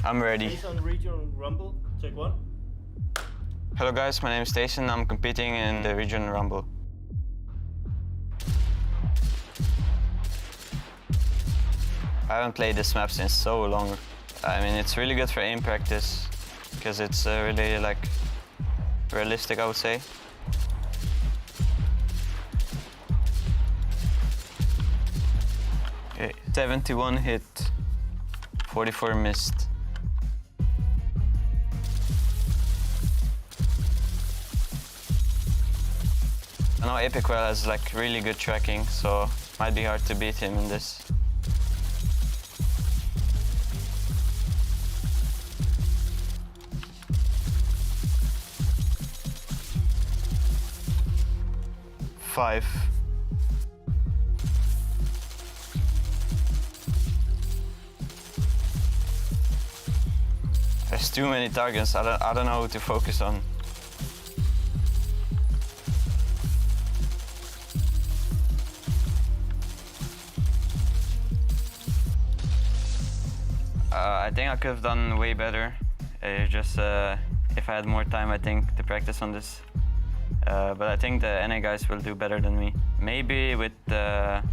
I'm ready. Jason, Regional Rumble, take 1. Hello guys, my name is Jason. I'm competing in the Regional Rumble. I haven't played this map since so long. I mean, it's really good for aim practice because it's really like realistic, I would say. Okay, 71 hit, 44 missed. I know Epic Well has like really good tracking, so might be hard to beat him in this. Five. There's too many targets. I don't know who to focus on. I think I could have done way better. Just if I had more time, I think, to practice on this. But I think the NA guys will do better than me. Maybe with the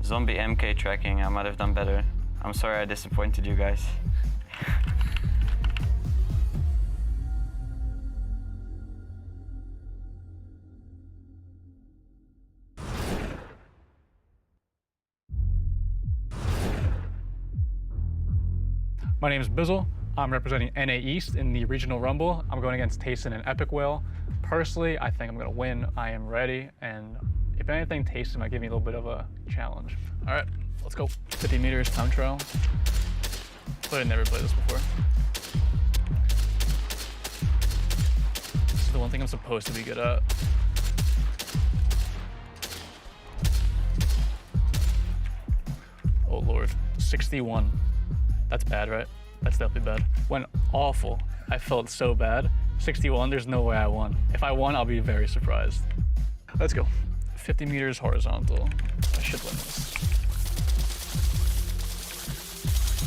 zombie MK tracking, I might have done better. I'm sorry I disappointed you guys. My name is Bizzle. I'm representing NA East in the Regional Rumble. I'm going against Tayson and Epic Whale. Personally, I think I'm gonna win. I am ready, and if anything, Tayson might give me a little bit of a challenge. All right, let's go. 50 meters time trial. But I never played this before. This is the one thing I'm supposed to be good at. Oh Lord, 61. That's bad, right? That's definitely bad. Went awful. I felt so bad. 61, there's no way I won. If I won, I'll be very surprised. Let's go. 50 meters horizontal. I should win this.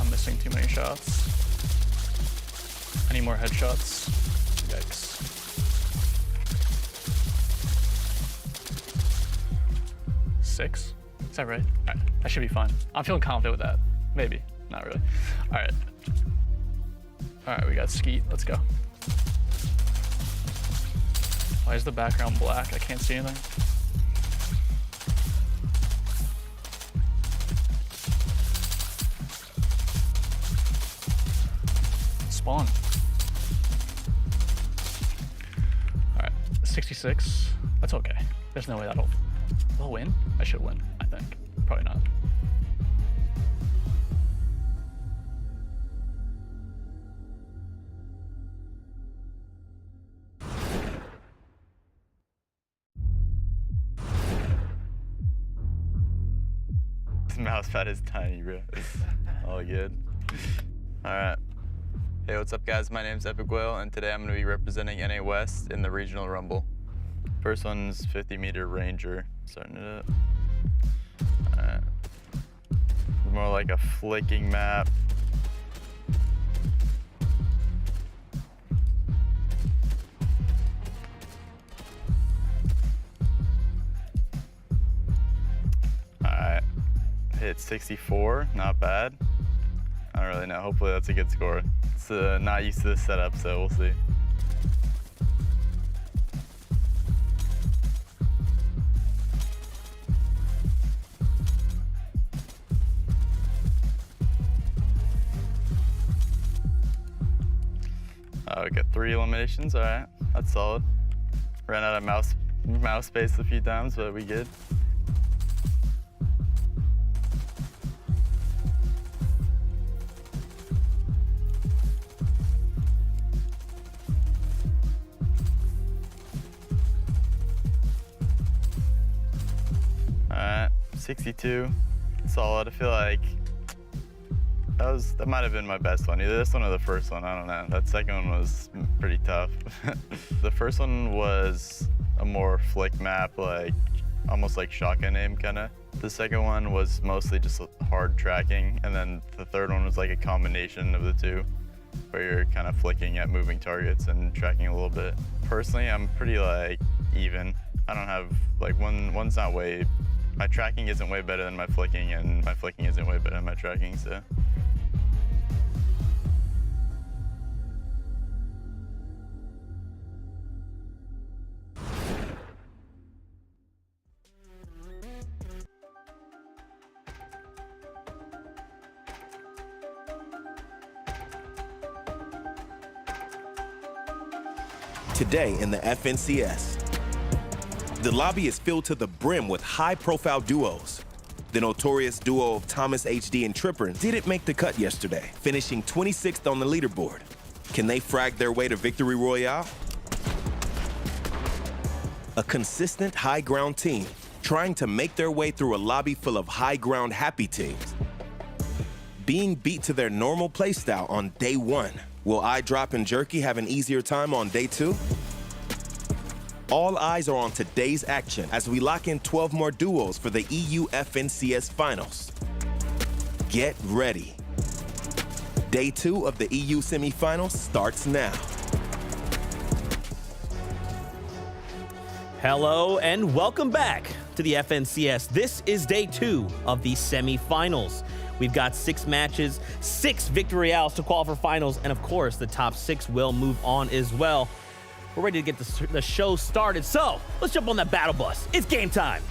I'm missing too many shots. I need more headshots. Yikes. Six? Is that right? All right, I should be fine. I'm feeling confident with that. Maybe. Not really. All right. All right, we got Skeet. Let's go. Why is the background black? I can't see anything. Spawn. All right, 66. That's okay. There's no way they'll win. I should win, I think. Probably not. This mouse pad is tiny, bro. It's all good. All right. Hey, what's up, guys? My name's Epic Whale, and today I'm going to be representing NA West in the Regional Rumble. First one's 50-meter Ranger. Starting it up. All right. It's more like a flicking map. Hit 64, not bad. I don't really know, hopefully that's a good score. It's not used to this setup, so we'll see. We got 3 eliminations, all right, that's solid. Ran out of mouse space a few times, but we good. All right, 62, solid. I feel like that might have been my best one. Either this one or the first one, I don't know. That second one was pretty tough. The first one was a more flick map, like almost like shotgun aim kinda. The second one was mostly just hard tracking, and then the third one was like a combination of the two. where you're kind of flicking at moving targets and tracking a little bit. Personally, I'm pretty like even. I don't have like one's not way. My tracking isn't way better than my flicking, and my flicking isn't way better than my tracking. So. Today in the FNCS. The lobby is filled to the brim with high-profile duos. The notorious duo of Thomas HD and Tripper didn't make the cut yesterday, finishing 26th on the leaderboard. Can they frag their way to Victory Royale? A consistent high-ground team trying to make their way through a lobby full of high-ground happy teams. Being beat to their normal playstyle on day one. Will iDrop and Jerky have an easier time on day two? All eyes are on today's action as we lock in 12 more duos for the EU FNCS Finals. Get ready. Day 2 of the EU semifinals starts now. Hello and welcome back to the FNCS. This is day 2 of the semifinals. We've got 6 matches, 6 Victory Royales to qualify for finals, and of course, the top 6 will move on as well. We're ready to get the show started, so let's jump on that battle bus. It's game time.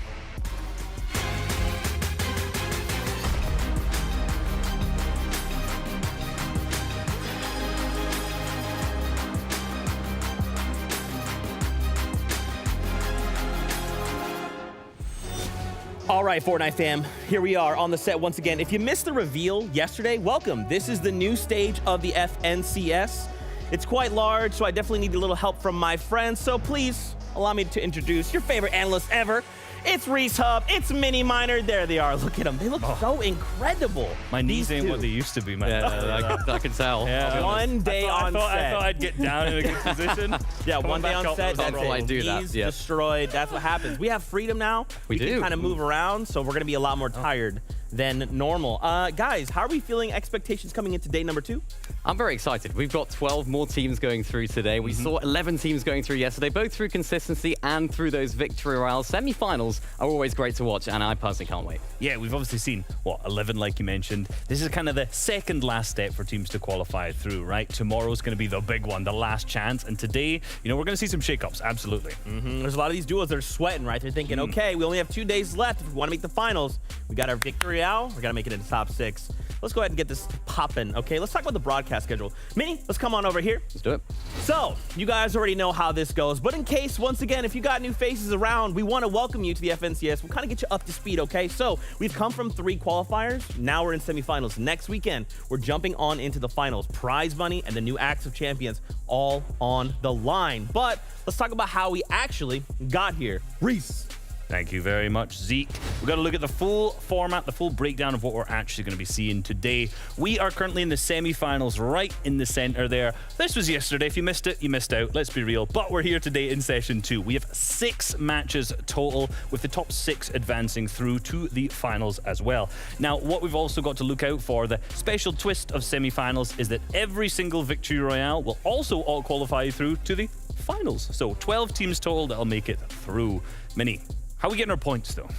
All right, Fortnite fam, here we are on the set once again. If you missed the reveal yesterday, welcome. This is the new stage of the FNCS. It's quite large, so I definitely need a little help from my friends. So please allow me to introduce your favorite analyst ever. It's Reese Hub, it's Mini Miner. There they are, look at them. They look so incredible. My knees ain't what they used to be, man. Yeah, I can tell. Yeah. One day on set. I thought I'd get down in a good position. Yeah, one day on set, that's I it. do that, Knees yeah. destroyed, that's what happens. We have freedom now. We do. can kind of move around, so we're gonna be a lot more tired than normal. Guys, how are we feeling expectations coming into day number 2? I'm very excited. We've got 12 more teams going through today. We saw 11 teams going through yesterday, both through consistency and through those Victory Royale. Semi-finals are always great to watch, and I personally can't wait. Yeah, we've obviously seen, 11 like you mentioned. This is kind of the second last step for teams to qualify through, right? Tomorrow's going to be the big one, the last chance. And today, we're going to see some shakeups, absolutely. There's a lot of these duos that are sweating, right? They're thinking, okay, we only have 2 days left. If we want to make the finals, we got our Victory Royale. We got to make it into top 6. Let's go ahead and get this popping, okay? Let's talk about the broadcast schedule. Minnie, let's come on over here. Let's do it. So, you guys already know how this goes, but in case, once again, if you got new faces around, we want to welcome you to the FNCS. We'll kind of get you up to speed, okay? So, we've come from 3 qualifiers. Now we're in semifinals. Next weekend, we're jumping on into the finals. Prize money and the new acts of champions all on the line. But let's talk about how we actually got here. Reese. Thank you very much, Zeke. We've got to look at the full format, the full breakdown of what we're actually going to be seeing today. We are currently in the semi-finals right in the center there. This was yesterday. If you missed it, you missed out. Let's be real. But we're here today in session 2. We have 6 matches total, with the top 6 advancing through to the finals as well. Now, what we've also got to look out for, the special twist of semi-finals, is that every single Victory Royale will also all qualify through to the finals. So 12 teams total that'll make it through. Minnie, how are we getting our points, though?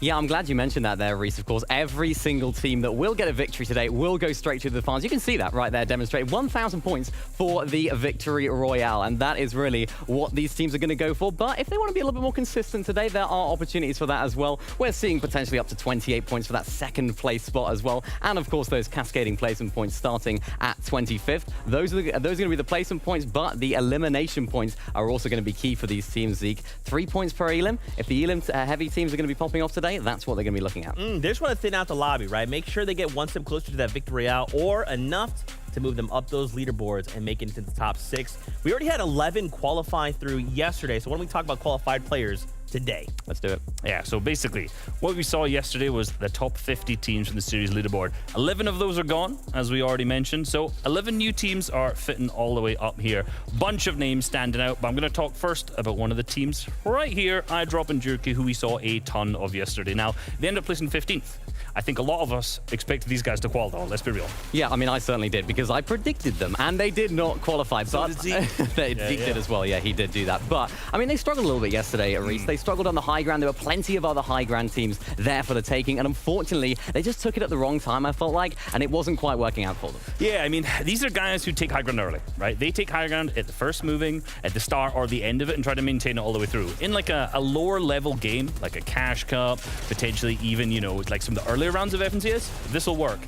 Yeah, I'm glad you mentioned that there, Reese. Of course, every single team that will get a victory today will go straight to the finals. You can see that right there demonstrated. 1,000 points for the Victory Royale, and that is really what these teams are going to go for. But if they want to be a little bit more consistent today, there are opportunities for that as well. We're seeing potentially up to 28 points for that second place spot as well. And of course, those cascading placement points starting at 25th. Those are going to be the placement points, but the elimination points are also going to be key for these teams, Zeke. 3 points per elim. If the elim heavy teams are going to be popping off today, that's what they're going to be looking at. They just want to thin out the lobby, right? Make sure they get one step closer to that Victory Royale or enough to move them up those leaderboards and make it into the top 6. We already had 11 qualify through yesterday, so when we talk about qualified players, today. Let's do it. Yeah, so basically, what we saw yesterday was the top 50 teams from the series leaderboard. 11 of those are gone, as we already mentioned. So 11 new teams are fitting all the way up here. Bunch of names standing out, but I'm going to talk first about one of the teams right here, iDrop and Jerky, who we saw a ton of yesterday. Now, they ended up placing 15th. I think a lot of us expected these guys to qualify, let's be real. Yeah, I mean, I certainly did, because I predicted them, and they did not qualify. So but did Zeke. Zeke did as well. Yeah, he did do that. But, I mean, they struggled a little bit yesterday at Reese. They struggled on the high ground. There were plenty of other high ground teams there for the taking, and unfortunately, they just took it at the wrong time, I felt like, and it wasn't quite working out for them. Yeah, I mean, these are guys who take high ground early, right? They take high ground at the first moving, at the start or the end of it, and try to maintain it all the way through. In like a lower level game, like a Cash Cup, potentially even, you know, like some of the earlier rounds of FNCS, this will work.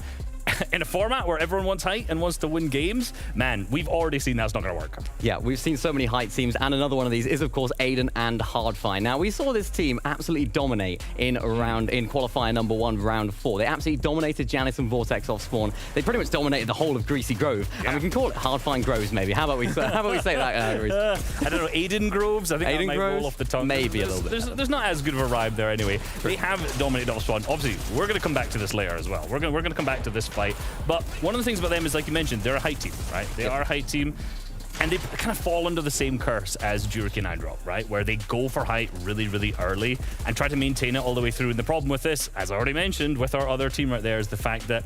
In a format where everyone wants height and wants to win games, man, we've already seen that's not going to work. Yeah, we've seen so many height teams, and another one of these is, of course, Aiden and Hardfire. Now, we saw this team absolutely dominate in qualifier number 1, round 4. They absolutely dominated Janice and Vortex off spawn. They pretty much dominated the whole of Greasy Grove, and we can call it Hardfire Groves, maybe. How about we say that, Reese? I don't know, Aiden Groves? I think Aiden that might Groves? roll off the tongue. Maybe a little bit. There's not as good of a rhyme there anyway. They have dominated off spawn. Obviously, we're going to come back to this later as well. We're going to come back to this fight, but one of the things about them is, like you mentioned, they're a height team, right? They are a height team, and they kind of fall under the same curse as Jurek and iDrop, right? Where they go for height really, really early and try to maintain it all the way through. And the problem with this, as I already mentioned, with our other team right there, is the fact that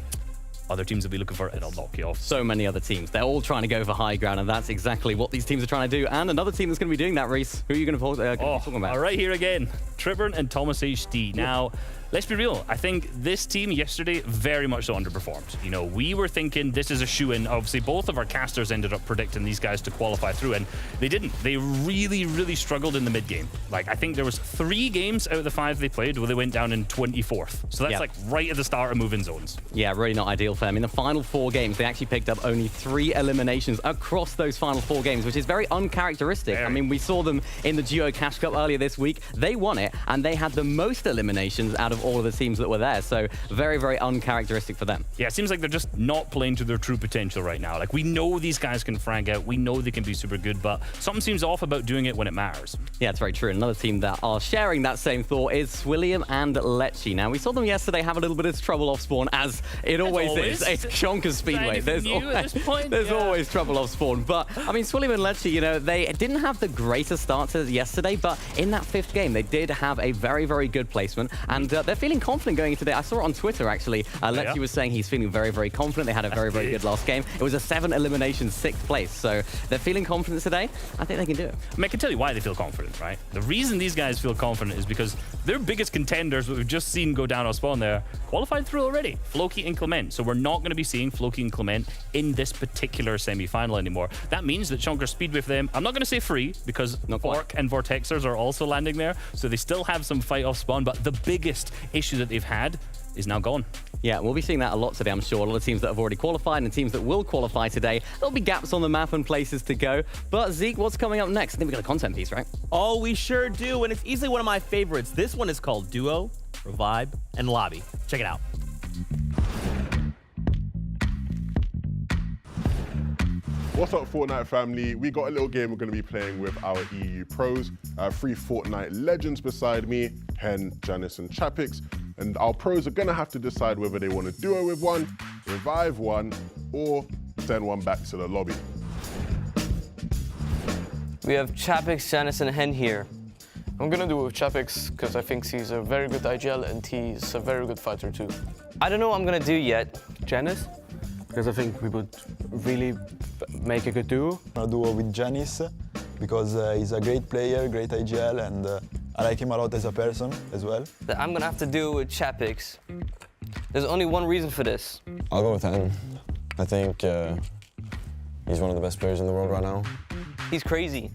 other teams will be looking for it, it'll knock you off. So many other teams. They're all trying to go for high ground, and that's exactly what these teams are trying to do. And another team that's going to be doing that, Reese. Who are you going to be talking about? Right here again, Tribburn and Thomas HD. Now, let's be real. I think this team yesterday very much so underperformed. You know, we were thinking this is a shoe-in. Obviously, both of our casters ended up predicting these guys to qualify through, and they didn't. They really, really struggled in the mid-game. Like, I think there was 3 games out of the 5 they played where they went down in 24th. So that's like right at the start of moving zones. Yeah, really not ideal for them. In the final 4 games, they actually picked up only 3 eliminations across those final 4 games, which is very uncharacteristic. I mean, we saw them in the Duo Cash Cup earlier this week. They won it, and they had the most eliminations out of all of the teams that were there. So very, very uncharacteristic for them. Yeah, it seems like they're just not playing to their true potential right now. Like, we know these guys can frag out. We know they can be super good, but something seems off about doing it when it matters. Yeah, it's very true. Another team that are sharing that same thought is Swillium and Leche. Now, we saw them yesterday have a little bit of trouble off spawn, as it always is. It's Shonka's Speedway. There's always trouble off spawn. But, I mean, Swillium and Leche, you know, they didn't have the greatest start to yesterday, but in that 5th game, they did have a very, very good placement, and they're feeling confident going into today. I saw it on Twitter, actually. Leche was saying he's feeling very, very confident. They had a very, very good last game. It was a 7 elimination 6th place, so they're feeling confident today. I think they can do it. I mean, I can tell you why they feel confident, right? The reason these guys feel confident is because their biggest contenders, that we've just seen go down on spawn there, qualified through already. Floki and Clement. So we're not going to be seeing Floki and Clement in this particular semi-final anymore. That means that Shonka's Speedway for them, I'm not going to say free, because Fork and Vortexers are also landing there, so they still have some fight off spawn, but the biggest issue that they've had is now gone. Yeah, we'll be seeing that a lot today, I'm sure. A lot of teams that have already qualified and teams that will qualify today. There'll be gaps on the map and places to go. But Zeke, what's coming up next? I think we got a content piece, right? Oh, we sure do, and it's easily one of my favorites. This one is called Duo, Revive, and Lobby. Check it out. What's up, Fortnite family? We got a little game we're going to be playing with our EU pros. 3 Fortnite legends beside me, Hen, Janice, and Chapix. And our pros are going to have to decide whether they want to duo with one, revive one, or send one back to the lobby. We have Chapix, Janice, and Hen here. I'm gonna do it with Chapix because I think he's a very good IGL and he's a very good fighter too. I don't know what I'm gonna do yet. Janice? Because I think we would really make a good duo. A duo with Janice because he's a great player, great IGL, and I like him a lot as a person as well. I'm gonna have to do it with Chapix. There's only one reason for this. I'll go with Hen. I think he's one of the best players in the world right now. He's crazy.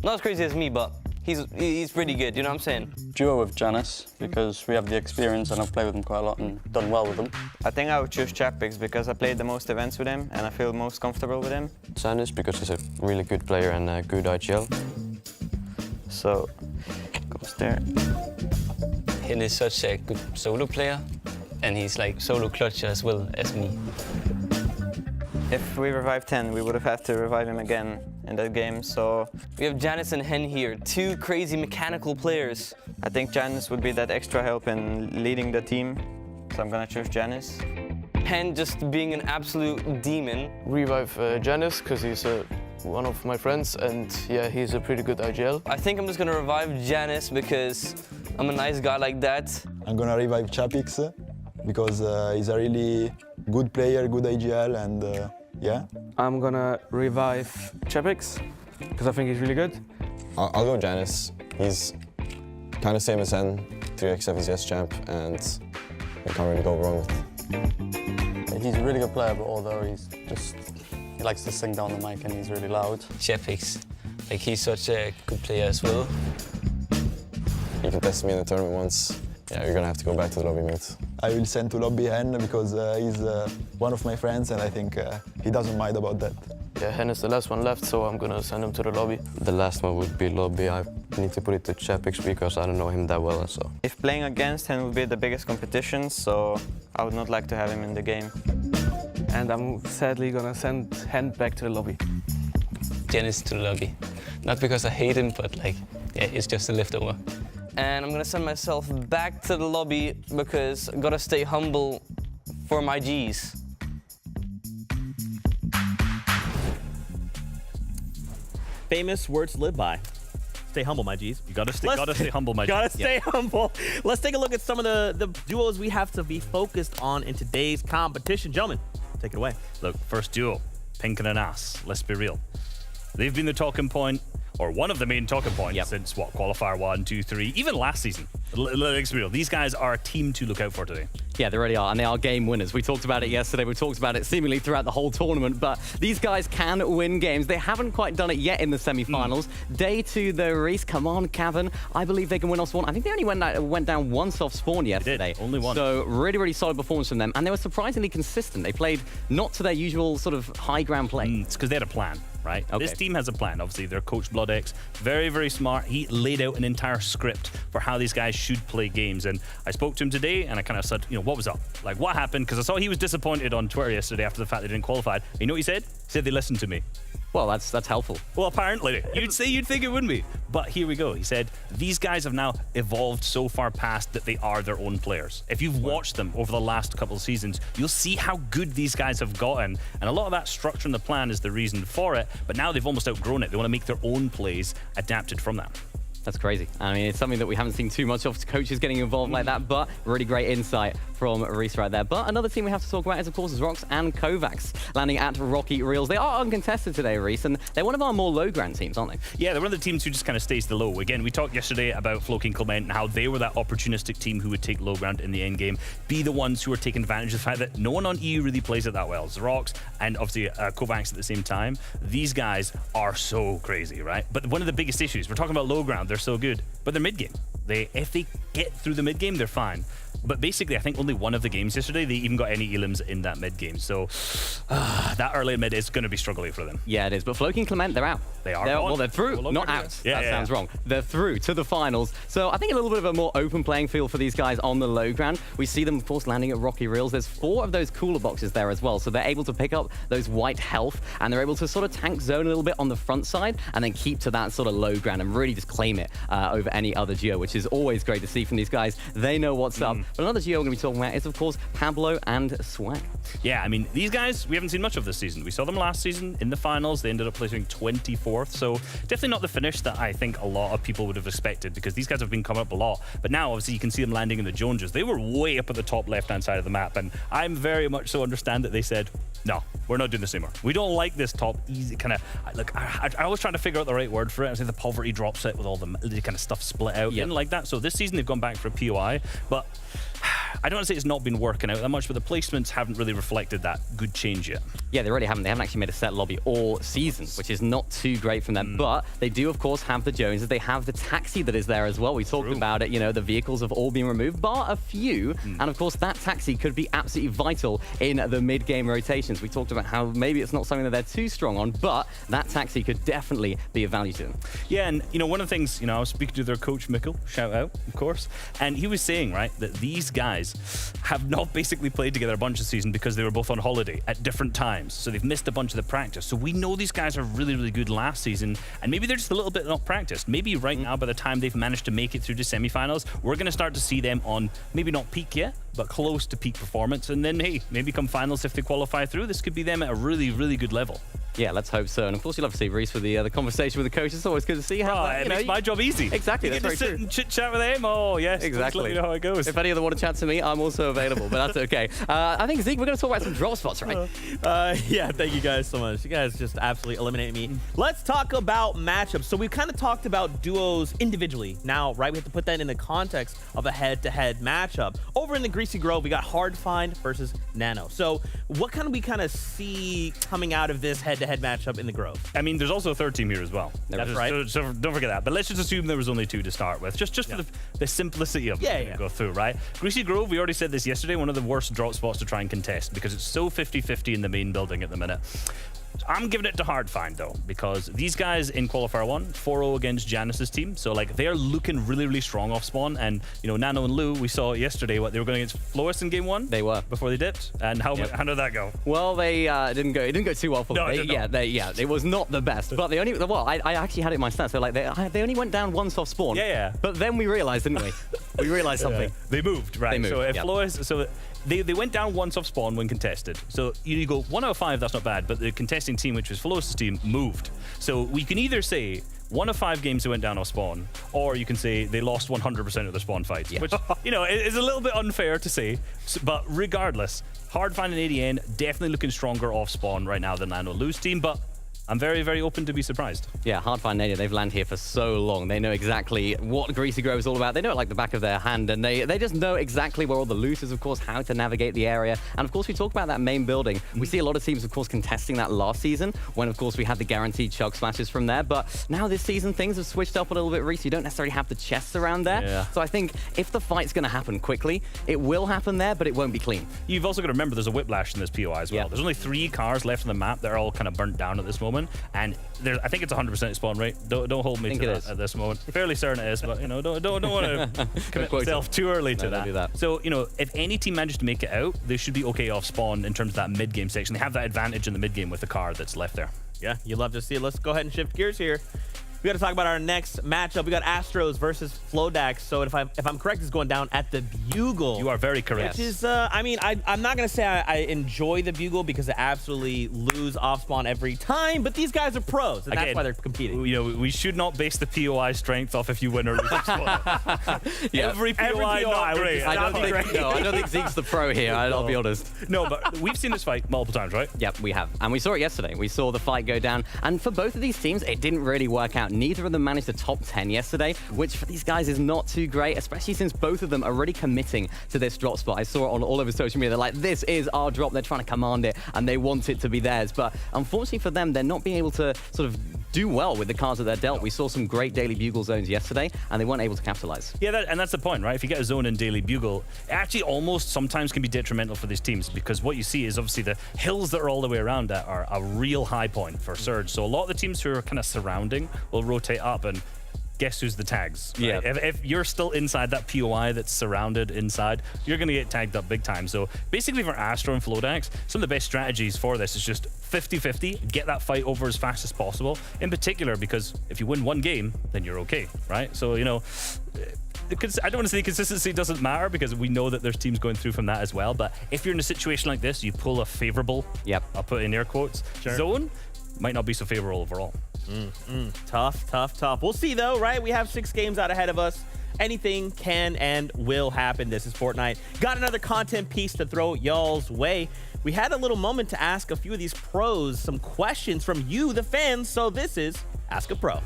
Not as crazy as me, but he's pretty good, you know what I'm saying? Duo with Janice, because we have the experience and I've played with him quite a lot and done well with him. I think I would choose Chapix because I played the most events with him and I feel most comfortable with him. Janice, because he's a really good player and a good IGL. So, goes there. Hen is such a good solo player, and he's like solo clutcher as well as me. If we revived 10, we would have had to revive him again in that game, so... We have Janice and Hen here, two crazy mechanical players. I think Janice would be that extra help in leading the team, so I'm gonna choose Janice. Hen just being an absolute demon. Revive Janice, because he's one of my friends, and yeah, he's a pretty good IGL. I think I'm just gonna revive Janice because I'm a nice guy like that. I'm gonna revive Chapix because he's a really good player, good IGL, and yeah. I'm gonna revive Chapix because I think he's really good. I'll go Janice. He's kind of same as N, 3x FNCS champ, and you can't really go wrong with it. He's a really good player, but although he likes to sing down the mic and he's really loud. Chapix, like he's such a good player as well. You can test me in the tournament once. Yeah, you're gonna have to go back to the lobby, mate. I will send to lobby Hen because he's one of my friends, and I think he doesn't mind about that. Yeah, Hen is the last one left, so I'm gonna send him to the lobby. The last one would be lobby. I need to put it to Chapix because I don't know him that well, so. If playing against him would be the biggest competition, so I would not like to have him in the game. And I'm sadly gonna send Hen back to the lobby. Janice to the lobby. Not because I hate him, but like, yeah, it's just a leftover. And I'm gonna send myself back to the lobby because I gotta stay humble for my G's. Famous words to live by. Stay humble, my G's. You gotta stay humble, my G's. Gotta stay humble. Let's take a look at some of the duos we have to be focused on in today's competition. Gentlemen, take it away. Look, first duo, Pink and an Ass. Let's be real. They've been the talking point, or one of the main talking points since, what, qualifier 1, 2, 3, even last season. Let's be real. These guys are a team to look out for today. Yeah, they really are, and they are game winners. We talked about it yesterday. We talked about it seemingly throughout the whole tournament, but these guys can win games. They haven't quite done it yet in the semi-finals. Day 2, though, Reese. Come on, Cavan. I believe they can win off spawn. I think they only went down once off spawn yesterday. Only one. So really, really solid performance from them, and they were surprisingly consistent. They played not to their usual sort of high ground play. It's because they had a plan, right? Okay. This team has a plan. Obviously, their coach Bloodex, very, very smart. He laid out an entire script for how these guys should play games. And I spoke to him today, and I kind of said, you know, what was up? Like, what happened? Because I saw he was disappointed on Twitter yesterday after the fact they didn't qualify. And you know what he said? He said they listened to me. Well, that's helpful. Well, apparently. You'd think it wouldn't be. But here we go. He said, these guys have now evolved so far past that they are their own players. If you've watched them over the last couple of seasons, you'll see how good these guys have gotten. And a lot of that structure in the plan is the reason for it. But now they've almost outgrown it. They want to make their own plays adapted from that. That's crazy. I mean, it's something that we haven't seen too much of, coaches getting involved like that, but really great insight from Reese right there. But another team we have to talk about is, of course, Rox and Kovacs, landing at Rocky Reels. They are uncontested today, Reese, and they're one of our more low-ground teams, aren't they? Yeah, they're one of the teams who just kind of stays the low. Again, we talked yesterday about Floki and Clement and how they were that opportunistic team who would take low ground in the end game, be the ones who are taking advantage of the fact that no one on EU really plays it that well. It's Rox and obviously Kovacs at the same time. These guys are so crazy, right? But one of the biggest issues, we're talking about low ground, they're so good, but they're mid-game. If they get through the mid-game, they're fine. But basically, I think only one of the games yesterday, they even got any elims in that mid-game. So that early mid is going to be struggling for them. Yeah, it is. But Floki and Clement, they're out. They are. Well, they're through, not out. That sounds wrong. They're through to the finals. So I think a little bit of a more open playing field for these guys on the low ground. We see them, of course, landing at Rocky Reels. There's 4 of those cooler boxes there as well. So they're able to pick up those white health, and they're able to sort of tank zone a little bit on the front side, and then keep to that sort of low ground and really just claim it over any other geo, which is always great to see from these guys. They know what's up. But another geo we're going to be talking about is, of course, Pablo and Swag. Yeah, I mean, these guys, we haven't seen much of this season. We saw them last season in the finals. They ended up placing 24th. So definitely not the finish that I think a lot of people would have expected, because these guys have been coming up a lot. But now, obviously, you can see them landing in the Joneses. They were way up at the top left-hand side of the map. And I'm very much so understand that they said, no, we're not doing this anymore. We don't like this top easy kind of, look, I was trying to figure out the right word for it. I say the poverty drop set with all the kind of stuff split out. Didn't like that. So this season they've gone back for a POI, but I don't want to say it's not been working out that much, but the placements haven't really reflected that good change yet. Yeah, they really haven't. They haven't actually made a set lobby all season, which is not too great from them. But they do, of course, have the Joneses. They have the taxi that is there as well. We talked about it. You know, the vehicles have all been removed, bar a few. And of course, that taxi could be absolutely vital in the mid-game rotations. We talked about how maybe it's not something that they're too strong on, but that taxi could definitely be of value to them. Yeah, and one of the things, I was speaking to their coach, Mikkel, shout out, of course, and he was saying, right, that these guys guys have not basically played together a bunch of season because they were both on holiday at different times. So they've missed a bunch of the practice. So we know these guys are really, really good last season, and maybe they're just a little bit not practiced. Maybe right now, by the time they've managed to make it through to semifinals, we're going to start to see them on maybe not peak yet, but close to peak performance. And then, hey, maybe come finals if they qualify through, this could be them at a really, really good level. Yeah, let's hope so. And of course, you'll have to see Reese for the conversation with the coach. It's always good to see how it makes my job easy. Exactly, you that's get to very sit true. and chit chat with him. Oh yes, Exactly. Let me know how it goes. If any of them want to chat to me, I'm also available, but that's okay. I think, Zeke, we're going to talk about some drop spots, right? Yeah, thank you guys so much. You guys just absolutely eliminated me. Let's talk about matchups. So we've kind of talked about duos individually. Now, right, we have to put that in the context of a head-to-head matchup. Over in the Greasy Grove, we got Hard Find versus Nano. So what can we kind of see coming out of this head-to-head matchup in the Grove? I mean, there's also a third team here as well. That's right. So don't forget that. But let's just assume there was only 2 to start with, just for the simplicity of it to go through, right? Greasy Grove, we already said this yesterday, one of the worst drop spots to try and contest because it's so 50-50 in the main building at the minute. I'm giving it to Hard Find, though, because these guys in Qualifier 1, 4-0 against Janice's team. So, like, they're looking really, really strong off spawn. And, you know, Nano and Lou, we saw yesterday what they were going against Floris in game 1. They were. Before they dipped. And how did that go? Well, they didn't go too well for them. It was not the best. But they only, I actually had it in my stats. So, like, they only went down once off spawn. Yeah. But then we realized, didn't we? We realized something. They moved, right? They moved, so if Floris, they went down once off spawn when contested. So you go 1 out of 5, that's not bad. But the contesting team, which was Floris' team, moved. So we can either say 1 of 5 games they went down off spawn, or you can say they lost 100% of their spawn fights, which, you know, is a little bit unfair to say. But regardless, Hard Find and ADN definitely looking stronger off spawn right now than Nano Lou's team, but I'm very, very open to be surprised. Yeah, Hard Find Nadia, they've landed here for so long. They know exactly what Greasy Grove is all about. They know it like the back of their hand, and they just know exactly where all the loot is, of course, how to navigate the area. And of course, we talk about that main building. We see a lot of teams, of course, contesting that last season, when, of course, we had the guaranteed chug smashes from there. But now this season, things have switched up a little bit, Reese. You don't necessarily have the chests around there. Yeah. So I think if the fight's going to happen quickly, it will happen there, but it won't be clean. You've also got to remember there's a whiplash in this POI as well. There's only 3 cars left on the map that are all kind of burnt down at this moment, and I think it's 100% spawn rate. Don't hold me to that at this moment. Fairly certain it is, but you know, don't want to commit myself too early to Don't do that. So you know, if any team manages to make it out, they should be okay off spawn in terms of that mid game section. They have that advantage in the mid game with the car that's left there. Yeah, you'd love to see it. Let's go ahead and shift gears here. We got to talk about our next matchup. We got Astros versus Flodax. So if I'm correct, it's going down at the Bugle. You are very correct. Which is, I mean, I'm not gonna say I enjoy the Bugle because they absolutely lose off spawn every time. But these guys are pros, and that's why they're competing. You know, we should not base the POI strength off if you win or lose spawn. Every POI not great. I don't think Zeke's the pro here. I'll be honest. No, but we've seen this fight multiple times, right? Yep, we have. And we saw it yesterday. We saw the fight go down. And for both of these teams, it didn't really work out. Neither of them managed the top 10 yesterday, which for these guys is not too great, especially since both of them are already committing to this drop spot. I saw it on all over social media. They're like, this is our drop. They're trying to command it, and they want it to be theirs. But unfortunately for them, they're not being able to sort of do well with the cards that they're dealt. We saw some great daily bugle zones yesterday, and they weren't able to capitalize. Yeah, and that's the point, right? If you get a zone in daily bugle, it actually almost sometimes can be detrimental for these teams, because what you see is obviously the hills that are all the way around that are a real high point for Surge. So a lot of the teams who are kind of surrounding will rotate up, and guess who's the tags? Right? Yeah. If you're still inside that POI that's surrounded inside, you're going to get tagged up big time. So basically for Astro and Flodax, some of the best strategies for this is just 50-50, get that fight over as fast as possible. In particular, because if you win one game, then you're okay, right? So, you know, I don't want to say consistency doesn't matter, because we know that there's teams going through from that as well. But if you're in a situation like this, you pull a favorable, I'll put in air quotes, zone, might not be so favorable overall. Tough. We'll see though, right? We have 6 games out ahead of us. Anything can and will happen. This is Fortnite. Got another content piece to throw y'all's way. We had a little moment to ask a few of these pros some questions from you, the fans. So this is Ask a Pro.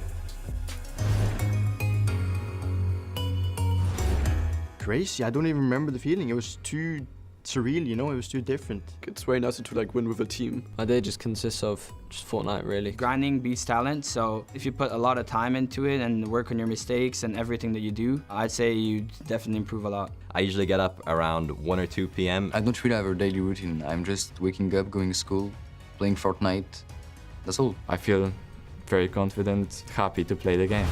Crazy. I don't even remember the feeling. It was too surreal, you know, it was too different. It's very nice to like win with a team. My day just consists of just Fortnite, really. Grinding beats talent, so if you put a lot of time into it and work on your mistakes and everything that you do, I'd say you definitely improve a lot. I usually get up around 1 or 2 p.m. I don't really have a daily routine. I'm just waking up, going to school, playing Fortnite. That's all. I feel very confident, happy to play the game.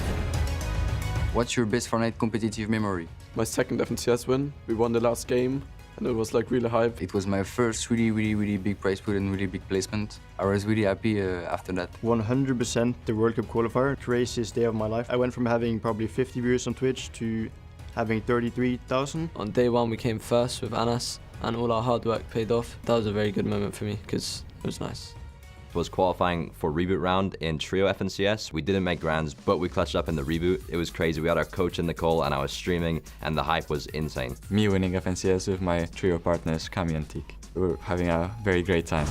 What's your best Fortnite competitive memory? My second FNCS win. We won the last game, and it was like really hype. It was my first really big prize pool and really big placement. I was really happy after that. 100% the World Cup qualifier. Craziest day of my life. I went from having probably 50 viewers on Twitch to having 33,000. On day one, we came first with Anas, and all our hard work paid off. That was a very good moment for me because it was nice. Was qualifying for reboot round in trio FNCS. We didn't make grands, but we clutched up in the reboot. It was crazy. We had our coach in the call and I was streaming and the hype was insane. Me winning FNCS with my trio partners, Kami and Teak. We were having a very great time.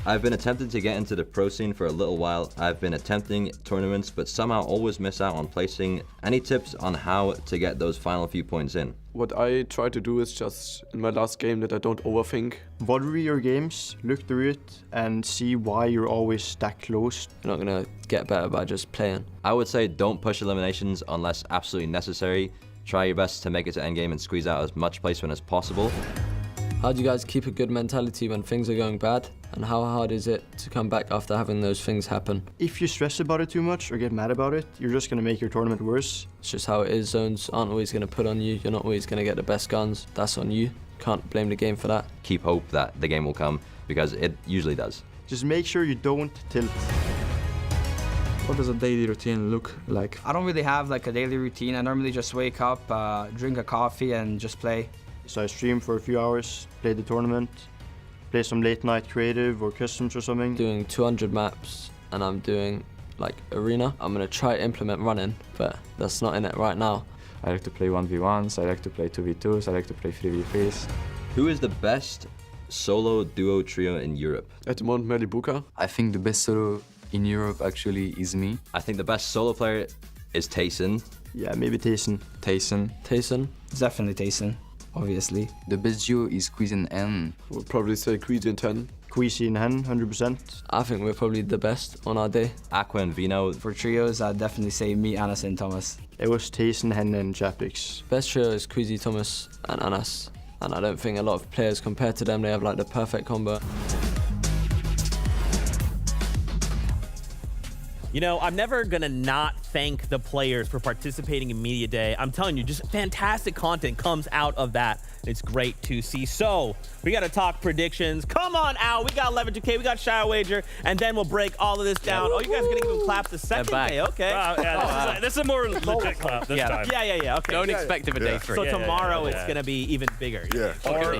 I've been attempting to get into the pro scene for a little while. I've been attempting tournaments, but somehow always miss out on placing. Any tips on how to get those final few points in? What I try to do is just, in my last game, that I don't overthink. Water your games, look through it, and see why you're always that close. You're not going to get better by just playing. I would say don't push eliminations unless absolutely necessary. Try your best to make it to endgame and squeeze out as much placement as possible. How do you guys keep a good mentality when things are going bad? And how hard is it to come back after having those things happen? If you stress about it too much or get mad about it, you're just going to make your tournament worse. It's just how it is. Zones aren't always going to put on you. You're not always going to get the best guns. That's on you. Can't blame the game for that. Keep hope that the game will come, because it usually does. Just make sure you don't tilt. What does a daily routine look like? I don't really have like a daily routine. I normally just wake up, drink a coffee and just play. So I stream for a few hours, play the tournament, play some late night creative or customs or something. Doing 200 maps and I'm doing like arena. I'm gonna try to implement running, but that's not in it right now. I like to play 1v1s, I like to play 2v2s, I like to play 3v3s. Who is the best solo duo trio in Europe? At the moment, Melibuka. I think the best solo in Europe actually is me. I think the best solo player is Tayson. Yeah, maybe Tayson. Tayson? It's definitely Tayson. Obviously. The best duo is Quiz and N. I would probably say Queasy and 10. Queasy and Hen, 100%. I think we're probably the best on our day. Aqua and Vino. For trios, I'd definitely say me, Anas, and Thomas. It was Tayson, Hen, and Chapix. Best trio is Queasy, Thomas, and Anas. And I don't think a lot of players compared to them, they have like the perfect combo. You know, I'm never gonna not thank the players for participating in Media Day. I'm telling you, just fantastic content comes out of that. It's great to see. So, we gotta talk predictions. Come on, Al, we got 11-2K, we got Shy Wager, and then we'll break all of this down. Oh, you guys are gonna give them clap the second day, okay. Yeah, this is a more legit clap this time. Yeah, okay. Don't expect it for day 3. So tomorrow it's gonna be even bigger. Yeah.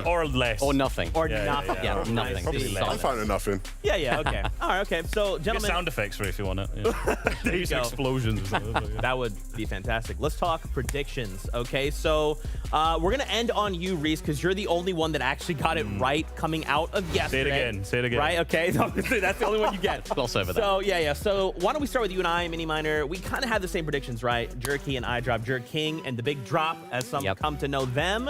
Or less. Or nothing. Or nothing. Yeah, nothing. Probably less. I'm fine with nothing. Yeah, okay. All right, okay. So, Get gentlemen. sound effects for it if you want it. Yeah. There you Use go. explosions or something. That would be fantastic. Let's talk predictions, okay? So we're going to end on you, Reese, because you're the only one that actually got it right coming out of yesterday. Say it again. Right, okay? That's the only one you get. Gloss over that. So, yeah. So why don't we start with you and I, Mini Miner? We kind of have the same predictions, right? Jerky and I drop Jerk King and the big drop, as some come to know them.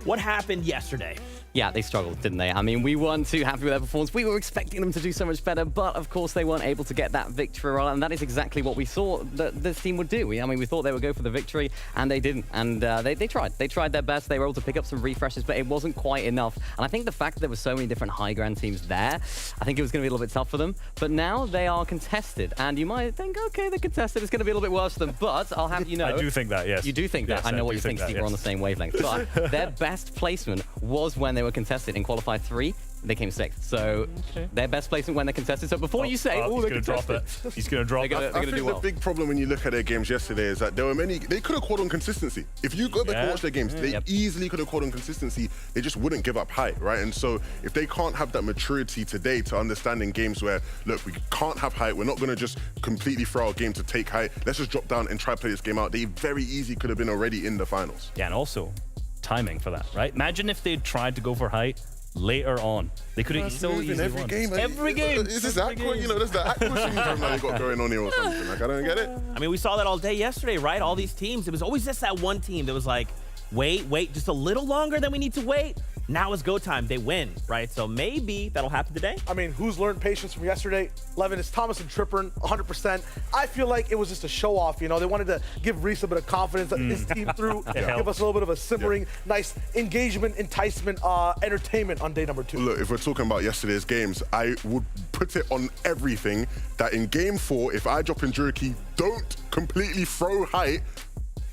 What happened yesterday? Yeah, they struggled, didn't they? I mean, we weren't too happy with their performance. We were expecting them to do so much better, but of course they weren't able to get that victory, and that is exactly what we thought that this team would do. I mean, we thought they would go for the victory, and they didn't. And they tried. They tried their best. They were able to pick up some refreshes, but it wasn't quite enough. And I think the fact that there were so many different high ground teams there, I think it was going to be a little bit tough for them. But now they are contested, and you might think, okay, they're contested. It's going to be a little bit worse for them. But I'll have you know, I do think that, yes. You do think that. Yes, I know what do you think, Steve. that, We're on the same wavelength. But their best placement was when they were contested in qualifier 3. They came 6th. So their best placement when they're contested. So before you say, he's they're going to drop it. He's going to drop it. I think do well. the big problem when you look at their games yesterday is that there were many, they could have called on consistency. If you go back and watch their games, they easily could have called on consistency. They just wouldn't give up height, right? And so if they can't have that maturity today to understand in games where, look, we can't have height, we're not going to just completely throw our game to take height. Let's just drop down and try to play this game out. They very easily could have been already in the finals. Yeah, and also timing for that, right? Imagine if they'd tried to go for height later on. They could have so easily every won. game. Every game. Is this Aqua? You know, there's that Aqua syndrome that they got going on here or something. Like, I don't get it. I mean, we saw that all day yesterday, right? All these teams. It was always just that one team that was like, wait, just a little longer than we need to wait. Now is go time. They win, right? So maybe that'll happen today. I mean, who's learned patience from yesterday? 11 is Thomas and Trippern, 100%. I feel like it was just a show off, you know. They wanted to give Reese a bit of confidence that his team through, give us a little bit of a simmering, nice engagement, enticement, entertainment on day number 2. Look, if we're talking about yesterday's games, I would put it on everything that in game 4, if I drop in Jerky, don't completely throw height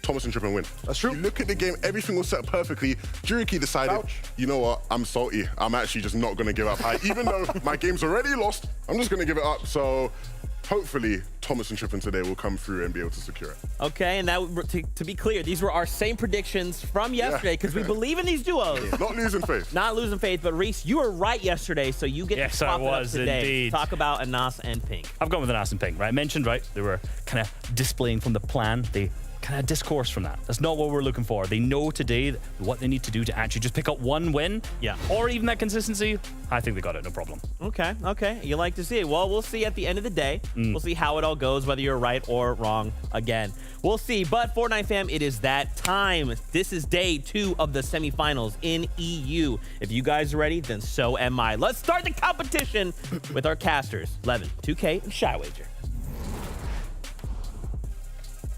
Thomas and Trippin win. That's true. You look at the game, everything was set perfectly. Juriki decided, you know what, I'm salty. I'm actually just not going to give up. Even though my game's already lost, I'm just going to give it up. So hopefully Thomas and Trippin today will come through and be able to secure it. Okay, and that to be clear, these were our same predictions from yesterday because we believe in these duos. Not losing faith. Not losing faith, but Reese, you were right yesterday, so you get to swap it up today. Indeed. Talk about Anas and Pink. I've gone with Anas and Pink, right? I mentioned, right, they were kind of displaying from the plan. They kind of discourse from that. That's not what we're looking for. They know today what they need to do to actually just pick up one win. Yeah. Or even that consistency. I think they got it, no problem. Okay. You like to see it. Well, we'll see at the end of the day. We'll see how it all goes, whether you're right or wrong again. We'll see. But Fortnite fam, it is that time. This is day 2 of the semifinals in EU. If you guys are ready, then so am I. Let's start the competition with our casters, Levin, 2K, and Shy Wager.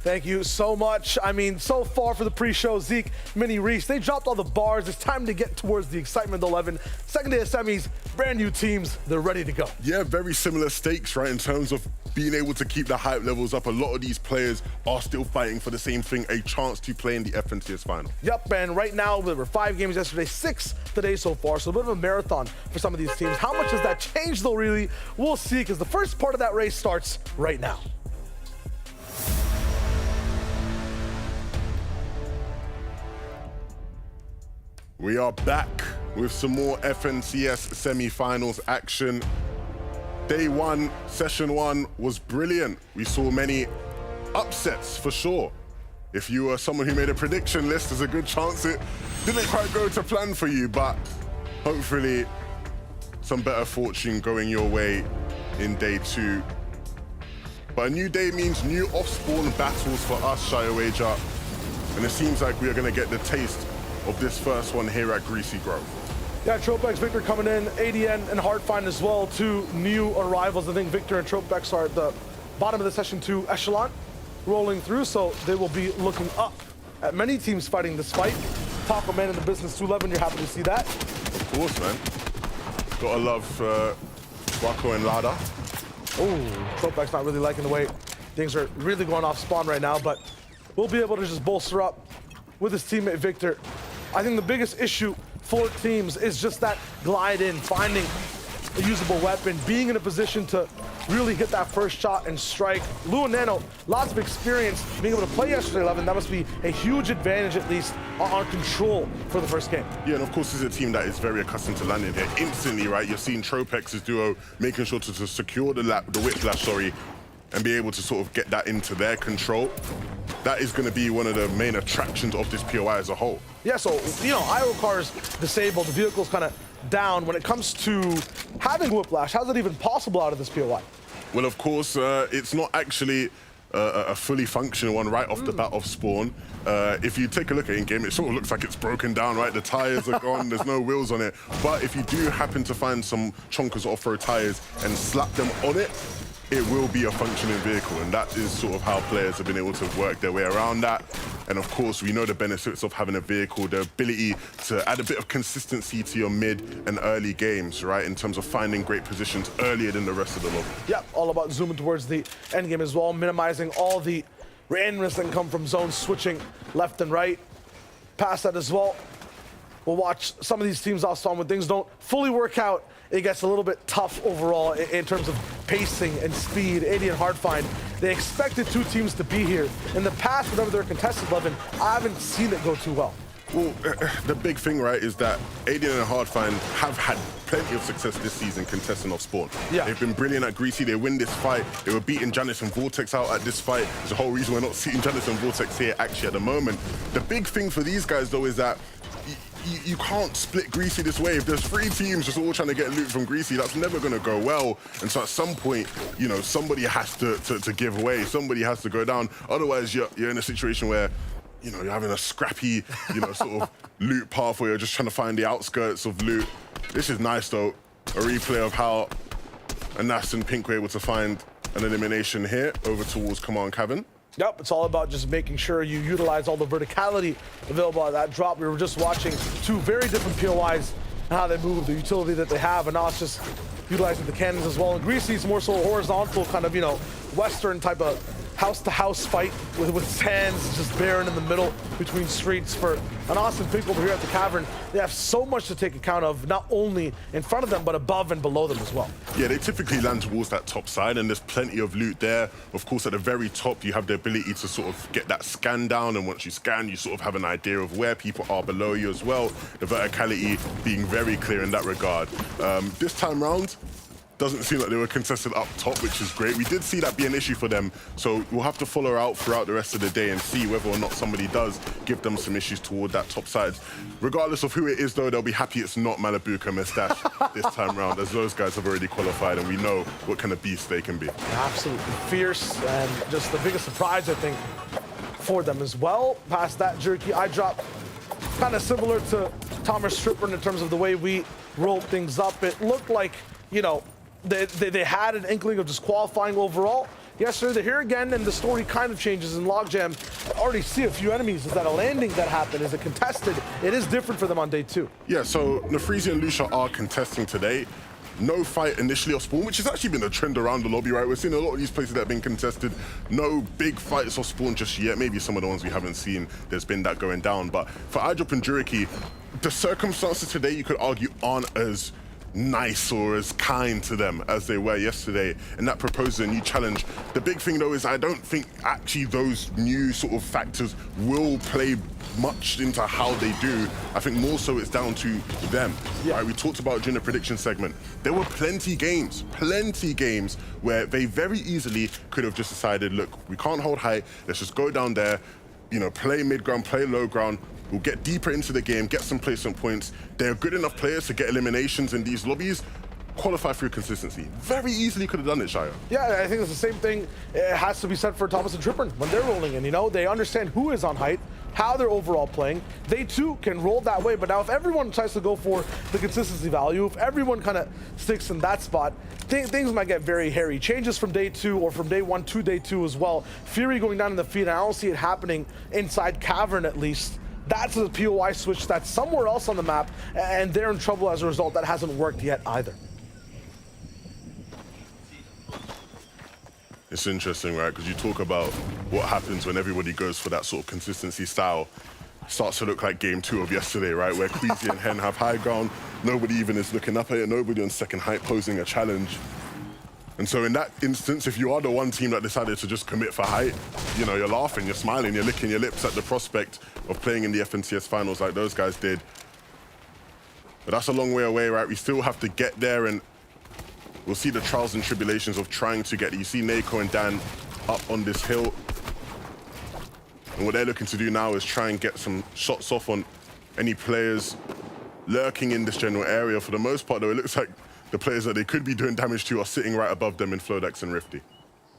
Thank you so much. I mean, so far for the pre-show, Zeke, Mini, Reese, they dropped all the bars. It's time to get towards the excitement, 11. Second day of semis, brand new teams, they're ready to go. Yeah, very similar stakes, right, in terms of being able to keep the hype levels up. A lot of these players are still fighting for the same thing, a chance to play in the FNCS final. Yep, and right now, there were 5 games yesterday, 6 today so far, so a bit of a marathon for some of these teams. How much does that change, though, really? We'll see, because the first part of that race starts right now. We are back with some more FNCS semi-finals action. Day 1, session 1 was brilliant. We saw many upsets for sure. If you were someone who made a prediction list, there's a good chance it didn't quite go to plan for you, but hopefully some better fortune going your way in day 2. But a new day means new off-spawn battles for us, Shy Wager, and it seems like we are going to get the taste of this first one here at Greasy Grove. Yeah, Tropex, Victor coming in, ADN and Hardfind as well, 2 new arrivals. I think Victor and Tropex are at the bottom of the session 2 echelon, rolling through, so they will be looking up at many teams fighting this fight. Taco Man in the business 211, you're happy to see that. Of course, man. Gotta love Waco and Lada. Oh, Tropex not really liking the way things are really going off spawn right now, but we'll be able to just bolster up with his teammate Victor. I think the biggest issue for teams is just that glide in, finding a usable weapon, being in a position to really hit that first shot and strike. Lou and Nano, lots of experience being able to play yesterday 11. That must be a huge advantage, at least, on control for the first game. Yeah, and of course, this is a team that is very accustomed to landing here instantly, right? You're seeing Tropex's duo making sure to secure the whiplash, and be able to sort of get that into their control. That is going to be one of the main attractions of this POI as a whole. Yeah, so, you know, IO car's disabled, the vehicle's kind of down. When it comes to having whiplash, how's it even possible out of this POI? Well, of course, it's not actually a fully functional one right off the bat of spawn. If you take a look at in-game, it sort of looks like it's broken down, right? The tires are gone, there's no wheels on it. But if you do happen to find some chonkers off-road tires and slap them on it, it will be a functioning vehicle, and that is sort of how players have been able to work their way around that. And of course, we know the benefits of having a vehicle, the ability to add a bit of consistency to your mid and early games, right? In terms of finding great positions earlier than the rest of the lobby. Yeah, all about zooming towards the end game as well, minimizing all the randomness that can come from zones switching left and right. Past that as well, we'll watch some of these teams off spawn when things don't fully work out. It gets a little bit tough overall in terms of pacing and speed. AD and Hardfind, they expected 2 teams to be here. In the past, whenever they're contested 11, I haven't seen it go too well. Well, the big thing, right, is that AD and Hardfind have had plenty of success this season contesting off spawn. Yeah. They've been brilliant at Greasy. They win this fight. They were beating Janice and Vortex out at this fight. There's a whole reason we're not seeing Janice and Vortex here actually at the moment. The big thing for these guys, though, is that you can't split Greasy this way. If there's 3 teams just all trying to get loot from Greasy, that's never going to go well. And so at some point, you know, somebody has to give way. Somebody has to go down. Otherwise, you're in a situation where, you know, you're having a scrappy, you know, sort of loot path where you're just trying to find the outskirts of loot. This is nice, though. A replay of how Anas and Pink were able to find an elimination here over towards Command Cavern. Yep, it's all about just making sure you utilize all the verticality available at that drop. We were just watching 2 very different POIs and how they move, the utility that they have, and now it's just utilizing the cannons as well. And Greasy's more so horizontal, kind of, you know, Western type of house-to-house fight with sands just barren in the middle between streets for an awesome pick over here at the Cavern. They have so much to take account of, not only in front of them, but above and below them as well. Yeah, they typically land towards that top side, and there's plenty of loot there. Of course, at the very top, you have the ability to sort of get that scan down, and once you scan, you sort of have an idea of where people are below you as well. The verticality being very clear in that regard. This time round, doesn't seem like they were contested up top, which is great. We did see that be an issue for them, so we'll have to follow out throughout the rest of the day and see whether or not somebody does give them some issues toward that top side. Regardless of who it is, though, they'll be happy it's not Malibuka Mustache this time round, as those guys have already qualified, and we know what kind of beast they can be. Absolutely fierce, and just the biggest surprise, I think, for them as well. Past that jerky eye drop, kind of similar to Thomas Strippern in terms of the way we rolled things up. It looked like, you know, they had an inkling of just qualifying overall. Yesterday, they're here again, and the story kind of changes in Logjam. I already see a few enemies. Is that a landing that happened? Is it contested? It is different for them on day 2. Yeah, so Nefreezy and Lucia are contesting today. No fight initially off spawn, which has actually been a trend around the lobby, right? We're seeing a lot of these places that have been contested. No big fights off spawn just yet. Maybe some of the ones we haven't seen, there's been that going down. But for iDrop and Juriki, the circumstances today, you could argue, aren't as nice or as kind to them as they were yesterday, and that proposes a new challenge. The big thing, though, is I don't think actually those new sort of factors will play much into how they do. I think more so it's down to them. Yeah. Right? We talked about during the prediction segment, there were plenty games where they very easily could have just decided, look, we can't hold height, let's just go down there, you know, play mid ground, play low ground. We'll get deeper into the game, get some placement points. They're good enough players to get eliminations in these lobbies, qualify through consistency. Very easily could have done it, Shia. Yeah, I think it's the same thing. It has to be said for Thomas and Trippern when they're rolling in. You know, they understand who is on height, how they're overall playing. They too can roll that way. But now if everyone tries to go for the consistency value, if everyone kind of sticks in that spot, things might get very hairy. Changes from day 2 or from day 1 to day 2 as well. Fury going down in the feed, and I don't see it happening inside Cavern at least. That's a POI switch that's somewhere else on the map, and they're in trouble as a result. That hasn't worked yet either. It's interesting, right? Because you talk about what happens when everybody goes for that sort of consistency style. Starts to look like game 2 of yesterday, right? Where Greasy and Hen have high ground. Nobody even is looking up at it. Nobody on second height posing a challenge. And so in that instance, if you are the one team that decided to just commit for height, you know, you're laughing, you're smiling, you're licking your lips at the prospect of playing in the FNCS finals like those guys did. But that's a long way away, right? We still have to get there, and we'll see the trials and tribulations of trying to get it. You see Nako and Dan up on this hill. And what they're looking to do now is try and get some shots off on any players lurking in this general area. For the most part, though, it looks like the players that they could be doing damage to are sitting right above them in Flodex and Rifty.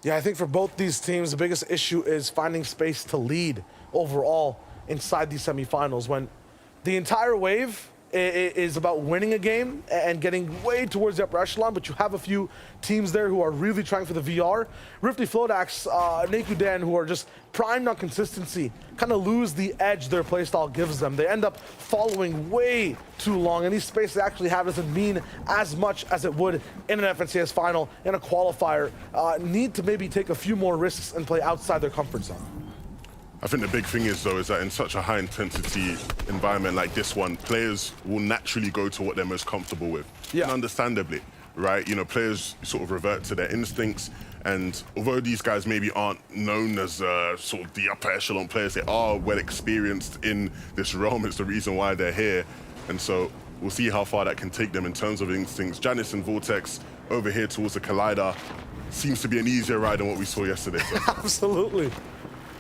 Yeah, I think for both these teams, the biggest issue is finding space to lead overall inside these semifinals, when the entire wave is about winning a game and getting way towards the upper echelon, but you have a few teams there who are really trying for the VR. Rifty, Flodax, Naku Dan, who are just primed on consistency, kind of lose the edge their playstyle gives them. They end up following way too long, and these spaces they actually have doesn't mean as much as it would in an FNCS final, in a qualifier. Need to maybe take a few more risks and play outside their comfort zone. I think the big thing is, though, is that in such a high-intensity environment like this one, players will naturally go to what they're most comfortable with. Yeah. And understandably, right? You know, players sort of revert to their instincts, and although these guys maybe aren't known as sort of the upper echelon players, they are well experienced in this realm. It's the reason why they're here. And so we'll see how far that can take them in terms of instincts. Janice and Vortex over here towards the Collider seems to be an easier ride than what we saw yesterday. So. Absolutely.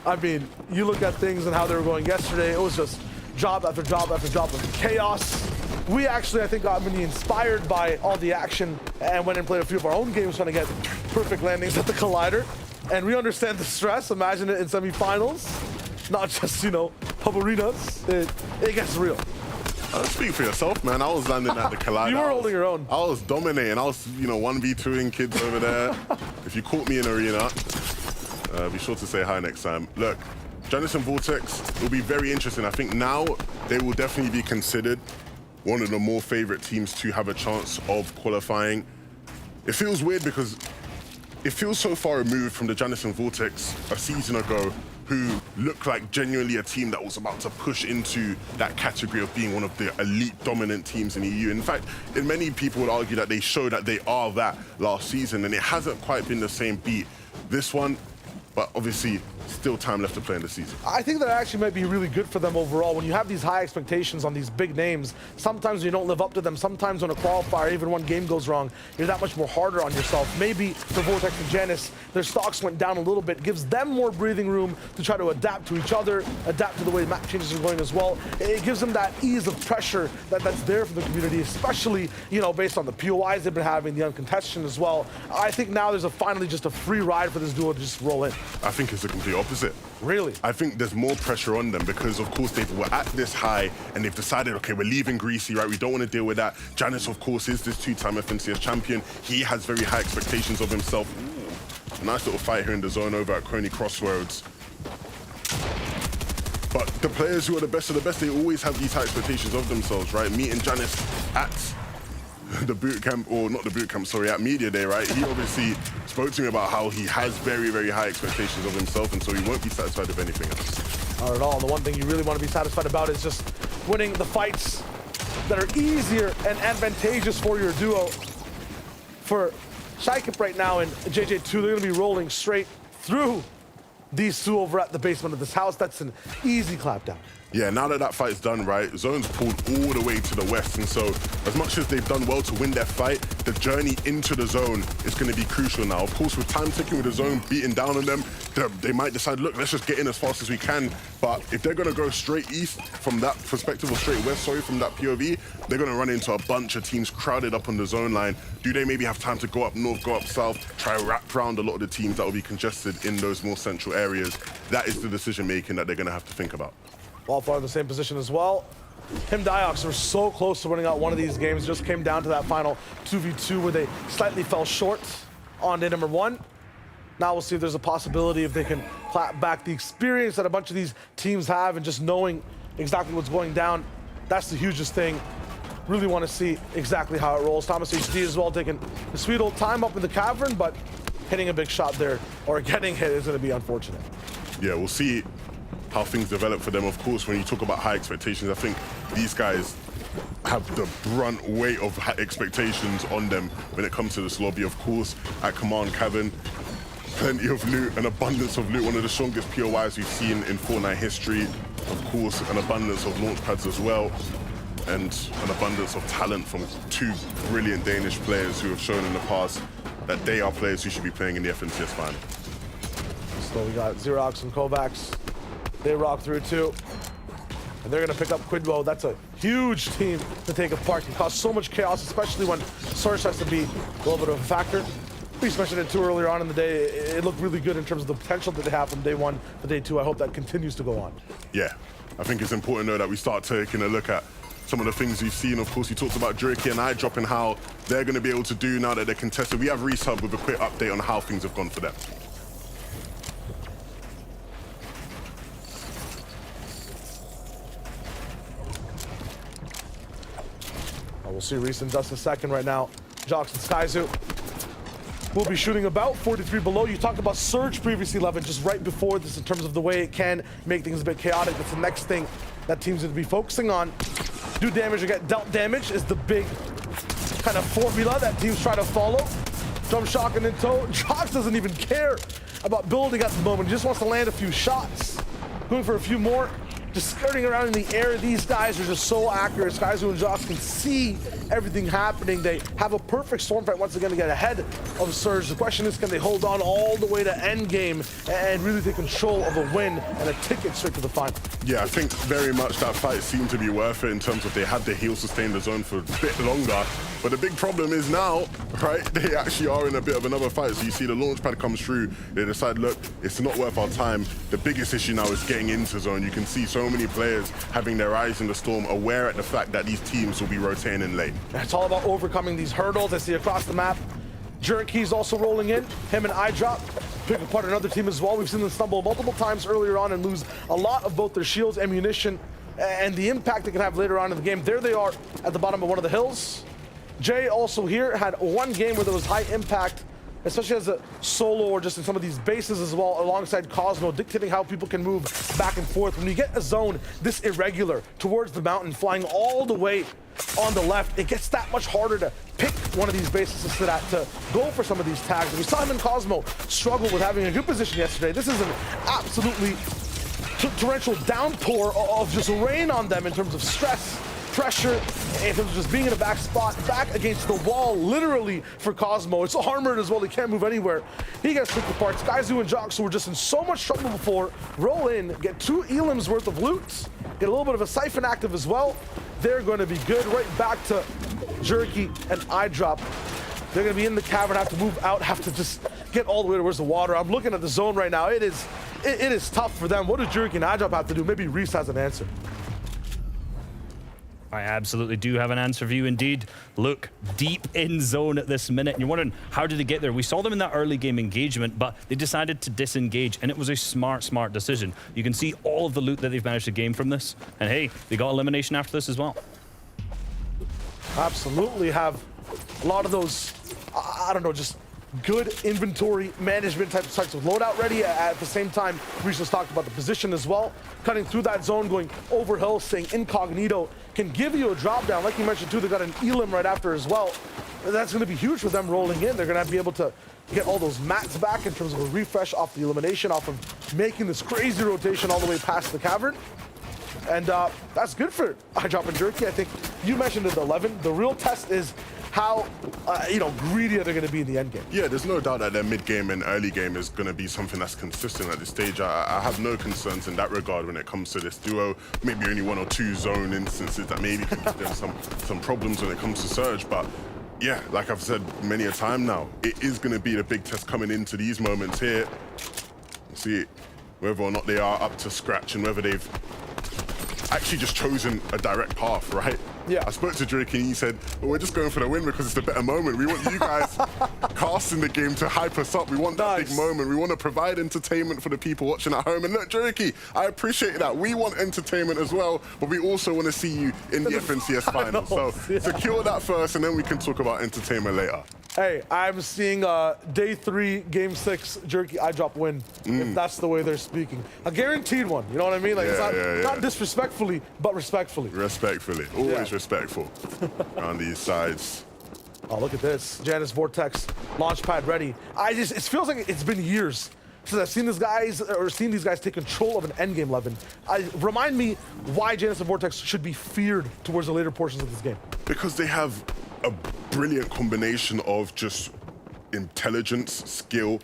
I mean, you look at things and how they were going yesterday, it was just job after job after job of chaos. We actually, I think, got many inspired by all the action and went and played a few of our own games trying to get perfect landings at the Collider. And we understand the stress. Imagine it in semifinals, not just, you know, pub arenas. It gets real. Speak for yourself, man. I was landing at the Collider. You were holding your own. I was dominating. I was, you know, 1v2ing kids over there. If you caught me in arena, be sure to say hi next time. Look, Janice and Vortex will be very interesting. I think now they will definitely be considered one of the more favorite teams to have a chance of qualifying. It feels weird because it feels so far removed from the Janus and Vortex a season ago, who looked like genuinely a team that was about to push into that category of being one of the elite dominant teams in the EU. In fact, many people would argue that they show that they are that last season, and it hasn't quite been the same beat this one, but obviously still time left to play in the season. I think that actually might be really good for them overall. When you have these high expectations on these big names, sometimes you don't live up to them. Sometimes when a qualifier, even one game goes wrong, you're that much more harder on yourself. Maybe for Vortex and Janus, their stocks went down a little bit, gives them more breathing room to try to adapt to each other, adapt to the way map changes are going as well. It gives them that ease of pressure that's there for the community, especially, you know, based on the POIs they've been having, the uncontested as well. I think now there's finally just a free ride for this duo to just roll in. I think it's the complete opposite. Really? I think there's more pressure on them because, of course, they were at this high and they've decided, okay, we're leaving Greasy, right? We don't want to deal with that. Janus, of course, is this two-time FNCS champion. He has very high expectations of himself. Ooh, a nice little fight here in the zone over at Coney Crossroads. But the players who are the best of the best, they always have these high expectations of themselves, right? Meeting Janus at the boot camp, or not the boot camp, sorry, at Media Day, right? He obviously spoke to me about how he has very, very high expectations of himself, and so he won't be satisfied with anything else. Not at all. The one thing you really want to be satisfied about is just winning the fights that are easier and advantageous for your duo. For Shykip right now and JJ2, they're going to be rolling straight through these two over at the basement of this house. That's an easy clapdown. Yeah, now that that fight's done, right, Zone's pulled all the way to the west, and so as much as they've done well to win their fight, the journey into the zone is going to be crucial now. Of course, with time ticking, with the zone beating down on them, they might decide, look, let's just get in as fast as we can. But if they're going to go straight east from that perspective, or straight west, sorry, from that POV, they're going to run into a bunch of teams crowded up on the zone line. Do they maybe have time to go up north, go up south, try to wrap around a lot of the teams that will be congested in those more central areas? That is the decision-making that they're going to have to think about. Wildfire in the same position as well. Him Diox were so close to winning out one of these games. Just came down to that final 2v2 where they slightly fell short on day number one. Now we'll see if there's a possibility if they can clap back the experience that a bunch of these teams have and just knowing exactly what's going down. That's the hugest thing. Really want to see exactly how it rolls. Thomas HD as well taking a sweet old time up in the cavern, but hitting a big shot there, or getting hit, is going to be unfortunate. Yeah, we'll see how things develop for them. Of course, when you talk about high expectations, I think these guys have the brunt weight of high expectations on them when it comes to this lobby. Of course, at Command Cavern, plenty of loot, an abundance of loot, one of the strongest POIs we've seen in Fortnite history. Of course, an abundance of launch pads as well, and an abundance of talent from two brilliant Danish players who have shown in the past that they are players who should be playing in the FNCS final. So we got Xerox and Kovacs. They rock through too. And they're gonna pick up Quidwo. That's a huge team to take apart. It can cause so much chaos, especially when Source has to be a little bit of a factor. We mentioned it too earlier on in the day. It looked really good in terms of the potential that they have from day one to day two. I hope that continues to go on. Yeah, I think it's important though that we start taking a look at some of the things we've seen. Of course, we talked about Drake and iDrop and how they're going to be able to do now that they're contested. We have Resub with a quick update on how things have gone for them. We'll see Reese in just a second right now. Jox and Skyzoo will be shooting about 43 below. You talked about Surge previously, Levin, just right before this in terms of the way it can make things a bit chaotic. That's the next thing that teams going to be focusing on. Do damage or get dealt damage is the big kind of formula that teams try to follow. Jump Shock and in tow. Jox doesn't even care about building at the moment. He just wants to land a few shots. Going for a few more. Just skirting around in the air. These guys are just so accurate. Skyzoo and Jox can see everything happening. They have a perfect storm fight once again to get ahead of Surge. The question is, can they hold on all the way to endgame and really take control of a win and a ticket straight to the final? Yeah, I think very much that fight seemed to be worth it in terms of they had the heal sustain the zone for a bit longer. But the big problem is now, right, they actually are in a bit of another fight. So you see the launch pad comes through. They decide, look, it's not worth our time. The biggest issue now is getting into zone. You can see so many players having their eyes in the storm, aware at the fact that these teams will be rotating in late. It's all about overcoming these hurdles I see across the map. Jerky's also rolling in. Him and iDrop pick apart another team as well. We've seen them stumble multiple times earlier on and lose a lot of both their shields, ammunition, and the impact they can have later on in the game. There they are at the bottom of one of the hills. Jay also here had one game where there was high impact especially as a solo or just in some of these bases as well, alongside Cosmo, dictating how people can move back and forth. When you get a zone this irregular towards the mountain, flying all the way on the left, it gets that much harder to pick one of these bases to sit at, to go for some of these tags. And we saw him and Cosmo struggle with having a good position yesterday. This is an absolutely torrential downpour of just rain on them in terms of stress, pressure, in terms of just being in a back spot, back against the wall, literally, for Cosmo. It's armored as well, he can't move anywhere. He gets picked apart. Skyzoo and Jox, who were just in so much trouble before, roll in, get 2 elims worth of loot, get a little bit of a siphon active as well. They're going to be good. Right back to Jerky and iDrop. They're going to be in the cavern, have to move out, have to just get all the way towards the water. I'm looking at the zone right now. It is tough for them. What does Jerky and iDrop have to do? Maybe Reese has an answer. I absolutely do have an answer for you indeed. Look, deep in zone at this minute. And you're wondering, how did they get there? We saw them in that early game engagement, but they decided to disengage, and it was a smart decision. You can see all of the loot that they've managed to gain from this. And hey, they got elimination after this as well. Absolutely have a lot of those, I don't know, just good inventory management types of loadout ready. At the same time, Reese just talked about the position as well. Cutting through that zone, going over hill, staying incognito, can give you a drop down. Like you mentioned too, they got an elim right after as well. That's going to be huge for them rolling in. They're going to be able to get all those mats back in terms of a refresh off the elimination, off of making this crazy rotation all the way past the cavern. And that's good for iDrop and Jerky. I think you mentioned it, 11. The real test is how greedy they're going to be in the end game. Yeah, there's no doubt that their mid game and early game is going to be something that's consistent at this stage. I have no concerns in that regard when it comes to this duo. Maybe only 1 or 2 zone instances that maybe can give them some problems when it comes to Surge, but yeah, like I've said many a time now, it is going to be the big test coming into these moments here. See whether or not they are up to scratch and whether they've actually just chosen a direct path, right? Yeah. I spoke to Drake and he said, well, we're just going for the win because it's the better moment. We want you guys casting the game to hype us up. We want that big moment. We want to provide entertainment for the people watching at home. And look, Jerky, I appreciate that. We want entertainment as well, but we also want to see you in the FNCS finals. So secure that first and then we can talk about entertainment later. Hey, I'm seeing day 3, game 6, Jerky iDrop win, if that's the way they're speaking. A guaranteed one, you know what I mean? Like, it's not disrespectfully, but respectfully. Respectfully, always respectful on these sides. Oh, look at this. Janus Vortex, launchpad ready. It feels like it's been years since I've seen these guys take control of an endgame 11. Remind me why Janus and Vortex should be feared towards the later portions of this game. Because they have a brilliant combination of just intelligence, skill,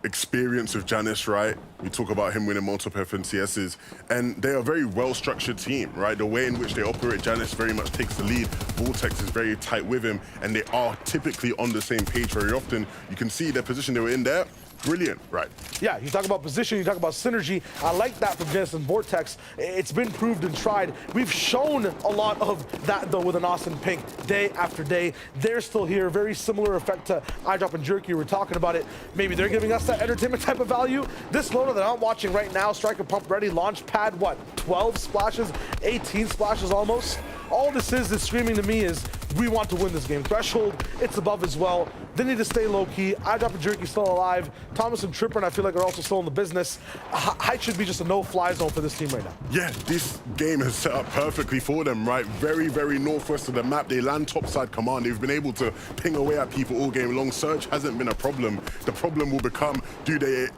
experience of Janus, right? We talk about him winning multiple FNCSs, and they are a very well-structured team, right? The way in which they operate, Janus very much takes the lead. Vortex is very tight with him, and they are typically on the same page very often. You can see their position they were in there. Brilliant, right? Yeah, you talk about position, you talk about synergy. I like that from Janus and Vortex. It's been proved and tried. We've shown a lot of that, though, with an Austin Pink day after day. They're still here. Very similar effect to iDrop and Jerky. We're talking about it. Maybe they're giving us that entertainment type of value. This loader that I'm watching right now, Striker Pump ready, launch pad, what, 12 splashes, 18 splashes almost? All this is screaming to me is, we want to win this game. Threshold, it's above as well. They need to stay low-key. iDrop and Jerky still alive. Thomas and Tripper, and I feel like, are also still in the business. Height should be just a no-fly zone for this team right now. Yeah, this game has set up perfectly for them, right? Very, very northwest of the map. They land topside command. They've been able to ping away at people all game long. Surge hasn't been a problem. The problem will become,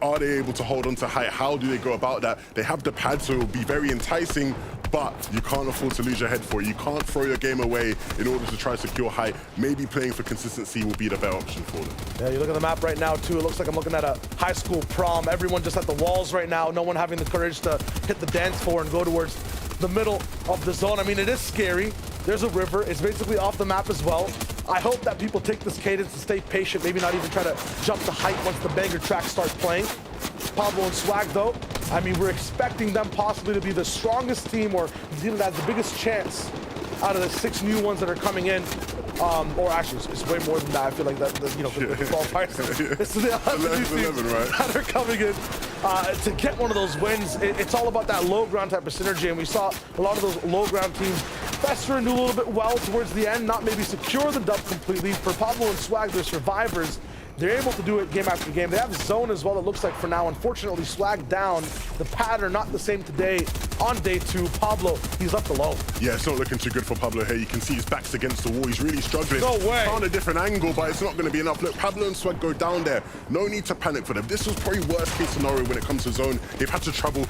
are they able to hold on to height? How do they go about that? They have the pad, so it will be very enticing, but you can't afford to lose your head for it. You can't throw your game away in order to try to secure height. Maybe playing for consistency will be the better option for them. Yeah, you look at the map right now, too. It looks like I'm looking at a high school prom. Everyone just at the walls right now. No one having the courage to hit the dance floor and go towards the middle of the zone. I mean, it is scary. There's a river. It's basically off the map as well. I hope that people take this cadence and stay patient, maybe not even try to jump the height once the banger track starts playing. Pablo and Swag, though, I mean, we're expecting them possibly to be the strongest team, or the team that has the biggest chance out of the 6 new ones that are coming in. Or actually, it's way more than that. I feel like that, the qualifiers. It's the 11, right? That are coming in to get one of those wins. It's all about that low ground type of synergy, and we saw a lot of those low ground teams fester and do a little bit well towards the end, not maybe secure the dub completely. For Pablo and Swag, they're survivors. They're able to do it game after game. They have zone as well, it looks like for now. Unfortunately, Swag down. The pattern not the same today. On day 2, Pablo, he's left alone. Yeah, it's not looking too good for Pablo here. You can see his back's against the wall. He's really struggling. No way. Found a different angle, but it's not going to be enough. Look, Pablo and Swag go down there. No need to panic for them. This was probably worst case scenario when it comes to zone. They've had to travel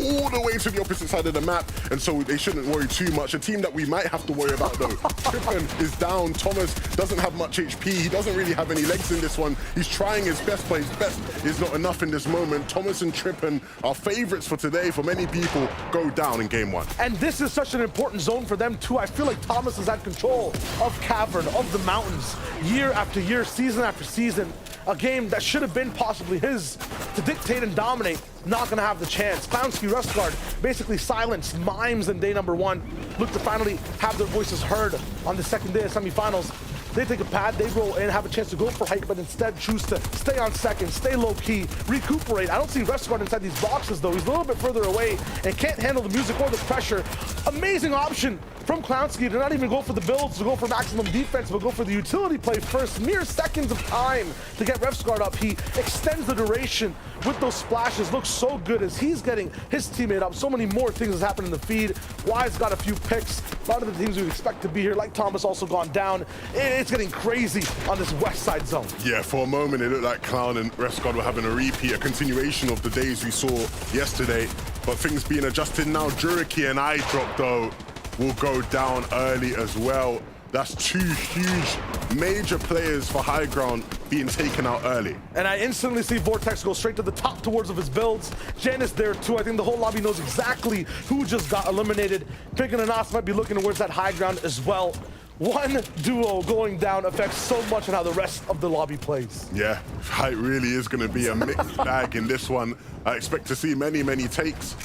all the way to the opposite side of the map, and so they shouldn't worry too much. A team that we might have to worry about though, Trippin is down. Thomas doesn't have much HP. He doesn't really have any legs in this one. He's trying his best, but his best is not enough in this moment. Thomas and Trippin are favorites for today. For many people, go down in game 1. And this is such an important zone for them too. I feel like Thomas has had control of Cavern, of the mountains, year after year, season after season. A game that should have been possibly his to dictate and dominate, not gonna have the chance. Clownski, Rustguard basically silenced Mimes in day number 1. Look to finally have their voices heard on the second day of semifinals. They take a pad, they roll in, have a chance to go for height, but instead choose to stay on second, stay low key, recuperate. I don't see Rustguard inside these boxes though. He's a little bit further away and can't handle the music or the pressure. Amazing option from Clownski to not even go for the builds, to go for maximum defense, but go for the utility play first. Mere seconds of time to get Rustguard up. He extends the duration with those splashes. Looks so good as he's getting his teammate up. So many more things has happened in the feed. Wise got a few picks. A lot of the teams we would expect to be here, like Thomas, also gone down. It's getting crazy on this west side zone. Yeah, for a moment it looked like Clown and Rustguard were having a repeat, a continuation of the days we saw yesterday. But things being adjusted now. Juriki and iDrop though will go down early as well. That's 2 huge major players for high ground being taken out early. And I instantly see Vortex go straight to the top towards of his builds. Janice there too. I think the whole lobby knows exactly who just got eliminated. Pink and Anas might be looking towards that high ground as well. One duo going down affects so much on how the rest of the lobby plays. Yeah, height really is going to be a mixed bag in this one. I expect to see many, many takes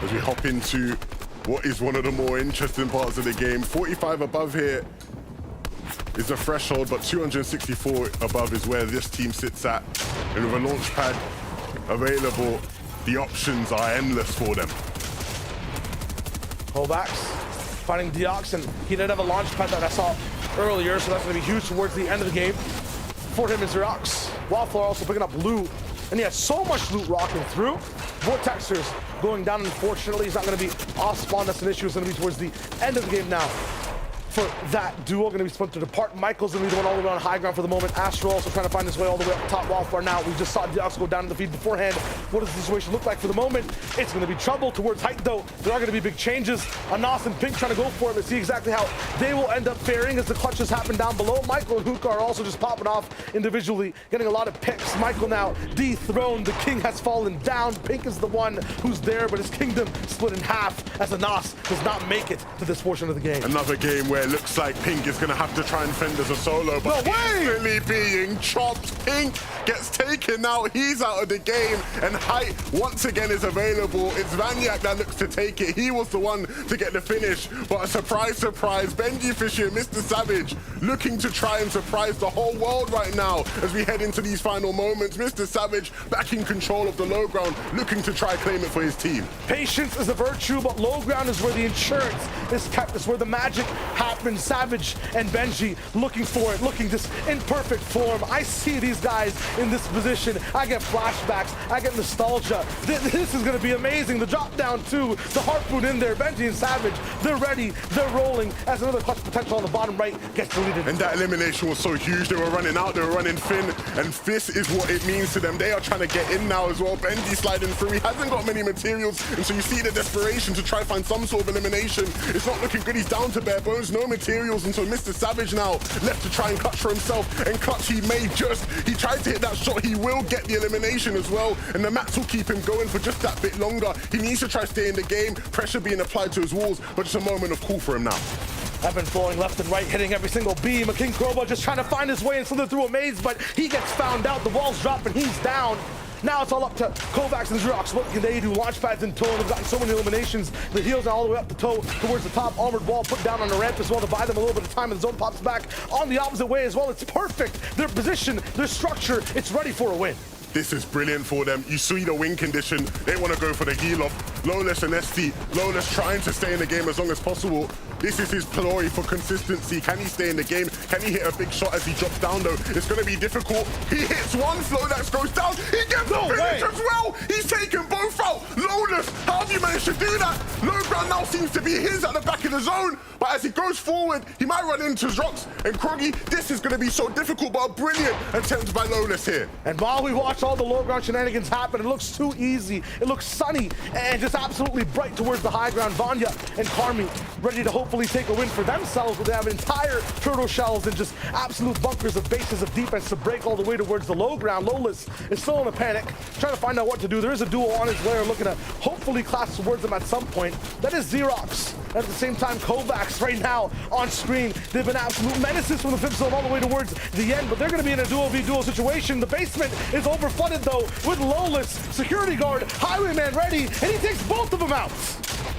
as we hop into what is one of the more interesting parts of the game. 45 above here is the threshold, but 264 above is where this team sits at. And with a launch pad available, the options are endless for them. Kovacs finding Deox, and he did have a launch pad that I saw earlier, so that's going to be huge towards the end of the game for him and Xerox. Wildflower also picking up loot, and he has so much loot rocking through. Vortexers going down, unfortunately. He's not going to be off spawn. That's an issue. It's going to be towards the end of the game now for that duo. Going to be splintered apart. Michael's going to be the one all the way on high ground for the moment. Astro also trying to find his way all the way up top. Wildflower now. We just saw Deox go down in the feed beforehand. What does the situation look like for the moment? It's going to be trouble towards height though. There are going to be big changes. Anas and Pink trying to go for it. Let's see exactly how they will end up faring as the clutches happen down below. Michael and Hookah are also just popping off individually, getting a lot of picks. Michael now dethroned. The king has fallen down. Pink is the one who's there, but his kingdom split in half as Anas does not make it to this portion of the game. Another game where it looks like Pink is going to have to try and fend as a solo, but instantly being chopped. Pink gets taken out. He's out of the game, and height once again is available. It's Vanyak that looks to take it. He was the one to get the finish, but a surprise, surprise. Benji Fisher, Mr. Savage, looking to try and surprise the whole world right now as we head into these final moments. Mr. Savage back in control of the low ground, looking to try claim it for his team. Patience is a virtue, but low ground is where the insurance is kept. It's where the magic happens. Savage and Benji looking for it, looking this in perfect form. I see these guys in this position. I get flashbacks. I get nostalgia. This is going to be amazing. The drop down too. The harpoon in there. Benji and Savage, they're ready. They're rolling as another clutch potential on the bottom right gets deleted. And that elimination was so huge. They were running out. They were running thin. And this is what it means to them. They are trying to get in now as well. Benji sliding through. He hasn't got many materials. And so you see the desperation to try and find some sort of elimination. It's not looking good. He's down to bare bones. No materials. And so Mr. Savage now left to try and clutch for himself. And clutch he may just. He tried to hit that shot. He will get the elimination as well. And the mats will keep him going for just that bit longer. He needs to try to stay in the game. Pressure being applied to his walls. But just a moment of cool for him now. Evan flowing left and right, hitting every single beam. A King Kroba just trying to find his way and slither through a maze, but he gets found out. The walls drop and he's down. Now it's all up to Kovacs and Xerox. What can they do? Launch pads in tow. They've gotten so many eliminations. The heels are all the way up the toe towards the top. Armored wall put down on the ramp as well to buy them a little bit of time. And the zone pops back on the opposite way as well. It's perfect. Their position, their structure, it's ready for a win. This is brilliant for them. You see the win condition. They want to go for the heal off. Lowless and ST. Lowless trying to stay in the game as long as possible. This is his ploy for consistency. Can he stay in the game? Can he hit a big shot as he drops down though? It's going to be difficult. He hits one, Flowdax goes down. He gets the finish as well. He's taken both out. Lowless, how have you managed to do that? Low ground now seems to be his at the back of the zone. But as he goes forward, he might run into Zrox and Kroggy. This is going to be so difficult, but a brilliant attempt by Lowless here. And while we watch all the low ground shenanigans happen, it looks too easy. It looks sunny and just absolutely bright towards the high ground. Vanya and Karmi ready to hopefully take a win for themselves, but they have entire turtle shells and just absolute bunkers of bases of defense to break all the way towards the low ground. Lowless is still in a panic, trying to find out what to do. There is a duo on his lair looking to hopefully clash towards him at some point. That is Xerox. At the same time, Kovacs right now on screen. They've been absolute menaces from the fifth zone all the way towards the end, but they're going to be in a duo v duo situation. The basement is overflooded though with Lowless, security guard, highwayman ready, and he takes both of them out.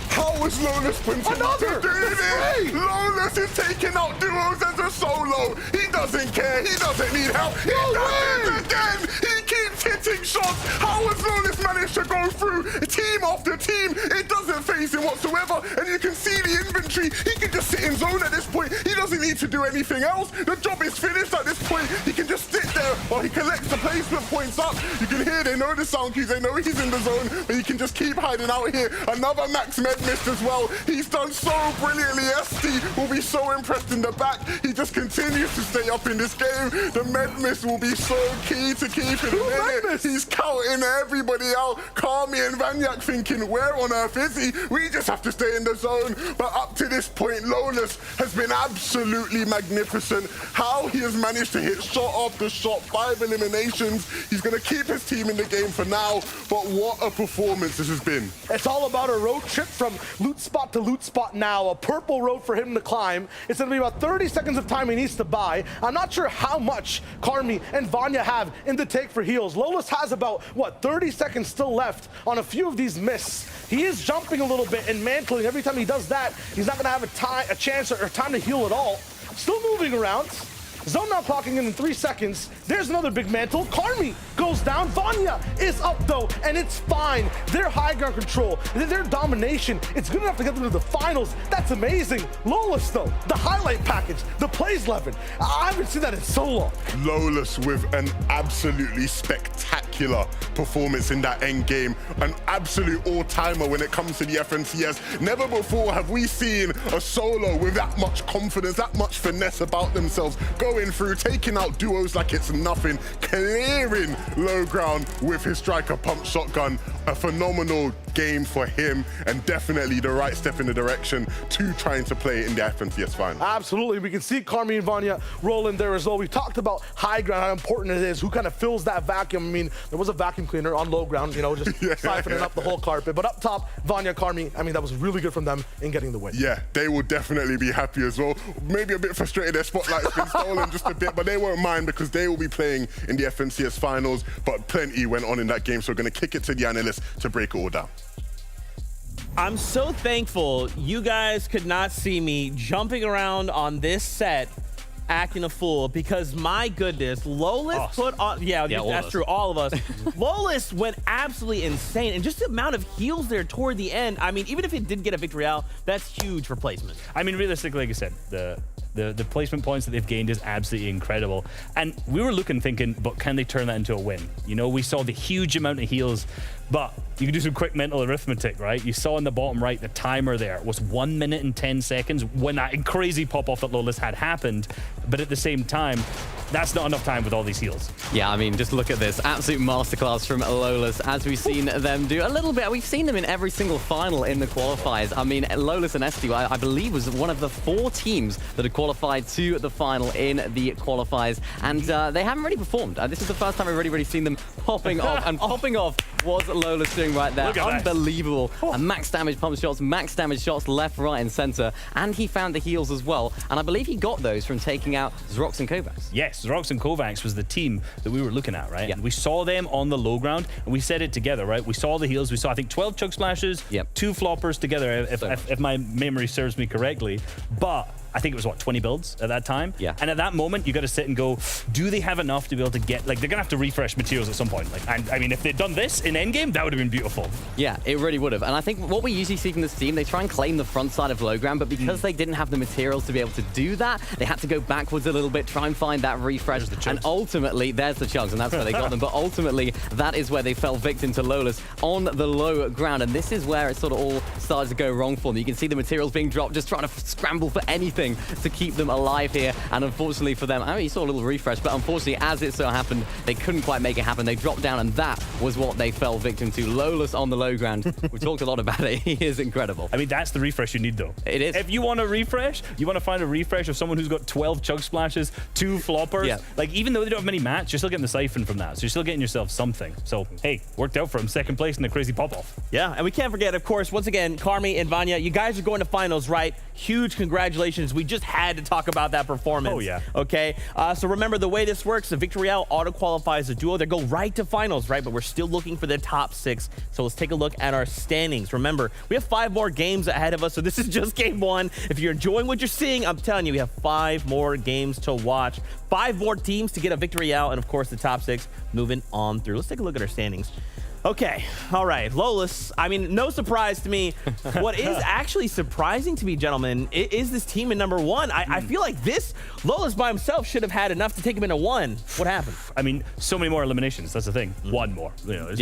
How was Lowless continuing to do this? Lowless is taking out duos as a solo. He doesn't care. He doesn't need help. He does it again. He keeps hitting shots. How has Lowless managed to go through team after team? It doesn't phase him whatsoever. And you can see the inventory. He can just sit in zone at this point. He doesn't need to do anything else. The job is finished at this point. He can just sit there while he collects the placement points up. You can hear, they know the sound cues. They know he's in the zone, but he can just keep hiding out here. Another max med missed as well. He's done so brilliantly. ST will be so impressed in the back. He just continues to stay up in this game. The med miss will be so key to keeping him in it. He's counting everybody out. Karmi and Vanyak thinking, where on earth is he? We just have to stay in the zone. But up to this point, Lowless has been absolutely magnificent. How he has managed to hit shot after shot, 5 eliminations. He's going to keep his team in the game for now. But what a performance this has been. It's all about a road trip from loot spot to loot spot now. A purple road for him to climb. It's going to be about 30 seconds of time he needs to buy. I'm not sure how much Karmi and Vanya have in the take for heals. Lowless has about, 30 seconds still left on a few of these miss. He is jumping a little bit and mantling. Every time he does that, he's not going to have a chance or time to heal at all. Still moving around. Zone now clocking in 3 seconds. There's another big mantle. Karmi goes down. Vanya is up though, and it's fine. Their high ground control, their domination, it's good enough to get them to the finals. That's amazing. Lowless though, the highlight package, the plays 11. I haven't seen that in so long. Lowless with an absolutely spectacular performance in that end game. An absolute all-timer when it comes to the FNCS. Never before have we seen a solo with that much confidence, that much finesse about themselves. Going through, taking out duos like it's nothing, clearing low ground with his striker pump shotgun. A phenomenal game for him, and definitely the right step in the direction to trying to play in the FNCS final. Absolutely. We can see Karmi and Vanya roll in there as well. We talked about high ground, how important it is, who kind of fills that vacuum. I mean, there was a vacuum cleaner on low ground, just siphoning up the whole carpet. But up top, Vanya, Karmi, I mean, that was really good from them in getting the win. Yeah, they will definitely be happy as well. Maybe a bit frustrated their spotlight's been stolen just a bit, but they won't mind because they will be playing in the FNCS finals. But plenty went on in that game, so we're going to kick it to the analysts to break it all down. I'm so thankful you guys could not see me jumping around on this set acting a fool, because my goodness, Lowless put on, that's true, all of us. Lowless went absolutely insane, and just the amount of heals there toward the end. I mean, even if it did get a victory out, that's huge for placement. I mean, realistically, like I said, the placement points that they've gained is absolutely incredible. And we were thinking, but can they turn that into a win? You know, we saw the huge amount of heals, but you can do some quick mental arithmetic, right? You saw in the bottom right, the timer there was 1 minute and 10 seconds when that crazy pop-off that Lowless had happened. But at the same time, that's not enough time with all these heals. Yeah, I mean, just look at this. Absolute masterclass from Lowless, as we've seen them do a little bit. We've seen them in every single final in the qualifiers. I mean, Lowless and ST, I believe, was one of the 4 teams that had qualified to the final in the qualifiers. And they haven't really performed. This is the first time we've really seen them popping off. And popping off was Lowless doing right there. Unbelievable. And max damage pump shots, max damage shots left, right, and center. And he found the heals as well. And I believe he got those from taking out Zrox and Kovacs. Yes, Zrox and Kovacs was the team that we were looking at, right? Yeah. And we saw them on the low ground, and we said it together, right? We saw the heals. We saw, I think, 12 chug splashes, 2 floppers together, if my memory serves me correctly. But I think it was, what, 20 builds at that time? Yeah. And at that moment, you got to sit and go, do they have enough to be able to get, like, they're going to have to refresh materials at some point. Like, and I mean, if they'd done this in endgame, that would have been beautiful. Yeah, it really would have. And I think what we usually see from this team, they try and claim the front side of low ground, but because they didn't have the materials to be able to do that, they had to go backwards a little bit, try and find that refresh. And ultimately, there's the chugs, and that's where they got them. But ultimately, that is where they fell victim to Lola's on the low ground. And this is where it sort of all started to go wrong for them. You can see the materials being dropped, just trying to scramble for anything to keep them alive here. And unfortunately for them, I mean, you saw a little refresh, but unfortunately, as it so happened, they couldn't quite make it happen. They dropped down, and that was what they fell victim to. Lola's on the low ground. We talked a lot about it. He is incredible. I mean, that's the refresh you need, though. It is. If you want a refresh, you want to find a refresh of someone who's got 12 chug splashes, 2 floppers. Yeah. Like, even though they don't have many mats, you're still getting the siphon from that. So you're still getting yourself something. So, hey, worked out for him. Second place in the crazy pop-off. Yeah, and we can't forget, of course, once again, Carmi and Vanya, you guys are going to finals, right? Huge congratulations. We just had to talk about that performance. Oh, yeah. Okay, so remember the way this works, the Victory Royale auto-qualifies a duo. They go right to finals, right? But we're still looking for the top 6. So let's take a look at our standings. Remember, we have 5 more games ahead of us, so this is just game 1. If you're enjoying what you're seeing, I'm telling you, we have 5 more games to watch. 5 more teams to get a Victory Royale, and of course, the top 6 moving on through. Let's take a look at our standings. Okay, all right, Lolas, I mean, no surprise to me. What is actually surprising to me, gentlemen, is this team in number 1. I feel like this, Lolas by himself should have had enough to take him into 1. What happened? I mean, so many more eliminations, that's the thing. 1 more. You know, it's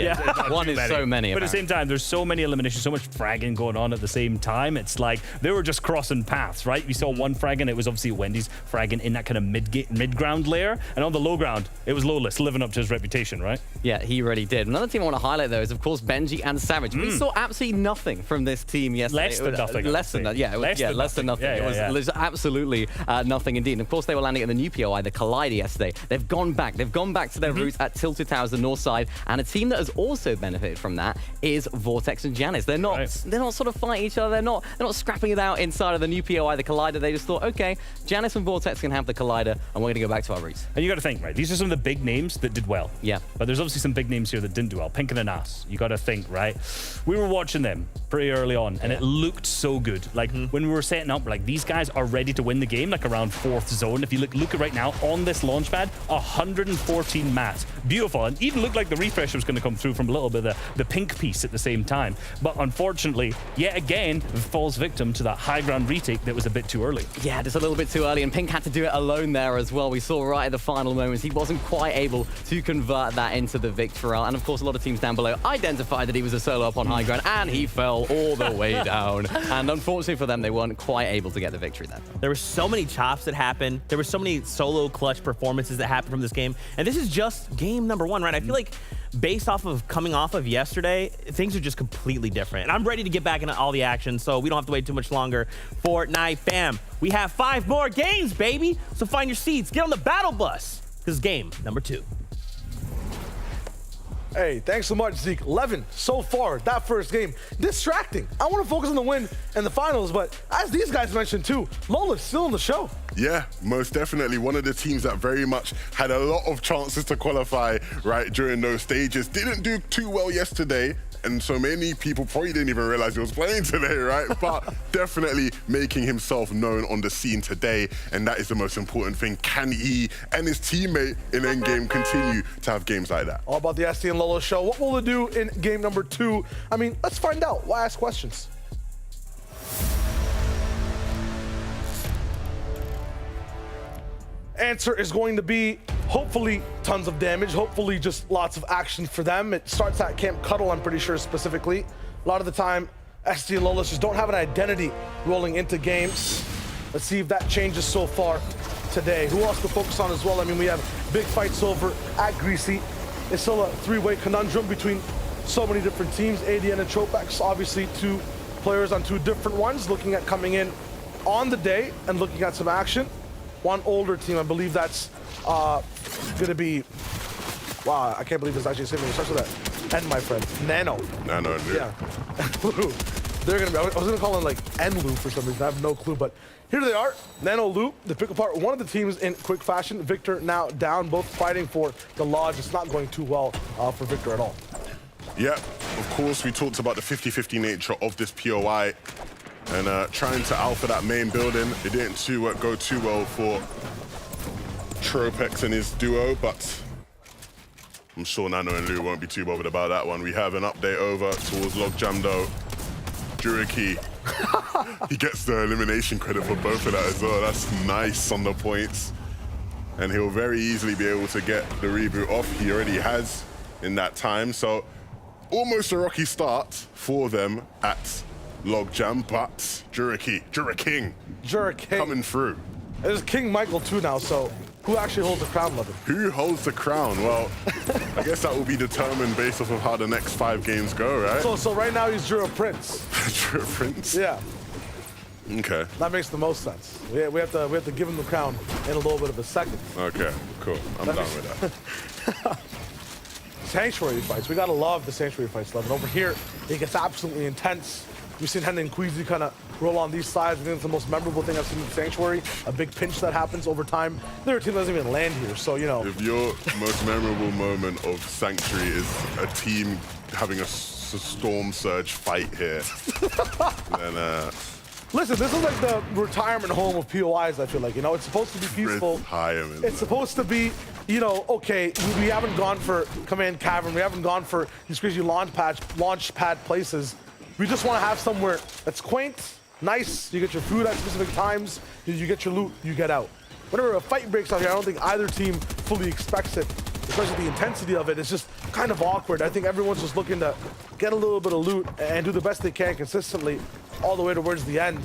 1 is so many. But at the same time, there's so many eliminations, so much fragging going on at the same time. It's like they were just crossing paths, right? We saw one fragging, it was obviously Wendy's fragging in that kind of mid-ground layer. And on the low ground, it was Lolas living up to his reputation, right? Yeah, he really did. Another team I want to highlight, though, is, of course, Benji and Savage. We saw absolutely nothing from this team yesterday. Less than nothing. Less than that. Yeah, less than nothing. It was absolutely nothing indeed. And of course, they were landing at the new POI, the Collider, yesterday. They've gone back. They've gone back to their roots at Tilted Towers, the north side. And a team that has also benefited from that is Vortex and Janice. They're not sort of fighting each other. They're not scrapping it out inside of the new POI, the Collider. They just thought, okay, Janice and Vortex can have the Collider, and we're going to go back to our roots. And you got to think, right? These are some of the big names that did well. Yeah. But there's obviously some big names here that didn't do well. Pink and Anas. You got to think, right? We were watching them pretty early on, and it looked so good. Like, when we were setting up, like, these guys are ready to win the game, like, around 4th zone. If you look at right now, on this launch pad, 114 mats. Beautiful. And even looked like the refresh was going to come through from a little bit of the pink piece at the same time. But unfortunately, yet again, falls victim to that high ground retake that was a bit too early. Yeah, just a little bit too early, and Pink had to do it alone there as well. We saw right at the final moments, he wasn't quite able to convert that into the victory. And of course, a lot of teams down below identified that he was a solo up on high ground, and he fell all the way down. And unfortunately for them, they weren't quite able to get the victory there. There were so many chops that happened. There were so many solo clutch performances that happened from this game. And this is just game number 1, right? I feel like based off of coming off of yesterday, things are just completely different. And I'm ready to get back into all the action, so we don't have to wait too much longer. Fortnite fam, we have 5 more games, baby. So find your seats, get on the battle bus. This is game number 2. Hey, thanks so much, Zeke. 11 so far, that first game. Distracting. I want to focus on the win and the finals, but as these guys mentioned too, Lola's still in the show. Yeah, most definitely. One of the teams that very much had a lot of chances to qualify, right, during those stages. Didn't do too well yesterday, and so many people probably didn't even realize he was playing today, right? But definitely making himself known on the scene today, and that is the most important thing. Can he and his teammate in endgame continue to have games like that? All about the SD and Lola show. What will it do in game number 2? I mean, let's find out. Why ask questions? Answer is going to be hopefully tons of damage, hopefully just lots of action for them. It starts at Camp Cuddle, I'm pretty sure, specifically. A lot of the time, SD and Lola just don't have an identity rolling into games. Let's see if that changes so far today. Who else to focus on as well? I mean, we have big fights over at Greasy. It's still a 3-way conundrum between so many different teams. ADN and Tropex, obviously 2 players on 2 different ones, looking at coming in on the day and looking at some action. One older team, I believe that's gonna be, wow, I can't believe it's actually the same name. It starts with that N, my friend. Nano. Nano, yeah. Lou. They're gonna be, I was gonna call them like N-Lou for some reason, I have no clue, but here they are, Nano Lou, they pick apart one of the teams in quick fashion. Victor now down, both fighting for the Lodge. It's not going too well for Victor at all. Yeah, of course, we talked about the 50-50 nature of this POI. and trying to alpha that main building. It didn't go too well for Tropex and his duo, but I'm sure Nano and Lou won't be too bothered about that one. We have an update over towards Logjam though. Juriki, he gets the elimination credit for both of that as well. That's nice on the points. And he'll very easily be able to get the reboot off. He already has in that time. So almost a rocky start for them at Logjam, but Juraking coming through. There's King Michael too now, so who actually holds the crown, Levin? Who holds the crown? Well, I guess that will be determined based off of how the next 5 games go, right? So right now he's Jura Prince. Jura Prince? Yeah. Okay. That makes the most sense. We have to give him the crown in a little bit of a second. Okay, cool. I'm down with that. Sanctuary fights. We gotta love the sanctuary fights, Levin. Over here, it gets absolutely intense. We've seen Hen and Queasy kind of roll on these sides. I think it's the most memorable thing I've seen in Sanctuary. A big pinch that happens over time. Their team doesn't even land here, so, you know. If your most memorable moment of Sanctuary is a team having a storm surge fight here, then... Listen, this is like the retirement home of POIs, I feel like. You know, it's supposed to be peaceful. Retirement. It's supposed to be, you know, okay, we haven't gone for Command Cavern. We haven't gone for these crazy launch pad places. We just want to have somewhere that's quaint, nice. You get your food at specific times. You get your loot, you get out. Whenever a fight breaks out here, I don't think either team fully expects it, especially the intensity of it. It's just kind of awkward. I think everyone's just looking to get a little bit of loot and do the best they can consistently all the way towards the end.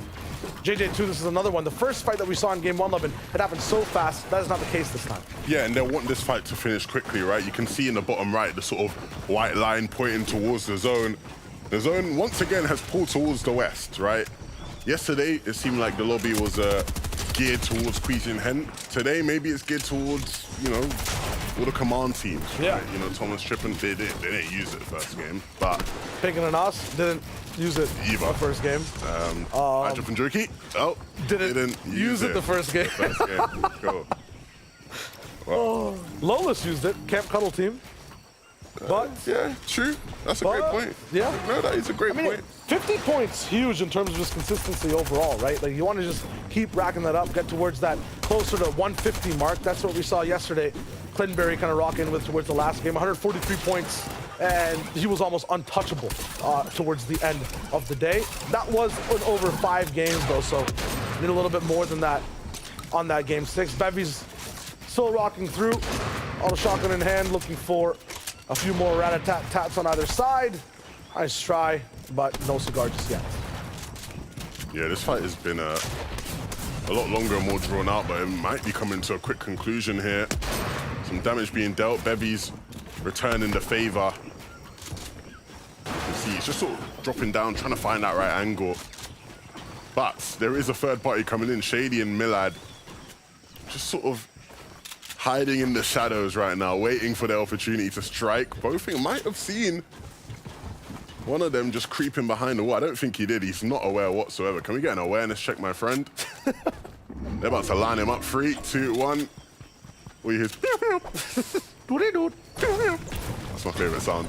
JJ2, this is another one. The first fight that we saw in Game 1, Levin, it happened so fast. That is not the case this time. Yeah, and they want this fight to finish quickly, right? You can see in the bottom right the sort of white line pointing towards the zone. The zone, once again, has pulled towards the west, right? Yesterday, it seemed like the lobby was geared towards Queasy and Hen. Today, maybe it's geared towards, you know, all the command teams. Yeah. Right? You know, Thomas Trippin, they didn't use it first game, but... Piggin and us didn't use it either. The first game. Hydra and Jerky, didn't use it the first game. Cool. Well. Lolas used it, Camp Cuddle team. But yeah, true. That's a great point. Yeah. No, that is a great point. 50 points, huge in terms of just consistency overall, right? Like, you want to just keep racking that up, get towards that closer to 150 mark. That's what we saw yesterday. Clintonberry kind of rocking with towards the last game. 143 points, and he was almost untouchable towards the end of the day. That was in over 5 games, though, so need a little bit more than that on that game 6. Bevy's still rocking through. All the shotgun in hand, looking for a few more rat-a-tat-tats on either side. Nice try, but no cigar just yet. Yeah, this fight has been a lot longer and more drawn out, but it might be coming to a quick conclusion here. Some damage being dealt. Bevy's returning the favor. You can see he's just sort of dropping down, trying to find that right angle. But there is a third party coming in. Shady and Milad just sort of hiding in the shadows right now, waiting for their opportunity to strike. Both of them might have seen one of them just creeping behind the wall. I don't think he did. He's not aware whatsoever. Can we get an awareness check, my friend? They're about to line him up. 3, 2, 1. We hear pew pew. That's my favorite sound.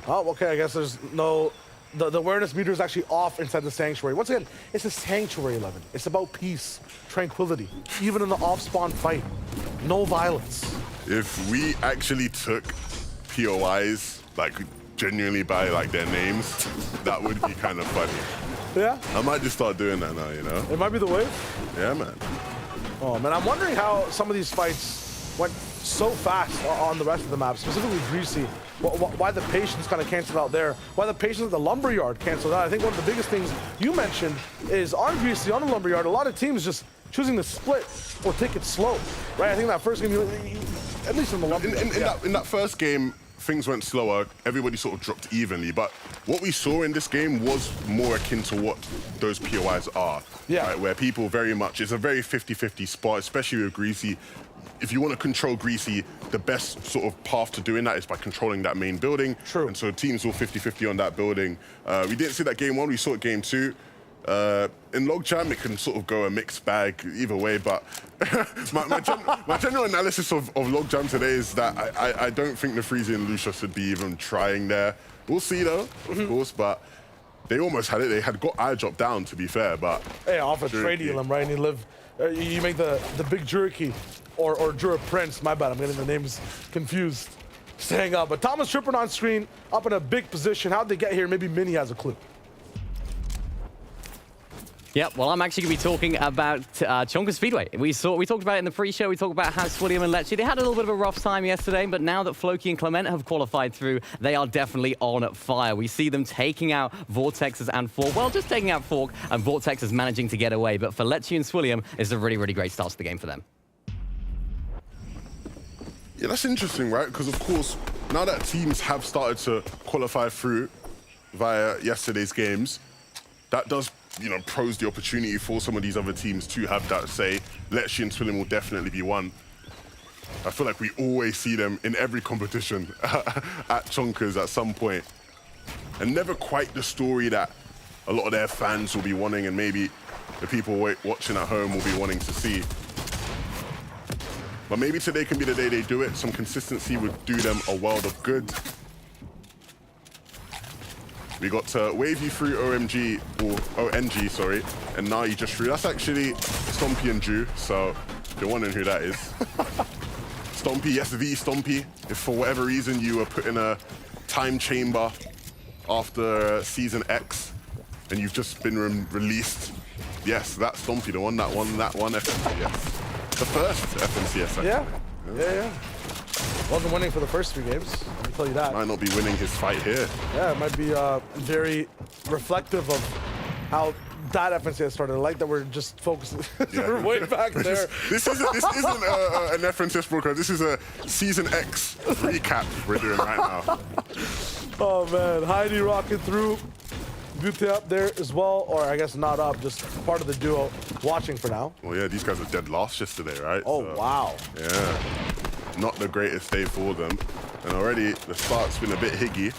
Oh, okay. I guess there's no... The awareness meter is actually off inside the sanctuary. Once again, it's a sanctuary, 11. It's about peace, tranquility, even in the off-spawn fight. No violence. If we actually took POIs, like, genuinely by, like, their names, that would be kind of funny. Yeah? I might just start doing that now, you know? It might be the way. Yeah, man. Oh, man, I'm wondering how some of these fights went so fast on the rest of the map, specifically Greasy. Why the patience kind of canceled out there. Why the patience at the lumberyard canceled out. I think one of the biggest things you mentioned is on Greasy, on the lumberyard, a lot of teams just choosing to split or take it slow, right? I think that first game, at least in the lumberyard. In that first game, things went slower. Everybody sort of dropped evenly. But what we saw in this game was more akin to what those POIs are. Yeah. Right? Where people very much, it's a very 50-50 spot, especially with Greasy. If you want to control Greasy, the best sort of path to doing that is by controlling that main building. True. And so teams all 50-50 on that building. We didn't see that game 1, we saw it game 2. In Logjam, it can sort of go a mixed bag either way, but my general analysis of Logjam today is that I don't think the Freezy and Lucia should be even trying there. We'll see though, of course, but they almost had it. They had got eye drop down, to be fair, but hey, off a trade deal, right? And you live, you make the big jerky or Jura Prince. My bad, I'm getting the names confused. Staying up, but Thomas Tripper on screen, up in a big position. How'd they get here? Maybe Mini has a clue. Yep, well, I'm actually going to be talking about Chonka Speedway. We talked about it in the pre-show. We talked about how Swillium and Leche, they had a little bit of a rough time yesterday, but now that Floki and Clement have qualified through, they are definitely on fire. We see them taking out Vortexes and Fork. Well, just taking out Fork, and Vortex is managing to get away. But for Leche and Swillium, it's a really, really great start to the game for them. Yeah, that's interesting, right? Because, of course, now that teams have started to qualify through via yesterday's games, that does, you know, pose the opportunity for some of these other teams to have that say. Leche and Swillium will definitely be one. I feel like we always see them in every competition at Chonkers at some point. And never quite the story that a lot of their fans will be wanting and maybe the people watching at home will be wanting to see. But maybe today can be the day they do it. Some consistency would do them a world of good. We got Wavy through OMG, or ONG, sorry, and now you just through. That's actually Stompy and Jew, so if you're wondering who that is. Stompy, yes, the Stompy. If for whatever reason you were put in a time chamber after Season X and you've just been released, yes, that's Stompy, the one that won that one FNCS. The first FNCS, actually. Yeah. Wasn't winning for the first 3 games, I can tell you that. Might not be winning his fight here. Yeah, it might be very reflective of how that FNCS started. I like that we're just focusing we're way back there. This isn't an FNCS broadcast. This is a Season X recap we're doing right now. Oh man, Heidi rocking through. Butte up there as well, or I guess not up, just part of the duo watching for now. Well, yeah, these guys are dead last yesterday, right? Oh, so, wow. Yeah, not the greatest day for them. And already the start's been a bit higgy.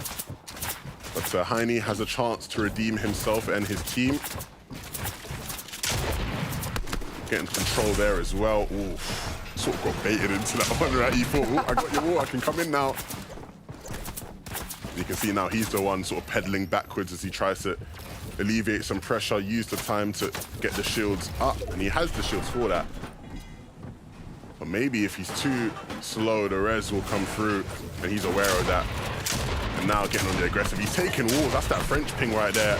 But Heine has a chance to redeem himself and his team. Getting control there as well. Ooh, sort of got baited into that one, right? He thought, oh, I got your wall, I can come in now. You can see now he's the one sort of pedaling backwards as he tries to alleviate some pressure, use the time to get the shields up, and he has the shields for that. But maybe if he's too slow, the res will come through, and he's aware of that. And now getting on the aggressive. He's taking walls, that's that French ping right there.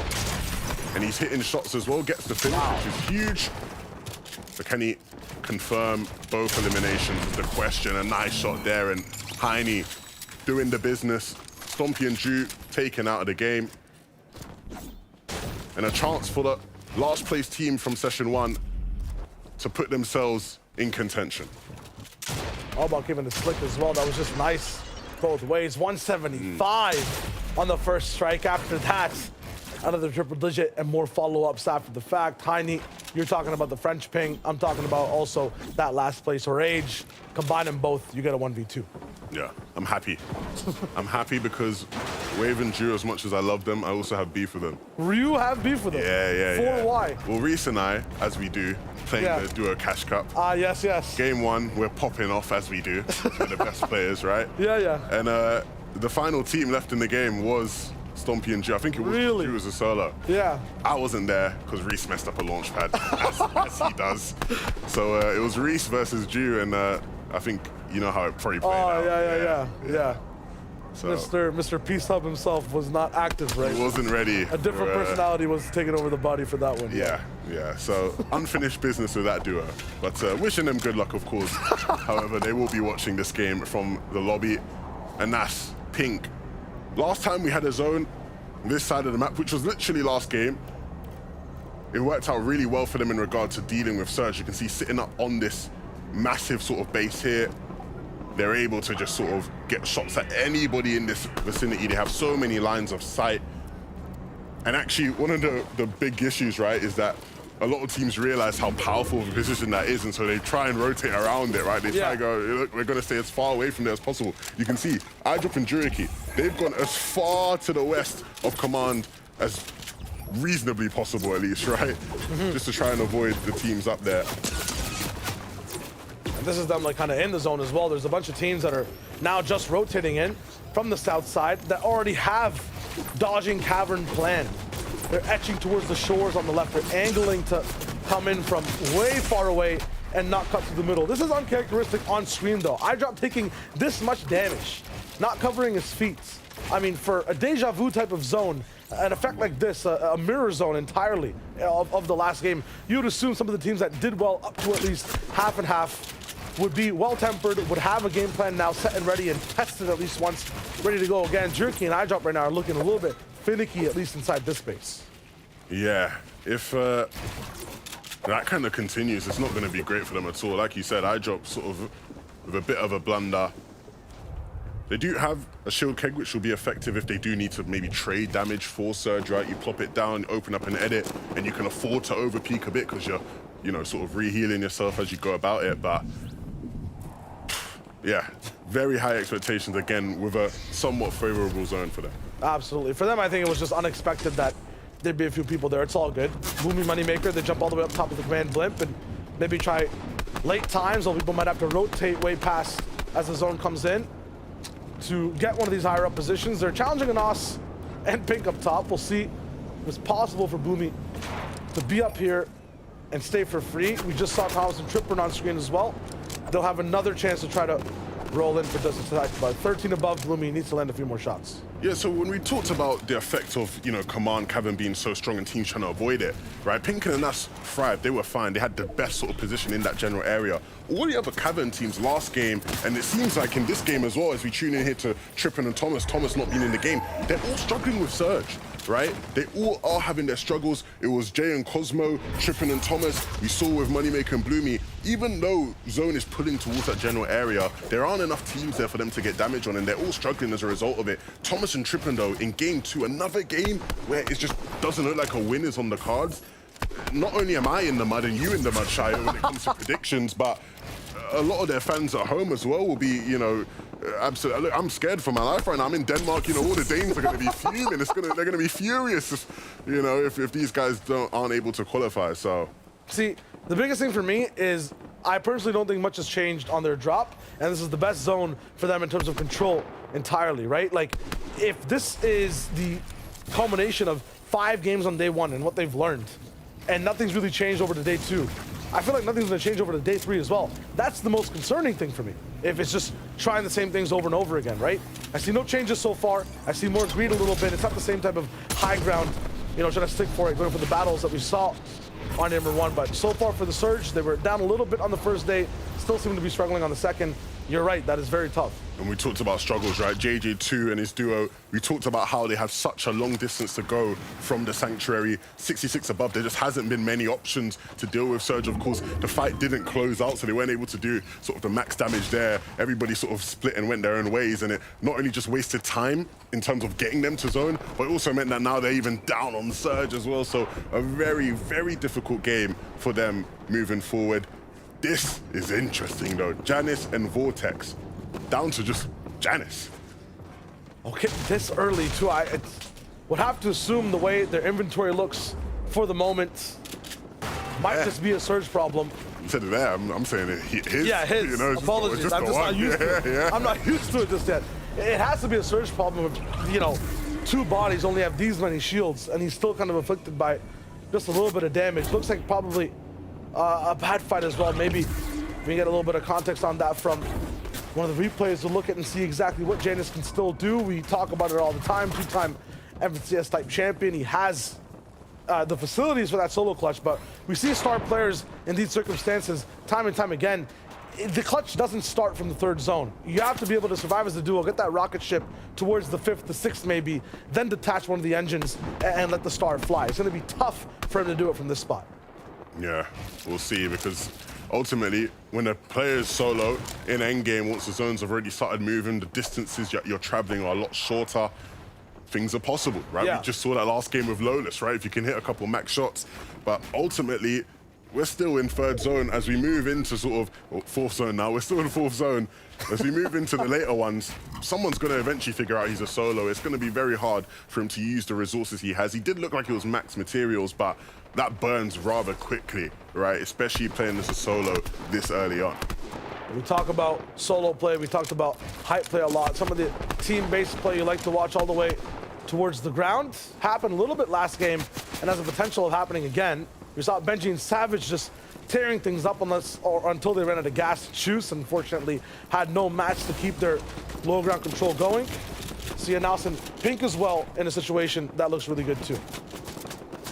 And he's hitting shots as well, gets the finish, which is huge. But can he confirm both eliminations is the question. A nice shot there, and Heine doing the business. Stompy and Jew taken out of the game. And a chance for the last place team from session 1 to put themselves in contention. All about giving the slick as well. That was just nice both ways. 175 on the first strike. After that, another triple digit and more follow-ups after the fact. Heine, you're talking about the French ping. I'm talking about also that last place or age. Combine them both, you get a 1v2. Yeah, I'm happy. I'm happy because Wave and Jew, as much as I love them, I also have beef with them. You have beef with them? Yeah. For why? Well, Reese and I, as we do, playing the Duo Cash Cup. Yes. Game 1, we're popping off as we do. We're the best players, right? Yeah. And the final team left in the game was Stompy and Jew. I think it was Jew was a solo. Yeah. I wasn't there because Reese messed up a launch pad, as he does. So it was Reese versus Jew, and I think you know how it probably played out. Yeah. So, Mr. Peace Hub himself was not active, right? He wasn't ready. A different personality was taking over the body for that one. Yeah. So unfinished business with that duo. But wishing them good luck, of course. However, they will be watching this game from the lobby. And that's Pink. Last time we had a zone this side of the map, which was literally last game. It worked out really well for them in regard to dealing with Surge. You can see sitting up on this massive sort of base here. They're able to just sort of get shots at anybody in this vicinity. They have so many lines of sight. And actually, one of the big issues, right, is that a lot of teams realize how powerful of a position that is, and so they try and rotate around it, right? They try to go, look, we're going to stay as far away from there as possible. You can see, iDrop and Juriki, they've gone as far to the west of command as reasonably possible, at least, right? Just to try and avoid the teams up there. This is them like kind of in the zone as well. There's a bunch of teams that are now just rotating in from the south side that already have dodging cavern planned. They're etching towards the shores on the left. They're angling to come in from way far away and not cut through the middle. This is uncharacteristic on screen though. iDrop taking this much damage, not covering his feet. I mean, for a deja vu type of zone, an effect like this, a mirror zone entirely of the last game, you would assume some of the teams that did well up to at least half and half would be well-tempered, would have a game plan now set and ready and tested at least once, ready to go again. Jerky and iDrop right now are looking a little bit finicky, at least inside this space. Yeah, if that kind of continues, it's not going to be great for them at all. Like you said, iDrop sort of with a bit of a blunder. They do have a shield keg, which will be effective if they do need to maybe trade damage for Surge, right? You plop it down, open up an edit, and you can afford to overpeak a bit because you're, you know, sort of re-healing yourself as you go about it. But yeah, very high expectations again with a somewhat favorable zone for them. Absolutely. For them, I think it was just unexpected that there'd be a few people there. It's all good. Boomy Moneymaker, they jump all the way up top of the command blimp and maybe try late times, or people might have to rotate way past as the zone comes in to get one of these higher up positions. They're challenging Anas and Pink up top. We'll see if it's possible for Boomy to be up here and stay for free. We just saw Thomas and Tripper on screen as well. They'll have another chance to try to roll in for distance attack, but 13 above, Boomy needs to land a few more shots. Yeah, so when we talked about the effect of, you know, Command Cavern being so strong and teams trying to avoid it, right? Pink and Nas thrived, they were fine. They had the best sort of position in that general area. All the other Cavern teams last game, and it seems like in this game as well, as we tune in here to Trippin and Thomas not being in the game, they're all struggling with Surge, right? They all are having their struggles. It was Jay and Cosmo, Trippin and Thomas. We saw with Moneymaker and Bloomy, even though Zone is pulling towards that general area, there aren't enough teams there for them to get damage on, and they're all struggling as a result of it. Thomas and Trippin, though, in game 2, another game where it just doesn't look like a win is on the cards. Not only am I in the mud and you in the mud, Shia, when it comes to predictions, but a lot of their fans at home as well will be, you know, absolutely. I'm scared for my life right now. I'm in Denmark, you know, all the Danes are going to be fuming. They're going to be furious, you know, if these guys aren't able to qualify, so. See, the biggest thing for me is I personally don't think much has changed on their drop, and this is the best zone for them in terms of control entirely, right? Like, if this is the culmination of 5 games on day 1 and what they've learned, and nothing's really changed over to day 2, I feel like nothing's going to change over to day 3 as well. That's the most concerning thing for me. If it's just trying the same things over and over again, right? I see no changes so far. I see more greed a little bit. It's not the same type of high ground, you know, trying to stick for it, going for the battles that we saw on number 1. But so far for the Surge, they were down a little bit on the first day, still seem to be struggling on the second. You're right, that is very tough. And we talked about struggles, right? JJ2 and his duo, we talked about how they have such a long distance to go from the Sanctuary. 66 above, there just hasn't been many options to deal with Surge. Of course, the fight didn't close out, so they weren't able to do sort of the max damage there. Everybody sort of split and went their own ways, and it not only just wasted time in terms of getting them to zone, but it also meant that now they're even down on Surge as well. So a very, very difficult game for them moving forward. This is interesting though. Janice and Vortex, down to just Janice. Okay, this early too. I would have to assume the way their inventory looks for the moment might just be a Surge problem. You said it there, I'm saying it, his. Yeah, his. You know, apologies, I'm just not used to it. Yeah. I'm not used to it just yet. It has to be a Surge problem if, you know, 2 bodies only have these many shields, and he's still kind of afflicted by just a little bit of damage. Looks like probably a bad fight as well. Maybe we can get a little bit of context on that from one of the replays to look at and see exactly what Janus can still do. We talk about it all the time. 2-time FNCS type champion. He has the facilities for that solo clutch, but we see star players in these circumstances time and time again. The clutch doesn't start from the 3rd zone. You have to be able to survive as a duo, get that rocket ship towards the 5th, the 6th maybe, then detach one of the engines and let the star fly. It's going to be tough for him to do it from this spot. Yeah, we'll see, because ultimately, when a player is solo in endgame, once the zones have already started moving, the distances you're traveling are a lot shorter. Things are possible, right? Yeah. We just saw that last game with Lawless, right? If you can hit a couple max shots. But ultimately, we're still in 3rd zone as we move into sort of 4th zone now. We're still in 4th zone. As we move into the later ones, someone's going to eventually figure out he's a solo. It's going to be very hard for him to use the resources he has. He did look like it was max materials, but that burns rather quickly, right? Especially playing as a solo this early on. We talk about solo play, we talked about hype play a lot. Some of the team-based play you like to watch all the way towards the ground. Happened a little bit last game and has the potential of happening again. We saw Benji and Savage just tearing things up until they ran out of gas and juice. Unfortunately, had no match to keep their low ground control going. See Nelson Pink as well in a situation that looks really good too.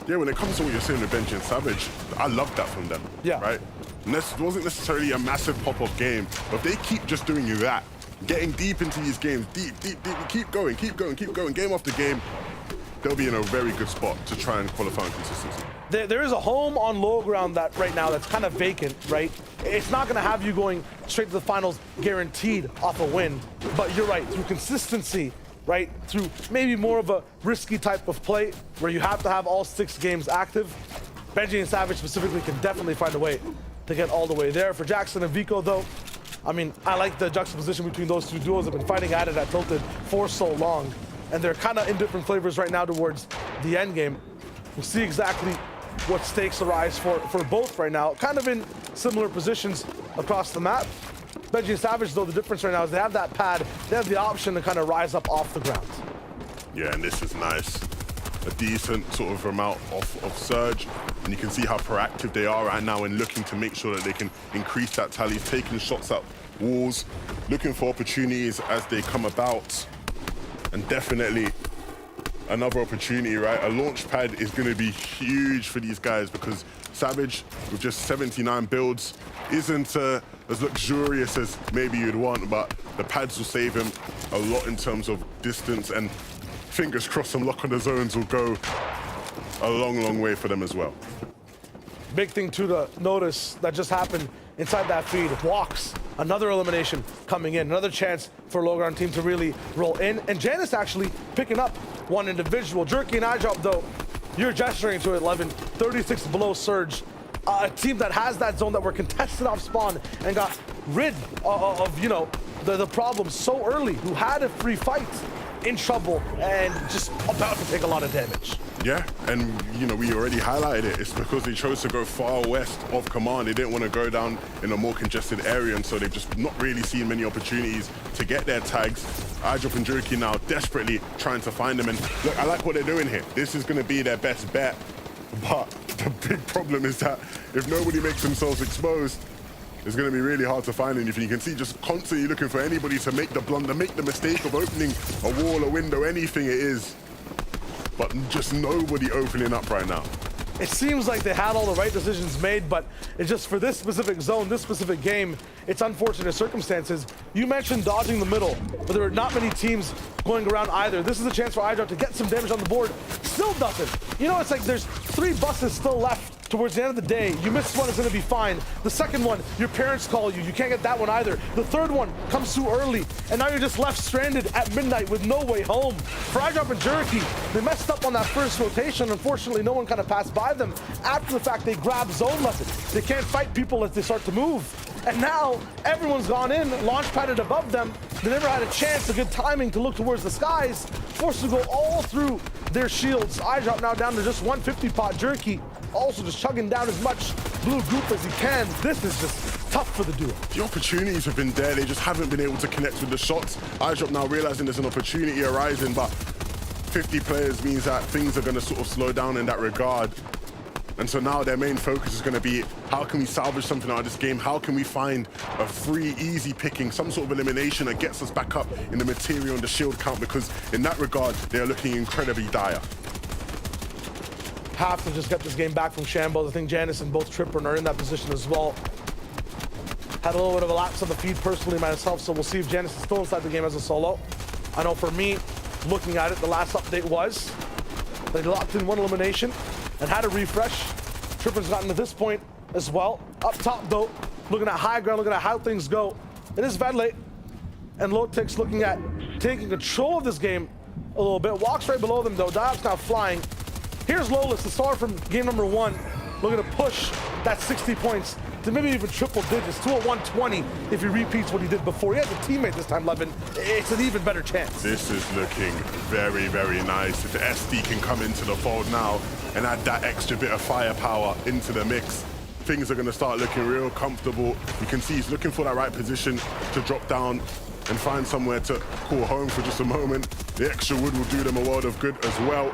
Yeah, when it comes to what you're saying with Benji and Savage, I love that from them. Yeah. Right? And this wasn't necessarily a massive pop-off game, but if they keep just doing that, getting deep into these games, deep, keep going, game after game, they'll be in a very good spot to try and qualify on consistency. There is a home on low ground that right now that's kind of vacant, right? It's not going to have you going straight to the finals guaranteed off a win, but you're right, through consistency, right? Through maybe more of a risky type of play where you have to have all 6 games active. Benji and Savage specifically can definitely find a way to get all the way there. For Jackson and Vico though, I mean, I like the juxtaposition between those two duos. Have been fighting at it at Tilted for so long, and they're kind of in different flavors right now towards the end game. We'll see exactly what stakes arise for both right now, kind of in similar positions across the map. Benji and Savage, though, the difference right now is they have that pad, they have the option to kind of rise up off the ground. Yeah, and this is nice. A decent sort of amount of surge, and you can see how proactive they are right now in looking to make sure that they can increase that tally, taking shots at walls, looking for opportunities as they come about, and definitely another opportunity, right? A launch pad is going to be huge for these guys because Savage, with just 79 builds, isn't as luxurious as maybe you'd want, but the pads will save him a lot in terms of distance, and fingers crossed some lock on the zones will go a long way for them as well. Big thing too to notice that just happened inside that feed. Walks, another elimination coming in, another chance for a low ground team to really roll in. And Janice actually picking up one individual. Jerky and iDrop though, you're gesturing to 11, 36 below Surge. A team that has that zone that were contested off spawn and got rid of you know, the problems so early, who had a free fight, in trouble and just about to take a lot of damage. Yeah, and you know, we already highlighted it. It's because they chose to go far west of command. They didn't want to go down in a more congested area, and so they've just not really seen many opportunities to get their tags. iDrop and Jerky now desperately trying to find them, and look, I like what they're doing here. This is going to be their best bet, but the big problem is that if nobody makes themselves exposed, it's going to be really hard to find anything. You can see just constantly looking for anybody to make the blunder, make the mistake of opening a wall, a window, anything it is. But just nobody opening up right now. It seems like they had all the right decisions made, but it's just for this specific zone, this specific game, it's unfortunate circumstances. You mentioned dodging the middle, but there are not many teams going around either. This is a chance for iDrop to get some damage on the board. Still doesn't. You know, it's like there's 3 buses still left. Towards the end of the day, you miss one, it's gonna be fine. The second one, your parents call you can't get that one either. The third one comes too early, and now you're just left stranded at midnight with no way home. For iDrop and Jerky, they messed up on that first rotation. Unfortunately, no one kind of passed by them. After the fact, they grab zone lesson. They can't fight people as they start to move. And now, everyone's gone in, launch padded above them. They never had a chance, a good timing to look towards the skies, forced to go all through their shields. iDrop now down to just 150 pot. Jerky also just chugging down as much blue goop as he can. This is just tough for the duo. The opportunities have been there, they just haven't been able to connect with the shots. iDrop now realizing there's an opportunity arising, but 50 players means that things are going to sort of slow down in that regard. And so now their main focus is going to be, how can we salvage something out of this game? How can we find a free, easy picking, some sort of elimination that gets us back up in the material and the shield count? Because in that regard, they are looking incredibly dire. Have to just get this game back from shambles. I think Janice and both Tripper are in that position as well. Had a little bit of a lapse on the feed personally myself, so we'll see if Janice is still inside the game as a solo. I know for me, looking at it, the last update was they locked in one elimination and had a refresh. Tripper's gotten to this point as well. Up top though, looking at high ground, looking at how things go. It is Vedley and Lotix looking at taking control of this game a little bit. Walks right below them though, Diop's now flying. Here's Lolis, the star from game number 1, looking to push that 60 points to maybe even triple digits, to a 120 if he repeats what he did before. He has a teammate this time, Levin. It's an even better chance. This is looking very, very nice. If the SD can come into the fold now and add that extra bit of firepower into the mix, things are going to start looking real comfortable. You can see he's looking for that right position to drop down and find somewhere to call home for just a moment. The extra wood will do them a world of good as well.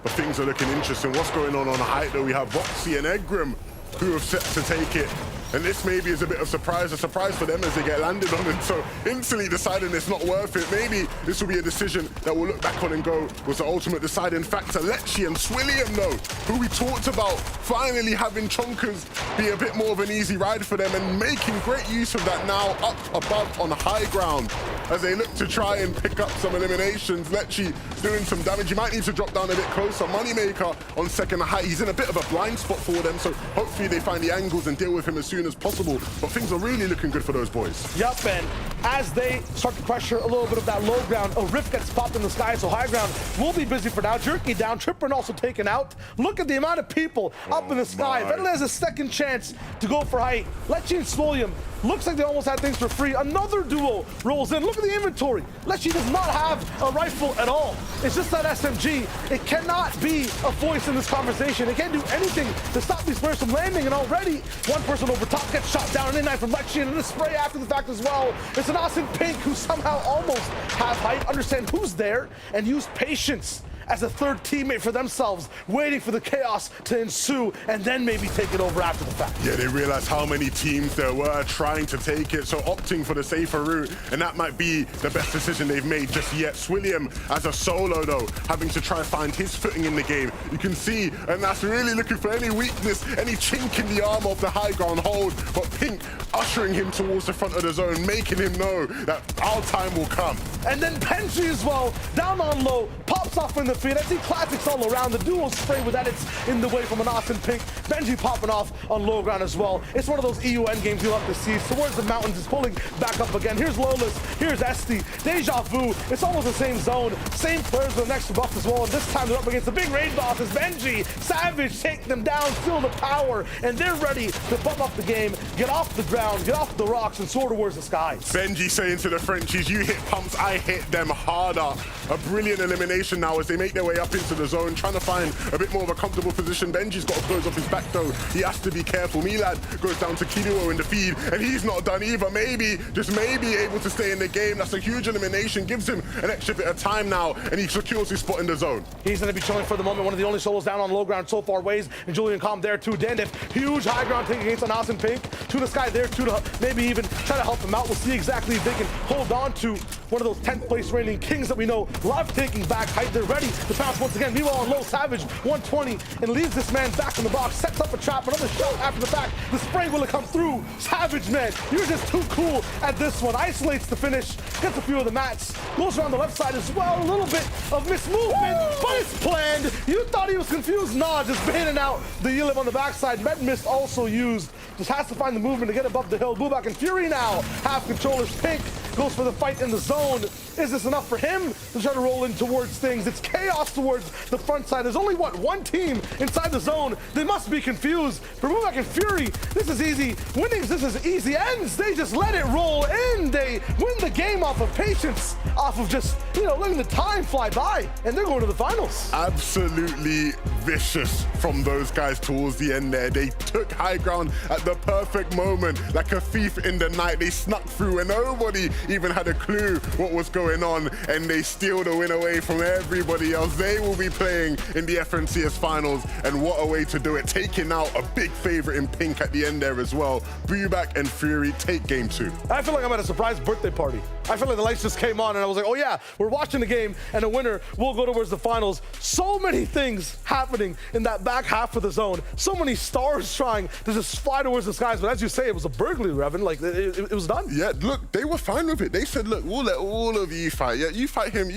But things are looking interesting. What's going on height though? We have Voxy and Eggrim who have set to take it. And this maybe is a bit of a surprise for them as they get landed on it. So instantly deciding it's not worth it. Maybe this will be a decision that we'll look back on and go, was the ultimate deciding factor. Leche and Swilliam though, who we talked about, finally having Chonkers be a bit more of an easy ride for them and making great use of that now up above on high ground as they look to try and pick up some eliminations. Leche doing some damage. He might need to drop down a bit closer. Moneymaker on second height. He's in a bit of a blind spot for them, so hopefully they find the angles and deal with him as soon as possible. But things are really looking good for those boys. Yup, and as they start to pressure a little bit of that low ground, a rift gets popped in the sky, so high ground will be busy for now. Jerky down, Tripper also taken out. Look at the amount of people up in the sky. Vedele has a second chance to go for height. Leche and Swilliam, looks like they almost had things for free. Another duo rolls in. Look at the inventory. Leche does not have a rifle at all. It's just that SMG. It cannot be a voice in this conversation. It can't do anything to stop these players from landing, and already one person over top gets shot down, an in-9 from Leche, and a spray after the fact as well. It's an Austin Pink who somehow almost have height, understand who's there, and use patience as a third teammate for themselves, waiting for the chaos to ensue and then maybe take it over after the fact. Yeah, they realized how many teams there were trying to take it, so opting for the safer route, and that might be the best decision they've made just yet. Swilliam as a solo though, having to try and find his footing in the game. You can see, and that's really looking for any weakness, any chink in the armor of the high ground hold, but Pink ushering him towards the front of the zone, making him know that our time will come. And then Benji as well, down on low, pops off in the feed. I see classics all around. The dual spray with edits in the way from an Austin Pink. Benji popping off on low ground as well. It's one of those EU end games you'll have to see. Towards the mountains, is pulling back up again. Here's Lolis, here's Esti, Deja Vu. It's almost the same zone. Same players with the next buff as well. And this time they're up against the big raid bosses. Benji, Savage, take them down, steal the power, and they're ready to bump up the game, get off the ground, get off the rocks, and soar towards the skies. Benji saying to the Frenchies, you hit pumps, I hit them harder. A brilliant elimination now as they make their way up into the zone, trying to find a bit more of a comfortable position. Benji's got to close off his back though. He has to be careful. Milad goes down to Kiduo in the feed, and he's not done either. Maybe, just maybe able to stay in the game. That's a huge elimination. Gives him an extra bit of time now, and he secures his spot in the zone. He's going to be chilling for the moment. One of the only solos down on low ground so far. Ways and Julian Calm there too. Dandif, huge high ground take against an Austin Pink. To the sky there too, to maybe even try to help him out. We'll see exactly if they can hold on to one of those 10th place reigning kings that we know love taking back height. They're ready to pounce once again. Meanwhile on low, Savage 120 and leaves this man back in the box, sets up a trap, another shot after the fact. The spray will come through. Savage, man, you're just too cool at this one. Isolates the finish, gets a few of the mats, goes around the left side as well. A little bit of mismovement, but it's planned. You thought he was confused? Nah, just baiting out the Yilib on the backside. Med Mist also used. Just has to find the movement to get above the hill. Bubak and Fury now have controllers. Pink goes for the fight in the zone. Is this enough for him to try to roll in towards things? It's chaos towards the front side. There's only, what, one team inside the zone. They must be confused. For Bubak and Fury, this is easy. Winnings, this is easy. Ends, they just let it roll in. They win the game off of patience, off of just, you know, letting the time fly by. And they're going to the finals. Absolutely vicious from those guys towards the end there. They took high ground at the perfect moment, like a thief in the night. They snuck through and nobody even had a clue what was going on, and they steal the win away from everybody else. They will be playing in the FNCS finals, and what a way to do it. Taking out a big favorite in Pink at the end there as well. Bubak and Fury take game 2. I feel like I'm at a surprise birthday party. I feel like the lights just came on and I was like, oh yeah, we're watching the game and a winner will go towards the finals. So many things happening in that back half of the zone. So many stars trying to just fly towards the skies. But as you say, it was a burglary, Revan. Like, it was done. Yeah, look, they were fine with it. They said, look, we'll let all of you fight. Yeah, you fight him,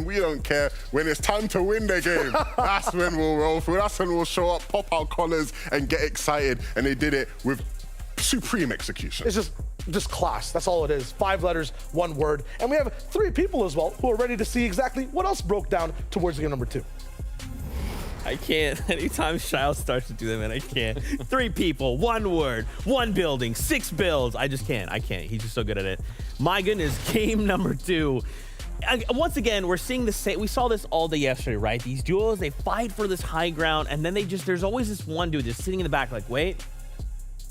we don't care. When it's time to win the game, that's when we'll roll through. That's when we'll show up, pop our collars and get excited. And they did it with supreme execution. It's just class. That's all it is. 5 letters, 1 word. And we have 3 people as well who are ready to see exactly what else broke down towards game number 2. I can't. Anytime Shile starts to do that, man, I can't. 3 people, 1 word, 1 building, 6 builds. I just can't. I can't. He's just so good at it. My goodness, game number 2. Once again, we're seeing the same. We saw this all day yesterday, right? These duos, they fight for this high ground, and then there's always this one dude just sitting in the back like, wait,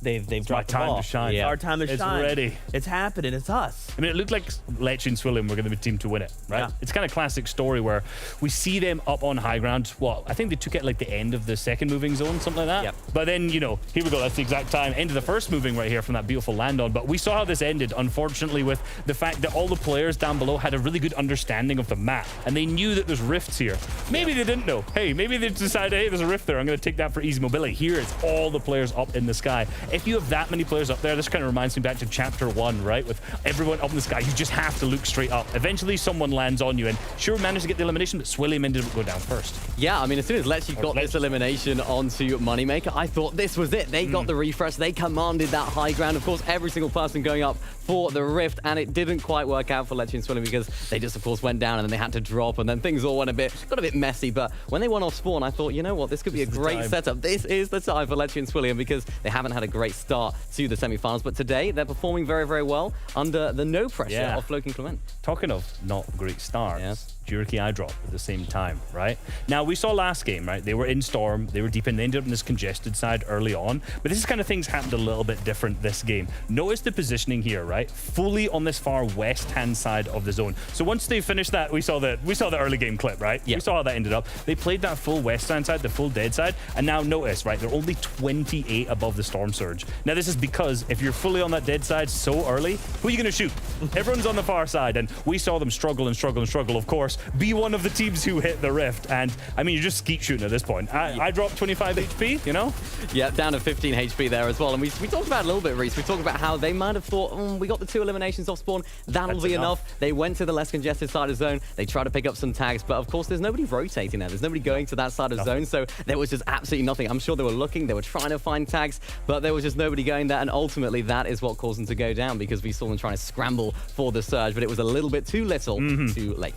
they've dropped the time ball. to shine. It's our time to shine. It's ready. It's happening. It's us. I mean, it looked like Leche and Swillium were going to be the team to win it, right? Yeah. It's kind of classic story where we see them up on high ground. Well, I think they took it like the end of the second moving zone, something like that. Yep. But then, you know, here we go. That's the exact time. End of the first moving right here from that beautiful land on. But we saw how this ended, unfortunately, with the fact that all the players down below had a really good understanding of the map. And they knew that there's rifts here. Maybe they didn't know. Hey, maybe they decided, hey, there's a rift there. I'm going to take that for easy mobility. Here is all the players up in the sky. If you have that many players up there, this kind of reminds me back to Chapter 1, right? With everyone up in the sky, you just have to look straight up. Eventually, someone lands on you, and sure, managed to get the elimination, but Swillium ended up going down first. Yeah, I mean, as soon as Leche got this elimination onto Moneymaker, I thought this was it. They got the refresh. They commanded that high ground. Of course, every single person going up for the rift, and it didn't quite work out for Leche and Swillium because they just, of course, went down and then they had to drop, and then things all got a bit messy. But when they won off spawn, I thought, you know what, this could be a great setup. This is the time for Leche and Swillium because they haven't had a great start to the semi-finals, but today they're performing very, very well under the no pressure of Floki Clement. Talking of not great starts, Juriki eye drop at the same time, right? Now, we saw last game, right? They were in Storm, they were deep in, they ended up in this congested side early on, but this is kind of things happened a little bit different this game. Notice the positioning here, right? Fully on this far west-hand side of the zone. So once they finished that, we saw the early game clip, right? We saw how that ended up. They played that full west-hand side, the full dead side, and now notice, right? They're only 28 above the Storm Surge. Now, this is because if you're fully on that dead side so early, who are you going to shoot? Everyone's on the far side, and we saw them struggle and struggle and struggle, of course, be one of the teams who hit the rift. And I mean, you're just skeet shooting at this point. I dropped 25 HP, you know? Yeah, down to 15 HP there as well. And we talked about it a little bit, Reese. We talked about how they might have thought, we got the 2 eliminations off spawn. That'll be enough. They went to the less congested side of zone. They tried to pick up some tags, but of course, there's nobody rotating there. There's nobody going to that side of zone. So there was just absolutely nothing. I'm sure they were looking, they were trying to find tags, but there was just nobody going there. And ultimately, that is what caused them to go down because we saw them trying to scramble for the surge, but it was a little bit too little, too late.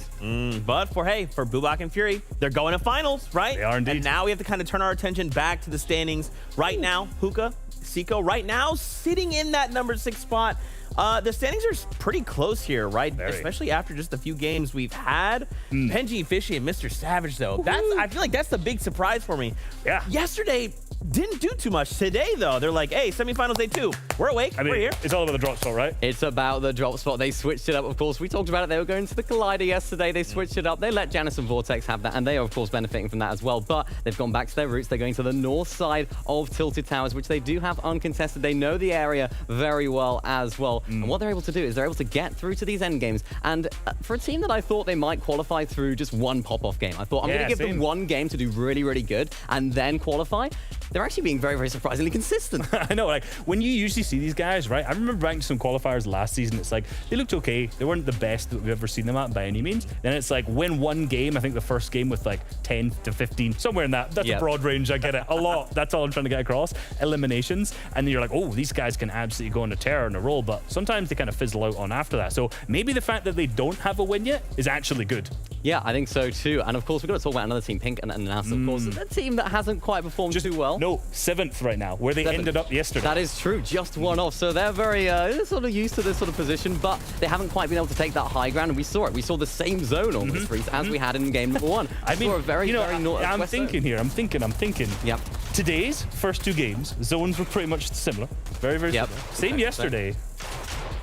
But for Bubak and Fury, they're going to finals, right? They are indeed. And now we have to kind of turn our attention back to the standings. Right now, Hookah, Seiko, right now sitting in that number 6 spot. The standings are pretty close here, right? Especially after just a few games we've had. Penji, Fishy, and Mr. Savage, though. I feel like that's the big surprise for me. Yeah. Yesterday, didn't do too much. Today, though, they're like, hey, semifinals day 2. We're awake. I mean, we're here. It's all about the drop spot, right? It's about the drop spot. They switched it up, of course. We talked about it. They were going to the Collider yesterday. They switched it up. They let Janice and Vortex have that, and they are, of course, benefiting from that as well. But they've gone back to their roots. They're going to the north side of Tilted Towers, which they do have uncontested. They know the area very well as well. And what they're able to do is they're able to get through to these end games. And for a team that I thought they might qualify through just one pop-off game, I thought, I'm going to give them one game to do really, really good and then qualify. They're actually being very, very surprisingly consistent. I know, like, when you usually see these guys, right? I remember back to some qualifiers last season, it's like, they looked okay. They weren't the best that we've ever seen them at by any means. Then it's like, win one game, I think the first game with like 10 to 15, somewhere in that. That's a broad range, I get it. A lot. That's all I'm trying to get across. Eliminations. And then you're like, oh, these guys can absolutely go on a tear and a roll, but sometimes they kind of fizzle out on after that. So maybe the fact that they don't have a win yet is actually good. Yeah, I think so too. And of course, we've got to talk about another team, Pink and Nas, of course. A team that hasn't quite performed too well. No, 7th right now, where they ended up yesterday. That is true, just one off. So they're very they're sort of used to this sort of position, but they haven't quite been able to take that high ground. And we saw it. We saw the same zone almost, Reese, as we had in game number 1. I mean, a very, I'm thinking here. I'm thinking. Yep. Today's first 2 games, zones were pretty much similar. Very, very similar. Same yesterday.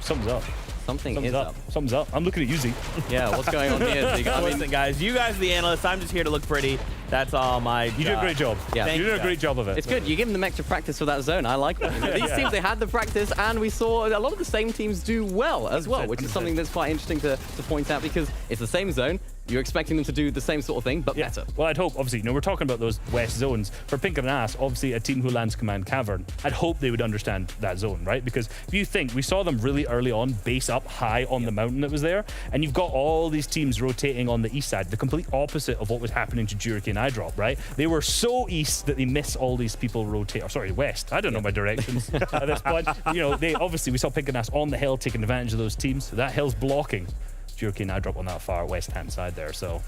Something's up. Something is up. Something's up. I'm looking at you, Zeke. Yeah, what's going on here, Zeke? Listen, guys, you guys are the analysts. I'm just here to look pretty. That's all my job. You did a great job. Yeah. You did a great job of it. It's good. You give them extra practice for that zone. I like that. These teams, they had the practice, and we saw a lot of the same teams do well as well, which is something that's quite interesting to point out because it's the same zone. You're expecting them to do the same sort of thing, but better. Well, I'd hope, obviously, we're talking about those west zones. For Pink and Ass, obviously, a team who lands Command Cavern, I'd hope they would understand that zone, right? Because if you think, we saw them really early on, base up high on the mountain that was there, and you've got all these teams rotating on the east side, the complete opposite of what was happening to Juriki and iDrop, right? They were so east that they miss all these people rotate, or sorry, west. I don't know my directions at this point. We saw Pink and Ass on the hill taking advantage of those teams. So that hill's blocking Juriki and iDrop on that far west-hand side there, so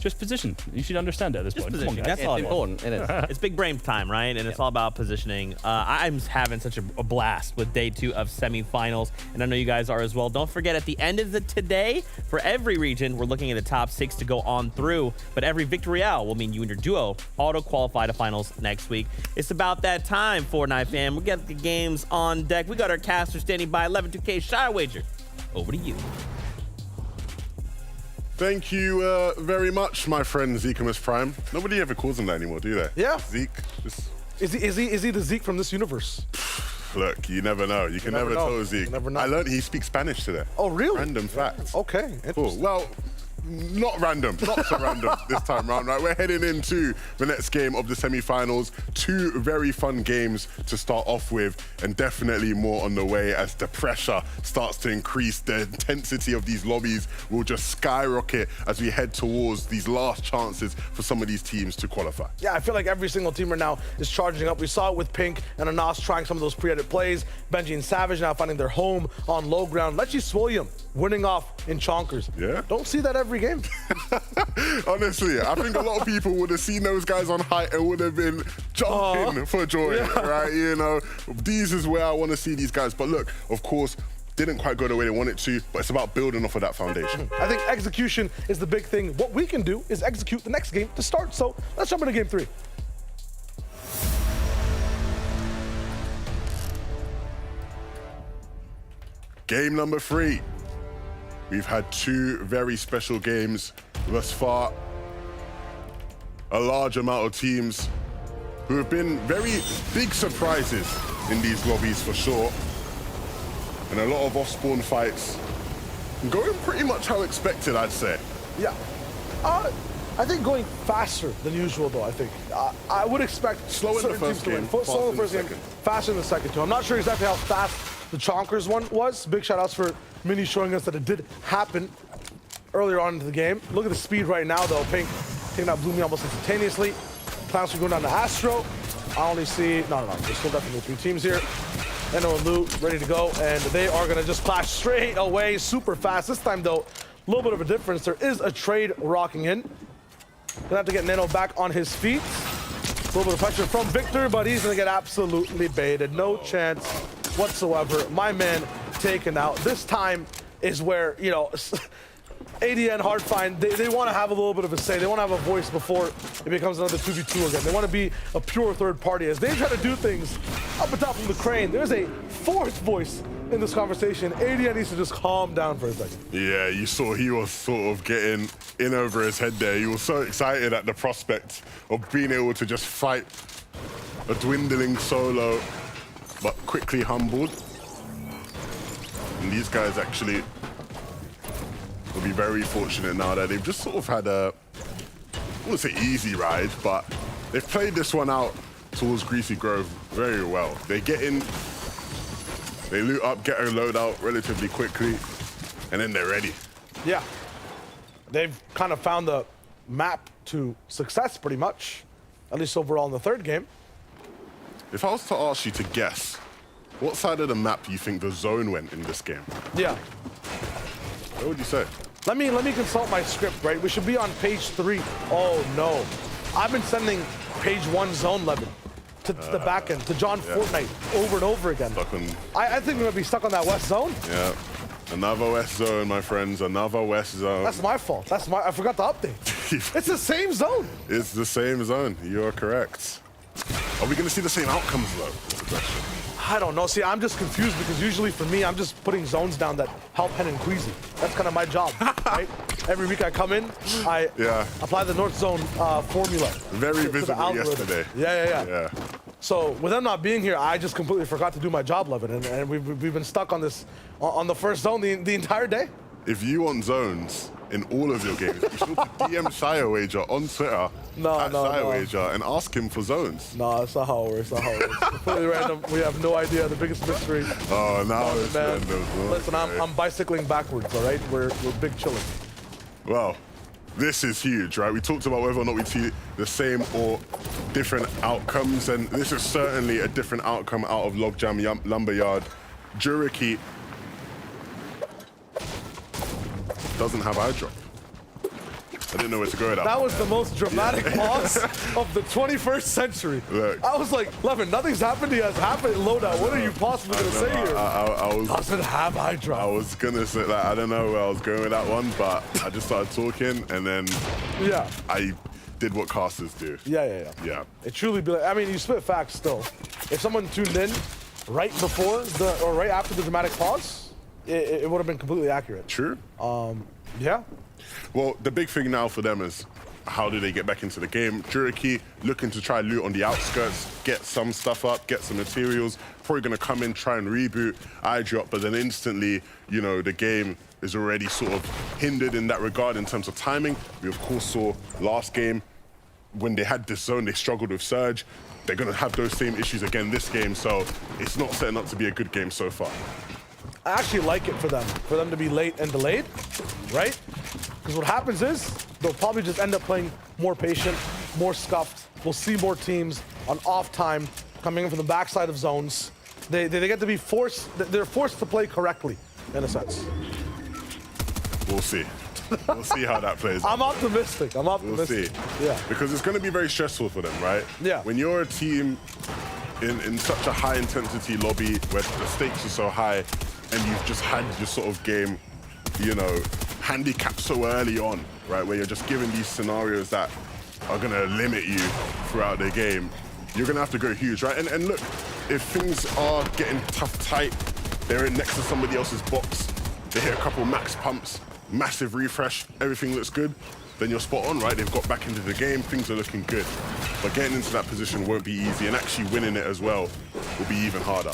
Just position. You should understand it at this Just point. Come on, positioning. guys. That's all It's important. It is. It's big brain time, right? And it's all about positioning. I'm having such a blast with day 2 of semifinals, and I know you guys are as well. Don't forget, at the end of today, for every region, we're looking at the top 6 to go on through, but every Victory Royale will mean you and your duo auto-qualify to finals next week. It's about that time, Fortnite fam. We got the games on deck. We got our caster standing by. 11-2K Shy Wager. Over to you. Thank you very much, my friend Zekemus Prime. Nobody ever calls him that anymore, do they? Yeah. Zeke. Just... Is he the Zeke from this universe? Look, you never know. You can never tell Zeke. Never know. I learned he speaks Spanish today. Oh, really? Random fact. Okay. Cool. Well, not random. Not so random this time round, right? We're heading into the next game of the semi-finals. 2 very fun games to start off with, and definitely more on the way as the pressure starts to increase. The intensity of these lobbies will just skyrocket as we head towards these last chances for some of these teams to qualify. Yeah, I feel like every single team right now is charging up. We saw it with Pink and Anas trying some of those pre-edit plays. Benji and Savage now finding their home on low ground. Leche Swillium winning off in chonkers. Yeah. Don't see that every game. Honestly, I think a lot of people would have seen those guys on height and would have been jumping for joy, right? You know, these is where I want to see these guys. But look, of course, didn't quite go the way they wanted to, but it's about building off of that foundation. I think execution is the big thing. What we can do is execute the next game to start. So let's jump into game 3. Game number 3. We've had 2 very special games thus far. A large amount of teams who have been very big surprises in these lobbies for sure. And a lot of off-spawn fights going pretty much how expected, I'd say. Yeah. I think going faster than usual, though, I think. I would expect slow in the first game, slow in the first game, faster in the second, too. I'm not sure exactly how fast the Chonkers one was. Big shout outs for Mini showing us that it did happen earlier on in the game. Look at the speed right now, though. Pink taking out Bloomy almost instantaneously. Clowns are going down to Astro. I only see, no. There's still definitely 3 teams here. Eno and Lou ready to go, and they are going to just clash straight away super fast. This time, though, a little bit of a difference. There is a trade rocking in. Gonna have to get Neno back on his feet. A little bit of pressure from Victor, but he's gonna get absolutely baited. No chance whatsoever. My man taken out. This time is where, you know, ADN Hardfind, they want to have a little bit of a say. They want to have a voice before it becomes another 2v2 again. They want to be a pure third party. As they try to do things up and top from the crane, there's a 4th voice in this conversation. ADN needs to just calm down for a second. Yeah, you saw he was sort of getting in over his head there. He was so excited at the prospect of being able to just fight a dwindling solo, but quickly humbled. And these guys actually will be very fortunate now that they've just sort of had a, I wouldn't say easy ride, but they've played this one out towards Greasy Grove very well. They get in, they loot up, get a loadout relatively quickly, and then they're ready. Yeah. They've kind of found the map to success pretty much, at least overall in the 3rd game. If I was to ask you to guess, what side of the map do you think the zone went in this game? Yeah. What would you say? Let me consult my script, right? We should be on page 3. Oh no. I've been sending page 1 zone 11 to the back end, to John Fortnite over and over again. I think we're gonna be stuck on that west zone. Yeah. Another west zone, my friends, another west zone. That's my fault. I forgot to update. It's the same zone. It's the same zone. You are correct. Are we gonna see the same outcomes though? That's the question. I don't know. See, I'm just confused because usually for me, I'm just putting zones down that help Hen and Queasy. That's kind of my job, right? Every week I come in, I apply the North Zone formula. Very visible yesterday. Yeah. So with them not being here, I just completely forgot to do my job, Levin, and we've been stuck on this, on the first zone the entire day. If you want zones in all of your games, be sure to DM Sire Wager on Twitter Sire Wager and ask him for zones. No, that's not how it works. Completely random. We have no idea. The biggest mystery. Oh, now it's random. Listen, I'm bicycling backwards, all right? We're big chilling. Well, this is huge, right? We talked about whether or not we see the same or different outcomes, and this is certainly a different outcome out of Logjam Lumberyard. Juriki doesn't have eye drop. I didn't know where to go with that. That was the most dramatic pause of the 21st century. Look. I was like, Levin, nothing's happened. He has happened in loadout. What are you possibly going to say here? I was, doesn't have eye drop. I was going to say that. I don't know where I was going with that one, but I just started talking, and then I did what casters do. Yeah. It truly be like, I mean, you spit facts still. If someone tuned in right before or right after the dramatic pause, it would have been completely accurate. True. Yeah. Well, the big thing now for them is how do they get back into the game? Juriki looking to try loot on the outskirts, get some stuff up, get some materials. Probably going to come in, try and reboot, eye drop, but then instantly, you know, the game is already sort of hindered in that regard in terms of timing. We, of course, saw last game when they had this zone, they struggled with Surge. They're going to have those same issues again this game, so it's not setting up to be a good game so far. I actually like it for them to be late and delayed, right? Because what happens is they'll probably just end up playing more patient, more scuffed. We'll see more teams on off time coming in from the backside of zones. They get to be forced, they're forced to play correctly, in a sense. We'll see. We'll see how that plays. I'm optimistic. We'll see. Yeah. Because it's going to be very stressful for them, right? Yeah. When you're a team in such a high intensity lobby where the stakes are so high and you've just had your sort of game, you know, handicapped so early on, right? Where you're just given these scenarios that are going to limit you throughout the game, you're going to have to go huge, right? And look, if things are getting tough tight, they're in next to somebody else's box, they hit a couple max pumps, massive refresh, everything looks good, then you're spot on, right? They've got back into the game, things are looking good. But getting into that position won't be easy, and actually winning it as well will be even harder.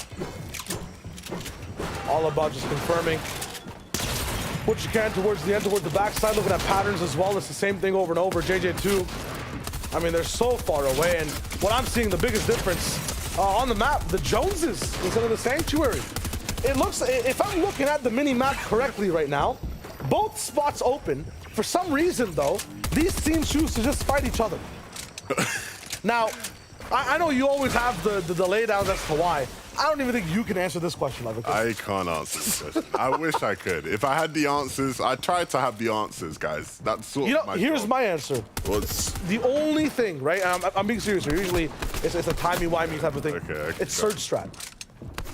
All about just confirming what you can towards the end, towards the backside, looking at patterns as well. It's the same thing over and over. JJ2, I mean, they're so far away, and what I'm seeing the biggest difference on the map, the Joneses instead of the Sanctuary. It looks, if I'm looking at the mini-map correctly right now, both spots open. For some reason, though, these teams choose to just fight each other. Now, I know you always have the laydowns as to why. I don't even think you can answer this question, Levick. I can't answer this question. I wish I could. If I had the answers, I tried to have the answers, guys. That's sort of my here's job. my answer. What's the only thing, right? I'm being serious here. Usually, it's a timey-wimey type of thing. Okay, it's Surge strat.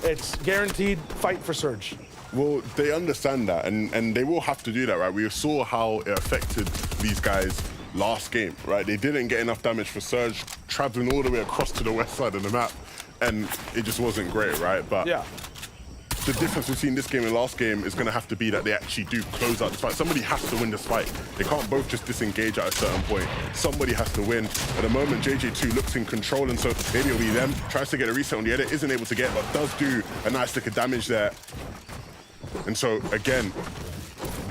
It's guaranteed fight for Surge. Well, they understand that, and they will have to do that, right? We saw how it affected these guys last game, right? They didn't get enough damage for Surge, traveling all the way across to the west side of the map, and it just wasn't great, right? But yeah. The difference between this game and last game is going to have to be that they actually do close out this fight. Somebody has to win this fight. They can't both just disengage at a certain point. Somebody has to win. At the moment, JJ2 looks in control, and so maybe it'll be them. Tries to get a reset on the edit, isn't able to get, but does do a nice lick of damage there. And so, again,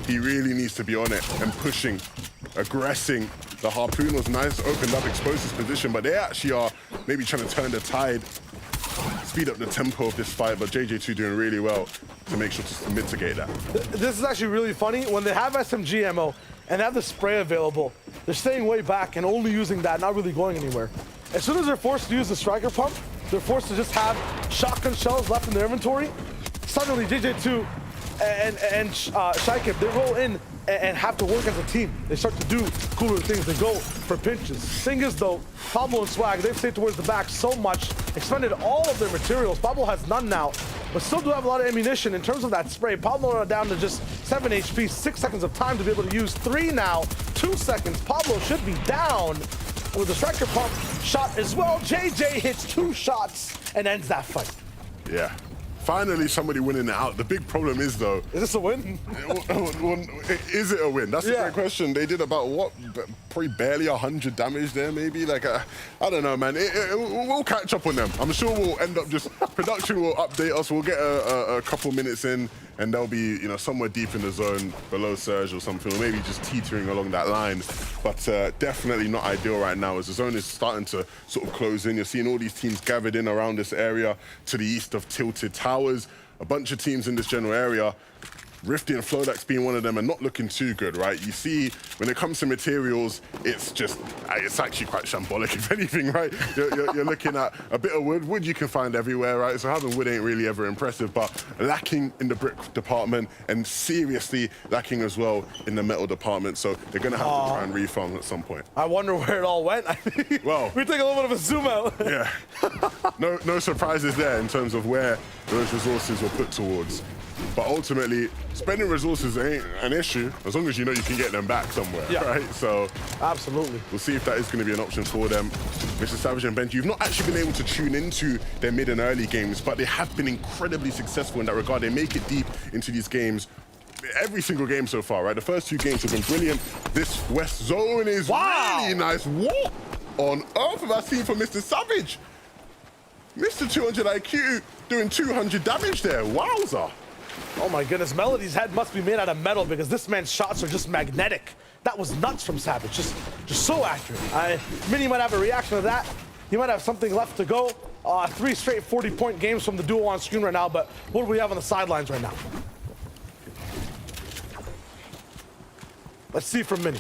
he really needs to be on it and pushing, aggressing. The Harpoon was nice, opened up, exposed his position, but they actually are maybe trying to turn the tide, speed up the tempo of this fight, but JJ2 doing really well to make sure to mitigate that. This is actually really funny. When they have SMG ammo and have the spray available, they're staying way back and only using that, not really going anywhere. As soon as they're forced to use the striker pump, they're forced to just have shotgun shells left in their inventory. Suddenly, JJ2 and Shykip, they roll in and have to work as a team. They start to do cooler things. They go for pinches. Thing is, though, Pablo and Swag, they've stayed towards the back so much, expended all of their materials. Pablo has none now, but still do have a lot of ammunition. In terms of that spray, Pablo down to just 7 HP, 6 seconds of time to be able to use 3 now, 2 seconds. Pablo should be down with the striker pump shot as well. JJ hits 2 shots and ends that fight. Yeah. Finally, somebody winning it out. The big problem is, though... Is this a win? Is it a win? That's a great question. They did about, what, probably barely 100 damage there, maybe? Like, I don't know, man. We'll catch up on them. I'm sure we'll end up just... Production will update us. We'll get a couple minutes in, and they'll be, you know, somewhere deep in the zone, below Surge or something, or maybe just teetering along that line. But definitely not ideal right now, as the zone is starting to sort of close in. You're seeing all these teams gathered in around this area to the east of Tilted Towers. A bunch of teams in this general area. Rifty and Flodax being one of them and not looking too good, right? You see, when it comes to materials, it's actually quite shambolic, if anything, right? You're looking at a bit of wood. Wood you can find everywhere, right? So having wood ain't really ever impressive, but lacking in the brick department and seriously lacking as well in the metal department. So they're gonna have to try and refarm at some point. I wonder where it all went. Well, we take a little bit of a zoom out. Yeah. No surprises there in terms of where those resources were put towards. But ultimately, spending resources ain't an issue as long as you know you can get them back somewhere, right? So absolutely, we'll see if that is going to be an option for them. Mr. Savage and Benji, you've not actually been able to tune into their mid and early games, but they have been incredibly successful in that regard. They make it deep into these games. Every single game so far, right? The first 2 games have been brilliant. This West Zone is really nice. What on earth have I seen from Mr. Savage? Mr. 200 IQ doing 200 damage there. Wowza. Oh my goodness, Melody's head must be made out of metal because this man's shots are just magnetic. That was nuts from Savage, just so accurate. Mini might have a reaction to that. He might have something left to go. 3 straight 40-point games from the duo on screen right now, but what do we have on the sidelines right now? Let's see from Mini.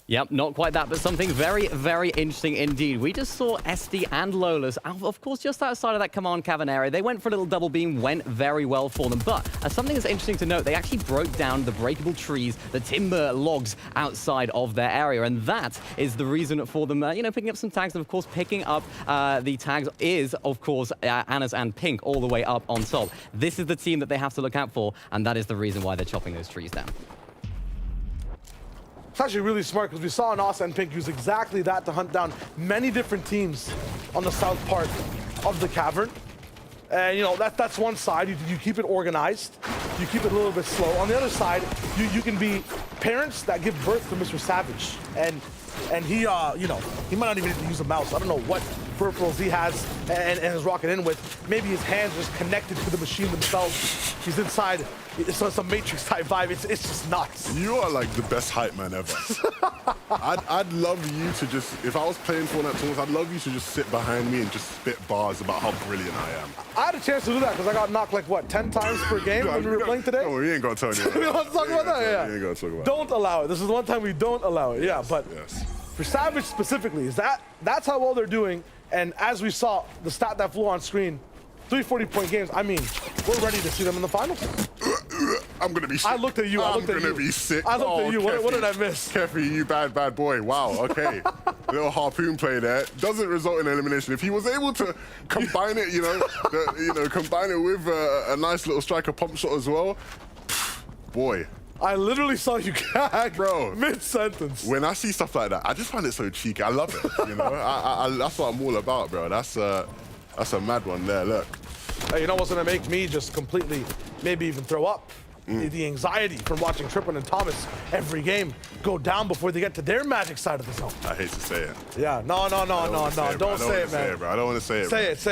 Yep, not quite that, but something very, very interesting indeed. We just saw SD and Lolas, of course, just outside of that command cavern area. They went for a little double beam, went very well for them. But something that's interesting to note, they actually broke down the breakable trees, the timber logs outside of their area. And that is the reason for them, picking up some tags. And of course, picking up the tags is, of course, Anna's and Pink all the way up on top. This is the team that they have to look out for. And that is the reason why they're chopping those trees down. It's actually really smart because we saw Nasa and Pink use exactly that to hunt down many different teams on the south part of the cavern. And, that's one side. You keep it organized. You keep it a little bit slow. On the other side, you can be parents that give birth to Mr. Savage. And he, he might not even need to use a mouse. I don't know what peripherals he has and is rocking in with. Maybe his hands are just connected to the machine themselves. He's inside. It's a Matrix type vibe. It's just nuts. You are like the best hype man ever. I'd love you to just, if I was playing Fortnite tournaments, I'd love you to just sit behind me and just spit bars about how brilliant I am. I had a chance to do that because I got knocked like, what, 10 times per game when we were playing today? Oh, we ain't gonna tell you. We don't talk about that? Yeah. We ain't gonna talk about Don't allow it. This is one time we don't allow it. Yes, yeah, but for Savage specifically, that's how well they're doing. And as we saw, the stat that flew on screen, 3 40-point games. I mean, we're ready to see them in the finals. I'm gonna be sick. I looked at you. I'm gonna be sick. I looked at you. Keffy, what did I miss? Keffy, you bad boy. Wow, okay. Little harpoon play there. Doesn't result in elimination. If he was able to combine it, combine it with a nice little striker pump shot as well, boy. I literally saw you gag, bro, mid-sentence. When I see stuff like that, I just find it so cheeky. I love it, that's what I'm all about, bro. That's a mad one there, look. Hey, you know what's gonna make me just completely, maybe even throw up? The anxiety from watching Trippin and Thomas every game go down before they get to their magic side of the zone. I hate to say it. Yeah, no, don't say it, man. I don't want to say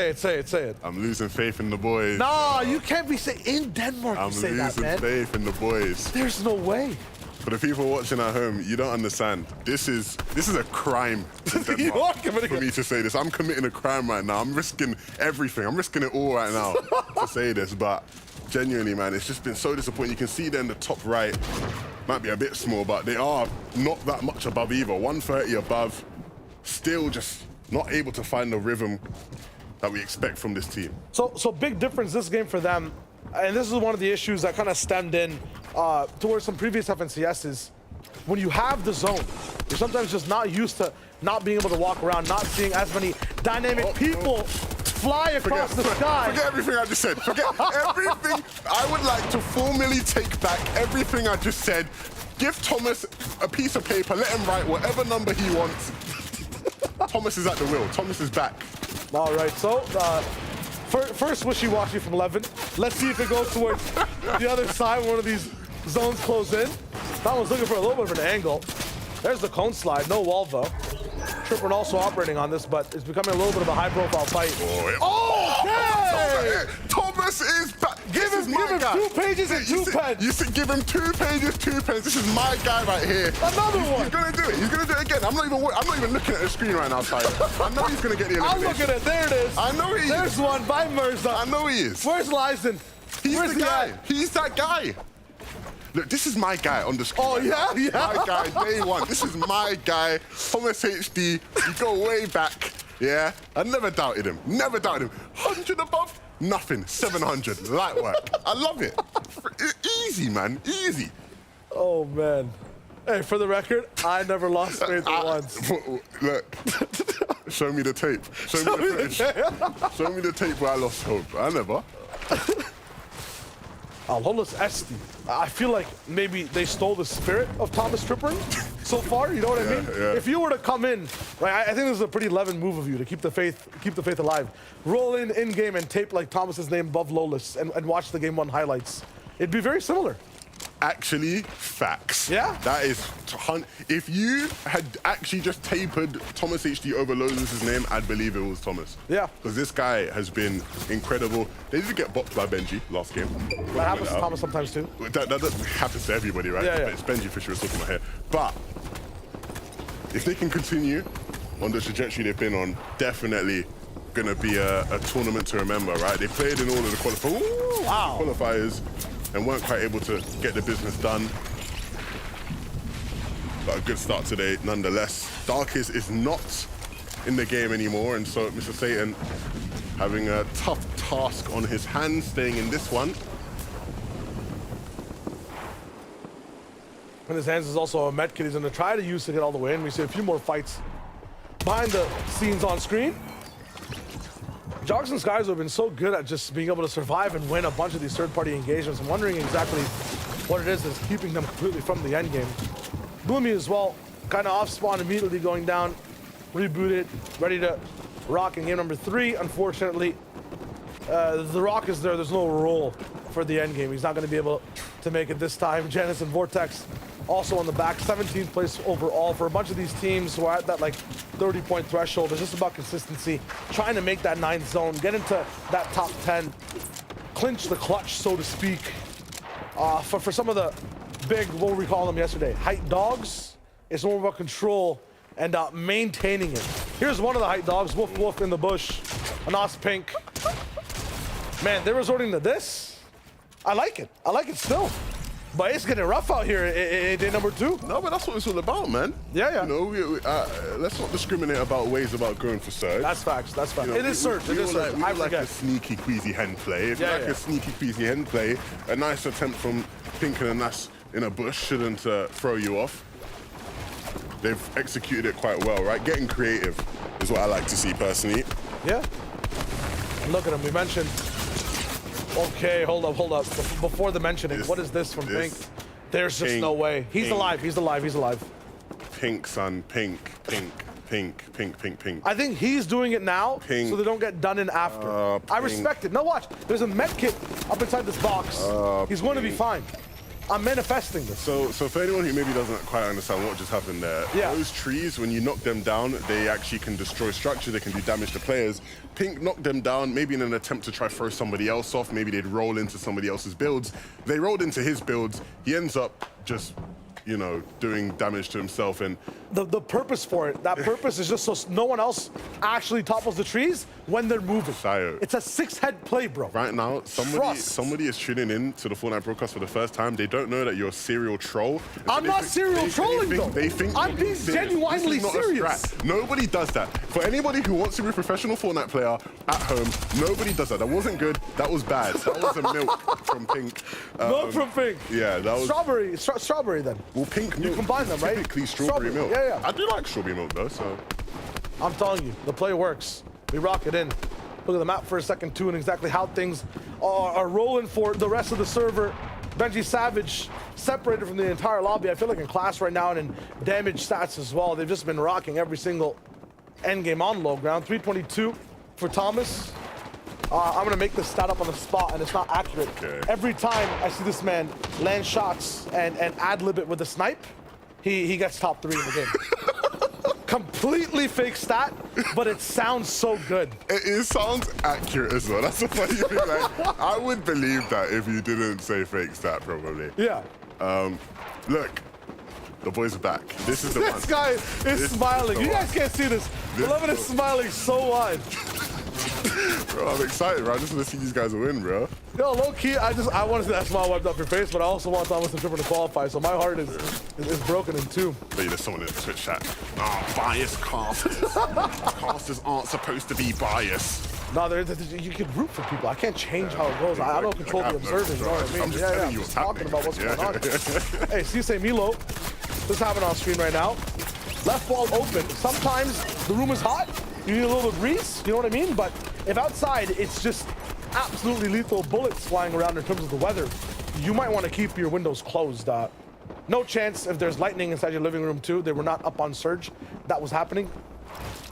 it, Say it. I'm losing faith in the boys. Nah, you can't be saying in Denmark you say that, man. I'm losing faith in the boys. There's no way. For the people watching at home, you don't understand. This is a crime in Denmark for me to say this. I'm committing a crime right now. I'm risking everything. I'm risking it all right now to say this, but genuinely, man, it's just been so disappointing. You can see there in the top right, might be a bit small, but they are not that much above either. 130 above, still just not able to find the rhythm that we expect from this team. So big difference this game for them, and this is one of the issues that kind of stemmed in towards some previous FNCSs. When you have the zone, you're sometimes just not used to not being able to walk around, not seeing as many dynamic people fly across the sky. Forget everything I just said. Forget everything. I would like to formally take back everything I just said. Give Thomas a piece of paper, let him write whatever number he wants. Thomas is at the wheel. Thomas is back. All right, so first wishy-washy from Levin. Let's see if it goes towards the other side when one of these zones close in. That one's looking for a little bit of an angle. There's the cone slide, no wall though. Trippin also operating on this, but it's becoming a little bit of a high-profile fight. Okay! Thomas is back. Give him 2 pages and 2 pens. You said give him 2 pages, 2 pens. This is my guy right here. Another one. He's gonna do it. He's gonna do it again. I'm not even looking at the screen right now, Tyler. I know he's gonna get the elimination. I'm looking at it. There it is. I know he is. There's one by Mirza. I know he is. Where's Lyson? He's Where's the he guy. at? He's that guy. Look, this is my guy on the screen. Oh, right yeah? now. Yeah. My guy, day one. This is my guy, Thomas HD. You go way back. Yeah, I never doubted him. Never doubted him. 100 above, nothing. 700, light work. I love it. Easy, man, easy. Oh, man. Hey, for the record, I never lost faith once. Look, show me the tape. Show me the footage. Show me the tape where I lost hope. I never. Lolas Esti. I feel like maybe they stole the spirit of Thomas Trippering so far. You know what I mean? Yeah. If you were to come in, right, I think this is a pretty Levin move of you to keep the faith alive. Roll in game and tape like Thomas's name above Lolas and watch the game 1 highlights. It'd be very similar. Actually, facts. Yeah? That is, if you had actually just tapered Thomas HD over Lolas' name, I'd believe it was Thomas. Yeah. Because this guy has been incredible. They did get boxed by Benji last game. That happens to Thomas sometimes too. That happens to everybody, right? Yeah, yeah. But it's Benji for sure talking about here. But if they can continue on the trajectory they've been on, definitely gonna be a tournament to remember, right? They played in all of the qualifiers and weren't quite able to get the business done. But a good start today, nonetheless. Darkest is not in the game anymore, and so Mr. Satan having a tough task on his hands, staying in this one. In his hands is also a med kit he's going to try to use to get all the way in. We see a few more fights behind the scenes on screen. Jogs and Skies have been so good at just being able to survive and win a bunch of these third-party engagements. I'm wondering exactly what it is that's keeping them completely from the end game. Bloomy as well, kind of off-spawn immediately going down, rebooted, ready to rock in game number 3. Unfortunately, the rock is there. There's no roll for the end game. He's not going to be able to make it this time. Janus and Vortex also on the back, 17th place overall. For a bunch of these teams who are at that like 30-point threshold, it's just about consistency, trying to make that 9th zone, get into that top 10, clinch the clutch, so to speak. For some of the big, what were we calling them yesterday, height dogs, it's more about control and maintaining it. Here's one of the height dogs, Woof Woof in the bush, a Nos Pink. Man, they're resorting to this. I like it still. But it's getting rough out here in day number 2. No, but that's what it's all about, man. Yeah. You know, let's not discriminate about ways about going for Surge. That's facts. You know, it is Surge. We like a sneaky, queasy hen play. If you like a sneaky, queasy hen play, a nice attempt from Pink and a Nas in a bush shouldn't throw you off. They've executed it quite well, right? Getting creative is what I like to see personally. Yeah. Look at him. We mentioned. Okay, hold up. Before the mentioning, what is this from Pink? There's just no way. He's alive. Pink, son. Pink. I think he's doing it now so they don't get done in after. I respect it. Now watch. There's a med kit up inside this box. He's going to be fine. I'm manifesting this. So for anyone who maybe doesn't quite understand what just happened there, those trees, when you knock them down, they actually can destroy structure, they can do damage to players. Pink knocked them down, maybe in an attempt to try throw somebody else off, maybe they'd roll into somebody else's builds. They rolled into his builds, he ends up just, you know, doing damage to himself. And the purpose for it, that purpose is just so no one else actually topples the trees when they're moving. It's a 6-head play, bro. Right now, somebody is tuning in to the Fortnite broadcast for the first time. They don't know that you're a serial troll. I'm not serial trolling, though. They think I'm being genuinely serious. Nobody does that. For anybody who wants to be a professional Fortnite player at home, nobody does that. That wasn't good. That was bad. That was a milk from Pink. Milk from Pink. Yeah, that was... Strawberry then. Well, Pink milk. You combine them, right? Typically strawberry milk. Yeah. I do like strawberry milk, though, so... I'm telling you, the play works. We rock it in. Look at the map for a second, too, and exactly how things are rolling for the rest of the server. Benji Savage separated from the entire lobby. I feel like in class right now and in damage stats as well. They've just been rocking every single endgame on low ground. 322 for Thomas. I'm going to make this stat up on the spot, and it's not accurate. Okay. Every time I see this man land shots and ad-lib it with a snipe, he gets top 3 in the game. Completely fake stat, but it sounds so good. It sounds accurate as well. That's the funny thing. Like, I would believe that if you didn't say fake stat, probably. Yeah. Look, the boys are back. This is the one. This guy is smiling. You guys can't see this. Beloved is smiling so wide. Bro, I'm excited, bro. I just want to see these guys win, bro. Yo, low key, I want to see that smile wiped off your face, but I also want Thomas and Tripper to qualify, so my heart is broken in two. Wait, there's someone in the Twitch chat. Oh, biased casters. Casters aren't supposed to be biased. No, you can root for people. I can't change how it goes. I don't control the observing, you know what I mean? I'm just telling you what's talking about what's going on. Hey, CSA Milo, this happening on screen right now. Left wall open. Sometimes the room is hot. You need a little bit of breeze, you know what I mean? But if outside, it's just absolutely lethal bullets flying around in terms of the weather, you might want to keep your windows closed. No chance if there's lightning inside your living room too. They were not up on surge. That was happening.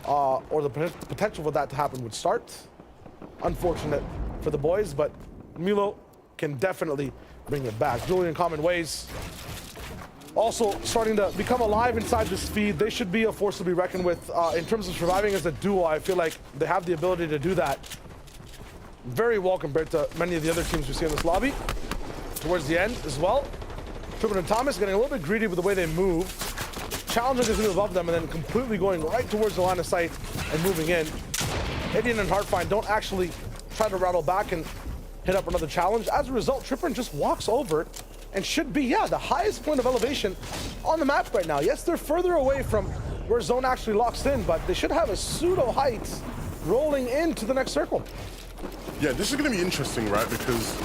Or the potential for that to happen would start. Unfortunate for the boys, but Milo can definitely bring it back. Julian Common Ways also starting to become alive inside this feed. They should be a force to be reckoned with. In terms of surviving as a duo, I feel like they have the ability to do that very well compared to many of the other teams we see in this lobby. Towards the end as well. Tripper and Thomas getting a little bit greedy with the way they move. Challenging is above them and then completely going right towards the line of sight and moving in. Indian and Heartfind don't actually try to rattle back and hit up another challenge. As a result, Tripper just walks over and should be, the highest point of elevation on the map right now. Yes, they're further away from where zone actually locks in, but they should have a pseudo height rolling into the next circle. Yeah, this is going to be interesting, right? Because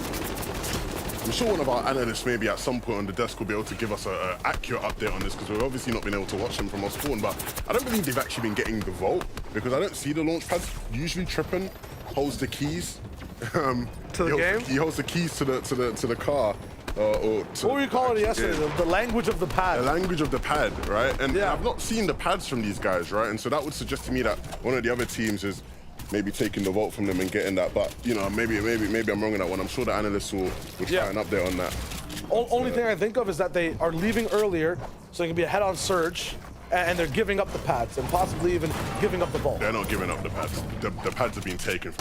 I'm sure one of our analysts maybe at some point on the desk will be able to give us an accurate update on this, because we've obviously not been able to watch them from our spawn, but I don't believe they've actually been getting the vault, because I don't see the launch pads. Usually Trippin holds the keys. To the game? He holds the keys to the car. What were you calling it yesterday? The language of the pad. The language of the pad, right? And Yeah. I've not seen the pads from these guys, right? And so that would suggest to me that one of the other teams is maybe taking the vault from them and getting that. But you know, maybe I'm wrong on that one. I'm sure the analysts will try an update on that. Only thing I think of is that they are leaving earlier, so they can be ahead on surge, and they're giving up the pads and possibly even giving up the vault. They're not giving up the pads. The pads have been taken.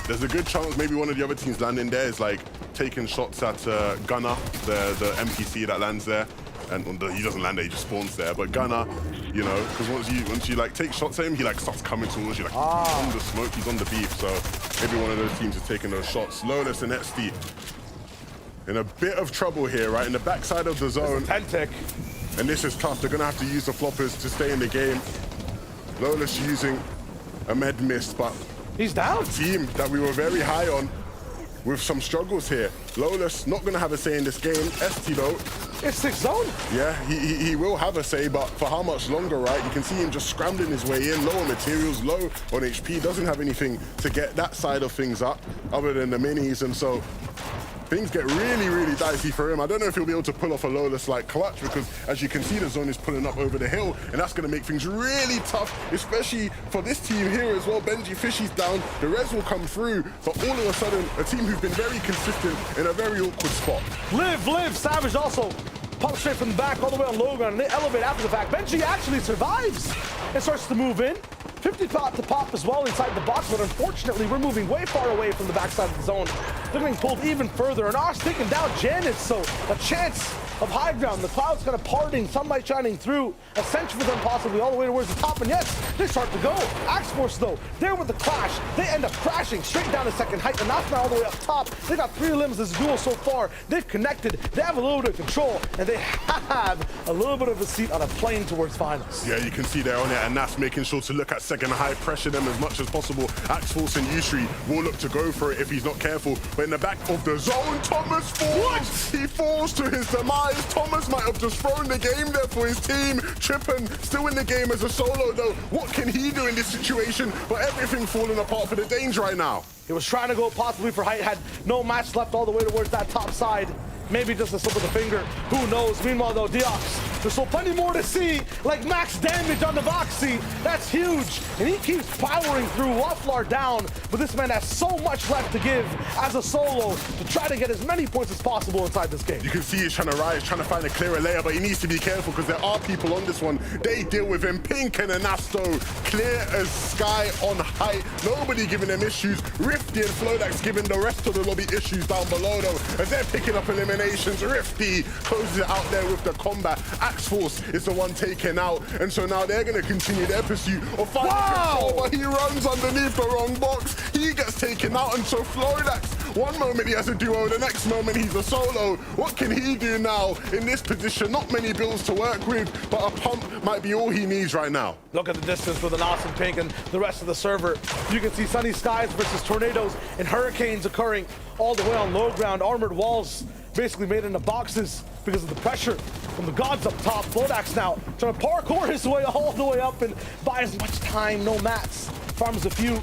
There's a good chance maybe one of the other teams landing there is like taking shots at Gunner, the NPC that lands there. And he doesn't land there, he just spawns there. But Gunner, you know, because once you like take shots at him, he like starts coming towards you. Like he's on the smoke, he's on the beef. So maybe one of those teams is taking those shots. Lawless and XD in a bit of trouble here, right? In the backside of the zone. And this is tough. They're gonna have to use the floppers to stay in the game. Lawless using a med mist, but he's down. Team that we were very high on with some struggles here. Lawless not gonna have a say in this game. ST though. It's 6 zone. Yeah, he will have a say, but for how much longer, right? You can see him just scrambling his way in, low on materials, low on HP, doesn't have anything to get that side of things up other than the minis, and so things get really, really dicey for him. I don't know if he'll be able to pull off a Lawless-like clutch, because as you can see, the zone is pulling up over the hill, and that's going to make things really tough, especially for this team here as well. Benji Fishy's down, the res will come through, but all of a sudden, a team who've been very consistent in a very awkward spot. Live, Savage also pumps straight from the back all the way on Logan, and they elevate after the fact. Benji actually survives and starts to move in. 50 to pop as well inside the box, but unfortunately, we're moving way far away from the backside of the zone. They're getting pulled even further, and Osh taking down Janice, so a chance of high ground. The clouds kind of parting, sunlight shining through, ascension for them possibly all the way towards the top, and yes, they start to go. Axe Force, though, there with the clash, they end up crashing straight down to second height, and that's now all the way up top. They got 3 limbs as a duel so far. They've connected, they have a little bit of control, and they have a little bit of a seat on a plane towards finals. Yeah, you can see they're on it, and that's making sure to look at second high, pressure them as much as possible. Axe Force and Yusri will look to go for it if he's not careful, but in the back of the zone, Thomas falls! He falls to his demise. Thomas might have just thrown the game there for his team. Trippin still in the game as a solo though. What can he do in this situation? But everything falling apart for the Danes right now. He was trying to go possibly for height, had no match left all the way towards that top side. Maybe just a slip of the finger. Who knows? Meanwhile, though, Deox, there's still plenty more to see. Like max damage on the Voxy. That's huge. And he keeps powering through. Wafflar down. But this man has so much left to give as a solo to try to get as many points as possible inside this game. You can see he's trying to rise, trying to find a clearer layer, but he needs to be careful because there are people on this one. They deal with him. Pink and Anasto, clear as sky on height. Nobody giving them issues. Rifty and Flodax giving the rest of the lobby issues down below, though, as they're picking up eliminations. Rifty closes it out there with the combat. Axe Force is the one taken out, and so now they're going to continue their pursuit of finding control, but he runs underneath the wrong box. He gets taken out, and so Floridax, one moment he has a duo, the next moment he's a solo. What can he do now in this position? Not many builds to work with, but a pump might be all he needs right now. Look at the distance with an awesome Pink and the rest of the server. You can see sunny skies versus tornadoes and hurricanes occurring all the way on low ground. Armored walls basically made into boxes because of the pressure from the gods up top. Flodax now trying to parkour his way all the way up and buy as much time. No mats. Farms a few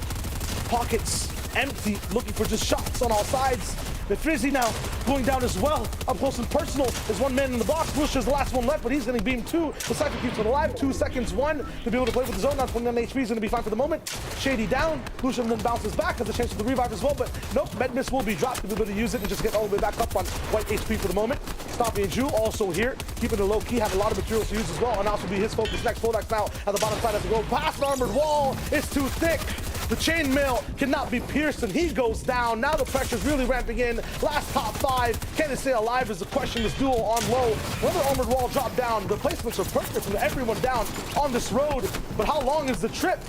pockets empty, looking for just shots on all sides. The Frizzy now going down as well, up close and personal. There's one man in the box. Bush is the last one left, but he's getting beamed too. The Cypher keeps it alive. 2 seconds, 1 to be able to play with the zone. Now 29 HP is going to be fine for the moment. Shady down. Lucian then bounces back, has a chance for the revive as well, but nope, Med Miss will be dropped to be able to use it and just get all the way back up on white HP for the moment. Stompy and Ju also here, keeping it low key, have a lot of materials to use as well, and also be his focus next. Flodax now at the bottom side has to go past the armored wall. It's too thick. The chainmail cannot be pierced, and he goes down. Now the pressure's really ramping in. Last top 5. Can it stay alive is the question. This duel on low. When the armored wall dropped down, the placements are perfect from everyone down on this road. But how long is the trip?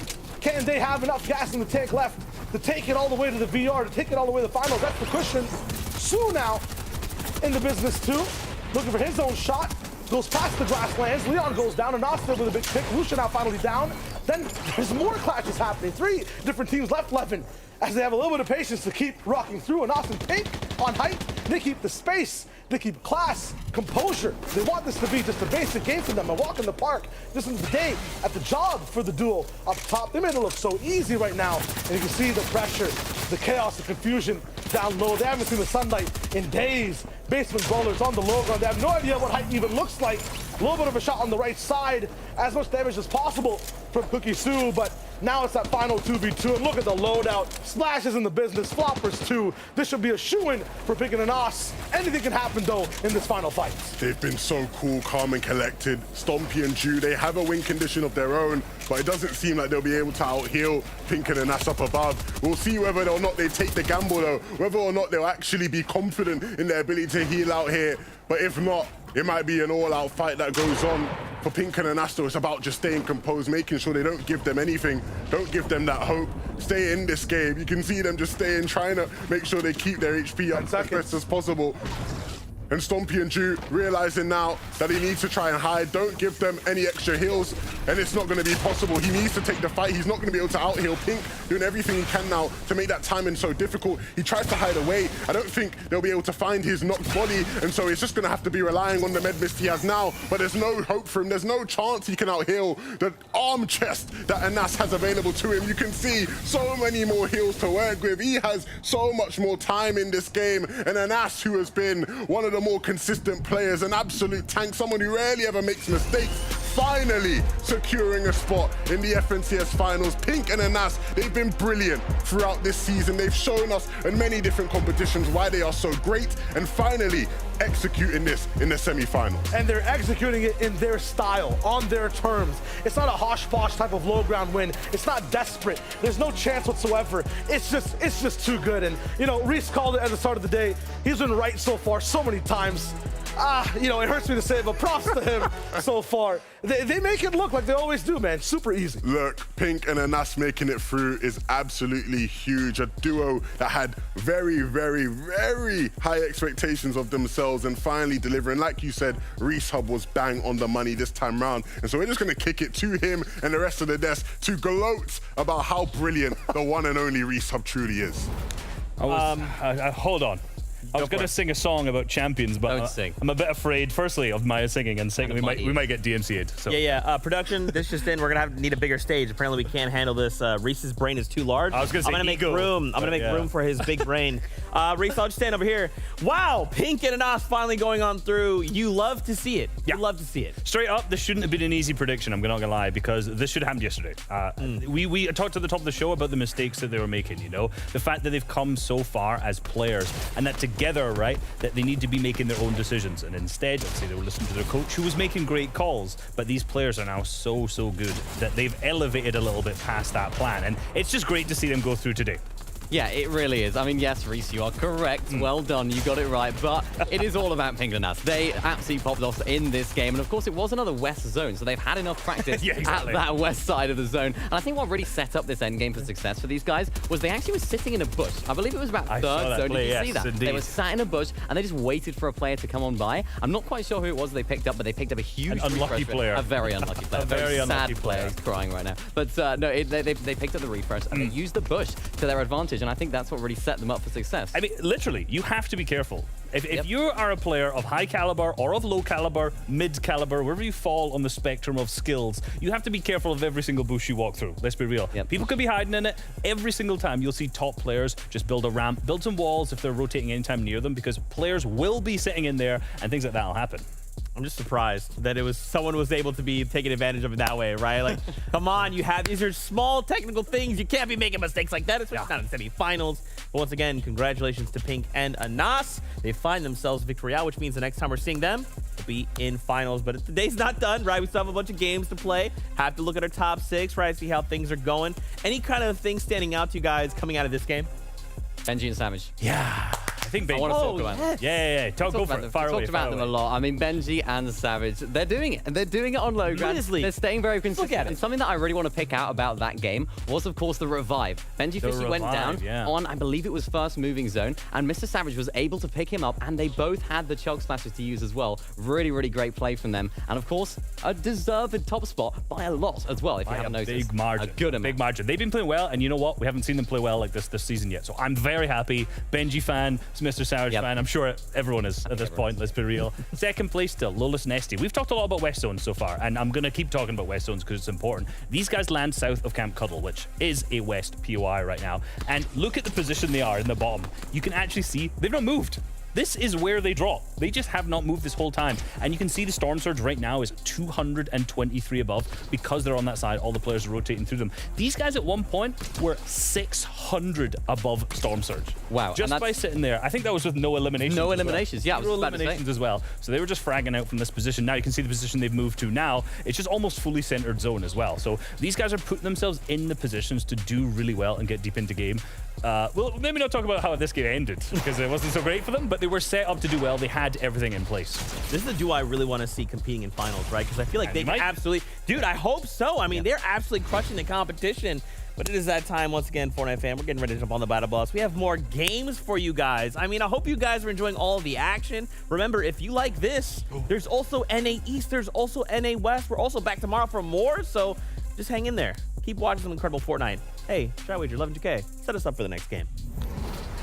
Can they have enough gas in the tank left to take it all the way to the VR, to take it all the way to the finals? That's the question. Su now in the business too, looking for his own shot. Goes past the grasslands. Leon goes down, and Oscar with a big pick. Lucia now finally down. Then there's more clashes happening. 3 different teams left, Levin, as they have a little bit of patience to keep rocking through. And Austin Pink on height. They keep the space. They keep class, composure. They want this to be just a basic game for them. A walk in the park, just in the day, at the job for the duel up top. They made it look so easy right now. And you can see the pressure, the chaos, the confusion down low. They haven't seen the sunlight in days. Basement brawlers on the low ground. They have no idea what height even looks like. A little bit of a shot on the right side. As much damage as possible from Cookie Sue, but now it's that final 2v2, and look at the loadout. Splashes in the business, floppers too. This should be a shoo-in for Pickin' and Os. Anything can happen though in this final fight. They've been so cool, calm and collected. Stompy and Ju, they have a win condition of their own, but it doesn't seem like they'll be able to out-heal Pickin' and Os up above. We'll see whether or not they take the gamble though, whether or not they'll actually be confident in their ability to heal out here. But if not, it might be an all-out fight that goes on. For Pink and Anasto, it's about just staying composed, making sure they don't give them anything, don't give them that hope. Stay in this game. You can see them just staying, trying to make sure they keep their HP up as best as possible. And Stompy and Ju realizing now that he needs to try and hide. Don't give them any extra heals, and it's not going to be possible. He needs to take the fight. He's not going to be able to out-heal Pink, doing everything he can now to make that timing so difficult. He tries to hide away. I don't think they'll be able to find his knocked body, and so he's just going to have to be relying on the med mist he has now. But there's no hope for him. There's no chance he can out-heal the arm chest that Anas has available to him. You can see so many more heals to work with. He has so much more time in this game, and Anas, who has been one of the more consistent players, an absolute tank, someone who rarely ever makes mistakes, finally securing a spot in the FNCS finals. Pink and Anas, they've been brilliant throughout this season. They've shown us in many different competitions why they are so great, and finally executing this in the semi-finals. And they're executing it in their style, on their terms. It's not a hosh-posh type of low ground win. It's not desperate. There's no chance whatsoever. It's just too good. And, you know, Reese called it at the start of the day. He's been right so far so many times. You know, it hurts me to say it, but props to him so far. They make it look like they always do, man. Super easy. Look, Pink and Anas making it through is absolutely huge. A duo that had very, very, very high expectations of themselves and finally delivering. Like you said, Reese Hub was bang on the money this time round. And so we're just going to kick it to him and the rest of the desk to gloat about how brilliant the one and only Reese Hub truly is. Hold on. I was going to sing a song about champions, but I'm a bit afraid, firstly, of my singing, and secondly, we might get DMCA'd. So. Yeah. Production, this just in. We're going to need a bigger stage. Apparently, we can't handle this. Reese's brain is too large. I was going to say I'm going to make room. I'm going to make room for his big brain. Reese, I'll just stand over here. Wow, Pink and Anas finally going on through. You love to see it. You love to see it. Straight up, this shouldn't have been an easy prediction, I'm not going to lie, because this should have happened yesterday. We talked at the top of the show about the mistakes that they were making, you know? The fact that they've come so far as players, and that together, right, that they need to be making their own decisions, and instead, let's say they were listening to their coach who was making great calls, but these players are now so good that they've elevated a little bit past that plan, and it's just great to see them go through today. Yeah, it really is. I mean, yes, Reese, you are correct. Well done, you got it right. But it is all about Pink and Nas. They absolutely popped off in this game. And of course, it was another west zone, so they've had enough practice at that west side of the zone. And I think what really set up this endgame for success for these guys was they actually were sitting in a bush. I believe it was about third zone. Did you see that? Indeed. They were sat in a bush and they just waited for a player to come on by. I'm not quite sure who it was they picked up, but they picked up a huge unlucky player. A very unlucky player. A very unlucky sad player. He's crying right now. But no, they picked up the refresh and they used the bush to their advantage. And I think that's what really set them up for success. I mean, literally, you have to be careful. If you are a player of high caliber or of low caliber, mid caliber, wherever you fall on the spectrum of skills, you have to be careful of every single bush you walk through. Let's be real. People could be hiding in it. Every single time you'll see top players just build a ramp, build some walls if they're rotating anytime near them, because players will be sitting in there and things like that will happen. I'm just surprised that someone was able to be taking advantage of it that way, right? Like, come on, these are small technical things. You can't be making mistakes like that, especially not in semifinals. But once again, congratulations to Pink and Anas. They find themselves Victory Royale, which means the next time we're seeing them will be in finals. But the day's not done, right? We still have a bunch of games to play. Have to look at our top 6, right? See how things are going. Any kind of thing standing out to you guys coming out of this game? Benji and Savage. Yeah. I think Benji. I want to talk about them. Yeah. Go for it. Fire away. Talked about them a lot. I mean, Benji and Savage, they're doing it. And they're doing it on low ground. They're staying very consistent. And something that I really want to pick out about that game was, of course, the revive. Benji Fishy went down on, I believe it was first moving zone, and Mr. Savage was able to pick him up, and they both had the chug splashes to use as well. Really, really great play from them. And, of course, a deserved top spot by a lot as well, if you haven't noticed. Big margin. A good amount. Big margin. They've been playing well, and you know what? We haven't seen them play well like this season yet. So I'm very happy. Benji fan, Mr. Savage fan. I'm sure everyone is at this point, let's be real. Second place still, Lolis Nesty. We've talked a lot about West Zones so far, and I'm going to keep talking about West Zones because it's important. These guys land south of Camp Cuddle, which is a West POI right now. And look at the position they are in the bottom. You can actually see they've not moved. This is where they drop. They just have not moved this whole time. And you can see the Storm Surge right now is 223 above because they're on that side. All the players are rotating through them. These guys at one point were 600 above Storm Surge. Wow. Just by sitting there. I think that was with no eliminations. No eliminations, yeah. No eliminations as well. So they were just fragging out from this position. Now you can see the position they've moved to now. It's just almost fully centered zone as well. So these guys are putting themselves in the positions to do really well and get deep into game. Well, maybe not talk about how this game ended because it wasn't so great for them, but they were set up to do well. They had everything in place. This is a duo I really want to see competing in finals, right? Because I feel like they absolutely... Dude, I hope so. I mean, they're absolutely crushing the competition. But it is that time once again, Fortnite fan. We're getting ready to jump on the battle bus. We have more games for you guys. I mean, I hope you guys are enjoying all of the action. Remember, if you like this, there's also NA East. There's also NA West. We're also back tomorrow for more. So just hang in there. Keep watching some incredible Fortnite. Hey, Try Wager 11-2K. Set us up for the next game.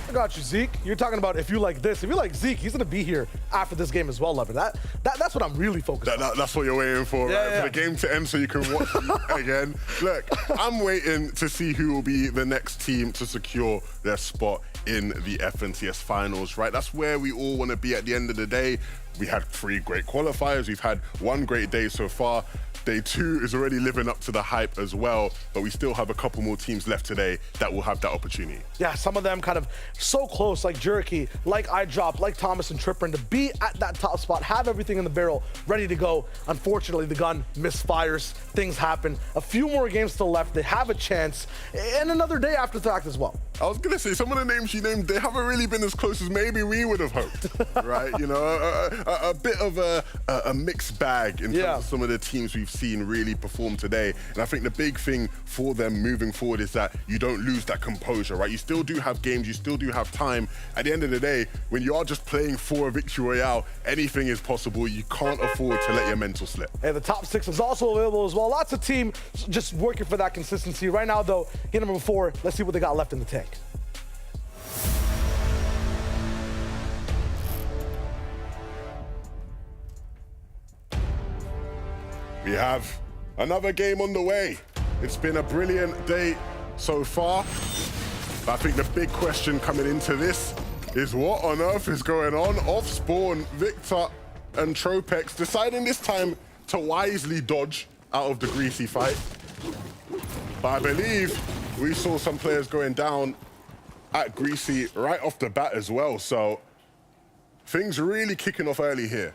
I got you, Zeke. You're talking about if you like this. If you like Zeke, he's going to be here after this game as well, Levin. That's what I'm really focused on. That's what you're waiting for, right? For the game to end so you can watch it again. Look, I'm waiting to see who will be the next team to secure their spot in the FNCS finals, right? That's where we all want to be at the end of the day. We had 3 great qualifiers. We've had 1 great day so far. Day 2 is already living up to the hype as well, but we still have a couple more teams left today that will have that opportunity. Yeah, some of them kind of so close, like Jerky, like iDrop, like Thomas and Tripper, and to be at that top spot, have everything in the barrel ready to go. Unfortunately, the gun misfires, things happen. A few more games still left. They have a chance, and another day after the fact as well. I was gonna say, some of the names you named, they haven't really been as close as maybe we would have hoped, right? You know, a bit of a mixed bag in terms of some of the teams we've seen really perform today. And I think the big thing for them moving forward is that you don't lose that composure, right? You still do have games, you still do have time. At the end of the day, when you are just playing for a Victory Royale, anything is possible. You can't afford to let your mental slip. And the top 6 is also available as well. Lots of team just working for that consistency. Right now, though, game number 4, let's see what they got left in the tank. We have another game on the way. It's been a brilliant day so far. But I think the big question coming into this is what on earth is going on? Off spawn, Victor and Tropex deciding this time to wisely dodge out of the Greasy fight. But I believe we saw some players going down at Greasy right off the bat as well. So things really kicking off early here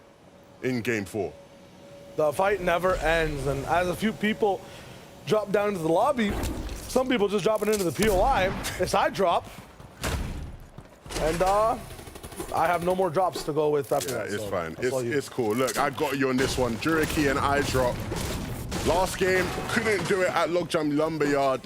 in game 4. The fight never ends, and as a few people drop down into the lobby, Some people just dropping into the POI. It's I drop. And I have no more drops to go with after that. It's so fine. that's all you. It's cool. Look, I got you on this one. Juriki and I drop. Last game, couldn't do it at Logjam Lumberyard.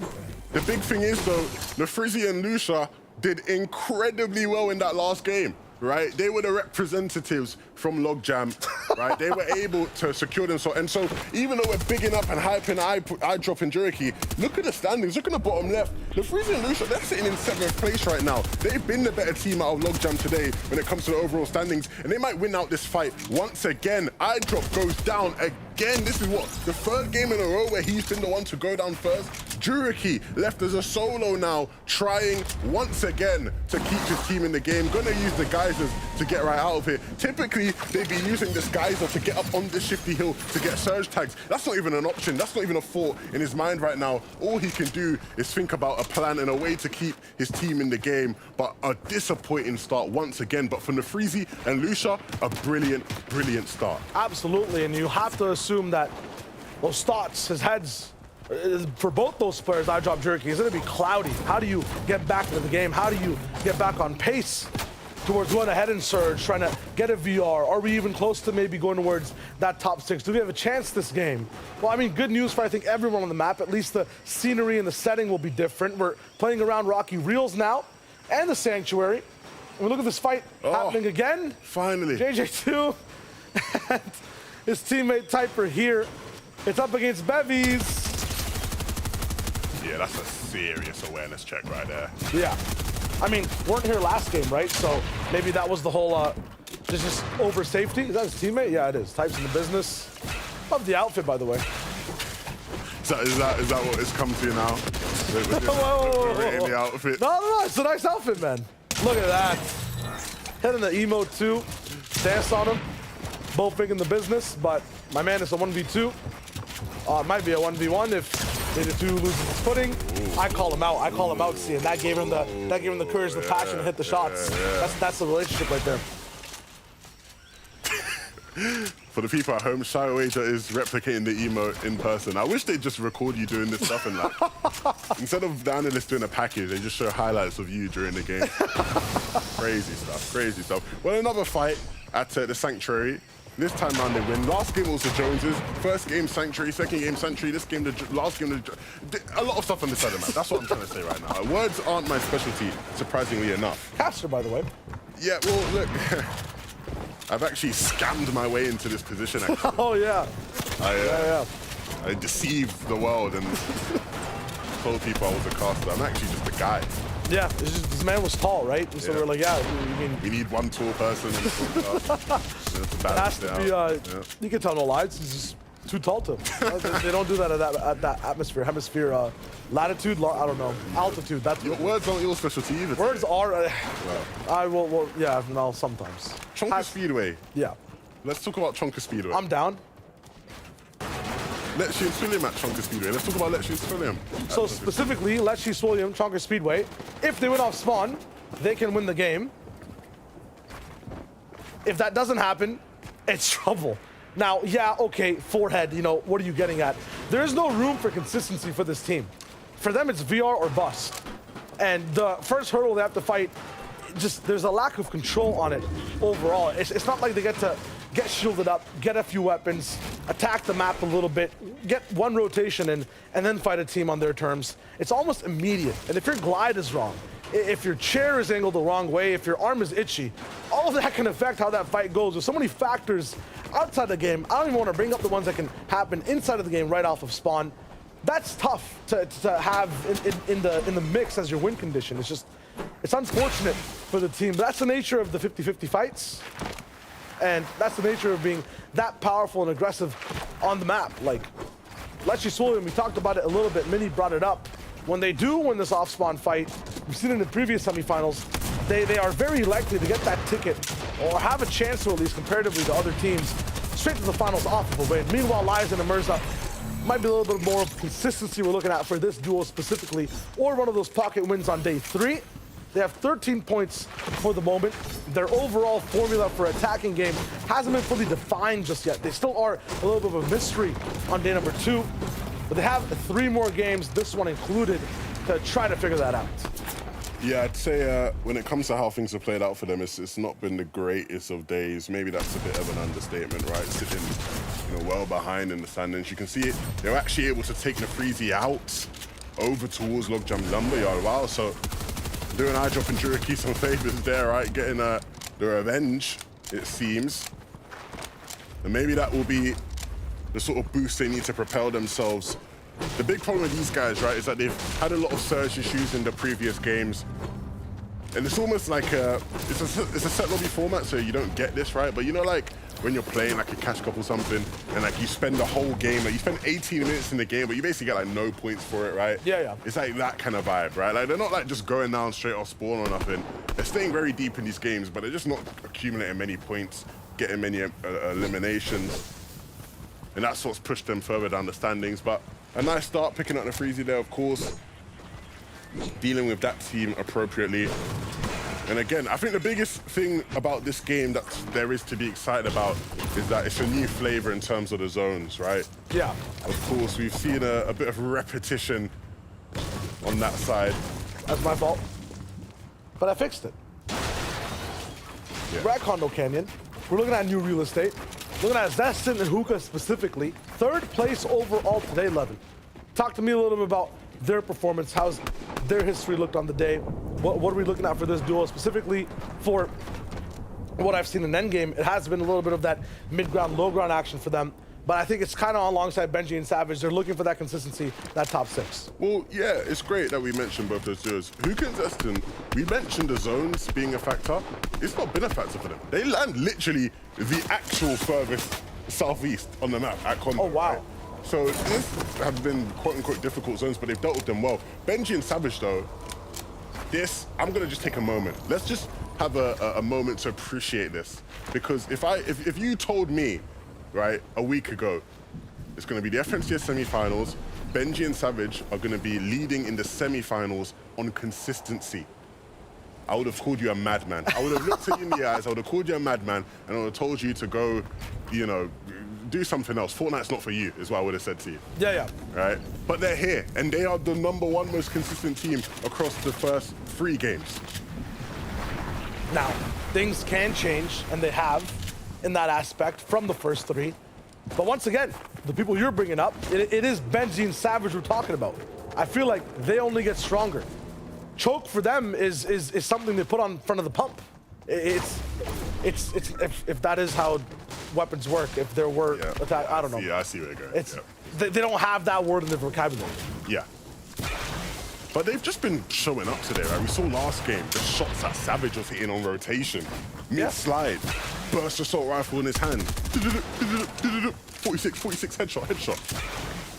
The big thing is though, Nefrizzy and Lucia did incredibly well in that last game. Right, they were the representatives from Logjam, right? They were able to secure themselves, and so even though we're bigging up and hyping I drop in Juriki, look at the standings, look at the bottom left. The Nefrizzy and Lucia, they're sitting in 7th place right now. They've been the better team out of Logjam today when it comes to the overall standings, and they might win out this fight once again. I drop goes down again. This is what, the 3rd game in a row where he's been the one to go down first. Juriki left as a solo now, trying once again to keep his team in the game. Gonna use the geysers to get right out of here. Typically, they'd be using this geyser to get up on this shifty hill to get surge tags. That's not even an option. That's not even a thought in his mind right now. All he can do is think about a plan and a way to keep his team in the game. But a disappointing start once again. But for Nefrizzy and Lucia, a brilliant, brilliant start. Absolutely, and you have to assume that those thoughts, his heads, for both those players, I drop Juriki, is going to be cloudy. How do you get back into the game? How do you get back on pace towards going ahead and surge, trying to get a VR? Are we even close to maybe going towards that top 6? Do we have a chance this game? Well, I mean, good news for I think everyone on the map. At least the scenery and the setting will be different. We're playing around Rocky Reels now and the Sanctuary. And we look at this fight happening again. Finally. JJ2 and his teammate Typer here. It's up against Bevies. Yeah, that's a serious awareness check right there. Yeah. I mean, weren't here last game, right? So maybe that was the whole, just over safety. Is that his teammate? Yeah, it is. Types in the business. Love the outfit, by the way. Is that what it's come to now? Whoa. The outfit. No, it's a nice outfit, man. Look at that. Hitting the emote too. Dance on him. Both big in the business, but my man is a 1v2. It might be a 1v1 if JJ2 loses his footing. Ooh. I call him out, see, and that gave him the courage, the passion to hit the shots. That's the relationship right there. For the people at home, Shyway is replicating the emote in person. I wish they'd just record you doing this stuff and like, instead of the analyst doing a package, they just show highlights of you during the game. Crazy stuff. Well, another fight at the Sanctuary. This time round they win. Last game was the Joneses. First game Sanctuary, second game Sanctuary. This game, last game, a lot of stuff on this side of the map. That's what I'm trying to say right now. Words aren't my specialty, surprisingly enough. Caster, by the way. Yeah, well, look. I've actually scammed my way into this position, actually. Oh, yeah. I deceived the world and told people I was a caster. I'm actually just a guy. Yeah, it's just, this man was tall, right? And so we're like, we need one tall person. It has to be, you can tell no lies, he's just too tall to him. They don't do that at that hemisphere, latitude, I don't know, altitude. That's your words aren't your specialty either. Words are, I will, yeah, no, sometimes. Chonka Speedway. Yeah. Let's talk about Chonka Speedway. I'm down. Leche and Swillium at Chonka Speedway. Let's talk about Leche and Swillium. So specifically, Leche, Swillium, Chonka Speedway. If they win off spawn, they can win the game. If that doesn't happen, it's trouble. Now, yeah, okay, forehead, you know, what are you getting at? There's no room for consistency for this team. For them, it's VR or bust. And the first hurdle they have to fight, just there's a lack of control on it overall. It's not like they get to get shielded up, get a few weapons, attack the map a little bit, get one rotation in, and then fight a team on their terms. It's almost immediate. And if your glide is wrong, if your chair is angled the wrong way, if your arm is itchy, all of that can affect how that fight goes. There's so many factors outside the game. I don't even want to bring up the ones that can happen inside of the game right off of spawn. That's tough to have in the mix as your win condition. It's unfortunate for the team. But that's the nature of the 50-50 fights. And that's the nature of being that powerful and aggressive on the map. Like, Leche Swillium, we talked about it a little bit. Minnie brought it up. When they do win this off-spawn fight, we've seen it in the previous semifinals, they are very likely to get that ticket, or have a chance to at least comparatively to other teams, straight to the finals off of a win. Meanwhile, Liza and Mirza might be a little bit more of consistency we're looking at for this duo specifically, or one of those pocket wins on day 3. They have 13 points for the moment. Their overall formula for attacking game hasn't been fully defined just yet. They still are a little bit of a mystery on day number 2. but they have 3 more games, this one included, to try to figure that out. Yeah, I'd say when it comes to how things have played out for them, it's not been the greatest of days. Maybe that's a bit of an understatement, right? Sitting, well behind in the standings. You can see it. They're actually able to take the Freezy out over towards Logjam Lumberyard. Wow, so doing Eyedrop and Juriki some favors there, right? Getting the revenge, it seems. And maybe that will be the sort of boost they need to propel themselves. The big problem with these guys, right, is that they've had a lot of surge issues in the previous games. And it's almost like it's a set lobby format, so you don't get this, right? But like when you're playing like a cash cup or something, and like you spend the whole game, like you spend 18 minutes in the game, but you basically get like no points for it, right? Yeah. It's like that kind of vibe, right? Like they're not like just going down straight off spawn or nothing. They're staying very deep in these games, but they're just not accumulating many points, getting many eliminations. And that's what's pushed them further down the standings. But a nice start, picking up the Freezy there, of course. Dealing with that team appropriately. And again, I think the biggest thing about this game that there is to be excited about is that it's a new flavor in terms of the zones, right? Yeah. Of course, we've seen a bit of repetition on that side. That's my fault. But I fixed it. Yeah. We're at Condo Canyon. We're looking at new real estate. Looking at Zestin and Hookah specifically. 3rd place overall today, Levin. Talk to me a little bit about their performance. How's their history looked on the day? What are we looking at for this duo? Specifically for what I've seen in endgame, it has been a little bit of that mid-ground, low-ground action for them. But I think it's kind of alongside Benji and Savage. They're looking for that consistency, that top 6. Well, yeah, it's great that we mentioned both those duos. Hookah and Zestin, we mentioned the zones being a factor. It's not been a factor for them. They land literally the actual furthest southeast on the map at Condo. Oh, wow. Right? So this have been quote-unquote difficult zones, but they've dealt with them well. Benji and Savage, though, I'm going to just take a moment. Let's just have a moment to appreciate this. Because if you told me, right, a week ago, it's going to be the FNCS semi-finals, Benji and Savage are going to be leading in the semi-finals on consistency, I would have called you a madman. I would have looked at you in the eyes, I would have called you a madman, and I would have told you to go, do something else. Fortnite's not for you, is what I would have said to you. Yeah. Right? But they're here, and they are the #1 most consistent team across the first 3 games. Now, things can change, and they have in that aspect from the first 3. But once again, the people you're bringing up, it is Benji and Savage we're talking about. I feel like they only get stronger. Choke for them is something they put on front of the pump. It's if that is how weapons work, if there were attack, I don't know. Yeah, I see where you're going. They don't have that word in their vocabulary. Yeah. But they've just been showing up today, right? We saw last game, the shots that Savage was hitting on rotation. Mid-slide, burst assault rifle in his hand. 46 headshot.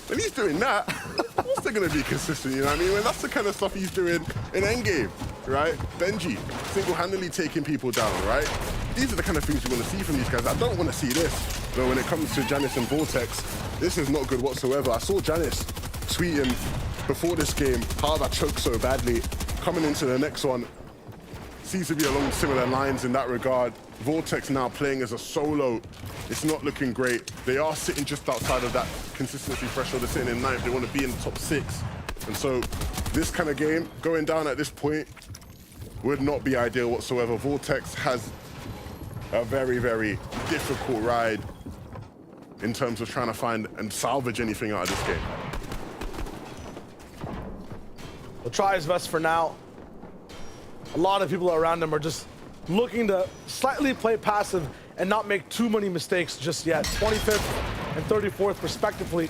When he's doing that, what's they gonna be consistent, you know what I mean? When that's the kind of stuff he's doing in endgame, right? Benji, single-handedly taking people down, right? These are the kind of things you want to see from these guys. I don't want to see this. But when it comes to Janice and Vortex, this is not good whatsoever. I saw Janice tweeting before this game how I choked so badly. Coming into the next one, seems to be along similar lines in that regard. Vortex now playing as a solo. It's not looking great. They are sitting just outside of that consistency threshold. They're sitting in 9th. They want to be in the top 6. And so this kind of game, going down at this point, would not be ideal whatsoever. Vortex has a very, very difficult ride in terms of trying to find and salvage anything out of this game. We'll try his best for now. A lot of people around him are just looking to slightly play passive and not make too many mistakes just yet. 25th and 34th, respectively,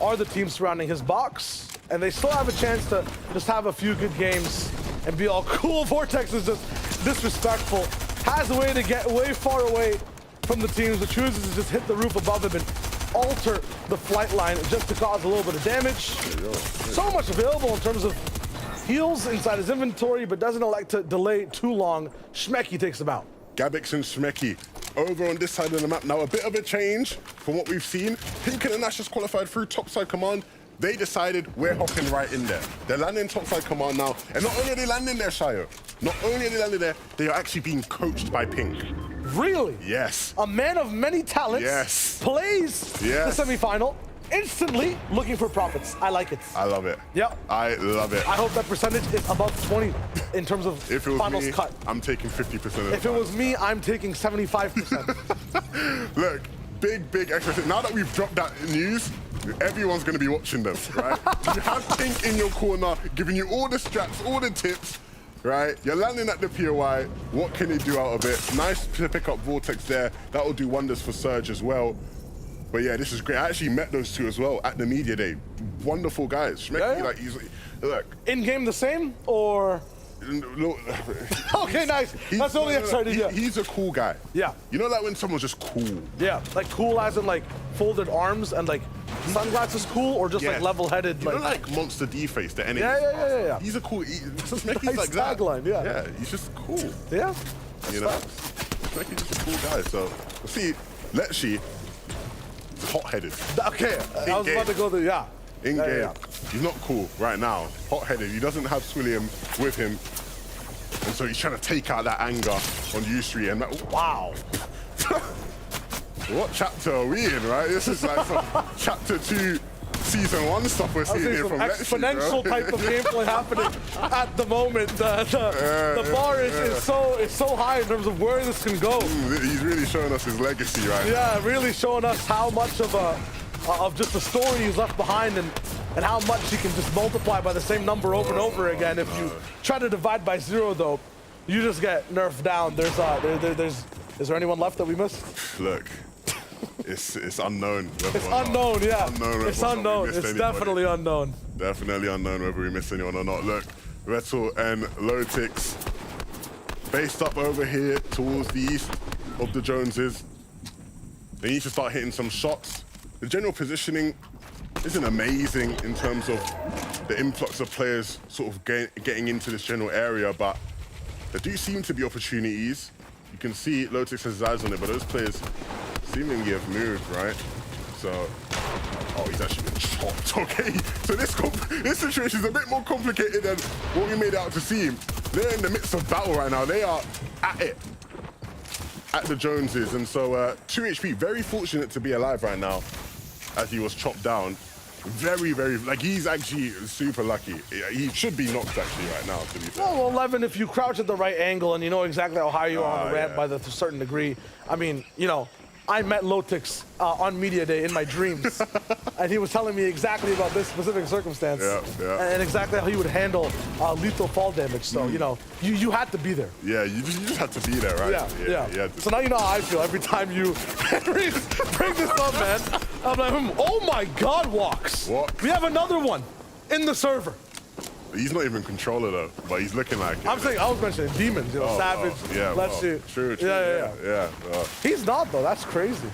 are the teams surrounding his box, and they still have a chance to just have a few good games and be all cool. Vortex is just disrespectful. Has a way to get way far away from the teams, but chooses to just hit the roof above him and alter the flight line just to cause a little bit of damage. So much available in terms of heals inside his inventory, but doesn't elect to delay too long. Shmeki takes him out. Gabix and Shmeki over on this side of the map. Now a bit of a change from what we've seen. Pink and Nash just qualified through topside command. They decided we're hopping right in there. They're landing topside command now. And not only are they landing there, Shayo, not only are they landing there, they are actually being coached by Pink. Really? Yes. A man of many talents. Yes. Plays the semifinal. instantly looking for profits. I like it. I love it. Yep. I love it. I hope that percentage is above 20 in terms of If it was finals me, cut. I'm taking 50% of the If it was me, I'm taking 75%. Look, big expectation. Now that we've dropped that news, everyone's going to be watching them, right? You have Pink in your corner, giving you all the straps, all the tips, right? You're landing at the POI. What can he do out of it? Nice to pick up Vortex there. That will do wonders for Surge as well. But yeah, this is great. I actually met those two as well at the media day. Wonderful guys. Schmecky, like, he's look. In-game the same, or? Okay, nice. That's the only excited. Yeah. He's a cool guy. Yeah. You know, like when someone's just cool. Yeah, like cool as in like folded arms and like sunglasses cool, or just like level-headed. You know, like Monster D-Face, the enemy. Yeah. He's a cool. Schmecky's Nice like that. tagline, yeah. Yeah, he's just cool. Yeah. You know, Schmecky's just a cool guy. So we'll see. Leche, hot-headed. Okay, I was about to go there. Yeah. In game, he's not cool right now. Hot-headed. He doesn't have Swillium with him, and so he's trying to take out that anger on U3. And wow, what chapter are we in? Right? This is like some chapter 2, season 1 stuff we're seeing here from Leche, exponential bro. type of gameplay happening at the moment. The bar is so high in terms of where this can go. He's really showing us his legacy right now. Yeah, really showing us how much of just the story he's left behind, and how much he can just multiply by the same number over and over again. If you try to divide by 0, though, you just get nerfed down. Is there anyone left that we missed? Look, it's unknown. It's unknown, yeah. It's unknown. It's anybody. definitely unknown. Definitely unknown whether we missed anyone or not. Look, Rettel and Lotix based up over here towards the east of the Joneses. They need to start hitting some shots. The general positioning isn't amazing in terms of the influx of players sort of getting into this general area, but there do seem to be opportunities. You can see Lotix has his eyes on it, but those players seemingly have moved, right? So, oh, he's actually been chopped, okay? So this situation is a bit more complicated than what we made it out to seem. They're in the midst of battle right now. They are at it, at the Joneses. And so 2 HP, very fortunate to be alive right now as he was chopped down. Very, like, he's actually super lucky. He should be knocked actually right now, to be fair. Well, 11, if you crouch at the right angle and you know exactly how high you are on the ramp by a certain degree, I mean, you know, I met Lotix on media day in my dreams, and he was telling me exactly about this specific circumstance, and exactly how he would handle lethal fall damage. So you know, you had to be there. Yeah, you just had to be there, right? Yeah. So now you know how I feel every time you bring this up, man. I'm like, oh my God, Walks. What? We have another one in the server. He's not even controller though, but he's looking like it. I'm saying, I was mentioning demons, you know, Savage, Let's see. True. Yeah. He's not though, that's crazy.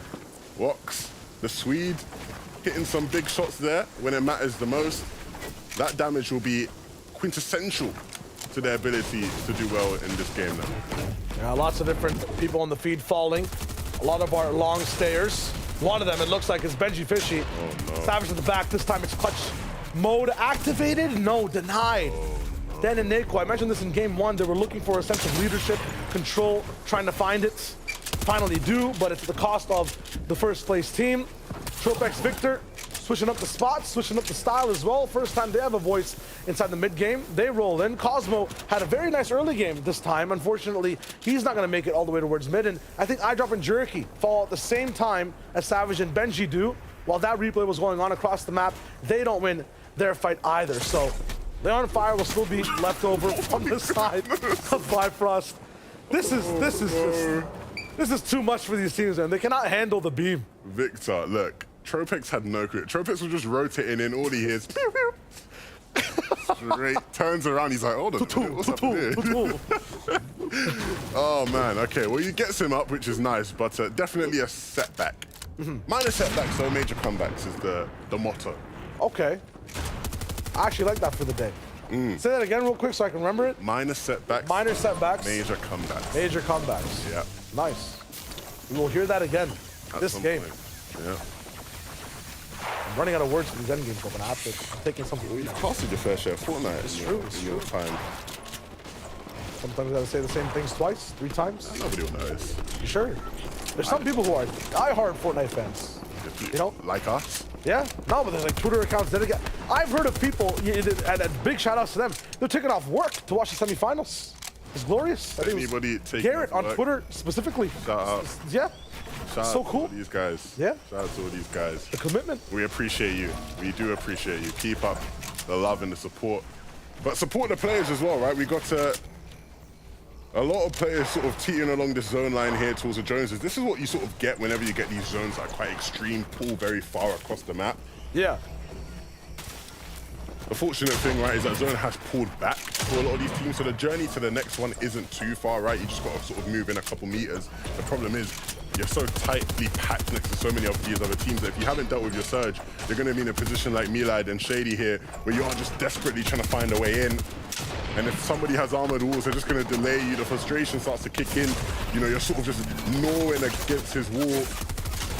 Wox, the Swede, hitting some big shots there when it matters the most. That damage will be quintessential to their ability to do well in this game now. Yeah, lots of different people on the feed falling. A lot of our long stayers. One of them, it looks like, is Benji Fishy. Oh no. Savage at the back, this time it's clutch mode activated? No, denied. Dan and Nako, I mentioned this in game 1, they were looking for a sense of leadership, control, trying to find it. Finally do, but it's at the cost of the first place team. Tropex Victor, switching up the spots, switching up the style as well. First time they have a voice inside the mid game. They roll in. Cosmo had a very nice early game this time. Unfortunately, he's not gonna make it all the way towards mid, and I think iDrop and Jerky fall at the same time as Savage and Benji do. While that replay was going on across the map, they don't win their fight either. So Leon Fire will still be left over on the side of Bifrost. This is too much for these teams, man. They cannot handle the beam. Victor, look, Tropex had no clue. Tropex was just rotating in, all he hears, pew, pew. Straight, turns around, he's like, hold on, what's up here? Oh man, okay, well he gets him up, which is nice, but definitely a setback. Minor setbacks, though, major comebacks is the motto. Okay. I actually like that for the day. Say that again real quick so I can remember it. Minor setbacks. Minor setbacks. Major comebacks. Major comebacks. Yeah. Nice. We will hear that again this game. Yeah. I'm running out of words for these end games, but I'm taking something. Well, you've casted your fair share of Fortnite. It's true. In your time. Sometimes you gotta say the same things twice, 3 times. Nobody will notice. You sure? There's some people who are diehard Fortnite fans. You know? Like us? Yeah, no, but there's like Twitter accounts dedicated. I've heard of people, and big shout outs to them, they're taking off work to watch the semifinals. It's glorious. Anybody taking Garrett off on work? Twitter specifically. Shout out. Yeah. Shout So out cool. to all these guys. Yeah. Shout out to all these guys. The commitment. We appreciate you. We do appreciate you. Keep up the love and the support. But support the players as well, right? We got a lot of players sort of teetering along this zone line here towards the Joneses. This is what you sort of get whenever you get these zones that are quite extreme, pull very far across the map. Yeah. The fortunate thing, right, is that zone has pulled back for a lot of these teams, so the journey to the next one isn't too far, right? You just got to sort of move in a couple meters. The problem is you're so tightly packed next to so many of these other teams that if you haven't dealt with your surge, you're going to be in a position like Milad and Shady here, where you are just desperately trying to find a way in. And if somebody has armored walls, they're just going to delay you. The frustration starts to kick in. You know, you're sort of just gnawing against his wall.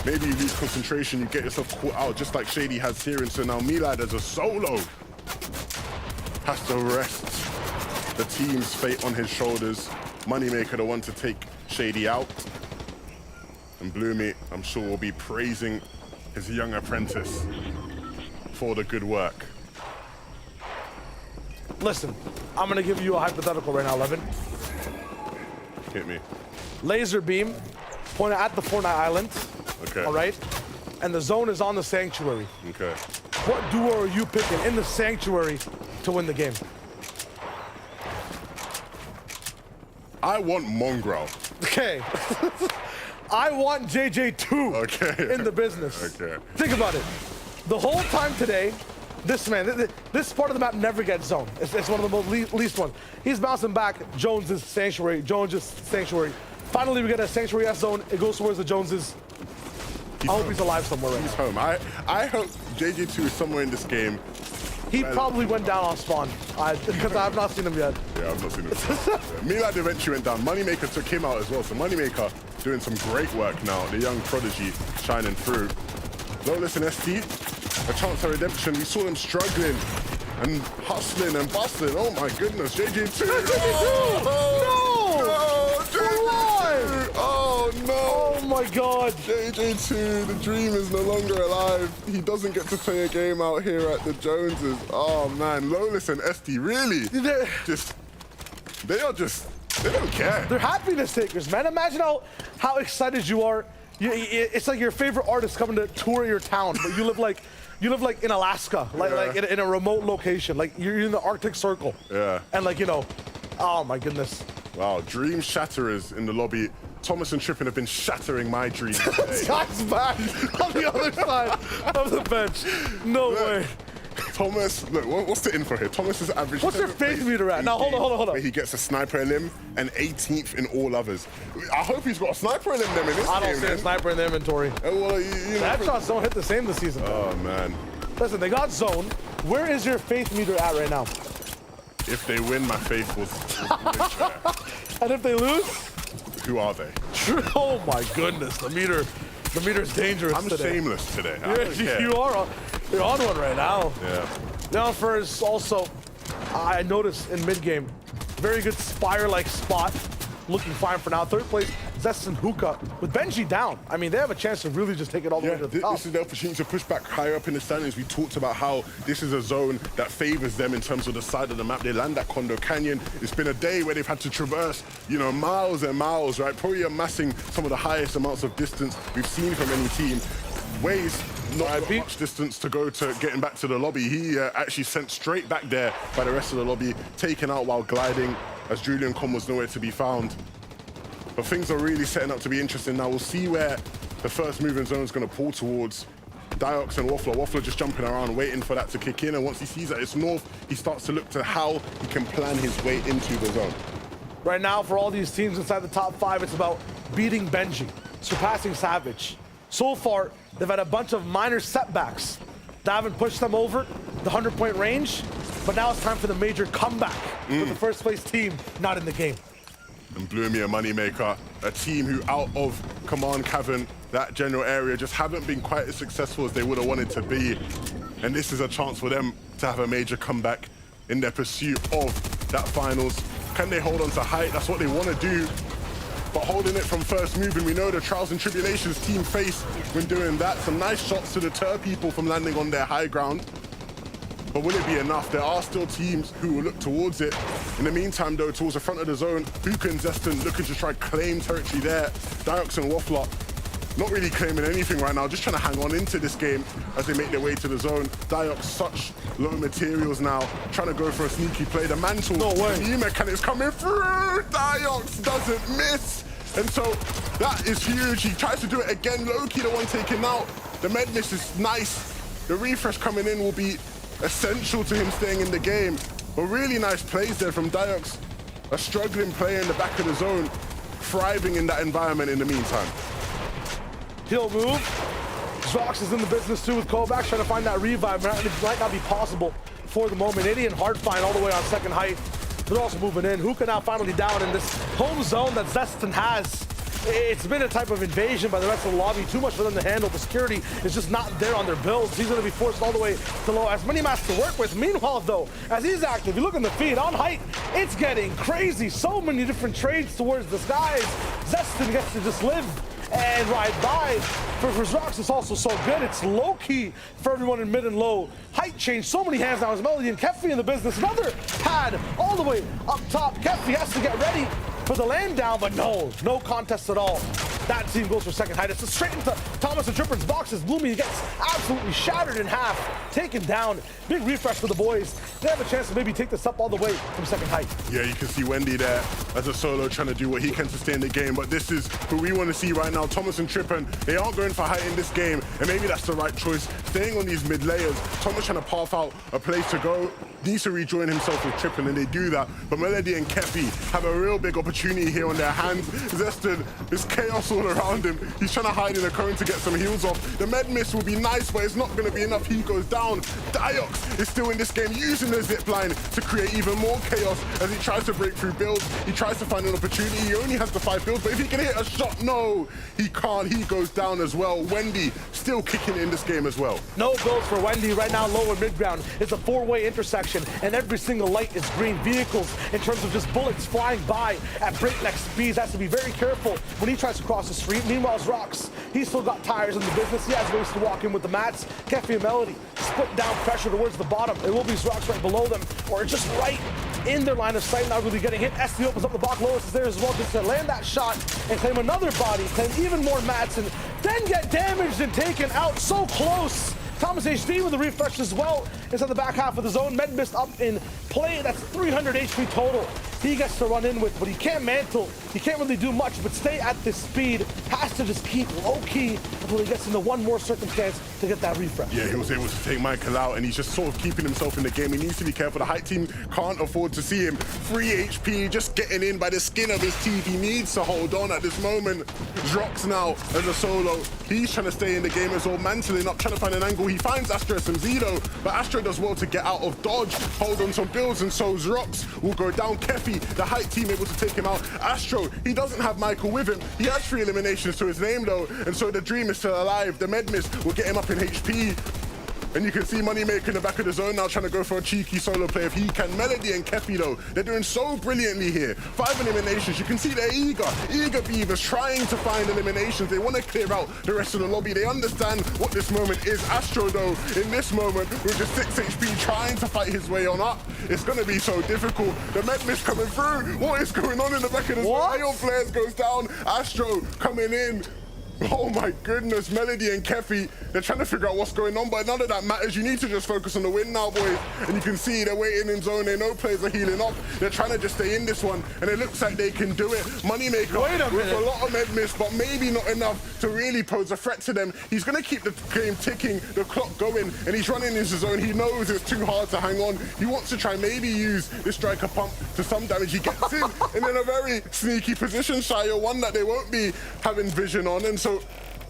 Maybe you lose concentration, you get yourself caught out, just like Shady has here. And so now Milad as a solo has to rest the team's fate on his shoulders. Moneymaker, the one to take Shady out. And Bloomy, I'm sure, will be praising his young apprentice for the good work. Listen, I'm gonna give you a hypothetical right now, Levin. Hit me. Laser beam pointed at the Fortnite Island. Okay. All right. And the zone is on the sanctuary. Okay. What duo are you picking in the sanctuary to win the game? I want Mongrel. Okay. I want JJ2 in the business. Okay. Think about it. The whole time today, this man, this part of the map never gets zoned. It's one of the least ones. He's bouncing back Jones's sanctuary, Jones's sanctuary. Finally, we get a sanctuary S zone. It goes towards the Joneses. I hope he's alive somewhere right He's now. home. I hope JJ2 is somewhere in this game. He probably went down on spawn, because I have not seen him yet. Yeah, I've not seen him. Milad eventually went down. Moneymaker took him out as well. So Moneymaker doing some great work now. The young prodigy shining through. Lowless and ST, a chance of redemption. We saw them struggling and hustling and bustling. Oh my goodness, JJ2. Oh no! Oh my God! JJ2, the dream is no longer alive. He doesn't get to play a game out here at the Joneses. Oh man, Lowless and ST really they don't care. They're happiness takers, man. Imagine how excited you are. It's like your favorite artist coming to tour your town, but you live like in Alaska, like in a remote location, like you're in the Arctic Circle. Yeah. And oh my goodness. Wow, dream shatterers in the lobby. Thomas and Trippin have been shattering my dreams today. This guy's back on the other side of the bench. No way. Thomas, look, what's the info here? Thomas is average. What's your faith meter at? Now, hold on. He gets a sniper in him and 18th in all others. I hope he's got a sniper in him in this game. I don't see a sniper in the inventory. Well, Headshots don't hit the same this season. Oh, man. Listen, they got zone. Where is your faith meter at right now? If they win, my faith will And if they lose? Who are they? Oh my goodness, the meter's dangerous I'm today. shameless today. I don't care. You're on one right now. Yeah. Now first, also, I noticed in mid-game, very good Spire-like spot. Looking fine for now. Third place, Zest and Hookah. With Benji down, I mean, they have a chance to really just take it all the way to the top. This is the opportunity to push back higher up in the standings. We talked about how this is a zone that favors them in terms of the side of the map. They land at Condo Canyon. It's been a day where they've had to traverse, miles and miles, right? Probably amassing some of the highest amounts of distance we've seen from any team. Waze, not much distance to go to getting back to the lobby. He actually sent straight back there by the rest of the lobby, taken out while gliding, as Julian Com was nowhere to be found. But things are really setting up to be interesting now. We'll see where the first moving zone is going to pull towards. Diox and Waffler. Waffler just jumping around, waiting for that to kick in. And once he sees that it's north, he starts to look to how he can plan his way into the zone. Right now, for all these teams inside the top 5, it's about beating Benji, surpassing Savage. So far, they've had a bunch of minor setbacks that haven't pushed them over the 100-point range, but now it's time for the major comeback with the first place team not in the game. And Bloomy and Moneymaker, a team who out of Command Cavern, that general area, just haven't been quite as successful as they would have wanted to be. And this is a chance for them to have a major comeback in their pursuit of that finals. Can they hold on to height? That's what they want to do. but holding it from first move, and we know the trials and tribulations team face when doing that. Some nice shots to deter people from landing on their high ground. But will it be enough? There are still teams who will look towards it. In the meantime, though, towards the front of the zone, Hookah and Zeston looking to try claim territory there. Diox and Waffler not really claiming anything right now, just trying to hang on into this game as they make their way to the zone. Diox, such low materials now, trying to go for a sneaky play. The mantle, the new mechanics coming through. Diox doesn't miss. And so that is huge. He tries to do it again. Loki, the one taken out. The med miss is nice. The refresh coming in will be essential to him staying in the game. But really nice plays there from Diox. A struggling player in the back of the zone, thriving in that environment in the meantime. He'll move. Zox is in the business too with Kovacs, trying to find that revive. It might not be possible for the moment. Indian hard find all the way on second height. They're also moving in. Hookah now finally down in this home zone that Zeston has. It's been a type of invasion by the rest of the lobby. Too much for them to handle. The security is just not there on their builds. He's going to be forced all the way to low. As many mats to work with. Meanwhile, though, as he's active, you look in the feed on height, it's getting crazy. So many different trades towards the skies. Zeston gets to just live and ride by. For Zox, it's also so good. It's low-key for everyone in mid and low. Height change, so many hands now. As Melody and Keffi in the business. Another pad all the way up top. Keffi has to get ready for the land down, but no contest at all. That team goes for second height. It's straight into Thomas and Tripper's boxes. Bloomy gets absolutely shattered in half, taken down. Big refresh for the boys. They have a chance to maybe take this up all the way from second height. Yeah, you can see Wendy there as a solo trying to do what he can to stay in the game, but this is who we want to see right now. Thomas and Trippen, they aren't going for height in this game, and maybe that's the right choice. Staying on these mid layers, Thomas trying to path out a place to go. Needs to rejoin himself with Trippen, and they do that. But Melody and Keffi have a real big opportunity here on their hands. Zeston, there's chaos all around him. He's trying to hide in a cone to get some heals off. The med miss will be nice, but it's not going to be enough. He goes down. Diox is still in this game, using the zip line to create even more chaos as he tries to break through builds. He tries to find an opportunity. He only has the 5 builds, but if he can hit a shot, no, he can't. He goes down as well. Wendy still kicking in this game as well. No builds for Wendy right now. Low and mid ground. It's a 4-way intersection, and every single light is green. Vehicles, in terms of just bullets flying by at breakneck speeds, has to be very careful when he tries to cross the street. Meanwhile, Zox, he's still got tires in the business. He has ways to walk in with the mats. Keffi and Melody split down pressure towards the bottom. It will be Zox right below them, or just right in their line of sight. Not really getting hit. SD opens up the block. Lois is there as well, just to land that shot and claim another body, claim even more mats, and then get damaged and taken out. So close. Thomas HD with the refresh as well. It's on the back half of the zone. Med mist up in play. That's 300 HP total. He gets to run in with, but he can't mantle. He can't really do much, but stay at this speed. Has to just keep low-key until he gets into one more circumstance to get that refresh. Yeah, he was able to take Michael out, and he's just sort of keeping himself in the game. He needs to be careful. The height team can't afford to see him. 3 HP, just getting in by the skin of his teeth. He needs to hold on at this moment. Drox now as a solo. He's trying to stay in the game as well, mantling up, trying to find an angle. He finds Astro some Zito, but Astro does well to get out of dodge, hold on some builds, and so Drox will go down. Keffi, the height team, able to take him out. Astro, he doesn't have Michael with him. He has 3 eliminations to his name though, and so the dream is still alive. The med miss will get him up in HP. And you can see Moneymaker in the back of the zone now trying to go for a cheeky solo play if he can. Melody and Keffi though, they're doing so brilliantly here. 5 eliminations, you can see they're eager beavers trying to find eliminations. They want to clear out the rest of the lobby. They understand what this moment is. Astro though, in this moment, with just 6 HP trying to fight his way on up. It's going to be so difficult. The med miss coming through. What is going on in the back of the zone? Ion Flares goes down. Astro coming in. Oh my goodness, Melody and Keffi, they're trying to figure out what's going on, but none of that matters. You need to just focus on the win now, boys. And you can see they're waiting in zone. They know players are healing up. They're trying to just stay in this one, and it looks like they can do it. Moneymaker with a lot of med miss, but maybe not enough to really pose a threat to them. He's going to keep the game ticking, the clock going, and he's running into zone. He knows it's too hard to hang on. He wants to try maybe use this striker pump to some damage. He gets in, and in a very sneaky position, Shio, one that they won't be having vision on, and so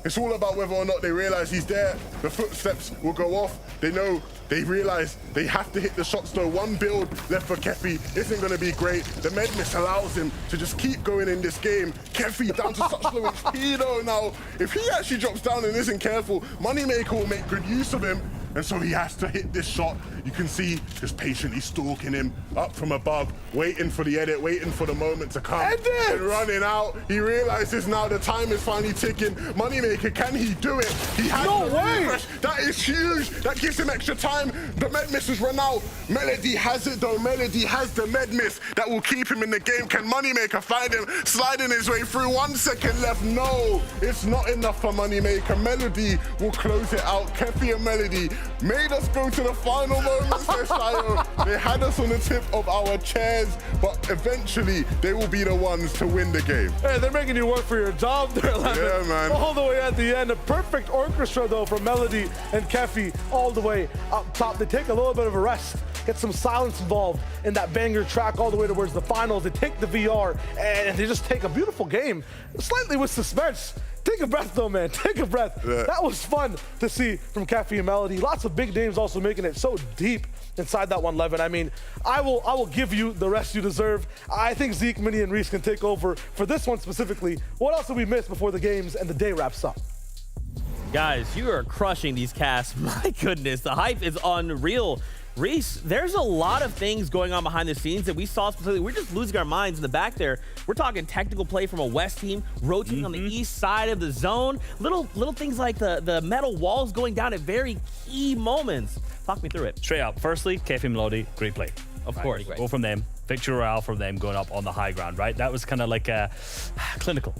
it's all about whether or not they realize he's there. The footsteps will go off. They realize they have to hit the shots though. 1 build left for Keffi isn't going to be great. The med miss allows him to just keep going in this game. Keffi down to such low HP though now. If he actually drops down and isn't careful, Moneymaker will make good use of him. And so he has to hit this shot. You can see just patiently stalking him up from above, waiting for the edit, waiting for the moment to come. And running out. He realizes now the time is finally ticking. Moneymaker, can he do it? He has No the way! refresh. That is huge. That gives him extra time. The med miss has run out. Melody has it though. Melody has the med miss that will keep him in the game. Can Moneymaker find him? Sliding his way through. 1 second left. No, it's not enough for Moneymaker. Melody will close it out. Kefi and Melody made us go to the final moments there, Shayo. They had us on the tip of our chairs, but eventually they will be the ones to win the game. Hey, they're making you work for your job there, Lemon. Yeah, man. All the way at the end. A perfect orchestra, though, from Melody and Kefi all the way up top. They take a little bit of a rest, get some silence involved in that banger track all the way towards the finals. They take the VR, and they just take a beautiful game, slightly with suspense. Take a breath, though, man. Take a breath. Yeah. That was fun to see from Kefi and Melody. Lots of big names also making it so deep inside that one, Levin. I mean, I will give you the rest you deserve. I think Zeke, Mini, and Reese can take over for this one specifically. What else did we miss before the games and the day wraps up? Guys, you are crushing these casts. My goodness, the hype is unreal. Reese, there's a lot of things going on behind the scenes that we saw specifically. We're just losing our minds in the back there. We're talking technical play from a West team, rotating on the east side of the zone. Little things like the metal walls going down at very key moments. Talk me through it. Straight up. Firstly, Kefi Melody, great play. Of course. Go from them. Victory Royale from them going up on the high ground, right? That was kind of like clinical.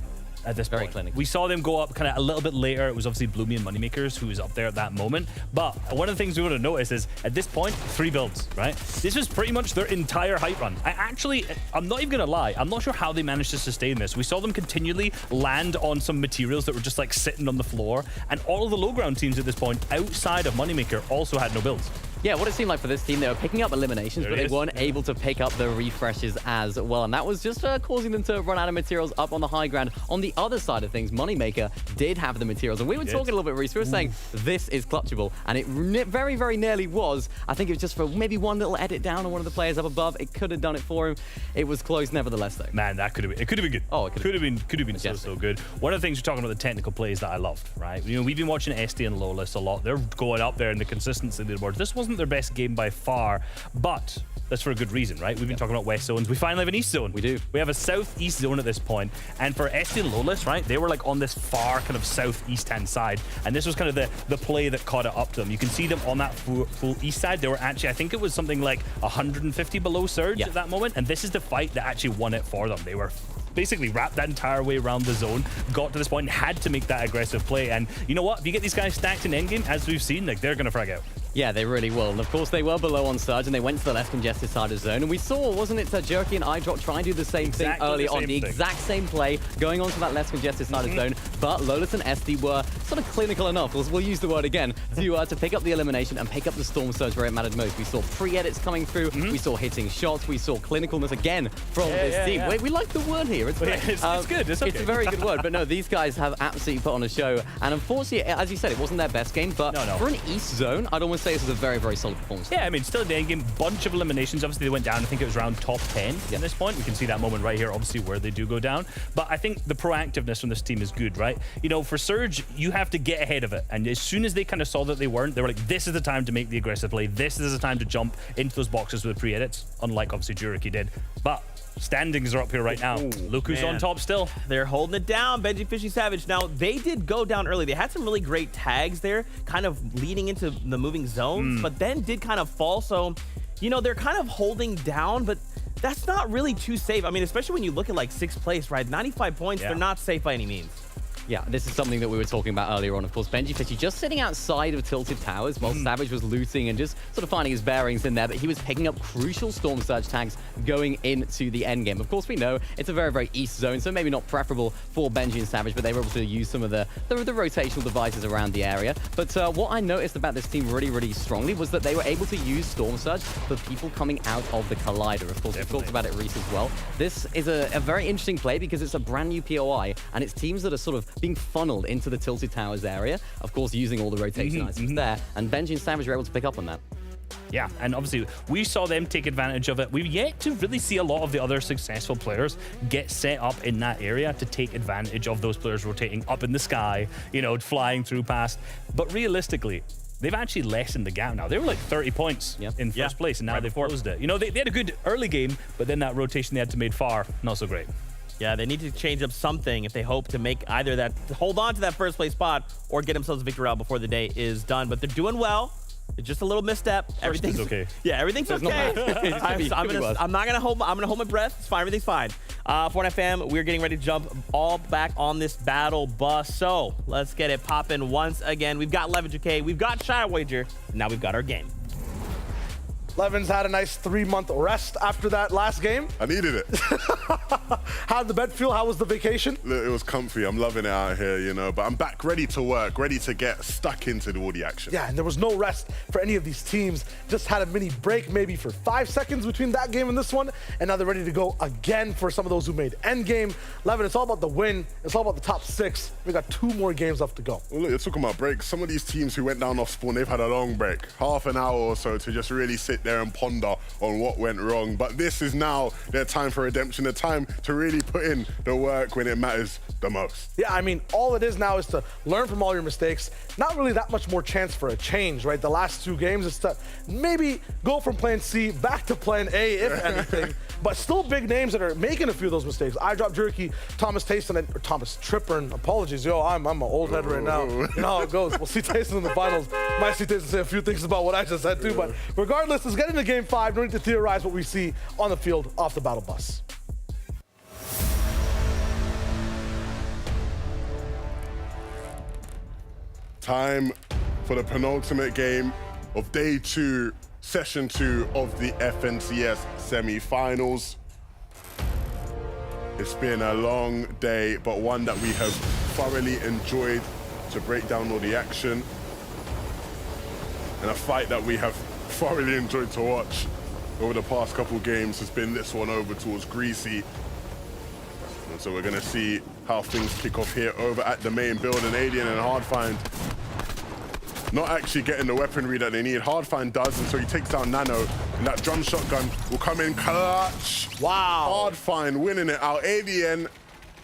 At this point. clinical. We saw them go up kind of a little bit later. It was obviously Bloomy and Moneymakers who was up there at that moment. But one of the things we would have noticed is at this point, 3 builds, right? This was pretty much their entire hype run. I'm not even going to lie. I'm not sure how they managed to sustain this. We saw them continually land on some materials that were just like sitting on the floor. And all of the low ground teams at this point, outside of Moneymaker, also had no builds. Yeah, what it seemed like for this team, they were picking up eliminations, but they weren't able to pick up the refreshes as well. And that was just causing them to run out of materials up on the high ground. On the other side of things, Moneymaker did have the materials. And we were talking a little bit, Reese. We were saying this is clutchable. And it very, very nearly was. I think it was just for maybe one little edit down on one of the players up above. It could have done it for him. It was close nevertheless, though. Man, that could have been. It could have been good. Oh, it could have been so good. One of the things we're talking about the technical plays that I loved, right? You know, we've been watching SD and Lawless a lot. They're going up there in the consistency leaderboards. This wasn't their best game by far, but that's for a good reason, right? We've been talking about West zones. We finally have an East zone. We do. We have a Southeast zone at this point. And for SD and Lawless, right, they were like on this far kind of southeast-hand side. And this was kind of the play that caught it up to them. You can see them on that full east side. They were actually, I think it was something like 150 below surge at that moment. And this is the fight that actually won it for them. They were basically wrapped that entire way around the zone, got to this point and had to make that aggressive play. And you know what? If you get these guys stacked in endgame, as we've seen, like they're going to frag out. Yeah, they really will. And of course, they were below on surge and they went to the less congested side of the zone. And we saw, wasn't it, Jerky and iDrop try and do the same thing early on, the exact same play, going on to that less congested side of the zone. But Lolis and SD were sort of clinical enough, we'll use the word again, to pick up the elimination and pick up the Storm Surge where it mattered most. We saw pre-edits coming through, we saw hitting shots, we saw clinicalness again from this team. We like the word here. It's great. It's good. It's okay. It's a very good word. But no, these guys have absolutely put on a show. And unfortunately, as you said, it wasn't their best game. But for an East zone, I'd almost say this is a very, very solid performance. Yeah, I mean, still a day game, bunch of eliminations. Obviously, they went down. I think it was around top 10 at this point. We can see that moment right here, obviously, where they do go down. But I think the proactiveness from this team is good, right? You know, for Surge, you have to get ahead of it. And as soon as they kind of saw that they weren't, they were like, this is the time to make the aggressive play. This is the time to jump into those boxes with pre-edits, unlike, obviously, Juriki did. But standings are up here right now. Look who's on top still. They're holding it down, Benji Fishy Savage. Now, they did go down early. They had some really great tags there, kind of leading into the moving zones, but then did kind of fall. So, you know, they're kind of holding down, but that's not really too safe. I mean, especially when you look at like 6th place, right? 95 points, they're not safe by any means. Yeah, this is something that we were talking about earlier on. Of course, Benji Fishy just sitting outside of Tilted Towers while Savage was looting and just sort of finding his bearings in there, but he was picking up crucial Storm Surge tags going into the endgame. Of course, we know it's a very, very East zone, so maybe not preferable for Benji and Savage, but they were able to use some of the rotational devices around the area. But what I noticed about this team really, really strongly was that they were able to use Storm Surge for people coming out of the Collider. Of course, we talked about it, Reese, as well. This is a very interesting play because it's a brand new POI, and it's teams that are sort of being funneled into the Tilted Towers area, of course, using all the rotation items there, and Benji and Savage were able to pick up on that. Yeah, and obviously we saw them take advantage of it. We've yet to really see a lot of the other successful players get set up in that area to take advantage of those players rotating up in the sky, you know, flying through past. But realistically, they've actually lessened the gap now. They were like 30 points in first place, and now they've closed it. You know, they had a good early game, but then that rotation they had to make far, not so great. Yeah, they need to change up something if they hope to make either that, hold on to that first place spot or get themselves a victory out before the day is done. But they're doing well. It's just a little misstep. Everything's okay. Yeah, everything's okay. I'm gonna hold my breath. It's fine. Everything's fine. Fortnite fam, we're getting ready to jump all back on this battle bus. So let's get it popping once again. We've got Levenj, we've got Shy Wager. Now we've got our game. Levin's had a nice 3-month rest after that last game. I needed it. How'd the bed feel? How was the vacation? Look, it was comfy. I'm loving it out here, you know, but I'm back ready to work, ready to get stuck into all the action. Yeah, and there was no rest for any of these teams. Just had a mini break maybe for 5 seconds between that game and this one, and now they're ready to go again for some of those who made endgame. Levin, it's all about the win. It's all about the top 6. We got 2 more games left to go. Well, look, you're talking about breaks. Some of these teams who went down off spawn, they've had a long break, half an hour or so to just really sit there and ponder on what went wrong. But this is now their time for redemption, their time to really put in the work when it matters the most. Yeah, I mean, all it is now is to learn from all your mistakes. Not really that much more chance for a change, right? The last 2 games is to maybe go from plan C back to plan A, if anything. But still big names that are making a few of those mistakes. I dropped Jerky, Thomas Tayson, or Thomas Trippern. Apologies, yo, I'm an old head right now. You know how it goes. We'll see Tayson in the finals. Might see Tayson say a few things about what I just said too. But regardless, let's get into game 5. No need to theorize what we see on the field off the battle bus. Time for the penultimate game of day 2, session 2 of the FNCS semi-finals. It's been a long day, but one that we have thoroughly enjoyed to break down all the action. And a fight that we have thoroughly enjoyed to watch over the past couple games has been this one over towards Greasy. And so we're gonna see how things kick off here over at the main building. Alien and Hardfind not actually getting the weaponry that they need. Hardfind does, and so he takes down Nano, and that drum shotgun will come in clutch. Wow. Hardfind winning it out. Alien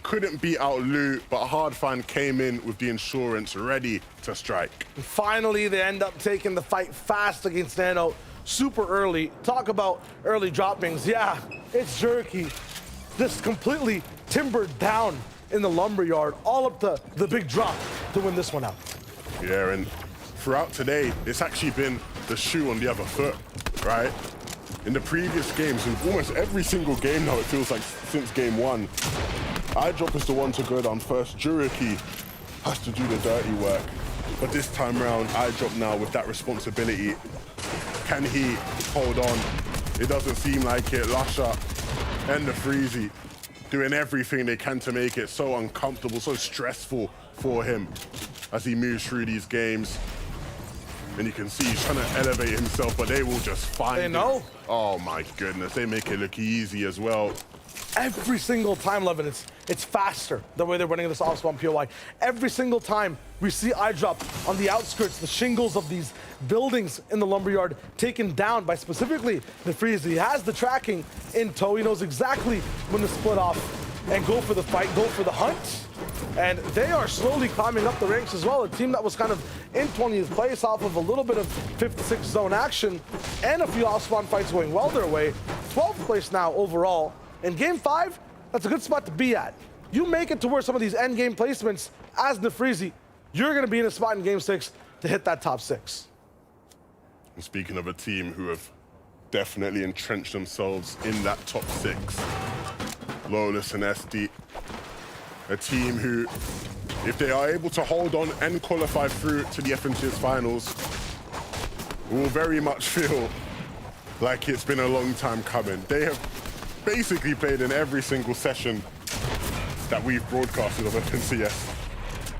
couldn't beat out Loot, but Hardfind came in with the insurance ready to strike. And finally, they end up taking the fight fast against Nano super early. Talk about early droppings. Yeah, it's Jerky. Just completely timbered down in the lumberyard, all up to the big drop to win this one out. Yeah, and throughout today, it's actually been the shoe on the other foot, right? In the previous games, in almost every single game now, it feels like since game 1, iDrop is the one to go down first. Juriki has to do the dirty work. But this time around, iDrop now with that responsibility. Can he hold on? It doesn't seem like it. Lasha and the Freezy doing everything they can to make it so uncomfortable, so stressful for him as he moves through these games. And you can see he's trying to elevate himself, but they will just find him. Oh my goodness, they make it look easy as well. Every single time, Levin, it's faster the way they're running this off-spawn POI. Every single time we see iDrop on the outskirts, the shingles of these buildings in the lumberyard taken down by specifically the Freeze. He has the tracking in tow. He knows exactly when to split off and go for the fight, go for the hunt. And they are slowly climbing up the ranks as well. A team that was kind of in 20th place off of a little bit of 5th-6th zone action and a few off-spawn fights going well their way. 12th place now overall. In game 5, that's a good spot to be at. You make it to where some of these end game placements as Nefreezy, you're gonna be in a spot in game 6 to hit that top 6. And speaking of a team who have definitely entrenched themselves in that top 6, Lawless and SD, a team who, if they are able to hold on and qualify through to the FNCS finals, will very much feel like it's been a long time coming. They have basically played in every single session that we've broadcasted of FNCS.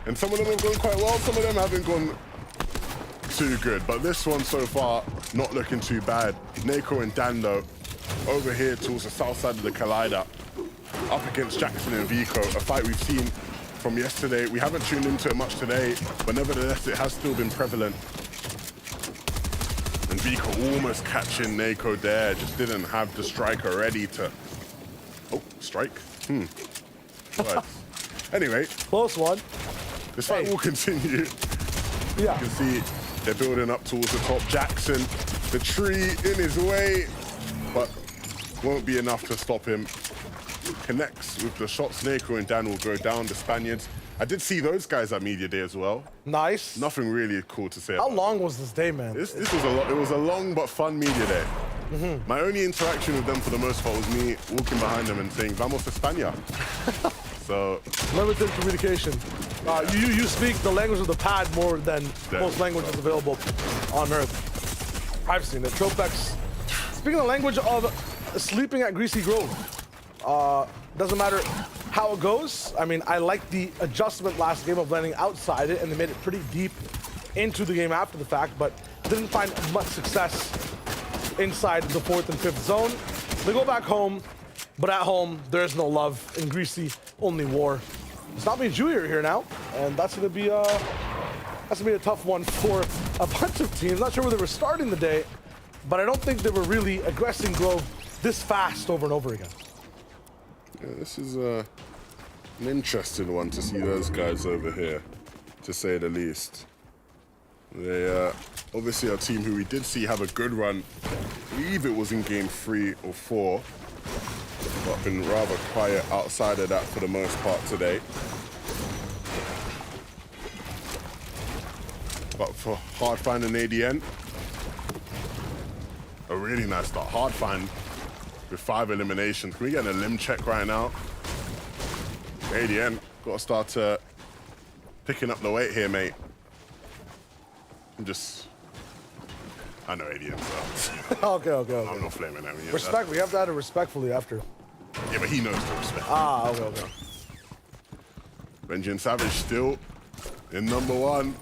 And some of them have gone quite well, some of them haven't gone too good. But this one so far, not looking too bad. Neko and Dando over here towards the south side of the Collider, up against Jackson and Vico, a fight we've seen from yesterday. We haven't tuned into it much today, but nevertheless, it has still been prevalent. And Vico almost catching Neko there, just didn't have the striker ready to... Oh, strike? Right. Anyway. Close one. This fight will continue. Yeah. You can see They're building up towards the top. Jackson, the tree in his way, but won't be enough to stop him. Connects with the shot. Snake and Dan will go down. The Spaniards. I did see those guys at Media Day as well. Nice. Nothing really cool to say. How long was this day, man? This was a lot. It was a long but fun Media Day. My only interaction with them for the most part was me walking behind them and saying, "Vamos España." So limited communication. You speak the language of the pad more than most languages available on Earth. I've seen it. Tropex. Speaking the language of sleeping at Greasy Grove. Doesn't matter how it goes. I mean, I like the adjustment last game of landing outside it, and they made it pretty deep into the game after the fact, but didn't find much success inside the 4th and 5th zone. They go back home, but at home, there's no love. In Greasy, only war. Stopping and Julie are here now, and that's gonna be a tough one for a bunch of teams. Not sure where they were starting the day, but I don't think they were really aggressing Grove this fast over and over again. yeah, this is an interesting one to see those guys over here, to say the least. They obviously are a team who we did see have a good run. I believe it was in game 3 or 4, but been rather quiet outside of that for the most part today. But for Hard Find and ADN, a really nice start. Hard Find with 5 eliminations. Can we get an elim check right now? ADN, got to start picking up the weight here, mate. I know ADN, so. Okay. I'm not flaming him. Yeah, Respect, we have to add it respectfully after. Yeah, but he knows to respect. Okay. Benji and Savage still in number 1.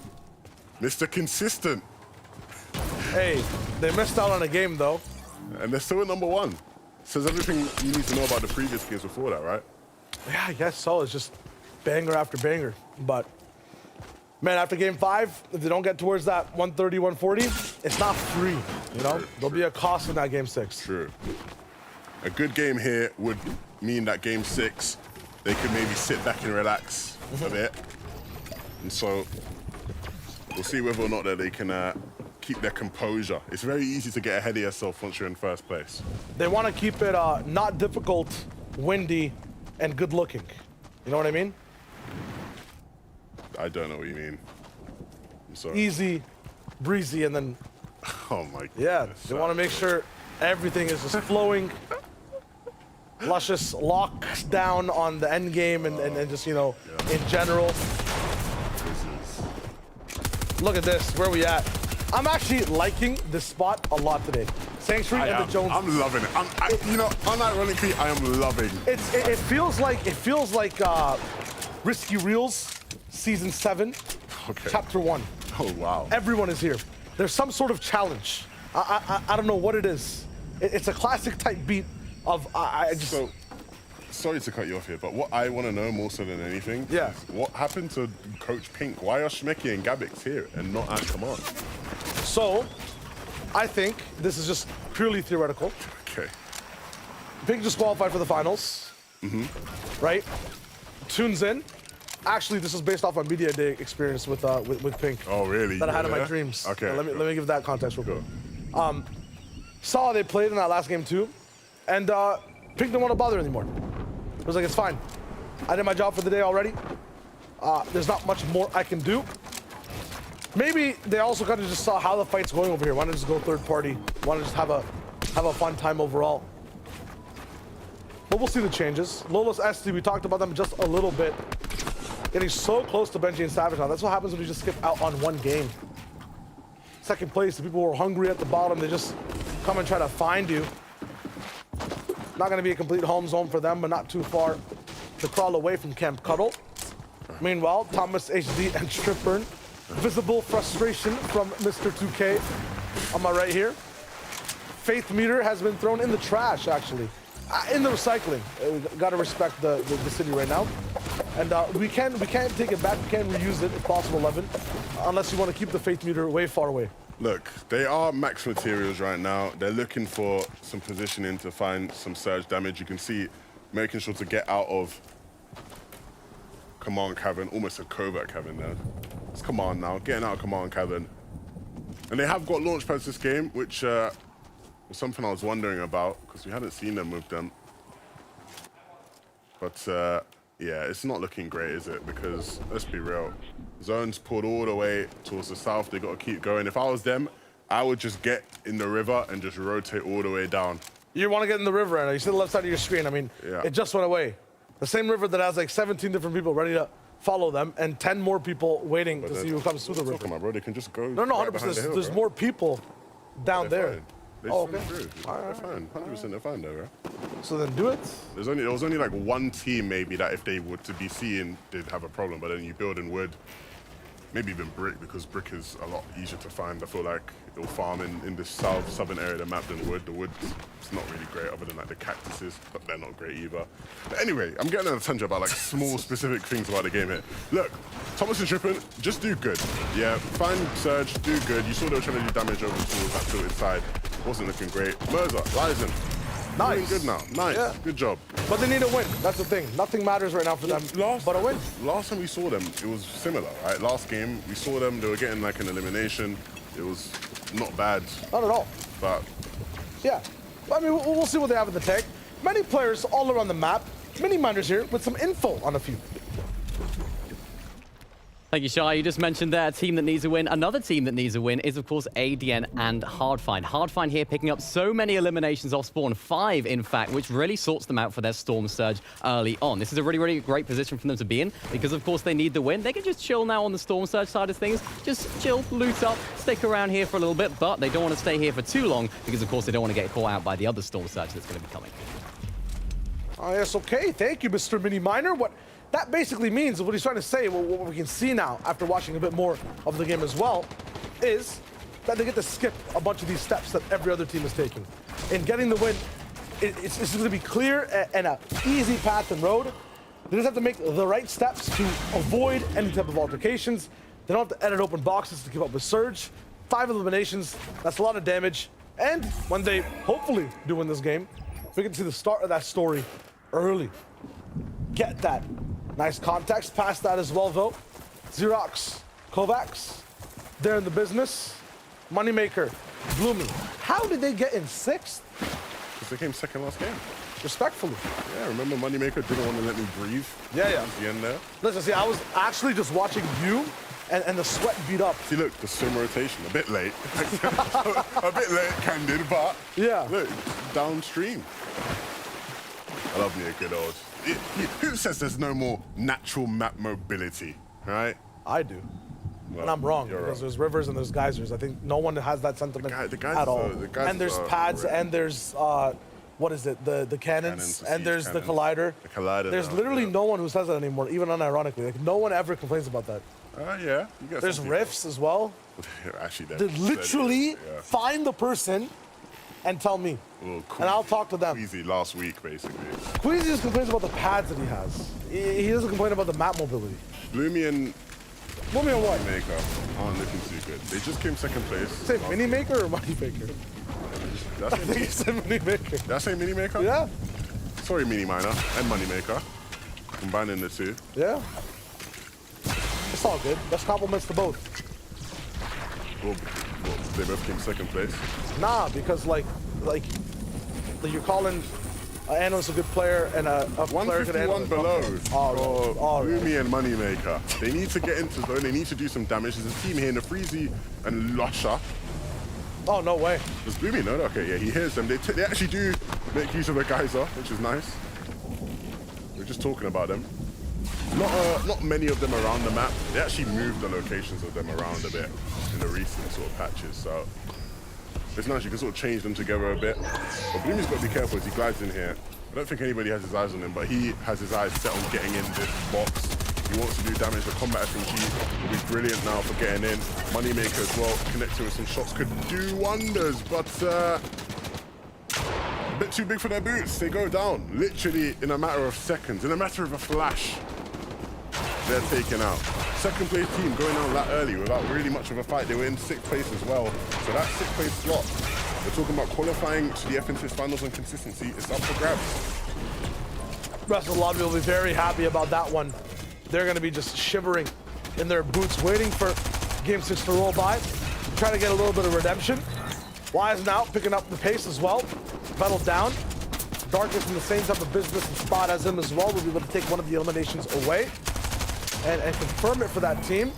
Mr. Consistent. Hey, they missed out on a game, though. And they're still at number 1. Says everything you need to know about the previous games before that, right? Yeah, I guess so. It's just banger after banger. But, man, after game 5, if they don't get towards that 130, 140, it's not free, you know? There'll be a cost in that game 6. True. A good game here would mean that game 6, they could maybe sit back and relax a bit. And so we'll see whether or not that they can keep their composure. It's very easy to get ahead of yourself once you're in first place. They want to keep it not difficult, windy, and good looking. You know what I mean? I don't know what you mean. I'm sorry. Easy, breezy, and then... Oh my God. Yeah, they want to make sure everything is just flowing. Luscious locks down on the end game and just, you know, in general. Look at this, where we at? I'm actually liking this spot a lot today. Sanctuary and the Jones. I'm loving it. Unironically, I am loving it. It feels like Risky Reels Season 7, Chapter 1. Oh, wow. Everyone is here. There's some sort of challenge. I don't know what it is. It's a classic type beat of, So, sorry to cut you off here, but what I want to know more so than anything is what happened to Coach Pink? Why are Schmecky and Gabix here and not at command? So, I think this is just purely theoretical. Okay. Pink just qualified for the finals, right? Tunes in. Actually, this is based off my Media Day experience with Pink. Oh, really? That I had in my dreams. Okay. Let me give that context real quick. Saw they played in that last game too, and Pink didn't want to bother anymore. It was like, it's fine. I did my job for the day already. There's not much more I can do. Maybe they also kind of just saw how the fight's going over here. Why not just go third party? Why not just have a fun time overall? But we'll see the changes. Lola's ST, we talked about them just a little bit. Getting so close to Benji and Savage now. That's what happens when you just skip out on one game. Second place, the people who are hungry at the bottom, they just come and try to find you. Not gonna be a complete home zone for them, but not too far to crawl away from Camp Cuddle. Meanwhile, Thomas HD and Stripburn. Visible frustration from Mr. 2K on my right here. Faith meter has been thrown in the trash, actually. In the recycling. Gotta respect the city right now. And we can't take it back. We can reuse it if possible, 11. Unless you want to keep the faith meter way far away. Look, they are max materials right now. They're looking for some positioning to find some surge damage. You can see making sure to get out of command cavern, almost a covert cavern there. It's command now, getting out of command cavern. And they have got launch pads this game, which was something I was wondering about because we hadn't seen them with them. But yeah, it's not looking great, is it? Because let's be real, zone's pulled all the way towards the south. They got to keep going. If I was them, I would just get in the river and just rotate all the way down. You want to get in the river right now. You see the left side of your screen. I mean, it just went away. The same river that has like 17 different people ready to follow them and 10 more people waiting to see who comes through the river. Talking about, bro, they can just go. No, 100%. There's more people down there. Fine. They Oh, swim okay. through. They're fine. 100% they're fine, though, bro. So then do it. There was only like one team maybe that if they were to be seen, they'd have a problem. But then you build in wood, maybe even brick, because brick is a lot easier to find. I feel like it'll farm in the southern area of the map than wood. The wood is not really great, other than like the cactuses, but they're not great either. But anyway, I'm getting on a tangent about like small specific things about the game here. Look, Thomas and Trippin, just do good. Yeah, find Surge, do good. You saw they were trying to do damage over towards that tilted side. Wasn't looking great. Merza, Ryzen. Nice. Doing good now. Nice. Yeah. Good job. But they need a win. That's the thing. Nothing matters right now for them but a win. Last time we saw them, it was similar, right? Last game, we saw them, they were getting like an elimination. It was not bad. Not at all. But yeah. I mean, we'll see what they have in the tag. Many players all around the map. Mini Miners here with some info on a few. Thank you, Shai. You just mentioned there a team that needs a win. Another team that needs a win is, of course, ADN and Hardfind. Hardfind here picking up so many eliminations off spawn, 5 in fact, which really sorts them out for their Storm Surge early on. This is a really, really great position for them to be in because, of course, they need the win. They can just chill now on the Storm Surge side of things. Just chill, loot up, stick around here for a little bit, but they don't want to stay here for too long because, of course, they don't want to get caught out by the other Storm Surge that's going to be coming. Oh, yes, okay. Thank you, Mr. Mini Miner. What that basically means, what he's trying to say, what we can see now after watching a bit more of the game as well, is that they get to skip a bunch of these steps that every other team is taking. In getting the win, it's going to be clear and an easy path and road. They just have to make the right steps to avoid any type of altercations. They don't have to edit open boxes to keep up with Surge. 5 eliminations, that's a lot of damage. And when they hopefully do win this game, we can see the start of that story early. Get that. Nice context past that as well, though. Xerox, Kovacs, they're in the business. Moneymaker, Bloomy. How did they get in 6th? because they came second last game. Respectfully. Yeah, remember Moneymaker didn't want to let me breathe. Yeah. At the end there. Listen, see, I was actually just watching you and the sweat beat up. See, look, the swim rotation, a bit late. A bit late, Candid, but yeah, look, downstream. I love me a good old. Who says there's no more natural map mobility, right? I do. Well, and I'm wrong, because right. there's rivers and there's geysers. I think no one has that sentiment the at all. And there's pads great. and there's, what is it, the cannons and there's the collider. The collider. There's literally no one who says that anymore, even unironically. Like, no one ever complains about that. Yeah. You got there's rifts as well. Actually, They literally find the person and tell me. Well, and I'll talk to them. Queasy last week, basically. Queasy just complains about the pads that he has. He doesn't complain about the map mobility. Bloomy and what? Moneymaker aren't looking too good. They just came second place. Say Mini-Maker or Moneymaker? Did I think you said Mini-Maker. Did I say Mini-Maker? Yeah. Sorry, Mini-Miner and Moneymaker. Combining the two. Yeah. It's all good. That's compliments to both. Well, they both came second place. Nah, because like you're calling Ano's a good player and a player could 151 below for Bloomy and Moneymaker. They need to get into zone. They need to do some damage. There's a team here, Nefreezy and Lusher. Oh, no way. Does Bloomy know? Okay, yeah, he hears them. They actually do make use of a geyser, which is nice. We're just talking about them. Not many of them around the map. They actually moved the locations of them around a bit in the recent sort of patches, so it's nice. You can sort of change them together a bit. But Bloomy's got to be careful as he glides in here. I don't think anybody has his eyes on him, but he has his eyes set on getting in this box. He wants to do damage. The combat SMG will be brilliant now for getting in. Moneymaker as well, connecting with some shots could do wonders, but a bit too big for their boots. They go down literally in a matter of seconds, in a matter of a flash. They're taken out. Second place team going out that early without really much of a fight. They were in 6th place as well. So that 6th place slot, we're talking about qualifying to the FNCS finals on consistency. It's up for grabs. Rest of the lobby will be very happy about that one. They're going to be just shivering in their boots, waiting for Game 6 to roll by. trying to get a little bit of redemption. Wise now picking up the pace as well. Battle down. Dark is in the same type of business and spot as him as well. We'll be able to take one of the eliminations away and confirm it for that team.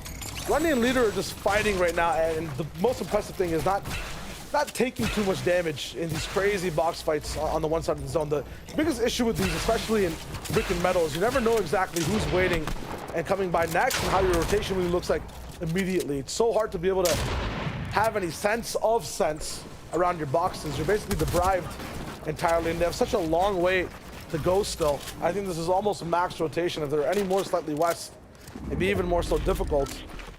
Running and Leader are just fighting right now, and the most impressive thing is not taking too much damage in these crazy box fights on the one side of the zone. The biggest issue with these, especially in brick and metal, is you never know exactly who's waiting and coming by next and how your rotation really looks like immediately. It's so hard to be able to have any sense around your boxes. You're basically deprived entirely, and they have such a long way to go still. I think this is almost max rotation. If they're any more slightly west, it'd be even more so difficult.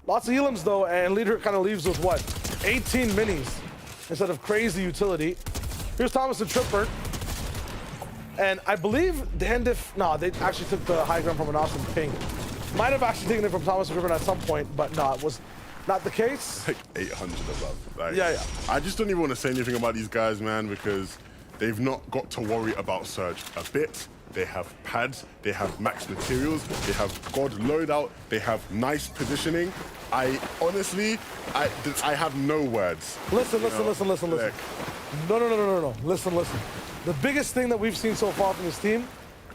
Lots of elims though, and Leader kind of leaves with what? 18 minis instead of crazy utility. Here's Thomas and Tripper. And I believe Dandif, no, they actually took the high ground from an awesome ping. Might have actually taken it from Thomas and Tripper at some point, but no, it was not the case. Like 800 above. Like, yeah. I just don't even want to say anything about these guys, man, because they've not got to worry about Surge a bit. They have pads, they have max materials, they have God loadout, they have nice positioning. I honestly, I have no words. Listen. No. Listen. The biggest thing that we've seen so far from this team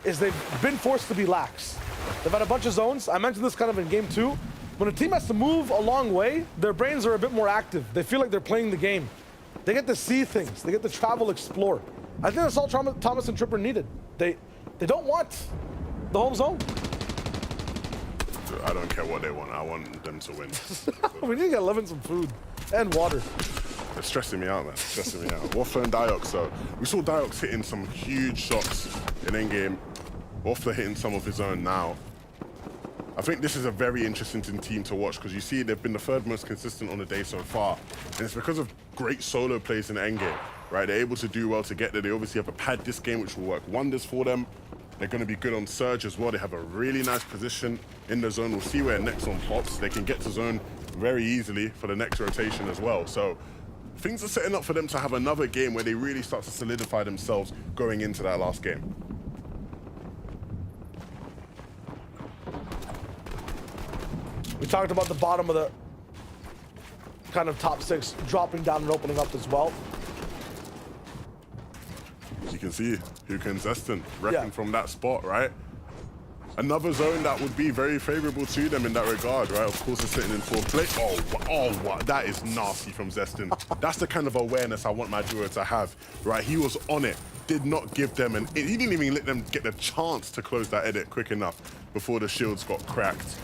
is they've been forced to be lax. They've had a bunch of zones. I mentioned this kind of in game 2. When a team has to move a long way, their brains are a bit more active. They feel like they're playing the game. They get to see things. They get to travel, explore. I think that's all Thomas and Tripper needed. They don't want the home zone. I don't care what they want. I want them to win. We need to get Levin some food and water. They're stressing me out, man. Stressing me out. Waffler and Diox. So we saw Diox hitting some huge shots in endgame. Waffler hitting some of his own now. I think this is a very interesting team to watch because you see they've been the third most consistent on the day so far. And it's because of great solo plays in the endgame, right? They're able to do well to get there. They obviously have a pad this game, which will work wonders for them. They're going to be good on Surge as well. They have a really nice position in the zone. We'll see where next one pops. They can get to zone very easily for the next rotation as well. So things are setting up for them to have another game where they really start to solidify themselves going into that last game. We talked about the bottom of the kind of top 6 dropping down and opening up as well. You can see Huka Zeston wrecking from that spot, right? Another zone that would be very favorable to them in that regard, right? Of course, they're sitting in 4th place. Oh, that is nasty from Zeston. That's the kind of awareness I want my duo to have, right? He was on it, did not give them he didn't even let them get the chance to close that edit quick enough before the shields got cracked.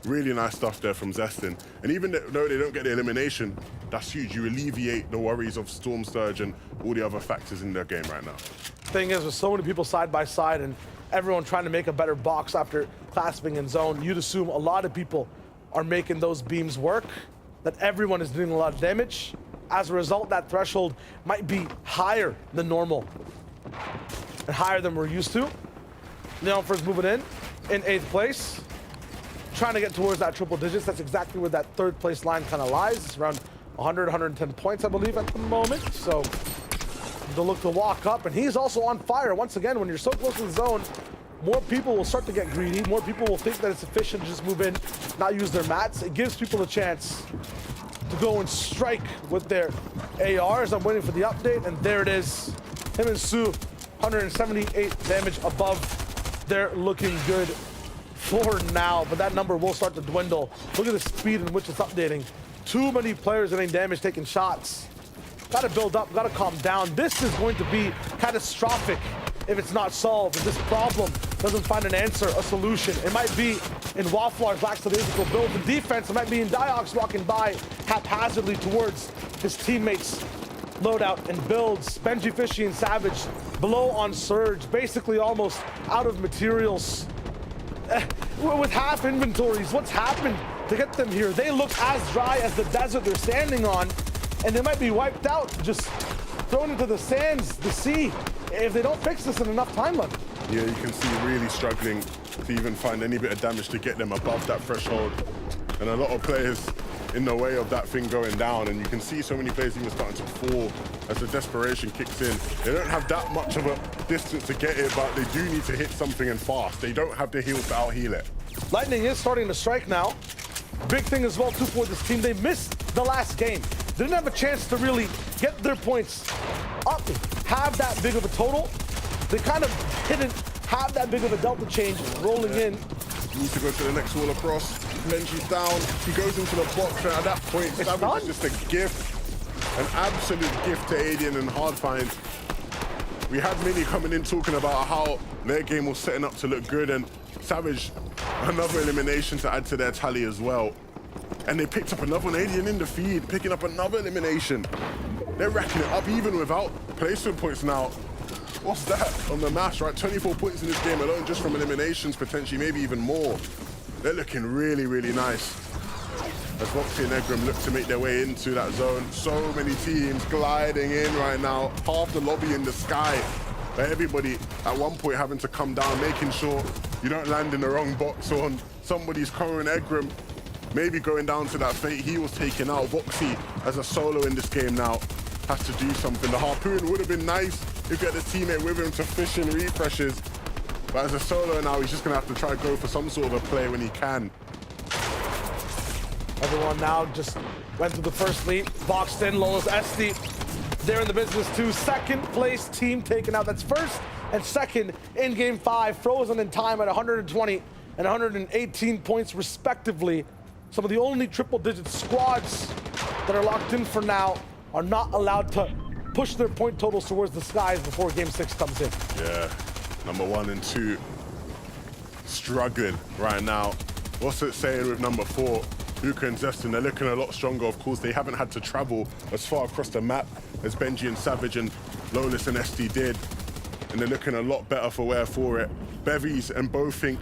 Really nice stuff there from Zeston. And even though they don't get the elimination, that's huge. You alleviate the worries of Storm Surge and all the other factors in their game right now. Thing is, with so many people side by side and everyone trying to make a better box after clasping in zone, you'd assume a lot of people are making those beams work, that everyone is doing a lot of damage. As a result, that threshold might be higher than normal and higher than we're used to. Leon first moving in 8th place. Trying to get towards that triple digits. That's exactly where that 3rd place line kind of lies. It's around 100, 110 points, I believe, at the moment. So they'll look to walk up, and he's also on fire. Once again, when you're so close to the zone, more people will start to get greedy. More people will think that it's efficient to just move in, not use their mats. It gives people a chance to go and strike with their ARs. I'm waiting for the update, and there it is. Him and Sue, 178 damage above. They're looking good for now, but that number will start to dwindle. Look at the speed in which it's updating. Too many players getting damage, taking shots. Gotta build up, gotta calm down. This is going to be catastrophic if it's not solved, if this problem doesn't find an answer, a solution. It might be in Wafflar's lackadaisical build and defense. It might be in Diox walking by haphazardly towards his teammates' loadout and builds. Benji, Fishy, and Savage below on Surge, basically almost out of materials. With half inventories, what's happened to get them here? They look as dry as the desert they're standing on, and they might be wiped out, just thrown into the sands, the sea, if they don't fix this in enough time left. Yeah, you can see really struggling to even find any bit of damage to get them above that threshold. And a lot of players in the way of that thing going down, and you can see so many players even starting to fall as the desperation kicks in. They don't have that much of a distance to get it, but they do need to hit something and fast. They don't have the heals to out-heal it. Lightning is starting to strike now. Big thing as well, too, for this team. They missed the last game. They didn't have a chance to really get their points up, have that big of a total. They kind of didn't have that big of a delta change rolling in. Needs to go to the next wall across. Benji's down. He goes into the box, and at that point, Savage is just a gift. An absolute gift to Adian and Hardfind. We had Mini coming in talking about how their game was setting up to look good, and Savage, another elimination to add to their tally as well. And they picked up another one, Adian in the feed, picking up another elimination. They're racking it up even without placement points now. What's that on the mash, right? 24 points in this game alone just from eliminations, potentially, maybe even more. They're looking really, really nice. As Voxy and Egram look to make their way into that zone. So many teams gliding in right now. Half the lobby in the sky. But everybody at one point having to come down, making sure you don't land in the wrong box or on somebody's current. Egram maybe going down to that fate he was taken out. Voxy as a solo in this game now has to do something. The harpoon would have been nice if you had a teammate with him to fish in refreshes. But as a solo now, he's just gonna have to try to go for some sort of a play when he can. Everyone now just went through the first lead. Boxed in, Lola's Esti. They're in the business too. Second place team taken out. That's first and second in game 5. Frozen in time at 120 and 118 points respectively. Some of the only triple-digit squads that are locked in for now are not allowed to push their point totals towards the skies before game 6 comes in. Yeah, number 1 and 2 struggling right now. What's it saying with number 4? Luca and Zestin, they're looking a lot stronger. Of course, they haven't had to travel as far across the map as Benji and Savage and Lolis and SD did. And they're looking a lot better for wear for it. Bevies and Bofink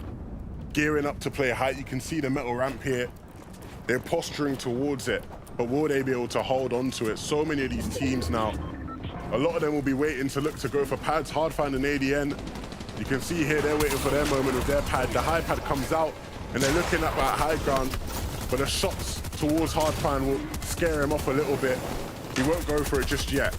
gearing up to play height. You can see the metal ramp here. They're posturing towards it, but will they be able to hold on to it? So many of these teams now. A lot of them will be waiting to look to go for pads. Hardfind and ADN. You can see here they're waiting for their moment with their pad. The high pad comes out and they're looking at that high ground, but the shots towards Hardfind will scare him off a little bit. He won't go for it just yet.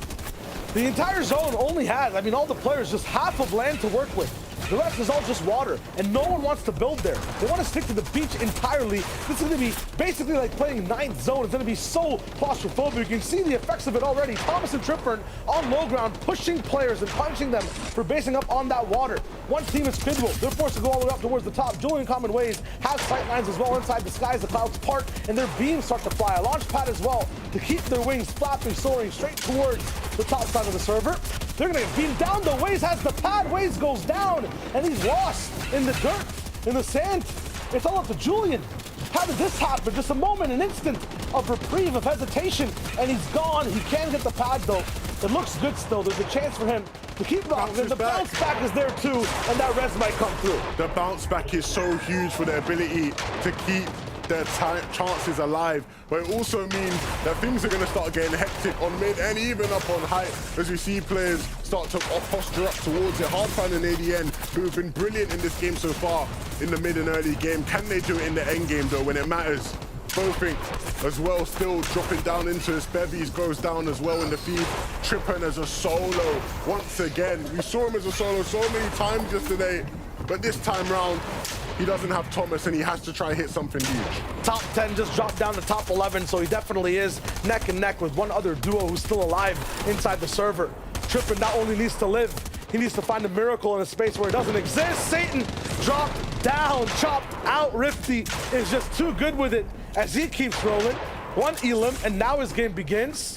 The entire zone only has, all the players, just half of land to work with. The rest is all just water, and no one wants to build there. They want to stick to the beach entirely. This is going to be basically like playing 9th zone. It's going to be so claustrophobic. You can see the effects of it already. Thomas and Tripburn on low ground, pushing players and punishing them for basing up on that water. One team is Spindle. They're forced to go all the way up towards the top. Julian Common Ways has sight lines as well inside the skies. The clouds part, and their beams start to fly. A launch pad as well to keep their wings flapping, soaring straight towards the top side of the server. They're going to beam down. The Waze has the pad. Waze goes down, and he's lost in the dirt, in the sand. It's all up to Julian. How did this happen? Just a moment, an instant of reprieve, of hesitation, and he's gone. He can get the pad, though. It looks good still. There's a chance for him to keep rocking. The bounce back is there, too, and that res might come through. The bounce back is so huge for their ability to keep their chances alive, but it also means that things are going to start getting hectic on mid and even up on height as we see players start to posture up towards it. Hardfind and ADN, who have been brilliant in this game so far in the mid and early game. Can they do it in the end game though when it matters? Bofink as well, still dropping down into his bevies, goes down as well in the feed. Trippin as a solo once again. We saw him as a solo so many times yesterday, but this time round he doesn't have Thomas and he has to try and hit something huge. Top 10 just dropped down to top 11, so he definitely is neck and neck with one other duo who's still alive inside the server. Trippin not only needs to live, he needs to find a miracle in a space where it doesn't exist. Satan dropped down, chopped out. Rifty is just too good with it as he keeps rolling. One elim, and now his game begins.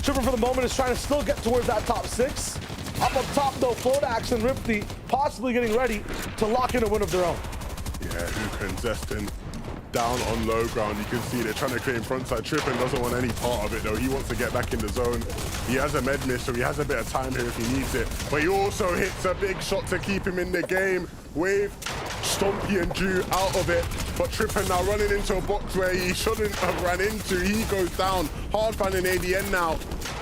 Trippin for the moment is trying to still get towards that top 6. Up top though, Flodax and Rifty possibly getting ready to lock in a win of their own. Yeah, Luca and Zestin down on low ground. You can see they're trying to create frontside. Trippin doesn't want any part of it though. He wants to get back in the zone. He has a med miss, so he has a bit of time here if he needs it. But he also hits a big shot to keep him in the game. Wave, Stompy and Drew out of it. But Trippin now running into a box where he shouldn't have ran into. He goes down. Hardfind and ADN now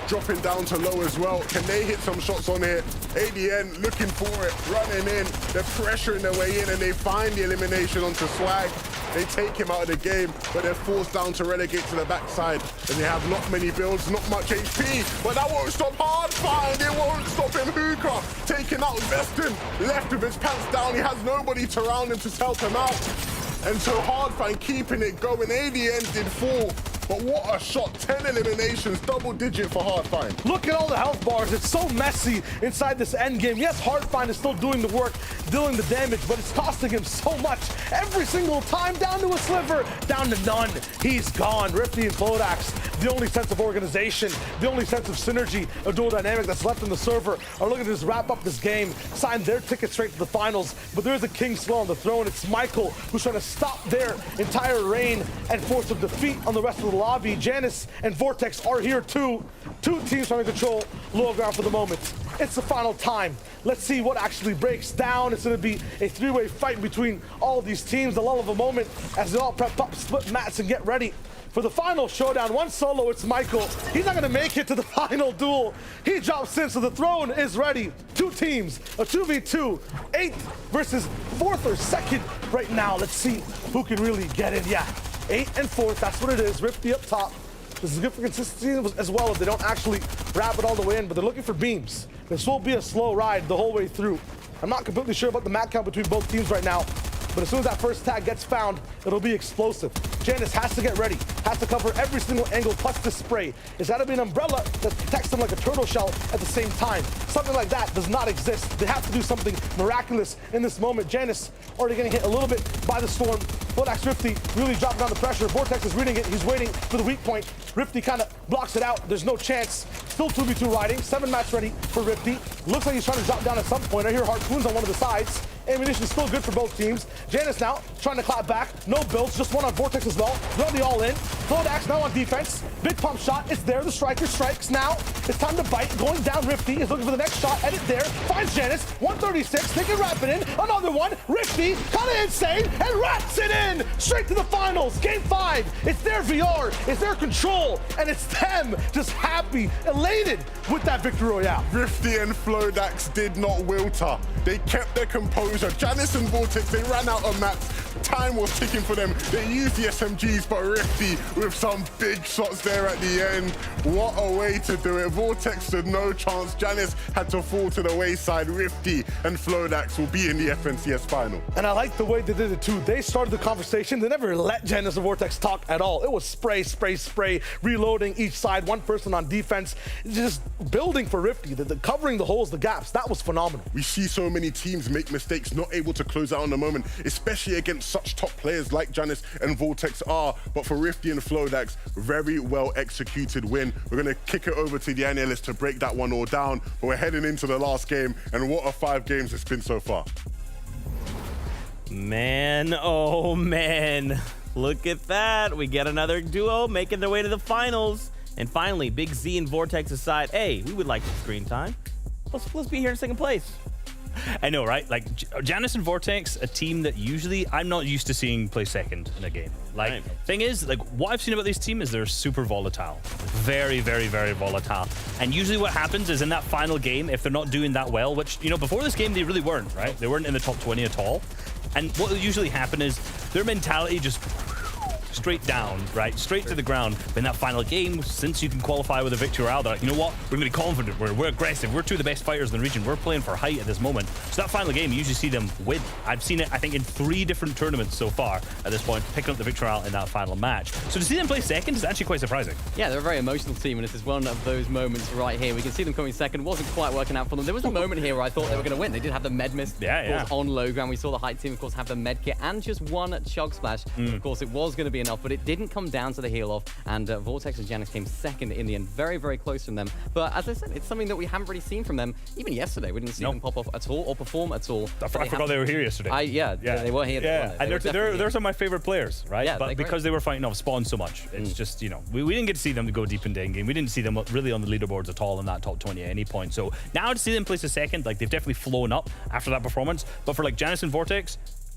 dropping down to low as well. Can they hit some shots on here? ADN looking for it, running in. They're pressuring their way in and they find the elimination onto Swag. They take him out of the game, but they're forced down to relegate to the backside. And they have not many builds, not much HP, but that won't stop Hardfind. It won't stop him. Hookah taking out Zestin, left with his pants down. He has nobody to round him to help him out. And so Hardfind keeping it going. ADN did fall But what a shot. 10 eliminations, double digit for Hardfind. Look at all the health bars. It's so messy inside this end game. Yes, Hardfind is still doing the work, dealing the damage, but it's costing him so much every single time. Down to a sliver, down to none. He's gone. Rifty and Flodax, the only sense of organization, the only sense of synergy, a dual dynamic that's left in the server, are looking to just wrap up this game, sign their ticket straight to the finals. But there's a king still on the throne. It's Michael who's trying to stop their entire reign and force a defeat on the rest of the lobby. Janice and Vortex are here too. Two teams trying to control lower ground for the moment. It's the final time. Let's see what actually breaks down. It's going to be a three-way fight between all these teams. The lull of a moment as they all prep up, split mats, and get ready for the final showdown. One solo, it's Michael. He's not going to make it to the final duel. He drops in, so the throne is ready. Two teams, a 2v2, 8th versus 4th or 2nd right now. Let's see who can really get in. Yeah, 8th and 4th, that's what it is. Rifty up top. This is good for consistency as well if they don't actually wrap it all the way in, but they're looking for beams. This will be a slow ride the whole way through. I'm not completely sure about the mat count between both teams right now, but as soon as that first tag gets found, it'll be explosive. Janice has to get ready, has to cover every single angle plus the spray. It's got to be an umbrella that protects them like a turtle shell at the same time. Something like that does not exist. They have to do something miraculous in this moment. Janice already getting hit a little bit by the storm. Flodax Rifty really dropping down the pressure. Vortex is reading it. He's waiting for the weak point. Rifty kind of blocks it out. There's no chance. Still 2v2 riding. 7 mats ready for Rifty. Looks like he's trying to drop down at some point. I hear harpoons on one of the sides. Ammunition is still good for both teams. Janice now trying to clap back. No builds, just one on Vortex as well. They're on the all-in. Flodax now on defense. Big pump shot. It's there. The striker strikes now. It's time to bite. Going down. Rifty is looking for the next shot. Edit there. Finds Janice. 136. They can wrap it in. Another one. Rifty, kind of insane, and wraps it in. Straight to the finals. Game 5. It's their VR. It's their control. And it's them just happy, elated with that victory royale. Rifty and Flodax did not wilter. They kept their composure. Janice and Vortex, they ran out of mats. Time was ticking for them. They used the SMGs, but Rifty with some big shots there at the end. What a way to do it. Vortex stood no chance. Janice had to fall to the wayside. Rifty and Flodax will be in the FNCS final. And I like the way they did it too. They started the conversation. They never let Janice and Vortex talk at all. It was spray, spray, spray, reloading each side, one person on defense, just building for Rifty, the covering the holes, the gaps. That was phenomenal. We see so many teams make mistakes, not able to close out on the moment, especially against such top players like Janice and Vortex are. But for Rifty and Flodax, very well executed win. We're going to kick it over to the analyst to break that one all down. But we're heading into the last game, and what a 5 games it's been so far. Man, oh man. Look at that. We get another duo making their way to the finals. And finally, Big Z and Vortex decide, hey, we would like some screen time. Let's be here in 2nd place. I know, right? Like, Janice and Vortex, a team that usually I'm not used to seeing play second in a game. Like, right. Thing is, like, what I've seen about this team is they're super volatile. Very, very, very volatile. And usually what happens is in that final game, if they're not doing that well, which, you know, before this game, they really weren't, right? They weren't in the top 20 at all. And what will usually happen is their mentality just straight down, right? Straight to the ground. But in that final game, since you can qualify with a victory royale, they're like, you know what? We're going to be confident. We're aggressive. We're 2 of the best fighters in the region. We're playing for height at this moment. So that final game, you usually see them win. I've seen it, I think, in 3 different tournaments so far at this point, picking up the victory royale in that final match. So to see them play second is actually quite surprising. Yeah, they're a very emotional team, and this is one of those moments right here. We can see them coming second. Wasn't quite working out for them. There was a moment here where I thought they were going to win. They did have the med mist, of course, on low ground. We saw the height team, of course, have the med kit and just 1 chug splash. Of course, it was going to be enough, but it didn't come down to the heel off, and Vortex and Janice came second in the end. Very, very close from them. But as I said, it's something that we haven't really seen from them. Even yesterday, we didn't see them pop off at all or perform at all. I forgot they were here yesterday. Yeah, they were here. Yeah, and they're some of my favorite players, right? Yeah, but because they were fighting off spawn so much, it's just, you know, we didn't get to see them to go deep in the end game. We didn't see them really on the leaderboards at all in that top 20 at any point. So now to see them place a second, like, they've definitely flown up after that performance. But for like Janice and Vortex,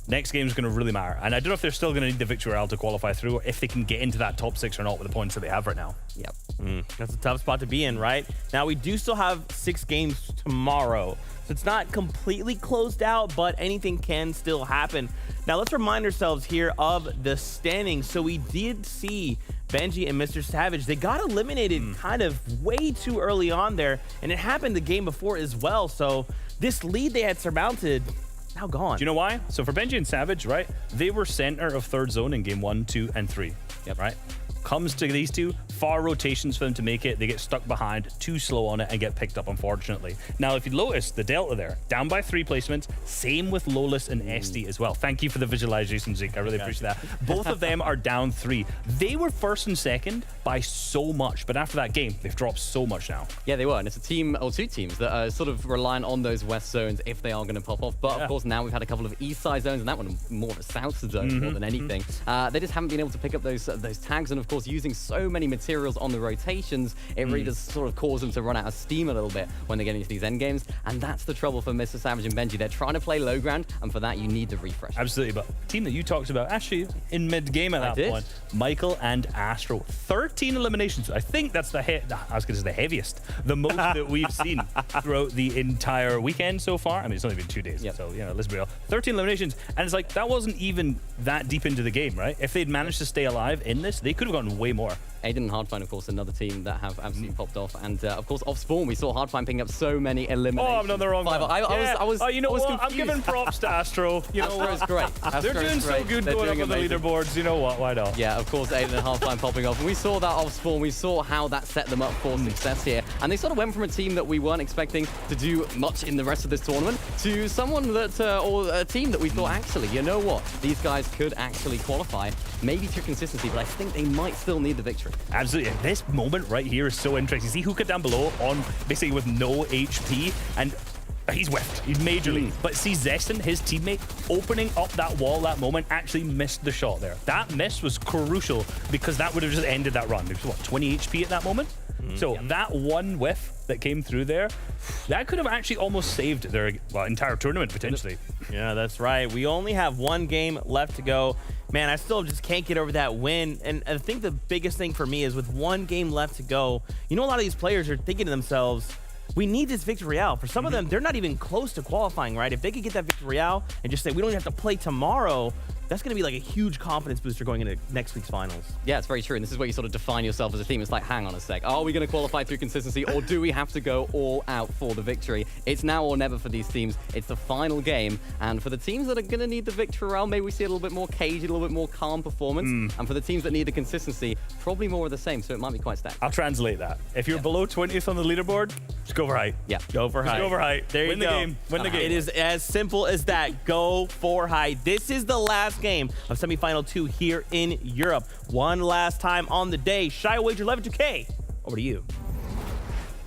next game is going to really matter. And I don't know if they're still going to need the victory royale to qualify through, or if they can get into that top 6 or not with the points that they have right now. Yep. That's a tough spot to be in, right? Now, we do still have 6 games tomorrow. So it's not completely closed out, but anything can still happen. Now, let's remind ourselves here of the standings. So we did see Benji and Mr. Savage. They got eliminated kind of way too early on there, and it happened the game before as well. So this lead they had surmounted, now gone. Do you know why? So for Benji and Savage, right, they were center of 3rd zone in game 1, 2, and 3. Yep. Right? Comes to these two, 4 rotations for them to make it. They get stuck behind, too slow on it, and get picked up, unfortunately. Now, if you notice the delta there, down by 3 placements, same with Lolis and SD as well. Thank you for the visualization, Zeke. I really appreciate that. Both of them are down 3. They were first and second by so much, but after that game, they've dropped so much now. Yeah, they were, and it's a team, or 2 teams, that are sort of relying on those west zones if they are going to pop off. But of course, now we've had a couple of east side zones, and that one more of a south zone more than anything. They just haven't been able to pick up those tags, and of course, using so many materials on the rotations, it really does sort of cause them to run out of steam a little bit when they get into these end games, and that's the trouble for Mr. Savage and Benji. They're trying to play low ground, and for that, you need the refresh. Absolutely, but team that you talked about, actually, in mid-game at that point, Michael and Astro. 13 eliminations. I think that's the heaviest, the most that we've seen throughout the entire weekend so far. I mean, it's only been 2 days, so, you know, let's be real. 13 eliminations, and it's like, that wasn't even that deep into the game, right? If they'd managed to stay alive in this, they could have gotten way more. Aiden and Hardfine, of course, another team that have absolutely popped off. And, of course, off spawn, we saw Hardfine picking up so many eliminations. Oh, I'm on the wrong one. I was you know what? Confused. I'm giving props to Astro. You know Astro's great. They're doing so good going up on the leaderboards. You know what? Why not? Yeah, of course, Aiden and Hardfine popping off. And we saw that off spawn. We saw how that set them up for success here. And they sort of went from a team that we weren't expecting to do much in the rest of this tournament to someone that, or a team that we thought, actually, you know what? These guys could actually qualify, maybe through consistency, but I think they might still need the victory. Absolutely. This moment right here is so interesting. See Hookah down below on basically with no HP, and he's whiffed. He's majorly. But see Zestin, his teammate, opening up that wall that moment, actually missed the shot there. That miss was crucial because that would have just ended that run. There was, what, 20 HP at that moment? So that one whiff that came through there, that could have actually almost saved their entire tournament, potentially. Yeah, that's right. We only have 1 game left to go. Man, I still just can't get over that win. And I think the biggest thing for me is with 1 game left to go, you know, a lot of these players are thinking to themselves, we need this victory royale. For some of them, they're not even close to qualifying, right? If they could get that victory royale and just say, we don't even have to play tomorrow, that's going to be like a huge confidence booster going into next week's finals. Yeah, it's very true. And this is where you sort of define yourself as a team. It's like, hang on a sec. Are we going to qualify through consistency, or do we have to go all out for the victory? It's now or never for these teams. It's the final game. And for the teams that are going to need the victory royale, maybe we see a little bit more cagey, a little bit more calm performance. And for the teams that need the consistency, probably more of the same. So it might be quite stacked. I'll translate that. If you're below 20th on the leaderboard, just go for height. Yeah. Go for height. Go for height. There you Win go. the game. Win the game. It is as simple as that. Go for height. This is the last game of semifinal 2 here in Europe. One last time on the day. Shy Wager 11-2K. Over to you.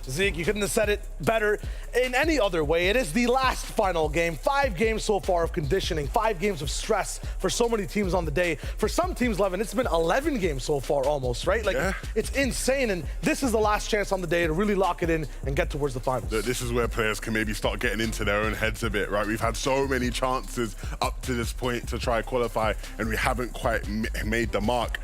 Zeke, you couldn't have said it better in any other way. It is the last final game. 5 games so far of conditioning, 5 games of stress for so many teams on the day. For some teams, Levin, it's been 11 games so far almost, right? Like, it's insane, and this is the last chance on the day to really lock it in and get towards the finals. This is where players can maybe start getting into their own heads a bit, right? We've had so many chances up to this point to try qualify, and we haven't quite made the mark.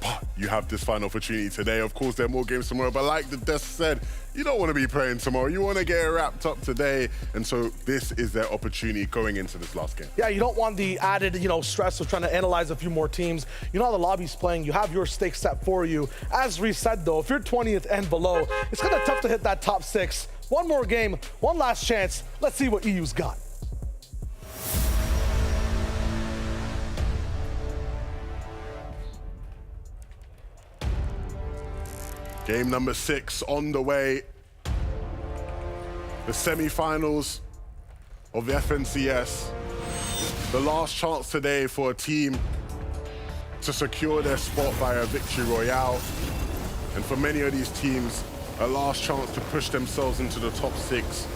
But you have this final opportunity today. Of course, there are more games tomorrow, but like the desk said, you don't want to be playing tomorrow. You want to get it wrapped up today. And so this is their opportunity going into this last game. Yeah, you don't want the added, stress of trying to analyze a few more teams. You know how the lobby's playing. You have your stakes set for you. As Reese said, though, if you're 20th and below, it's kind of tough to hit that top 6. One more game, one last chance. Let's see what EU's got. Game number 6 on the way. The semi-finals of the FNCS. The last chance today for a team to secure their spot via victory royale. And for many of these teams, a last chance to push themselves into the top 6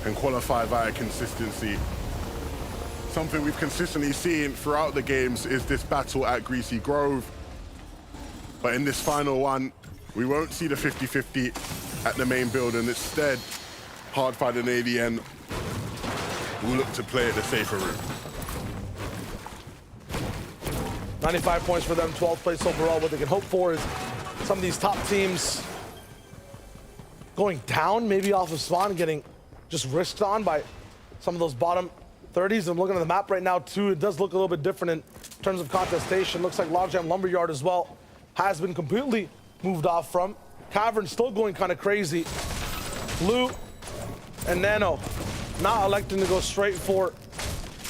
and qualify via consistency. Something we've consistently seen throughout the games is this battle at Greasy Grove. But in this final one, we won't see the 50-50 at the main building. Instead, Hardfire and ADN will look to play at the safer route. 95 points for them, 12th place overall. What they can hope for is some of these top teams going down, maybe off of spawn, and getting just risked on by some of those bottom 30s. I'm looking at the map right now, too. It does look a little bit different in terms of contestation. Looks like Logjam Lumberyard as well has been completely moved off from. Cavern still going kind of crazy. Blue and Nano not electing to go straight for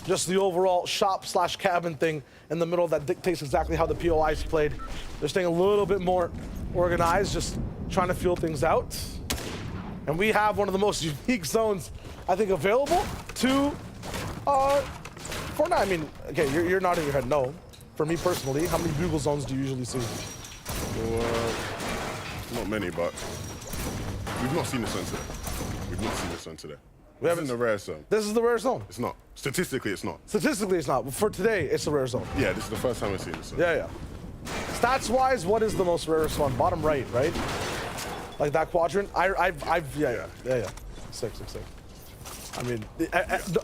just the overall shop/cabin thing in the middle that dictates exactly how the POI is played. They're staying a little bit more organized, just trying to feel things out. And we have one of the most unique zones, I think, available to Fortnite. I mean, okay, you're nodding your head no. For me personally, how many bugle zones do you usually see? Well, not many, but we've not seen this one today. We've not seen this one today. We haven't the rare zone. This is the rare zone. It's not. Statistically, it's not. Statistically, it's not. But for today, it's the rare zone. Yeah, this is the first time I've seen this one. Yeah. Stats-wise, what is the most rarest one? Bottom right, right? Like that quadrant? Yeah. Six. I mean,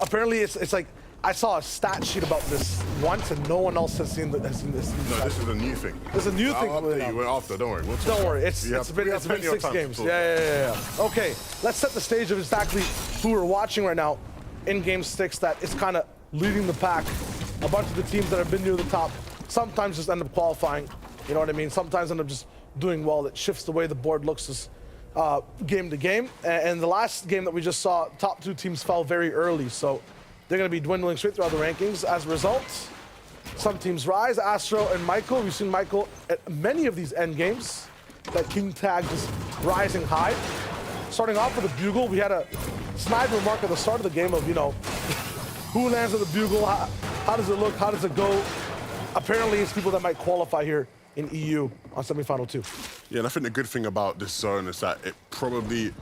apparently it's like, I saw a stat sheet about this once, and no one else has seen this. No, this is a new thing. It's a new thing. I'll update you after. Don't worry. Don't worry. It's been 6 games. Yeah. Okay, let's set the stage of exactly who we're watching right now. In-game sticks that is kind of leading the pack. A bunch of the teams that have been near the top sometimes just end up qualifying. You know what I mean? Sometimes end up just doing well. It shifts the way the board looks as game to game. And the last game that we just saw, top 2 teams fell very early, so they're going to be dwindling straight throughout the rankings. As a result, some teams rise. Astro and Michael, we've seen Michael at many of these end games. That king tag just rising high. Starting off with a bugle, we had a snide remark at the start of the game of, you know, who lands at the bugle, how does it look, how does it go? Apparently, it's people that might qualify here in EU on semifinal 2. Yeah, and I think the good thing about this zone is that it probably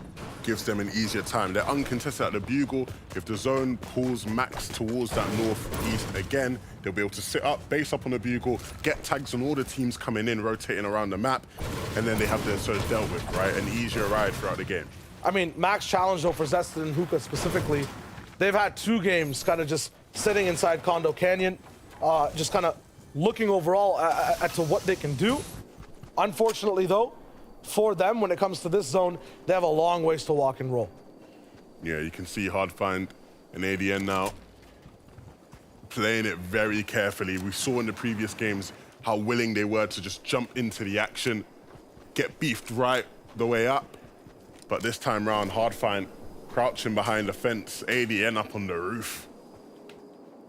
gives them an easier time. They're uncontested at the bugle. If the zone pulls max towards that northeast again, they'll be able to sit up, base up on the bugle, get tags on all the teams coming in, rotating around the map, and then they have their surge dealt with, right? An easier ride throughout the game. I mean, max challenge though for Zested and Hookah specifically, they've had 2 games kind of just sitting inside Condo Canyon, just kind of looking overall at to what they can do. Unfortunately though, for them, when it comes to this zone, they have a long ways to walk and roll. Yeah, you can see Hardfind and ADN now playing it very carefully. We saw in the previous games how willing they were to just jump into the action, get beefed right the way up. But this time round, Hardfind crouching behind the fence, ADN up on the roof.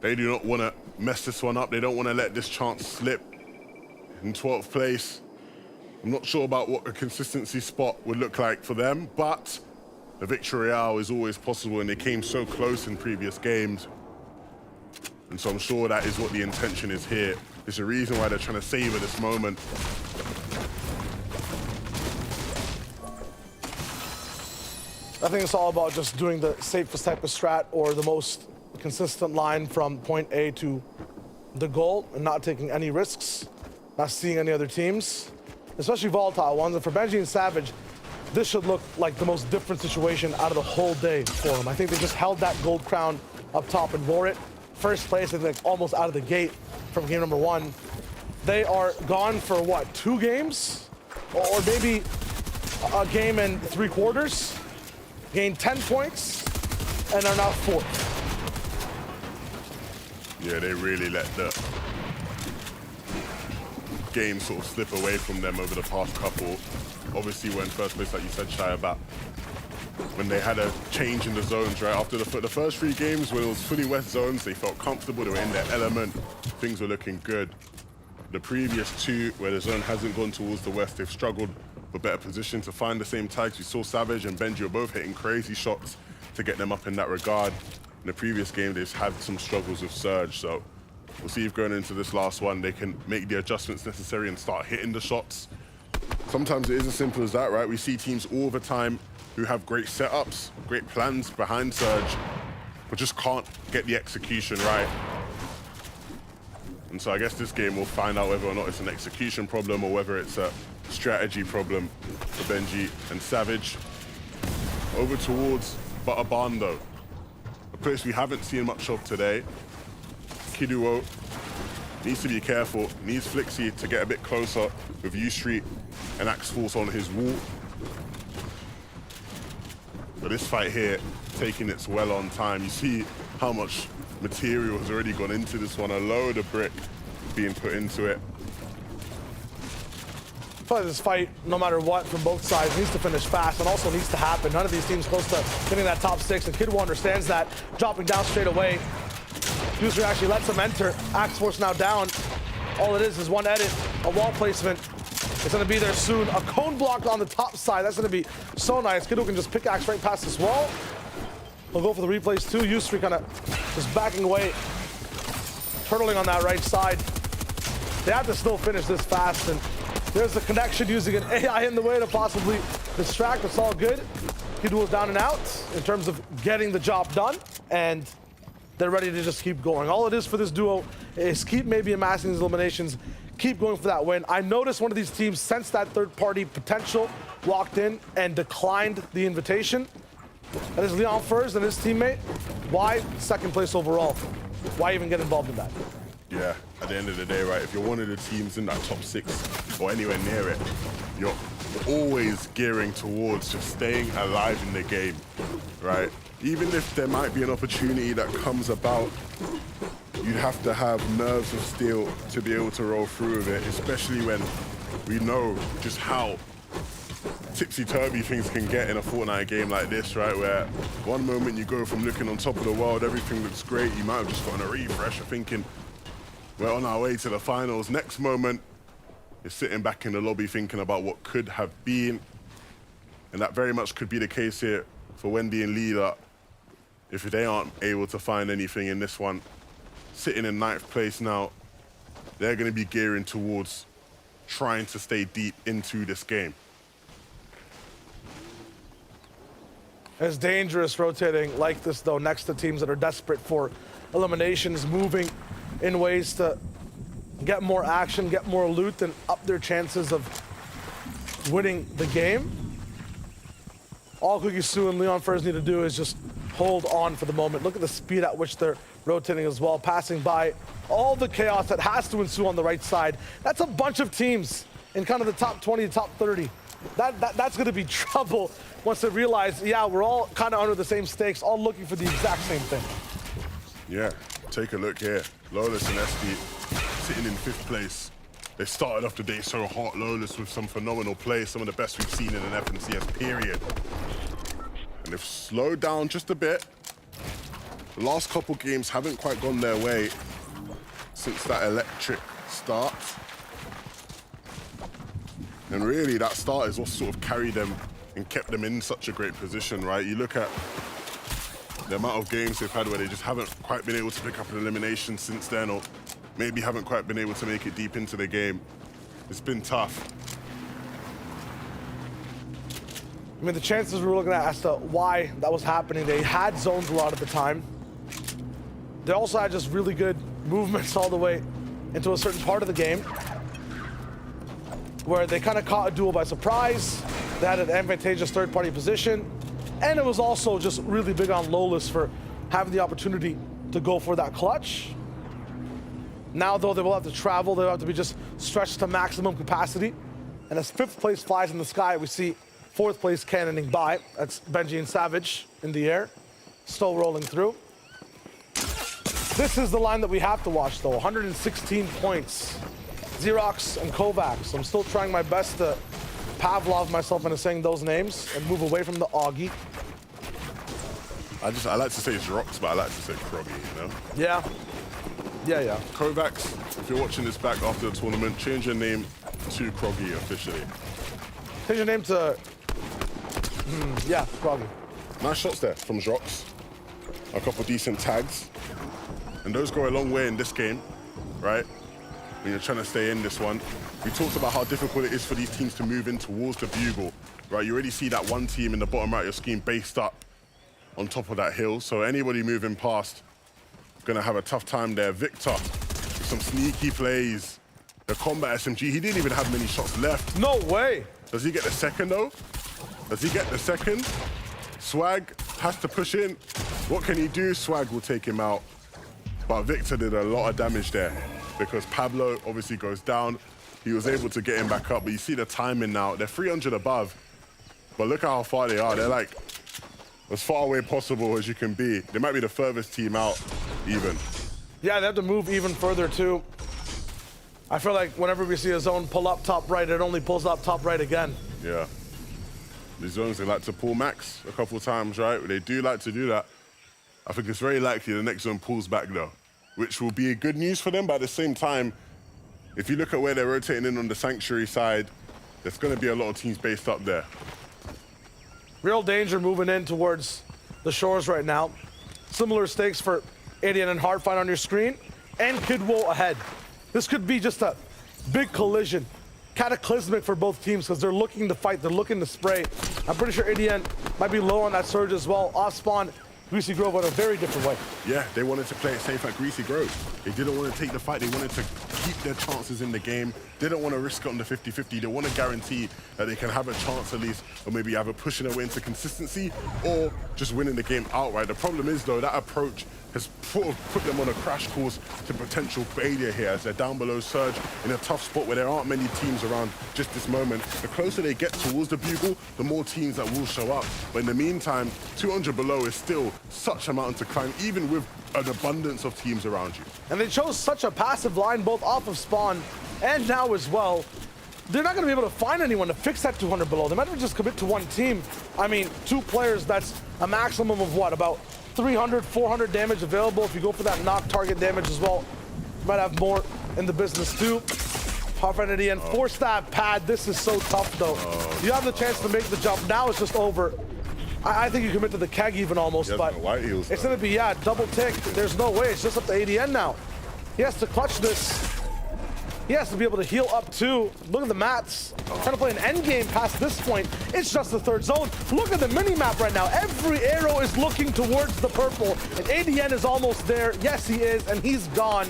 They do not want to mess this one up. They don't want to let this chance slip. In 12th place, I'm not sure about what a consistency spot would look like for them, but the Victory Royale is always possible, and they came so close in previous games. And so I'm sure that is what the intention is here. There's a reason why they're trying to savor this moment. I think it's all about just doing the safest type of strat or the most consistent line from point A to the goal and not taking any risks, not seeing any other teams, especially volatile ones. And for Benji and Savage, this should look like the most different situation out of the whole day for them. I think they just held that gold crown up top and wore it. First place, I think, almost out of the gate from game number 1. They are gone for what, 2 games? Or maybe a game and 3 quarters? Gained 10 points and are now 4th. Yeah, they really let the game sort of slip away from them over the past couple. Obviously, we're in first place, like you said, Shai, about when they had a change in the zones, right? After the first 3 games, when it was fully west zones, they felt comfortable, they were in their element, things were looking good. The previous 2, where the zone hasn't gone towards the west, they've struggled for better position to find the same tags. We saw Savage and Benji are both hitting crazy shots to get them up in that regard. In the previous game, they've had some struggles with Surge, so we'll see if going into this last one, they can make the adjustments necessary and start hitting the shots. Sometimes it is as simple as that, right? We see teams all the time who have great setups, great plans behind Surge, but just can't get the execution right. And so I guess this game we'll find out whether or not it's an execution problem or whether it's a strategy problem for Benji and Savage. Over towards Butterbando, a place we haven't seen much of today. Kiduo needs to be careful, needs Flixie to get a bit closer with U Street and Axe Force on his wall. But this fight here, taking its well on time. You see how much material has already gone into this one, a load of brick being put into it. I feel like this fight, no matter what, from both sides, needs to finish fast and also needs to happen. None of these teams close to getting that top 6, and Kidwo understands that, dropping down straight away. User actually lets him enter. Axe Force now down. All it is one edit, a wall placement. It's gonna be there soon. A cone block on the top side. That's gonna be so nice. Kiddo can just pickaxe right past this wall. We'll go for the replays too. Yusri kind of just backing away, turtling on that right side. They have to still finish this fast, and there's the connection using an AI in the way to possibly distract. It's all good. Kiddo is down and out in terms of getting the job done, and they're ready to just keep going. All it is for this duo is keep maybe amassing these eliminations, keep going for that win. I noticed one of these teams sensed that third-party potential, walked in and declined the invitation. That is Leon Furs and his teammate. Why? Second place overall. Why even get involved in that? Yeah, at the end of the day, right, if you're one of the teams in that top 6 or anywhere near it, you're always gearing towards just staying alive in the game, right? Even if there might be an opportunity that comes about, you'd have to have nerves of steel to be able to roll through with it, especially when we know just how tipsy-turvy things can get in a Fortnite game like this, right? Where one moment you go from looking on top of the world, everything looks great, you might have just gotten a refresh of thinking, we're on our way to the finals. Next moment, you're sitting back in the lobby thinking about what could have been. And that very much could be the case here for Wendy and Lee, that if they aren't able to find anything in this one, sitting in 9th place now, they're going to be gearing towards trying to stay deep into this game. It's dangerous rotating like this, though, next to teams that are desperate for eliminations, moving in ways to get more action, get more loot, and up their chances of winning the game. All Cookie Sue and Leon Furs need to do is just hold on for the moment. Look at the speed at which they're rotating as well, passing by all the chaos that has to ensue on the right side. That's a bunch of teams in kind of the top 20, top 30. That's going to be trouble once they realize, yeah, we're all kind of under the same stakes, all looking for the exact same thing. Yeah, take a look here. Lawless and SD sitting in 5th place. They started off the day so hot, Lawless with some phenomenal play, some of the best we've seen in an FNCS period. And they've slowed down just a bit. The last couple games haven't quite gone their way since that electric start. And really, that start is what sort of carried them and kept them in such a great position, right? You look at the amount of games they've had where they just haven't quite been able to pick up an elimination since then, or maybe haven't quite been able to make it deep into the game. It's been tough. I mean, the chances we were looking at as to why that was happening, they had zones a lot of the time. They also had just really good movements all the way into a certain part of the game where they kind of caught a duel by surprise. They had an advantageous third-party position. And it was also just really big on Lawless for having the opportunity to go for that clutch. Now, though, they will have to travel. They'll have to be just stretched to maximum capacity. And as 5th place flies in the sky, we see 4th place cannoning by. That's Benji and Savage in the air, still rolling through. This is the line that we have to watch, though. 116 points. Xerox and Kovacs. I'm still trying my best to Pavlov myself into saying those names and move away from the Augie. I like to say Xerox, but I like to say Kroggy, you know? Yeah. Yeah. Kovacs, if you're watching this back after the tournament, change your name to Kroggy officially. Change your name to, yeah, Kroggy. Nice shots there from Xerox. A couple decent tags. And those go a long way in this game, right? When you're trying to stay in this one. We talked about how difficult it is for these teams to move in towards the bugle, right? You already see that one team in the bottom right of your screen based up on top of that hill. So anybody moving past gonna have a tough time there. Victor, with some sneaky plays. The combat SMG, he didn't even have many shots left. No way. Does he get the second though? Does he get the second? Swag has to push in. What can he do? Swag will take him out. But Victor did a lot of damage there because Pablo obviously goes down. He was able to get him back up, but you see the timing now. They're 300 above, but look at how far they are. They're like as far away possible as you can be. They might be the furthest team out even. Yeah, they have to move even further too. I feel like whenever we see a zone pull up top right, it only pulls up top right again. Yeah. These zones, they like to pull max a couple times, right? They do like to do that. I think it's very likely the next zone pulls back though. which will be good news for them. But at the same time, if you look at where they're rotating in on the Sanctuary side, there's going to be a lot of teams based up there. Real danger moving in towards the shores right now. Similar stakes for ADN and Hardfight on your screen, and Kidwo ahead. This could be just a big collision, cataclysmic for both teams because they're looking to fight, they're looking to spray. I'm pretty sure ADN might be low on that surge as well. Off spawn, Greasy Grove went a very different way. Yeah, they wanted to play it safe at Greasy Grove. They didn't want to take the fight. They wanted to keep their chances in the game. They didn't want to risk it on the 50-50. They want to guarantee that they can have a chance at least, or maybe either pushing their way into consistency or just winning the game outright. The problem is, though, that approach has sort of put them on a crash course to potential failure here as they're down below Surge in a tough spot where there aren't many teams around just this moment. The closer they get towards the Bugle, the more teams that will show up. But in the meantime, 200 below is still such a mountain to climb, even with an abundance of teams around you. And they chose such a passive line, both off of spawn and now as well. They're not going to be able to find anyone to fix that 200 below. They might have just commit to one team. I mean, 2 players, that's a maximum of what, about 300, 400 damage available. If you go for that knock target damage as well, you might have more in the business too. Hardfight at the end, 4-stab pad. This is so tough though. You have the chance to make the jump. Now it's just over. I think you commit to the keg even almost, but it's going to be, yeah, double tick. There's no way. It's just up to ADN now. He has to clutch this. He has to be able to heal up too. Look at the mats. Trying to play an end game past this point. It's just the third zone. Look at the mini-map right now. Every arrow is looking towards the purple. And ADN is almost there. Yes, he is, and he's gone.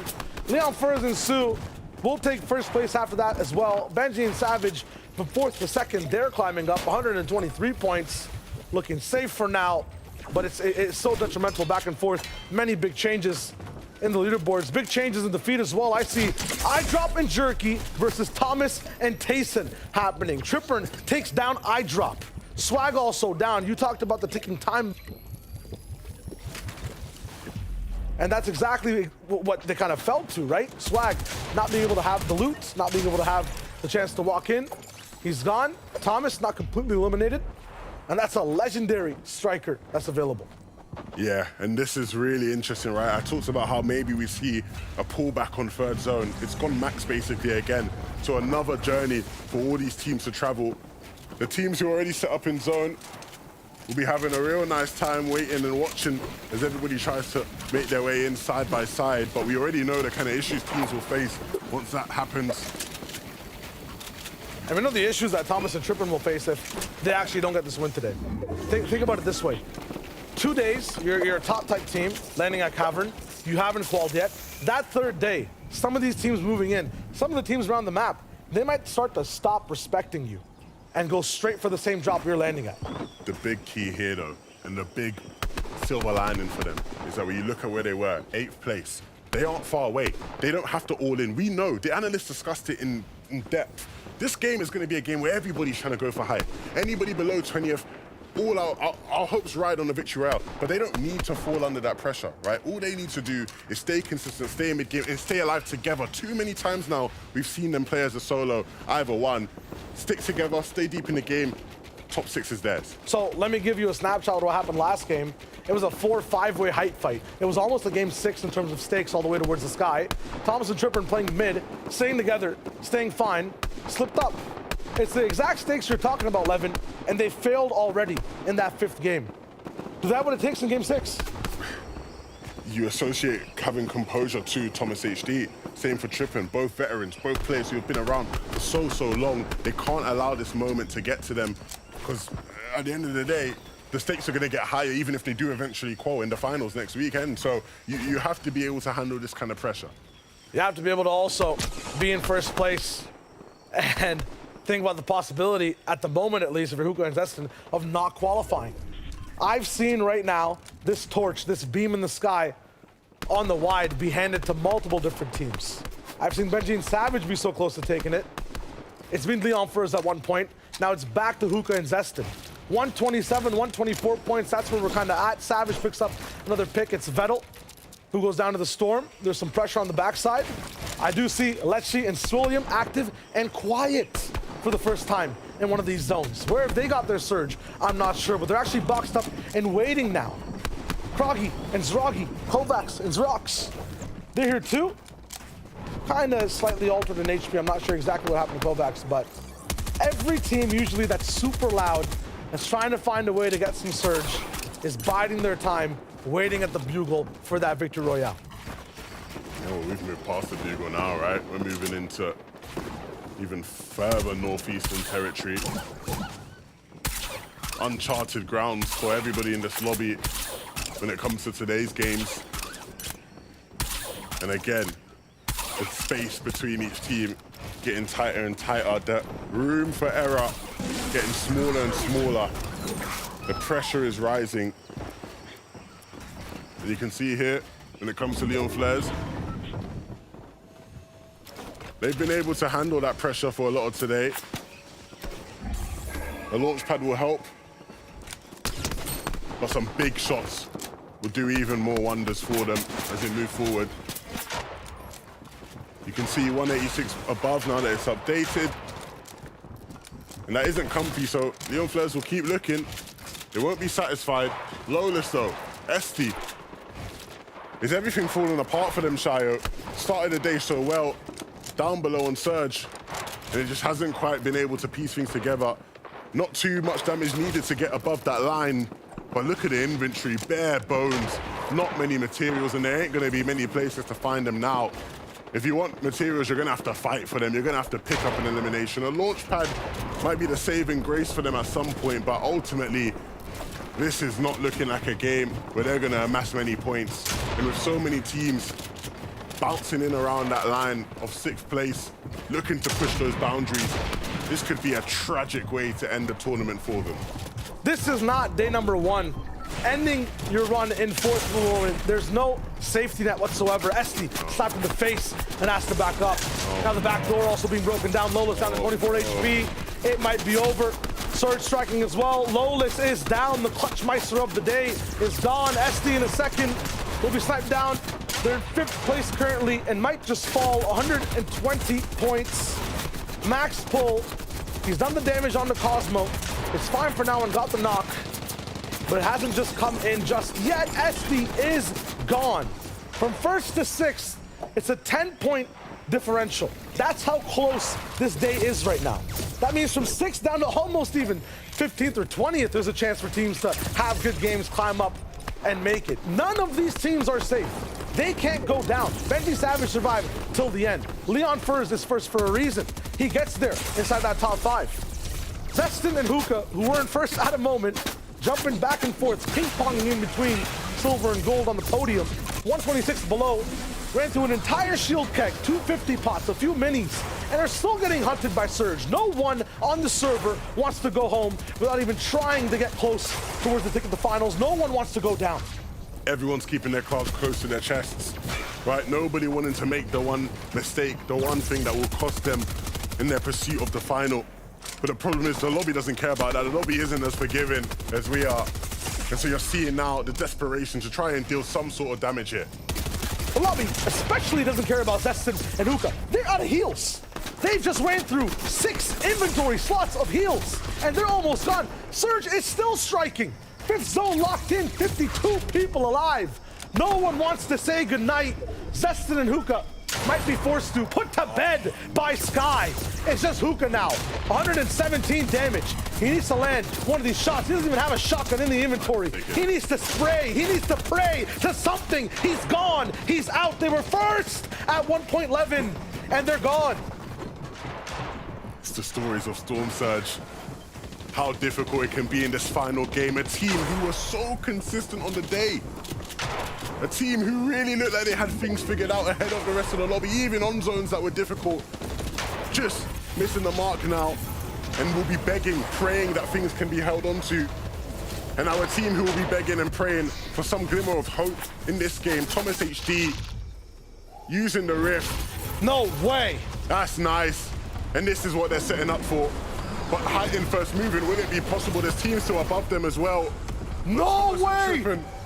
Leon Furs and Sue will take first place after that as well. Benji and Savage from 4th to 2nd. They're climbing up 123 points. Looking safe for now, but it's so detrimental back and forth. Many big changes in the leaderboards. Big changes in defeat as well. I see iDrop and Jerky versus Thomas and Tayson happening. Trippern takes down iDrop. Swag also down. You talked about the ticking time. And that's exactly what they kind of fell to, right? Swag not being able to have the loot, not being able to have the chance to walk in. He's gone. Thomas not completely eliminated. And that's a legendary striker that's available. Yeah, and this is really interesting, right? I talked about how maybe we see a pullback on third zone. It's gone max basically again. So another journey for all these teams to travel. The teams who are already set up in zone will be having a real nice time waiting and watching as everybody tries to make their way in side by side. But we already know the kind of issues teams will face once that happens. And we know the issues that Thomas and Trippin will face if they actually don't get this win today. Think about it this way. 2 days, you're a top-type team landing at Cavern. You haven't qualified yet. That 3rd day, some of these teams moving in, some of the teams around the map, they might start to stop respecting you and go straight for the same drop you're landing at. The big key here, though, and the big silver lining for them is that when you look at where they were, 8th place, they aren't far away. They don't have to all in. We know, the analysts discussed it in depth. This game is going to be a game where everybody's trying to go for high. Anybody below 20th, all our hopes ride on the victory route, but they don't need to fall under that pressure, right? All they need to do is stay consistent, stay in mid-game, and stay alive together. Too many times now, we've seen them play as a solo, either one. Stick together, stay deep in the game, top 6 is theirs. So let me give you a snapshot of what happened last game. It was a 4-5-way height fight. It was almost a game 6 in terms of stakes all the way towards the sky. Thomas and Trippin playing mid, staying together, staying fine, slipped up. It's the exact stakes you're talking about, Levin, and they failed already in that 5th game. Is that what it takes in game 6? You associate having composure to Thomas HD. Same for Trippin, both veterans, both players who have been around for so long. They can't allow this moment to get to them because at the end of the day, the stakes are going to get higher even if they do eventually qual in the finals next weekend. So you have to be able to handle this kind of pressure. You have to be able to also be in first place and think about the possibility, at the moment at least, for Hookah and Zeston, of not qualifying. I've seen right now this torch, this beam in the sky on the wide be handed to multiple different teams. I've seen Benji and Savage be so close to taking it. It's been Leon Furs at one point. Now it's back to Hookah and Zeston. 127, 124 points, that's where we're kind of at. Savage picks up another pick. It's Vettel who goes down to the Storm. There's some pressure on the backside. I do see Leche and Swillium active and quiet for the first time in one of these zones. Where have they got their surge? I'm not sure, but they're actually boxed up and waiting now. Kroggy and Zrogi, Kovacs and Zrox They're here too. Kind of slightly altered in HP. I'm not sure exactly what happened to Kovacs, but every team usually that's super loud, that's trying to find a way to get some surge, is biding their time, waiting at the bugle for that victory royale. Oh, we've moved past the bugle now, right? We're moving into even further northeastern territory. Uncharted grounds for everybody in this lobby when it comes to today's games. And again, the space between each team getting tighter and tighter. The room for error getting smaller and smaller. The pressure is rising. And you can see here, when it comes to Leon Flares, they've been able to handle that pressure for a lot of today. The launch pad will help, but some big shots will do even more wonders for them as they move forward. You can see 186 above now that it's updated. And that isn't comfy, so Leon Flares will keep looking. They won't be satisfied. Lowless though, Esti. Is everything falling apart for them, Shayo? Started the day so well, down below on Surge, and it just hasn't quite been able to piece things together. Not too much damage needed to get above that line, but look at the inventory, bare bones, not many materials, and there ain't gonna be many places to find them now. If you want materials, you're gonna have to fight for them. You're gonna have to pick up an elimination. A launch pad might be the saving grace for them at some point, but ultimately, this is not looking like a game where they're gonna amass many points. And with so many teams bouncing in around that line of 6th place, looking to push those boundaries, this could be a tragic way to end the tournament for them. This is not day number 1. Ending your run in 4th moment, there's no safety net whatsoever. Esti slapped in the face and has to back up. Now the back door also being broken down. Lola's down to 24 HP. It might be over. Surge striking as well. Lowless is down. The clutch meister of the day is gone. Esti in a second will be sniped down. They're in 5th place currently and might just fall 120 points. Max pull. He's done the damage on the Cosmo. It's fine for now and got the knock, but it hasn't just come in just yet. Esti is gone. From 1st to 6th, it's a 10-point differential. That's how close this day is right now. That means from 6th down to almost even 15th or 20th, there's a chance for teams to have good games, climb up, and make it. None of these teams are safe. They can't go down. Benji Savage survived till the end. Leon Furs is first for a reason. He gets there inside that top 5. Zestin and Hookah, who were in first at a moment, jumping back and forth, ping-ponging in between silver and gold on the podium. 126 below, ran through an entire shield keg, 250 pots, a few minis, and are still getting hunted by Surge. No one on the server wants to go home without even trying to get close towards the ticket to finals. No one wants to go down. Everyone's keeping their cards close to their chests, right? Nobody wanting to make the one mistake, the one thing that will cost them in their pursuit of the final. But the problem is the lobby doesn't care about that. The lobby isn't as forgiving as we are. And so you're seeing now the desperation to try and deal some sort of damage here. The lobby especially doesn't care about Zestin and Hookah. They're out of heals. They've just ran through 6 inventory slots of heals, and they're almost gone. Surge is still striking. 5th zone locked in, 52 people alive. No one wants to say goodnight. Zestin and Hookah might be forced to put to bed by Sky. It's just Hookah now. 117 damage. He needs to land one of these shots. He doesn't even have a shotgun in the inventory. He needs to spray. He needs to pray to something. He's gone. He's out. They were first at 1.11, and they're gone. It's the stories of Storm Surge. How difficult it can be in this final game. A team who was so consistent on the day. A team who really looked like they had things figured out ahead of the rest of the lobby, even on zones that were difficult. Just missing the mark now, and will be begging, praying that things can be held on to. And our team who will be begging and praying for some glimmer of hope in this game. Thomas HD using the rift. No way. That's nice. And this is what they're setting up for. But heighten first moving, will it be possible? There's teams still above them as well. No way!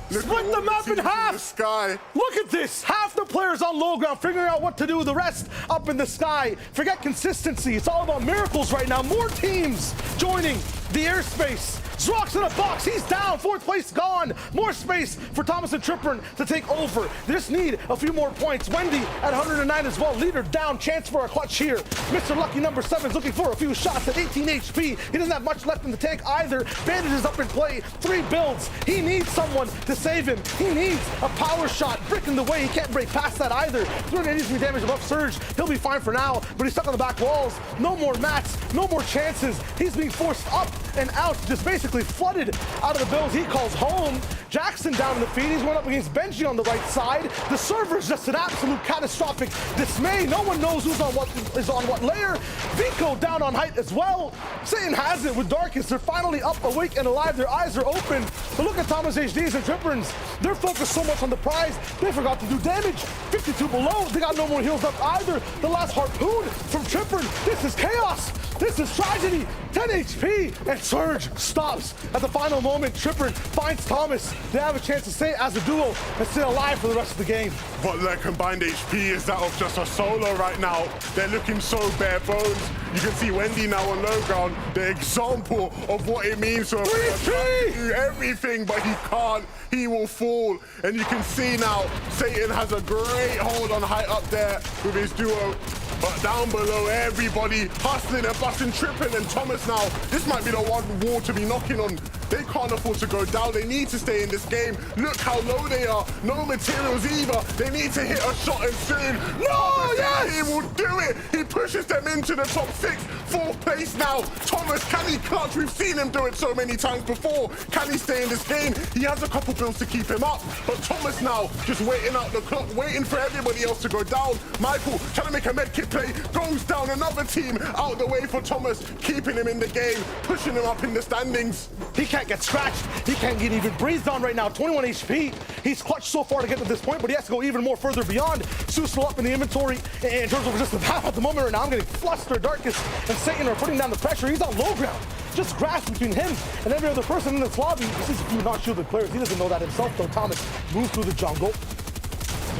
Split the map in half! The sky. Look at this! Half the players on low ground figuring out what to do, the rest up in the sky. Forget consistency, it's all about miracles right now. More teams joining the airspace Zrock's in a box. He's down. 4th place gone. More space for Thomas and Trippern to take over. They just need a few more points. Wendy at 109 as well. Leader down. Chance for a clutch here. Mr. Lucky number 7 is looking for a few shots at 18 HP. He doesn't have much left in the tank either. Bandages up in play. 3 builds. He needs someone to save him. He needs a power shot. Brick in the way. He can't break past that either. 383 damage above Surge. He'll be fine for now, but he's stuck on the back walls. No more mats. No more chances. He's being forced up and out. Just basically flooded out of the builds he calls home. Jackson down in the feed. He's going up against Benji on the right side. The server's just an absolute catastrophic dismay. No one knows who's on what layer. Vico down on height as well. Satan has it with Darkest. They're finally up, awake, and alive. Their eyes are open. But look at Thomas HDs and Tripperns. They're focused so much on the prize, they forgot to do damage. 52 below. They got no more heals up either. The last harpoon from Trippern. This is chaos. This is tragedy. 10 HP, and Surge stops at the final moment. Trippern finds Thomas. They have a chance to stay as a duo and stay alive for the rest of the game. But their combined HP is that of just a solo right now. They're looking so bare bones. You can see Wendy now on low ground, the example of what it means to do everything, but he can't. He will fall. And you can see now, Satan has a great hold on height up there with his duo. But down below, everybody hustling and busting, Trippin and Thomas now. This might be the one wall to be knocking on. They can't afford to go down. They need to stay in this game. Look how low they are. No materials either. They need to hit a shot and soon. No, yes! He will do it. He pushes them into the top 6. 4th place now. Thomas, can he clutch? We've seen him do it so many times before. Can he stay in this game? He has a couple builds to keep him up. But Thomas now just waiting out the clock, waiting for everybody else to go down. Michael trying to make a medkit play. Goes down. Another team out the way for Thomas, keeping him in the game, pushing him up in the standings. He can't get scratched. He can't get even breathed on right now. 21 HP. He's clutched so far to get to this point, but he has to go even more further beyond. Sue's still up in the inventory in terms of resistance at the moment right now. I'm getting flustered. Darkest and Satan are putting down the pressure. He's on low ground. Just grass between him and every other person in this lobby. This is a few not shielded players. He doesn't know that himself, though. Thomas moves through the jungle.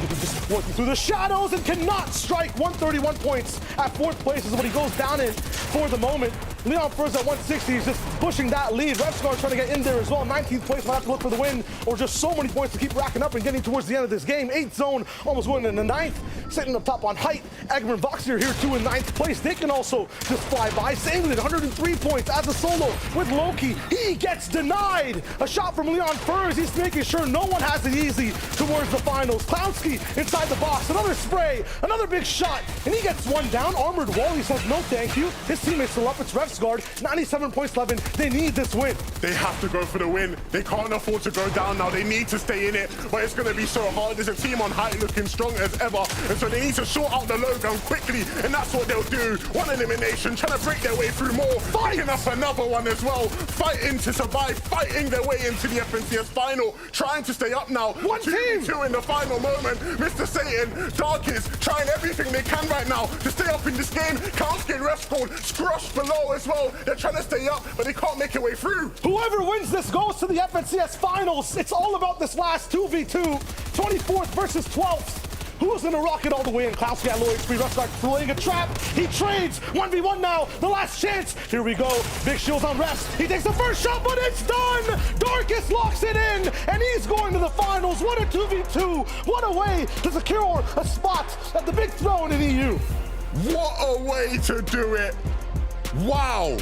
Just working through the shadows and cannot strike. 131 points at 4th place is what he goes down in for the moment. Leon Furs at 160. He's just pushing that lead. Repscar trying to get in there as well. 19th place, might have to look for the win, or just so many points to keep racking up and getting towards the end of this game. 8th zone, almost winning in the 9th. Sitting up top on height. Eggman and Voxier here too in 9th place. They can also just fly by. Sanglit, 103 points as a solo with Loki. He gets denied. A shot from Leon Furs. He's making sure no one has it easy towards the finals. Clownski inside the box. Another spray. Another big shot. And he gets one down. Armored Wall. He says no thank you. His teammates still up. It's Refsguard. 97 points, 11. They need this win. They have to go for the win. They can't afford to go down now. They need to stay in it. But it's going to be so hard. There's a team on height looking strong as ever. And so they need to sort out the low ground quickly. And that's what they'll do. One elimination. Trying to break their way through more. Fighting up another one as well. Fighting to survive. Fighting their way into the FNCS final. Trying to stay up now. One team. 2 in the final moment. Mr. Satan, Darkest, trying everything they can right now to stay up in this game. Kowski and Refscold scrushed below as well. They're trying to stay up, but they can't make their way through. Whoever wins this goes to the FNCS finals. It's all about this last 2v2. 24th versus 12th. Who's gonna rock it all the way in? Klaus got low HP. Refsguard laying a trap. He trades. 1v1 now. The last chance. Here we go. Big shields on Refs. He takes the first shot, but it's done. Darkest locks it in, and he's going to the finals. What a 2v2. What a way to secure a spot at the big throne in EU. What a way to do it. Wow.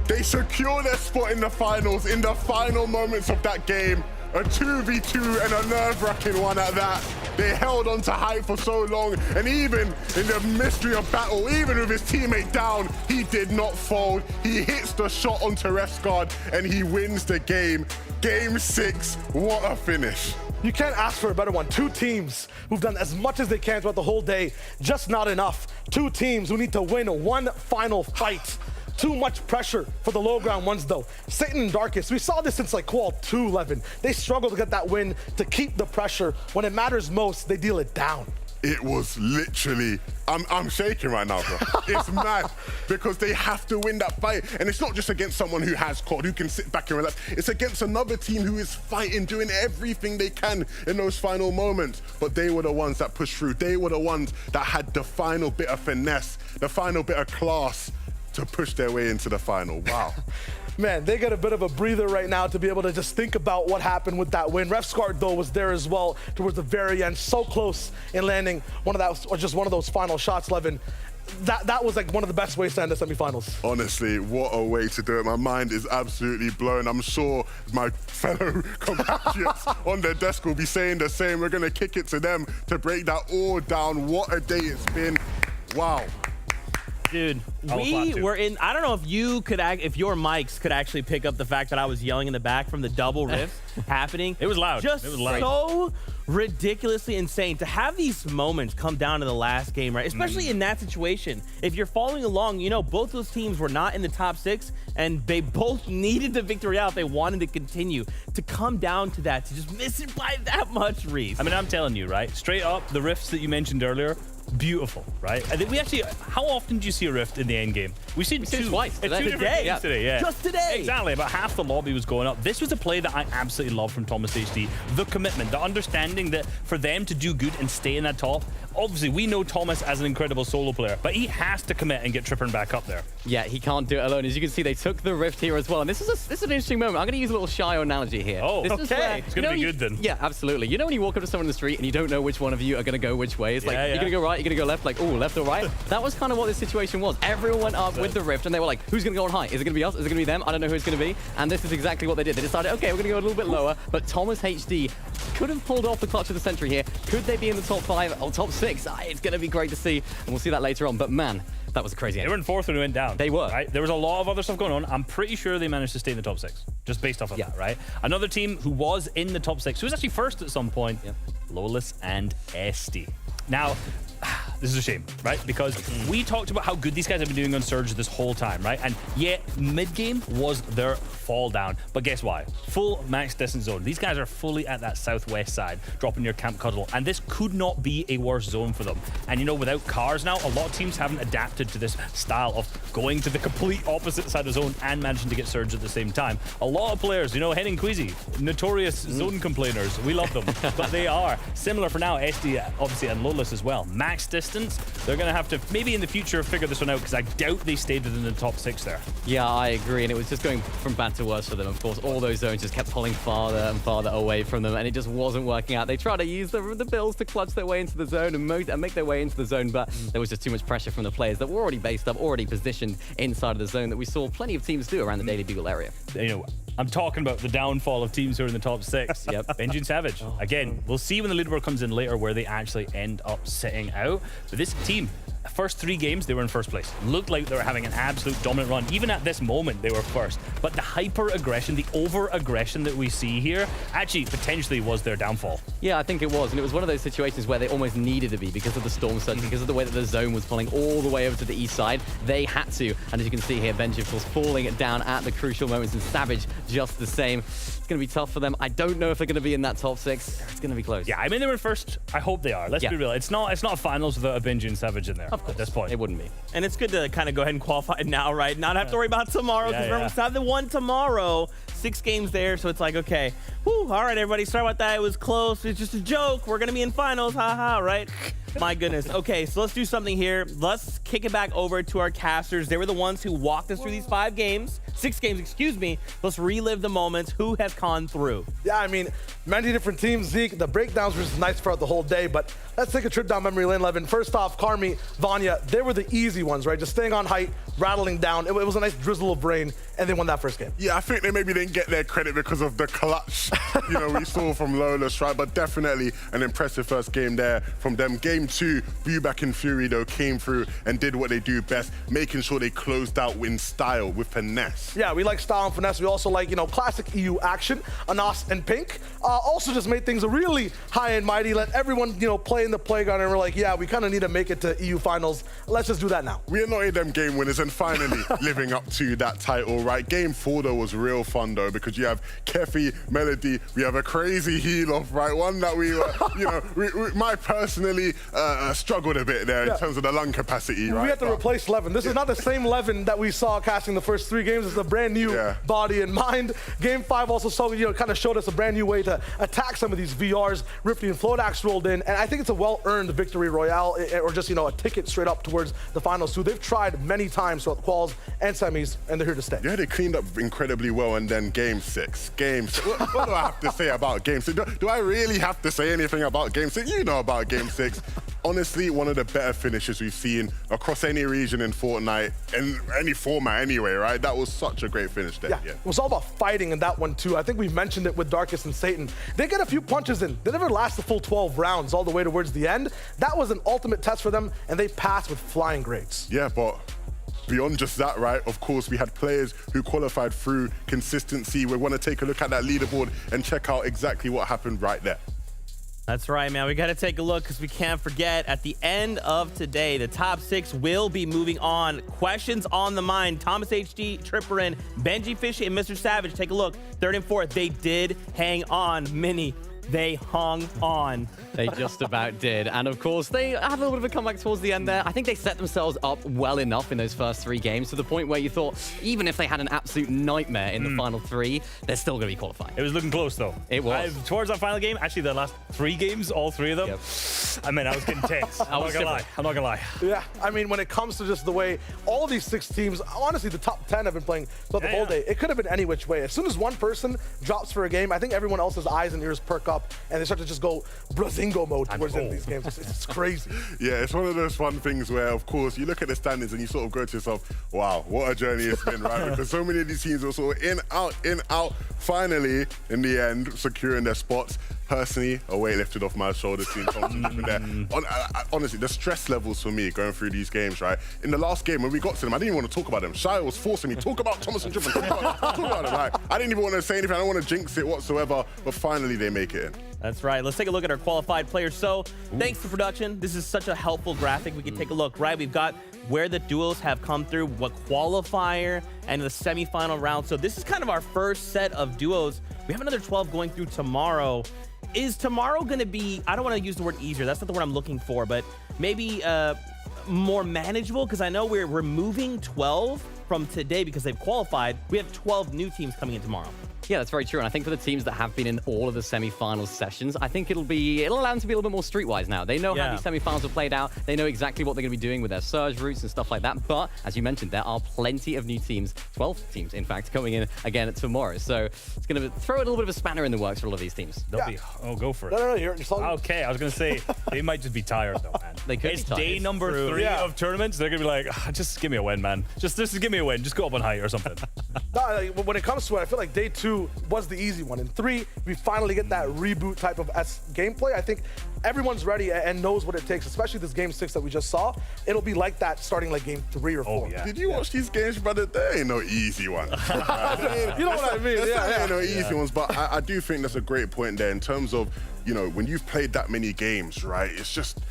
They secure their spot in the finals in the final moments of that game. A 2v2 and a nerve-wracking one at that. They held on to height for so long, and even in the mystery of battle, even with his teammate down, he did not fold. He hits the shot onto Refsguard, and he wins the game. Game 6, what a finish. You can't ask for a better one. 2 teams who've done as much as they can throughout the whole day, just not enough. 2 teams who need to win one final fight. Too much pressure for the low ground ones though. Satan and Darkest, we saw this since like Qual 2-11. They struggle to get that win, to keep the pressure. When it matters most, they deal it down. It was literally, I'm shaking right now, bro. It's mad because they have to win that fight. And it's not just against someone who has COD, who can sit back and relax. It's against another team who is fighting, doing everything they can in those final moments. But they were the ones that pushed through. They were the ones that had the final bit of finesse, the final bit of class to push their way into the final. Wow. man, they get a bit of a breather right now to be able to just think about what happened with that win. Refscard, though, was there as well towards the very end, so close in landing one of that, or just one of those final shots, Levin. That was like one of the best ways to end the semifinals. Honestly, what a way to do it. My mind is absolutely blown. I'm sure my fellow compatriots on their desk will be saying the same. We're going to kick it to them to break that all down. What a day it's been. Wow. Dude, we were in, I don't know if you could, if your mics could actually pick up the fact that I was yelling in the back from the double riff happening. It was loud. Just it was loud. So ridiculously insane to have these moments come down to the last game, right? Especially in that situation. If you're following along, you know, both those teams were not in the top 6 and they both needed the victory out if they wanted to continue. To come down to that, to just miss it by that much, Reese. I mean, I'm telling you, right? Straight up, the rifts that you mentioned earlier, beautiful, right? I think we actually, how often do you see a rift in the end game? We've seen two. Twice today. Today, yeah. Just today. Exactly, about half the lobby was going up. This was a play that I absolutely love from Thomas HD. The commitment, the understanding that for them to do good and stay in that top, obviously we know Thomas as an incredible solo player, but he has to commit and get Trippern back up there. Yeah, he can't do it alone. As you can see, they took the rift here as well. And this is an interesting moment. I'm going to use a little Shio analogy here. Oh, this is where, it's going to be good then. Yeah, absolutely. You know when you walk up to someone in the street and you don't know which one of you are going to go which way? It's like, you're going to go right, you're going to go left, like, oh, left or right? That was kind of what this situation was. Everyone went up with the rift and they were like, who's going to go on high? Is it going to be us? Is it going to be them? I don't know who it's going to be. And this is exactly what they did. They decided, okay, we're going to go a little bit lower, but Thomas HD could have pulled off the clutch of the century here. Could they be in the top 5 or top 6? It's going to be great to see, and we'll see that later on. But man, that was a crazy end. They were in 4th when we went down. They were. Right? There was a lot of other stuff going on. I'm pretty sure they managed to stay in the top 6, just based off of that, right? Another team who was in the top 6, who was actually first at some point, Lawless and SD. Now, this is a shame, right? Because we talked about how good these guys have been doing on Surge this whole time, right? And yet, mid-game was their fall down. But guess why? Full max distance zone. These guys are fully at that southwest side, dropping near Camp Cuddle. And this could not be a worse zone for them. And you know, without cars now, a lot of teams haven't adapted to this style of going to the complete opposite side of the zone and managing to get Surge at the same time. A lot of players, you know, Hen and Queasy, notorious zone complainers. We love them. But they are similar for now, SD, obviously, and Lawless as well. Max distance, they're going to have to, maybe in the future, figure this one out, because I doubt they stayed within the top 6 there. Yeah, I agree, and it was just going from bad to worse for them. Of course, all those zones just kept pulling farther and farther away from them, and it just wasn't working out. They tried to use the bills to clutch their way into the zone and make their way into the zone, but there was just too much pressure from the players that were already based up, already positioned inside of the zone that we saw plenty of teams do around the Daily Bugle area. You know, I'm talking about the downfall of teams who are in the top 6. Yep. Benji and Savage. Again, we'll see when the leaderboard comes in later where they actually end up sitting out. But this team, first 3 games, they were in first place. Looked like they were having an absolute dominant run. Even at this moment, they were first. But the hyper-aggression, the over-aggression that we see here, actually potentially was their downfall. Yeah, I think it was. And it was one of those situations where they almost needed to be because of the storm surge, because of the way that the zone was pulling all the way over to the east side. They had to. And as you can see here, Benji, of course, falling down at the crucial moments, and Savage just the same. It's going to be tough for them. I don't know if they're going to be in that top 6. It's going to be close. Yeah, I mean, they were first. I hope they are. Let's be real. It's not a finals without a Benji and Savage in there at this point. It wouldn't be. And it's good to kind of go ahead and qualify now, right? Not have to worry about tomorrow, because remember, we still have the one tomorrow. 6 games there, so it's like, okay, whew, all right, everybody, sorry about that. It was close. It's just a joke. We're going to be in finals, haha, right? My goodness. Okay, so let's do something here. Let's kick it back over to our casters. They were the ones who walked us through these 6 games, excuse me. Let's relive the moments. Who has gone through? Yeah, I mean, many different teams. Zeke, the breakdowns were just nice throughout the whole day, but let's take a trip down memory lane, Levin. First off, Carmi, Vanya, they were the easy ones, right? Just staying on height, rattling down. It was a nice drizzle of rain, and they won that first game. Yeah, I think they maybe didn't get their credit because of the clutch, you know, we saw from Lawless, right? But definitely an impressive first game there from them. Game 2, Viewback and Fury, though, came through and did what they do best, making sure they closed out in style, with finesse. Yeah, we like style and finesse. We also like, you know, classic EU action. Anas and Pink also just made things really high and mighty. Let everyone, you know, play in the playground, and we're like, yeah, we kind of need to make it to EU finals. Let's just do that now. We anointed them game winners and finally living up to that title, right? Game 4, though, was real fun, though, because you have Kefi, Melody, we have a crazy heel off, right? One that we were, you know, my personally, struggled a bit there in terms of the lung capacity, right? We had to replace Levin. This is not the same Levin that we saw casting the first 3 games. It's a brand new body and mind. Game 5 also saw, kind of showed us a brand new way to attack some of these VRs. Rifty and Flodax rolled in, and I think it's a well-earned victory royale, or just, a ticket straight up towards the finals. So they've tried many times throughout the quals and semis, and they're here to stay. Yeah, they cleaned up incredibly well, and then Game 6. What do I have to say about Game 6? Do I really have to say anything about Game 6? You know about Game 6. Honestly, one of the better finishes we've seen across any region in Fortnite, in any format anyway, right? That was such a great finish there. Yeah, it was all about fighting in that one too. I think we mentioned it with Darkus and Satan. They get a few punches in. They never last the full 12 rounds all the way towards the end. That was an ultimate test for them, and they passed with flying grades. Yeah, but beyond just that, right, of course, we had players who qualified through consistency. We want to take a look at that leaderboard and check out exactly what happened right there. That's right, man. We got to take a look because we can't forget at the end of today, the top 6 will be moving on. Questions on the mind. Thomas HD, Tripperin, Benji Fishy, and Mr. Savage. Take a look. 3rd and 4th, they did hang on. Mini, they hung on. They just about did. And of course, they had a little bit of a comeback towards the end there. I think they set themselves up well enough in those first 3 games to the point where you thought, even if they had an absolute nightmare in the final 3, they're still going to be qualifying. It was looking close, though. It was. Towards that final game, actually, the last 3 games, all 3 of them, I mean, I was getting tense. I'm not going to lie. Yeah, I mean, when it comes to just the way all of these 6 teams, honestly, the top 10 have been playing throughout the whole day. It could have been any which way. As soon as one person drops for a game, I think everyone else's eyes and ears perk up, and they start to just go Brazingo mode towards the end of these games. It's crazy. Yeah, it's one of those fun things where, of course, you look at the standings and you sort of go to yourself, wow, what a journey it's been, right? Because so many of these teams were sort of in, out, finally, in the end, securing their spots. Personally, a weight lifted off my shoulders seeing Thompson there. Honestly, the stress levels for me going through these games, right? In the last game, when we got to them, I didn't even want to talk about them. Shia was forcing me, talk about Thomas and Trippin, talk about them, right? I didn't even want to say anything. I don't want to jinx it whatsoever, but finally they make it in. That's right. Let's take a look at our qualified players. So, thanks for production. This is such a helpful graphic. We can take a look, right? We've got where the duos have come through, what qualifier, and the semifinal round. So this is kind of our first set of duos. We have another 12 going through tomorrow. Is tomorrow going to be, I don't want to use the word easier, that's not the word I'm looking for, but maybe more manageable? Because I know we're removing 12 from today because they've qualified. We have 12 new teams coming in tomorrow. Yeah, that's very true. And I think for the teams that have been in all of the semifinals sessions, I think it'll allow them to be a little bit more streetwise now. They know how these semifinals are played out. They know exactly what they're going to be doing with their surge routes and stuff like that. But as you mentioned, there are plenty of new teams, 12 teams, in fact, coming in again tomorrow. So it's going to throw a little bit of a spanner in the works for all of these teams. They'll be, go for it. No, you're okay, I was going to say, they might just be tired, though, man. They could It's be tired. day number 3 of tournaments. They're going to be like, just give me a win, man. Just give me a win. Just go up on height or something. No, when it comes to it, I feel like day 2 was the easy one. In 3, we finally get that reboot type of gameplay. I think everyone's ready and knows what it takes, especially this game 6 that we just saw. It'll be like that starting like game 3 or 4. Did you watch these games, brother? There ain't no easy ones. You know what I mean? There ain't no easy ones, but I do think that's a great point there in terms of, when you've played that many games, right? It's just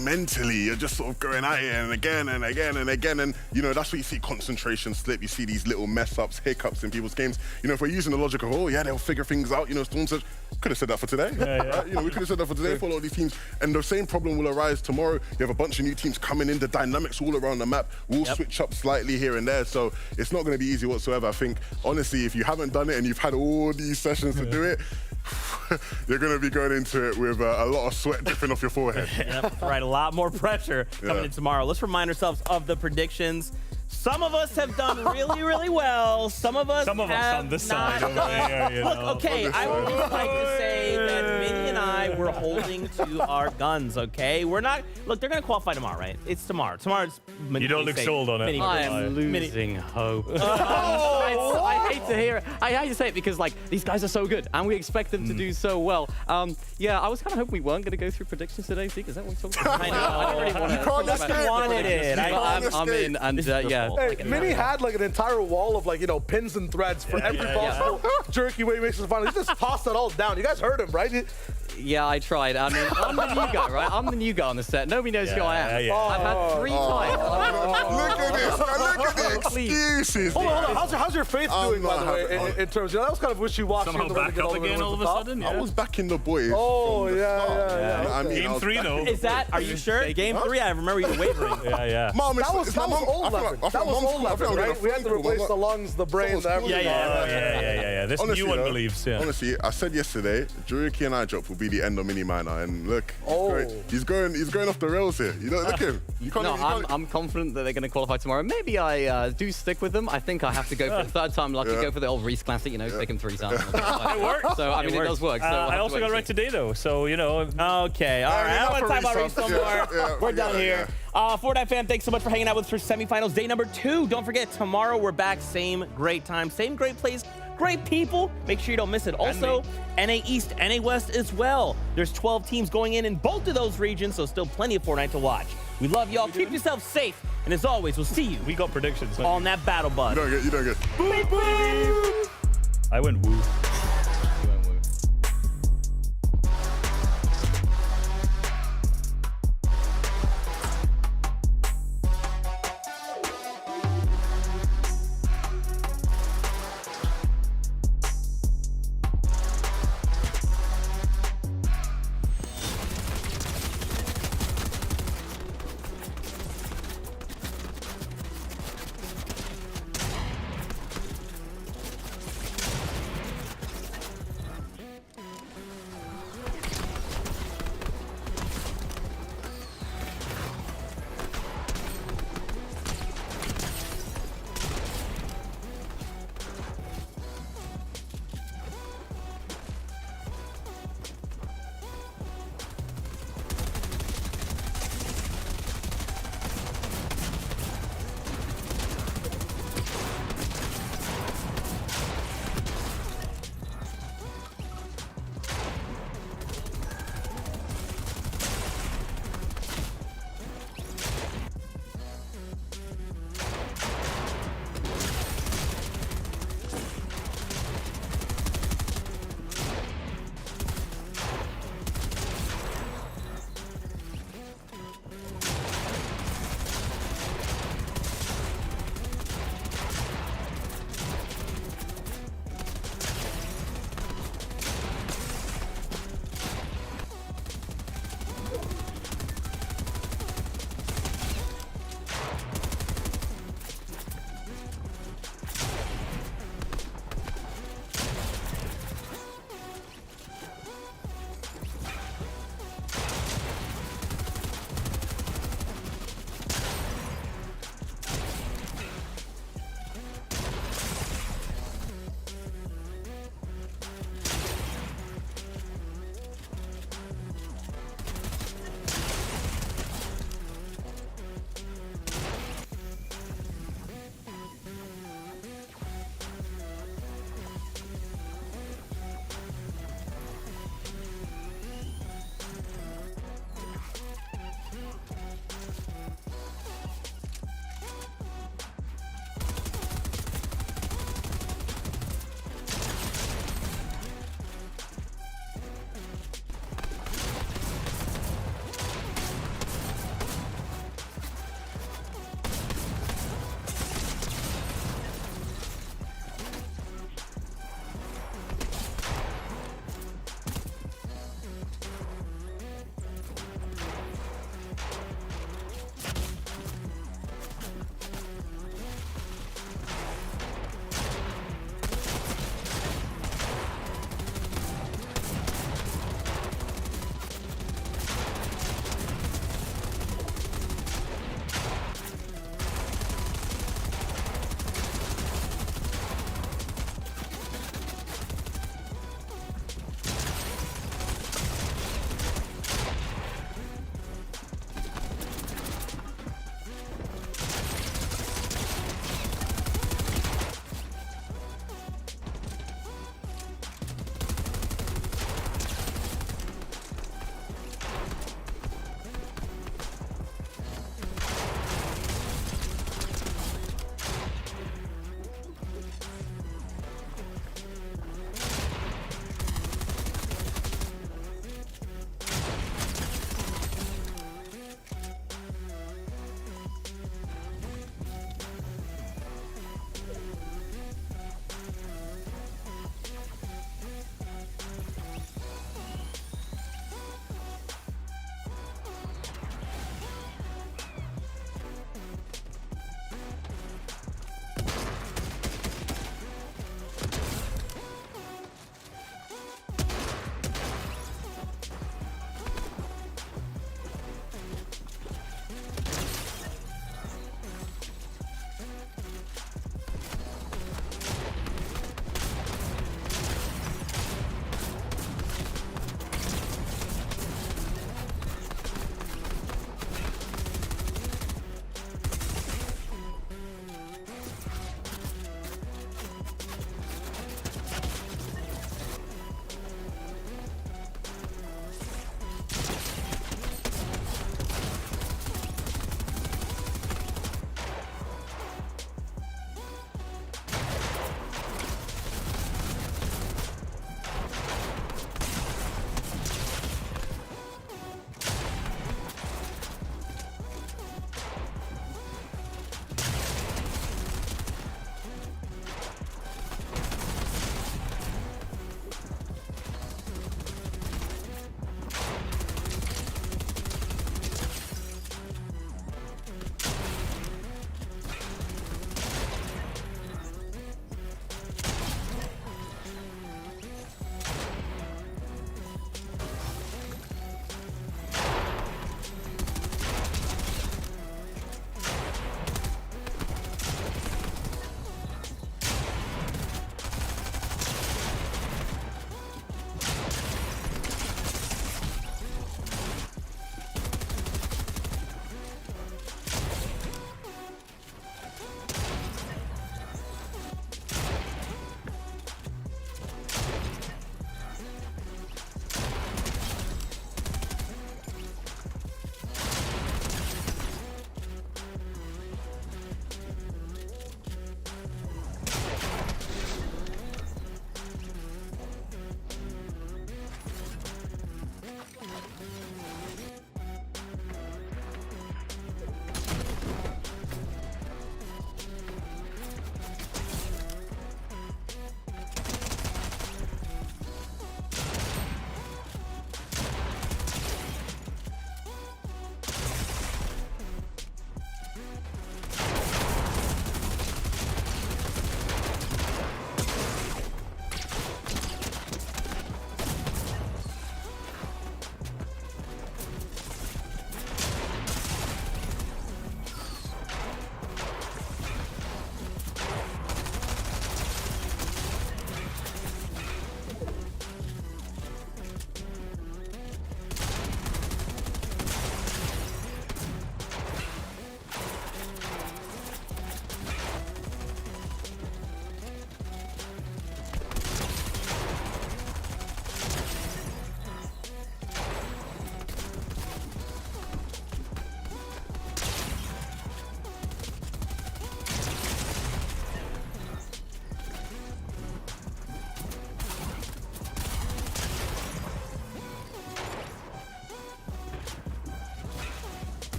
mentally, you're just sort of going at it and again and again and again, and that's where you see concentration slip. You see these little mess ups, hiccups in people's games. If we're using the logic of, they'll figure things out. Storm Surge could have said that for today. Right? We could have said that for today for a lot of these teams, and the same problem will arise tomorrow. You have a bunch of new teams coming in. The dynamics all around the map will switch up slightly here and there, so it's not going to be easy whatsoever. I think honestly, if you haven't done it and you've had all these sessions to do it, you're going to be going into it with a lot of sweat dripping off your forehead. Yep, right, a lot more pressure coming in tomorrow. Let's remind ourselves of the predictions. Some of us have done really, really well. Some of us on the side over there, Look, okay, I would just like to say that Minnie and I were holding to our guns, okay? We're not, look, they're going to qualify tomorrow, right? It's tomorrow. Tomorrow's You don't look sold on it. I am losing hope. I hate to hear it. I hate to say it because, these guys are so good, and we expect them to do so well. Yeah, I was kind of hoping we weren't going to go through predictions today, Zeke. Is that what we're talking about? I know. I don't really want to. You wanted it. I'm in, and yeah. Hey, Minnie had an entire wall of pins and threads for every possible jerky way he makes it final. He just tossed it all down. You guys heard him, right? Yeah, I tried. I mean, I'm the new guy, right? I'm the new guy on the set. Nobody knows who I am. I've had 3 times. Look at this. look at the excuses. Hold on. How's your faith doing, by the way, in terms? You know, that was kind of wishy-washy. Somehow back up again all of a sudden. I was backing the boys. Oh, from the start. yeah. I mean, Game 3 though. Is that? Are you sure? Game 3. I remember you wavering. Yeah. Mom, That was old leverage. That was old leverage, right? We had to replace the lungs, the brains, everything. Yeah. This Honestly, new one though, believes. Yeah. Honestly, I said yesterday, Juriki and I drop will be the end of mini minor, and look, he's going off the rails here. You know, look at him. I'm confident that they're going to qualify tomorrow. Maybe I do stick with them. I think I have to go for the third time lucky, go for the old Reese classic, you know, pick him 3 times. It works. So, I mean, it does work. So I also got it right today, though. So, you know. Okay, all right. I don't want to talk about Reese no more. We're done here. Fortnite fam, thanks so much for hanging out with us for semifinals day number 2. Don't forget, tomorrow we're back. Same great time, same great place, great people. Make sure you don't miss it. Also, NA East, NA West as well. There's 12 teams going in both of those regions, so still plenty of Fortnite to watch. We love y'all. Keep yourself safe. And as always, we'll see you. We got predictions on that battle bus. You don't get. Boop, boop. I went woo.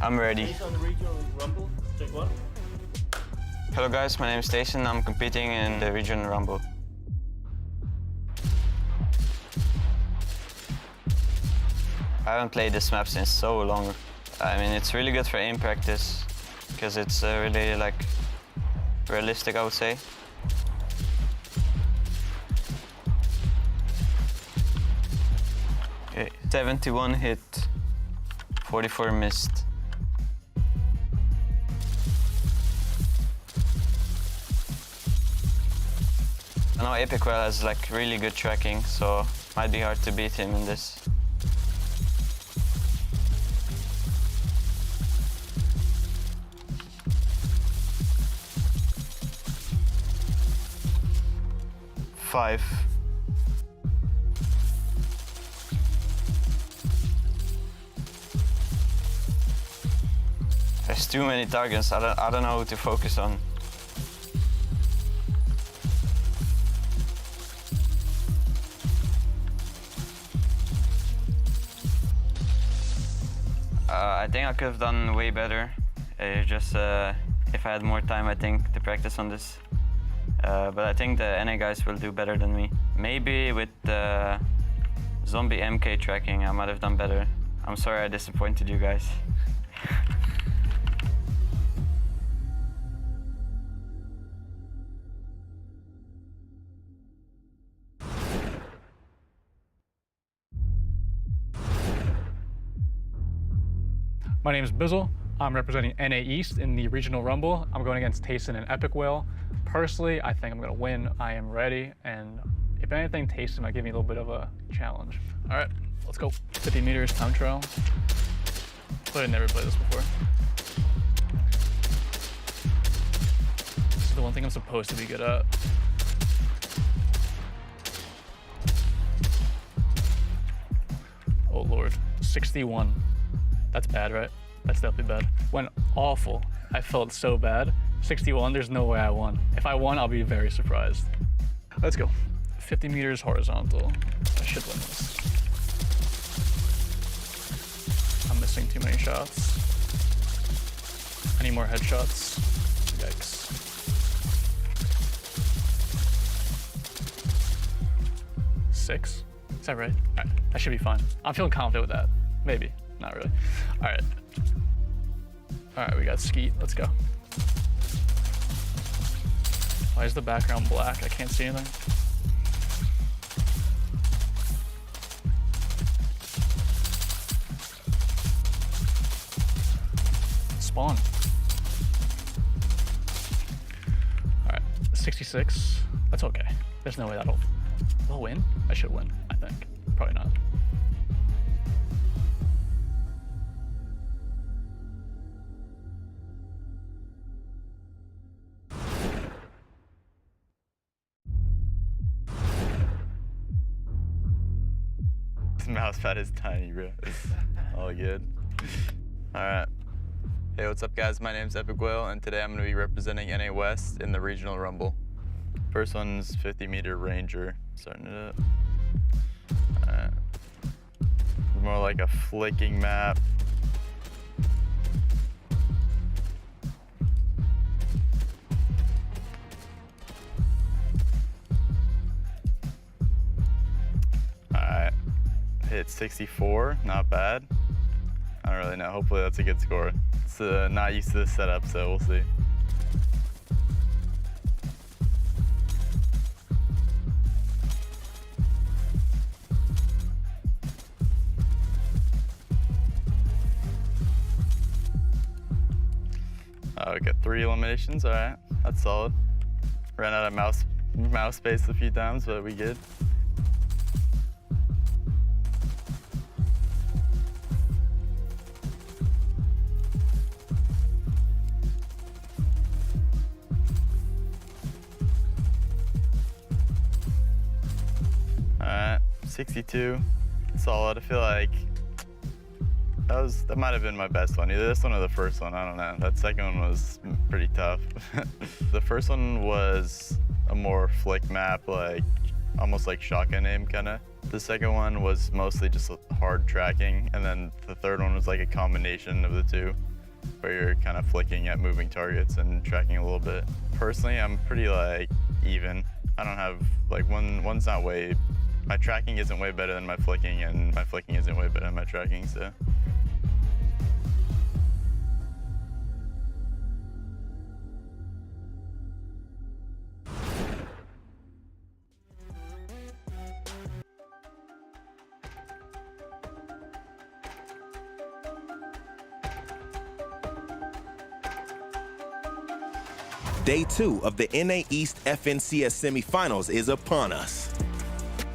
I'm ready. Based on the regional rumble, take one. Hello guys, my name is Station. I'm competing in the regional rumble. I haven't played this map since so long. I mean, it's really good for aim practice because it's really like realistic, I would say. Okay, 71 hit, 44 missed. I know Epic Well has like really good tracking, so might be hard to beat him in this. Five. There's too many targets. I don't know who to focus on. I think I could have done way better. Just if I had more time, I think, to practice on this. But I think the NA guys will do better than me. Maybe with the zombie MK tracking, I might have done better. I'm sorry I disappointed you guys. My name is Bizzle. I'm representing NA East in the Regional Rumble. I'm going against Tayson and Epic Whale. Personally, I think I'm going to win. I am ready, and if anything, Tayson might give me a little bit of a challenge. All right, let's go. 50 meters time trial. But I've never played this before. This is the one thing I'm supposed to be good at. Oh Lord, 61. That's bad, right? That's definitely bad. Went awful. I felt so bad. 61, there's no way I won. If I won, I'll be very surprised. Let's go. 50 meters horizontal. I should win this. I'm missing too many shots. I need more headshots. Yikes. Six? Is that right? All right, that should be fine. I'm feeling confident with that. Maybe. Not really. All right. All right, we got Skeet. Let's go. Why is the background black? I can't see anything. Spawn. All right, 66. That's okay. There's no way they'll win. I should win, I think. Probably not. This mouse pad is tiny, bro. All good. All right. Hey, what's up, guys? My name's Epic Whale, and today I'm going to be representing NA West in the Regional Rumble. First one's 50-meter Ranger. Starting it up. All right. It's more like a flicking map. Hit 64, not bad. I don't really know, hopefully that's a good score. It's not used to this setup, so we'll see. We got 3 eliminations, all right, that's solid. Ran out of mouse space a few times, but we good. All right, 62, solid. I feel like that might have been my best one. Either this one or the first one, I don't know. That second one was pretty tough. The first one was a more flick map, like almost like shotgun aim kinda. The second one was mostly just hard tracking, and then the third one was like a combination of the two. where you're kind of flicking at moving targets and tracking a little bit. Personally, I'm pretty like even. I don't have like one's not way. My tracking isn't way better than my flicking, and my flicking isn't way better than my tracking. So. Day 2 of the NA East FNCS semifinals is upon us.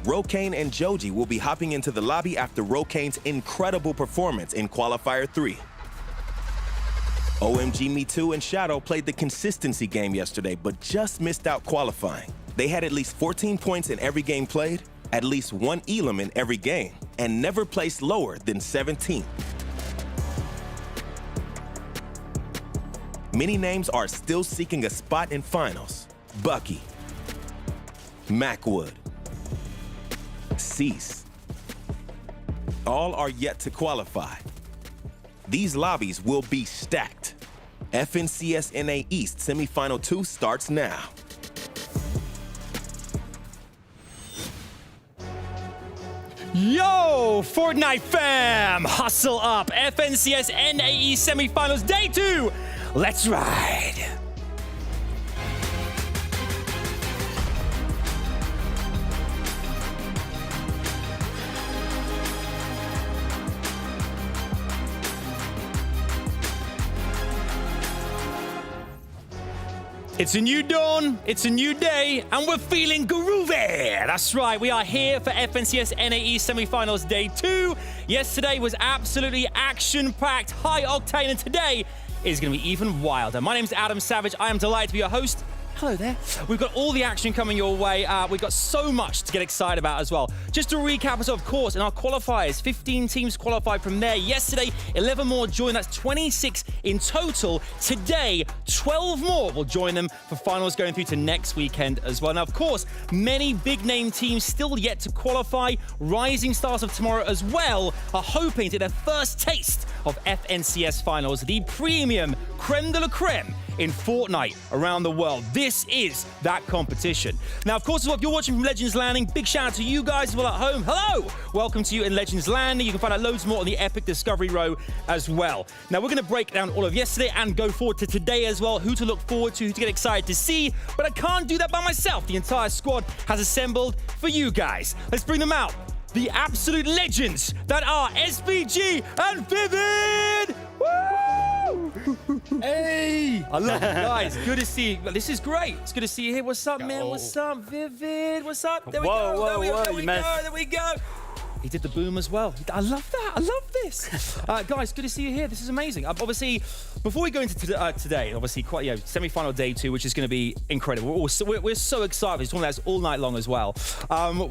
Rokane and Joji will be hopping into the lobby after Rokane's incredible performance in Qualifier 3. OMG Me Too and Shadow played the consistency game yesterday, but just missed out qualifying. They had at least 14 points in every game played, at least 1 elim in every game, and never placed lower than 17th. Many names are still seeking a spot in finals. Bucky, Macwood, Cease. All are yet to qualify. These lobbies will be stacked. FNCS NA East Semifinal 2 starts now. Yo, Fortnite fam! Hustle up! FNCS NAE semifinals day 2! Let's ride! It's a new dawn, it's a new day, and we're feeling groovy. That's right, we are here for FNCS NAE semifinals day 2. Yesterday was absolutely action-packed, high-octane, and today is going to be even wilder. My name's Adam Savage. I am delighted to be your host. Hello there. We've got all the action coming your way. We've got so much to get excited about as well. Just to recap us, of course, in our qualifiers, 15 teams qualified from there. Yesterday, 11 more joined. That's 26 in total. Today, 12 more will join them for finals going through to next weekend as well. Now, of course, many big-name teams still yet to qualify. Rising stars of tomorrow as well are hoping to get their first taste of FNCS finals, the premium creme de la creme in Fortnite around the world. This is that competition. Now, of course, as well, if you're watching from Legends Landing, big shout out to you guys as well at home. Hello! Welcome to you in Legends Landing. You can find out loads more on the Epic Discovery Row as well. Now, we're going to break down all of yesterday and go forward to today as well, who to look forward to, who to get excited to see, but I can't do that by myself. The entire squad has assembled for you guys. Let's bring them out. The absolute legends that are SBG and Vivid! Woo! Hey! I love you guys. Good to see you. This is great. It's good to see you here. What's up, man? What's up, Vivid? What's up? There we go. There we go. He did the boom as well. I love that. I love this. Guys, good to see you here. This is amazing. Obviously, before we go into today, obviously, quite semi-final day 2, which is going to be incredible. We're so excited. We're talking about this all night long as well.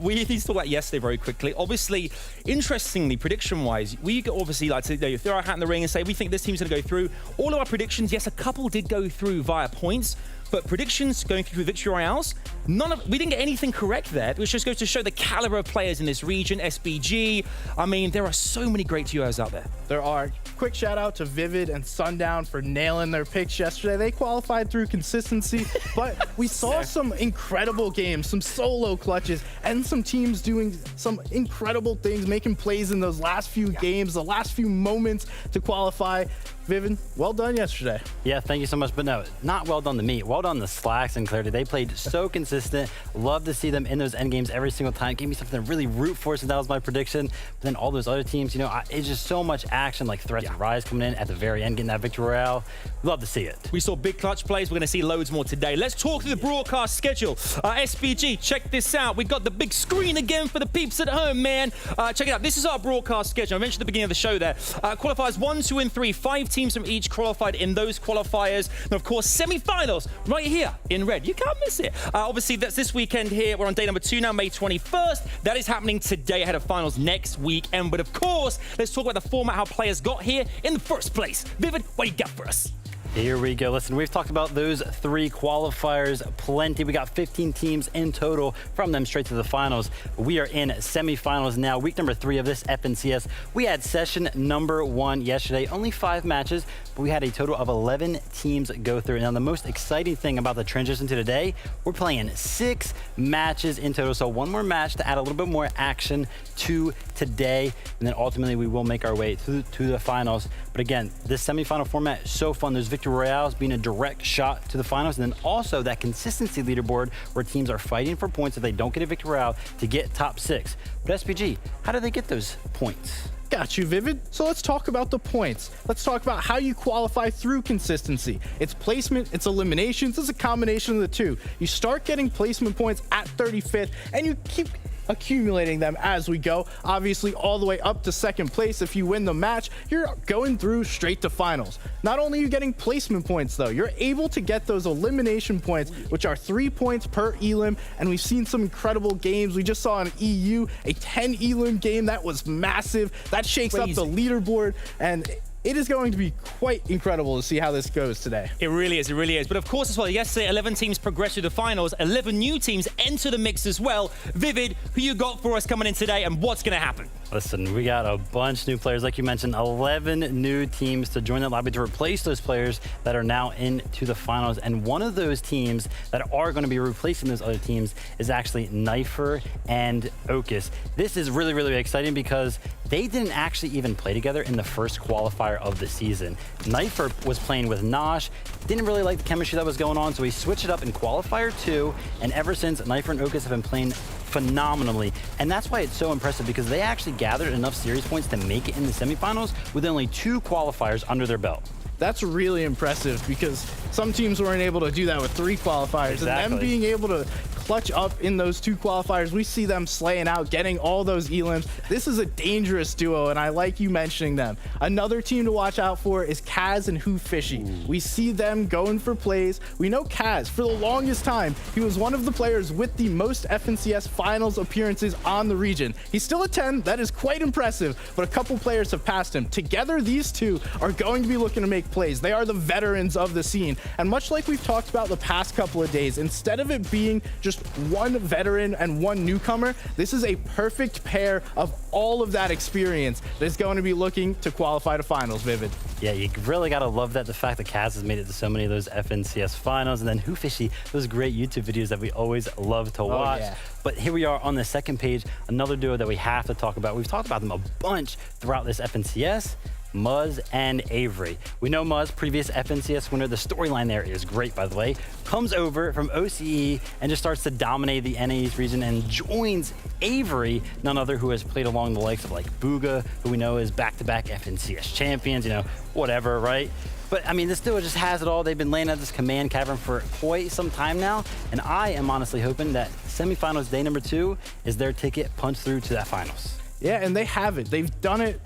We need to talk about yesterday very quickly. Obviously, interestingly, prediction-wise, we obviously like to throw our hat in the ring and say we think this team's going to go through. All of our predictions, yes, a couple did go through via points. But predictions going through Victory Royales, we didn't get anything correct there, which just goes to show the caliber of players in this region, SBG. I mean, there are so many great duos out there. There are. Quick shout out to Vivid and Sundown for nailing their picks yesterday. They qualified through consistency, but we saw some incredible games, some solo clutches, and some teams doing some incredible things, making plays in those last few games, the last few moments to qualify. Vivid, well done yesterday. Yeah, thank you so much. But no, not well done to me. Well done to Slacks and Clarity. They played so consistent. Love to see them in those end games every single time. Gave me something to really root for, since that was my prediction. But then all those other teams, it's just so much action, like Threats and Rise coming in at the very end, getting that Victory Royale. Love to see it. We saw big clutch plays. We're going to see loads more today. Let's talk through the broadcast schedule. SBG, check this out. We got the big screen again for the peeps at home, man. Check it out. This is our broadcast schedule. I mentioned at the beginning of the show there. Qualifiers 1, 2, and 3. 5 teams from each qualified in those qualifiers. And of course, semi-finals right here in red. You can't miss it. Obviously, that's this weekend here. We're on day number 2 now, May 21st. That is happening today ahead of finals next weekend. But of course, let's talk about the format, how players got here in the first place. Vivid, what do you got for us? Here we go. Listen, we've talked about those 3 qualifiers plenty. We got 15 teams in total from them straight to the finals. We are in semifinals now, week number 3 of this FNCS. We had session number 1 yesterday, only 5 matches, but we had a total of 11 teams go through. Now, the most exciting thing about the transition to today, we're playing 6 matches in total. So 1 more match to add a little bit more action to today. And then ultimately we will make our way to the finals. But again, this semifinal format is so fun. There's Victory Royales being a direct shot to the finals. And then also that consistency leaderboard where teams are fighting for points if they don't get a Victory Royale to get top 6. But SPG, how do they get those points? Got you, Vivid. So let's talk about the points. Let's talk about how you qualify through consistency. It's placement, it's eliminations, it's a combination of the two. You start getting placement points at 35th, and you keep accumulating them as we go. Obviously, all the way up to 2nd place. If you win the match, you're going through straight to finals. Not only are you getting placement points, though, you're able to get those elimination points, which are 3 points per elim, and we've seen some incredible games. We just saw an EU, a 10 elim game that was massive. That shakes up the leaderboard, and it is going to be quite incredible to see how this goes today. It really is, it really is. But of course as well, yesterday 11 teams progressed to the finals, 11 new teams enter the mix as well. Vivid, who you got for us coming in today and what's going to happen? Listen, we got a bunch of new players. Like you mentioned, 11 new teams to join that lobby to replace those players that are now into the finals. And one of those teams that are going to be replacing those other teams is actually Knifer and Ocus. This is really, really exciting because they didn't actually even play together in the first qualifier of the season. Knifer was playing with Nosh, didn't really like the chemistry that was going on, so he switched it up in qualifier 2, and ever since, Knifer and Ocus have been playing phenomenally. And that's why it's so impressive, because they actually gathered enough series points to make it in the semifinals with only 2 qualifiers under their belt. That's really impressive, because some teams weren't able to do that with 3 qualifiers. Exactly. And them being able to clutch up in those 2 qualifiers, we see them slaying out, getting all those elims. This is a dangerous duo, and I like you mentioning them. Another team to watch out for is Kaz and Who Fishy. We see them going for plays. We know Kaz, for the longest time, he was one of the players with the most FNCS finals appearances on the region. He's still at 10, that is quite impressive, but a couple players have passed him. Together, these two are going to be looking to make plays. They are the veterans of the scene, and much like we've talked about the past couple of days, instead of it being just one veteran and one newcomer, this is a perfect pair of all of that experience that's going to be looking to qualify to finals, Vivid. Yeah, you really got to love that, the fact that Kaz has made it to so many of those FNCS finals, and then Who Fishy, those great YouTube videos that we always love to watch. Yeah. But here we are on the 2nd page, another duo that we have to talk about. We've talked about them a bunch throughout this FNCS. Muzz and Avery. We know Muzz, previous FNCS winner. The storyline there is great, by the way. Comes over from OCE and just starts to dominate the NAEast region and joins Avery, none other who has played along the likes of like Booga, who we know is back-to-back FNCS champions, you know, whatever, right? But I mean, this duo just has it all. They've been laying at this command cavern for quite some time now, and I am honestly hoping that semifinals day number 2 is their ticket punched through to that finals. Yeah, and they have it. They've done it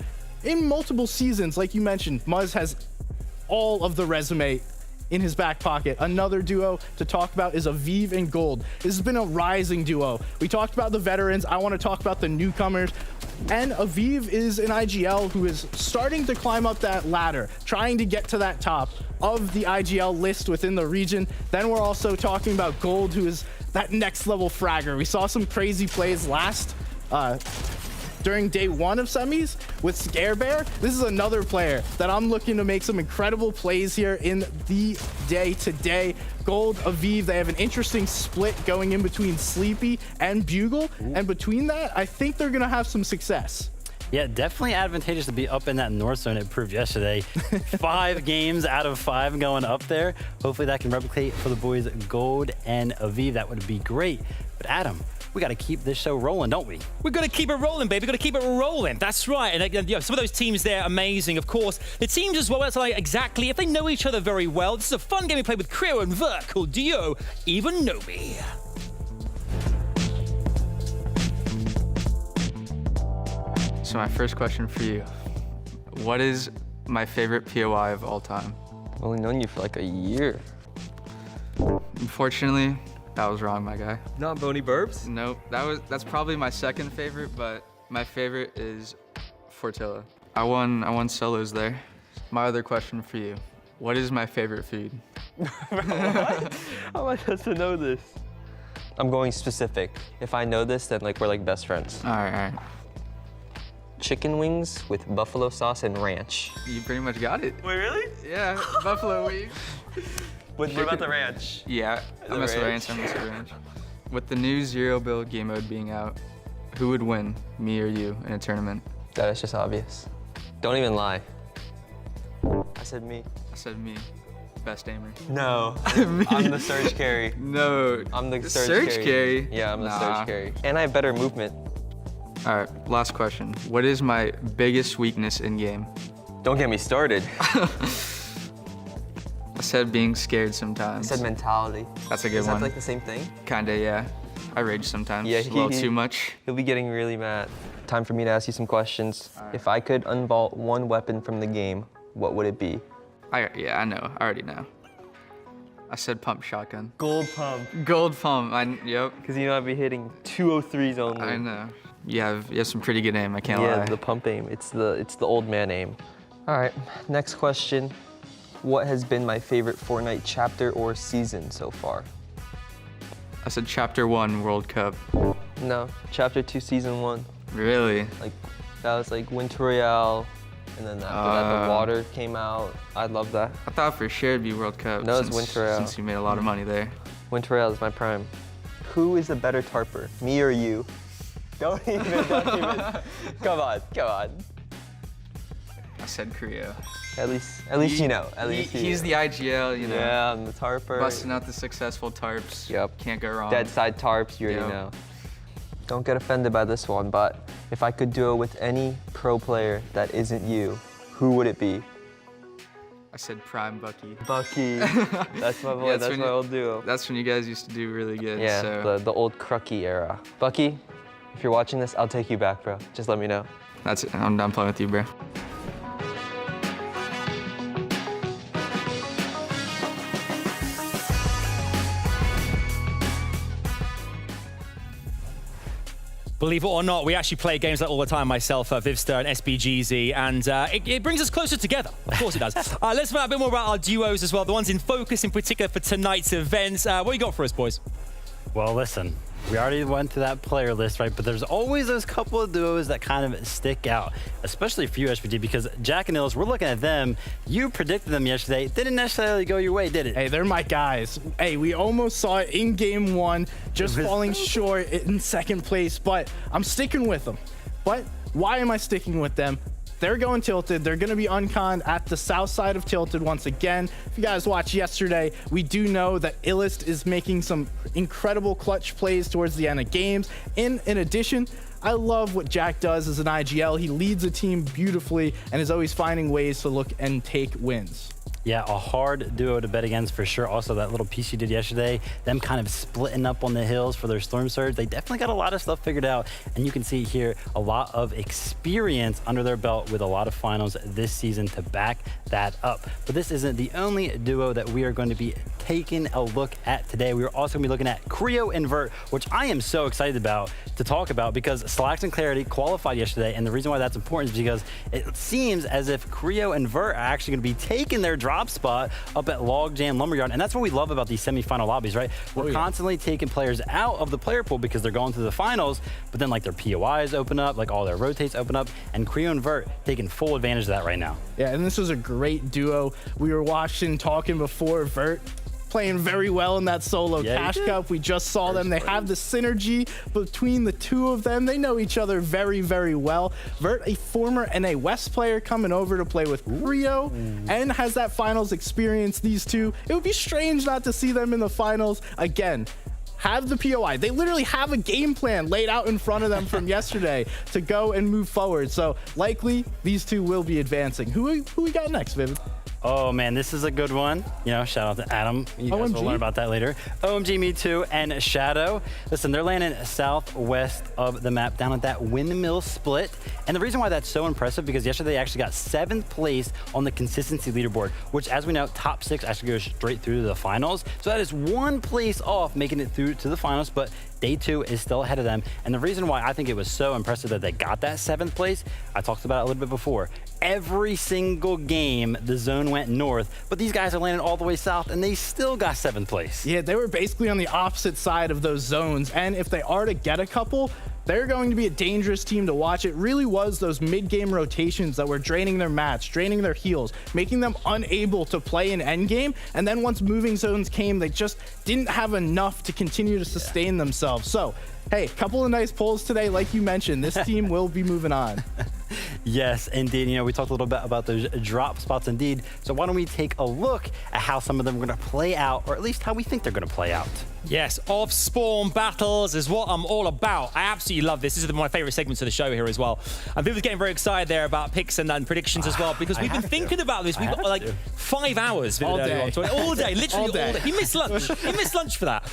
in multiple seasons. Like you mentioned, Muzz has all of the resume in his back pocket. Another duo to talk about is Aviv and Gold. This has been a rising duo. We talked about the veterans. I want to talk about the newcomers. And Aviv is an IGL who is starting to climb up that ladder, trying to get to that top of the IGL list within the region. Then we're also talking about Gold, who is that next level fragger. We saw some crazy plays during day 1 of semis with Scare Bear. This is another player that I'm looking to make some incredible plays here in the day today. Gold, Aviv, they have an interesting split going in between Sleepy and Bugle. And between that, I think they're gonna have some success. Yeah, definitely advantageous to be up in that north zone. It proved yesterday. 5 games out of 5 going up there. Hopefully that can replicate for the boys Gold and Aviv. That would be great. But Adam, we got to keep this show rolling, don't we? We've got to keep it rolling, baby. We've got to keep it rolling. That's right. And you know, some of those teams there, amazing, of course. The teams as well, that's like exactly, if they know each other very well. This is a fun game we play with Creo and Vert called Duo Even Know Me. So my first question for you, what is my favorite POI of all time? I've only known you for like a year. Unfortunately, that was wrong, my guy. Not Bony Burbs? Nope, that's probably my second favorite, but my favorite is Fortilla. I won solos there. My other question for you, What is my favorite food? How am I supposed to know this? I'm going specific. If I know this, then like we're like best friends. All right. Chicken wings with buffalo sauce and ranch. You pretty much got it. Wait, really? Yeah, buffalo wings. What about the ranch? Yeah, I miss ranch. With the new Zero Build game mode being out, who would win, me or you, in a tournament? That is just obvious. Don't even lie. I said me. I said me. Best aimer. No, I'm the surge carry. No. I'm the surge carry? Yeah, I'm the surge carry. And I have better movement. All right, last question. What is my biggest weakness in game? Don't get me started. I said being scared sometimes. I said mentality. That's a good Is one. that like the same thing? Kinda, yeah. I rage sometimes, Yeah, a little too much. He'll be getting really mad. Time for me to ask you some questions. If I could unvault one weapon from the game, what would it be? Yeah, I know. I already know. I said pump shotgun. Gold pump. Gold pump. Yep. Because you know I'd be hitting 203s only. I know. You have some pretty good aim. I can't lie. Yeah, the pump aim. It's the old man aim. All right. Next question. What has been my favorite Fortnite chapter or season so far? I said Chapter 1 World Cup. No, Chapter 2 Season 1. Really? Like that was like Winter Royale. And then after that, the water came out. I love that. I thought for sure it'd be World Cup. No, it's Winter Royale. Since you made a lot of money there. Winter Royale is my prime. Who is the better tarper, me or you? Don't even. Come on. I said Creo. At least you know. He's the IGL, you know. Yeah, I'm the tarper. Busting out the successful tarps. Yep. Can't go wrong. Dead side tarps, you already know. Don't get offended by this one, but if I could duo with any pro player that isn't you, who would it be? I said Prime Bucky. Bucky. That's my boy. Yeah, that's my old duo. That's when you guys used to do really good. Yeah, so. the old Crucky era. Bucky, if you're watching this, I'll take you back, bro. Just let me know. That's it. I'm done playing with you, bro. Believe it or not, we actually play games like all the time, myself, Vivster and SBGZ, and it brings us closer together. Of course it does. Let's find out a bit more about our duos as well, the ones in focus in particular for tonight's events. What you got for us, boys? Well, listen, we already went through that player list, right? But there's always those couple of duos that kind of stick out, especially for you, SBG, because Jack and Ills, we're looking at them. You predicted them yesterday. Didn't necessarily go your way, did it? Hey, they're my guys. Hey, we almost saw it in game one, just falling short in second place, but I'm sticking with them. But why am I sticking with them? They're going Tilted. They're going to be unconned at the south side of Tilted once again. If you guys watched yesterday, we do know that Illest is making some incredible clutch plays towards the end of games. In addition, I love what Jack does as an IGL. He leads a team beautifully and is always finding ways to look and take wins. Yeah, a hard duo to bet against for sure. Also, that little piece you did yesterday, them kind of splitting up on the hills for their Storm Surge, they definitely got a lot of stuff figured out. And you can see here a lot of experience under their belt with a lot of finals this season to back that up. But this isn't the only duo that we are going to be taking a look at today. We are also going to be looking at Creo and Vert, which I am so excited to talk about because Slacks and Clarity qualified yesterday. And the reason why that's important is because it seems as if Creo and Vert are actually going to be taking their drop spot up at Logjam Lumberyard. And that's what we love about these semifinal lobbies, right? We're constantly taking players out of the player pool because they're going to the finals, but then like their POIs open up, like all their rotates open up, and Creo and Vert taking full advantage of that right now. Yeah, and this was a great duo. We were watching, talking before. Vert playing very well in that solo Cash Cup. We just saw them. They have the synergy between the two of them. They know each other very, very well. Vert, a former NA West player, coming over to play with Creo and has that finals experience. These two, it would be strange not to see them in the finals again. Have the POI. They literally have a game plan laid out in front of them from yesterday to go and move forward. So likely these two will be advancing. Who we got next, Vivid? Oh man, this is a good one. You know, shout out to Adam. You guys will learn about that later. OMG, Me Too, and Shadow. Listen, they're landing southwest of the map down at that windmill split. And the reason why that's so impressive, because yesterday they actually got 7th place on the consistency leaderboard, which as we know, top 6 actually goes straight through to the finals. So that is 1 place off making it through to the finals, but Day 2 is still ahead of them. And the reason why I think it was so impressive that they got that 7th place, I talked about it a little bit before. every single game the zone went north, but these guys are landing all the way south and they still got 7th place. Yeah, they were basically on the opposite side of those zones, and if they are to get a couple, they're going to be a dangerous team to watch. It really was those mid-game rotations that were draining their mats, draining their heals, making them unable to play in endgame. And then once moving zones came, they just didn't have enough to continue to sustain themselves. So, hey, couple of nice pulls today. Like you mentioned, this team will be moving on. Yes, indeed. You know, we talked a little bit about those drop spots indeed. So why don't we take a look at how some of them are going to play out, or at least how we think they're going to play out. Yes, off-spawn battles is what I'm all about. I absolutely love this. This is one of my favorite segments of the show here as well. And people are getting very excited there about picks and predictions as well, because we've been thinking about this. We've got like 5 hours. All day. All day, literally all day. He missed lunch. He missed lunch for that.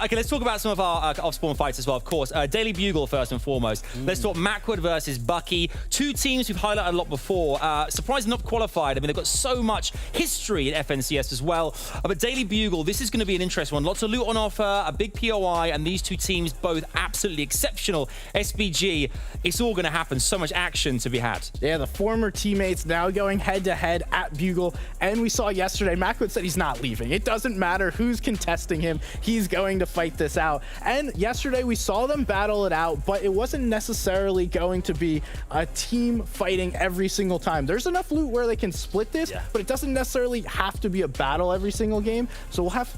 Okay, let's talk about some of our off-spawn fights as well, of course. Daily Bugle first and foremost. Let's talk Macwood versus Bucky. 2 teams we've highlighted a lot before. Surprisingly not qualified. I mean, they've got so much history in FNCS as well. But Daily Bugle, this is going to be an interesting one. Lots of loot on offer, a big POI, and these 2 teams both absolutely exceptional. SBG, it's all going to happen. So much action to be had. Yeah, the former teammates now going head-to-head at Bugle. And we saw yesterday, Macwood said he's not leaving. It doesn't matter who's contesting him. He's going to fight this out. And yesterday we saw them battle it out, but it wasn't necessarily going to be a team fighting every single time. There's enough loot where they can split this, but it doesn't necessarily have to be a battle every single game. So we'll have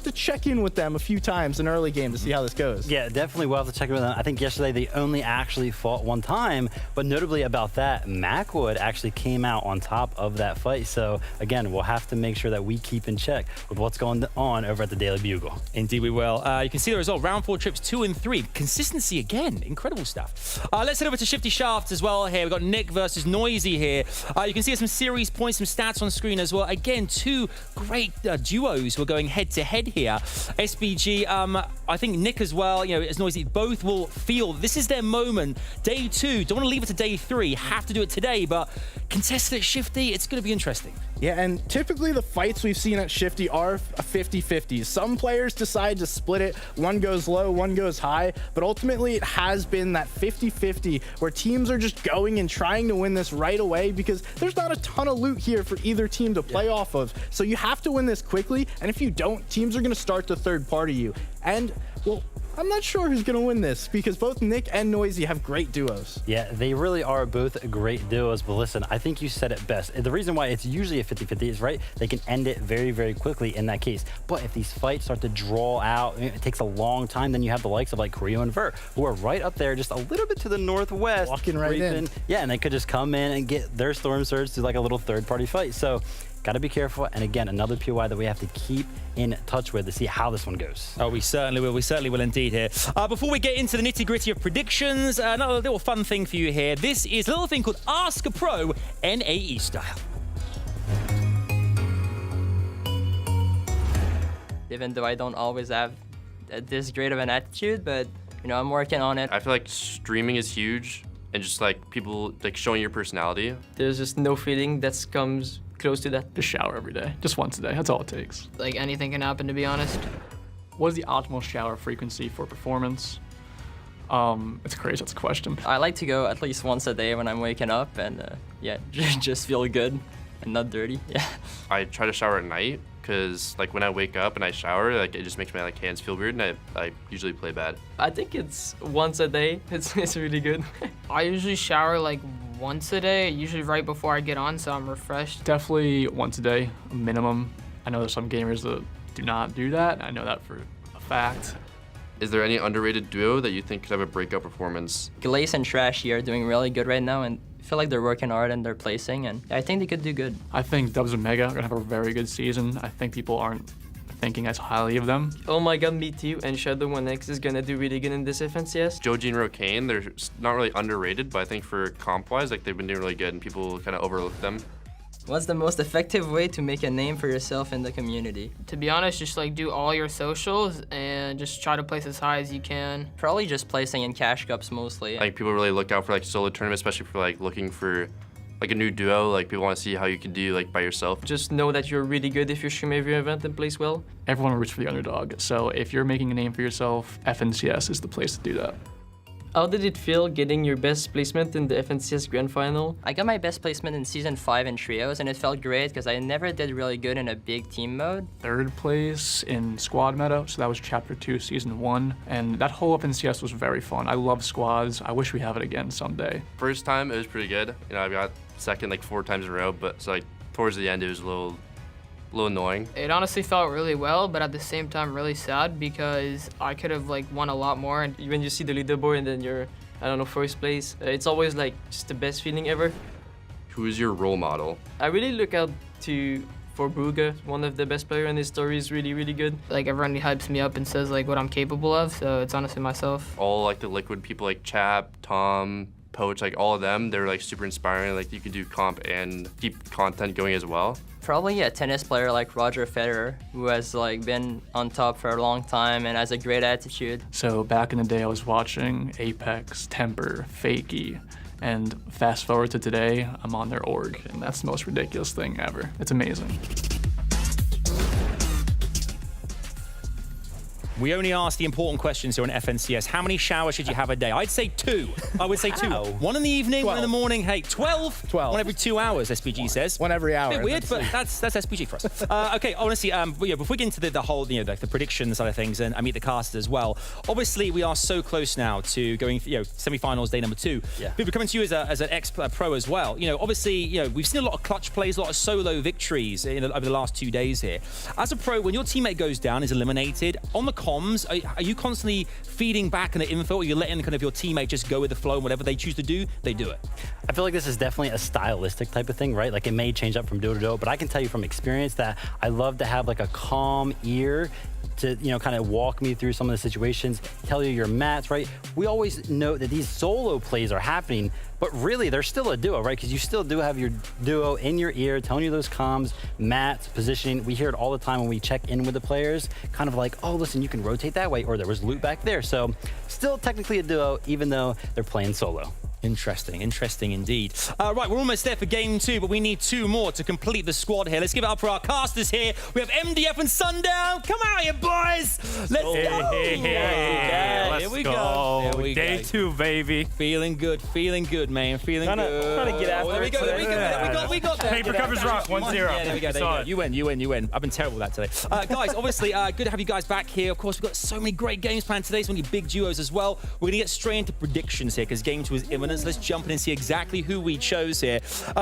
to check in with them a few times in early game to see how this goes. Yeah, definitely we'll have to check in with them. I think yesterday they only actually fought 1 time, but notably about that, Macwood actually came out on top of that fight. So again, we'll have to make sure that we keep in check with what's going on over at the Daily Bugle. Indeed we will. You can see the result, round 4 trips 2 and 3. Consistency again, incredible stuff. Let's head over to Shifty Shafts as well here. We've got Nick versus Noisy here. You can see some series points, some stats on screen as well. Again, 2 great duos were going head to head here. SBG, I think Nick as well, you know, as Noisy, both will feel this is their moment. Day 2, don't want to leave it to day 3, have to do it today, but contested at Shifty, it's going to be interesting. Yeah, and typically the fights we've seen at Shifty are 50-50. Some players decide to split it. One goes low, one goes high, but ultimately it has been that 50-50 where teams are just going and trying to win this right away because there's not a ton of loot here for either team to play off of. So you have to win this quickly, and if you don't, teams are going to start to third party you. And, well, I'm not sure who's going to win this because both Nick and Noisy have great duos. Yeah, they really are both great duos, but listen, I think you said it best. The reason why it's usually a 50-50 is, right, they can end it very, very quickly in that case. But if these fights start to draw out, it takes a long time, then you have the likes of like Creo and Vert, who are right up there just a little bit to the northwest. Walking right in. Yeah, and they could just come in and get their Storm Surge to like a little third-party fight. So got to be careful. And again, another POI that we have to keep in touch with to see how this one goes. Oh, we certainly will. We certainly will indeed here. Before we get into the nitty-gritty of predictions, another little fun thing for you here. This is a little thing called Ask a Pro NAE style. Even though I don't always have this great of an attitude, but, you know, I'm working on it. I feel like streaming is huge and just like people like showing your personality. There's just no feeling that comes close to that. Just shower every day, just once a day, that's all it takes. Like anything can happen, to be honest. What is the optimal shower frequency for performance? It's crazy, that's a question. I like to go at least once a day when I'm waking up and yeah, just feel good and not dirty, yeah. I try to shower at night because like when I wake up and I shower, like it just makes my like hands feel weird and I usually play bad. I think it's once a day, it's really good. I usually shower like once a day, usually right before I get on, so I'm refreshed. Definitely once a day, minimum. I know there's some gamers that do not do that. I know that for a fact. Is there any underrated duo that you think could have a breakout performance? Glaze and Trashy are doing really good right now, and I feel like they're working hard and they're placing, and I think they could do good. I think Dubs and Mega are gonna have a very good season. I think people aren't thinking as highly of them. Oh my god, me too. And Shadow 1X is gonna do really good in this FNCS. Joji and Rokane, they're not really underrated, but I think for comp-wise, like they've been doing really good and people kind of overlook them. What's the most effective way to make a name for yourself in the community? To be honest, just like do all your socials and just try to place as high as you can. Probably just placing in cash cups mostly. Like people really look out for like solo tournaments, especially for like looking for like a new duo. Like people want to see how you can do like by yourself. Just know that you're really good if you stream every event and place well. Everyone roots for the underdog. So if you're making a name for yourself, FNCS is the place to do that. How did it feel getting your best placement in the FNCS Grand Final? I got my best placement in Season 5 in Trios, and it felt great because I never did really good in a big team mode. 3rd place in Squad Meta, so that was Chapter 2, Season 1, and that whole FNCS was very fun. I love squads. I wish we have it again someday. First time, it was pretty good. You know, I got second like 4 times in a row, but so like towards the end, it was a little annoying. It honestly felt really well, but at the same time really sad because I could have like won a lot more. And When you see the leaderboard and then you're, I don't know, 1st place, it's always like just the best feeling ever. Who is your role model? I really look out for Brugge, one of the best players in his story is really, really good. Like everyone hypes me up and says like what I'm capable of, so it's honestly myself. All like the Liquid people like Chap, Tom, Poach, like all of them, they're like super inspiring. Like you can do comp and keep content going as well. Probably a tennis player like Roger Federer, who has like been on top for a long time and has a great attitude. So back in the day, I was watching Apex, Temper, Fakey, and fast forward to today, I'm on their org, and that's the most ridiculous thing ever. It's amazing. We only ask the important questions here on FNCS. How many showers should you have a day? I'd say 2. I would say 2. One in the evening, 1 in the morning. Hey, 12? 12. One every 2 hours, SPG says. One every hour. Bit weird, but that's SPG for us. Okay, honestly, before we get into the whole, the prediction side of things, and I meet the cast as well. Obviously, we are so close now to going, semi-finals day number 2. Yeah. We're coming to you as an ex-pro as well. Obviously, we've seen a lot of clutch plays, a lot of solo victories over the last 2 days here. As a pro, when your teammate goes down, is eliminated, on the comms, are you constantly feeding back kind of info, or you're letting kind of your teammate just go with the flow and whatever they choose to do, they do it? I feel like this is definitely a stylistic type of thing, right? Like it may change up from duo to duo, but I can tell you from experience that I love to have like a calm ear to, kind of walk me through some of the situations, tell you your mats, right? We always know that these solo plays are happening, but really they're still a duo, right? Because you still do have your duo in your ear, telling you those comms, mats, positioning. We hear it all the time when we check in with the players, kind of like, oh, listen, you can rotate that way, or there was loot back there. So still technically a duo, even though they're playing solo. Interesting indeed. Right, we're almost there for game 2, but we need 2 more to complete the squad here. Let's give it up for our casters here. We have MDF and Sundown. Come out here, boys. Let's go. Let's Here we go. Here we Day go. 2, baby. Feeling good, man. Feeling Trying good. to get after There we it go. today. We got that. Paper covers rock. 1-0. Yeah, there we go. There you go. You win. I've been terrible at that today. Guys, obviously, good to have you guys back here. Of course, we've got so many great games planned today, so many big duos as well. We're going to get straight into predictions here because game 2 is imminent. So let's jump in and see exactly who we chose here.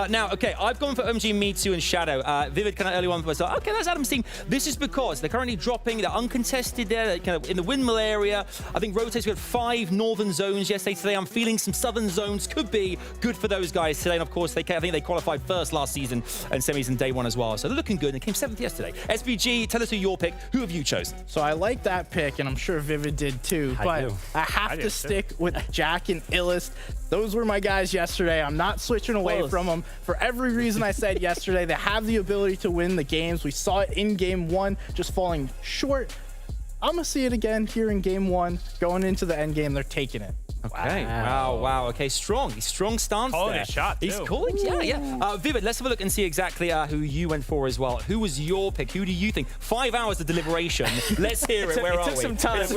Now, okay, I've gone for OMG, Me2, and Shadow. Vivid kind of early on, so okay, that's Adam's team. This is because they're currently dropping, they're uncontested there, they're kind of in the windmill area. I think Rotate's got 5 northern zones yesterday. Today, I'm feeling some southern zones could be good for those guys today. And of course, I think they qualified first last season and semis in day 1 as well. So they're looking good. They came 7th yesterday. SPG, tell us who your pick. Who have you chosen? So I like that pick, and I'm sure Vivid did too. But I have to stick with Jack and Illest. Those were my guys yesterday. I'm not switching away from them. For every reason I said yesterday, they have the ability to win the games. We saw it in game 1, just falling short. I'm going to see it again here in game 1. Going into the end game, they're taking it. Okay. Wow. Okay, strong stance Calling there. a shot, He's too. calling, yeah. Vivid, let's have a look and see exactly who you went for as well. Who was your pick? Who do you think? 5 hours of deliberation. Let's hear it. Where are we? It took some time. It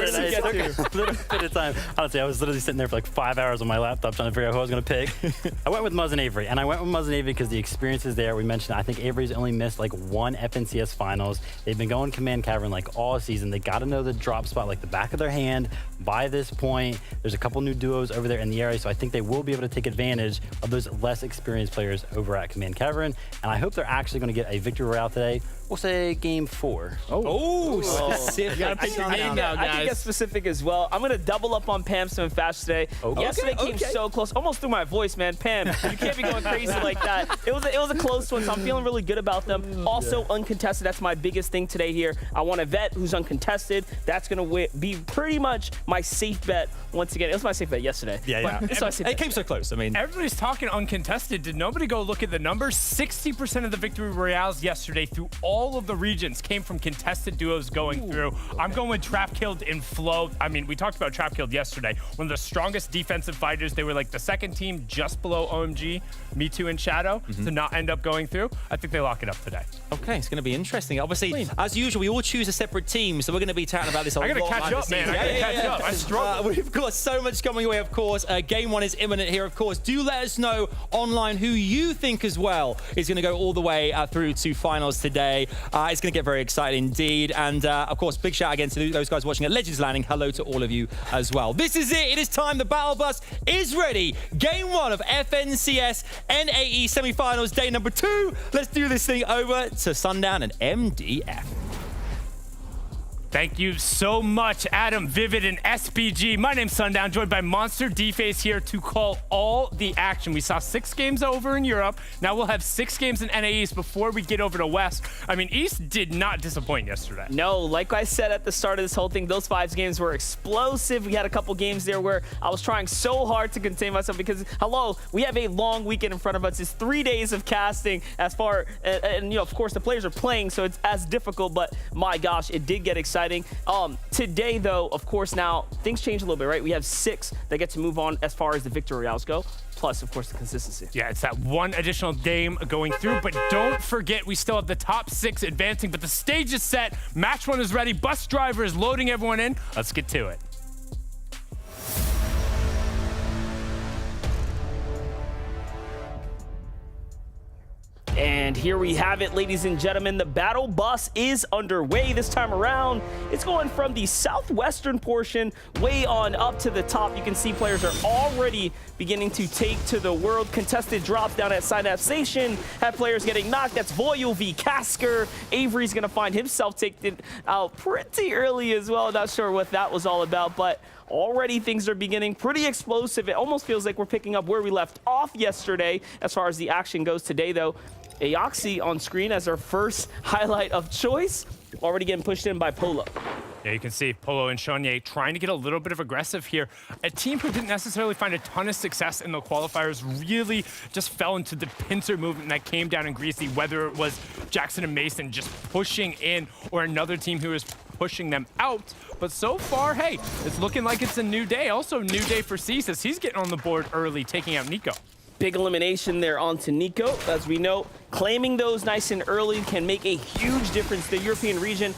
took a little bit of time. Honestly, I was literally sitting there for like 5 hours on my laptop trying to figure out who I was going to pick. I went with Muzz and Avery, and I went with Muzz and Avery because the experience is there. We mentioned, I think Avery's only missed like 1 FNCS finals. They've been going Command Cavern like all season. They got to know the drop spot like the back of their hand by this point. There's a couple new duos over there in the area, so I think they will be able to take advantage of those less experienced players over at Command Cavern, and I hope they're actually going to get a victory royale today. We'll say game 4. Specific. I can get specific as well. I'm gonna double up on Pam Sim Fast today. Yesterday came so close, almost through my voice, man. Pam, you can't be going crazy like that. It was a close one, so I'm feeling really good about them. Also uncontested. That's my biggest thing today here. I want a vet who's uncontested. That's gonna be pretty much my safe bet once again. It was my safe bet yesterday. It came so close. I mean, everybody's talking uncontested. Did nobody go look at the numbers? 60% of the victory royales yesterday through all all of the regions came from contested duos going through. I'm going with Trap Killed in Flow. I mean, we talked about Trap Killed yesterday. One of the strongest defensive fighters. They were like the second team just below OMG, Me Too, and Shadow to not end up going through. I think they lock it up today. Okay, it's going to be interesting. Obviously, as usual, we all choose a separate team, so we're going to be chatting about this a lot. I got to catch up, man. I got to catch up. I struggle. We've got so much coming away, of course. Game 1 is imminent here, of course. Do let us know online who you think as well is going to go all the way through to finals today. It's going to get very exciting indeed. And, of course, big shout again to those guys watching at Legends Landing. Hello to all of you as well. This is it. It is time. The Battle Bus is ready. Game 1 of FNCS NAE semi-finals, day number 2. Let's do this thing over to Sundown and MDF. Thank you so much, Adam, Vivid, and SPG. My name's Sundown, joined by Monster D-Face here to call all the action. We saw 6 games over in Europe. Now we'll have 6 games in NA East before we get over to West. I mean, East did not disappoint yesterday. No, like I said at the start of this whole thing, those 5 games were explosive. We had a couple games there where I was trying so hard to contain myself because, hello, we have a long weekend in front of us. It's 3 days of casting as far, and you know, of course, the players are playing, so it's as difficult, but my gosh, it did get exciting. Today, though, of course, now things change a little bit, right? We have 6 that get to move on as far as the victory royales go, plus, of course, the consistency. Yeah, it's that one additional game going through, but don't forget we still have the top 6 advancing, but the stage is set. Match 1 is ready. Bus driver is loading everyone in. Let's get to it. And here we have it, ladies and gentlemen. The battle bus is underway this time around. It's going from the southwestern portion way on up to the top. You can see players are already beginning to take to the world. Contested drops down at Synapse Station. Have players getting knocked. That's Voyal v. Casker. Avery's going to find himself taken out pretty early as well. Not sure what that was all about, but already things are beginning pretty explosive. It almost feels like we're picking up where we left off yesterday as far as the action goes. Today, though, Aoxy on screen as our first highlight of choice, already getting pushed in by Polo. Yeah, you can see Polo and Shonye trying to get a little bit of aggressive here. A team who didn't necessarily find a ton of success in the qualifiers really just fell into the pincer movement that came down in Greasy, whether it was Jackson and Mason just pushing in or another team who was pushing them out. But so far, hey, it's looking like it's a new day. Also, new day for Cesis. He's getting on the board early, taking out Nico. Big elimination there onto Nico. As we know, claiming those nice and early can make a huge difference. The European region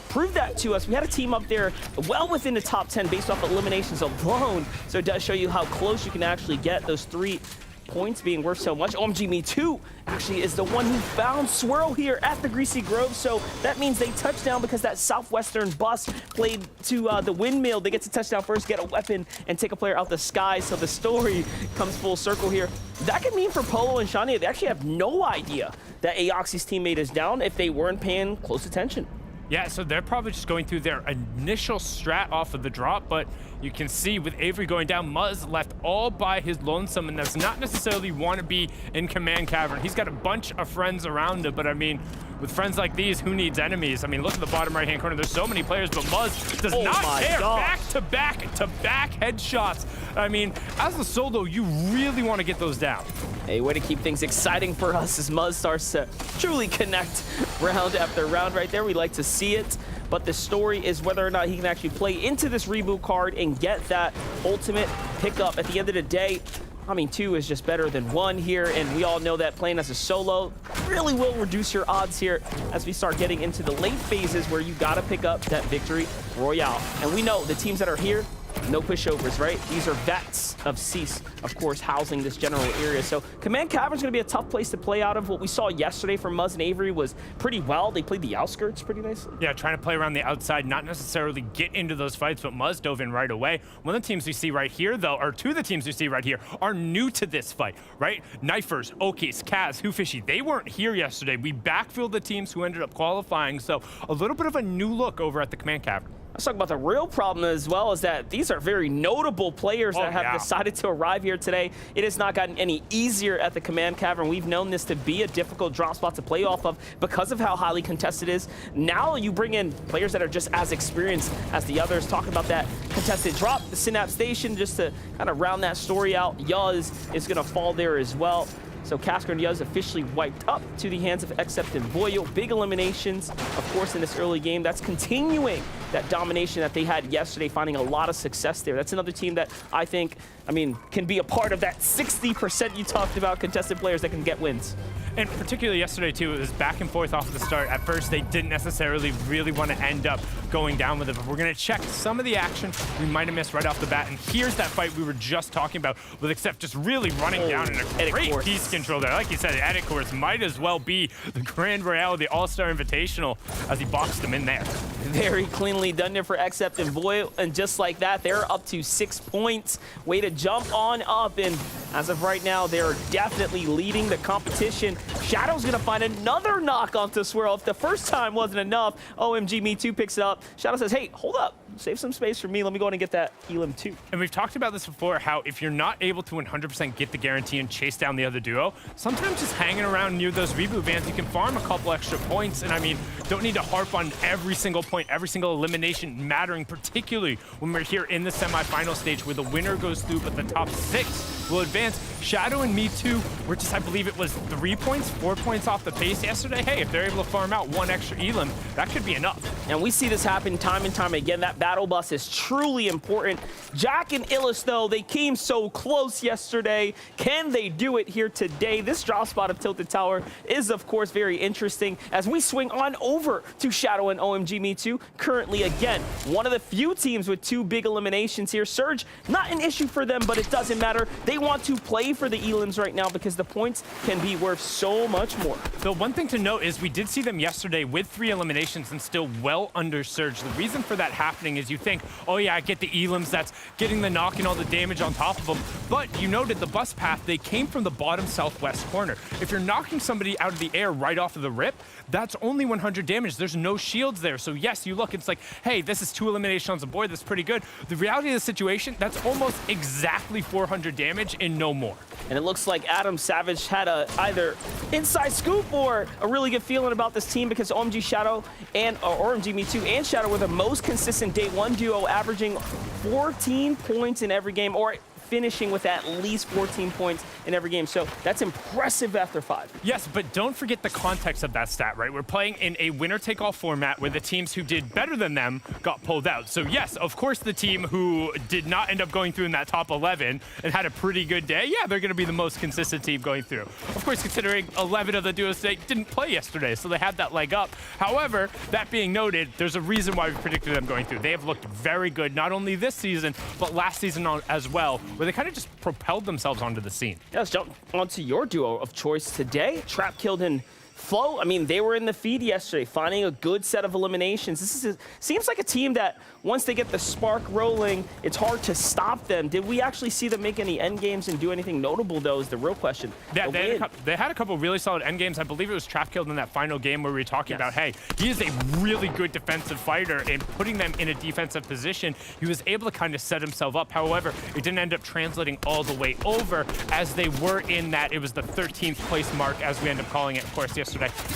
proved that to us. We had a team up there well within the top 10 based off eliminations alone. So it does show you how close you can actually get, those 3 points being worth so much. OMG Me Too actually is the one who found Swirl here at the Greasy Grove, so that means they touch down because that southwestern bus played to the windmill. They get to touch down first, get a weapon, and take a player out the sky, so the story comes full circle here. That could mean for Polo and Shania, they actually have no idea that Aoxy's teammate is down if they weren't paying close attention. Yeah, so they're probably just going through their initial strat off of the drop, but you can see with Avery going down, Muzz left all by his lonesome, and does not necessarily want to be in Command Cavern. He's got a bunch of friends around him, but I mean, with friends like these, who needs enemies? I mean, look at the bottom right-hand corner. There's so many players, but Muzz does not care. Back-to-back headshots. I mean, as a solo, you really want to get those down. A way to keep things exciting for us as Muzz starts to truly connect round after round right there. We like to see it, but the story is whether or not he can actually play into this reboot card and get that ultimate pickup. At the end of the day, I mean, 2 is just better than 1 here, and we all know that playing as a solo really will reduce your odds here as we start getting into the late phases where you gotta pick up that victory royale. And we know the teams that are here, no pushovers, right? These are vets of Cease, of course, housing this general area. So Command Cavern's going to be a tough place to play out of. What we saw yesterday from Muzz and Avery was pretty well. They played the outskirts pretty nicely. Yeah, trying to play around the outside, not necessarily get into those fights, but Muzz dove in right away. One of the teams we see right here, though, or 2 of the teams we see right here, are new to this fight, right? Knifers, Okis, Kaz, Hoofishy, they weren't here yesterday. We backfilled the teams who ended up qualifying, so a little bit of a new look over at the Command Cavern. Let's talk about the real problem as well, is that these are very notable players that have decided to arrive here today. It has not gotten any easier at the Command Cavern. We've known this to be a difficult drop spot to play off of because of how highly contested it is. Now you bring in players that are just as experienced as the others. Talking about that contested drop, the Synapse Station, just to kind of round that story out, Yuz is going to fall there as well. So Cascar and Yuz officially wiped up to the hands of Accept and Voyo. Big eliminations, of course, in this early game. That's continuing that domination that they had yesterday, finding a lot of success there. That's another team that I think, can be a part of that 60% you talked about, contested players that can get wins. And particularly yesterday, too, it was back and forth off the start. At first, they didn't necessarily really want to end up going down with it, but we're going to check some of the action we might have missed right off the bat. And here's that fight we were just talking about with Accept just really running down in a great piece control there. Like you said, Edit Course might as well be the Grand Royale, the All-Star Invitational, as he boxed them in there. Very cleanly done there for Accept and Voyo, and just like that, they're up to 6 points. Way to jump on up, and as of right now, they're definitely leading the competition. Shadow's gonna find another knock onto Swirl. If the first time wasn't enough, OMG Me Too picks it up. Shadow says, hey, hold up. Save some space for me. Let me go in and get that Elim too. And we've talked about this before, how if you're not able to 100% get the guarantee and chase down the other duo, sometimes just hanging around near those reboot vans, you can farm a couple extra points. And don't need to harp on every single point, every single elimination mattering, particularly when we're here in the semifinal stage where the winner goes through, but the top 6 will advance. Shadow and Me Too were just, I believe it was 3 points, 4 points off the pace yesterday. Hey, if they're able to farm out 1 extra Elim, that could be enough. And we see this happen time and time again. That battle bus is truly important. Jack and Illis, though, they came so close yesterday. Can they do it here today? This drop spot of Tilted Tower is, of course, very interesting as we swing on over to Shadow and OMG Me Too. Currently, again, one of the few teams with 2 big eliminations here. Surge, not an issue for them, but it doesn't matter. They want to play for the Elims right now because the points can be worth so much more. The one thing to note is we did see them yesterday with 3 eliminations and still well under Surge. The reason for that happening is you think, oh yeah, I get the Elims, that's getting the knock and all the damage on top of them. But you noted the bus path, they came from the bottom southwest corner. If you're knocking somebody out of the air right off of the rip, that's only 100 damage. There's no shields there. So yes, you look, it's like, hey, this is 2 eliminations on board. That's pretty good. The reality of the situation, that's almost exactly 400 damage and no more. And it looks like Adam Savage had a either inside scoop or a really good feeling about this team because OMG Shadow and OMG Me Too and Shadow were the most consistent day 1 duo, averaging 14 points in every game, or finishing with at least 14 points in every game. So that's impressive after 5. Yes, but don't forget the context of that stat, right? We're playing in a winner-take-all format where the teams who did better than them got pulled out. So yes, of course, the team who did not end up going through in that top 11 and had a pretty good day, yeah, they're going to be the most consistent team going through. Of course, considering 11 of the duos didn't play yesterday, so they had that leg up. However, that being noted, there's a reason why we predicted them going through. They have looked very good, not only this season, but last season as well, where they kind of just propelled themselves onto the scene. Yeah, let's jump onto your duo of choice today. Trap Killed and Flow. They were in the feed yesterday, finding a good set of eliminations. Seems like a team that once they get the spark rolling, it's hard to stop them. Did we actually see them make any end games and do anything notable, though, is the real question. Yeah, they had a couple really solid end games. I believe it was Trap Killed in that final game where we were talking about, hey, he is a really good defensive fighter, and putting them in a defensive position, he was able to kind of set himself up. However, it didn't end up translating all the way over as they were in that. It was the 13th place mark, as we end up calling it, of course, yesterday.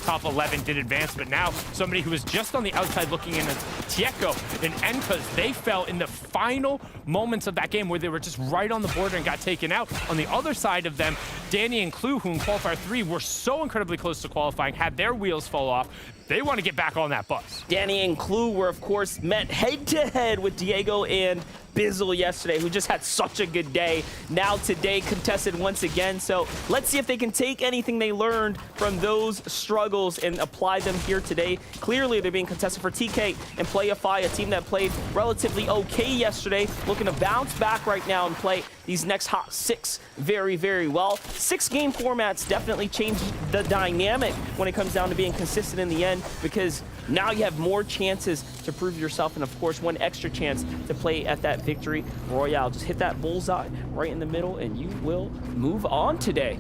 Top 11 did advance, but now somebody who was just on the outside looking in as Tieko and Enkas, they fell in the final moments of that game where they were just right on the border and got taken out. On the other side of them, Danny and Clue, who in Qualifier 3 were so incredibly close to qualifying, had their wheels fall off. They want to get back on that bus. Danny and Clue were, of course, met head-to-head with Diego and Bizzle yesterday, who just had such a good day. Now today contested once again, so let's see if they can take anything they learned from those struggles and apply them here today. Clearly, they're being contested for TK and Playify, a team that played relatively okay yesterday, looking to bounce back right now and play these next hot 6 very, very well. 6-game formats definitely change the dynamic when it comes down to being consistent in the end, because now you have more chances to prove yourself, and of course, 1 extra chance to play at that victory royale. Just hit that bullseye right in the middle, and you will move on today.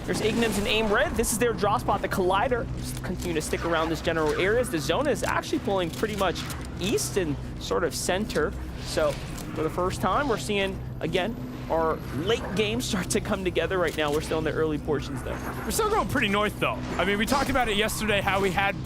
There's Ignims and Aim Red. This is their draw spot, the Collider. Just continue to stick around this general areas. The zone is actually pulling pretty much east and sort of center. So for the first time, we're seeing, again, our late games start to come together right now. We're still in the early portions, though. We're still going pretty north, though. We talked about it yesterday, how we had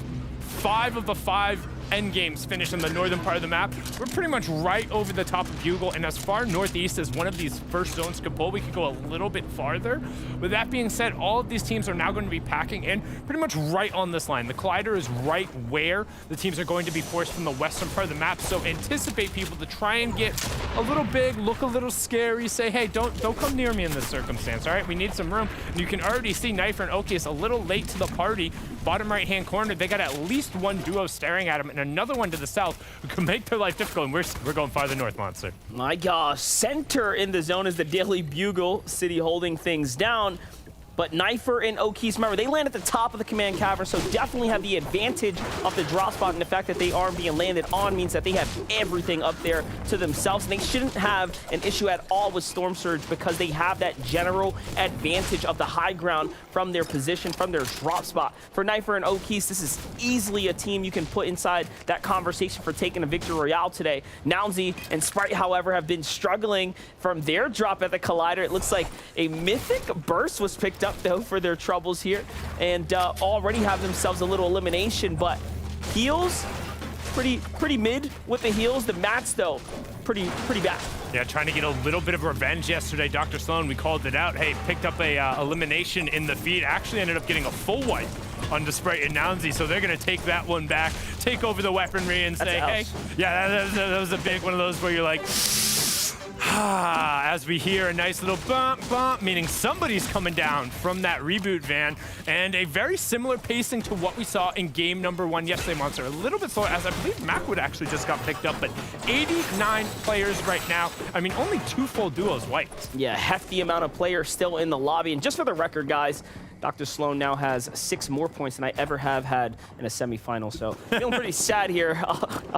5 of the 5 end games finish in the northern part of the map. We're pretty much right over the top of Bugle, and as far northeast as one of these first zones could pull, we could go a little bit farther. With that being said, all of these teams are now going to be packing in pretty much right on this line. The Collider is right where the teams are going to be forced from the western part of the map, so anticipate people to try and get a little big, look a little scary, say, hey, don't come near me in this circumstance, all right? We need some room. And you can already see Knifer and Okius a little late to the party. Bottom right-hand corner, they got at least one duo staring at him and another one to the south who can make their life difficult, and we're going farther north, Monster. My gosh, center in the zone is the Daily Bugle, City holding things down. But Knifer and Okies, remember, they land at the top of the command cavern, so definitely have the advantage of the drop spot, and the fact that they aren't being landed on means that they have everything up there to themselves, and they shouldn't have an issue at all with Storm Surge because they have that general advantage of the high ground from their position, from their drop spot. For Knifer and Okies, this is easily a team you can put inside that conversation for taking a victory royale today. Nounsy and Sprite, however, have been struggling from their drop at the Collider. It looks like a Mythic Burst was picked up though for their troubles here, and already have themselves a little elimination, but heals pretty mid with the heals. The mats though pretty bad. Yeah, trying to get a little bit of revenge yesterday. Dr. Sloan, we called it out. Hey, picked up a elimination in the feed. Actually ended up getting a full wipe on Sprite and Nounsy, so they're going to take that one back, take over the weaponry, and say, hey, yeah, that was a big one of those where you're like, as we hear a nice little bump, bump, meaning somebody's coming down from that reboot van, and a very similar pacing to what we saw in game number 1 yesterday, Monster. A little bit slower, as I believe Macwood actually just got picked up, but 89 players right now. I mean, only 2 full duos wiped. Yeah, hefty amount of players still in the lobby, and just for the record, guys, Dr. Sloan now has 6 more points than I ever have had in a semifinal, so feeling pretty sad here.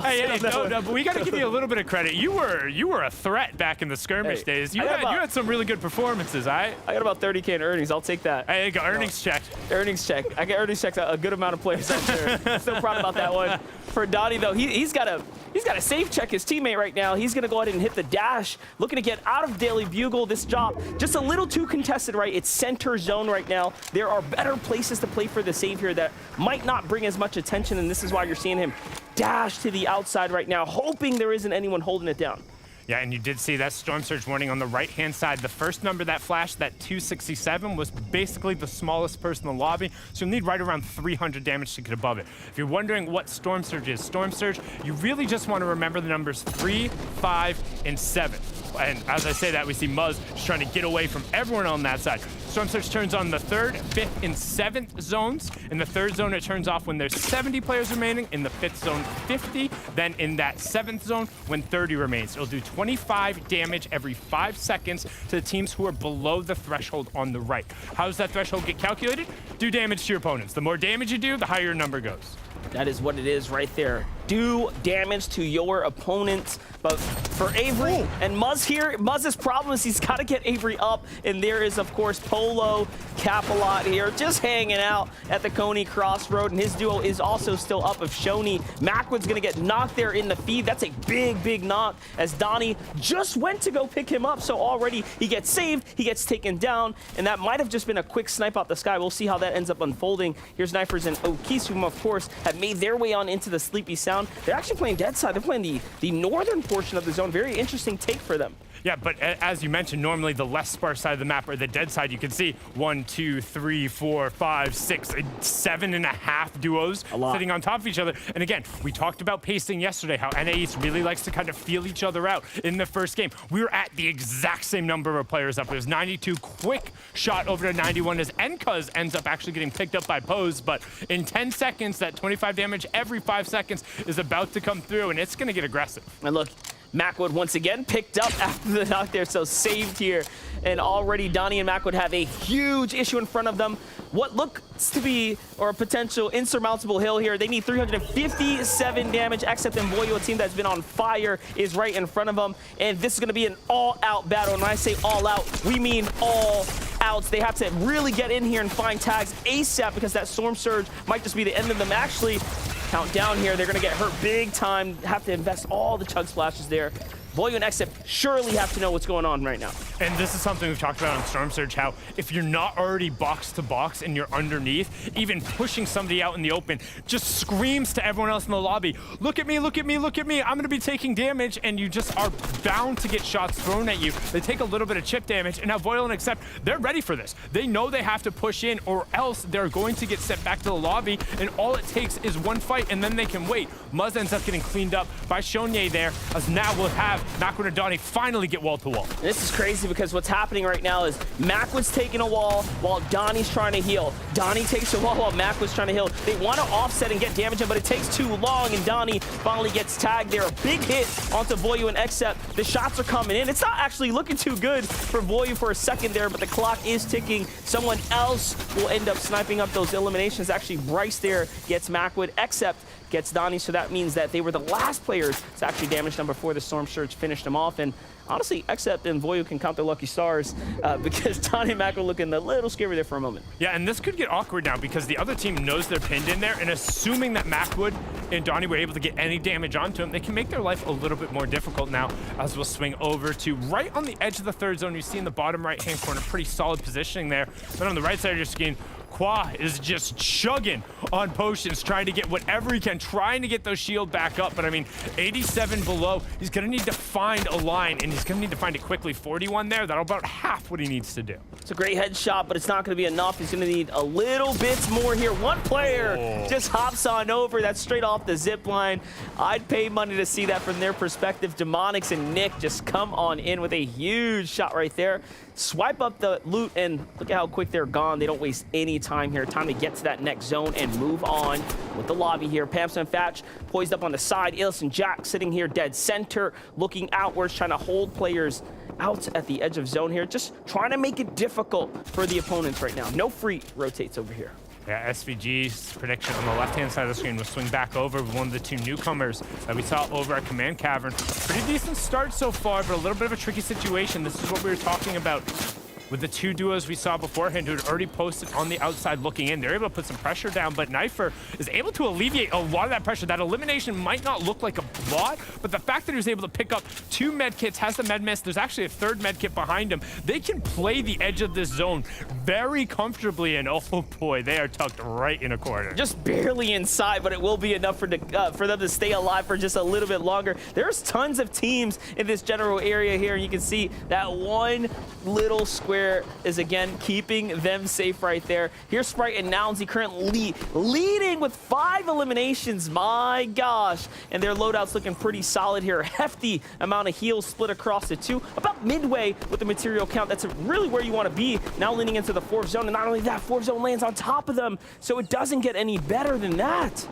Hey, but we got to give you a little bit of credit. You were a threat back in the skirmish days. You had some really good performances, all right? I got about 30K in earnings. I'll take that. Hey, got earnings check. Earnings check. I get earnings checked a good amount of players out there. Still proud about that one. For Donnie, though, he's got to safe check his teammate right now. He's going to go ahead and hit the dash, looking to get out of Daily Bugle. This job just a little too contested, right? It's center zone right now. There are better places to play for the save here that might not bring as much attention, and this is why you're seeing him dash to the outside right now, hoping there isn't anyone holding it down. Yeah, and you did see that Storm Surge warning on the right-hand side. The first number that flashed, that 267, was basically the smallest person in the lobby, so you'll need right around 300 damage to get above it. If you're wondering what Storm Surge is, Storm Surge, you really just want to remember the numbers 3, 5, and 7. And as I say that, we see Muzz just trying to get away from everyone on that side. Storm Surge turns on the 3rd, 5th, and 7th zones. In the 3rd zone, it turns off when there's 70 players remaining. In the 5th zone, 50. Then in that 7th zone, when 30 remains. It'll do 25 damage every 5 seconds to the teams who are below the threshold on the right. How does that threshold get calculated? Do damage to your opponents. The more damage you do, the higher your number goes. That is what it is right there. Do damage to your opponents. But for Avery and Muzz here, Muzz's problem is he's got to get Avery up. And there is, of course, Polo, Capalot here, just hanging out at the Coney Crossroad. And his duo is also still up of Shoney. Macwood's going to get knocked there in the feed. That's a big knock as Donnie just went to go pick him up. So already he gets saved, he gets taken down. And that might have just been a quick snipe out the sky. We'll see how that ends up unfolding. Here's Knifers and Okies, whom, of course, have made their way on into the Sleepy Sound. They're actually playing dead side. They're playing the northern portion of the zone. Very interesting take for them. Yeah, but as you mentioned, normally the less sparse side of the map or the dead side, you can see 1, 2, 3, 4, 5, 6, 7.5 duos sitting on top of each other. And again, we talked about pacing yesterday, how NA East really likes to kind of feel each other out in the first game. We were at the exact same number of players up. It was 92, quick shot over to 91 as Enkuz ends up actually getting picked up by Pose. But in 10 seconds, that 25 damage every 5 seconds is about to come through, and it's going to get aggressive. And look, Macwood once again picked up after the knock there, so saved here. And already Donnie and Macwood have a huge issue in front of them. What looks to be, or a potential insurmountable hill here. They need 357 damage. Except Voyo, a team that's been on fire, is right in front of them. And this is going to be an all-out battle. And when I say all-out, we mean all outs. They have to really get in here and find tags ASAP because that Storm Surge might just be the end of them. Actually, count down here. They're going to get hurt big time. Have to invest all the chug splashes there. Voyu and Xep surely have to know what's going on right now. And this is something we've talked about on Storm Surge, how if you're not already box to box and you're underneath, even pushing somebody out in the open just screams to everyone else in the lobby, look at me, look at me, look at me, I'm gonna be taking damage, and you just are bound to get shots thrown at you. They take a little bit of chip damage, and now Voyu and Xep, they're ready for this. They know they have to push in or else they're going to get sent back to the lobby, and all it takes is one fight and then they can wait. Muzz ends up getting cleaned up by Shonye there, as now we'll have Macwood and Donnie finally get wall to wall. This is crazy because what's happening right now is Macwood's taking a wall while Donnie's trying to heal. Donnie takes a wall while Macwood's trying to heal. They want to offset and get damage in, but it takes too long, and Donnie finally gets tagged there. A big hit onto Voyu and Xep. The shots are coming in. It's not actually looking too good for Voyu for a second there, but the clock is ticking. Someone else will end up sniping up those eliminations. Actually, Bryce there gets Macwood. Xep gets Donnie, so that means that they were the last players to actually damage them before the Storm Surge finished them off. And honestly, Xep and Voyu can count their lucky stars because Donnie and Mac were looking a little scary there for a moment. Yeah, and this could get awkward now because the other team knows they're pinned in there, and assuming that Macwood and Donnie were able to get any damage onto him, they can make their life a little bit more difficult now, as we'll swing over to right on the edge of the third zone. You see in the bottom right-hand corner, pretty solid positioning there. Then on the right side of your screen, Qua is just chugging on potions, trying to get whatever he can, trying to get those shield back up. But I mean, 87 below, he's gonna need to find a line, and he's gonna need to find it quickly. 41 there, that'll about half what he needs to do. It's a great headshot, but it's not gonna be enough. He's gonna need a little bit more here. One player just hops on over. That's straight off the zip line. I'd pay money to see that from their perspective. Demonics and Nick just come on in with a huge shot right there. Swipe up the loot, and look at how quick they're gone. They don't waste any time here. Time to get to that next zone and move on with the lobby here. Pamson and Fatch poised up on the side. Illis and Jack sitting here dead center, looking outwards, trying to hold players out at the edge of zone here. Just trying to make it difficult for the opponents right now. No free rotates over here. Yeah, SVG's prediction on the left-hand side of the screen will swing back over with one of the two newcomers that we saw over at Command Cavern. Pretty decent start so far, but a little bit of a tricky situation. This is what we were talking about with the two duos we saw beforehand who had already posted on the outside looking in. They're able to put some pressure down, but Knifer is able to alleviate a lot of that pressure. That elimination might not look like a lot, but the fact that he was able to pick up 2 medkits, has the med miss, there's actually a 3rd medkit behind him. They can play the edge of this zone very comfortably, and oh boy, they are tucked right in a corner. Just barely inside, but it will be enough for them to stay alive for just a little bit longer. There's tons of teams in this general area here. You can see that one little square is again keeping them safe right there. Here's Sprite and Nounsy currently leading with 5 eliminations. My gosh. And their loadout's looking pretty solid here. A hefty amount of heals split across the 2. About midway with the material count. That's really where you want to be. Now leaning into the 4th zone. And not only that, 4th zone lands on top of them. So it doesn't get any better than that.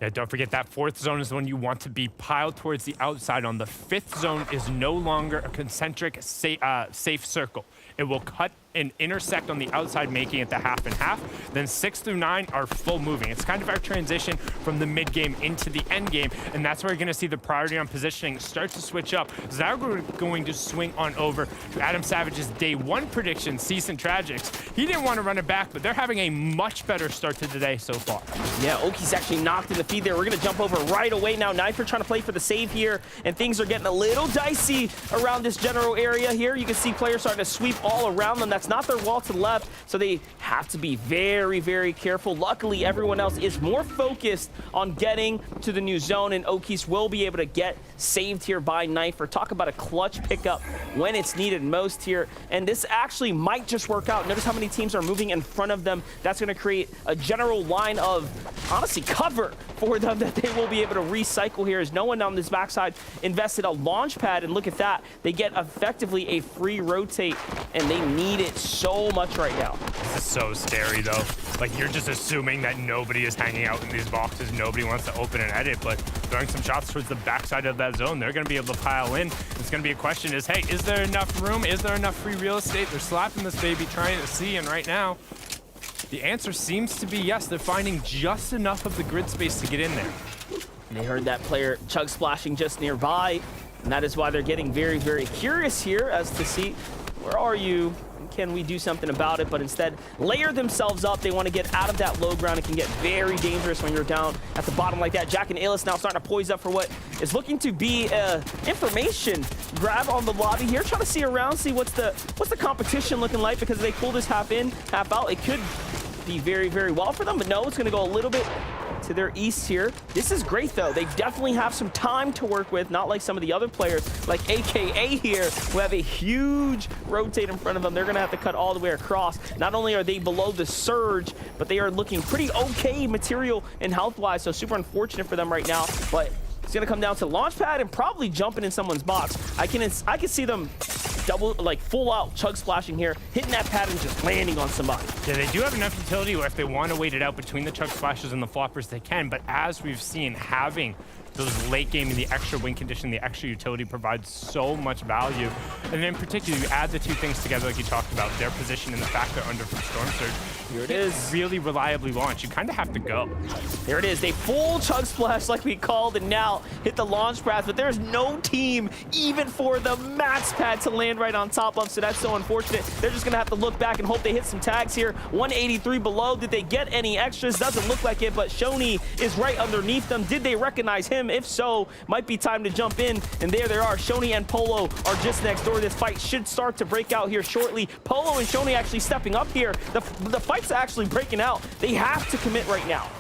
Yeah, don't forget that 4th zone is the one you want to be piled towards the outside on. The 5th zone is no longer a concentric safe circle. It will cut and intersect on the outside, making it the half and half. Then 6 through 9 are full moving. It's kind of our transition from the mid game into the end game, and that's where you're going to see the priority on positioning start to switch up. So now we're going to swing on over to Adam Savage's day 1 prediction, Cease and Tragics. He didn't want to run it back, but they're having a much better start to the day so far. Yeah, Oki's actually knocked in the feed there. We're going to jump over right away now. Knifer trying to play for the save here, and things are getting a little dicey around this general area here. You can see players starting to sweep all around them. That's not their wall to the left, so they have to be very, very careful. Luckily, everyone else is more focused on getting to the new zone, and Okies will be able to get saved here by Knifer. Talk about a clutch pickup when it's needed most here, and this actually might just work out. Notice how many teams are moving in front of them. That's going to create a general line of, honestly, cover for them that they will be able to recycle here, as no one on this backside invested a launch pad, and look at that. They get effectively a free rotate, and they need it so much right now. This is so scary though. Like, you're just assuming that nobody is hanging out in these boxes. Nobody wants to open and edit, but throwing some shots towards the backside of that zone, they're going to be able to pile in. It's going to be a question is, hey, is there enough room? Is there enough free real estate? They're slapping this baby, trying to see, and right now, the answer seems to be yes. They're finding just enough of the grid space to get in there. They heard that player chug splashing just nearby, and that is why they're getting very, very curious here as to see, where are you? can we do something about it? But instead, layer themselves up. They want to get out of that low ground. It can get very dangerous when you're down at the bottom like that. Jack and Illis now starting to poise up for what is looking to be information grab on the lobby here. Trying to see around, see what's the competition looking like, because they pull this half in, half out. It could be very, very well for them, but no, it's going to go a little bit to their east here. This is great, though. They definitely have some time to work with, not like some of the other players, like AKA here, who have a huge rotate in front of them. They're going to have to cut all the way across. Not only are they below the surge, but they are looking pretty okay material and health-wise, so super unfortunate for them right now. But it's going to come down to launch pad and probably jumping in someone's box. I can see them double, like full out chug splashing here, hitting that pad and just landing on somebody. Yeah, they do have enough utility where if they want to wait it out between the chug splashes and the floppers, they can. But as we've seen, having those late game and the extra win condition, the extra utility provides so much value. And in particular, you add the two things together like you talked about, their position and the fact they're under from Storm Surge. Here it is. Really reliably launched. You kind of have to go. There it is. They full chug splash like we called and now hit the launch pads, but there's no team even for the max pad to land right on top of, so that's so unfortunate. They're just going to have to look back and hope they hit some tags here. 183 below. Did they get any extras? Doesn't look like it, but Shoney is right underneath them. Did they recognize him? If so, might be time to jump in, and there they are. Shoney and Polo are just next door. This fight should start to break out here shortly. Polo and Shoney actually stepping up here. The fight's actually breaking out. They have to commit right now.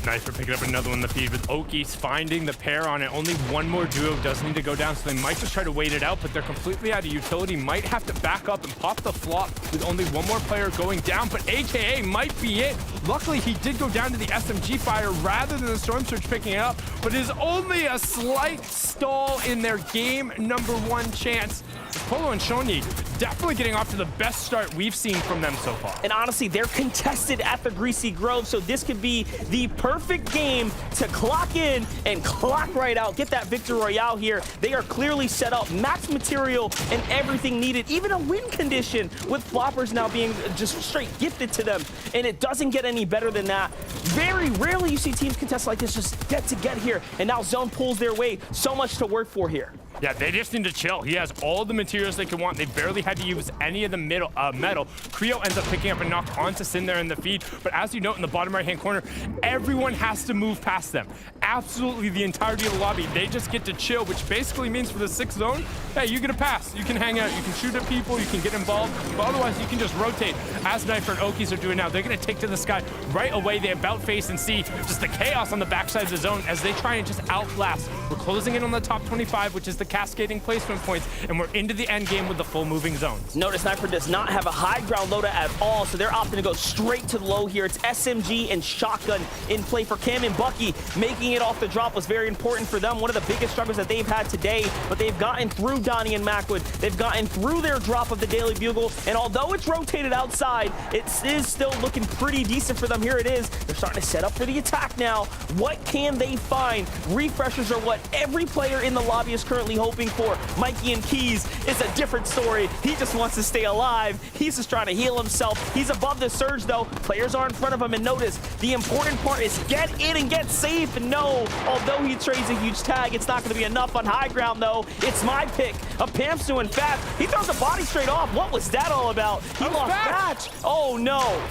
Nice for picking up another one in the feed with Okies finding the pair on it. Only one more duo does need to go down, so they might just try to wait it out, but they're completely out of utility. Might have to back up and pop the flop with only one more player going down, but AKA might be it. Luckily, he did go down to the SMG fire rather than the Storm Surge picking it up, but it is only a slight stall in their game number one chance. Polo and Shoney definitely getting off to the best start we've seen from them so far. And honestly, they're contested at the Greasy Grove, so this could be the perfect game to clock in and clock right out. Get that Victory Royale here. They are clearly set up. Max material and everything needed. Even a win condition with floppers now being just straight gifted to them. And it doesn't get any better than that. Very rarely you see teams contest like this just get here. And now Zone pulls their way. So much to work for here. Yeah, they just need to chill. He has all the materials they can want. They barely had to use any of the metal. Creo ends up picking up a knock onto Sin there in the feed. But as you note in the bottom right-hand corner, everyone has to move past them. Absolutely the entirety of the lobby. They just get to chill, which basically means for the 6th zone, hey, you get a pass. You can hang out. You can shoot at people. You can get involved. But otherwise, you can just rotate. As Knifer and Okies are doing now, they're going to take to the sky right away. They about face and see just the chaos on the backside of the zone as they try and just outlast. We're closing in on the top 25, which is the cascading placement points, and we're into the end game with the full moving zones. Notice Sniper does not have a high ground loadout at all, so they're opting to go straight to the low here. It's SMG and shotgun in play for Cam and Bucky. Making it off the drop was very important for them. One of the biggest struggles that they've had today, but they've gotten through Donnie and Macwood. They've gotten through their drop of the Daily Bugle, and although it's rotated outside, it is still looking pretty decent for them. Here it is. They're starting to set up for the attack now. What can they find? Refreshers are what every player in the lobby is currently hoping for. Mikey and Keys is a different story. He just wants to stay alive. He's just trying to heal himself. He's above the surge, though. Players are in front of him, and notice the important part is get in and get safe. And no, although he trades a huge tag, it's not going to be enough on high ground, though. It's my pick of Pamsu and Fat. He throws a body straight off. What was that all about? He lost Batch. Oh, no.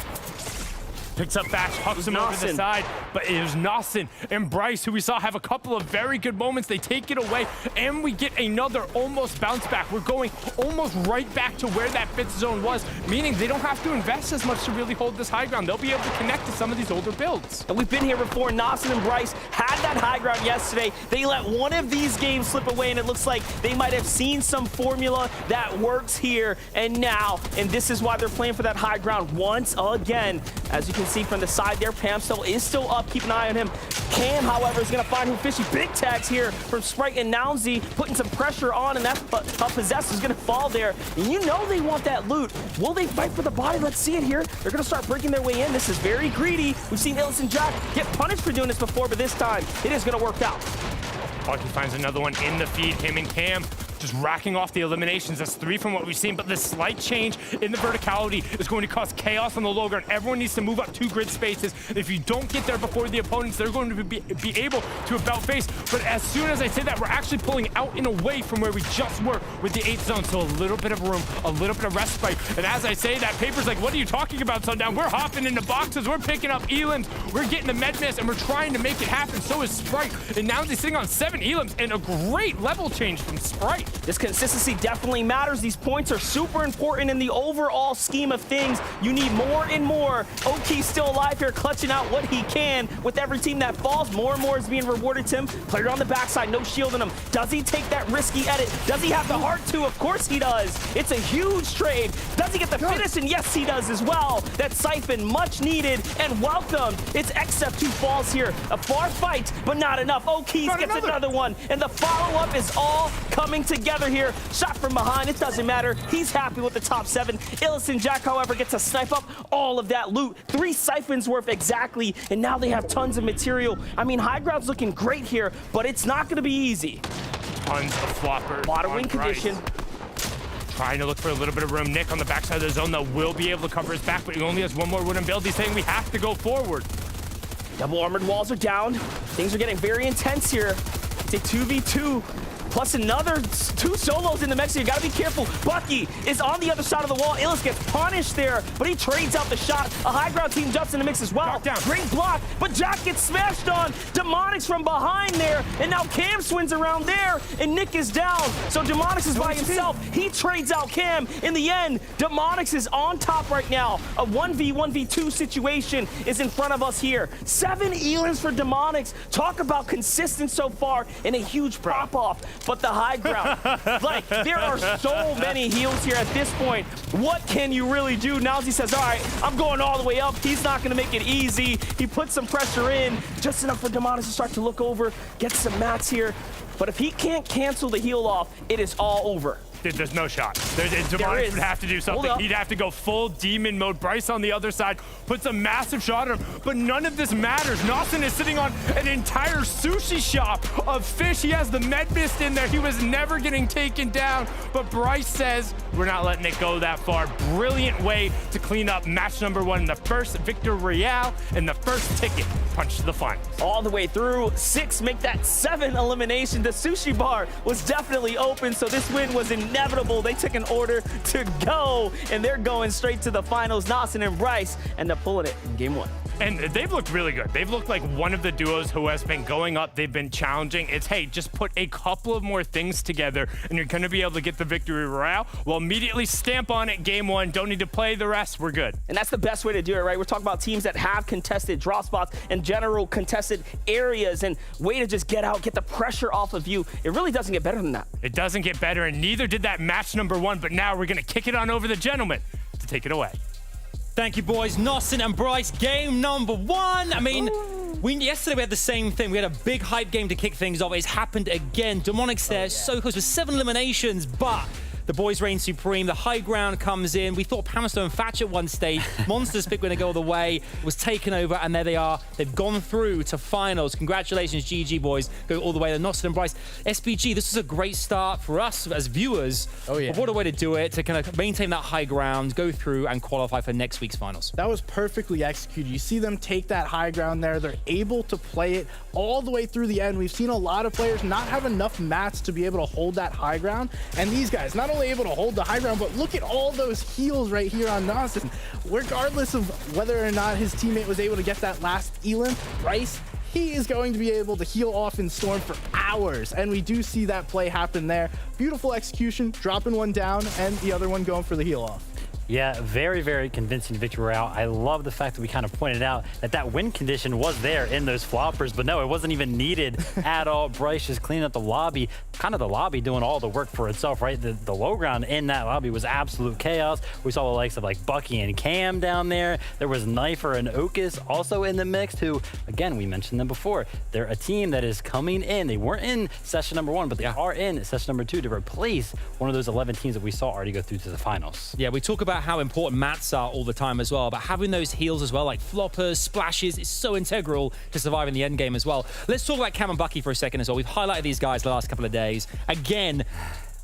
Picks up Batch, hucks him over the side, but it was Nawson and Bryce, who we saw have a couple of very good moments. They take it away, and we get another almost bounce back. We're going almost right back to where that 5th zone was, meaning they don't have to invest as much to really hold this high ground. They'll be able to connect to some of these older builds. And we've been here before. Nawson and Bryce had that high ground yesterday. They let one of these games slip away, and it looks like they might have seen some formula that works here and now, and this is why they're playing for that high ground once again. As you can see from the side there, Pam is still up. Keep an eye on him. Cam, however, is going to find who fishy. Big tags here from Sprite and Nounsy, putting some pressure on, and that Possessor is going to fall there. And you know they want that loot. Will they fight for the body? Let's see it here. They're going to start breaking their way in. This is very greedy. We've seen Illis and Jack get punished for doing this before, but this time it is going to work out. Bucky finds another one in the feed. Him and Cam just racking off the eliminations. That's 3 from what we've seen, but this slight change in the verticality is going to cause chaos on the low ground. Everyone needs to move up 2 grid spaces. If you don't get there before the opponents, they're going to be able to about face. But as soon as I say that, we're actually pulling out and away from where we just were with the 8th zone. So a little bit of room, a little bit of respite. And as I say that, Paper's like, what are you talking about, Sundown? We're hopping into boxes. We're picking up elims. We're getting the med miss, and we're trying to make it happen. So is Sprite. And now he's sitting on 7 elims, and a great level change from Sprite. This consistency definitely matters. These points are super important in the overall scheme of things. You need more and more. Oki's still alive here, clutching out what he can. With every team that falls, more and more is being rewarded to him. Player on the backside, no shield in him. Does he take that risky edit? Does he have the heart to? Of course he does. It's a huge trade. Does he get the finish? And yes, he does as well. That siphon, much needed and welcome. It's XF2 falls here. A far fight, but not enough. Oki's gets another one. And the follow-up is all coming together here. Shot from behind, it doesn't matter. He's happy with the top 7. Illis and Jack, however, gets to snipe up all of that loot. 3 siphons worth exactly, and now they have tons of material. I mean, high ground's looking great here, but it's not going to be easy. Tons of floppers. A lot of win condition. Trying to look for a little bit of room. Nick on the backside of the zone that will be able to cover his back, but he only has 1 more wooden build. He's saying we have to go forward. Double armored walls are down. Things are getting very intense here. It's a 2v2. Plus another 2 solos in the mix. You gotta be careful. Bucky is on the other side of the wall. Illis gets punished there, but he trades out the shot. A high ground team jumps in the mix as well. Great block, but Jack gets smashed on. Demonics from behind there, and now Cam swings around there, and Nick is down. So Demonics is by himself. He trades out Cam. In the end, Demonics is on top right now. A 1v1v2 situation is in front of us here. 7 elims for Demonics. Talk about consistent so far, and a huge pop-off. But the high ground, like, there are so many heals here at this point. What can you really do? Nowzy says, all right, I'm going all the way up. He's not going to make it easy. He puts some pressure in, just enough for Demonics to start to look over, get some mats here. But if he can't cancel the heal off, it is all over. There's no shot. Demonics would have to do something. He'd have to go full demon mode. Bryce on the other side puts a massive shot on him, but none of this matters. Nawson is sitting on an entire sushi shop of fish. He has the med mist in there. He was never getting taken down, but Bryce says, we're not letting it go that far. Brilliant way to clean up match number 1, the first Victor Royale and the first ticket punch to the finals. All the way through. 6 make that 7 elimination. The sushi bar was definitely open, so this win was inevitable. They took an order to go, and they're going straight to the finals. Nawson and Bryce end up pulling it in game 1. And they've looked really good. They've looked like one of the duos who has been going up. They've been challenging. It's, hey, just put a couple of more things together, and you're going to be able to get the victory royale. We'll immediately stamp on it game 1. Don't need to play the rest. We're good. And that's the best way to do it, right? We're talking about teams that have contested drop spots and general contested areas, and way to just get out, get the pressure off of you. It really doesn't get better than that. It doesn't get better, and neither did that match number 1, but now we're going to kick it on over the gentleman to take it away. Thank you, boys. Nawson and Bryce, game number 1. I mean, yesterday we had the same thing. We had a big hype game to kick things off. It's happened again. Demonics there, so close with 7 eliminations, but the boys reign supreme. The high ground comes in. We thought Pamstone and Thatch at one stage. Monsters pick when they go all the way. Was taken over, and there they are. They've gone through to finals. Congratulations, GG boys. Go all the way. The Nawson and Bryce. SBG, this was a great start for us as viewers. Oh, yeah. But what a way to do it, to kind of maintain that high ground, go through, and qualify for next week's finals. That was perfectly executed. You see them take that high ground there. They're able to play it all the way through the end. We've seen a lot of players not have enough mats to be able to hold that high ground. And these guys, not only able to hold the high ground, but look at all those heals right here on Nawson. Regardless of whether or not his teammate was able to get that last elim, Bryce, he is going to be able to heal off in Storm for hours. And we do see that play happen there. Beautiful execution, dropping one down and the other one going for the heal off. Yeah, very, very convincing victory royale. I love the fact that we kind of pointed out that that win condition was there in those floppers, but no, it wasn't even needed at all. Bryce just cleaning up the lobby, kind of the lobby doing all the work for itself, right? The low ground in that lobby was absolute chaos. We saw the likes of like Bucky and Cam down there. There was Knifer and Okus also in the mix, who, again, we mentioned them before. They're a team that is coming in. They weren't in session number 1, but they are in session number 2 to replace one of those 11 teams that we saw already go through to the finals. Yeah, we talk about how important mats are all the time as well, but having those heals as well, like floppers, splashes, is so integral to surviving the end game as well. Let's talk about Cam and Bucky for a second as well. We've highlighted these guys the last couple of days. Again,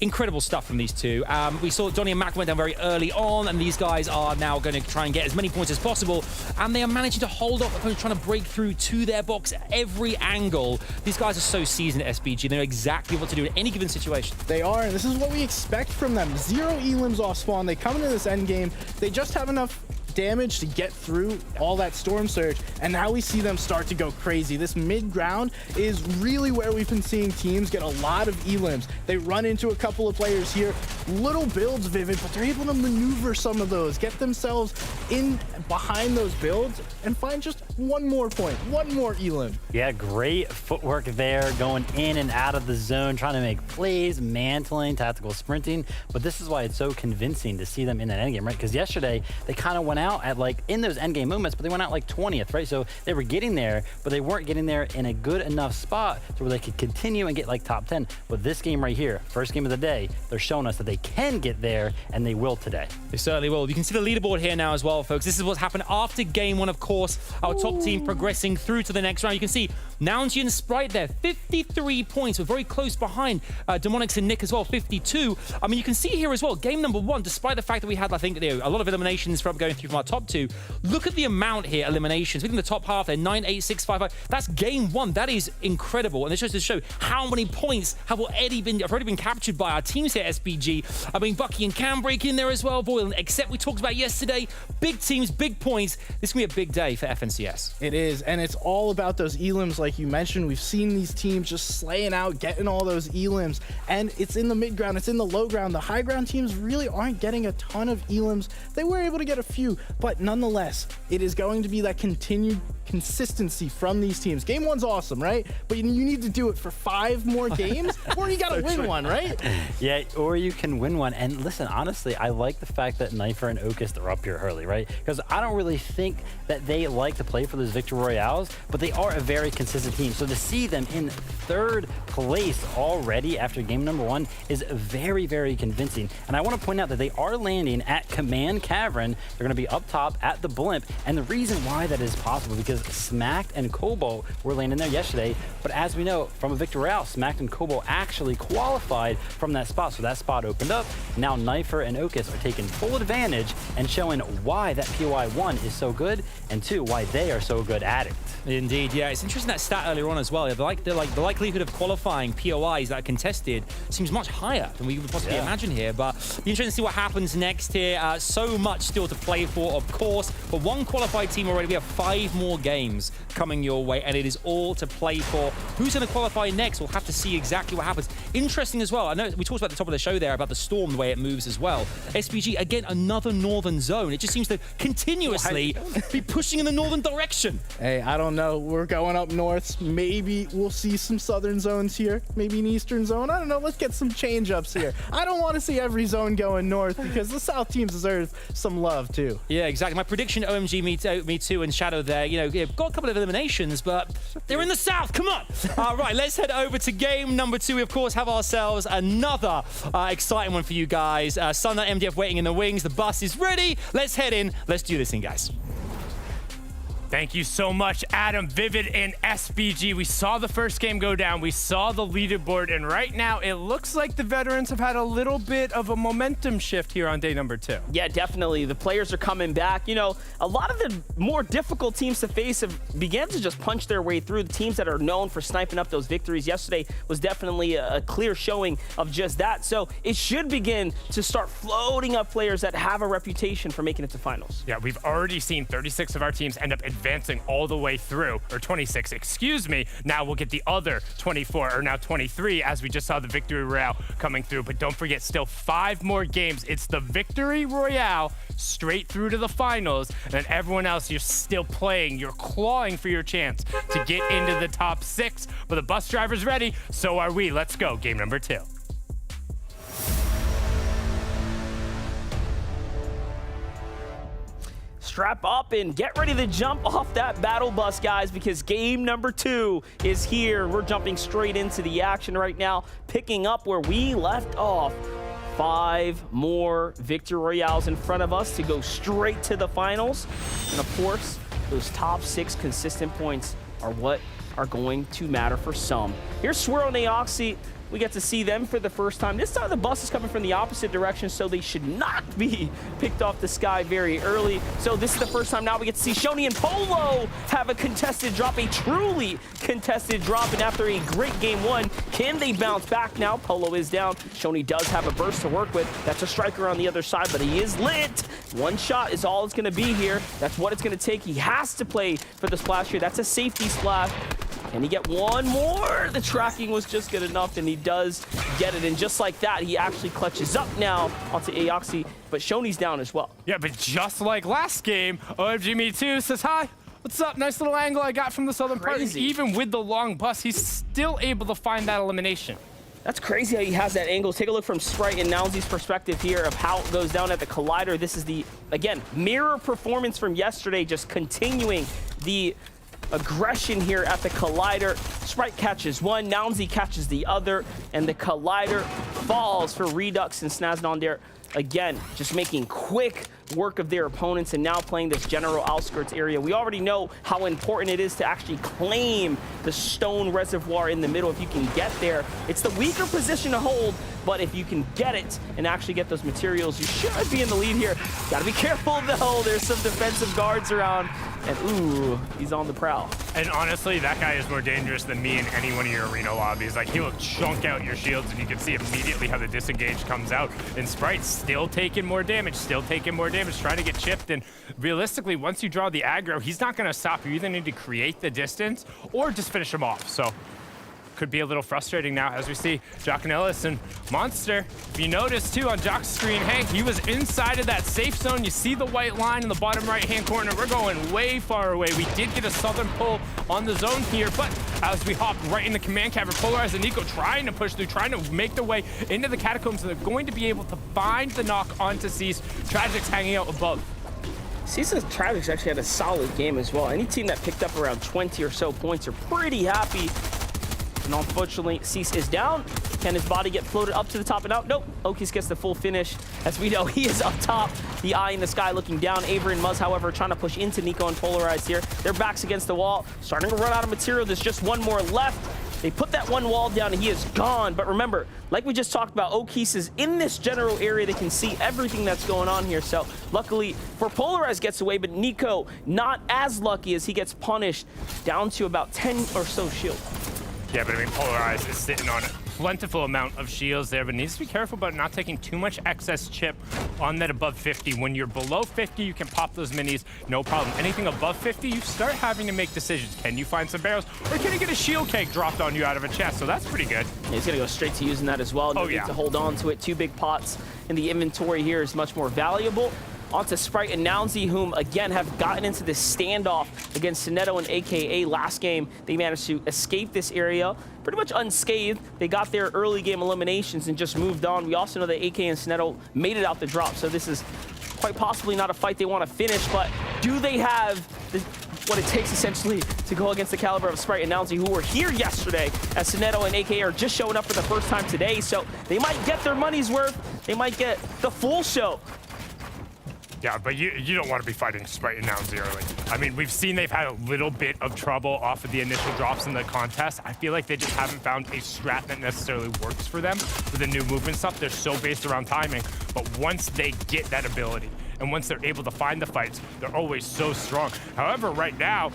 incredible stuff from these two. We saw Donnie and Mac went down very early on, and these guys are now going to try and get as many points as possible, and they are managing to hold off opponents trying to break through to their box at every angle. These guys are so seasoned at SBG. They know exactly what to do in any given situation. They are, and this is what we expect from them. 0 elims off spawn. They come into this end game. They just have enough damage to get through all that storm surge, and now we see them start to go crazy. This mid ground is really where we've been seeing teams get a lot of elims. They run into a couple of players here, little builds, Vivid, but they're able to maneuver some of those, get themselves in behind those builds, and find just one more point, one more elim. Yeah, great footwork there, going in and out of the zone, trying to make plays, mantling, tactical sprinting. But this is why it's so convincing to see them in that endgame, right? Because yesterday they kind of went out at like in those endgame moments, but they went out like 20th, right? So they were getting there, but they weren't getting there in a good enough spot to where they could continue and get like top 10. But this game right here, first game of the day, they're showing us that they can get there, and they will today. They certainly will. You can see the leaderboard here now as well, folks. This is what's happened after game 1, of course. Our top team progressing through to the next round. You can see Nounty and Sprite there, 53 points. We're very close behind Demonics and Nick as well, 52. I mean, you can see here as well, game number 1, despite the fact that we had, I think, a lot of eliminations from going through from our top 2, look at the amount here, eliminations. Within the top half there, 9, 8, 6, 5, 5. That's game 1. That is incredible. And this just to show how many points have already been captured by our teams here at SBG. I mean, Bucky and Cam break in there as well. Boy, except we talked about yesterday, big teams, big points. This is going to be a big day for FNCS. It is, and it's all about those elims like you mentioned. We've seen these teams just slaying out, getting all those elims, and it's in the mid ground, it's in the low ground. The high ground teams really aren't getting a ton of elims. They were able to get a few, but nonetheless, it is going to be that continued consistency from these teams. Game 1's awesome, right? But you need to do it for 5 more games, or you gotta win one, right? Yeah, or you can win one. And listen, honestly, I like the fact that Knifer and Ocus are up here early, right? Because I don't really think that they like to play for those Victory Royales, but they are a very consistent team. So to see them in 3rd place already after game number 1 is very, very convincing. And I want to point out that they are landing at Command Cavern. They're going to be up top at the Blimp. And the reason why that is possible, because Smacked and Cobalt were landing there yesterday. But as we know, from a Victory Royale, Smacked and Cobalt actually qualified from that spot. So that spot opened up. Now Knifer and Ocus are taking full advantage and showing why that POI 1 is so good, and 2, why they are so good at it. Indeed, yeah. It's interesting that stat earlier on as well. The likelihood of qualifying POIs that are contested seems much higher than we would possibly imagine here. But be interesting to see what happens next here. So much still to play for, of course. But 1 qualified team already. We have 5 more games coming your way, and it is all to play for. Who's going to qualify next? We'll have to see exactly what happens. Interesting as well. I know we talked about at the top of the show there about the storm, the way it moves as well. SBG, again, another northern zone. It just seems to continuously be pushing in the northern direction. Hey, I don't know. We're going up north. Maybe we'll see some southern zones here. Maybe an eastern zone. I don't know. Let's get some change-ups here. I don't want to see every zone going north, because the south teams deserve some love too. Yeah, exactly. My prediction, OMG, me too, and Shadow there. You know, got a couple of eliminations, but they're in the south. Come on. Right, let's head over to game number 2. We, of course, have ourselves another exciting one for you guys. Sunlight MDF waiting in the wings. The bus is ready. Let's head in. Let's do this thing, guys. Thank you so much, Adam, Vivid, and SBG. We saw the first game go down. We saw the leaderboard, and right now it looks like the veterans have had a little bit of a momentum shift here on day number 2. Yeah, definitely. The players are coming back. You know, a lot of the more difficult teams to face have began to just punch their way through. The teams that are known for sniping up those victories yesterday was definitely a clear showing of just that. So it should begin to start floating up players that have a reputation for making it to finals. Yeah, we've already seen 36 of our teams end up advancing all the way through, or 26, excuse me. Now we'll get the other 24, or now 23, as we just saw the Victory Royale coming through. But don't forget, still 5 more games. It's the Victory Royale straight through to the finals, and everyone else, you're still playing. You're clawing for your chance to get into the top 6. But the bus driver's ready, so are we. Let's go, game number 2. Strap up and get ready to jump off that battle bus, guys, because game number 2 is here. We're jumping straight into the action right now, picking up where we left off. 5 more Victory Royales in front of us to go straight to the finals. And of course, those top 6 consistent points are what are going to matter for some. Here's Swirl and Aoxy. we get to see them for the first time. This time the bus is coming from the opposite direction, so they should not be picked off the sky very early. So this is the first time now we get to see Shoney and Polo have a contested drop, a truly contested drop. And after a great game one, can they bounce back now? Polo is down. Shoney does have a burst to work with. That's a striker on the other side, but he is lit. One shot is all it's going to be here. That's what it's going to take. He has to play for the splash here. That's a safety splash. Can he get one more? The tracking was just good enough, and he does get it. And just like that, he actually clutches up now onto Aoxy, but Shoney's down as well. Yeah, but just like last game, OMG Me Too says, hi, what's up? Nice little angle I got from the southern part. Even with the long bus, he's still able to find that elimination. That's crazy how he has that angle. Take a look from Sprite and Nowzy's perspective here of how it goes down at the Collider. This is the, again, mirror performance from yesterday, just continuing the aggression here at the Collider. Sprite catches one, Nowzy catches the other, and the Collider falls for Redux and Snazdon there. Again, just making quick work of their opponents and now playing this general outskirts area. We already know how important it is to actually claim the stone reservoir in the middle. If you can get there, it's the weaker position to hold, but if you can get it and actually get those materials, you should be in the lead here. Gotta be careful though, there's some defensive guards around, and ooh, he's on the prowl. And honestly, that guy is more dangerous than me in any one of your arena lobbies. Like, he will chunk out your shields, and you can see immediately how the disengage comes out. And Sprite's still taking more damage, trying to get chipped. And realistically, once you draw the aggro, he's not going to stop. You either need to create the distance or just finish him off. So could be a little frustrating now as we see Jock and Ellis and Monster. If you notice too on Jock's screen, hey, he was inside of that safe zone. You see the white line in the bottom right-hand corner. We're going way far away. We did get a southern pull on the zone here, but as we hop right into command cavern, Polarize and Nico trying to push through, trying to make their way into the catacombs, and they're going to be able to find the knock onto Cease. Tragic's hanging out above. Cease's Tragic's actually had a solid game as well. Any team that picked up around 20 or so points are pretty happy. And unfortunately, Cease is down. Can his body get floated up to the top and out? Nope. Okies gets the full finish. As we know, he is up top. The eye in the sky looking down. Avery and Muzz, however, trying to push into Nico and Polarized here. Their backs against the wall. Starting to run out of material. There's just one more left. They put that one wall down and he is gone. But remember, like we just talked about, Okies is in this general area. They can see everything that's going on here. So luckily for Polarized gets away, but Nico not as lucky as he gets punished down to about 10 or so shield. Yeah, but I mean, Polarized is sitting on a plentiful amount of shields there, but needs to be careful about not taking too much excess chip on that above 50. When you're below 50, you can pop those minis, no problem. Anything above 50, you start having to make decisions. Can you find some barrels, or can you get a shield cake dropped on you out of a chest? So that's pretty good. Yeah, he's gonna go straight to using that as well. No need to hold on to it. 2 big pots in the inventory here is much more valuable. Onto Sprite and Nowzy, whom again have gotten into this standoff against Sinetto and AKA last game. They managed to escape this area pretty much unscathed. They got their early game eliminations and just moved on. We also know that AK and Sinetto made it out the drop, so this is quite possibly not a fight they want to finish, but do they have what it takes essentially to go against the caliber of Sprite and Nowzy, who were here yesterday, as Sinetto and AK are just showing up for the first time today, so they might get their money's worth. They might get the full show. Yeah, but you don't want to be fighting Sprite and Nowzy early. I mean, we've seen they've had a little bit of trouble off of the initial drops in the contest. I feel like they just haven't found a strat that necessarily works for them with the new movement stuff. They're so based around timing, but once they get that ability, and once they're able to find the fights, they're always so strong. However, right now,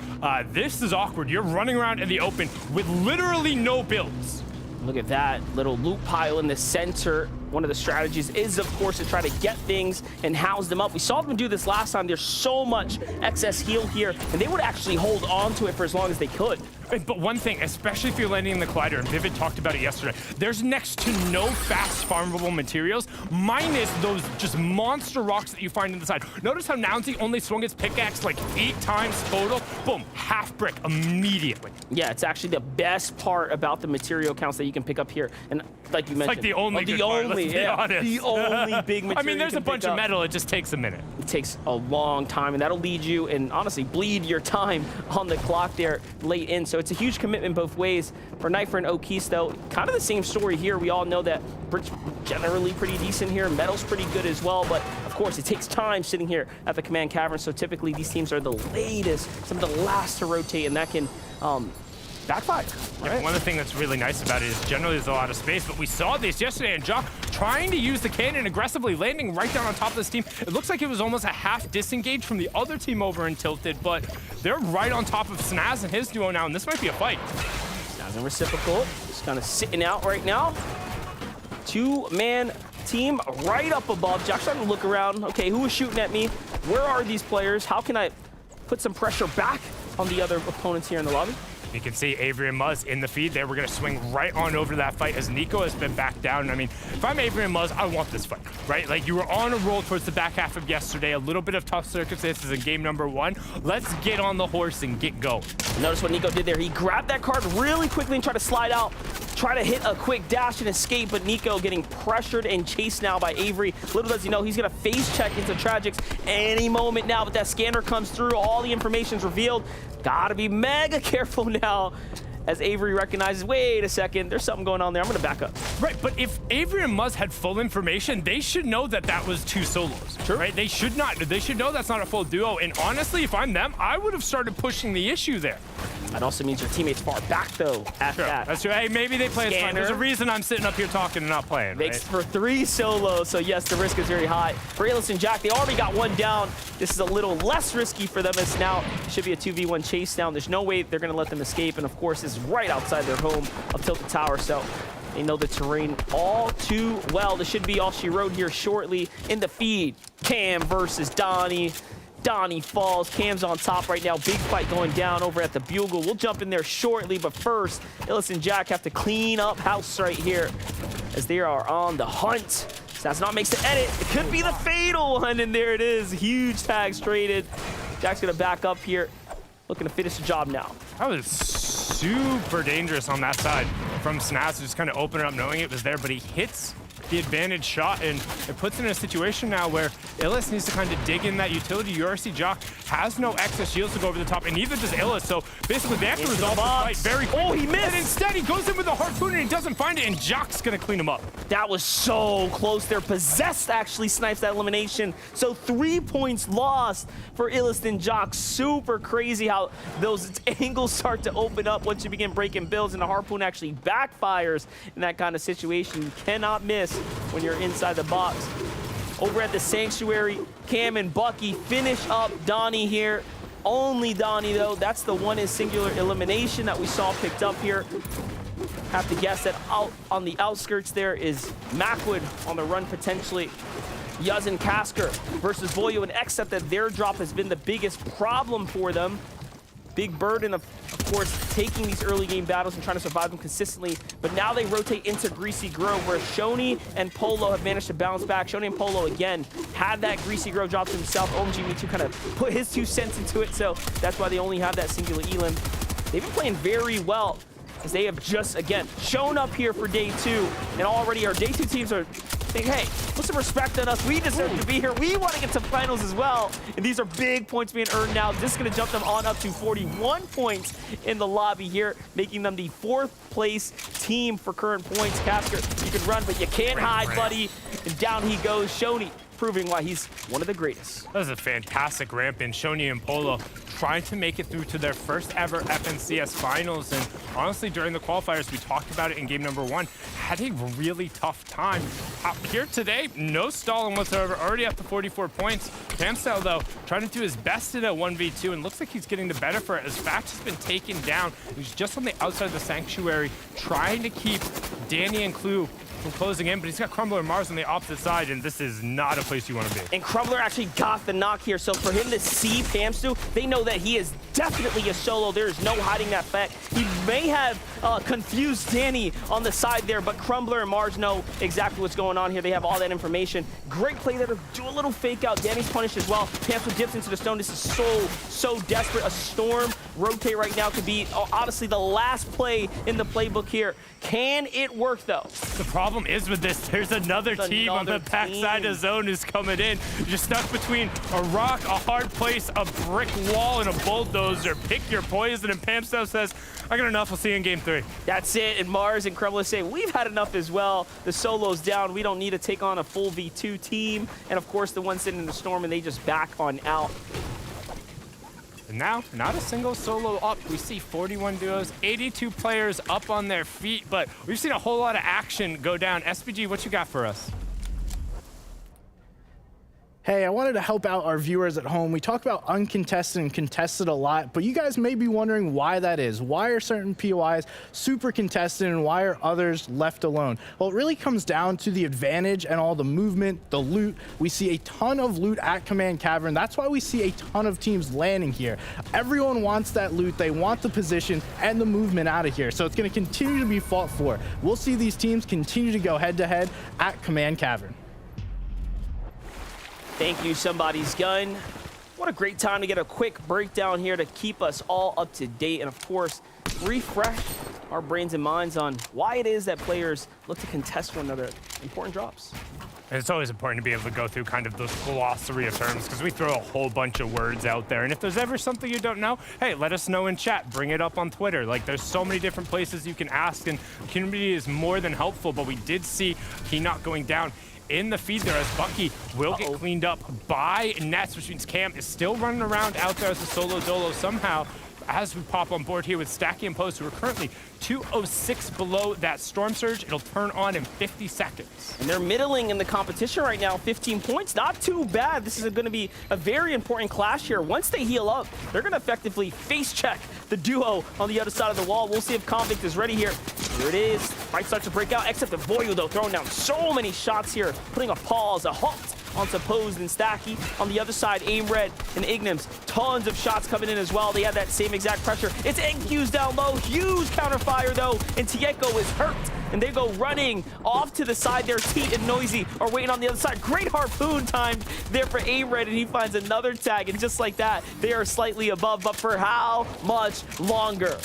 this is awkward. You're running around in the open with literally no builds. Look at that little loot pile in the center. One of the strategies is, of course, to try to get things and house them up. We saw them do this last time. There's so much excess heal here, and they would actually hold on to it for as long as they could. But one thing, especially if you're landing in the Collider, and Vivid talked about it yesterday, there's next to no fast farmable materials, minus those just monster rocks that you find in the side. Notice how Nowzy only swung his pickaxe like 8 times total. Boom, half brick immediately. Yeah, it's actually the best part about the material counts that you can pick up here. And like you mentioned, like the only good part, let's be honest. The only big material. I mean, there's a bunch of metal, it just takes a minute. It takes a long time, and that'll lead you and honestly bleed your time on the clock there late in. So it's a huge commitment both ways. For Knifer and Okies, though, kind of the same story here. We all know that brick's generally pretty decent here. Metal's pretty good as well, but of course, it takes time sitting here at the command cavern. So typically, these teams are the latest, some of the last to rotate, and that can backfire. Yeah, one of the things that's really nice about it is generally there's a lot of space, but we saw this yesterday, and Jock trying to use the cannon aggressively, landing right down on top of this team. It looks like it was almost a half disengage from the other team over in Tilted, but they're right on top of Snaz and his duo now, and this might be a fight. Snaz and Reciprocal just kind of sitting out right now. Two-man team right up above. Jock's trying to look around. Okay, who is shooting at me? Where are these players? How can I put some pressure back on the other opponents here in the lobby? You can see Avery and Muzz in the feed there. We're going to swing right on over to that fight as Nico has been back down. I mean, if I'm Avery and Muzz, I want this fight, right? Like, you were on a roll towards the back half of yesterday. A little bit of tough circumstances in game number 1. Let's get on the horse and get going. Notice what Nico did there. He grabbed that card really quickly and tried to slide out, try to hit a quick dash and escape, but Nico getting pressured and chased now by Avery. Little does he know, he's going to face check into Tragics any moment now, but that scanner comes through. All the information's revealed. Gotta be mega careful now as Avery recognizes, wait a second, there's something going on there. I'm gonna back up. Right, but if Avery and Muzz had full information, they should know that that was 2 solos, right? They should know that's not a full duo. And honestly, if I'm them, I would have started pushing the issue there. That also means your teammate's far back though at that. That's true. Hey, maybe they play as fun. There's a reason I'm sitting up here talking and not playing. Makes right? for 3 solos, so yes, the risk is very high. For Alis and Jack, they already got 1 down. This is a little less risky for them as now should be a 2v1 chase down. There's no way they're gonna let them escape, and of course, this is right outside their home of Tilted Tower, so they know the terrain all too well. This should be all she wrote here shortly in the feed. Cam versus Donnie. Donnie falls. Cam's on top right now. Big fight going down over at the Bugle. We'll jump in there shortly, but first, Illis and Jack have to clean up house right here as they are on the hunt. That's not makes the edit. It could be the fatal one, and there it is. Huge tags traded. Jack's gonna back up here, looking to finish the job now. That was super dangerous on that side from Snaz, just kind of open it up knowing it was there, but he hits the advantage shot, and it puts him in a situation now where Illis needs to kind of dig in that utility. URC Jock has no excess shields to go over the top, and neither does Illis, so basically they have to resolve the fight very quickly. Oh, he missed! And instead he goes in with a harpoon and he doesn't find it, and Jock's gonna clean him up. That was so close there. Possessed actually snipes that elimination, so 3 points lost for Illis and Jock. Super crazy how those angles start to open up once you begin breaking builds, and the harpoon actually backfires in that kind of situation. You cannot miss when you're inside the box. Over at the Sanctuary, Cam and Bucky finish up Donnie here. Only Donnie though. That's the one in singular elimination that we saw picked up here. Have to guess that out on the outskirts there is Macwood on the run potentially. Yuz and Kasker versus Voyo, and except that their drop has been the biggest problem for them. Big burden of course, taking these early game battles and trying to survive them consistently. But now they rotate into Greasy Grove, where Shoney and Polo have managed to bounce back. Shoney and Polo, again, had that Greasy Grove drop to himself. OMG Me Too kind of put his 2 cents into it, so that's why they only have that singular elim. They've been playing very well, as they have just, again, shown up here for day 2. And already our day 2 teams are thinking, hey, put some respect on us. We deserve to be here. We want to get to finals as well. And these are big points being earned now. This is going to jump them on up to 41 points in the lobby here, making them the 4th place team for current points. Kasker, you can run, but you can't hide, buddy. And down he goes. Shoney, proving why he's one of the greatest. That was a fantastic ramp in. Shoney and Polo trying to make it through to their first ever FNCS finals. And honestly, during the qualifiers, we talked about it in game number 1, had a really tough time. Here today, no stalling whatsoever, already up to 44 points. Camstyle, though, trying to do his best in a 1v2, and looks like he's getting the better for it as Fact has been taken down. He's just on the outside of the Sanctuary, trying to keep Danny and Clue from closing in, but he's got Crumbler and Mars on the opposite side, and this is not a place you want to be. And Crumbler actually got the knock here, so for him to see Pamstu, they know that he is definitely a solo. There is no hiding that fact. He may have confused Danny on the side there, but Crumbler and Mars know exactly what's going on here. They have all that information. Great play there to do a little fake out. Danny's punished as well. Pamstu dips into the stone. This is so desperate. A storm rotate right now could be honestly the last play in the playbook here. Can it work though? The problem is with this, there's another team on the backside of zone who's coming in. You're just stuck between a rock, a hard place, a brick wall, and a bulldozer. Pick your poison, and Pamstyle says, I got enough, we'll see you in game 3. That's it, and Mars and Crumbler say, we've had enough as well. The solo's down, we don't need to take on a full V2 team. And of course, the one sitting in the storm, and they just back on out. And now, not a single solo up. We see 41 duos, 82 players up on their feet, but we've seen a whole lot of action go down. SPG, what you got for us? Hey, I wanted to help out our viewers at home. We talk about uncontested and contested a lot, but you guys may be wondering why that is. Why are certain POIs super contested and why are others left alone? Well, it really comes down to the advantage and all the movement, the loot. We see a ton of loot at Command Cavern. That's why we see a ton of teams landing here. Everyone wants that loot. They want the position and the movement out of here. So it's going to continue to be fought for. We'll see these teams continue to go head to head at Command Cavern. Thank you, Somebody's Gun. What a great time to get a quick breakdown here to keep us all up to date and, of course, refresh our brains and minds on why it is that players look to contest one another. Important drops. It's always important to be able to go through kind of those glossary of terms because we throw a whole bunch of words out there. And if there's ever something you don't know, hey, let us know in chat. Bring it up on Twitter. Like, there's so many different places you can ask, and the community is more than helpful. But we did see Keynock going down in the feed there as Bucky will get cleaned up by Nets, which means Cam is still running around out there as a solo dolo somehow. As we pop on board here with Stacky and Post, who are currently 206 below that Storm Surge. It'll turn on in 50 seconds. And they're middling in the competition right now, 15 points. Not too bad. This is going to be a very important clash here. Once they heal up, they're going to effectively face check the duo on the other side of the wall. We'll see if Convict is ready here. Here it is. Fight starts to break out, except the Voyu, though, throwing down so many shots here, putting a pause, a halt on Supposed and Stacky. On the other side, Aim Red and Ignims. Tons of shots coming in as well. They have that same exact pressure. It's NQ's down low. Huge counterfire, though. And Tieko is hurt. And they go running off to the side there. Teat and Noisy are waiting on the other side. Great harpoon timed there for Aim Red. And he finds another tag. And just like that, they are slightly above. But for how much longer?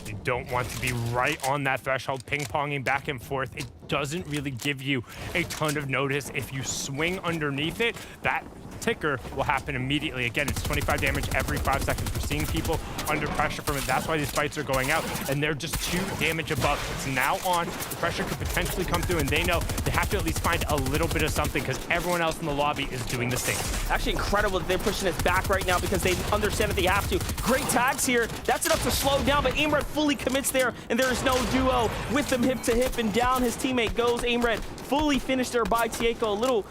You don't want to be right on that threshold, ping-ponging back and forth. It doesn't really give you a ton of notice. If you swing underneath it, that ticker will happen immediately. Again, it's 25 damage every 5 seconds. We're seeing people under pressure from it. That's why these fights are going out, and they're just 2 damage above. It's now on. The pressure could potentially come through, and they know they have to at least find a little bit of something because everyone else in the lobby is doing the same. Actually incredible that they're pushing this back right now because they understand that they have to. Great tags here. That's enough to slow down, but Aim Red fully commits there, and there is no duo with them hip to hip, and down his teammate goes. Aim Red fully finished there by Tieko. A little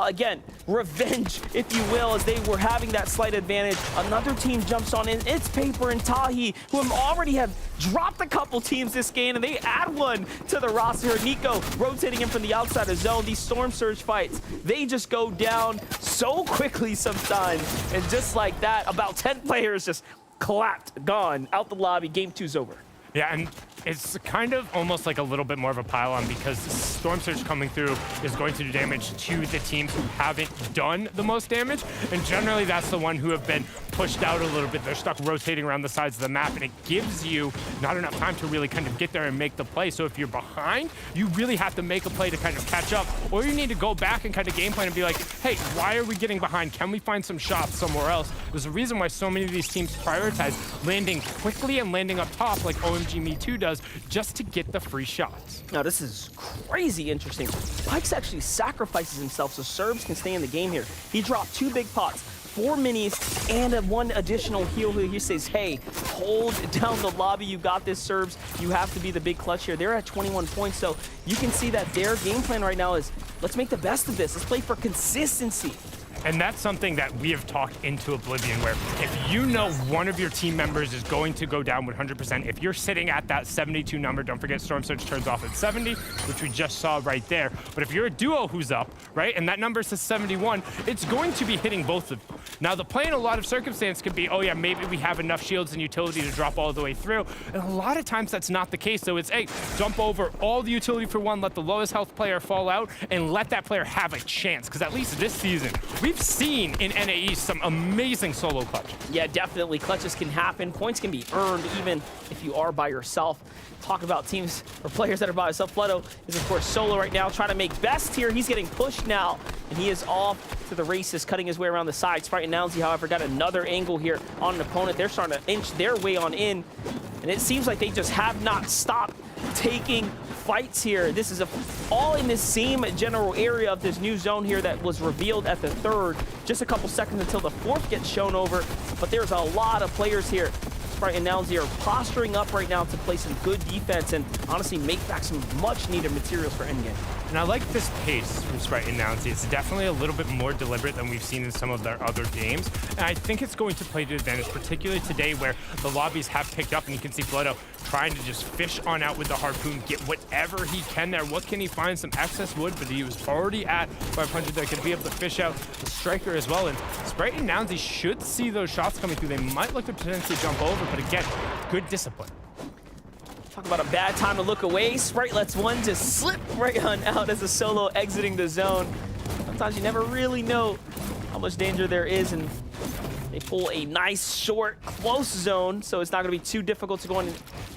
again, revenge, if you will, as they were having that slight advantage. Another team jumps on in. It's Paper and Tahi, who already have dropped a couple teams this game, and they add one to the roster. Nico rotating in from the outside of zone. These Storm Surge fights, they just go down so quickly sometimes. And just like that, about 10 players just clapped, gone, out the lobby. Game 2's over. Yeah, and it's kind of almost like a little bit more of a pile-on because Storm Surge coming through is going to do damage to the teams who haven't done the most damage, and generally that's the one who have been pushed out a little bit. They're stuck rotating around the sides of the map, and it gives you not enough time to really kind of get there and make the play. So if you're behind, you really have to make a play to kind of catch up, or you need to go back and kind of game plan and be like, hey, why are we getting behind? Can we find some shots somewhere else? There's a reason why so many of these teams prioritize landing quickly and landing up top like OMG Me Too does, just to get the free shots. Now this is crazy interesting. Pikes actually sacrifices himself so Serbs can stay in the game here. He dropped 2 big pots, 4 minis, and 1 additional heal. He says, hey, hold down the lobby. You got this, Serbs. You have to be the big clutch here. They're at 21 points, so you can see that their game plan right now is, let's make the best of this. Let's play for consistency. And that's something that we have talked into oblivion, where if you know one of your team members is going to go down 100%, if you're sitting at that 72 number, don't forget Storm Surge turns off at 70, which we just saw right there. But if you're a duo who's up, right, and that number says 71, it's going to be hitting both of them. Now, the play in a lot of circumstance could be, oh yeah, maybe we have enough shields and utility to drop all the way through. And a lot of times that's not the case. So it's, hey, jump over all the utility for one, let the lowest health player fall out, and let that player have a chance. Because at least this season, we've seen in NAE some amazing solo clutches. Yeah, definitely. Clutches can happen. Points can be earned even if you are by yourself. Talk about teams or players that are by yourself. Fleto is, of course, solo right now, trying to make best here. He's getting pushed now, and he is off to the races, cutting his way around the side. Sprite and Nounsy, however, got another angle here on an opponent. They're starting to inch their way on in, and it seems like they just have not stopped taking fights here. This is all in this same general area of this new zone here that was revealed at the 3rd. Just a couple seconds until the 4th gets shown over, but there's a lot of players here. Sprite and Nowsy are posturing up right now to play some good defense and honestly make back some much needed materials for endgame. And I like this pace from Sprite and Nowsy. It's definitely a little bit more deliberate than we've seen in some of their other games. And I think it's going to play to advantage, particularly today where the lobbies have picked up and you can see Flutto trying to just fish on out with the harpoon, get whatever he can there. What can he find? Some excess wood, but he was already at 500 that could be able to fish out the striker as well. And Sprite and Nowsy should see those shots coming through. They might look to potentially jump over, but again, good discipline. Talk about a bad time to look away. Sprite lets one just slip right on out as a solo exiting the zone. Sometimes you never really know how much danger there is, and they pull a nice, short, close zone, so it's not going to be too difficult to go and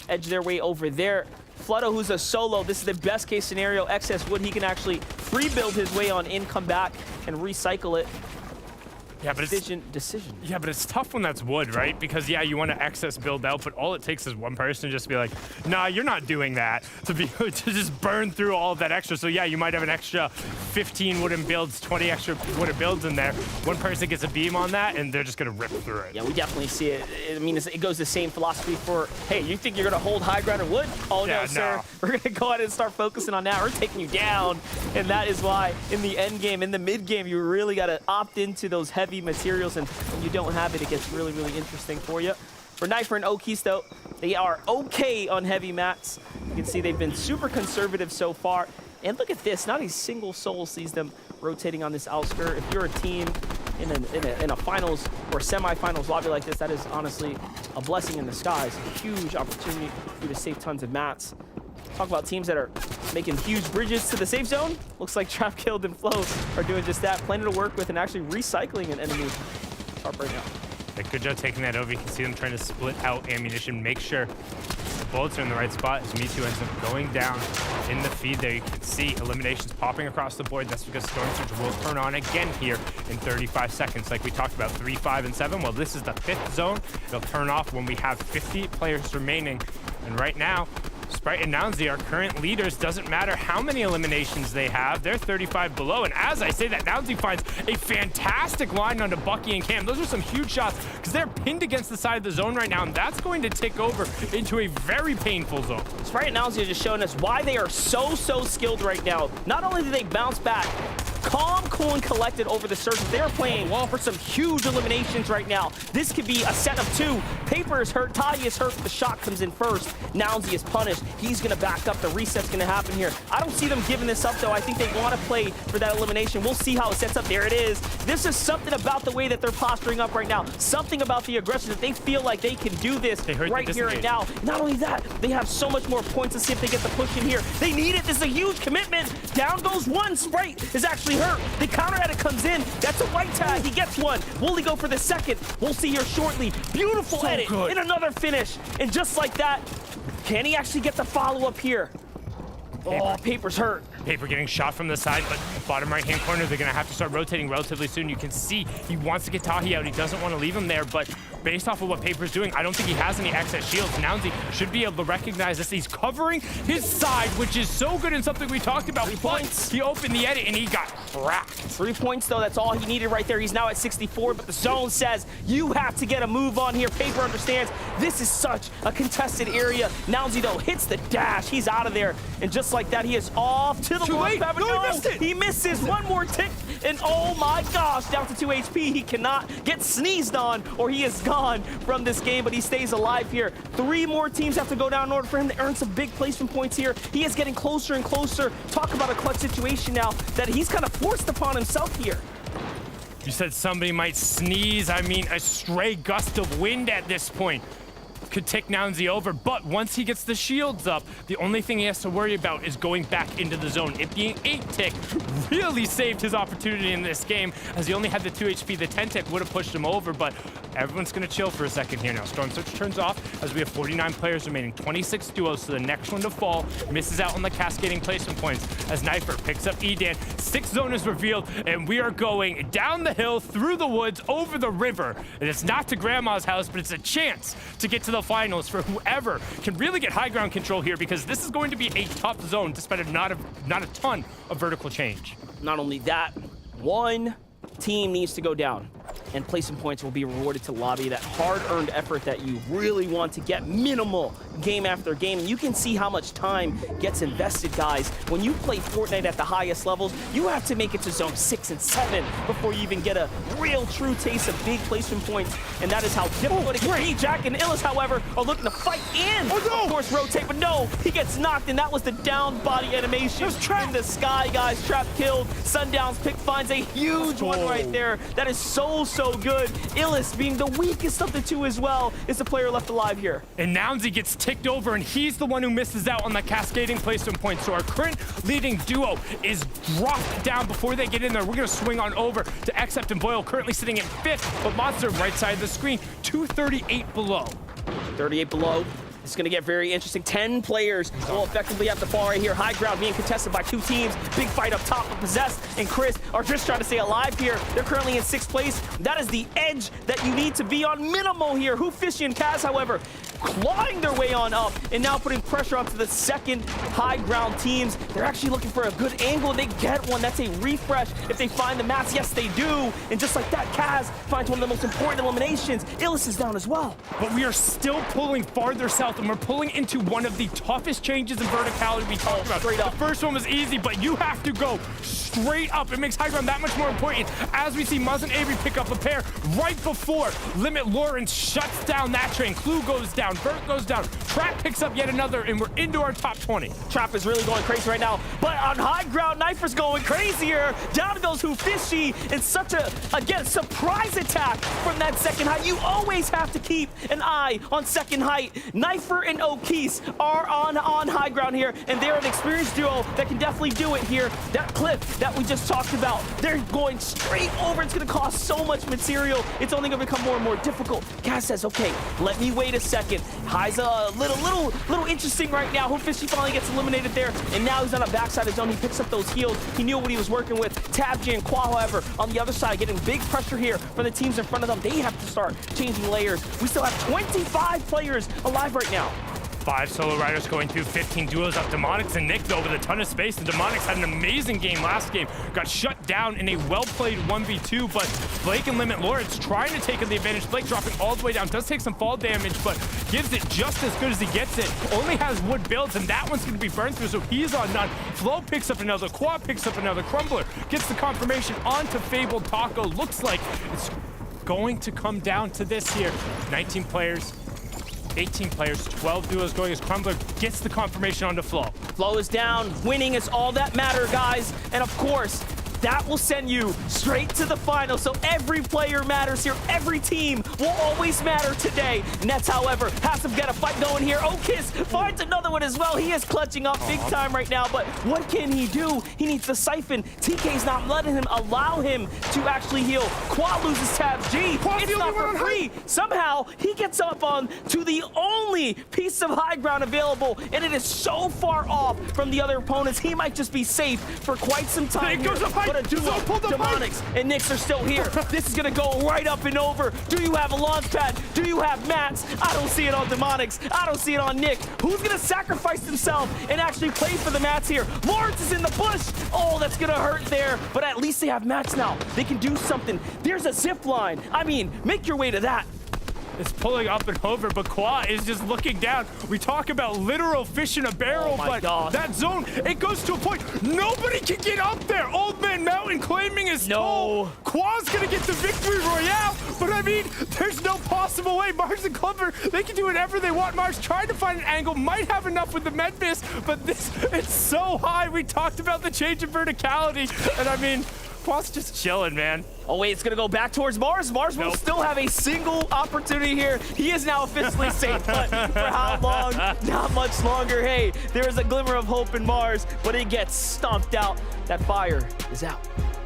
edge their way over there. Flutto, who's a solo, this is the best case scenario. Excess wood, he can actually free-build his way on in, come back, and recycle it. Yeah, but decision. Yeah, but it's tough when that's wood, right? Because yeah, you want to excess build out, but all it takes is one person just to be like, nah, you're not doing that, to just burn through all of that extra. So yeah, you might have an extra 15 wooden builds, 20 extra wooden builds in there. One person gets a beam on that, and they're just gonna rip through it. Yeah, we definitely see it. I mean, it goes the same philosophy for, hey, you think you're gonna hold high ground in wood? Oh yeah, no, sir. We're gonna go ahead and start focusing on that. We're taking you down, and that is why in the end game, in the mid game, you really gotta opt into those heavy materials, and when you don't have it, it gets really, really interesting for you. For Knifer and Okies, though, they are okay on heavy mats. You can see they've been super conservative so far. And look at this, not a single soul sees them rotating on this outskirt. If you're a team in a finals or semifinals lobby like this, that is honestly a blessing in disguise. A huge opportunity for you to save tons of mats. Talk about teams that are making huge bridges to the safe zone. Looks like Trap Killed and Flow are doing just that. Plenty to work with and actually recycling an enemy sharp right now. Good job taking that over. You can see them trying to split out ammunition. Make sure the bullets are in the right spot as Me Too ends up going down in the feed there. You can see eliminations popping across the board. That's because Stormsurge will turn on again here in 35 seconds. Like we talked about, 3, 5, and 7. Well, this is the 5th zone. It'll turn off when we have 50 players remaining. And right now, Sprite and Nowsy are current leaders. Doesn't matter how many eliminations they have. They're 35 below. And as I say that, Nowsy finds a fantastic line onto Bucky and Cam. Those are some huge shots because they're pinned against the side of the zone right now, and that's going to tick over into a very painful zone. Sprite and Nowsy are just showing us why they are so skilled right now. Not only do they bounce back, calm, cool, and collected over the surge. They're playing for some huge eliminations right now. This could be a set of 2. Paper is hurt, Tahi is hurt, the shot comes in first. Nowsy is punished. He's gonna back up. The reset's gonna happen here. I don't see them giving this up though. I think they want to play for that elimination. We'll see how it sets up. There it is. This is something about the way that they're posturing up right now. Something about the aggression that they feel like they can do this right here and now. Not only that, they have so much more points to see if they get the push in here. They need it. This is a huge commitment. Down goes one. Sprite is actually hurt. The counter edit comes in. That's a white tag. He gets one. Will he go for the second? We'll see here shortly. Beautiful edit and another finish. And just like that, can he actually get the follow-up here? Oh, Paper's hurt. Paper getting shot from the side, but bottom right-hand corner, they're going to have to start rotating relatively soon. You can see he wants to get Tahi out. He doesn't want to leave him there, but based off of what Paper's doing, I don't think he has any excess shields. Nowsy should be able to recognize this. He's covering his side, which is so good and something we talked about. 3 points. He opened the edit, and he got cracked. 3 points, though. That's all he needed right there. He's now at 64, but the zone says you have to get a move on here. Paper understands this is such a contested area. Nowsy, though, hits the dash. He's out of there, and just like that, he is off to the launch pad. No, he missed it. He misses. One more tick, and oh my gosh, down to 2 HP. He cannot get sneezed on, or he is gone from this game, but he stays alive here. 3 more teams have to go down in order for him to earn some big placement points here. He is getting closer and closer. Talk about a clutch situation now that he's kind of forced upon himself here. You said somebody might sneeze. I mean, a stray gust of wind at this point could tick Nowsy over, but once he gets the shields up, the only thing he has to worry about is going back into the zone. It being 8 tick really saved his opportunity in this game, as he only had the 2 HP. The 10 tick would have pushed him over, but everyone's gonna chill for a second here now. Stormsurge turns off as we have 49 players remaining, 26 duos, so the next one to fall misses out on the cascading placement points as Knifer picks up Edan. 6th zone is revealed, and we are going down the hill, through the woods, over the river. And it's not to Grandma's house, but it's a chance to get to to the finals for whoever can really get high ground control here, because this is going to be a tough zone despite not a ton of vertical change. Not only that, one team needs to go down, and placing points will be rewarded to Lobby. That hard-earned effort that you really want to get minimal game after game. And you can see how much time gets invested, guys. When you play Fortnite at the highest levels, you have to make it to zone 6 and 7 before you even get a real true taste of big placement points. And that is how difficult it can be. Jack and Illis, however, are looking to fight in. Of course, rotate, but no, he gets knocked, and that was the down body animation in the sky, guys. Trap killed. Sundown's pick finds a huge one right there. That is so good. Illis, being the weakest of the two as well, is the player left alive here. And Nounsy gets ticked over, and he's the one who misses out on that cascading placement point. So our current leading duo is dropped down before they get in there. We're going to swing on over to Except and Boyle, currently sitting in 5th, but Monster right side of the screen, 238 below. 38 below. It's going to get very interesting. 10 players will effectively have to fall right here. High ground being contested by 2 teams. Big fight up top of Possessed and Chris are just trying to stay alive here. They're currently in 6th place. That is the edge that you need to be on minimal here. Who Fishy and Kaz, however, clawing their way on up and now putting pressure onto the second high ground teams. They're actually looking for a good angle. They get one. That's a refresh if they find the mats. Yes, they do. And just like that, Kaz finds one of the most important eliminations. Illis is down as well. But we are still pulling farther south, and we're pulling into one of the toughest changes in verticality we talked about. Straight up. The first one was easy, but you have to go straight up. It makes high ground that much more important. As we see Muzz and Avery pick up a pair right before Limit Lawrence shuts down that train. Clue goes down, Burt goes down, Trap picks up yet another, and we're into our top 20. Trap is really going crazy right now, but on high ground, Knifer's going crazier. Down goes Who Fishy, and such a, again, surprise attack from that second height. You always have to keep an eye on second height. Knifer and O'Keese are on high ground here, and they're an experienced duo that can definitely do it here. That cliff that we just talked about, they're going straight over. It's going to cost so much material. It's only going to become more and more difficult. Kaz says, okay, let me wait a second. High's a little interesting right now. Who Fishy finally gets eliminated there, and now he's on a backside of his own. He picks up those heals. He knew what he was working with. Tabji and Qua, however, on the other side, getting big pressure here from the teams in front of them. They have to start changing layers. We still have 25 players alive right now. 5 solo riders going through 15 duos up. Demonics and Nick, though, with a ton of space. And Demonics had an amazing game last game. Got shut down in a well-played 1v2, but Blake and Limit Lawrence trying to take the advantage. Blake dropping all the way down. Does take some fall damage, but gives it just as good as he gets it. Only has wood builds, and that one's going to be burned through, so he's on none. Flo picks up another. Quad picks up another. Crumbler gets the confirmation onto Fabled Taco. Looks like it's going to come down to this here. 19 players. 18 players, 12 duos going as Crumbler gets the confirmation onto Flo. Flo is down. Winning is all that matters, guys. And of course, that will send you straight to the final. So every player matters here. Every team will always matter today. Nets, however, has to get a fight going here. Okis finds another one as well. He is clutching up big time right now, but what can he do? He needs the siphon. TK's not letting him allow him to actually heal. Qua loses tabs. G, it's not for free. Somehow, he gets up on to the only piece of high ground available, and it is so far off from the other opponents. He might just be safe for quite some time. It goes up high. But a duo, Demonics and Nyx are still here. This is gonna go right up and over. Do you have a launch pad? Do you have mats? I don't see it on Demonics. I don't see it on Nick. Who's gonna sacrifice himself and actually play for the mats here? Lawrence is in the bush. Oh, that's gonna hurt there. But at least they have mats now. They can do something. There's a zip line. I mean, make your way to that. It's pulling up and over, but Qua is just looking down. We talk about literal fish in a barrel, but that zone, it goes to a point. Nobody can get up there. Old Man Mountain claiming his toll. Qua's gonna get the victory royale, but I mean, there's no possible way. Mars and Clever, they can do whatever they want. Mars trying to find an angle, might have enough with the med miss, but this, it's so high. We talked about the change in verticality, and I mean, Qua's just chilling, man. Oh, wait, it's going to go back towards Mars. Mars will still have a single opportunity here. He is now officially safe, but for how long? Not much longer. Hey, there is a glimmer of hope in Mars, but it gets stomped out. That fire is out.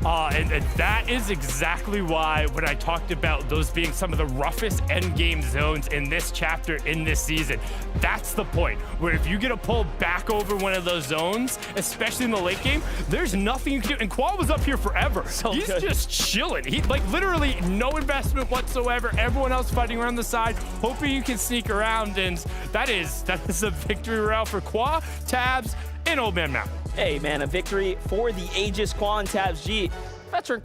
And that is exactly why when I talked about those being some of the roughest endgame zones in this chapter in this season, that's the point where if you get a pull back over one of those zones, especially in the late game, there's nothing you can do. And Qual was up here forever. He's just chilling. He like literally no investment whatsoever. Everyone else fighting around the side, hoping you can sneak around. And that is a victory royale for Qual, Tabs, and Old Man Mountain. Hey, man, a victory for the ages Qual and Tabs G. Veteran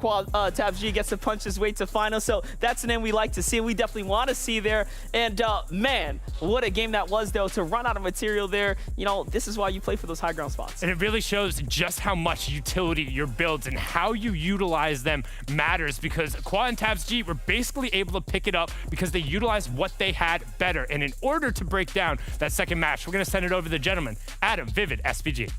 Tabs G gets to punch his way to finals, so that's an end we like to see. We definitely want to see there. And man, what a game that was, though, to run out of material there. You know, this is why you play for those high ground spots. And it really shows just how much utility your builds and how you utilize them matters, because Qual and Tabs G were basically able to pick it up because they utilized what they had better. And in order to break down that second match, we're going to send it over to the gentleman, Adam, Vivid, SPG.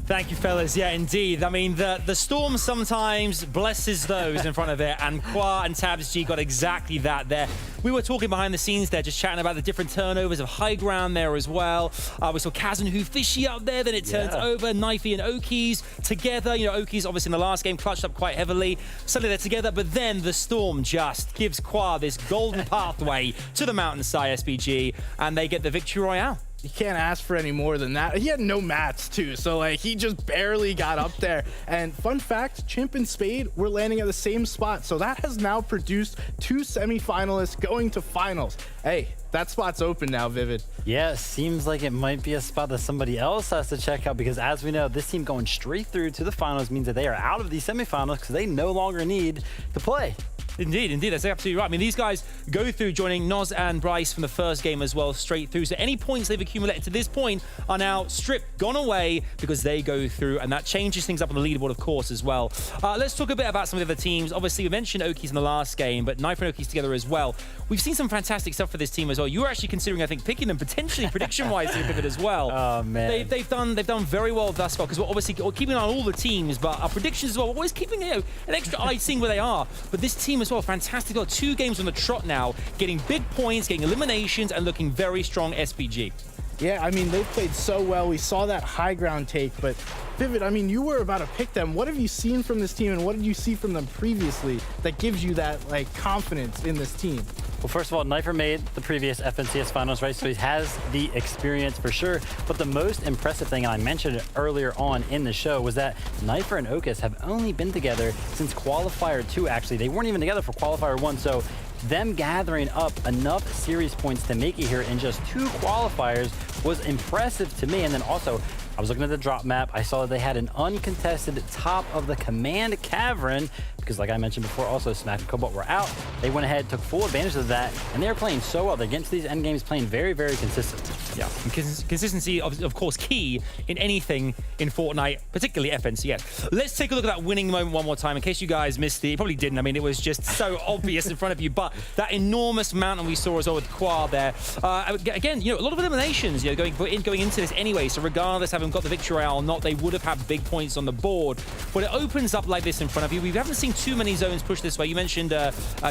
Thank you, fellas. Yeah, indeed. I mean, the Storm sometimes blesses those in front of it, and Qual and Tabs G got exactly that there. We were talking behind the scenes there, just chatting about the different turnovers of high ground there as well. We saw Kaz and Fishy up there, then it turns over. Knifey and Okies together. You know, Okies obviously in the last game clutched up quite heavily. Suddenly they're together, but then the Storm just gives Qual this golden pathway to the mountainside, SPG, and they get the victory royale. You can't ask for any more than that. He had no mats too, so like he just barely got up there. And fun fact, Chimp and Spade were landing at the same spot, so that has now produced 2 semifinalists going to finals. Hey, that spot's open now, Vivid. Yeah, seems like it might be a spot that somebody else has to check out, because as we know, this team going straight through to the finals means that they are out of the semifinals because they no longer need to play. Indeed, that's absolutely right. I mean, these guys go through, joining Noz and Bryce from the first game as well, straight through. So any points they've accumulated to this point are now stripped, gone away, because they go through, and that changes things up on the leaderboard, of course, as well. Let's talk a bit about some of the other teams. Obviously, we mentioned Okies in the last game, but Knife and Okies together as well. We've seen some fantastic stuff for this team as well. You were actually considering, I think, picking them potentially prediction-wise to pivot as well. Oh, man. They've done very well thus far, because we're obviously keeping an eye on all the teams, but our predictions as well, we're always keeping an extra eye seeing where they are. But this team as well, fantastic. 2 games on the trot now, getting big points, getting eliminations, and looking very strong, SPG. Yeah, I mean, they've played so well. We saw that high ground take, but Vivid, I mean, you were about to pick them. What have you seen from this team, and what did you see from them previously that gives you that, like, confidence in this team? Well, first of all, Knifer made the previous FNCS finals, right? So he has the experience for sure. But the most impressive thing, and I mentioned it earlier on in the show, was that Knifer and Okus have only been together since Qualifier 2, actually. They weren't even together for Qualifier 1, so them gathering up enough series points to make it here in just 2 qualifiers was impressive to me. And then also, I was looking at the drop map. I saw that they had an uncontested top of the command cavern, because like I mentioned before, also Smack and Cobalt were out. They went ahead, took full advantage of that, and they were playing so well. They're against these end games playing very, very consistent. Yeah, and consistency, of course, key in anything in Fortnite, particularly FNCS. Let's take a look at that winning moment one more time, in case you guys missed it. You probably didn't. I mean, it was just so obvious in front of you, but that enormous mountain we saw as well with Qual there. Again, you know, a lot of eliminations, you know, going into this anyway, so regardless of having got the victory royale or not, they would have had big points on the board. But it opens up like this in front of you. We haven't seen too many zones push this way. You mentioned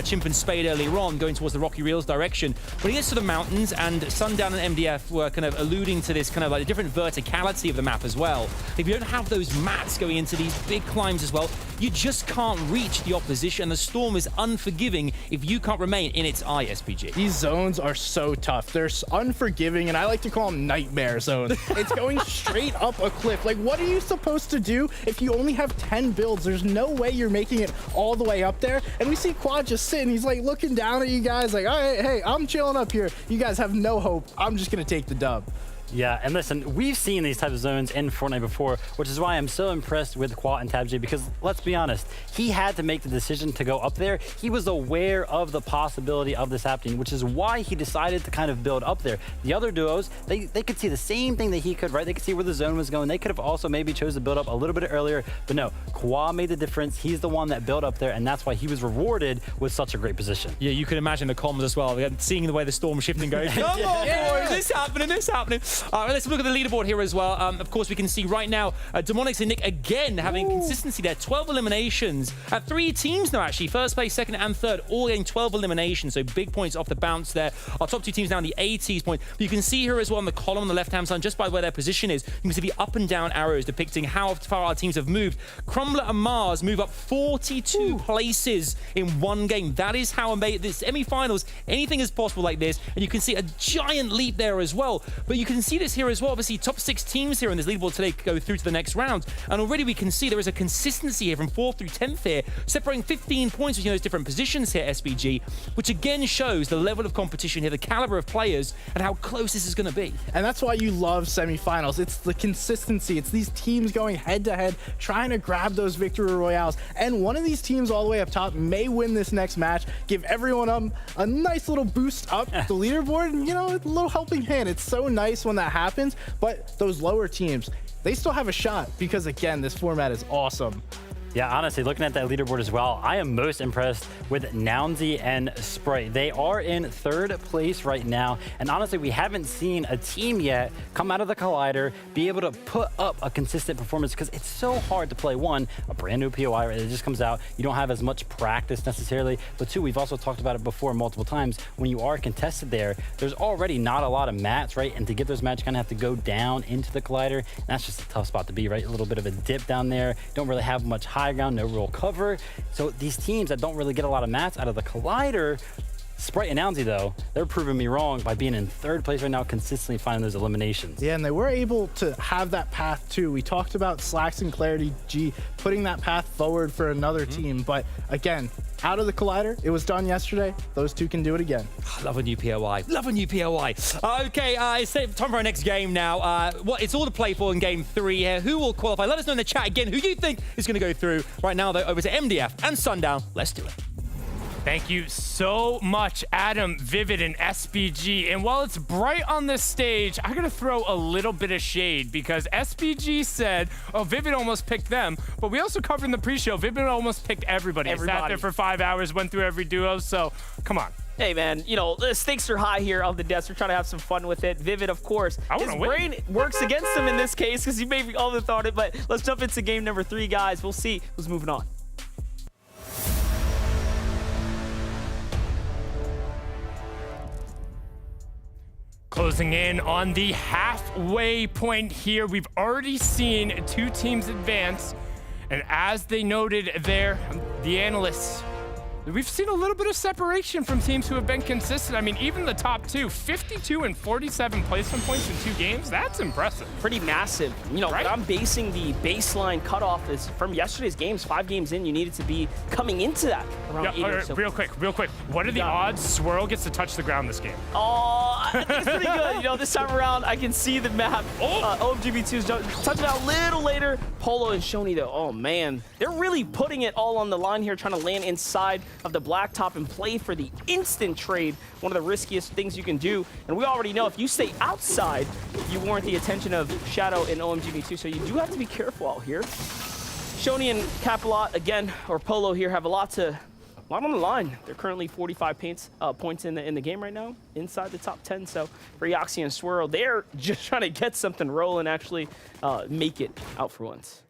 Chimp and Spade earlier on, going towards the Rocky Reels direction. When he gets to the mountains, and Sundown and MDF were kind of alluding to this kind of like a different verticality of the map as well. If you don't have those mats going into these big climbs as well, you just can't reach the opposition. The Storm is unforgiving if you can't remain in its eye, SPG. These zones are so tough. They're unforgiving, and I like to call them nightmare zones. It's going straight up a cliff. Like, what are you supposed to do if you only have 10 builds? There's no way you're making it all the way up there. And we see Quad just sitting. He's like looking down at you guys like, all right, hey, I'm chilling up here. You guys have no hope. I'm just going to take the dub. Yeah, and listen, we've seen these types of zones in Fortnite before, which is why I'm so impressed with Qual and Tab J, because let's be honest, he had to make the decision to go up there. He was aware of the possibility of this happening, which is why he decided to kind of build up there. The other duos, they could see the same thing that he could, right? They could see where the zone was going. They could have also maybe chose to build up a little bit earlier, but no, Qual made the difference. He's the one that built up there, and that's why he was rewarded with such a great position. Yeah, you can imagine the comms as well. Seeing the way the Storm shifting goes, come on, boys, this happening. Let's look at the leaderboard here as well. Of course, we can see right now Demonics and Nick again having consistency there. 12 eliminations. 3 teams now, actually. First place, second, and third, all getting 12 eliminations. So big points off the bounce there. Our top 2 teams now in the 80s point. But you can see here as well on the column on the left-hand side, just by where their position is, you can see the up and down arrows depicting how far our teams have moved. Crumbler and Mars move up 42 places in one game. That is how the semi-finals, anything is possible like this. And you can see a giant leap there as well. But you can see this here as well. Obviously, top 6 teams here in this leaderboard today go through to the next round. And already we can see there is a consistency here from 4th through 10th here, separating 15 points between those different positions here, SBG, which again shows the level of competition here, the caliber of players, and how close this is going to be. And that's why you love semifinals. It's the consistency. It's these teams going head-to-head, trying to grab those victory royales. And one of these teams all the way up top may win this next match, give everyone a nice little boost up the leaderboard, and, you know, a little helping hand. It's so nice when that happens, but those lower teams, they still have a shot because, again, this format is awesome. Yeah, honestly, looking at that leaderboard as well, I am most impressed with Nounsy and Sprite. They are in 3rd place right now, and honestly, we haven't seen a team yet come out of the Collider, be able to put up a consistent performance, because it's so hard to play, 1, a brand new POI, right? It just comes out, you don't have as much practice necessarily, but 2, we've also talked about it before multiple times, when you are contested there's already not a lot of mats, right? And to get those mats, you kind of have to go down into the Collider, and that's just a tough spot to be, right? A little bit of a dip down there, don't really have much high ground, no real cover. So these teams that don't really get a lot of mats out of the Collider, Sprite and Nounsy, though, they're proving me wrong by being in 3rd place right now, consistently finding those eliminations. Yeah, and they were able to have that path too. We talked about Slacks and Clarity G putting that path forward for another team, but again, out of the Collider, it was done yesterday. Those 2 can do it again. Love a new POI. Love a new POI. Okay, it's time for our next game now. It's all to play for in game 3 here. Who will qualify? Let us know in the chat again who you think is going to go through. Right now, though, over to MDF and Sundown. Let's do it. Thank you so much, Adam, Vivid, and SBG. And while it's bright on this stage, I gotta throw a little bit of shade because SBG said, oh, Vivid almost picked them, but we also covered in the pre-show, Vivid almost picked everybody. Sat there for 5 hours, went through every duo, so come on. Hey, man, you know, the stakes are high here on the desk. We're trying to have some fun with it. Vivid, of course, his brain works against him in this case because he may be overthought it, but let's jump into game number 3, guys. We'll see who's moving on. Closing in on the halfway point here. We've already seen 2 teams advance. And as they noted there, the analysts, we've seen a little bit of separation from teams who have been consistent. I mean, even the top 2, 52 and 47 placement points in 2 games. That's impressive. Pretty massive. You know, right? I'm basing the baseline cutoff is from yesterday's games. 5 games in, you needed to be coming into that around 8 or so. Real quick. What are the odds Swirl gets to touch the ground this game? Oh, I think it's pretty good. You know, this time around, I can see the map. OMGB2 is touching out a little later. Polo and Shoney, though, oh, man. They're really putting it all on the line here, trying to land inside of the blacktop and play for the instant trade, one of the riskiest things you can do. And we already know if you stay outside, you warrant the attention of Shadow and OMGB2, so you do have to be careful out here. Shoney and Capalot, again, or Polo here, have a lot on the line. They're currently 45 points in the game right now, inside the top 10. So for Eoxy and Swirl, they're just trying to get something rolling, actually make it out for once.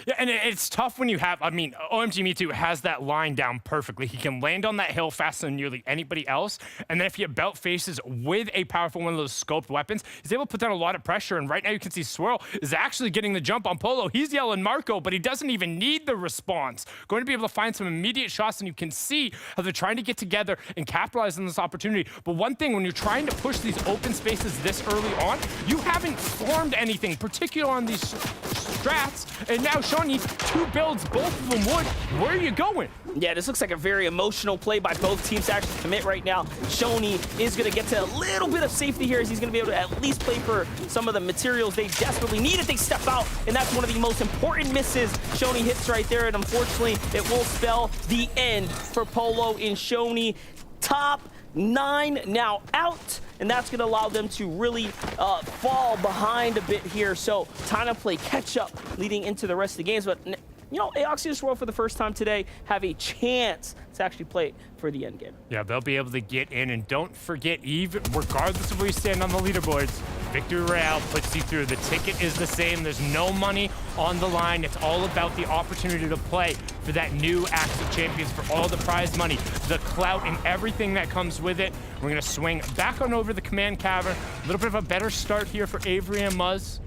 Yeah, and it's tough when you have, I mean, OMG Me Too has that line down perfectly. He can land on that hill faster than nearly anybody else. And then if he belt faces with a powerful one of those scoped weapons, he's able to put down a lot of pressure. And right now you can see Swirl is actually getting the jump on Polo. He's yelling Marco, but he doesn't even need the response. Going to be able to find some immediate shots, and you can see how they're trying to get together and capitalize on this opportunity. But one thing, when you're trying to push these open spaces this early on, you haven't formed anything, particularly on these strats. And now Sean needs 2 builds, both of them wood. Where are you going? Yeah, this looks like a very emotional play by both teams to actually commit right now. Shoney is going to get to a little bit of safety here as he's going to be able to at least play for some of the materials they desperately need if they step out, and that's one of the most important misses Shoney hits right there, and unfortunately, it will spell the end for Polo and Shoney. Top 9 now out, and that's going to allow them to really fall behind a bit here. So time to play catch up leading into the rest of the games. But you know, Aoxia World for the first time today have a chance to actually play for the end game. Yeah, they'll be able to get in, and don't forget, even regardless of where you stand on the leaderboards, Victory Royale puts you through. The ticket is the same. There's no money on the line. It's all about the opportunity to play for that new Axe of Champions, for all the prize money, the clout, and everything that comes with it. We're going to swing back on over the command cavern. A little bit of a better start here for Avery and Muzz.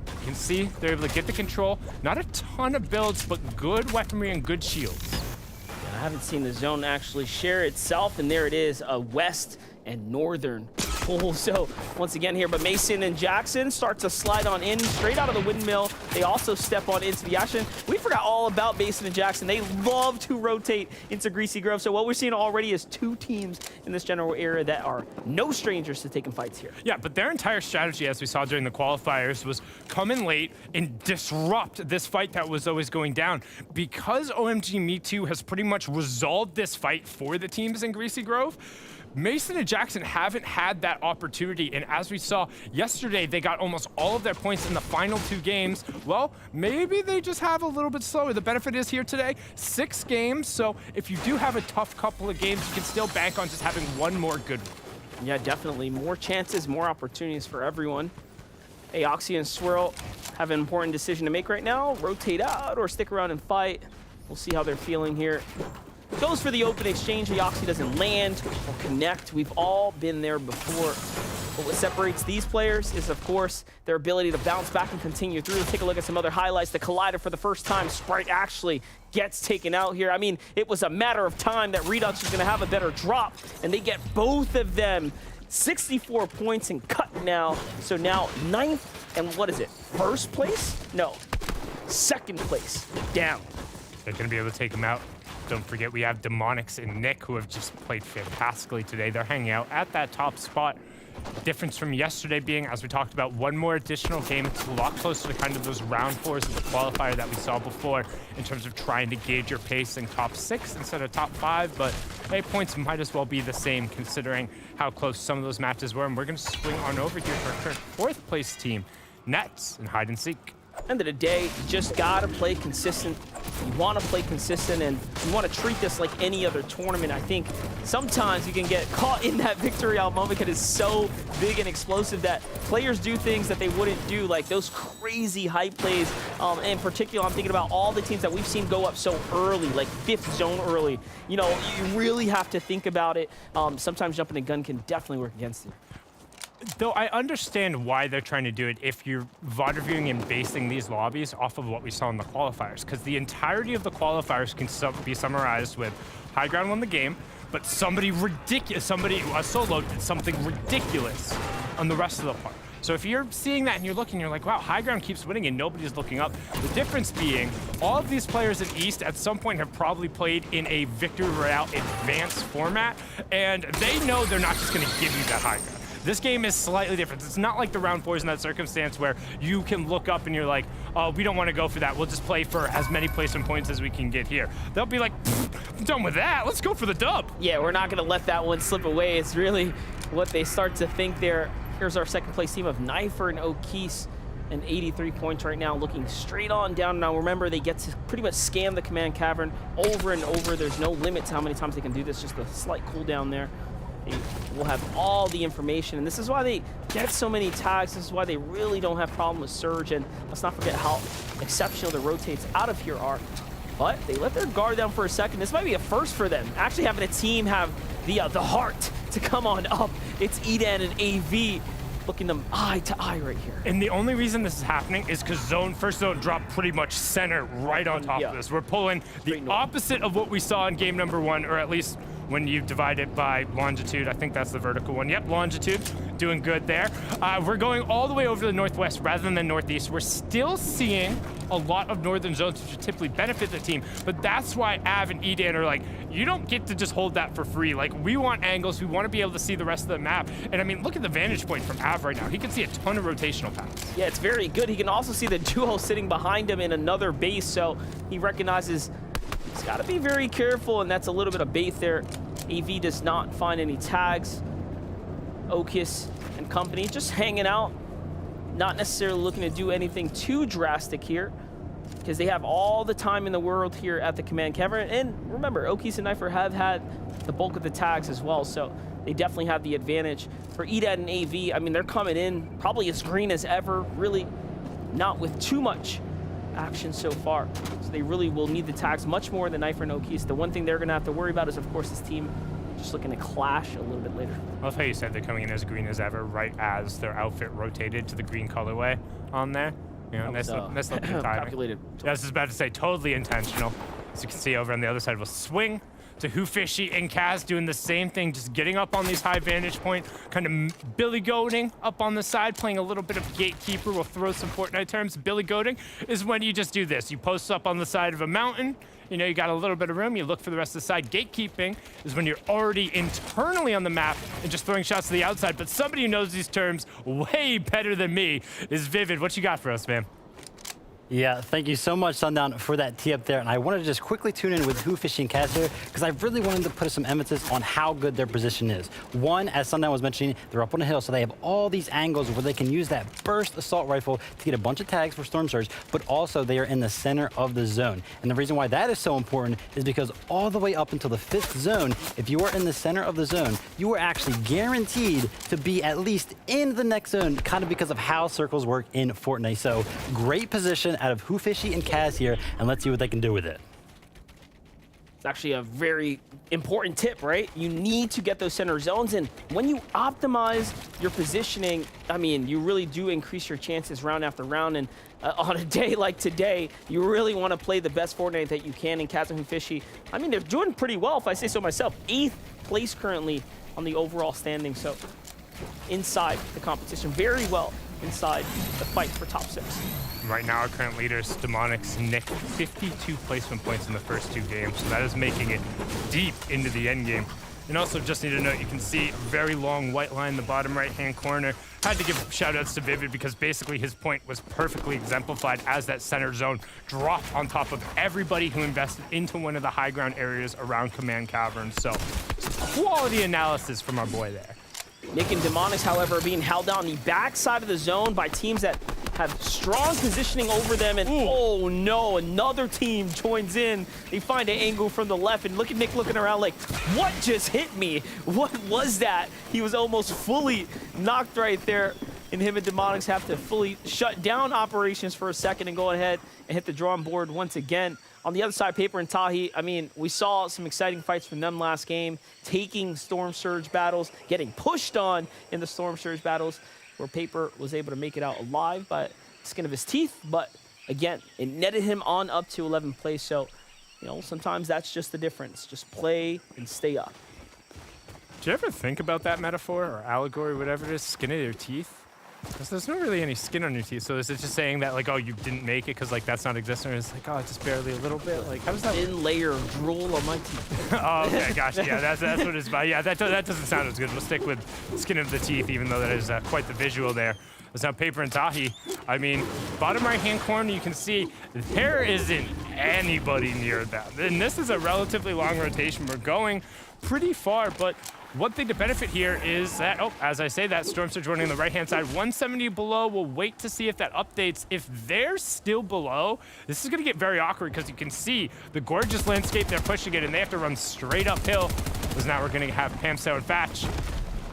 You can see they're able to get the control. Not a ton of builds, but good weaponry and good shields. I haven't seen the zone actually share itself, and there it is, a west and northern pull. So once again here, but Mason and Jackson start to slide on in straight out of the windmill. They also step on into the action. We forgot all about Mason and Jackson. They love to rotate into Greasy Grove. So what we're seeing already is 2 teams in this general area that are no strangers to taking fights here. Yeah, but their entire strategy, as we saw during the qualifiers, was come in late and disrupt this fight that was always going down. Because OMG Me Too has pretty much resolved this fight for the teams in Greasy Grove, Mason and Jackson haven't had that opportunity, and as we saw yesterday, they got almost all of their points in the final 2 games. Well, maybe they just have a little bit slower. The benefit is here today, 6 games, so if you do have a tough couple of games, you can still bank on just having one more good one. Yeah, definitely. More chances, more opportunities for everyone. Hey, Oxy and Swirl have an important decision to make right now. Rotate out or stick around and fight. We'll see how they're feeling here. Goes for the open exchange. The Oxy doesn't land or connect. We've all been there before. But what separates these players is, of course, their ability to bounce back and continue through. Take a look at some other highlights. The Collider for the first time. Sprite actually gets taken out here. I mean, it was a matter of time that Redux was going to have a better drop, and they get both of them. 64 points and cut now. So now 9th and what is it? 1st place? No, 2nd place down. They're going to be able to take them out. Don't forget, we have Demonics and Nick, who have just played fantastically today. They're hanging out at that top spot. Difference from yesterday being, as we talked about, one more additional game. It's a lot closer to kind of those round 4s of the qualifier that we saw before in terms of trying to gauge your pace in top 6 instead of top 5. But 8 points might as well be the same considering how close some of those matches were. And we're going to swing on over here to our current 4th place team, Nets and Hide and Seek. End of the day, you just gotta play consistent. You want to play consistent, and you want to treat this like any other tournament. I think sometimes you can get caught in that victory royale moment because it's so big and explosive that players do things that they wouldn't do, like those crazy hype plays. In particular, I'm thinking about all the teams that we've seen go up so early, like 5th zone early. You know, you really have to think about it. Sometimes jumping the gun can definitely work against you. Though I understand why they're trying to do it if you're VOD reviewing and basing these lobbies off of what we saw in the qualifiers, because the entirety of the qualifiers can be summarized with High Ground won the game, but somebody ridiculous, a solo did something ridiculous on the rest of the part. So if you're seeing that and you're looking, you're like, wow, High Ground keeps winning and nobody's looking up. The difference being, all of these players in East at some point have probably played in a Victory Royale advanced format, and they know they're not just gonna give you that High Ground. This game is slightly different. It's not like the round 4s in that circumstance where you can look up and you're like, oh, we don't want to go for that. We'll just play for as many placement points as we can get here. They'll be like, I'm done with that. Let's go for the dub. Yeah, we're not going to let that one slip away. It's really what they start to think there. Here's our 2nd place team of Knifer and O'Keese, and 83 points right now, looking straight on down. Now remember, they get to pretty much scam the command cavern over and over. There's no limit to how many times they can do this, just a slight cooldown there. They will have all the information, and this is why they get so many tags. This is why they really don't have problem with Surge, and let's not forget how exceptional the rotates out of here are. But they let their guard down for a second. This might be a first for them, actually having a team have the heart to come on up. It's Edan and AV looking them eye to eye right here. And the only reason this is happening is because first zone dropped pretty much center right on top of this. We're pulling the opposite of what we saw in game number 1, or at least when you divide it by longitude. I think that's the vertical one. Yep, longitude, doing good there. We're going all the way over to the northwest rather than the northeast. We're still seeing a lot of northern zones, which would typically benefit the team, but that's why Av and Edan are like, you don't get to just hold that for free. Like, we want angles, we want to be able to see the rest of the map. And I mean, look at the vantage point from Av right now. He can see a ton of rotational paths. Yeah, it's very good. He can also see the duo sitting behind him in another base, so he recognizes he's got to be very careful, and that's a little bit of bait there. AV does not find any tags. Okis and company just hanging out, not necessarily looking to do anything too drastic here. because they have all the time in the world here at the command cavern. And remember, Okies and Knifer have had the bulk of the tags as well, so they definitely have the advantage. For EDAD and AV, I mean, they're coming in probably as green as ever, really not with too much action so far. So they really will need the tags much more than Knifer and Okies. The one thing they're going to have to worry about is, of course, this team just looking to clash a little bit later. I love how you said they're coming in as green as ever, right as their outfit rotated to the green colorway on there. You know, nice little timing. Calculated. Yeah, I was just about to say, totally intentional. As you can see over on the other side, we'll swing to Who Fishy and Kaz doing the same thing, just getting up on these high vantage point, kind of Billy goading up on the side, playing a little bit of gatekeeper. We'll throw some Fortnite terms. Billy goading is when you just do this. You post up on the side of a mountain, you know, you got a little bit of room, you look for the rest of the side. Gatekeeping is when you're already internally on the map and just throwing shots to the outside. But somebody who knows these terms way better than me is Vivid. What you got for us, man? Yeah, thank you so much, Sundown, for that tee up there. And I wanted to just quickly tune in with Who Fishy and Kaz here, because I really wanted to put some emphasis on how good their position is. One, as Sundown was mentioning, they're up on a hill, so they have all these angles where they can use that burst assault rifle to get a bunch of tags for Storm Surge, but also they are in the center of the zone. And the reason why that is so important is because all the way up until the 5th zone, if you are in the center of the zone, you are actually guaranteed to be at least in the next zone, kind of because of how circles work in Fortnite. So great position out of Who Fishy and Kaz here, and let's see what they can do with it. It's actually a very important tip, right? You need to get those center zones, and when you optimize your positioning, I mean, you really do increase your chances round after round. And on a day like today, you really want to play the best Fortnite that you can. And Kaz and Who Fishy, I mean, they're doing pretty well, if I say so myself. 8th place currently on the overall standing, so inside the competition, very well inside the fight for top 6. Right now, our current leaders, Demonics, Nick, 52 placement points in the first 2 games, so that is making it deep into the end game. And also, just need to note, you can see a very long white line in the bottom right-hand corner. Had to give shout-outs to Vivid because basically his point was perfectly exemplified as that center zone dropped on top of everybody who invested into one of the high ground areas around Command Cavern. So, quality analysis from our boy there. Nick and Demonics, however, are being held down the backside of the zone by teams that have strong positioning over them. And oh no, another team joins in. They find an angle from the left, and look at Nick looking around like, what just hit me? What was that? He was almost fully knocked right there. And him and Demonics have to fully shut down operations for a second and go ahead and hit the drawing board once again. On the other side, Paper and Tahi, I mean, we saw some exciting fights from them last game, taking Storm Surge battles, getting pushed on in the Storm Surge battles, where Paper was able to make it out alive by the skin of his teeth. But again, it netted him on up to 11th place. So, you know, sometimes that's just the difference. Just play and stay up. Did you ever think about that metaphor or allegory, whatever it is, skin of your teeth? Because there's not really any skin on your teeth, so is it just saying that, like, oh, you didn't make it because, like, that's not existing? Or it's like, oh, just barely a little bit? Like, how does that... Thin layer of drool on my teeth. Oh, okay, gotcha. Yeah, that's what it's about. Yeah, that doesn't sound as good. We'll stick with skin of the teeth, even though that is quite the visual there. There's now Paper and Tahi. I mean, bottom right-hand corner, you can see there isn't anybody near them. And this is a relatively long rotation. We're going pretty far, but... one thing to benefit here is that, oh, as I say, that Storm Surge running on the right-hand side, 170 below. We'll wait to see if that updates. If they're still below, this is going to get very awkward because you can see the gorgeous landscape they're pushing it, and they have to run straight uphill. Because now we're going to have Pamso and Fatch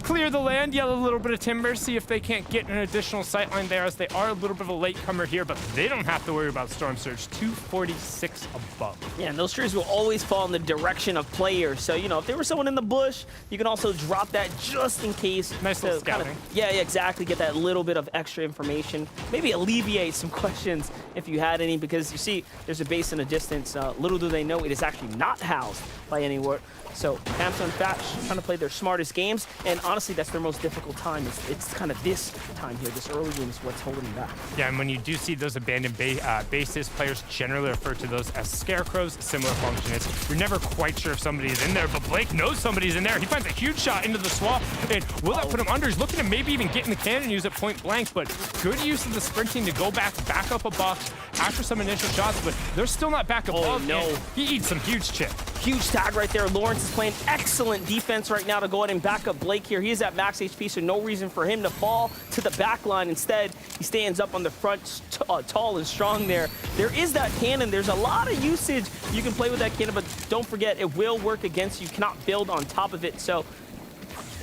clear the land, yell a little bit of timber, see if they can't get an additional sightline there, as they are a little bit of a latecomer here, but they don't have to worry about Storm Surge. 246 above. Yeah, and those trees will always fall in the direction of players. So, you know, if there was someone in the bush, you can also drop that just in case. Nice little scouting. Yeah, exactly. Get that little bit of extra information. Maybe alleviate some questions if you had any, because you see there's a base in the distance. Little do they know it is actually not housed by anywhere. So Pamso and Fatch trying to play their smartest games, and honestly, that's their most difficult time. It's kind of this time here, this early game is what's holding them back. Yeah, and when you do see those abandoned bases, players generally refer to those as scarecrows. Similar function is you're never quite sure if somebody is in there, but Blake knows somebody's in there. He finds a huge shot into the swamp, and will that put him under? He's looking to maybe even get in the cannon and use it point blank, but good use of the sprinting to go back up a box after some initial shots, but they're still not back above. Oh, no. He eats some huge chip. huge tag right there. Lawrence is playing excellent defense right now to go ahead and back up Blake here. He is at max HP, so no reason for him to fall to the back line. Instead, he stands up on the front, tall and strong there. There is that cannon. There's a lot of usage. You can play with that cannon, but don't forget, it will work against you. You cannot build on top of it, so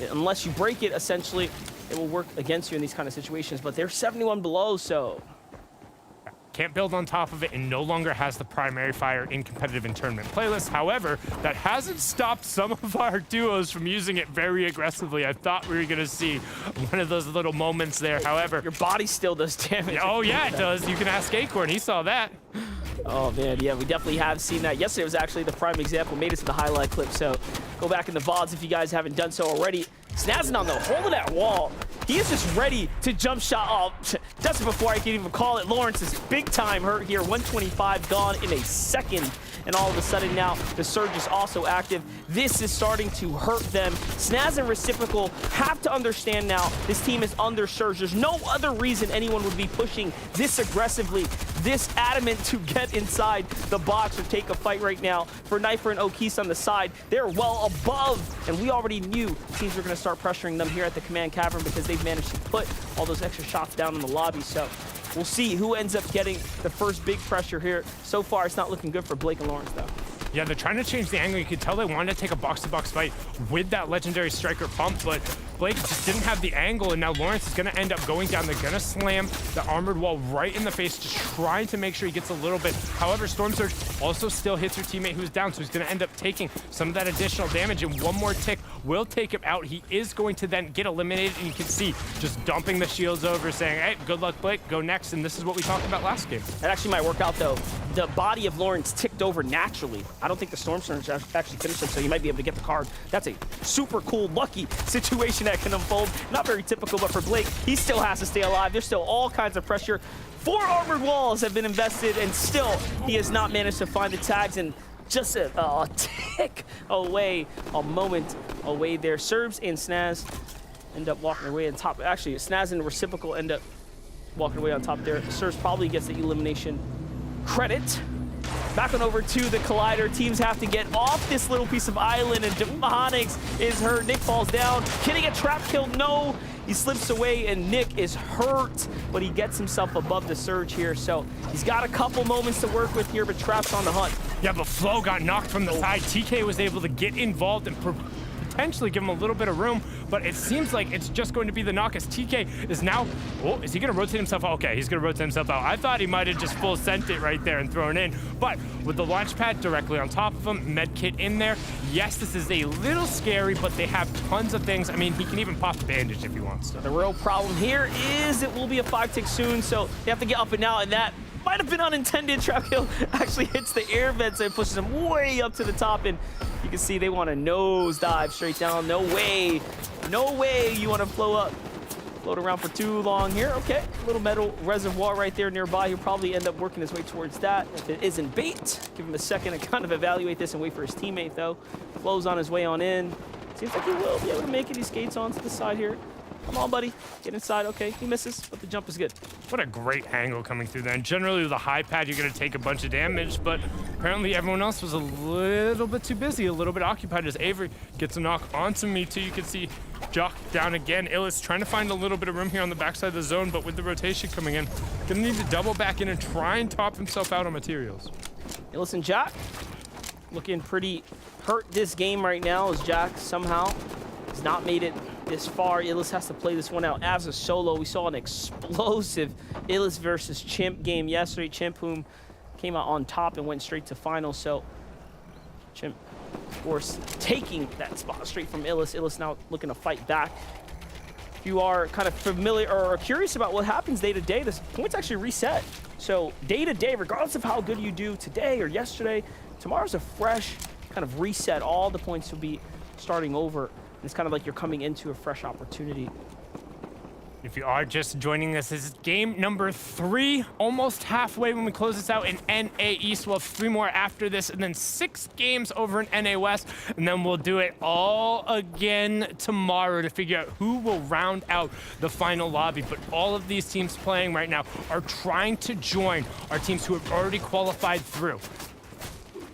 unless you break it, essentially, it will work against you in these kind of situations. But they're 71 below, so can't build on top of it and no longer has the primary fire in competitive and tournament playlists. However, that hasn't stopped some of our duos from using it very aggressively. I thought we were going to see one of those little moments there. However, your body still does damage. Oh, yeah, it does. You can ask Acorn. He saw that. Oh, man, yeah, we definitely have seen that. Yesterday was actually the prime example. Made it to the highlight clip, so go back in the VODs if you guys haven't done so already. Snazzing on the hole of that wall. He is just ready to jump shot. Oh, just before I can even call it, Lawrence is big time hurt here. 125 gone in a second. And all of a sudden now, the surge is also active. This is starting to hurt them. Snaz and Reciprocal have to understand now this team is under surge. There's no other reason anyone would be pushing this aggressively, this adamant to get inside the box or take a fight right now. For Knifer and O'Keefe on the side, they're well above, and we already knew teams were going to start pressuring them here at the command cavern because they've managed to put all those extra shots down in the lobby. So we'll see who ends up getting the first big pressure here. So far, it's not looking good for Blake and Lawrence, though. Yeah, they're trying to change the angle. You could tell they wanted to take a box-to-box fight with that legendary striker pump, but Blake just didn't have the angle, and now Lawrence is going to end up going down. They're going to slam the armored wall right in the face, just trying to make sure he gets a little bit. However, Storm Surge also still hits her teammate who's down, so he's going to end up taking some of that additional damage, and one more tick will take him out. He is going to then get eliminated, and you can see just dumping the shields over, saying, hey, good luck, Blake, go next, and this is what we talked about last game. That actually might work out, though. The body of Lawrence ticked over naturally. I don't think the Storm Surge actually finished it, so you might be able to get the card. That's a super cool, lucky situation that can unfold. Not very typical, but for Blake, he still has to stay alive. There's still all kinds of pressure. 4 armored walls have been invested, and still he has not managed to find the tags, and just a tick away, a moment away there. Serbs and Snaz end up walking away on top. Actually, Snaz and Reciprocal end up walking away on top there. Serbs probably gets the elimination credit. Back on over to the Collider. Teams have to get off this little piece of island, and Demonics is hurt. Nick falls down. Can he get trap killed? No. He slips away, and Nick is hurt, but he gets himself above the surge here, so he's got a couple moments to work with here, but Trap's on the hunt. Yeah, but Flo got knocked from the side. TK was able to get involved and potentially give him a little bit of room, but it seems like it's just going to be the knock as TK is now, oh, is he going to rotate himself out? Okay, he's going to rotate himself out. I thought he might have just full sent it right there and thrown in, but with the launch pad directly on top of him, med kit in there, yes, this is a little scary, but they have tons of things. I mean, he can even pop the bandage if he wants to. The real problem here is it will be a 5-tick soon, so they have to get up and out, and that might have been unintended. Trap kill actually hits the air vents and pushes him way up to the top, and you can see they want to nosedive straight down. No way you want to float around for too long here. Okay, little metal reservoir right there nearby. He'll probably end up working his way towards that. If it isn't bait, give him a second to kind of evaluate this and wait for his teammate, though. Flo's on his way on in. Seems like he will be able to make it. He skates onto the side here. Come on, buddy. Get inside. Okay, he misses, but the jump is good. What a great angle coming through there. And generally with a high pad, you're going to take a bunch of damage, but apparently everyone else was a little bit too busy, a little bit occupied as Avery gets a knock onto me too. You can see Jock down again. Illis trying to find a little bit of room here on the backside of the zone, but with the rotation coming in, going to need to double back in and try and top himself out on materials. Illis and Jack looking pretty hurt this game right now as Jack somehow has not made it this far. Illis has to play this one out as a solo. We saw an explosive Illis versus Chimp game yesterday. Chimp, whom came out on top and went straight to finals. So Chimp, of course, taking that spot straight from Illis. Illis now looking to fight back. If you are kind of familiar or curious about what happens day to day, the points actually reset. So day to day, regardless of how good you do today or yesterday, tomorrow's a fresh kind of reset. All the points will be starting over. It's kind of like you're coming into a fresh opportunity. If you are just joining us, this is game number 3, almost halfway when we close this out in NA East. We'll have 3 more after this, and then 6 games over in NA West, and then we'll do it all again tomorrow to figure out who will round out the final lobby. But all of these teams playing right now are trying to join our teams who have already qualified through.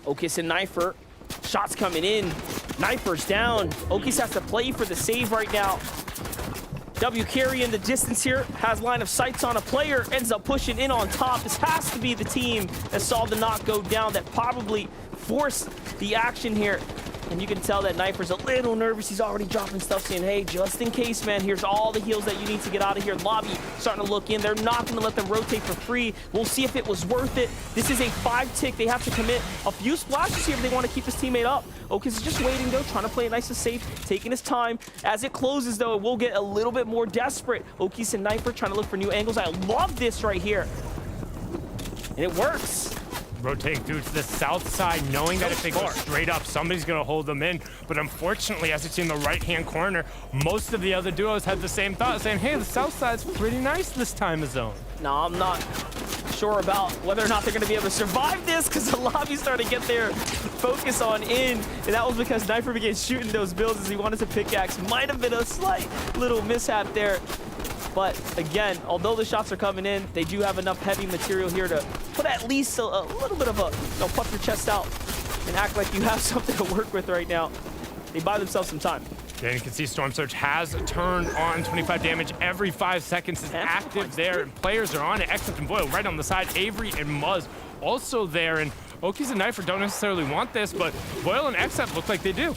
Okis and Knifer Shots coming in. Knifers down. Okies has to play for the save right now. W carry in the distance here, has line of sights on a player, ends up pushing in on top. This has to be the team that saw the knock go down, that probably forced the action here. And you can tell that Knifer's a little nervous. He's already dropping stuff saying, hey, just in case, man, here's all the heals that you need to get out of here. Lobby starting to look in. They're not going to let them rotate for free. We'll see if it was worth it. This is a 5-tick. They have to commit a few splashes here if they want to keep his teammate up. Okies is just waiting, though, trying to play it nice and safe, taking his time. As it closes, though, it will get a little bit more desperate. Okies and Knifer trying to look for new angles. I love this right here. And it works. Rotating through to the south side, knowing that if they go straight up, somebody's going to hold them in. But unfortunately, as you see in the right-hand corner, most of the other duos had the same thought, saying, hey, the south side's pretty nice this time of zone. No, I'm not sure about whether or not they're going to be able to survive this, because the lobby started to get their focus on in, and that was because Knifer began shooting those builds as he wanted to pickaxe. Might have been a slight little mishap there. But again, although the shots are coming in, they do have enough heavy material here to put at least a little bit of a, puff your chest out and act like you have something to work with right now. They buy themselves some time. Yeah, you can see Storm Surge has turned on 25 damage every 5 seconds. Is active there, and players are on it. Except and Boyle right on the side. Avery and Muzz also there, and Okies and Knifer don't necessarily want this, but Boyle and Except look like they do.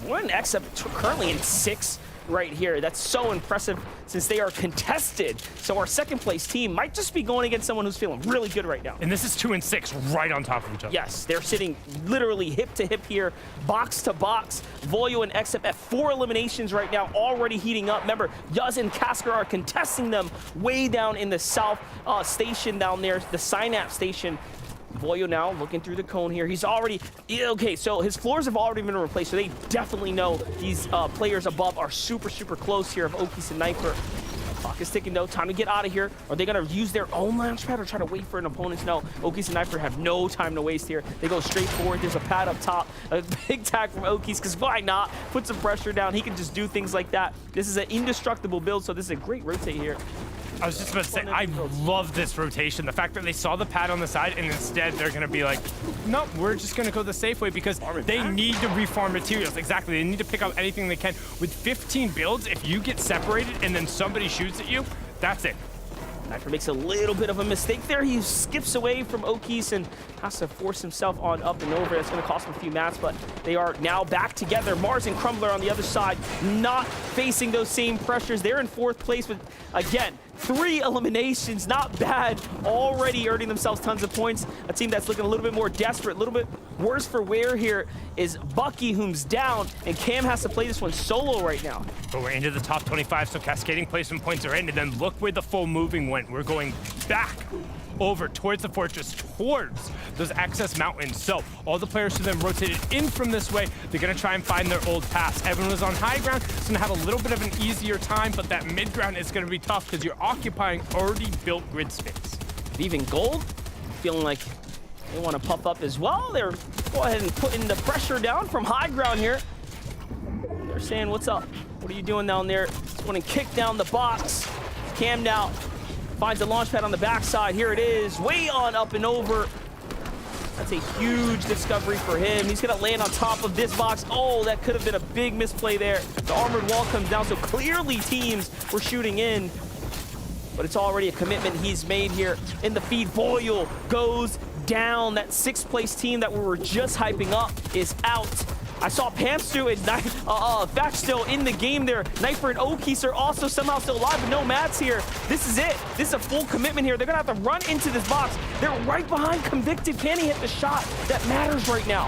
Boyle and Except currently in 6. Right here. That's so impressive since they are contested. So our second place team might just be going against someone who's feeling really good right now. And this is 2 and 6 right on top of each other. Yes, they're sitting literally hip to hip here, box to box. Volio and Except at 4 eliminations right now, already heating up. Remember, Yuz and Kasker are contesting them way down in the south station down there, the Synapse station. Volio now looking through the cone here. He's already, okay, so his floors have already been replaced, so they definitely know these players above are super, super close here of Okies and Knifer. Clock is ticking, though. Time to get out of here. Are they going to use their own launch pad or try to wait for an opponent? No, Okies and Knifer have no time to waste here. They go straight forward. There's a pad up top. A big tag from Okies, because why not? Put some pressure down. He can just do things like that. This is an indestructible build, so this is a great rotate here. I was just about to say, I love this rotation. The fact that they saw the pad on the side and instead they're going to be like, nope, we're just going to go the safe way because they need to reform materials. Exactly. They need to pick up anything they can. With 15 builds, if you get separated and then somebody shoots at you, that's it. Knifer makes a little bit of a mistake there. He skips away from Okies and has to force himself on up and over. That's going to cost him a few mats, but they are now back together. Mars and Crumbler on the other side, not facing those same pressures. They're in 4th place with, again, 3 eliminations, not bad. Already earning themselves tons of points. A team that's looking a little bit more desperate, a little bit worse for wear here is Bucky, whom's down, and Cam has to play this one solo right now. But we're into the top 25, so cascading placement points are in, and then look where the full moving went. We're going back over towards the fortress, towards those access mountains. So all the players who then rotated in from this way, they're going to try and find their old paths. Everyone was on high ground, it's going to have a little bit of an easier time, but that mid ground is going to be tough because you're occupying already built grid space. Leaving Gold, feeling like they want to puff up as well. They're go ahead and putting the pressure down from high ground here. They're saying, what's up? What are you doing down there? Just want to kick down the box. Cam now finds the launch pad on the backside. Here it is, way on up and over. That's a huge discovery for him. He's gonna land on top of this box. Oh, that could have been a big misplay there. The armored wall comes down, so clearly teams were shooting in, but it's already a commitment he's made here in the feed. Boyle goes down. That 6th place team that we were just hyping up is out. I saw Pamstu and Thatch still in the game there. Knifer and Okies are also somehow still alive, but no mats here. This is it. This is a full commitment here. They're gonna have to run into this box. They're right behind Convicted. Can he hit the shot that matters right now?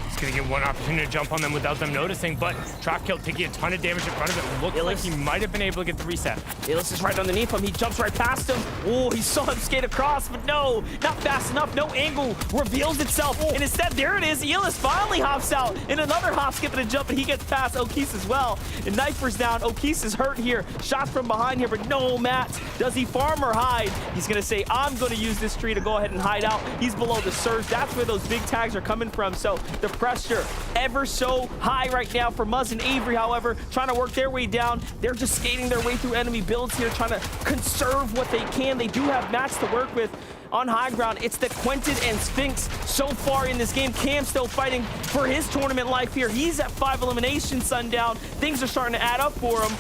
He's gonna get one opportunity to jump on them without them noticing, but Trap Kill taking a ton of damage in front of it. Looked like he might have been able to get the reset. Illis is right underneath him. He jumps right past him. Oh, he saw him skate across, but no, not fast enough. No angle reveals itself. And instead, there it is. Illis finally hops out. And another hop, skip and a jump, and he gets past Okies as well. And Knifer's down. Okies is hurt here. Shots from behind here, but no mats. Does he farm or hide? He's gonna say, I'm gonna use this tree to go ahead and hide out. He's below the surge. That's where those big tags are coming from. So the pressure ever so high right now for Muzz and Avery, however, trying to work their way down. They're just skating their way through enemy builds here, trying to conserve what they can. They do have mats to work with. on high ground, it's the Quentin and Sphinx so far in this game. Cam still fighting for his tournament life here. He's at 5 eliminations, Sundown. Things are starting to add up for him.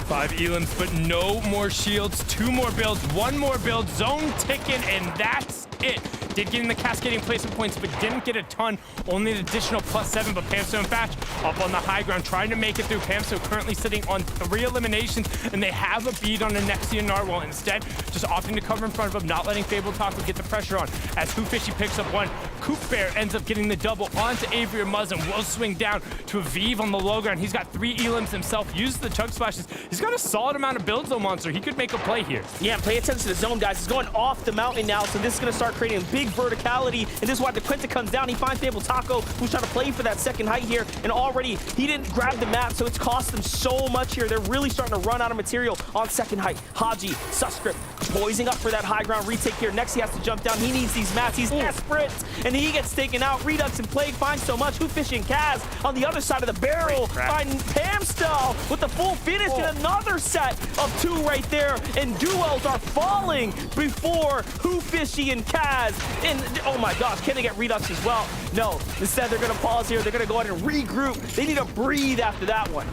5 elims, but no more shields. 2 more builds, 1 more build, zone ticking, and that's it. Did get in the cascading placement points, but didn't get a ton. Only an additional +7, but Pamso and Thatch up on the high ground, trying to make it through. Pamso currently sitting on 3 eliminations, and they have a bead on Anexia Narwhal. Instead, just opting to cover in front of him, not letting Fable Taco get the pressure on. As Hoofishy picks up 1, Coop Bear ends up getting the double onto Avery or Muzz, and will swing down to Aviv on the low ground. He's got 3 elims himself, uses the chug splashes. He's got a solid amount of builds though, Monster. He could make a play here. Yeah, pay attention to the zone, guys. He's going off the mountain now, so this is going to start creating big verticality, and this is why DeQuinta comes down. He finds Fable Taco, who's trying to play for that second height here, and already he didn't grab the map, so it's cost them so much here. They're really starting to run out of material on second height. Haji, Suscript, poising up for that high ground retake here. Next, he has to jump down. He needs these mats. He's desperate, and he gets taken out. Redux and Plague find so much. Hoofishy and Kaz on the other side of the barrel. Find Pamstel with the full finish and another set of 2 right there, and duos are falling before Hoofishy and Kaz. And oh my gosh, can they get Redux as well? No, instead they're gonna pause here. They're gonna go ahead and regroup. They need to breathe after that one.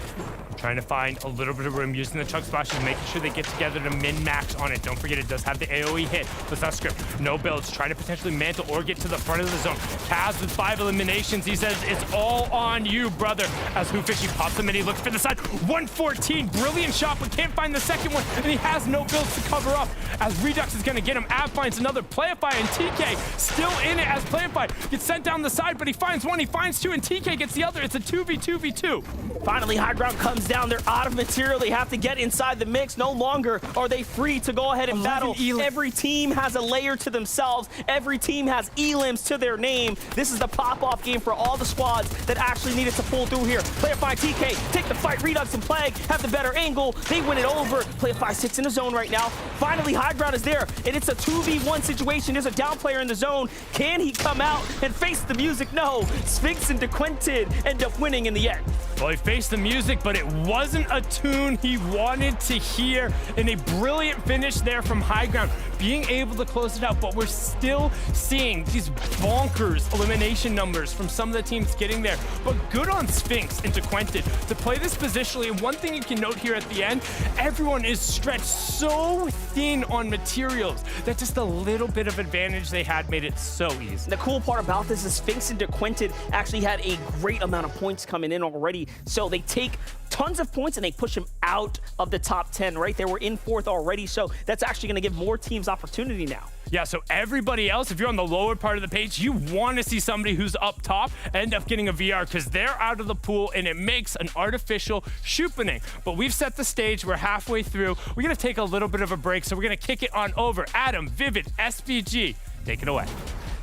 Trying to find a little bit of room, using the chug splashes, making sure they get together to min-max on it. Don't forget, it does have the AoE hit. With that script, no builds, trying to potentially mantle or get to the front of the zone. Kaz with 5 eliminations. He says, it's all on you, brother. As Hoofishy pops him in, he looks for the side. 114, brilliant shot, but can't find the second one, and he has no builds to cover up. As Redux is gonna get him, Ab finds another Playify, and TK still in it as Playify gets sent down the side, but he finds 1, he finds 2, and TK gets the other. It's a 2v2v2. Finally, high ground comes down. They're out of material. They have to get inside the mix. No longer are they free to go ahead and battle. Every team has a layer to themselves. Every team has elims to their name. This is the pop-off game for all the squads that actually needed to pull through here. Playify, TK, take the fight. Redux and Plague have the better angle. They win it over. Playify sits in the zone right now. Finally, high ground is there, and it's a 2v1 situation. There's a down player in the zone. Can he come out and face the music? No. Sphinx and DeQuinted end up winning in the end. Well, he faced the music, but it wasn't a tune he wanted to hear. And a brilliant finish there from high ground, being able to close it out. But we're still seeing these bonkers elimination numbers from some of the teams getting there. But good on Sphinx and DeQuinted to play this positionally. And one thing you can note here at the end, everyone is stretched so thin on materials that just a little bit of advantage they had made it so easy. The cool part about this is Sphinx and DeQuinted actually had a great amount of points coming in already. So they take tons of points and they push them out of the top 10, right? They were in 4th already, so that's actually going to give more teams opportunity now. Yeah, so everybody else, if you're on the lower part of the page, you want to see somebody who's up top end up getting a VR because they're out of the pool and it makes an artificial shoopening. But we've set the stage. We're halfway through. We're going to take a little bit of a break, so we're going to kick it on over. Adam, Vivid, SPG, take it away.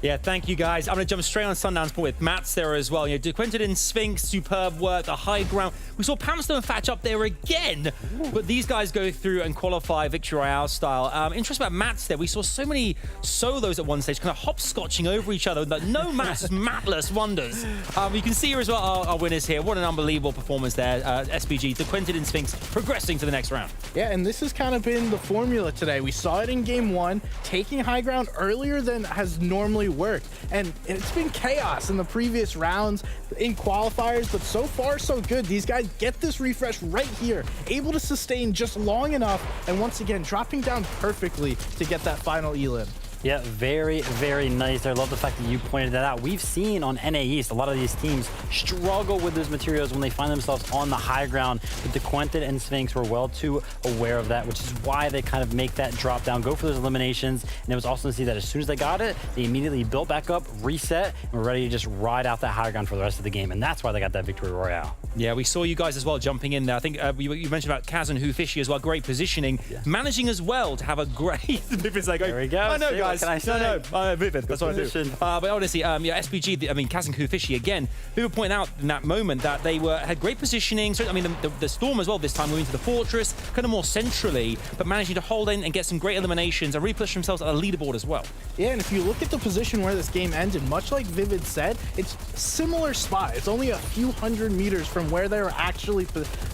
Yeah, thank you, guys. I'm going to jump straight on Sundown's point with Matt's there as well. You know, DeQuinted and Sphinx, superb work, the high ground. We saw Pamston and Thatch up there again, but these guys go through and qualify Victory Royale style. Interesting about Matt's there. We saw so many solos at one stage, kind of hopscotching over each other, like no mats, matless wonders. You can see here as well our winners here. What an unbelievable performance there. SPG, DeQuinted and Sphinx progressing to the next round. Yeah, and this has kind of been the formula today. We saw it in game 1, taking high ground earlier than has normally worked, and it's been chaos in the previous rounds in qualifiers, but so far so good. These guys get this refresh right here, able to sustain just long enough, and once again dropping down perfectly to get that final elim. Yeah, very, very nice. I love the fact that you pointed that out. We've seen on NA East a lot of these teams struggle with those materials when they find themselves on the high ground. But DeQuinted and Sphinx were well too aware of that, which is why they kind of make that drop down, go for those eliminations. And it was awesome to see that as soon as they got it, they immediately built back up, reset, and were ready to just ride out that high ground for the rest of the game. And that's why they got that Victory Royale. Yeah, we saw you guys as well jumping in there. I think you mentioned about Kaz and Hoofishy as well. Great positioning, managing as well to have a great. Vivid's like, there we go. I know, see, guys. What can I say? No, Vivid. That's what I do. But honestly, yeah, SPG. I mean, Kaz and Hoofishy again. Vivid pointed out in that moment that they had great positioning. So I mean, the Storm as well this time moving to the Fortress, kind of more centrally, but managing to hold in and get some great eliminations and really push themselves at the leaderboard as well. Yeah, and if you look at the position where this game ended, much like Vivid said, it's similar spot. It's only a few hundred meters from where they were actually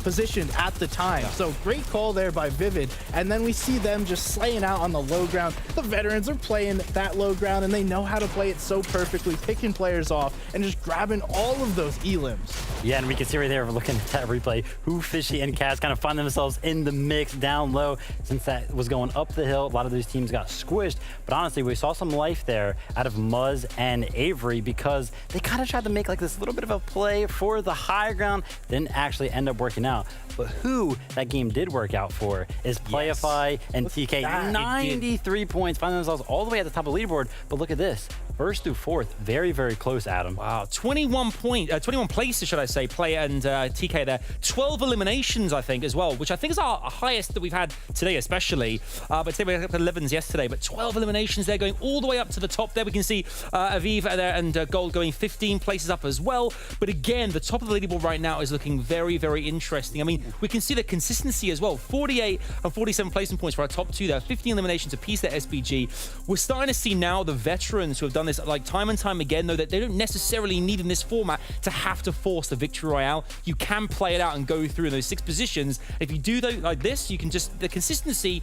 positioned at the time. So great call there by Vivid. And then we see them just slaying out on the low ground. The veterans are playing that low ground, and they know how to play it so perfectly, picking players off and just grabbing all of those elims. Yeah, and we can see right there, looking at that replay, Who, Fishy, and Kaz kind of find themselves in the mix down low. Since that was going up the hill, a lot of those teams got squished. But honestly, we saw some life there out of Muzz and Avery because they kind of tried to make like this little bit of a play for the high ground, didn't actually end up working out. But who that game did work out for is Playify and TK. 93 points, finding themselves all the way at the top of the leaderboard. But look at this. First through fourth, very, very close, Adam. Wow, 21 places, should I say, Play and TK there. 12 eliminations, I think, as well, which I think is our highest that we've had today, especially. But today we had 11s yesterday, but 12 eliminations there, going all the way up to the top there. We can see Aviv there and Gold going 15 places up as well. But again, the top of the leaderboard right now is looking very, very interesting. I mean, we can see the consistency as well. 48 and 47 placement points for our top two there. 15 eliminations apiece there, SBG. We're starting to see now the veterans who have done this like time and time again, though, that they don't necessarily need in this format to have to force the victory royale. You can play it out and go through in those 6 positions. If you do though like this, you can just, the consistency,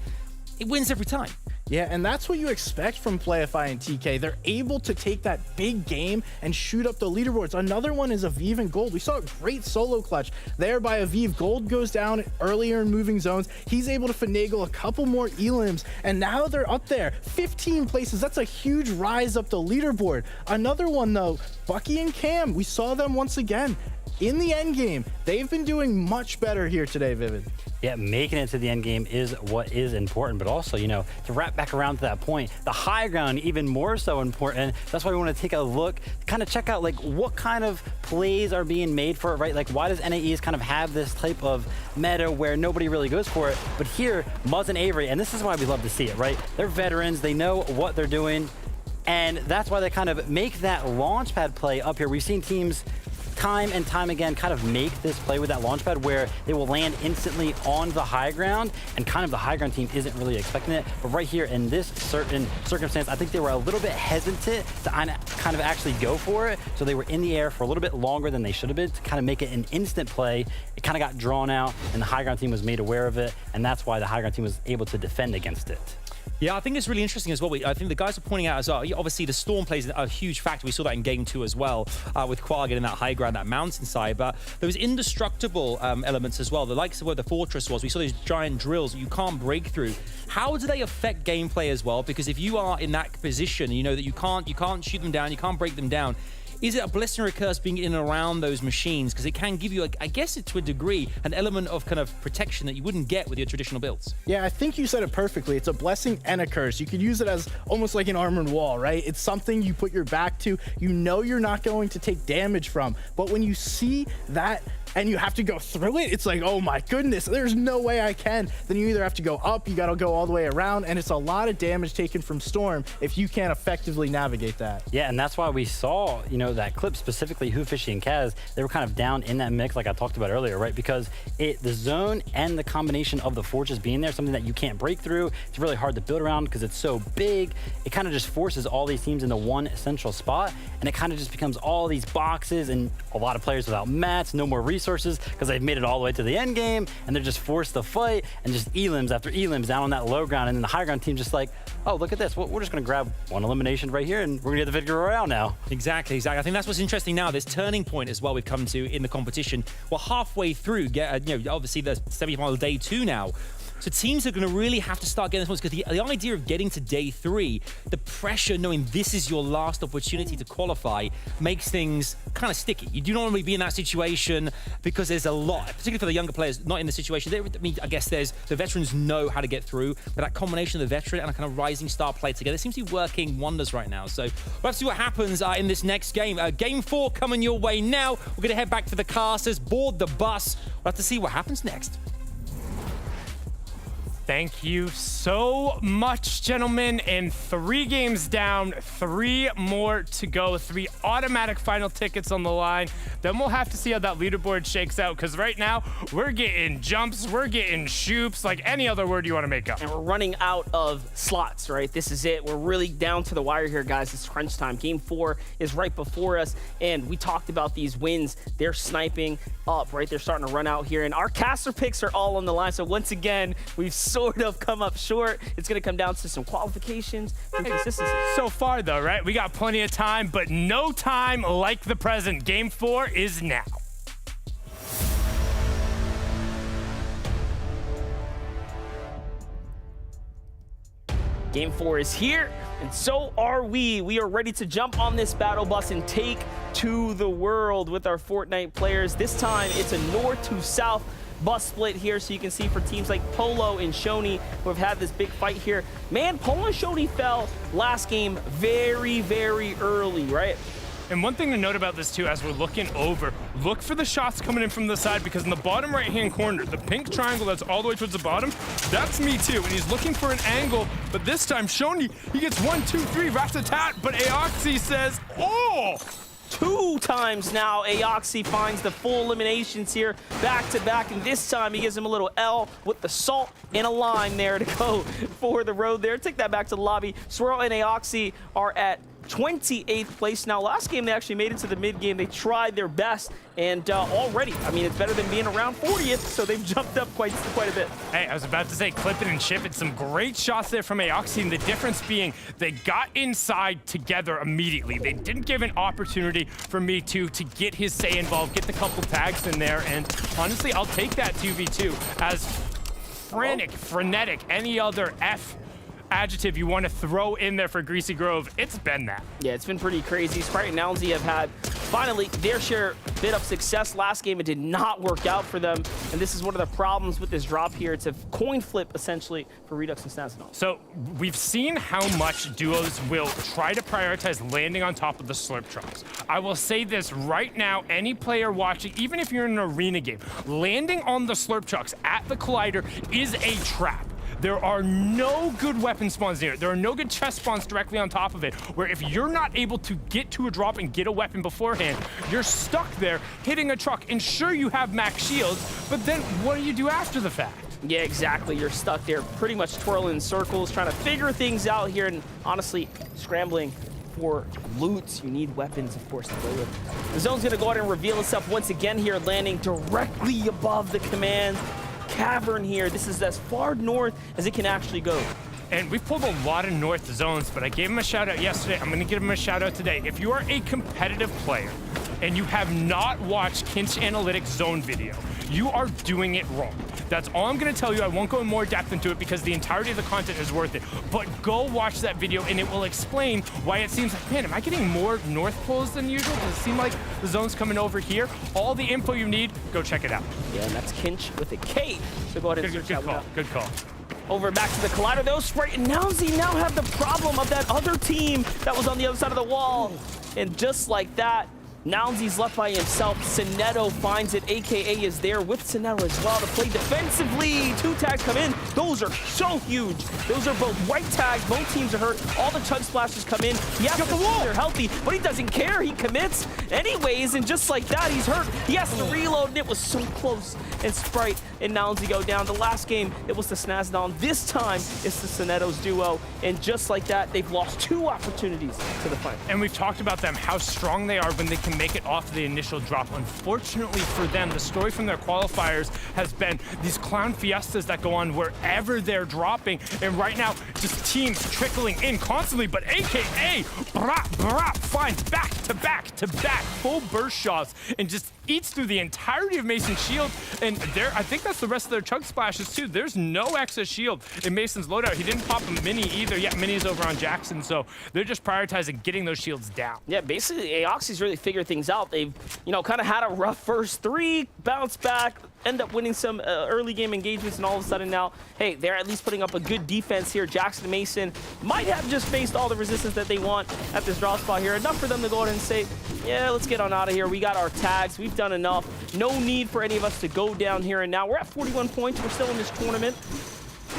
it wins every time. Yeah, and that's what you expect from Playify and TK. They're able to take that big game and shoot up the leaderboards. Another one is Aviv and Gold. We saw a great solo clutch there by Aviv. Gold goes down earlier in moving zones. He's able to finagle a couple more elims, and now they're up there. 15 places. That's a huge rise up the leaderboard. Another one, though, Bucky and Cam. We saw them once again in the end game. They've been doing much better here today, Vivid. Yeah, making it to the end game is what is important, but also, you know, to wrap back around to that point, the high ground even more so important. That's why we want to take a look, kind of check out like what kind of plays are being made for it, right? Like why does NAEs kind of have this type of meta where nobody really goes for it? But here, Muzz and Avery, and this is why we love to see it, right? They're veterans, they know what they're doing, and that's why they kind of make that launch pad play up here. We've seen teams time and time again kind of make this play with that launch pad where they will land instantly on the high ground, and kind of the high ground team isn't really expecting it. But right here in this certain circumstance, I think they were a little bit hesitant to kind of actually go for it. So they were in the air for a little bit longer than they should have been to kind of make it an instant play. It kind of got drawn out, and the high ground team was made aware of it, and that's why the high ground team was able to defend against it. Yeah, I think it's really interesting as well. I think the guys are pointing out as well, obviously the storm plays a huge factor. We saw that in game 2 as well, with Qual getting that high ground, that mountainside. But there was indestructible elements as well. The likes of where the fortress was, we saw these giant drills that you can't break through. How do they affect gameplay as well? Because if you are in that position, you know that you can't shoot them down, you can't break them down. Is it a blessing or a curse being in and around those machines? Because it can give you, I guess to a degree, an element of kind of protection that you wouldn't get with your traditional builds. Yeah, I think you said it perfectly. It's a blessing and a curse. You could use it as almost like an armored wall, right? It's something you put your back to, you know you're not going to take damage from. But when you see that and you have to go through it, it's like, oh my goodness, there's no way I can. Then you either have to go up, you gotta go all the way around, and it's a lot of damage taken from Storm if you can't effectively navigate that. Yeah, and that's why we saw, you know, that clip specifically, Who, Fishy, and Kaz, they were kind of down in that mix like I talked about earlier, right? Because the zone and the combination of the fortress being there, something that you can't break through, it's really hard to build around because it's so big. It kind of just forces all these teams into one central spot, and it kind of just becomes all these boxes and a lot of players without mats, no more resources because they've made it all the way to the end game, and they're just forced to fight, and just elims after elims down on that low ground, and then the high ground team just like, oh, look at this. We're just going to grab one elimination right here, and we're going to get the victory royale now. Exactly. I think that's what's interesting now, this turning point as well we've come to in the competition. We're halfway through, obviously the semi-final day 2 now. So teams are going to really have to start getting this one, because the idea of getting to day 3, the pressure knowing this is your last opportunity to qualify makes things kind of sticky. You do not want to be in that situation because there's a lot, particularly for the younger players not in the situation. I guess the veterans know how to get through, but that combination of the veteran and a kind of rising star play together seems to be working wonders right now. So we'll have to see what happens in this next game. Game 4 coming your way now. We're going to head back to the casters, board the bus. We'll have to see what happens next. Thank you so much, gentlemen. And 3 games down, 3 more to go. 3 automatic final tickets on the line. Then we'll have to see how that leaderboard shakes out, because right now we're getting jumps, we're getting shoops, like any other word you want to make up. And we're running out of slots, right? This is it. We're really down to the wire here, guys. It's crunch time. Game 4 is right before us, and we talked about these wins. They're sniping up, right? They're starting to run out here, and our caster picks are all on the line. So once again, we've sort of come up short. It's going to come down to some qualifications and consistency. So far, though, right? We got plenty of time, but no time like the present. Game 4 is now. Game 4 is here, and so are we. We are ready to jump on this battle bus and take to the world with our Fortnite players. This time, it's a north to south bus split here, so you can see for teams like Polo and Shoney who have had this big fight here. Man, Polo and Shoney fell last game very, very early, right? And one thing to note about this too, as we're looking over, look for the shots coming in from the side, because in the bottom right-hand corner, the pink triangle that's all the way towards the bottom, that's me too. And he's looking for an angle, but this time Shoney, he gets 1, 2, 3, rat-a-tat, but Aoxy says, oh! 2 times now, Aoxy finds the full eliminations here, back-to-back, and this time he gives him a little L with the salt and a lime there to go for the road there. Take that back to the lobby. Swirl and Aoxy are at 28th place now. Last game, they actually made it to the mid game. They tried their best, and already, I mean, it's better than being around 40th, so they've jumped up quite a bit. Hey, I was about to say clip it and ship it. Some great shots there from Aoxy, and the difference being they got inside together immediately. They didn't give an opportunity for me to get his say involved, get the couple tags in there, and honestly, I'll take that 2v2 as frantic, frenetic, any other adjective you want to throw in there for Greasy Grove, it's been that. Yeah, it's been pretty crazy. Sprite and Nownsy have had finally their share bit of success. Last game, it did not work out for them, and this is one of the problems with this drop here. It's a coin flip, essentially, for Redux and Snazadon. So we've seen how much duos will try to prioritize landing on top of the slurp trucks. I will say this right now, any player watching, even if you're in an arena game, landing on the slurp trucks at the collider is a trap. There are no good weapon spawns near it. There are no good chest spawns directly on top of it, where if you're not able to get to a drop and get a weapon beforehand, you're stuck there hitting a truck. And sure, you have max shields, but then what do you do after the fact? Yeah, exactly. You're stuck there pretty much twirling in circles, trying to figure things out here, and honestly, scrambling for loot. You need weapons, of course, to go with. The zone's gonna go ahead and reveal itself once again here, landing directly above the command cavern here. This is as far north as it can actually go. And we've pulled a lot of north zones, but I gave him a shout out yesterday. I'm going to give him a shout out today. If you are a competitive player and you have not watched Kinch Analytics zone video, you are doing it wrong. That's all I'm going to tell you. I won't go in more depth into it because the entirety of the content is worth it. But go watch that video and it will explain why it seems like, man, am I getting more north pulls than usual? Does it seem like the zone's coming over here? All the info you need, go check it out. Yeah, and that's Kinch with a K. So go ahead and search good call. Good call. Over back to the collider, though. Sprite and Nownsy now have the problem of that other team that was on the other side of the wall. And just like that, Nownsy's left by himself. Sinetto finds it. AKA is there with Sinetto as well to play defensively. 2 tags come in. Those are so huge. Those are both white tags. Both teams are hurt. All the chug splashes come in. He has to see they're healthy, but he doesn't care. He commits anyways, and just like that, he's hurt. He has to reload, and it was so close. And Sprite and Nownsy go down. The last game, it was the Snazadon. This time, it's the Sinetto's duo. And just like that, they've lost 2 opportunities to the fight. And we've talked about them, how strong they are when they can make it off the initial drop. Unfortunately for them, the story from their qualifiers has been these clown fiestas that go on wherever they're dropping. And right now, just teams trickling in constantly, but AKA Brap finds back-to-back full burst shots and just eats through the entirety of Mason's shield. And there, I think that's the rest of their chug splashes too. There's no excess shield in Mason's loadout. He didn't pop a mini either. Yeah, mini's over on Jackson, so they're just prioritizing getting those shields down. Yeah, basically, Aoxy's really figured things out. They've, kind of had a rough first 3, bounce back, end up winning some early game engagements, and all of a sudden now, hey, they're at least putting up a good defense here. Jackson and Mason might have just faced all the resistance that they want at this draw spot here. Enough for them to go ahead and say, yeah, let's get on out of here. We got our tags. We've done enough. No need for any of us to go down here and now. We're at 41 points. We're still in this tournament.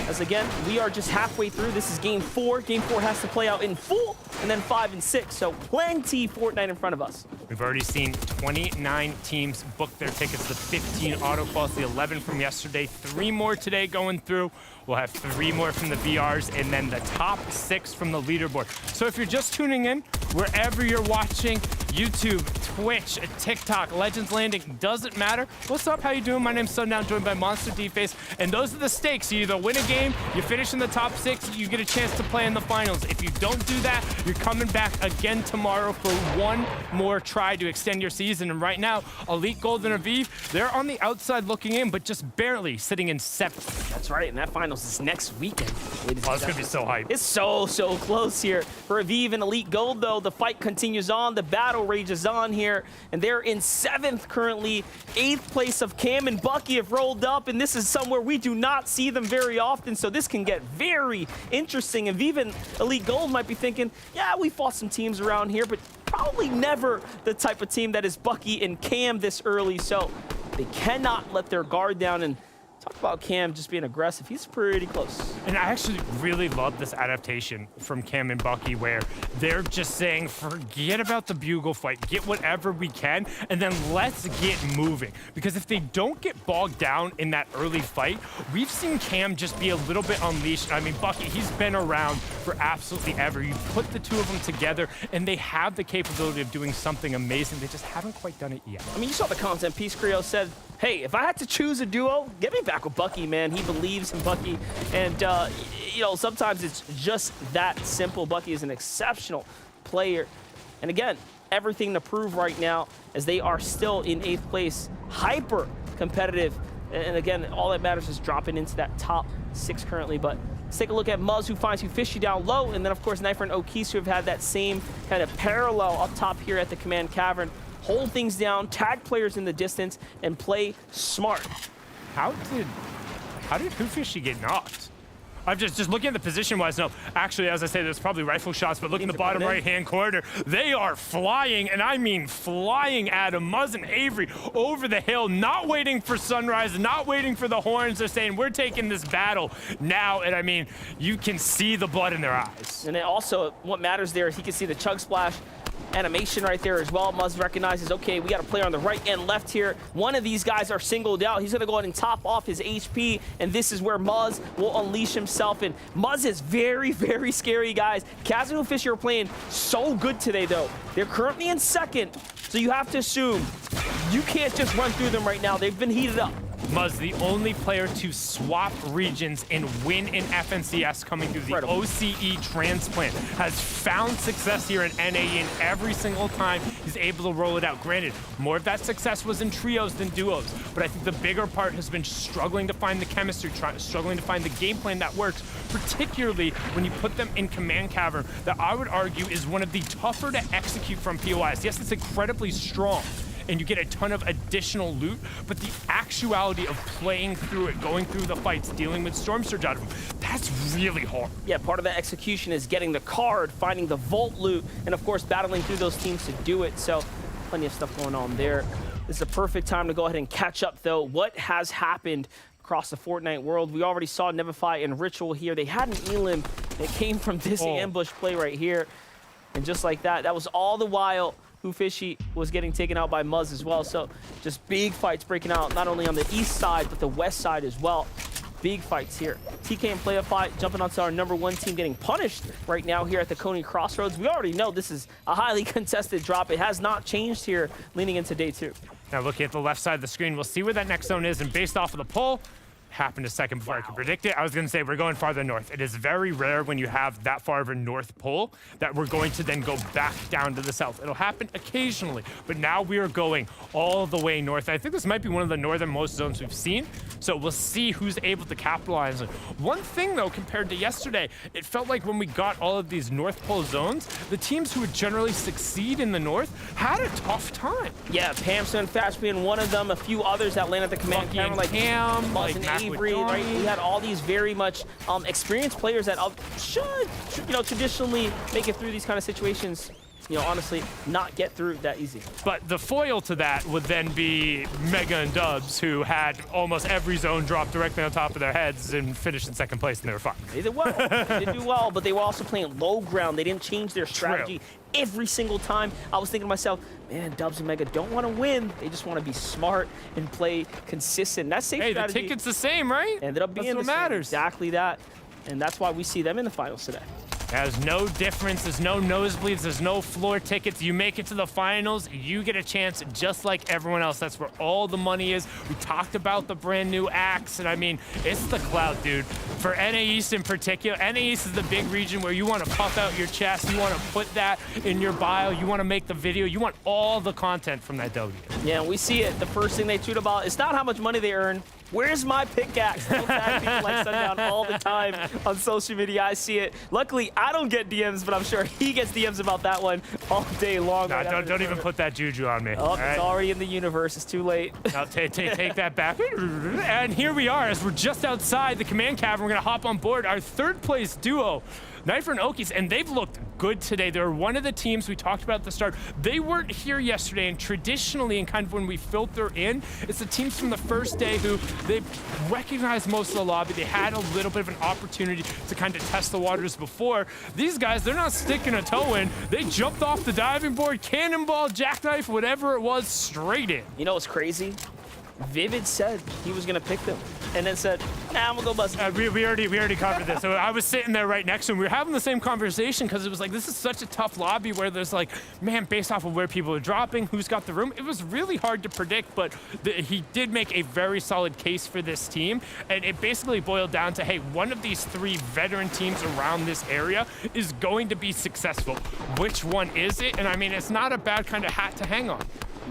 as again, we are just halfway through. This is game 4. Game 4 has to play out in full, and then 5 and 6. So plenty Fortnite in front of us. We've already seen 29 teams book their tickets, the 15 auto quals, the 11 from yesterday, 3 more today going through. We'll have 3 more from the VRs, and then the top 6 from the leaderboard. So if you're just tuning in, wherever you're watching, YouTube, Twitch, TikTok, Legends Landing, doesn't matter. What's up? How you doing? My name's Sundown, joined by Monster D-Face, and those are the stakes. You either win a game, you finish in the top 6, you get a chance to play in the finals. If you don't do that, you're coming back again tomorrow for one more try to extend your season. And right now, Elite Gold and Aviv, they're on the outside looking in, but just barely sitting in 7th. That's right, and that finals is next weekend. Oh, it's gonna be so hype. It's so close here. For Aviv and Elite Gold, though, the fight continues on. The battle rages on here, and they're in 7th currently. 8th place of Cam and Bucky have rolled up, and this is somewhere we do not see them very often, so this can get very interesting. Aviv and Elite Gold might be thinking, yeah, we fought some teams around here, but probably never the type of team that is Bucky and Cam this early, so they cannot let their guard down. And talk about Cam just being aggressive. He's pretty close. And I actually really love this adaptation from Cam and Bucky, where they're just saying, forget about the bugle fight, get whatever we can, and then let's get moving. Because if they don't get bogged down in that early fight, we've seen Cam just be a little bit unleashed. I mean, Bucky, he's been around for absolutely ever. You put the two of them together, and they have the capability of doing something amazing. They just haven't quite done it yet. I mean, you saw the content piece. Creo said, hey, if I had to choose a duo, get me back with Bucky, man. He believes in Bucky. And, you know, sometimes it's just that simple. Bucky is an exceptional player. And again, everything to prove right now as they are still in 8th place, hyper competitive. And again, all that matters is dropping into that top 6 currently. But let's take a look at Muzz, who finds Fishy down low. And then, of course, Knifer and Okis, who have had that same kind of parallel up top here at the Command Cavern. Hold things down, tag players in the distance, and play smart. How did Fishy get knocked? I'm just looking at the position-wise. No, actually, as I say, there's probably rifle shots, but look in the bottom right-hand corner. They are flying, and I mean flying at him. Muzz and Avery over the hill, not waiting for sunrise, not waiting for the horns. They're saying, we're taking this battle now, and I mean, you can see the blood in their eyes. And then also, what matters there is he can see the chug splash animation right there as well. Muzz recognizes, okay, we got a player on the right and left here. One of these guys are singled out. He's going to go ahead and top off his HP, and this is where Muzz will unleash himself. And Muzz is very, very scary, guys. Kaz and Fisher are playing so good today, though. They're currently in 2nd, so you have to assume you can't just run through them right now. They've been heated up. Muzz, the only player to swap regions and win in FNCS coming through the OCE transplant, has found success here in NA, and every single time he's able to roll it out. Granted, more of that success was in trios than duos, but I think the bigger part has been struggling to find the chemistry, struggling to find the game plan that works, particularly when you put them in Command Cavern, that I would argue is one of the tougher to execute from POIs. Yes, it's incredibly strong, and you get a ton of additional loot, but the actuality of playing through it, going through the fights, dealing with Storm Surge out of them, that's really hard. Yeah, part of that execution is getting the card, finding the vault loot, and of course battling through those teams to do it. So plenty of stuff going on there. This is a perfect time to go ahead and catch up, though. What has happened across the Fortnite world? We already saw Nevify and Ritual here. They had an elim that came from this ambush play right here. And just like that, that was all the while Fishy was getting taken out by Muzz as well. So just big fights breaking out, not only on the east side, but the west side as well. Big fights here. TK and Play a Fight jumping onto our #1 team, getting punished right now here at the Coney Crossroads. We already know this is a highly contested drop. It has not changed here leaning into day 2. Now looking at the left side of the screen, we'll see where that next zone is, and based off of the poll, happened a second before I could predict it. I was going to say we're going farther north. It is very rare when you have that far of a north pole that we're going to then go back down to the south. It'll happen occasionally, but now we are going all the way north. I think this might be one of the northernmost zones we've seen, so we'll see who's able to capitalize on it. One thing, though, compared to yesterday, it felt like when we got all of these north pole zones, the teams who would generally succeed in the north had a tough time. Yeah, Pamson and Fast being one of them, a few others that land at the Command Cavern, like Cam, like Avery, right? We had all these very much experienced players that should, you know, traditionally make it through these kind of situations you know, honestly, not get through that easy. But the foil to that would then be Mega and Dubs, who had almost every zone drop directly on top of their heads and finished in second place, and they were fine. They did well. They did do well, but they were also playing low ground. They didn't change their strategy every single time. I was thinking to myself, man, Dubs and Mega don't want to win. They just want to be smart and play consistent. That's safe strategy. The ticket's the same, right? Ended up being That's what matters. Exactly that. And that's why we see them in the finals today. There's no difference. There's no nosebleeds. There's no floor tickets. You make it to the finals, you get a chance just like everyone else. That's where all the money is. We talked about the brand new acts, and I mean, it's the clout, dude. For NA East in particular, NA East is the big region where you want to puff out your chest. You want to put that in your bio. You want to make the video. You want all the content from that W. Yeah, we see it. The first thing they tweet about is not how much money they earn. Where's my pickaxe? People tag people like Sundown all the time on social media. I see it. Luckily, I don't get DMs, but I'm sure he gets DMs about that one all day long. Nah, don't even put that juju on me. Oh, it's already in the universe. It's too late. I'll take that back. And here we are, as we're just outside the command cavern. We're going to hop on board our third place duo, Knifer and Okies, and they've looked good today. They're one of the teams we talked about at the start. They weren't here yesterday, and traditionally, and kind of when we filter in, it's the teams from the first day who they recognized most of the lobby. They had a little bit of an opportunity to kind of test the waters before. These guys, they're not sticking a toe in. They jumped off the diving board, cannonball, jackknife, whatever it was, straight in. You know what's crazy? Vivid said he was going to pick them, and then said, nah, I'm going to go bust. We already covered this. So I was sitting there right next to him. We were having the same conversation because it was like, this is such a tough lobby where there's like, man, based off of where people are dropping, who's got the room, it was really hard to predict, but he did make a very solid case for this team, and it basically boiled down to, hey, one of these three veteran teams around this area is going to be successful. Which one is it? And I mean, it's not a bad kind of hat to hang on.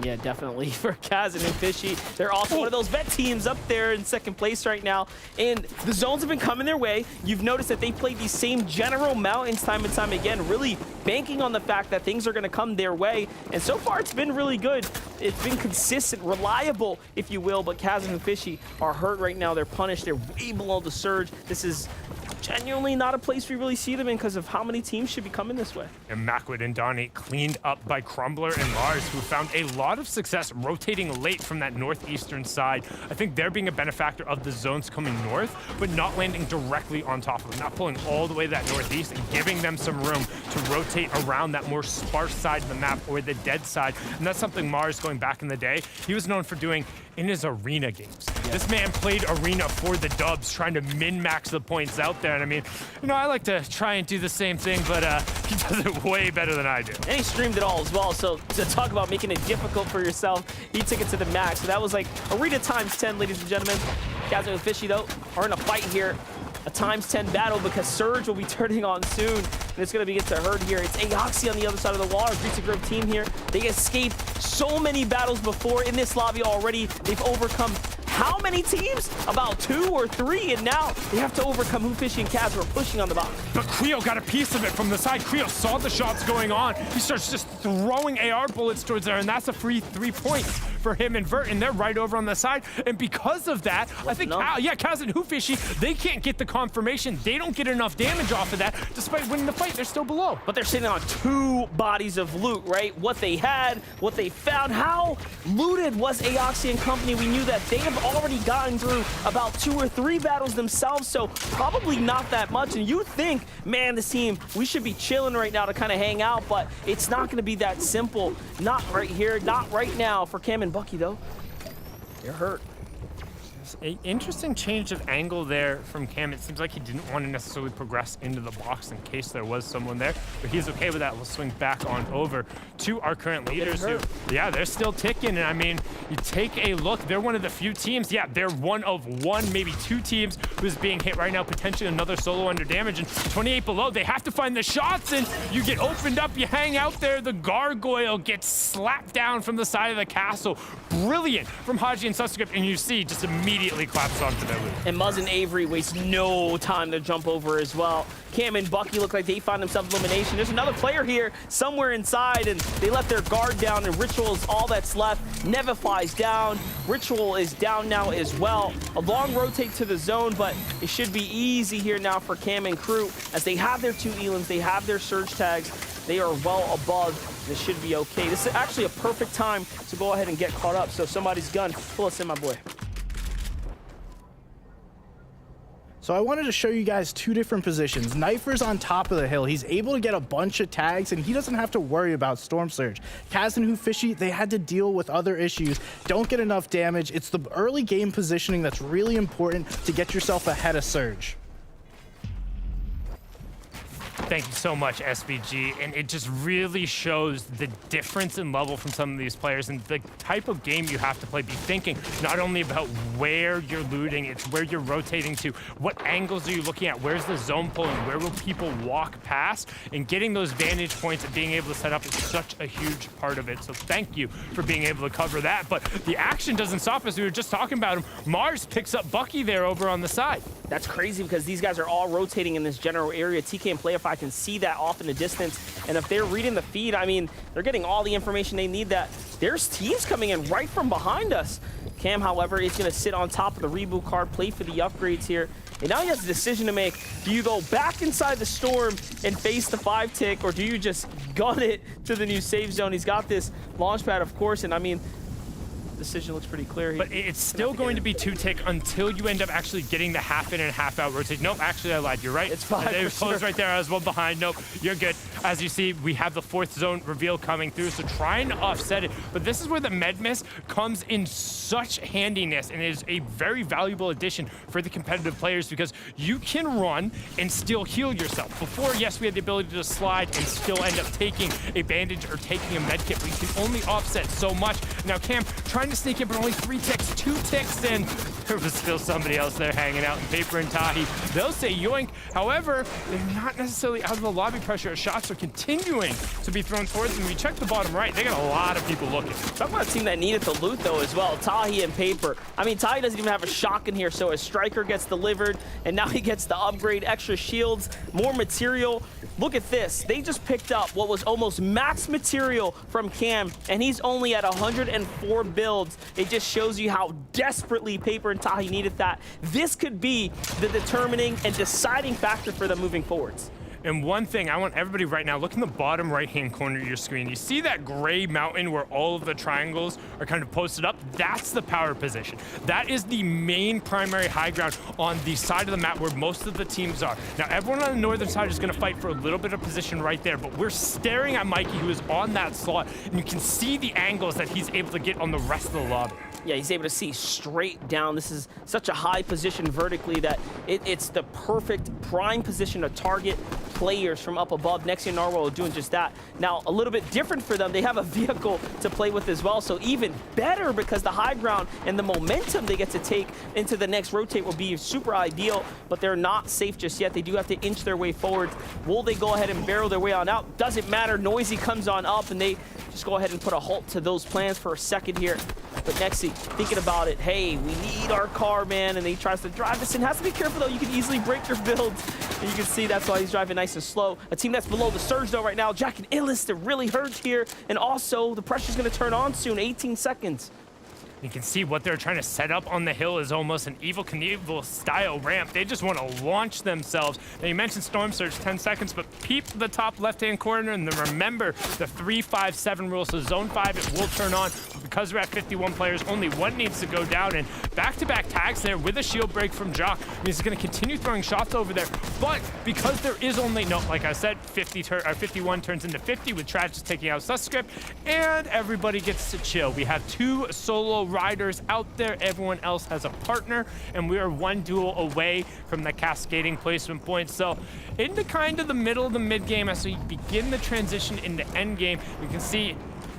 Yeah, definitely for Kaz and Fishy. They're also one of those vet teams up there in second place right now. And the zones have been coming their way. You've noticed that they played these same general mountains time and time again, really banking on the fact that things are going to come their way. And so far, it's been really good. It's been consistent, reliable, if you will. But Kaz and Fishy are hurt right now. They're punished. They're way below the surge. This is genuinely not a place we really see them in because of how many teams should be coming this way. And Macwood and Donnie cleaned up by Crumbler and Lars, who found a lot of success rotating late from that northeastern side. I think they're being a benefactor of the zones coming north, but not landing directly on top of them, not pulling all the way to that northeast and giving them some room to rotate around that more sparse side of the map or the dead side. And that's something Mars, going back in the day, he was known for doing in his arena games. Yeah. This man played arena for the Dubs, trying to min-max the points out there. And I mean, you know, I like to try and do the same thing, but he does it way better than I do. And he streamed it all as well. So to talk about making it difficult for yourself, he took it to the max. So that was like arena times 10, ladies and gentlemen. Kaz and Fishy, though, are in a fight here. A times 10 battle because Surge will be turning on soon. And it's going to be get to herd here. It's Aoxy on the other side of the wall. Our Greasy Grove team here. They escaped so many battles before in this lobby already. They've overcome how many teams? About 2 or 3, and now they have to overcome who Fishy and Kaz are pushing on the box. But Creo got a piece of it from the side. Creo saw the shots going on. He starts just throwing AR bullets towards there, and that's a free 3 points for him and Vert, and they're right over on the side. And because of that, I think, Kaz and Fishy, they can't get the confirmation. They don't get enough damage off of that. Despite winning the fight, they're still below. But they're sitting on 2 bodies of loot, right? What they had, what they found. How looted was Aoxy and company? We knew that they have already gotten through about 2 or 3 battles themselves, so probably not that much. And you think, man, this team, we should be chilling right now to kind of hang out, but it's not going to be that simple. Not right here, not right now for Cam and Bucky, though. They're hurt. An interesting change of angle there from Cam. It seems like he didn't want to necessarily progress into the box in case there was someone there, but he's okay with that. We'll swing back on over to our current leaders who, they're still ticking. And I mean, you take a look, they're one of the few teams, they're one of 1, maybe 2 teams who's being hit right now, potentially another solo under damage, and 28 below. They have to find the shots, and you get opened up, you hang out there, the gargoyle gets slapped down from the side of the castle. Brilliant from Haji and Suscript, and you see just immediately collapse onto their loot. And Muzz and Avery waste no time to jump over as well. Cam and Bucky look like they find themselves elimination. There's another player here somewhere inside, and they let their guard down, and Ritual is all that's left. Neva flies down. Ritual is down now as well. A long rotate to the zone, but it should be easy here now for Cam and crew as they have their 2 elims, they have their surge tags. They are well above. This should be okay. This is actually a perfect time to go ahead and get caught up. So if somebody's gun, pull us in, my boy. So I wanted to show you guys two different positions. Knifer's on top of the hill. He's able to get a bunch of tags, and he doesn't have to worry about Storm Surge. Kaz and Fishy, they had to deal with other issues. Don't get enough damage. It's the early game positioning that's really important to get yourself ahead of Surge. Thank you so much, SBG. And it just really shows the difference in level from some of these players and the type of game you have to play. Be thinking not only about where you're looting, it's where you're rotating to, what angles are you looking at, where's the zone pulling, where will people walk past, and getting those vantage points and being able to set up is such a huge part of it. So thank you for being able to cover that. But the action doesn't stop us. We were just talking about him. Mars picks up Bucky there over on the side. That's crazy because these guys are all rotating in this general area. TK and Playify can see that off in the distance. And if they're reading the feed, I mean, they're getting all the information they need. That there's teams coming in right from behind us. Cam, however, is going to sit on top of the reboot card, play for the upgrades here. And now he has a decision to make. Do you go back inside the storm and face the 5-tick, or do you just gun it to the new save zone? He's got this launch pad, of course, and I mean, decision looks pretty clear. But it's still going to be 2-tick until you end up actually getting the half in and half out rotate. Nope, actually I lied. You're right. It's 5. They closed right there. I was one behind. Nope, you're good. As you see, we have the 4th zone reveal coming through, so trying to offset it. But this is where the med miss comes in such handiness and is a very valuable addition for the competitive players because you can run and still heal yourself. Before, yes, we had the ability to slide and still end up taking a bandage or taking a med kit, but you can only offset so much. Now Cam trying to sneak in, but only 3 ticks, 2 ticks in. There was still somebody else there hanging out in Paper and Tahi. They'll say yoink. However, they're not necessarily out of the lobby pressure as shots are continuing to be thrown towards them. When you check the bottom right, they got a lot of people looking. Talk about a team that needed the loot though as well. Tahi and Paper. I mean, Tahi doesn't even have a shock in here, so his striker gets delivered, and now he gets the upgrade, extra shields, more material. Look at this. They just picked up what was almost max material from Cam, and he's only at 104 builds. It just shows you how desperately Paper and Tahi needed that. This could be the determining and deciding factor for them moving forwards. And one thing, I want everybody right now, look in the bottom right-hand corner of your screen. You see that gray mountain where all of the triangles are kind of posted up? That's the power position. That is the main primary high ground on the side of the map where most of the teams are. Now, everyone on the northern side is gonna fight for a little bit of position right there, but we're staring at Mikey, who is on that slot, and you can see the angles that he's able to get on the rest of the lobby. Yeah, he's able to see straight down. This is such a high position vertically that it's the perfect prime position to target players from up above. Nexi and Narwhal are doing just that. Now, a little bit different for them. They have a vehicle to play with as well, so even better because the high ground and the momentum they get to take into the next rotate will be super ideal, but they're not safe just yet. They do have to inch their way forward. Will they go ahead and barrel their way on out? Doesn't matter. Noisy comes on up, and they just go ahead and put a halt to those plans for a second here. But Nexi, thinking about it, hey, we need our car, man, and he tries to drive this in. Has to be careful, though. You can easily break your build. And you can see that's why he's driving nice and slow. A team that's below the surge, though, right now. Jack and Illis, they're really hurt here. And also, the pressure's going to turn on soon. 18 seconds. You can see what they're trying to set up on the hill is almost an Evel Knievel style ramp. They just want to launch themselves. Now, you mentioned Storm Surge, 10 seconds, but peep the top left-hand corner and then remember the 3-5-7 rule. So zone 5, it will turn on. Because we're at 51 players, only one needs to go down, and back-to-back tags there with a shield break from Jock. He's going to continue throwing shots over there, but because there is only, no, like I said, 51 turns into 50 with Trash just taking out Suscript, and everybody gets to chill. We have 2 solo riders out there. Everyone else has a partner, and we are 1 duel away from the cascading placement point. So into kind of the middle of the mid-game as we begin the transition into end game, you can see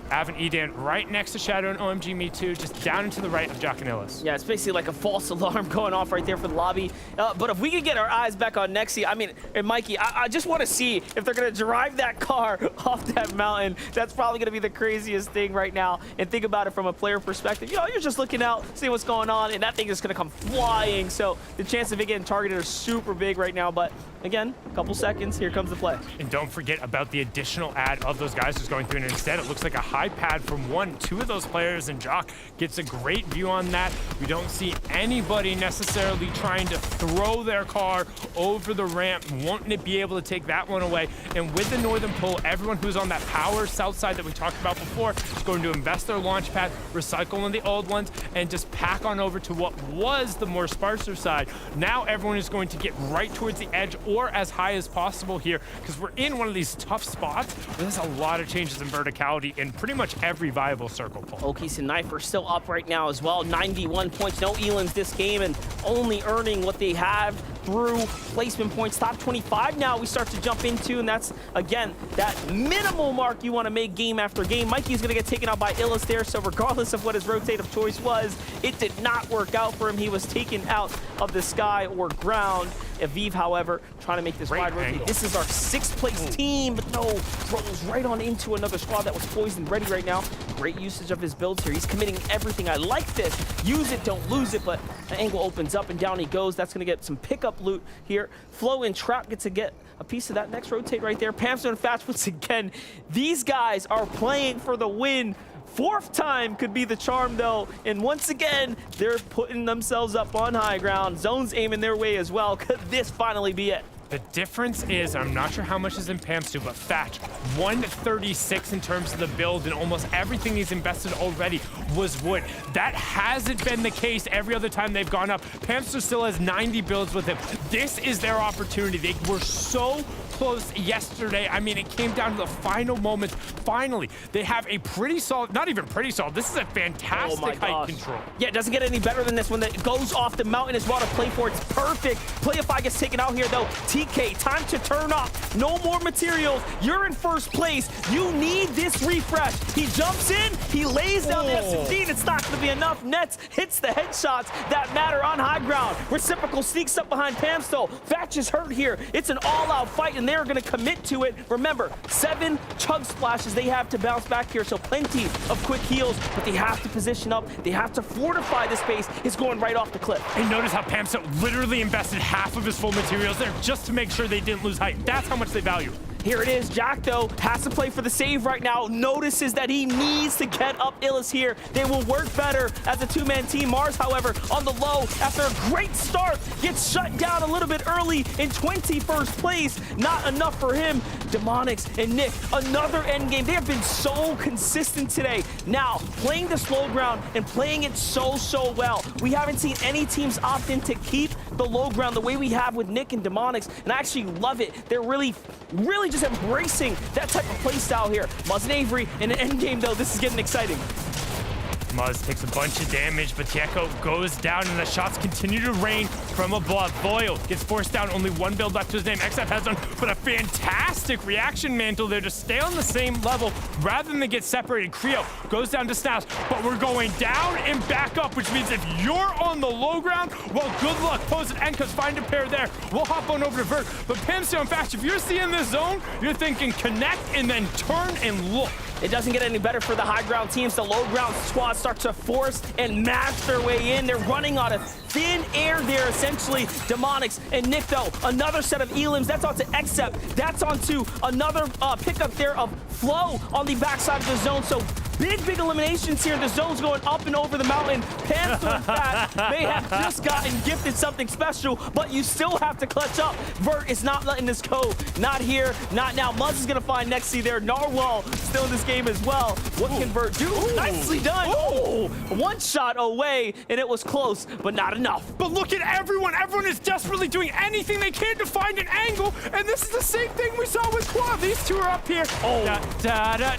Avin Edan right next to Shadow and OMG Me Too, just down and to the right of Jock and Illis. Yeah, it's basically like a false alarm going off right there for the lobby. But if we could get our eyes back on Nexi, I mean, and Mikey, I just want to see if they're going to drive that car off that mountain. That's probably going to be the craziest thing right now. And think about it from a player perspective. You know, you're just looking out, seeing what's going on, and that thing is going to come flying. So the chances of it getting targeted are super big right now. But again, a couple seconds, here comes the play. And don't forget about the additional add of those guys who's going through, and instead it looks like a high pad from 2 of those players, and Jock gets a great view on that. We don't see anybody necessarily trying to throw their car over the ramp, wanting to be able to take that one away. And with the northern pole, everyone who's on that power south side that we talked about before is going to invest their launch pad, recycle one of the old ones, and just pack on over to what was the more sparser side. Now everyone is going to get right towards the edge or as high as possible here, because we're in one of these tough spots where there's a lot of changes in verticality in pretty much every viable circle pole. Okies and Knife are still up right now as well. 91 points, no elims this game, and only earning what they have through placement points. Top 25 now we start to jump into, and that's, again, that minimal mark you want to make game after game. Mikey's going to get taken out by Illis there, so regardless of what his rotate of choice was, it did not work out for him. He was taken out of the sky or ground. Aviv, however, trying to make this wide rotate. This is our 6th place team, but no, rolls right on into another squad that was poised and ready right now. Great usage of his builds here. He's committing everything. I like this. Use it, don't lose it, but the angle opens up and down he goes. That's going to get some pickup loot here. Flo and Trap get to get a piece of that next rotate right there. Pamster and Fatch, once again, these guys are playing for the win. 4th time could be the charm, though. And once again, they're putting themselves up on high ground. Zone's aiming their way as well. Could this finally be it? The difference is, I'm not sure how much is in Pamstu, but Fatch, 136 in terms of the build, and almost everything he's invested already was wood. That hasn't been the case every other time they've gone up. Pamstu still has 90 builds with him. This is their opportunity. They were so close yesterday. I mean, it came down to the final moments. Finally, they have a pretty solid, not even pretty solid, this is a fantastic height control. Yeah, it doesn't get any better than this one that goes off the mountain as well to play for. It's perfect. Playify gets taken out here, though. TK, time to turn up. No more materials. You're in 1st place. You need this refresh. He jumps in. He lays down the S15. It's not going to be enough. Nets hits the headshots that matter on high ground. Reciprocal sneaks up behind Pamsto. Fatch is hurt here. It's an all-out fight, and they're going to commit to it. Remember, 7 chug splashes they have to bounce back here, so plenty of quick heals, but they have to position up. They have to fortify the space. It's going right off the cliff. And notice how Pamsto literally invested half of his full materials there just to make sure they didn't lose height. That's how much they value. Here it is. Jack, though, has to play for the save right now. Notices that he needs to get up Illis here. They will work better as a 2-man team. Mars, however, on the low, after a great start, gets shut down a little bit early in 21st place. Not enough for him. Demonics and Nick, another end game. They have been so consistent today. Now, playing the slow ground and playing it so well. We haven't seen any teams opt in to keep the low ground the way we have with Nick and Demonics, and I actually love it. They're really just embracing that type of play style here. Muzz and Avery in an end game, though. This is getting exciting. Muzz takes a bunch of damage, but Gecko goes down, and the shots continue to rain from above. Boyle gets forced down, only 1 build left to his name. XF has done, but a fantastic reaction mantle there to stay on the same level rather than get separated. Creo goes down to Snaps, but we're going down and back up, which means if you're on the low ground, well, good luck. Pose and Encos find a pair there. We'll hop on over to Vert, but Pamsto and Fatch, if you're seeing this zone, you're thinking connect and then turn and look. It doesn't get any better for the high ground teams. The low ground squad starts to force and mash their way in. They're running out of thin air there, essentially. Demonics and Nick, though, another set of elims. That's onto Accept. That's onto another pickup there of Flow on the backside of the zone. So big eliminations here. The zone's going up and over the mountain. Panther, in fact, may have just gotten gifted something special, but you still have to clutch up. Vert is not letting this go. Not here, not now. Muzz is going to find Nexi there. Narwhal still in this game as well. What can Vert do? Nicely done. Oh, 1 shot away, and it was close, but not enough. But look at everyone. Everyone is desperately doing anything they can to find an angle, and this is the same thing we saw with Quad. These two are up here.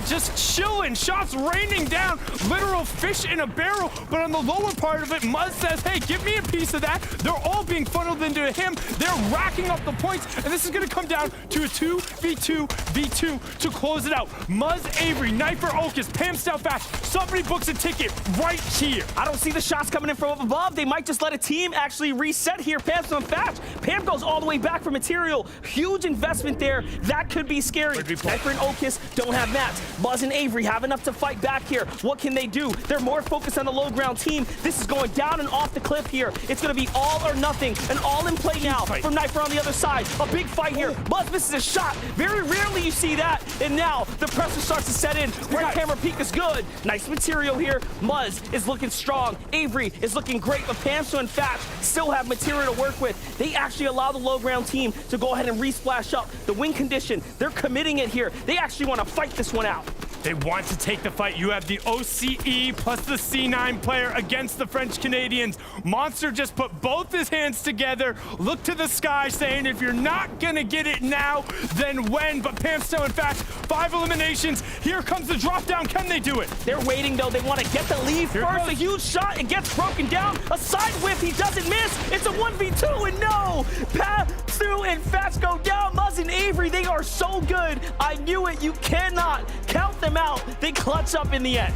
Just chilling. Shots raining down. Literal fish in a barrel, but on the lower part of it, Muzz says, hey, give me a piece of that. They're all being funneled into him. They're racking up the points, and this is going to come down to a 2v2 to close it out. Muzz, Avery, Knifer, Okus, Pam Stoutback. Somebody books a ticket right here. I don't see the shots coming in from up above. They might just let a team actually reset here. Pam's on Fatch. Pam goes all the way back for material. Huge investment there. That could be scary. Knifer and Okus don't have mats. Muzz and Avery have enough to fight fight back here. What can they do? They're more focused on the low ground team. This is going down and off the cliff here. It's going to be all or nothing. An all in play now from Knifer on the other side. A big fight here. Muzz misses a shot. Very rarely you see that. And now the pressure starts to set in. Right camera peek is good. Nice material here. Muzz is looking strong. Avery is looking great, but Pamso and Fatch still have material to work with. They actually allow the low ground team to go ahead and re-splash up. The win condition, they're committing it here. They actually want to fight this one out. They want to take the fight. You have the OCE plus the C9 player against the French Canadians. Monster just put both his hands together, looked to the sky saying, if you're not gonna get it now, then when? But Pamsto, in fact, 5 eliminations. Here comes the drop down. Can they do it? They're waiting though. They want to get the lead first. A huge shot. It gets broken down. A side whiff. He doesn't miss. It's a 1v2 and no. Pamsto and Fatch go down. Muzz and Avery, they are so good. I knew it. You cannot count them out. They clutch up in the end.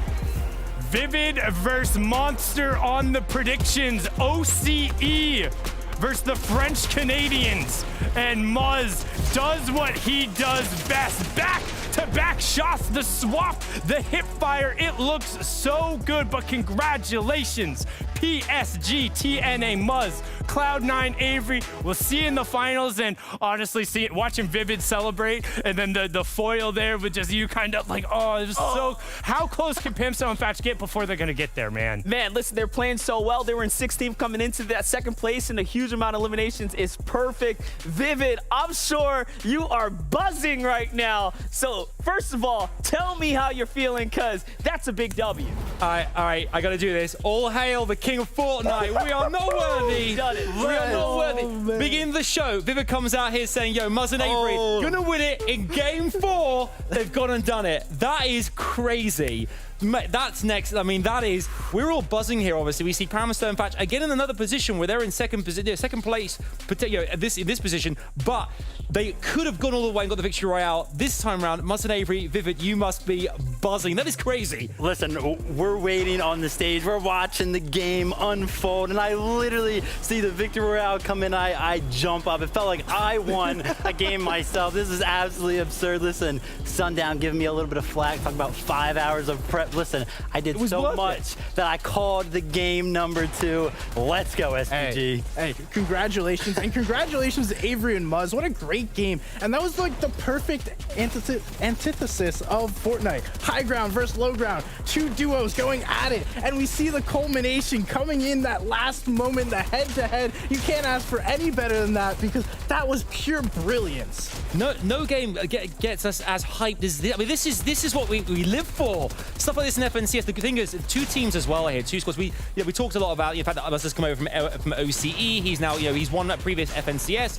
Vivid versus Monster on the predictions. OCE versus the French Canadians. And Muzz does what he does best. Back-to-back shots, the swap, the hip fire. It looks so good, but congratulations, PSG, TNA, Muzz, Cloud9, Avery. We'll see you in the finals, and honestly, watching Vivid celebrate, and then the foil there with just you kind of like, oh, it was so. How close can Pamso and Fatch get before they're gonna get there, man? Man, listen, they're playing so well. They were in 16th coming into that second place, and a huge amount of eliminations is perfect. Vivid, I'm sure you are buzzing right now. So first of all, tell me how you're feeling, because that's a big W. All right, I gotta do this. All hail the king of Fortnite. We are not worthy. Done it. We are not worthy. Begin the show. Vivid comes out here saying, yo, Muzz and Avery, gonna win it in game 4. They've gone and done it. That is crazy. That's next. I mean, that is. We're all buzzing here. Obviously, we see Pamso and Fatch again in another position where they're in second place, in this position. But they could have gone all the way and got the victory royale this time around. Muzz and Avery, Vivid, you must be buzzing. That is crazy. Listen, we're waiting on the stage. We're watching the game unfold, and I literally see the victory royale come in. I jump up. It felt like I won a game myself. This is absolutely absurd. Listen, Sundown giving me a little bit of flack. Talk about 5 hours of prep. Listen, I did so much that I called the game number 2. Let's go, SPG. Hey, congratulations. And congratulations to Avery and Muzz. What a great game. And that was like the perfect antithesis of Fortnite. High ground versus low ground. 2 duos going at it. And we see the culmination coming in that last moment, the head-to-head. You can't ask for any better than that, because that was pure brilliance. No game gets us as hyped as this. I mean, this is what we live for. Stuff like this in FNCS. The thing is, 2 teams as well here, 2 squads. We talked a lot about the fact that Muzz has come over from OCE. He's now, he's won that previous FNCS.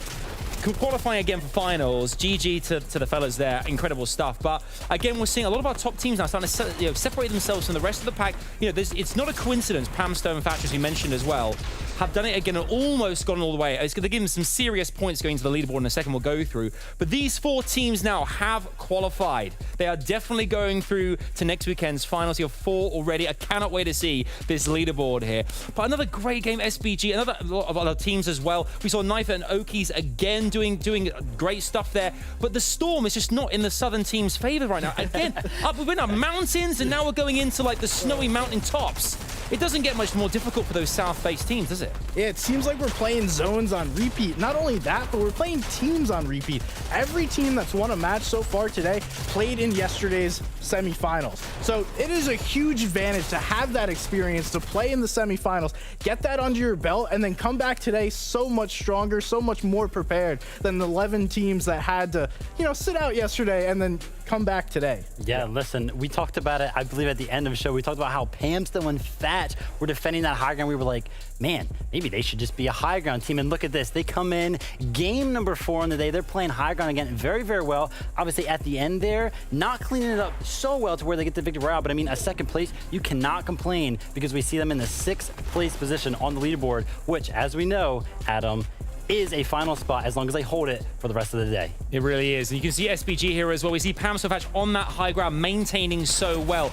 Qualifying again for finals. GG to the fellas there. Incredible stuff. But again, we're seeing a lot of our top teams now starting to separate themselves from the rest of the pack. It's not a coincidence. Pamso and Fatch, as you mentioned as well, have done it again and almost gone all the way. It's going to give them some serious points going to the leaderboard in a second. We'll go through. But these 4 teams now have qualified. They are definitely going through to next weekend's finals. You have 4 already. I cannot wait to see this leaderboard here. But another great game, SBG. A lot of other teams as well. We saw Knifer and Okies again doing great stuff there. But the storm is just not in the southern team's favor right now. Again, up within our mountains, and now we're going into like the snowy mountain tops. It doesn't get much more difficult for those south-based teams, does it? Yeah, it seems like we're playing zones on repeat. Not only that, but we're playing teams on repeat. Every team that's won a match so far today played in yesterday's semifinals. So it is a huge advantage to have that experience, to play in the semifinals, get that under your belt, and then come back today so much stronger, so much more prepared than the 11 teams that had to, sit out yesterday and then come back today. Yeah, listen, we talked about it, I believe, at the end of the show. We talked about how Pamsto and Fatch were defending that high ground. We were like, man, maybe they should just be a high ground team. And look at this. They come in game number 4 on the day. They're playing high ground again very, very well. Obviously, at the end there, not cleaning it up so well to where they get the victory royale. But I mean, a second place, you cannot complain, because we see them in the 6th place position on the leaderboard, which, as we know, Adam, is a final spot as long as they hold it for the rest of the day. It really is. You can see SPG here as well. We see Pamso Fatch on that high ground, maintaining so well.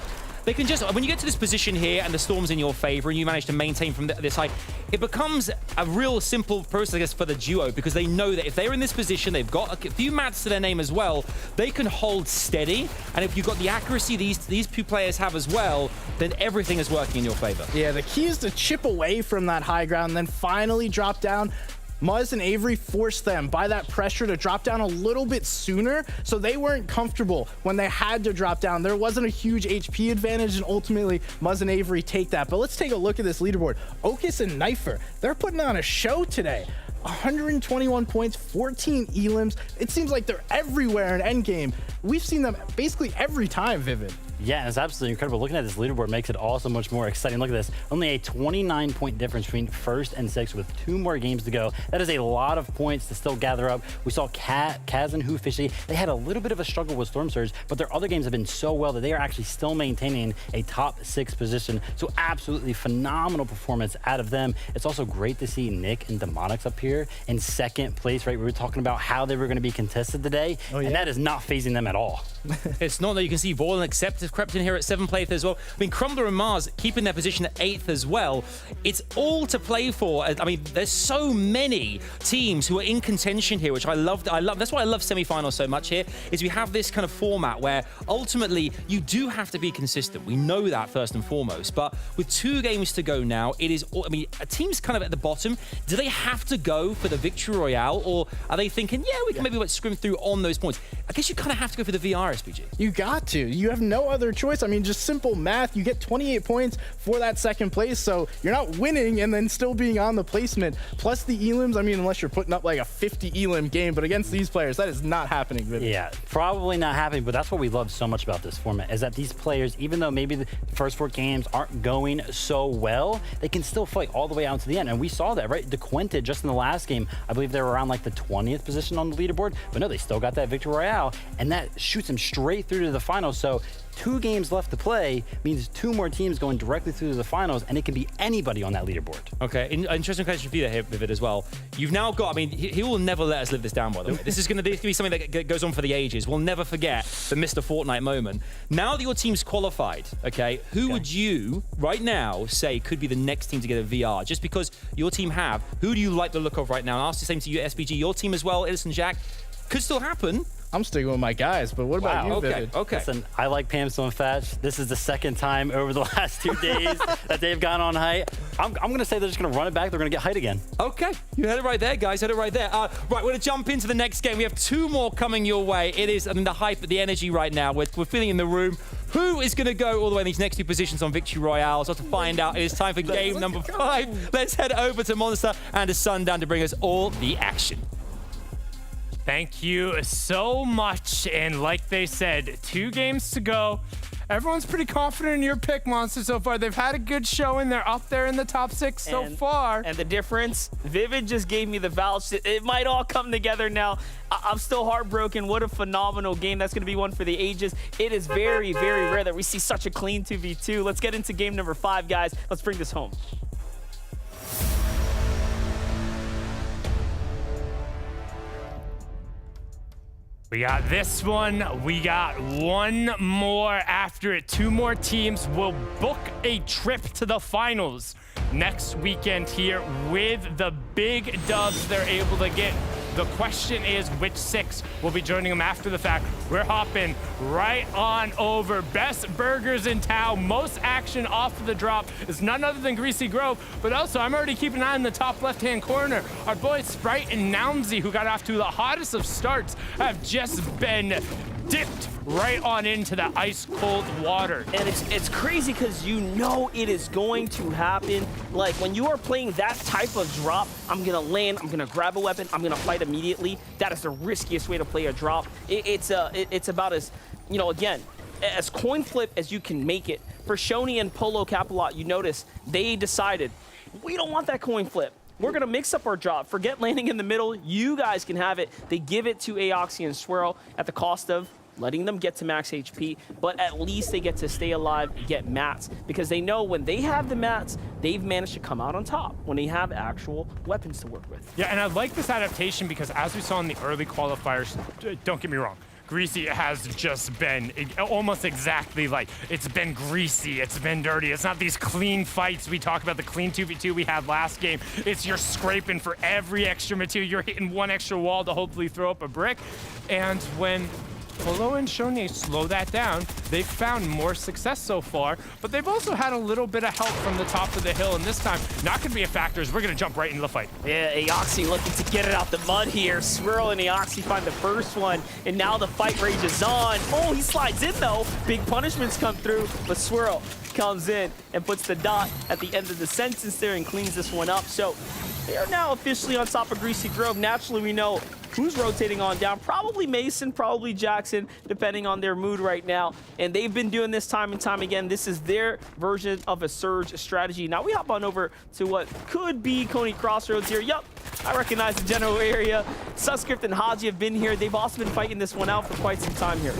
they can just, when you get to this position here and the storm's in your favor and you manage to maintain from this height, it becomes a real simple process, I guess, for the duo, because they know that if they're in this position, they've got a few mats to their name as well, they can hold steady. And if you've got the accuracy these two players have as well, then everything is working in your favor. Yeah, the key is to chip away from that high ground and then finally drop down. Muzz and Avery forced them by that pressure to drop down a little bit sooner, so they weren't comfortable when they had to drop down. There wasn't a huge HP advantage, and ultimately Muzz and Avery take that. But let's take a look at this leaderboard. Okus and Knifer, they're putting on a show today. 121 points, 14 elims. It seems like they're everywhere in endgame. We've seen them basically every time, Vivid. Yeah, it's absolutely incredible. Looking at this leaderboard makes it all so much more exciting. Look at this. Only a 29-point difference between first and sixth with 2 more games to go. That is a lot of points to still gather up. We saw Kaz and Fishy. They had a little bit of a struggle with Storm Surge, but their other games have been so well that they are actually still maintaining a top 6 position. So absolutely phenomenal performance out of them. It's also great to see Nick and Demonics up here in second place, right? We were talking about how they were going to be contested today, and that is not phasing them at all. It's not that you can see Voil and Accept have crept in here at 7th place as well. I mean, Crumbler and Mars keeping their position at 8th as well. It's all to play for. I mean, there's so many teams who are in contention here, which I love. That's why I love semifinals so much here, is we have this kind of format where ultimately you do have to be consistent. We know that first and foremost, but with 2 games to go now, it is, I mean, a team's kind of at the bottom. Do they have to go for the Victory Royale, or are they thinking, yeah, we can maybe scrim through on those points? I guess you kind of have to go for the VR, SPG. You got to. You have no other choice. I mean, just simple math. You get 28 points for that second place, so you're not winning and then still being on the placement. Plus the elims, I mean, unless you're putting up like a 50 elim game, but against these players, that is not happening. Really. Yeah, probably not happening, but that's what we love so much about this format, is that these players, even though maybe the first 4 games aren't going so well, they can still fight all the way out to the end. And we saw that, right? DeQuinted, just in the last game, I believe they were around like the 20th position on the leaderboard, but no, they still got that Victory Royale, and that shoots them straight through to the finals. So 2 games left to play means 2 more teams going directly through to the finals, and it can be anybody on that leaderboard. Okay, interesting question for you there, Vivid, as well. You've now got, I mean, he will never let us live this down, by the way. This is going to be something that goes on for the ages. We'll never forget the Mr. Fortnite moment. Now that your team's qualified, okay, who would you, right now, say could be the next team to get a VR? Just because your team have, who do you like the look of right now? And I'll ask the same to you, SPG, your team as well, Innocent Jack. Could still happen. I'm sticking with my guys, but what about you, Vivid? Okay. Listen, I like Pamstone Fetch. This is the second time over the last 2 days that they've gone on height. I'm going to say they're just going to run it back. They're going to get height again. Okay. You had it right there, guys. Had it right there. Right, we're going to jump into the next game. We have 2 more coming your way. It is, I mean, the hype, the energy right now. We're feeling in the room. Who is going to go all the way in these next 2 positions on Victory Royale? So to find out, it is time for game number 5. Let's head over to Monster and to Sundown to bring us all the action. Thank you so much. And like they said, 2 games to go. Everyone's pretty confident in your pick, Monster, so far. They've had a good showing. They're up there in the top 6 so far. And the difference, Vivid just gave me the vouch. It might all come together now. I'm still heartbroken. What a phenomenal game. That's going to be one for the ages. It is very, very rare that we see such a clean 2v2. Let's get into game number 5, guys. Let's bring this home. We got this one. We got 1 more after it. 2 more teams will book a trip to the finals next weekend here with the big dubs they're able to get. The question is which 6 will be joining them after the fact. We're hopping right on over. Best burgers in town, most action off of the drop is none other than Greasy Grove, but also I'm already keeping an eye in the top left-hand corner. Our boys Sprite and Nounsy, who got off to the hottest of starts, have just been dipped right on into the ice-cold water. And it's crazy because you know it is going to happen. Like, when you are playing that type of drop, I'm going to land, I'm going to grab a weapon, I'm going to fight immediately. That is the riskiest way to play a drop. It's about as, you know, again, as coin flip as you can make it. For Shoney and Polo Capilot, you notice they decided, we don't want that coin flip. We're going to mix up our drop. Forget landing in the middle. You guys can have it. They give it to Aoxy and Swirl at the cost of letting them get to max HP, but at least they get to stay alive and get mats, because they know when they have the mats, they've managed to come out on top when they have actual weapons to work with. Yeah, and I like this adaptation because as we saw in the early qualifiers, don't get me wrong, Greasy has just been almost exactly like, it's been greasy, it's been dirty. It's not these clean fights. We talk about the clean 2v2 we had last game. It's you're scraping for every extra material. You're hitting one extra wall to hopefully throw up a brick. And when Polo and Shonye slow that down, they've found more success so far, but they've also had a little bit of help from the top of the hill, and this time, not going to be a factor as we're going to jump right into the fight. Yeah, Eoxy looking to get it out the mud here. Swirl and Eoxy find the first one, and now the fight rages on. Oh, he slides in though. Big punishments come through, but Swirl comes in and puts the dot at the end of the sentence there and cleans this one up. So they are now officially on top of Greasy Grove. Naturally, we know who's rotating on down. Probably Mason, probably Jackson, depending on their mood right now. And they've been doing this time and time again. This is their version of a surge strategy. Now we hop on over to what could be Coney Crossroads here. Yup, I recognize the general area. Suscript and Haji have been here. They've also been fighting this one out for quite some time here.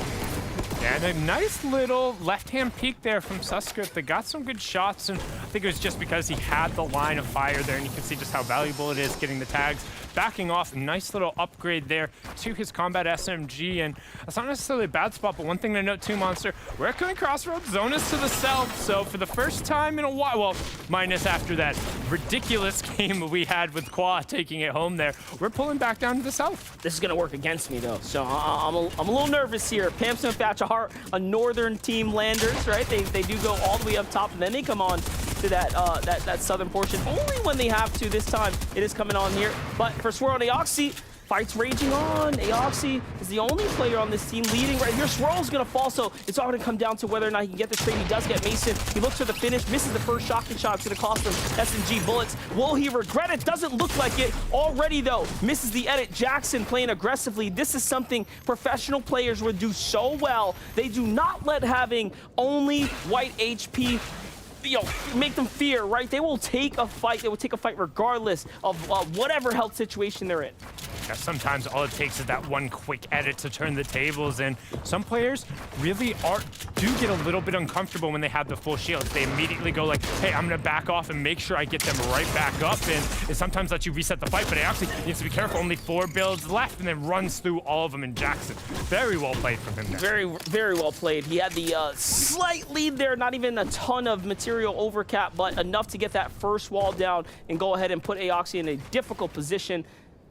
Yeah, and a nice little left-hand peek there from Suscript. They got some good shots, and I think it was just because he had the line of fire there, and you can see just how valuable it is getting the tags. Backing off, nice little upgrade there to his combat SMG, and that's not necessarily a bad spot, but one thing to note too, Monster, we're at Coney Crossroads, zone is to the south, so for the first time in a while, well, minus after that ridiculous game we had with Qua taking it home there, we're pulling back down to the south. This is going to work against me, though, so I'm a little nervous here. Pamson and Thatch are a northern team landers, right? They do go all the way up top, and then they come on to that southern portion. Only when they have to. This time, it is coming on here. But for Swirl and Eoxy, fight's raging on. Eoxy is the only player on this team leading right here. Swirl's gonna fall, so it's all gonna come down to whether or not he can get the trade. He does get Mason. He looks for the finish, misses the first shotgun shot. It's gonna cost him SMG bullets. Will he regret it? Doesn't look like it. Already though, misses the edit. Jackson playing aggressively. This is something professional players would do so well. They do not let having only white HP make them fear, right? They will take a fight. They will take a fight regardless of whatever health situation they're in. Yeah, sometimes all it takes is that one quick edit to turn the tables, and some players really do get a little bit uncomfortable when they have the full shields. They immediately go like, hey, I'm gonna back off and make sure I get them right back up, and it sometimes lets you reset the fight, but it actually needs to be careful. Only 4 builds left, and then runs through all of them in Jackson. Very well played from him there. Very, very well played. He had the slight lead there, not even a ton of material overcap, but enough to get that first wall down and go ahead and put Eoxy in a difficult position.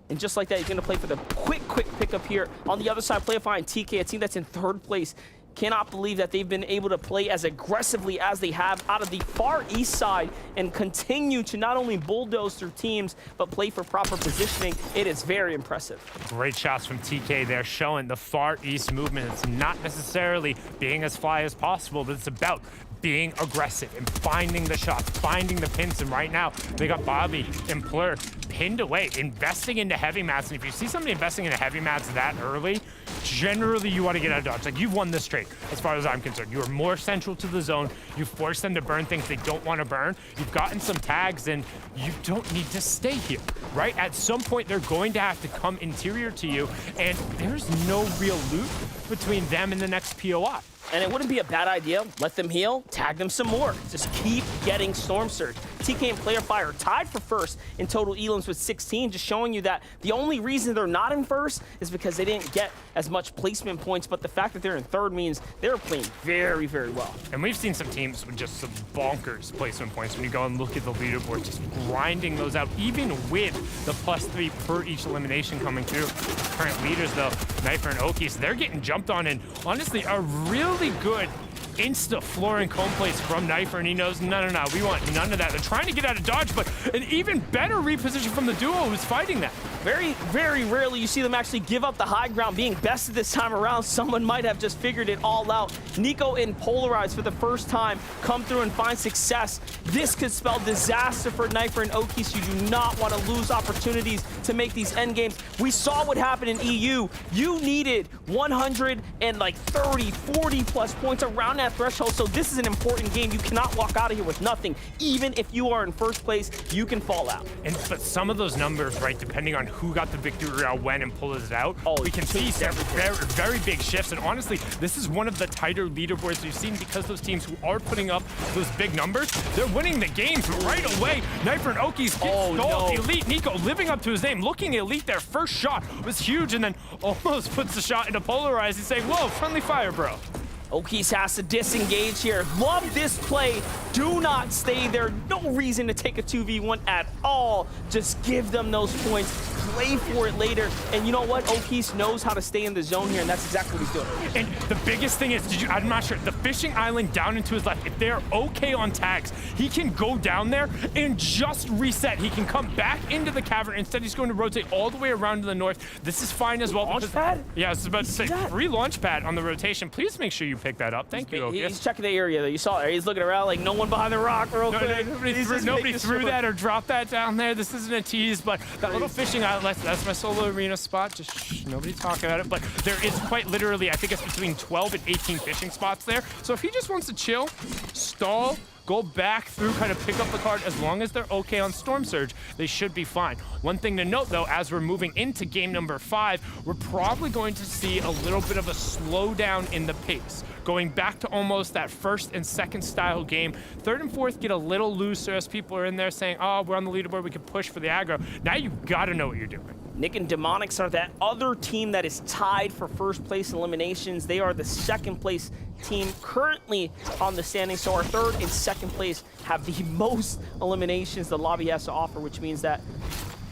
And just like that, he's going to play for the quick pickup here. On the other side, Playify and TK, a team that's in 3rd place. Cannot believe that they've been able to play as aggressively as they have out of the far east side and continue to not only bulldoze through teams, but play for proper positioning. It is very impressive. Great shots from TK there, showing the far east movement. It's not necessarily being as fly as possible, but it's about being aggressive and finding the shots, finding the pins, and right now they got Bobby and Plur pinned away, investing into heavy mats. And if you see somebody investing into heavy mats that early, generally you want to get out of dodge. Like, you've won this trade as far as I'm concerned. You are more central to the zone. You force them to burn things they don't want to burn. You've gotten some tags, and you don't need to stay here, right? At some point, they're going to have to come interior to you, and there's no real loot between them and the next POI. And it wouldn't be a bad idea. Let them heal, tag them some more. Just keep getting Storm Surge. TK and Playify are tied for first in total elims with 16, just showing you that the only reason they're not in first is because they didn't get as much placement points, but the fact that they're in 3rd means they're playing very, very well. And we've seen some teams with just some bonkers placement points when you go and look at the leaderboard, just grinding those out, even with the +3 per each elimination coming through. Current leaders, though, Knifer and Okies, they're getting jumped on, and honestly, a really good insta floor and cone plays from Knifer, and he knows, no, we want none of that. They're trying to get out of dodge, but an even better reposition from the duo who's fighting that. Very, very rarely you see them actually give up the high ground, being bested this time around. Someone might have just figured it all out. Nico in Polarized for the first time come through and find success. This could spell disaster for Knifer and Okies. You do not want to lose opportunities to make these end games. We saw what happened in EU. You needed 130, 40 plus points around that threshold, so this is an important game. You cannot walk out of here with nothing. Even if you are in first place, you can fall out. But some of those numbers, right, depending on who got the victory royale when and pulls it out, we can see some very, very big shifts. And honestly, this is one of the tighter leaderboards we've seen because those teams who are putting up those big numbers, they're winning the games right away. Knifer and Okies get stalled. No. Elite Nico living up to his name, looking elite. Their first shot was huge, and then almost puts the shot into to polarize. He's saying, whoa, friendly fire, bro. Okies has to disengage here. Love this play. Do not stay there. No reason to take a 2v1 at all. Just give them those points. Play for it later. And you know what? Okies knows how to stay in the zone here, and that's exactly what he's doing. And the biggest thing is, I'm not sure, the fishing island down into his left, if they're okay on tags, he can go down there and just reset. He can come back into the cavern. Instead, he's going to rotate all the way around to the north. This is fine as well. Launch pad? Yeah, I was about to say, free launch pad on the rotation. Please make sure you pick that up. Thank you, Okies. He's checking the area, though. You saw it. He's looking around like no one behind the rock real quick. Nobody threw that or dropped that down there. This isn't a tease, but that little fishing island, that's my solo arena spot. Just shh, nobody talk about it. But there is quite literally, I think it's between 12 and 18 fishing spots there. So if he just wants to chill, stall, go back through, kind of pick up the card, as long as they're okay on Storm Surge, they should be fine. One thing to note, though, as we're moving into game number 5, we're probably going to see a little bit of a slowdown in the pace. Going back to almost that first and second style game. Third and fourth get a little looser as people are in there saying, oh, we're on the leaderboard, we can push for the aggro. Now you gotta know what you're doing. Nick and Demonics are that other team that is tied for first place eliminations. They are the second place team currently on the standings. So our third and second place have the most eliminations the lobby has to offer, which means that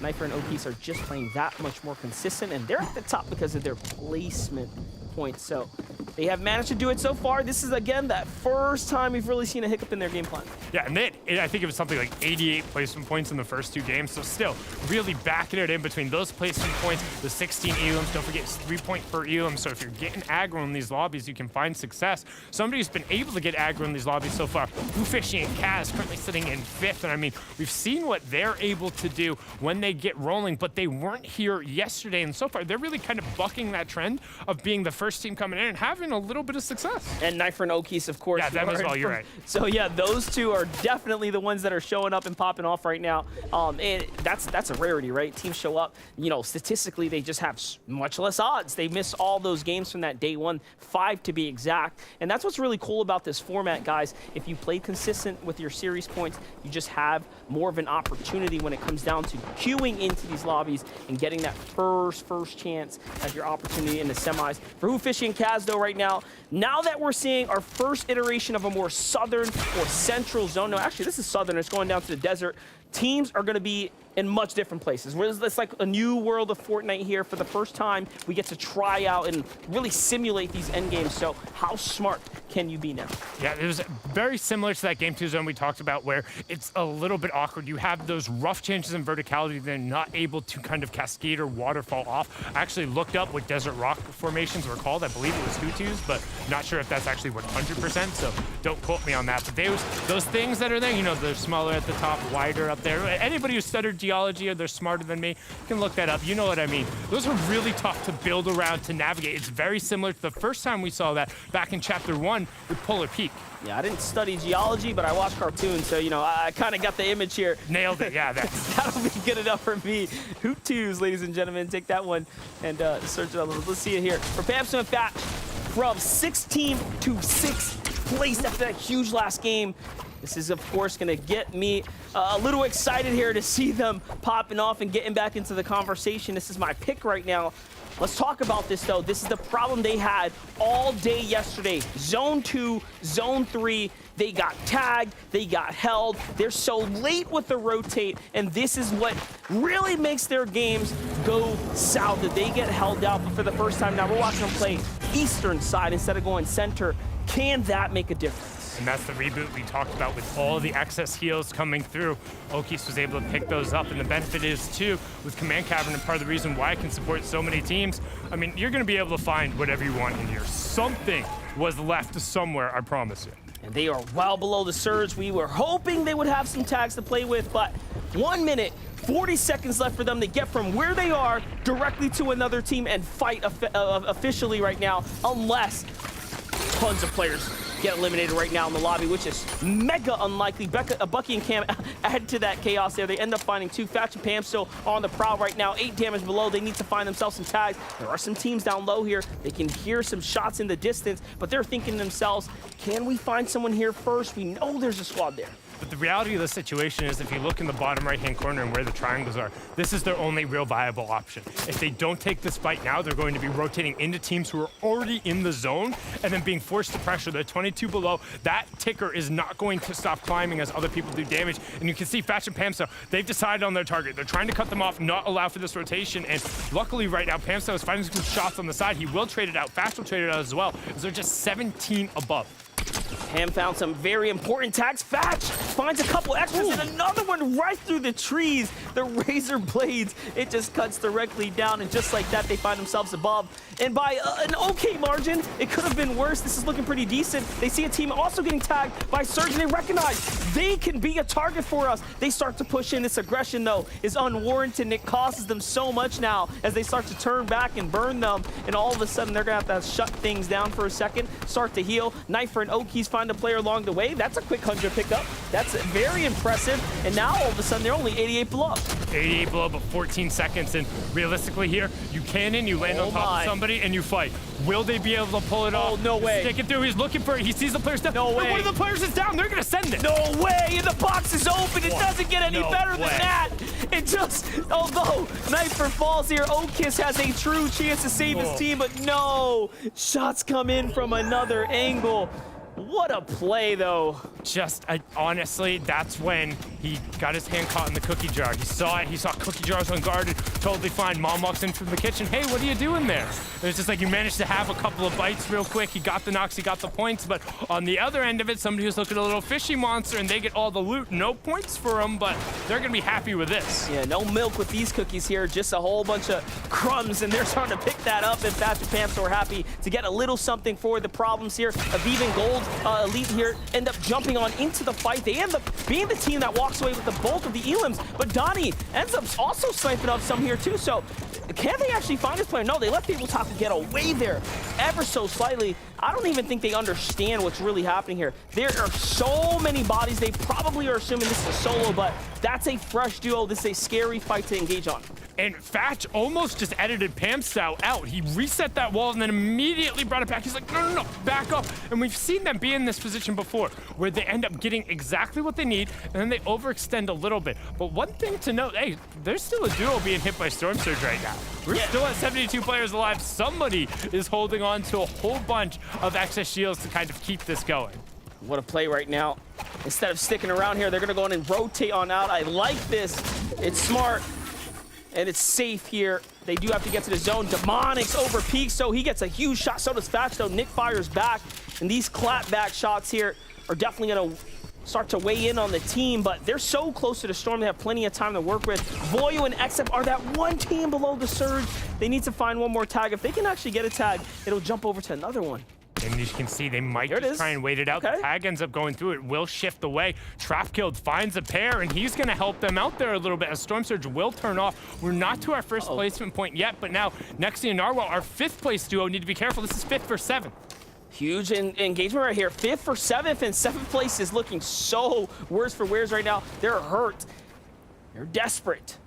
Knifer and Okies are just playing that much more consistent, and they're at the top because of their placement points. So they have managed to do it so far. This is, again, that first time we've really seen a hiccup in their game plan. Yeah, and I think it was something like 88 placement points in the first 2 games. So still, really backing it in between those placement points, the 16 elims. Don't forget, it's 3 point per elim. So if you're getting aggro in these lobbies, you can find success. Somebody who's been able to get aggro in these lobbies so far, Ufishy and Kaz, currently sitting in 5th. And I mean, we've seen what they're able to do when they get rolling, but they weren't here yesterday. And so far, they're really kind of bucking that trend of being the first team coming in and having a little bit of success. And Knifer and Okies, of course. Yeah, them as well, you're right. So yeah, those two are definitely the ones that are showing up and popping off right now. And that's a rarity, right? Teams show up, you know, statistically, they just have much less odds. They miss all those games from that day 1, 5 to be exact. And that's what's really cool about this format, guys. If you play consistent with your series points, you just have more of an opportunity when it comes down to queuing into these lobbies and getting that first chance at your opportunity in the semis. For Ufishy and Kaz, though, right now that we're seeing our first iteration of a more southern or central zone. No, actually, this is southern. It's going down to the desert. Teams are going to be in much different places. It's like a new world of Fortnite here. For the first time, we get to try out and really simulate these end games. So how smart can you be now? Yeah, it was very similar to that Game 2 zone we talked about, where it's a little bit awkward. You have those rough changes in verticality. They're not able to kind of cascade or waterfall off. I actually looked up what desert rock formations were called. I believe it was Hutus, but not sure if that's actually 100%, so don't quote me on that. But those things that are there, you know, they're smaller at the top, wider up there. Anybody who studied geology or they're smarter than me can look that up. You know what I mean. Those are really tough to build around, to navigate. It's very similar to the first time we saw that back in Chapter 1 with Polar Peak. Yeah, I didn't study geology, but I watched cartoons, so, you know, I kind of got the image here. Nailed it, yeah. That'll be good enough for me. Hutus, ladies and gentlemen. Take that one and search it up. Let's see it here. For Pamson and Fat, from 16th to 6th place after that huge last game. This is, of course, going to get me a little excited here to see them popping off and getting back into the conversation. This is my pick right now. Let's talk about this, though. This is the problem they had all day yesterday. Zone 2, Zone 3, they got tagged, they got held. They're so late with the rotate, and this is what really makes their games go south, that they get held out. But for the first time now, we're watching them play eastern side instead of going center. Can that make a difference? And that's the reboot we talked about with all the excess heals coming through. Okies was able to pick those up, and the benefit is, too, with Command Cavern, and part of the reason why I can support so many teams. I mean, you're going to be able to find whatever you want in here. Something was left somewhere, I promise you. And they are well below the surge. We were hoping they would have some tags to play with, but 1 minute, 40 seconds left for them to get from where they are directly to another team and fight officially right now, unless tons of players get eliminated right now in the lobby, which is mega unlikely. Bucky and Cam add to that chaos there. They end up finding 2. Fatch and Pam still on the prowl right now. 8 damage below. They need to find themselves some tags. There are some teams down low here. They can hear some shots in the distance, but they're thinking to themselves, can we find someone here first? We know there's a squad there. But the reality of the situation is if you look in the bottom right-hand corner and where the triangles are, this is their only real viable option. If they don't take this fight now, they're going to be rotating into teams who are already in the zone and then being forced to pressure. They're 22 below. That ticker is not going to stop climbing as other people do damage. And you can see Fatch and Pamso, they've decided on their target. They're trying to cut them off, not allow for this rotation. And luckily right now, Pamso is finding some shots on the side. He will trade it out. Fatch will trade it out as well, as they're just 17 above. Pam found some very important tags. Fatch finds a couple extras and another one right through the trees. The razor blades, it just cuts directly down, and just like that, they find themselves above. And by an okay margin, it could have been worse. This is looking pretty decent. They see a team also getting tagged by Surge, and they recognize they can be a target for us. They start to push in. This aggression, though, is unwarranted, and it costs them so much now as they start to turn back and burn them. And all of a sudden, they're going to have to shut things down for a second, start to heal. Knifer and Okies find a player along the way. That's a quick 100 pickup. That's very impressive. And now, all of a sudden, they're only 88 below. 88 below, but 14 seconds. And realistically here, you cannon, you land on top of somebody, and you fight. Will they be able to pull it off? No way. Stick it through. He's looking for it. He sees the player step. No way. But one of the players is down. They're going to send it. No way. And the box is open. It doesn't get any better than that. It just, although Knifer falls here, Okis has a true chance to save his team, but no. Shots come in from another angle. What a play, though. Just, honestly, that's when he got his hand caught in the cookie jar. He saw it. He saw cookie jars unguarded. Totally fine. Mom walks in from the kitchen. Hey, what are you doing there? It was just like you managed to have a couple of bites real quick. He got the knocks. He got the points. But on the other end of it, somebody who's looking a little fishy monster, and they get all the loot. No points for them, but they're going to be happy with this. Yeah, no milk with these cookies here. Just a whole bunch of crumbs, and they're starting to pick that up. And Thatcher Pamps are happy to get a little something for the problems here. Aviv and Gold Elite here end up jumping on into the fight. They end up being the team that walks away with the bulk of the elims, but Donnie ends up also sniping up some here too. So can they actually find this player? No, they let Tabletop get away there ever so slightly. I don't even think they understand what's really happening here. There are so many bodies. They probably are assuming this is a solo, but that's a fresh duo. This is a scary fight to engage on. And Fatch almost just edited Pamstow out. He reset that wall and then immediately brought it back. He's like, no, back up. And we've seen them be in this position before, where they end up getting exactly what they need, and then they overextend a little bit. But one thing to note, hey, there's still a duo being hit by Storm Surge right now. We're still at 72 players alive. Somebody is holding on to a whole bunch of excess shields to kind of keep this going. What a play right now. Instead of sticking around here, they're going to go in and rotate on out. I like this. It's smart. And it's safe here. They do have to get to the zone. Demonix over Peak, so he gets a huge shot. So does Fatch, though. Nick fires back. And these clapback shots here are definitely going to start to weigh in on the team, but they're so close to the Storm, they have plenty of time to work with. Voyo and XF are that one team below the Surge. They need to find one more tag. If they can actually get a tag, it'll jump over to another one. And you can see they might just try and wait it out. The tag ends up going through it, will shift away. Trapkilled finds a pair, and he's going to help them out there a little bit as Storm Surge will turn off. We're not to our first placement point yet, but now Nexi and Narwhal, our 5th place duo, need to be careful. This is 5th for 7th. Huge engagement right here. 5th for 7th, and 7th place is looking so worse for wears right now. They're hurt. They're desperate.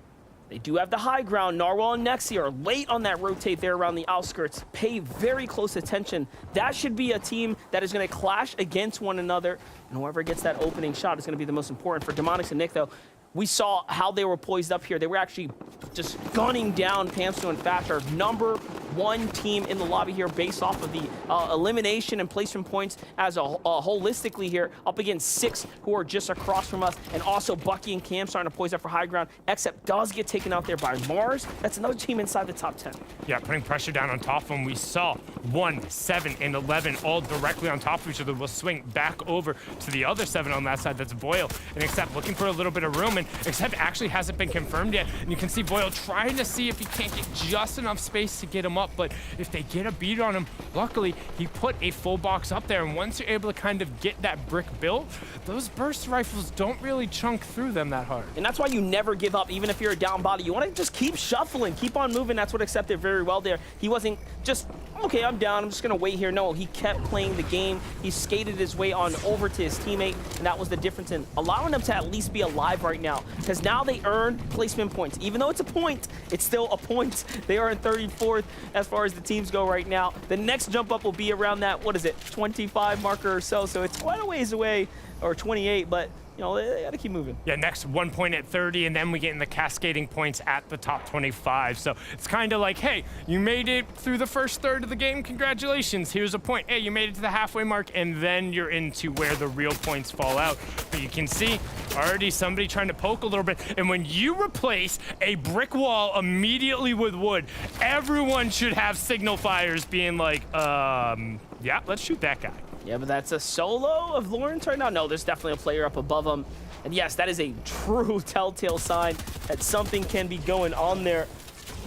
They do have the high ground. Narwhal and Nexi are late on that rotate there around the outskirts. Pay very close attention. That should be a team that is going to clash against one another. And whoever gets that opening shot is going to be the most important. For Demonix and Nick, though, we saw how they were poised up here. They were actually just gunning down Pamsto and Fatch, our #1 team in the lobby here based off of the elimination and placement points as a holistically here, up against 6 who are just across from us, and also Bucky and Cam starting to poise up for high ground. Except does get taken out there by Mars. That's another team inside the top 10. Yeah, putting pressure down on top of them. We saw 1, 7, and 11 all directly on top of each other. We'll swing back over to the other 7 on that side. That's Boyle. And Except looking for a little bit of room, and Except actually hasn't been confirmed yet. And you can see Boyle trying to see if he can't get just enough space to get him up. But if they get a beat on him, luckily he put a full box up there. And once you're able to kind of get that brick built, those burst rifles don't really chunk through them that hard. And that's why you never give up, even if you're a down body. You want to just keep shuffling, keep on moving. That's what Except did very well there. He wasn't just, okay, I'm down, I'm just going to wait here. No, he kept playing the game. He skated his way on over to his teammate, and that was the difference in allowing them to at least be alive right now. Because now they earn placement points. Even though it's a point, it's still a point. They are in 34th as far as the teams go right now. The next jump up will be around that, 25 marker or so. So it's quite a ways away, or 28, but you know, they got to keep moving. Yeah, next 1 point at 30, and then we get in the cascading points at the top 25. So it's kind of like, hey, you made it through the first third of the game. Congratulations. Here's a point. Hey, you made it to the halfway mark, and then you're into where the real points fall out. But you can see already somebody trying to poke a little bit. And when you replace a brick wall immediately with wood, everyone should have signal fires being like, yeah, let's shoot that guy. Yeah, but that's a solo of Lawrence right now. No, there's definitely a player up above him. And yes, that is a true telltale sign that something can be going on there.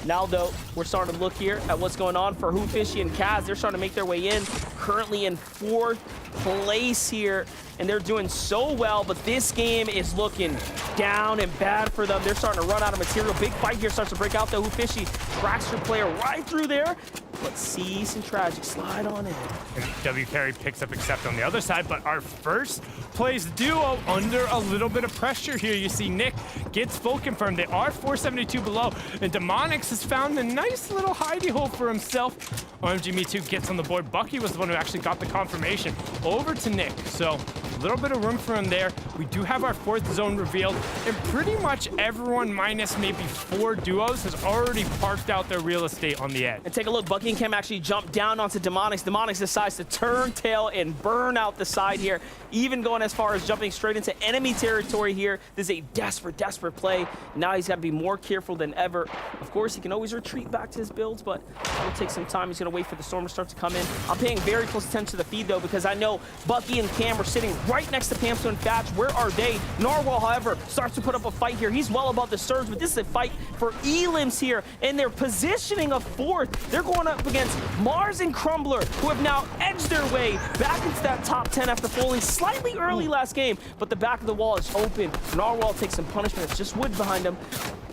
Now, though, we're starting to look here at what's going on for Hoofishy and Kaz. They're starting to make their way in, currently in 4th place here, and they're doing so well, but this game is looking down and bad for them. They're starting to run out of material. Big fight here starts to break out, though. Hoofishy tracks her player right through there. Let's see some tragic slide on in. And W Carry picks up Accept on the other side, but our first place duo under a little bit of pressure here. You see Nick gets full confirmed. They are 472 below, and Demonix has found a nice little hidey hole for himself. OMG Me Too gets on the board. Bucky was the one who actually got the confirmation over to Nick. So a little bit of room for him there. We do have our 4th zone revealed, and pretty much everyone minus maybe 4 duos has already parked out their real estate on the edge. And take a look, Bucky and Cam actually jump down onto Demonix. Demonix decides to turn tail and burn out the side here, even going as far as jumping straight into enemy territory here. This is a desperate, desperate play. Now he's got to be more careful than ever. Of course, he can always retreat back to his builds, but it'll take some time. He's going to wait for the storm to start to come in. I'm paying very close attention to the feed, though, because I know Bucky and Cam are sitting right next to Pamso and Thatch. Where are they? Narwhal, however, starts to put up a fight here. He's well above the surge, but this is a fight for elims here, and they're positioning a 4th. They're going up against Mars and Crumbler, who have now edged their way back into that top 10 after falling slightly early last game, but the back of the wall is open. Narwhal takes some punishment. It's just wood behind him.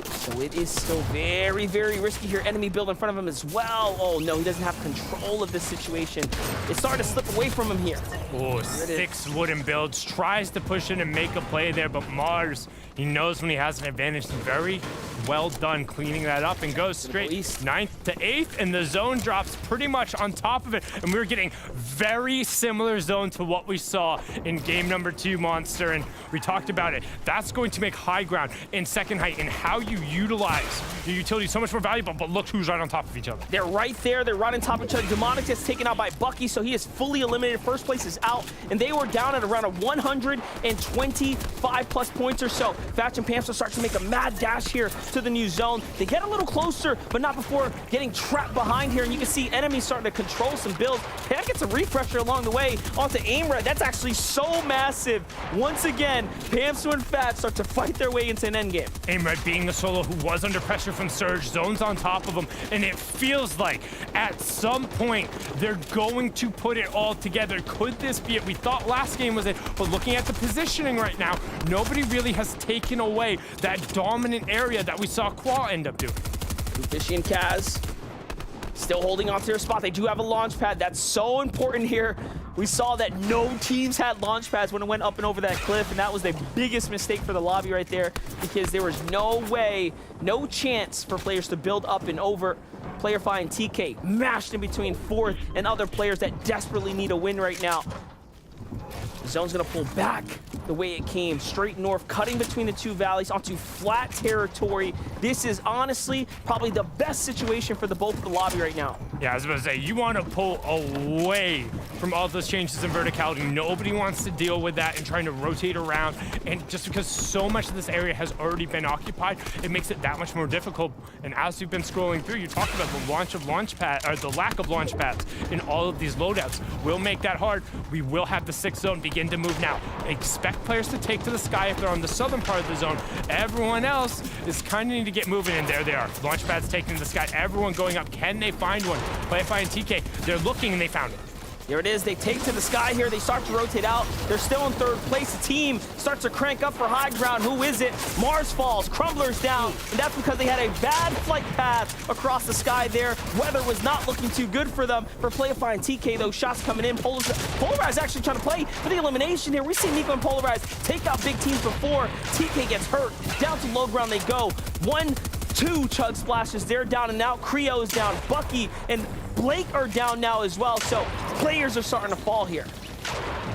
So it is still very, very risky here. Enemy build in front of him as well. Oh no, he doesn't have control of this situation. It's starting to slip away from him here. Oh, 6 wooden builds, tries to push in and make a play there, but Mars, he knows when he has an advantage. Very well done cleaning that up, and goes straight 9th to 8th, and the zone drops pretty much on top of it, and we're getting very similar zone to what we saw in game number 2, Monster, and we talked about it. That's going to make high ground in second height, and how you utilize your utility so much more valuable, but look who's right on top of each other. They're right there. They're right on top of each other. Demonic gets taken out by Bucky, so he is fully eliminated. First place is out, and they were down at around a 125 plus points or so. Thatch and Pamso start to make a mad dash here to the new zone. They get a little closer, but not before getting trapped behind here, and you can see enemies starting to control some builds. Pam gets a refresher along the way onto Aimred. That's actually so massive. Once again, Pamso and Fat start to fight their way into an endgame. Aimred being the solo who was under pressure from Surge, zones on top of him, and it feels like at some point they're going to put it all together. Could this be it? We thought last game was it, but looking at the positioning right now, nobody really has taken away that dominant area that we saw Qua end up doing. Fishy and Kaz still holding on to their spot. They do have a launch pad. That's so important here. We saw that no teams had launch pads when it went up and over that cliff, and that was the biggest mistake for the lobby right there, because there was no way, no chance for players to build up and over. Playerfy and TK mashed in between 4th and other players that desperately need a win right now. The zone's gonna pull back the way it came, straight north, cutting between the 2 valleys onto flat territory. This is honestly probably the best situation for both of the lobby right now. Yeah, I was about to say, you want to pull away from all those changes in verticality. Nobody wants to deal with that and trying to rotate around. And just because so much of this area has already been occupied, it makes it that much more difficult. And as we've been scrolling through, you talked about the lack of launch pads in all of these loadouts will make that hard. We will have the 6th zone begin to move now. Expect players to take to the sky if they're on the southern part of the zone. Everyone else is kind of need to get moving, and there they are. Launch pads taken to the sky. Everyone going up. Can they find one? Playerfy and TK, they're looking and they found it. There it is. They take to the sky here. They start to rotate out. They're still in 3rd place. The team starts to crank up for high ground. Who is it? Mars falls. Crumbler's down. And that's because they had a bad flight path across the sky there. Weather was not looking too good for them. For Playerfy and TK, those shots coming in. Polarize actually trying to play for the elimination here. We see Nico and Polarize take out big teams before. TK gets hurt. Down to low ground they go. 1-2 chug splashes. They're down and out. Creo is down. Bucky and Blake are down now as well, so players are starting to fall here.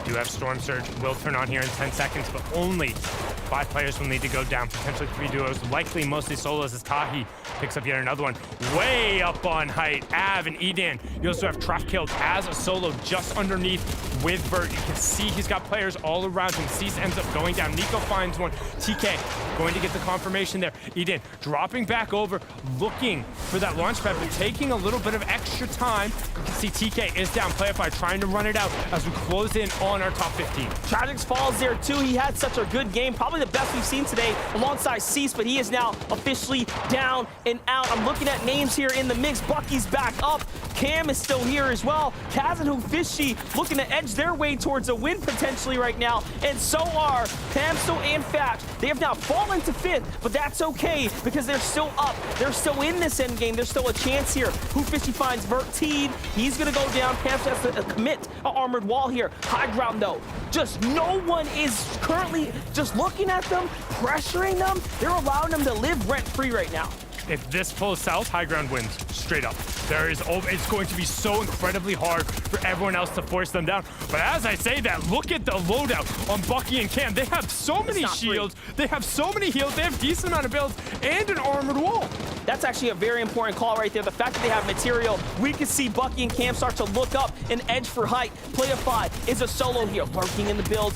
do have Storm Surge. Will turn on here in 10 seconds, but only 5 players will need to go down. Potentially 3 duos, likely mostly solos as Tahi picks up yet another one. Way up on height, Av and Edan. You also have Trap killed as a solo just underneath with Vert. You can see he's got players all around him. Cease ends up going down. Nico finds one. TK going to get the confirmation there. Edan dropping back over, looking for that launch pad, but taking a little bit of extra time. You can see TK is down. Playify trying to run it out as we close in on our top 15. Tragix falls there too. He had such a good game, probably the best we've seen today alongside Cease, but he is now officially down and out. I'm looking at names here in the mix. Bucky's back up. Cam is still here as well. Kaz and Fishy looking to edge their way towards a win potentially right now, and so are Pamsto and Fatch. They have now fallen to 5th, but that's okay because they're still up. They're still in this end game. There's still a chance here. Fishy finds Verteed. He's gonna go down. Pamsto has to commit an armored wall here. High ground though. Just no one is currently just looking at them, pressuring them. They're allowing them to live rent-free right now. If this pulls south, high ground wins straight up. It's going to be so incredibly hard for everyone else to force them down. But as I say that, look at the loadout on Bucky and Cam. They have so many shields, they have so many heals, they have decent amount of builds, and an armored wall. That's actually a very important call right there. The fact that they have material, we can see Bucky and Cam start to look up and edge for height. Playify is a solo here, lurking in the build.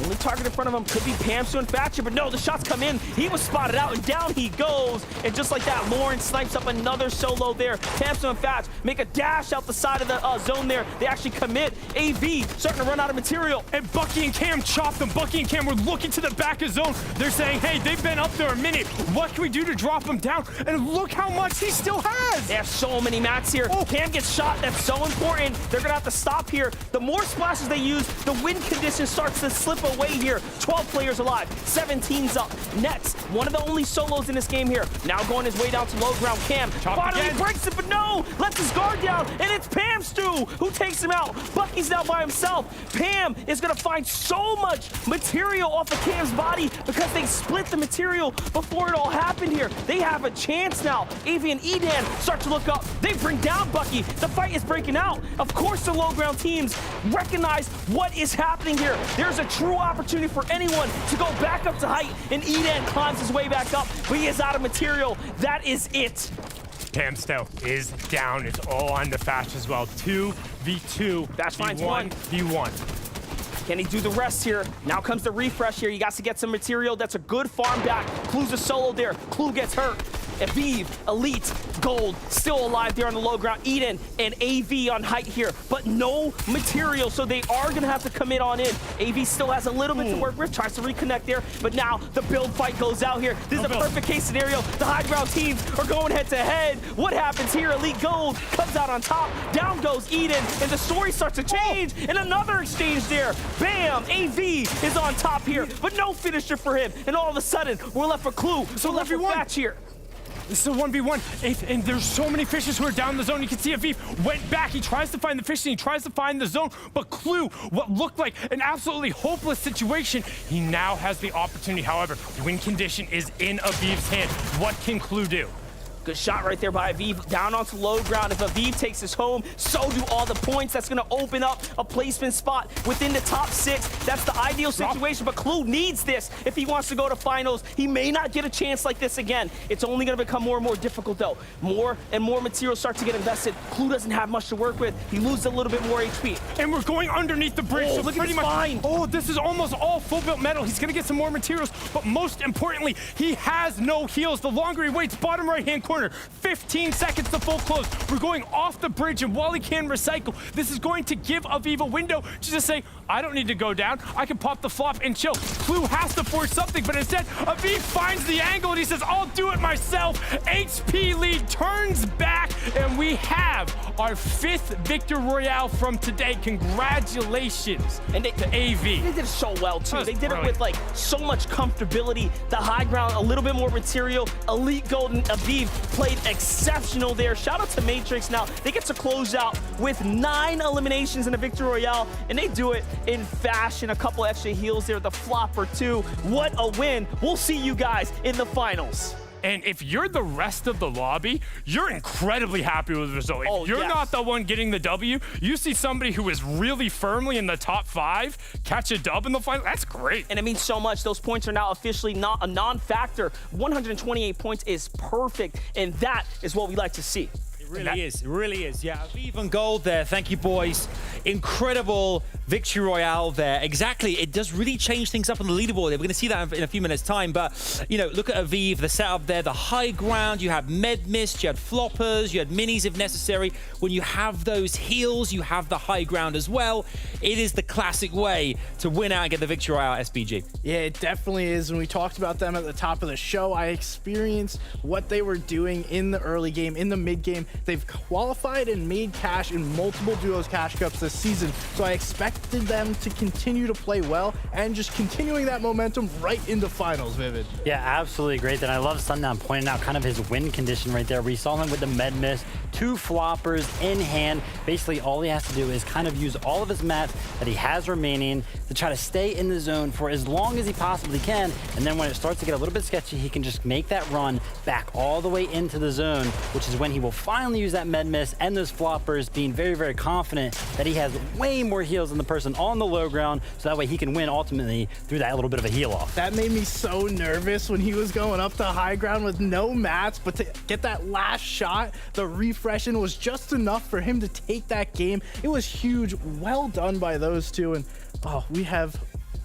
Only target in front of him could be Pamsto and Thatcher, but no, the shots come in. He was spotted out, and down he goes. And just like that, Lauren snipes up another solo there. Pamsto and Thatch make a dash out the side of the zone there. They actually commit. AV starting to run out of material. And Bucky and Cam chop them. Bucky and Cam were looking to the back of zone. They're saying, hey, they've been up there a minute. What can we do to drop them down? And look how much he still has. They have so many mats here. Oh. Cam gets shot. That's so important. They're going to have to stop here. The more splashes they use, the win condition starts to slip away here. 12 players alive, 17's up. Next, one of the only solos in this game here. Now going his way down to low ground. Cam finally breaks it, but no, lets his guard down, and it's Pamsto who takes him out. Bucky's now by himself. Pam is gonna find so much material off of Cam's body because they split the material before it all happened here. They have a chance now. Avi and Edan start to look up. They bring down Bucky. The fight is breaking out. Of course, the low ground teams recognize what is happening here. There's a true opportunity for anyone to go back up to height, and Edan climbs his way back up, but he is out of material. That is it. Pamsto is down. It's all on the Thatch as well. 2v2. Thatch finds one. V1. Can he do the rest here? Now comes the refresh here. He got to get some material. That's a good farm back. Clue's a solo there. Clue gets hurt. Aviv, Elite, Gold, still alive there on the low ground. Eden and AV on height here, but no material, so they are gonna have to commit on in. AV still has a little bit to work with, tries to reconnect there, but now the build fight goes out here. This is a perfect case scenario. The high ground teams are going head to head. What happens here? Elite Gold comes out on top. Down goes Eden, and the story starts to change, and another exchange there. Bam! AV is on top here, but no finisher for him, and all of a sudden, we're left for Clue. So left for Thatch here. This is a 1v1, and there's so many fishes who are down the zone. You can see Aviv went back. He tries to find the fish, and he tries to find the zone, but Clue, what looked like an absolutely hopeless situation, he now has the opportunity. However, win condition is in Aviv's hand. What can Clue do? Good shot right there by Aviv, down onto low ground. If Aviv takes us home, so do all the points. That's gonna open up a placement spot within the top 6. That's the ideal situation, but Clue needs this if he wants to go to finals. He may not get a chance like this again. It's only gonna become more and more difficult though. More and more materials start to get invested. Clue doesn't have much to work with. He loses a little bit more HP. And we're going underneath the bridge, so look pretty at his much, spine. Oh, this is almost all full built metal. He's gonna get some more materials, but most importantly, he has no heals. The longer he waits, bottom right-hand corner, 15 seconds to full close. We're going off the bridge, and while he can recycle, this is going to give Aviv a window to just say, I don't need to go down. I can pop the flop and chill. Clue has to force something, but instead, Aviv finds the angle, and he says, I'll do it myself. HP lead turns back, and we have our 5th Victor Royale from today. Congratulations to AV. They did it so well, too. They did brilliant. it with, like, so much comfortability. The high ground, a little bit more material. Elite Gold and Aviv played exceptional there. Shout out to Matrix. Now, they get to close out with 9 eliminations in a Victor Royale, and they do it in fashion. A couple extra heals there, the flop or 2. What a win. We'll see you guys in the finals. And if you're the rest of the lobby, you're incredibly happy with the result. If you're not the one getting the W, you see somebody who is really firmly in the top 5 catch a dub in the final. That's great. And it means so much. Those points are now officially not a non-factor. 128 points is perfect, and that is what we like to see. It really is. It really is. Yeah, Aviv and gold there. Thank you, boys. Incredible victory royale there. Exactly. It does really change things up on the leaderboard. We're going to see that in a few minutes' time. But, you know, look at Aviv, the setup there, the high ground. You have med mist, you had floppers, you had minis if necessary. When you have those heals, you have the high ground as well. It is the classic way to win out and get the victory royale, SBG. Yeah, it definitely is. When we talked about them at the top of the show, I experienced what they were doing in the early game, in the mid game. They've qualified and made cash in multiple duos cash cups this season, so I expected them to continue to play well and just continuing that momentum right into finals, Vivid. Yeah, absolutely great. And I love Sundown pointing out kind of his win condition right there. We saw him with the med mist, 2 floppers in hand. Basically, all he has to do is kind of use all of his mats that he has remaining to try to stay in the zone for as long as he possibly can. And then when it starts to get a little bit sketchy, he can just make that run back all the way into the zone, which is when he will finally use that med mist and those floppers, being very, very confident that he has way more heals than the person on the low ground, so that way he can win ultimately through that little bit of a heal off. That made me so nervous when he was going up to high ground with no mats, but to get that last shot, the refreshing was just enough for him to take that game. It was huge. Well done by those two. And we have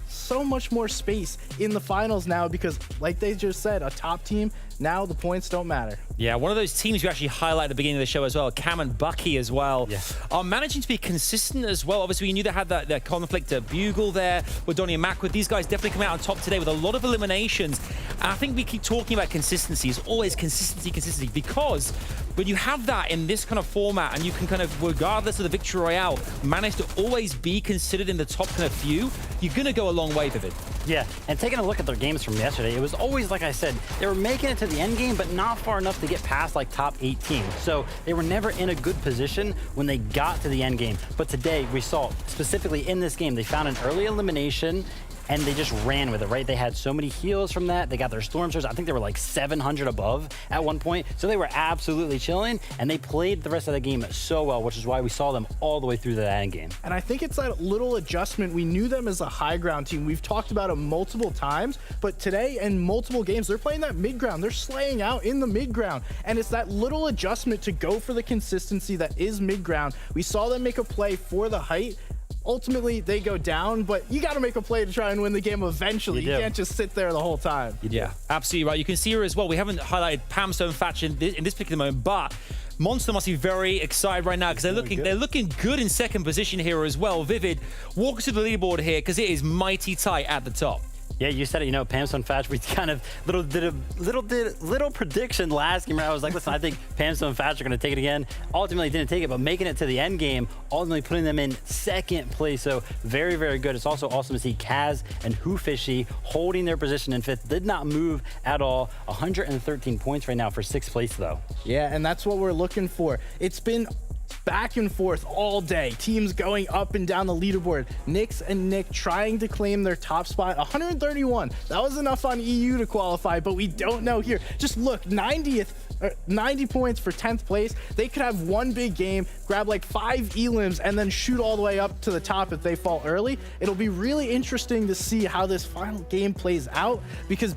so much more space in the finals now because, like they just said, a top team, now the points don't matter. Yeah, one of those teams you actually highlight at the beginning of the show as well, Cam and Bucky as well, are managing to be consistent as well. Obviously, we knew they had that conflict at Bugle there with Donnie and Mac. With these guys definitely coming out on top today with a lot of eliminations. And I think we keep talking about consistency. It's always consistency, because when you have that in this kind of format and you can kind of, regardless of the victory royale, manage to always be considered in the top kind of few, you're going to go a long way with it. Yeah, and taking a look at their games from yesterday, it was always, like I said, they were making it to the end game, but not far enough to get past like top 18. So they were never in a good position when they got to the end game. But today we saw, specifically in this game, they found an early elimination and they just ran with it, right? They had so many heals from that. They got their storm surge. I think they were like 700 above at one point. So they were absolutely chilling, and they played the rest of the game so well, which is why we saw them all the way through the end game. And I think it's that little adjustment. We knew them as a high ground team. We've talked about it multiple times, but today in multiple games, they're playing that mid ground. They're slaying out in the mid ground. And it's that little adjustment to go for the consistency that is mid ground. We saw them make a play for the height. Ultimately, they go down, but you got to make a play to try and win the game eventually. You can't just sit there the whole time. Yeah, absolutely right. You can see her as well. We haven't highlighted Pam Stonefatch in this particular moment, but Monster must be very excited right now because they're looking good in second position here as well. Vivid, walk us to the leaderboard here because it is mighty tight at the top. Yeah, you said it. You know, Pam Stonefatch, we kind of little prediction last game. Right? I was like, listen, I think Pam Stonefatch are going to take it again. Ultimately, didn't take it, but making it to the end game, ultimately putting them in second place. So very, very good. It's also awesome to see Kaz and Hoofishy holding their position in fifth. Did not move at all. 113 points right now for sixth place, though. Yeah, and that's what we're looking for. It's been back and forth all day. Teams going up and down the leaderboard. Nyx and Nick trying to claim their top spot. 131. That was enough on EU to qualify, but we don't know here. Just look, 90 points for 10th place. They could have one big game, grab like 5 elims, and then shoot all the way up to the top if they fall early. It'll be really interesting to see how this final game plays out because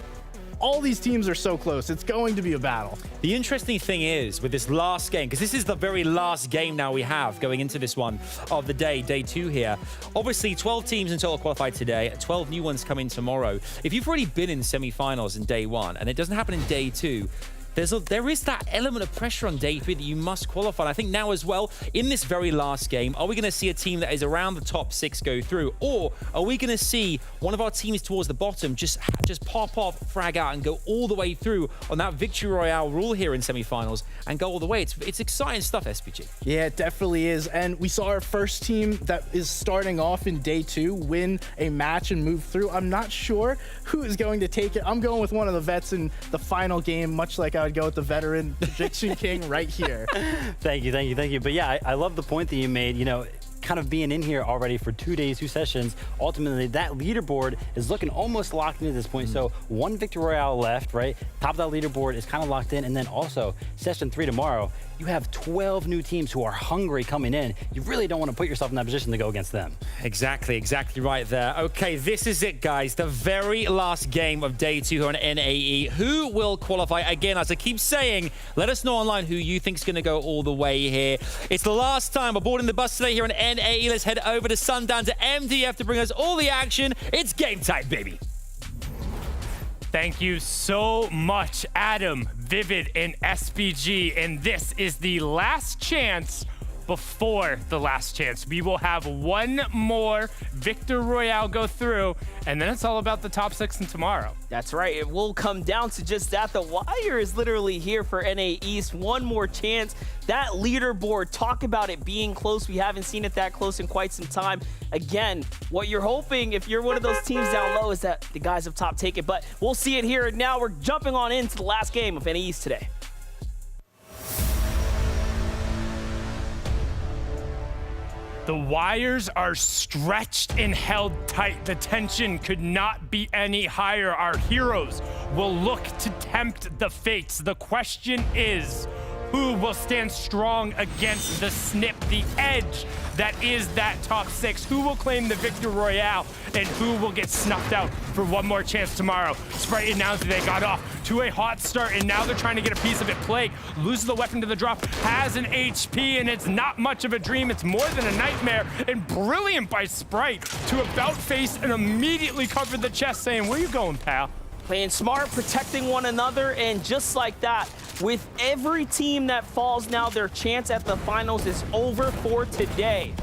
all these teams are so close. It's going to be a battle. The interesting thing is with this last game, because this is the very last game now we have going into this one of the day 2 here. Obviously, 12 teams in total qualified today, 12 new ones coming tomorrow. If you've already been in semi-finals in day 1 and it doesn't happen in day 2, there is that element of pressure on day 3 that you must qualify. And I think now as well, in this very last game, are we going to see a team that is around the top 6 go through? Or are we going to see one of our teams towards the bottom just pop off, frag out, and go all the way through on that victory royale rule here in semifinals and go all the way? It's exciting stuff, SPG. Yeah, it definitely is. And we saw our first team that is starting off in day 2 win a match and move through. I'm not sure who is going to take it. I'm going with one of the vets in the final game, much like I would go with the veteran prediction king right here. Thank you. But yeah, I love the point that you made. You know, kind of being in here already for 2 days, 2 sessions, ultimately that leaderboard is looking almost locked in at this point. So 1 Victory Royale left, right? Top of that leaderboard is kind of locked in. And then also session 3 tomorrow, you have 12 new teams who are hungry coming in. You really don't want to put yourself in that position to go against them. Exactly right there. Okay, this is it, guys. The very last game of day 2 here on NAE. Who will qualify? Again, as I keep saying, let us know online who you think is going to go all the way here. It's the last time we're boarding the bus today here on NAE. Let's head over to Sundown to MDF to bring us all the action. It's game time, baby. Thank you so much, Adam, Vivid, and SBG. And this is the last chance before the last chance. We will have one more Victor Royale go through, and then it's all about the top 6 in tomorrow. That's right. It will come down to just that. The wire is literally here for NA East. One more chance. That leaderboard, talk about it being close. We haven't seen it that close in quite some time. Again, what you're hoping, if you're one of those teams down low, is that the guys up top take it. But we'll see it here and now. We're jumping on into the last game of NA East today. The wires are stretched and held tight. The tension could not be any higher. Our heroes will look to tempt the fates. The question is, who will stand strong against the snip, the edge that is that top 6? Who will claim the Victor Royale, and who will get snuffed out for one more chance tomorrow? Sprite announced that they got off to a hot start, and now they're trying to get a piece of it. Plague loses the weapon to the drop, has an HP, and it's not much of a dream. It's more than a nightmare, and brilliant by Sprite to about face and immediately cover the chest, saying, where you going, pal? Playing smart, protecting one another, and just like that, with every team that falls now, their chance at the finals is over for today.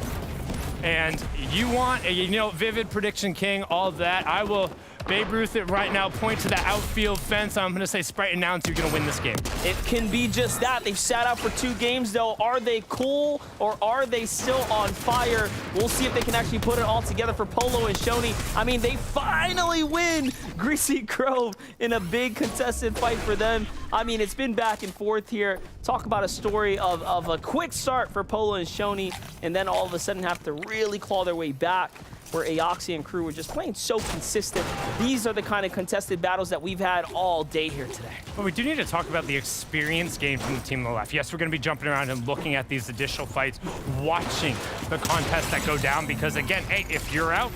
And you want, Vivid, Prediction King, all of that. I will Babe Ruth it right now, point to the outfield fence. I'm going to say Sprite announced you're going to win this game. It can be just that. They've sat out for 2 games, though. Are they cool, or are they still on fire? We'll see if they can actually put it all together for Polo and Shoney. I mean, they finally win Greasy Grove in a big contested fight for them. I mean, it's been back and forth here. Talk about a story of a quick start for Polo and Shoney, and then all of a sudden have to really claw their way back, where Aoxy and crew were just playing so consistent. These are the kind of contested battles that we've had all day here today. But we do need to talk about the experience gained from the team on the left. Yes, we're going to be jumping around and looking at these additional fights, watching the contests that go down, because again, hey, if you're out,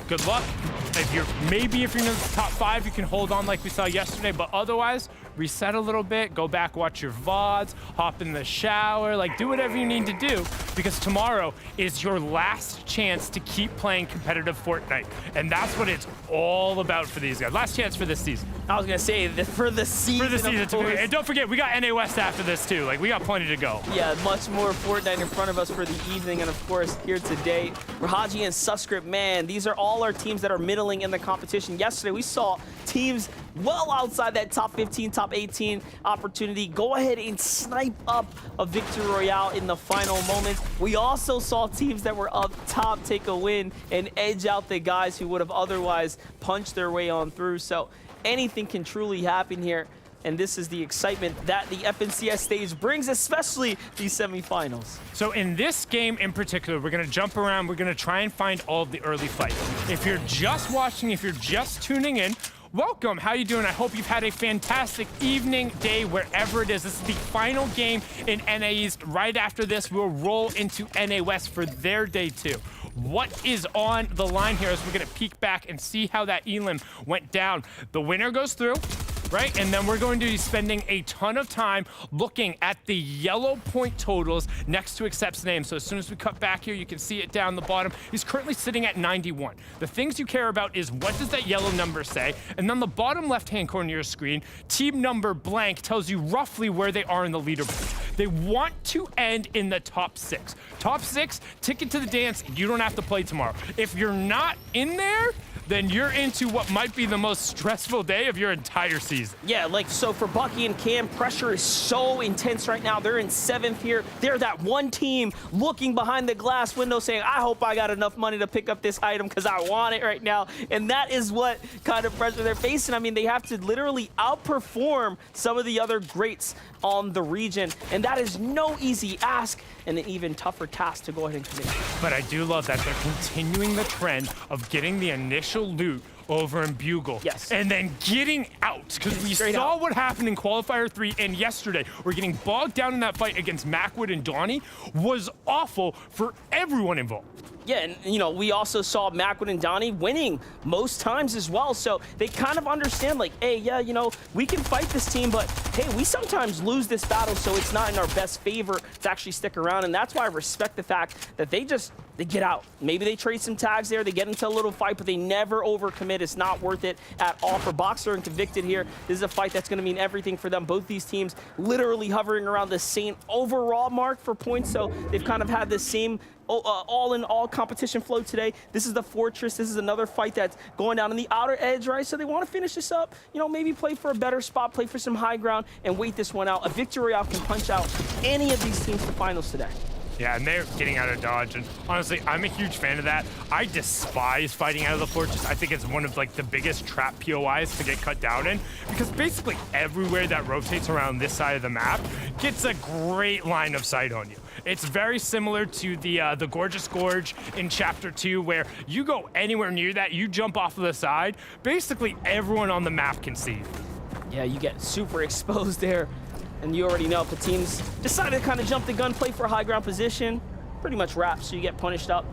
good luck. If you're in the top 5, you can hold on like we saw yesterday, but otherwise, reset a little bit, go back, watch your VODs, hop in the shower, like do whatever you need to do, because tomorrow is your last chance to keep playing competitive Fortnite. And that's what it's all about for these guys. Last chance for this season. I was gonna say, for the season. For the season, and don't forget, we got NA West after this too. Like, we got plenty to go. Yeah, much more Fortnite in front of us for the evening, and of course, here today, Rahaji and Suscript, man, these are all our teams that are middling in the competition. Yesterday, we saw teams well outside that top 15, top 18 opportunity go ahead and snipe up a Victory Royale in the final moments. We also saw teams that were up top take a win and edge out the guys who would have otherwise punched their way on through. So anything can truly happen here, and this is the excitement that the FNCS stage brings, especially these semifinals. So in this game in particular, we're gonna jump around, we're gonna try and find all of the early fights. If you're just watching, if you're just tuning in, welcome, how you doing? I hope you've had a fantastic evening, day, wherever it is. This is the final game in NA East. Right after this, we'll roll into NA West for their day 2. What is on the line here as we're gonna peek back and see how that elim went down. The winner goes through, right? And then we're going to be spending a ton of time looking at the yellow point totals next to Accept's name. So as soon as we cut back here, you can see it down the bottom. He's currently sitting at 91. The things you care about is what does that yellow number say? And then the bottom left-hand corner of your screen, team number blank tells you roughly where they are in the leaderboard. They want to end in the top 6. Top 6, ticket to the dance, you don't have to play tomorrow. If you're not in there, then you're into what might be the most stressful day of your entire season. Yeah, like, so for Bucky and Cam, pressure is so intense right now. They're in 7th here. They're that one team looking behind the glass window saying, I hope I got enough money to pick up this item because I want it right now. And that is what kind of pressure they're facing. I mean, they have to literally outperform some of the other greats on the region. And that is no easy ask and an even tougher task to go ahead and commit. But I do love that they're continuing the trend of getting the initial loot over in Bugle. Yes. And then getting out, because we saw what happened in Qualifier 3 and yesterday. We're getting bogged down in that fight against Macwood and Donnie was awful for everyone involved. Yeah, and you know, we also saw Macwood and Donnie winning most times as well, so they kind of understand, like, hey, yeah, you know, we can fight this team, but hey, we sometimes lose this battle, so it's not in our best favor to actually stick around, and that's why I respect the fact that they get out. Maybe they trade some tags there, they get into a little fight, but they never overcommit. It's not worth it at all. For Boxer and Convicted here, this is a fight that's going to mean everything for them. Both these teams literally hovering around the same overall mark for points, so they've kind of had the same all-in-all competition flow today. This is the Fortress. This is another fight that's going down on the outer edge, right? So they want to finish this up, you know, maybe play for a better spot, play for some high ground, and wait this one out. A victory royale can punch out any of these teams to finals today. Yeah, and they're getting out of dodge, and honestly, I'm a huge fan of that. I despise fighting out of the Fortress. I think it's one of, like, the biggest trap POIs to get cut down in, because basically everywhere that rotates around this side of the map gets a great line of sight on you. It's very similar to the Gorgeous Gorge in Chapter 2, where you go anywhere near that, you jump off of the side, basically everyone on the map can see you. Yeah, you get super exposed there. And you already know if the teams decided to kind of jump the gun, play for a high ground position, pretty much wraps, so you get punished up.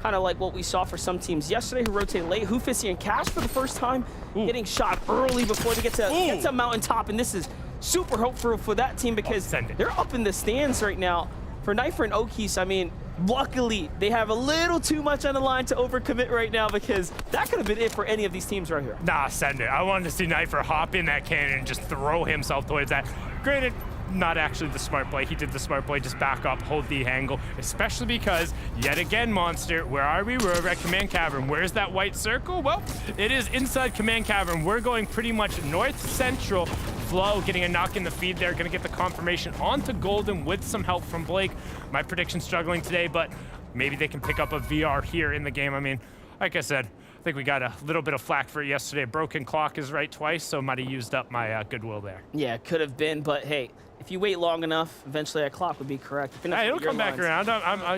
Kind of like what we saw for some teams yesterday who rotated late. Hoofissy and Cash for the first time, getting shot early before they get to mountaintop, and this is super hopeful for that team because they're up in the stands right now. For Knifer and Okies, I mean, luckily they have a little too much on the line to overcommit right now because that could have been it for any of these teams right here. Nah, send it. I wanted to see Knifer hop in that cannon and just throw himself towards that. Granted, not actually the smart play. He did the smart play, just back up, hold the angle, especially because, yet again, Monster, where are we? We're over at Command Cavern. Where's that white circle? Well, it is inside Command Cavern. We're going pretty much north-central. Flo getting a knock in the feed there, gonna get the confirmation onto Golden with some help from Blake. My prediction struggling today, but maybe they can pick up a VR here in the game. I mean, like I said, I think we got a little bit of flack for it yesterday. Broken clock is right twice, so might have used up my goodwill there. Yeah, it could have been, but hey, if you wait long enough, eventually that clock would be correct. Hey, it'll come back around.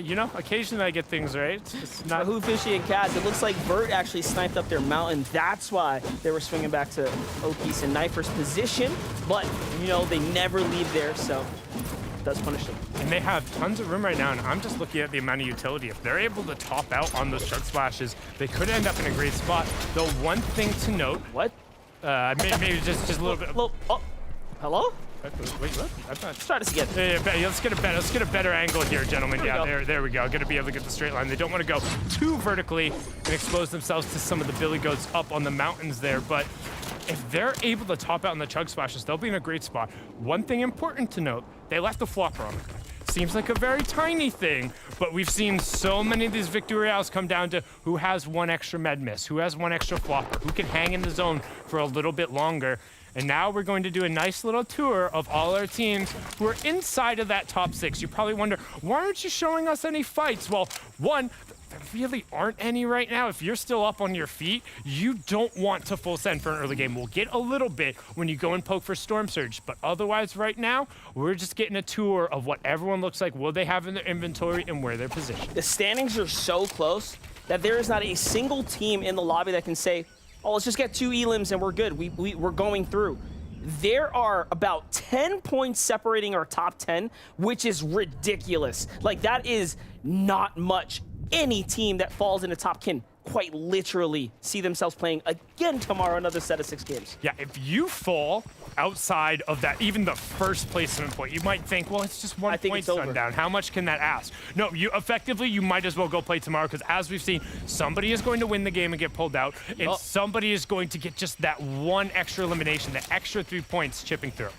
You know, occasionally I get things right. It's not... For Hoofissy and Kaz, it looks like Bert actually sniped up their mountain. That's why they were swinging back to Okies and Knifer's position, but, you know, they never leave there, so it does punish them. And they have tons of room right now, and I'm just looking at the amount of utility. If they're able to top out on those chug splashes, they could end up in a great spot. Though one thing to note... What? Maybe just a little bit... Oh, hello? Wait, what? Let's try this again. Yeah, let's get a better angle here, gentlemen. There we go. Gonna be able to get the straight line. They don't want to go too vertically and expose themselves to some of the billy goats up on the mountains there, but if they're able to top out on the chug splashes, they'll be in a great spot. One thing important to note, they left the flopper on the ground. Seems like a very tiny thing, but we've seen so many of these victory royales come down to who has one extra med miss, who has one extra flopper, who can hang in the zone for a little bit longer. And now we're going to do a nice little tour of all our teams who are inside of that top 6. You probably wonder, why aren't you showing us any fights? Well, one, there really aren't any right now. If you're still up on your feet, you don't want to full send for an early game. We'll get a little bit when you go and poke for Storm Surge, but otherwise right now, we're just getting a tour of what everyone looks like, what they have in their inventory, and where they're positioned. The standings are so close that there is not a single team in the lobby that can say, oh, let's just get 2 elims and we're good. We're going through. There are about 10 points separating our top 10, which is ridiculous. Like, that is not much. Any team that falls in the top 10 quite literally see themselves playing again tomorrow another set of 6 games. Yeah, if you fall outside of that, even the first placement point, you might think, well, it's just 1 point sundown. How much can that ask? No, you might as well go play tomorrow, because as we've seen, somebody is going to win the game and get pulled out, and somebody is going to get just that 1 extra elimination, the extra 3 points chipping through.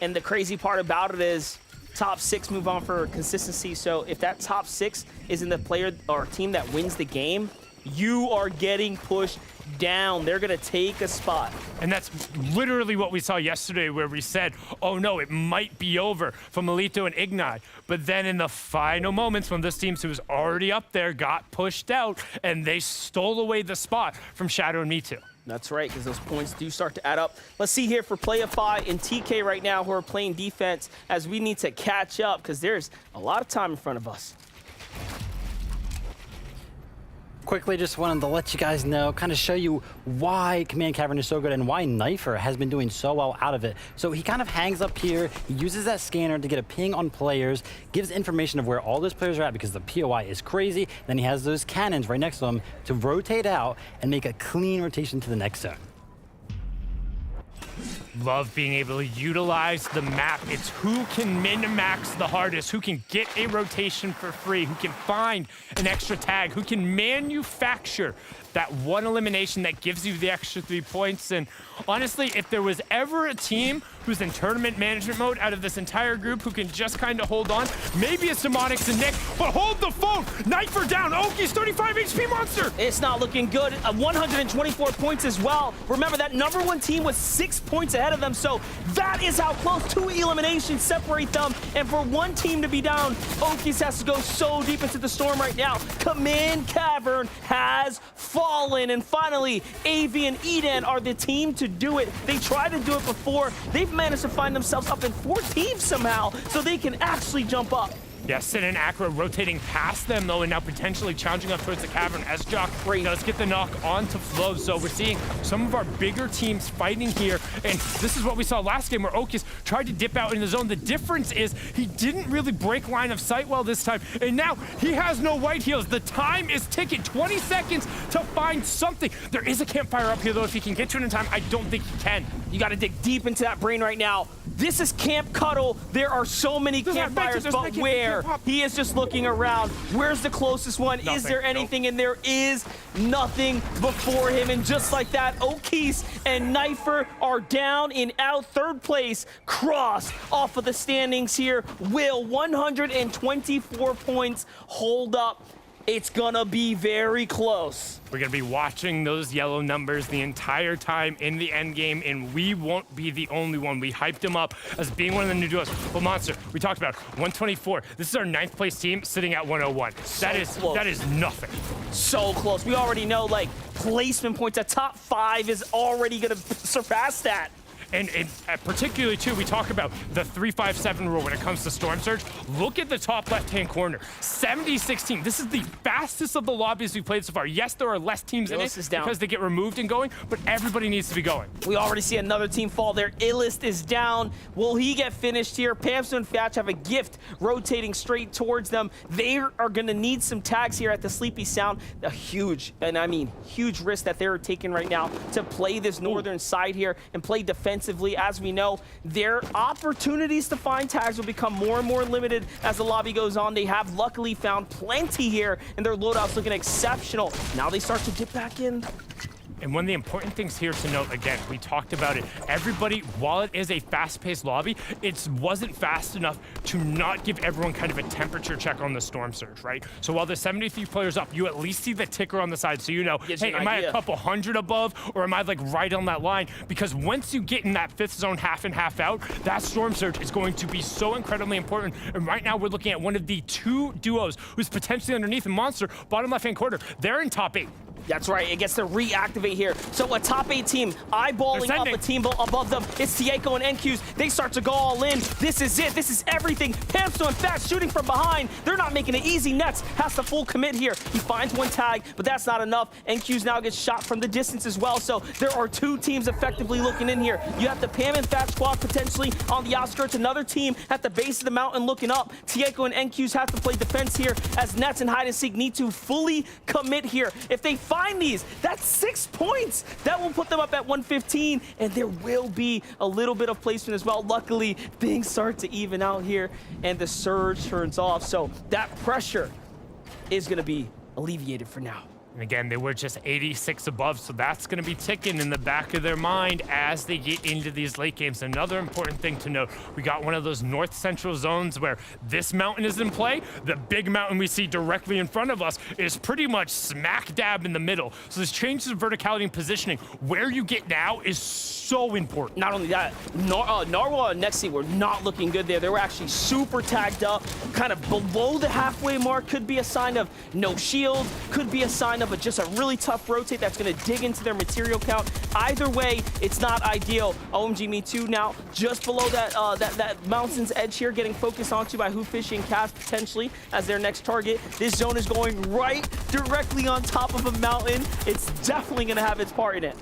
And the crazy part about it is top 6 move on for consistency. So if that top 6 isn't the player or team that wins the game, you are getting pushed down. They're going to take a spot. And that's literally what we saw yesterday, where we said, oh no, it might be over for Melito and Ignite. But then in the final moments, when this team who was already up there got pushed out, and they stole away the spot from Shadow and Me2. That's right, because those points do start to add up. Let's see here for Playify and TK right now, who are playing defense, as we need to catch up, because there's a lot of time in front of us. Quickly, just wanted to let you guys know, kind of show you why Command Cavern is so good and why Knifer has been doing so well out of it. So he kind of hangs up here, he uses that scanner to get a ping on players, gives information of where all those players are at because the POI is crazy. Then he has those cannons right next to him to rotate out and make a clean rotation to the next zone. Love being able to utilize the map. It's who can min-max the hardest, who can get a rotation for free, who can find an extra tag, who can manufacture that one elimination that gives you the extra 3 points. And honestly, if there was ever a team who's in tournament management mode out of this entire group who can just kind of hold on, maybe it's Demonics and Nick, but hold the phone. Knifer down. Oki's 35 HP monster. It's not looking good. 124 points as well. Remember, that #1 team was 6 points ahead of them, so that is how close 2 eliminations separate them. And for one team to be down, Oki's has to go so deep into the storm right now. Command Cavern has fallen, and finally, AV and Eden are the team to do it. They tried to do it before. They've managed to find themselves up in 4 teams somehow, so they can actually jump up. Yeah, Sin and Acro rotating past them, though, and now potentially challenging up towards the Cavern as Jock does get the knock onto Flow. So we're seeing some of our bigger teams fighting here, and this is what we saw last game where Okis tried to dip out in the zone. The difference is he didn't really break line of sight well this time, and now he has no white heals. The time is ticking, 20 seconds to find something. There is a campfire up here, though. If he can get to it in time, I don't think he can. You got to dig deep into that brain right now. This is Camp Cuddle. There are so many campfires, but where? He is just looking around. Where's the closest one? Nothing. Is there anything? Nope. And there is nothing before him. And just like that, Okis and Knifer are down in out 3rd place. Cross off of the standings here. Will 124 points hold up. It's gonna be very close. We're gonna be watching those yellow numbers the entire time in the end game, and we won't be the only one. We hyped him up as being one of the new duos. Well, Monster, we talked about 124. This is our 9th place team sitting at 101. So that is nothing. So close. We already know, like, placement points. A top 5 is already gonna surpass that. And particularly, too, we talk about the 3-5-7 rule when it comes to Storm Surge. Look at the top left-hand corner. 70-16. This is the fastest of the lobbies we've played so far. Yes, there are less teams in it because they get removed and going, but everybody needs to be going. We already see another team fall there. Illest is down. Will he get finished here? Pamsu and Fatch have a gift rotating straight towards them. They are going to need some tags here at the Sleepy Sound. A huge, and I mean huge risk that they're taking right now to play this northern side here and play defensively. As we know, their opportunities to find tags will become more and more limited as the lobby goes on. They have luckily found plenty here, and their loadout's looking exceptional. Now they start to dip back in. And one of the important things here to note, again, we talked about it. Everybody, while it is a fast-paced lobby, it wasn't fast enough to not give everyone kind of a temperature check on the Storm Surge, right? So while there's 73 players up, you at least see the ticker on the side so you know, hey, am I a couple hundred above or am I like right on that line? Because once you get in that 5th zone half in, half out, that Storm Surge is going to be so incredibly important. And right now we're looking at one of the 2 duos who's potentially underneath a Monster, bottom left-hand corner. They're in top 8. That's right, it gets to reactivate here. So a top 8 team eyeballing up a team above them. It's Tieko and NQs. They start to go all in. This is it, this is everything. Pamsu and Fat shooting from behind. They're not making it easy. Nets has to full commit here. He finds one tag, but that's not enough. NQs now gets shot from the distance as well. So there are 2 teams effectively looking in here. You have the Pam and Fat squad potentially on the outskirts. Another team at the base of the mountain looking up. Tieko and NQs have to play defense here as Nets and Hide and Seek need to fully commit here. If they find these, that's 6 points. That will put them up at 115, and there will be a little bit of placement as well. Luckily, things start to even out here, and the surge turns off, so that pressure is going to be alleviated for now. And again, they were just 86 above, so that's going to be ticking in the back of their mind as they get into these late games. Another important thing to note, we got one of those north-central zones where this mountain is in play. The big mountain we see directly in front of us is pretty much smack dab in the middle. So this changes of verticality and positioning. Where you get now is so important. Not only that, Narwhal and Nexi were not looking good there. They were actually super tagged up, kind of below the halfway mark. Could be a sign of no shield, could be a sign of just a really tough rotate that's going to dig into their material count. Either way, it's not ideal. OMG Me Too now just below that that mountain's edge here, getting focused onto by Whofish and Cass potentially as their next target. This zone is going right directly on top of a mountain. It's definitely going to have its part in it.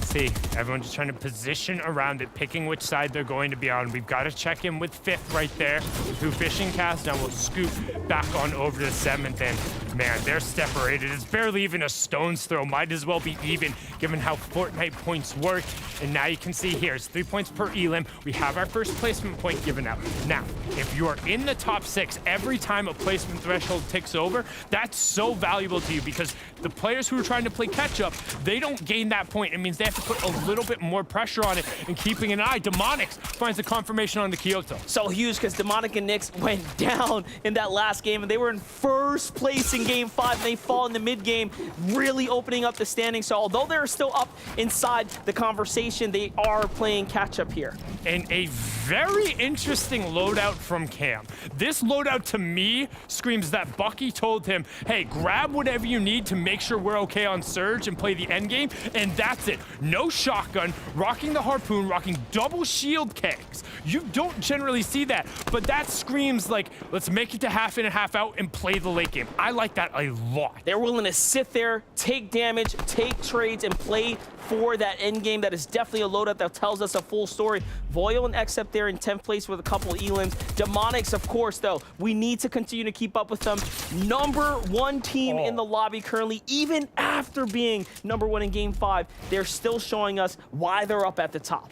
See, everyone's just trying to position around it, picking which side they're going to be on. We've got to check in with 5th right there, who Fishing Cast. Now we'll scoop back on over to 7th, and man, they're separated. It's barely even a stone's throw. Might as well be even, given how Fortnite points work. And now you can see here, it's 3 points per elim. We have our first placement point given out. Now, if you are in the top 6, every time a placement threshold ticks over, that's so valuable to you because the players who are trying to play catch up, they don't gain that point. It means they have to put a little bit more pressure on it and keeping an eye. Demonics finds the confirmation on the Kyoto. So huge because Demonic and Nyx went down in that last game and they were in first place in game 5. They fall in the mid game, really opening up the standings. So although they're still up inside the conversation, they are playing catch up here. And a very interesting loadout from Cam. This loadout to me screams that Bucky told him, hey, grab whatever you need to make sure we're okay on Surge and play the end game, and that's it. No shotgun, rocking the harpoon, rocking double shield kegs. You don't generally see that, but that screams like, let's make it to half in and half out and play the late game. I like that a lot. They're willing to sit there, take damage, take trades, and play for that end game. That is definitely a loadout that tells us a full story. Voyo and X up there in 10th place with a couple of elims. Demonics, of course, though, we need to continue to keep up with them. #1 team in the lobby currently, even after being #1 in game 5, they're still showing us why they're up at the top.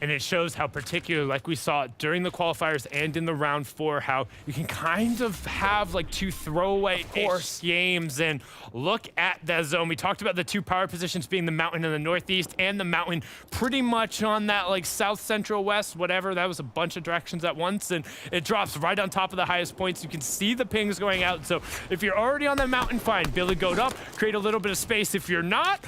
And it shows how particular, like we saw during the qualifiers and in the round 4, how you can kind of have like 2 throwaway-ish games. And look at that zone. We talked about the 2 power positions being the mountain in the northeast and the mountain pretty much on that like south, central, west, whatever. That was a bunch of directions at once, and it drops right on top of the highest points. You can see the pings going out. So if you're already on the mountain, fine. Billy goat up, create a little bit of space. If you're not,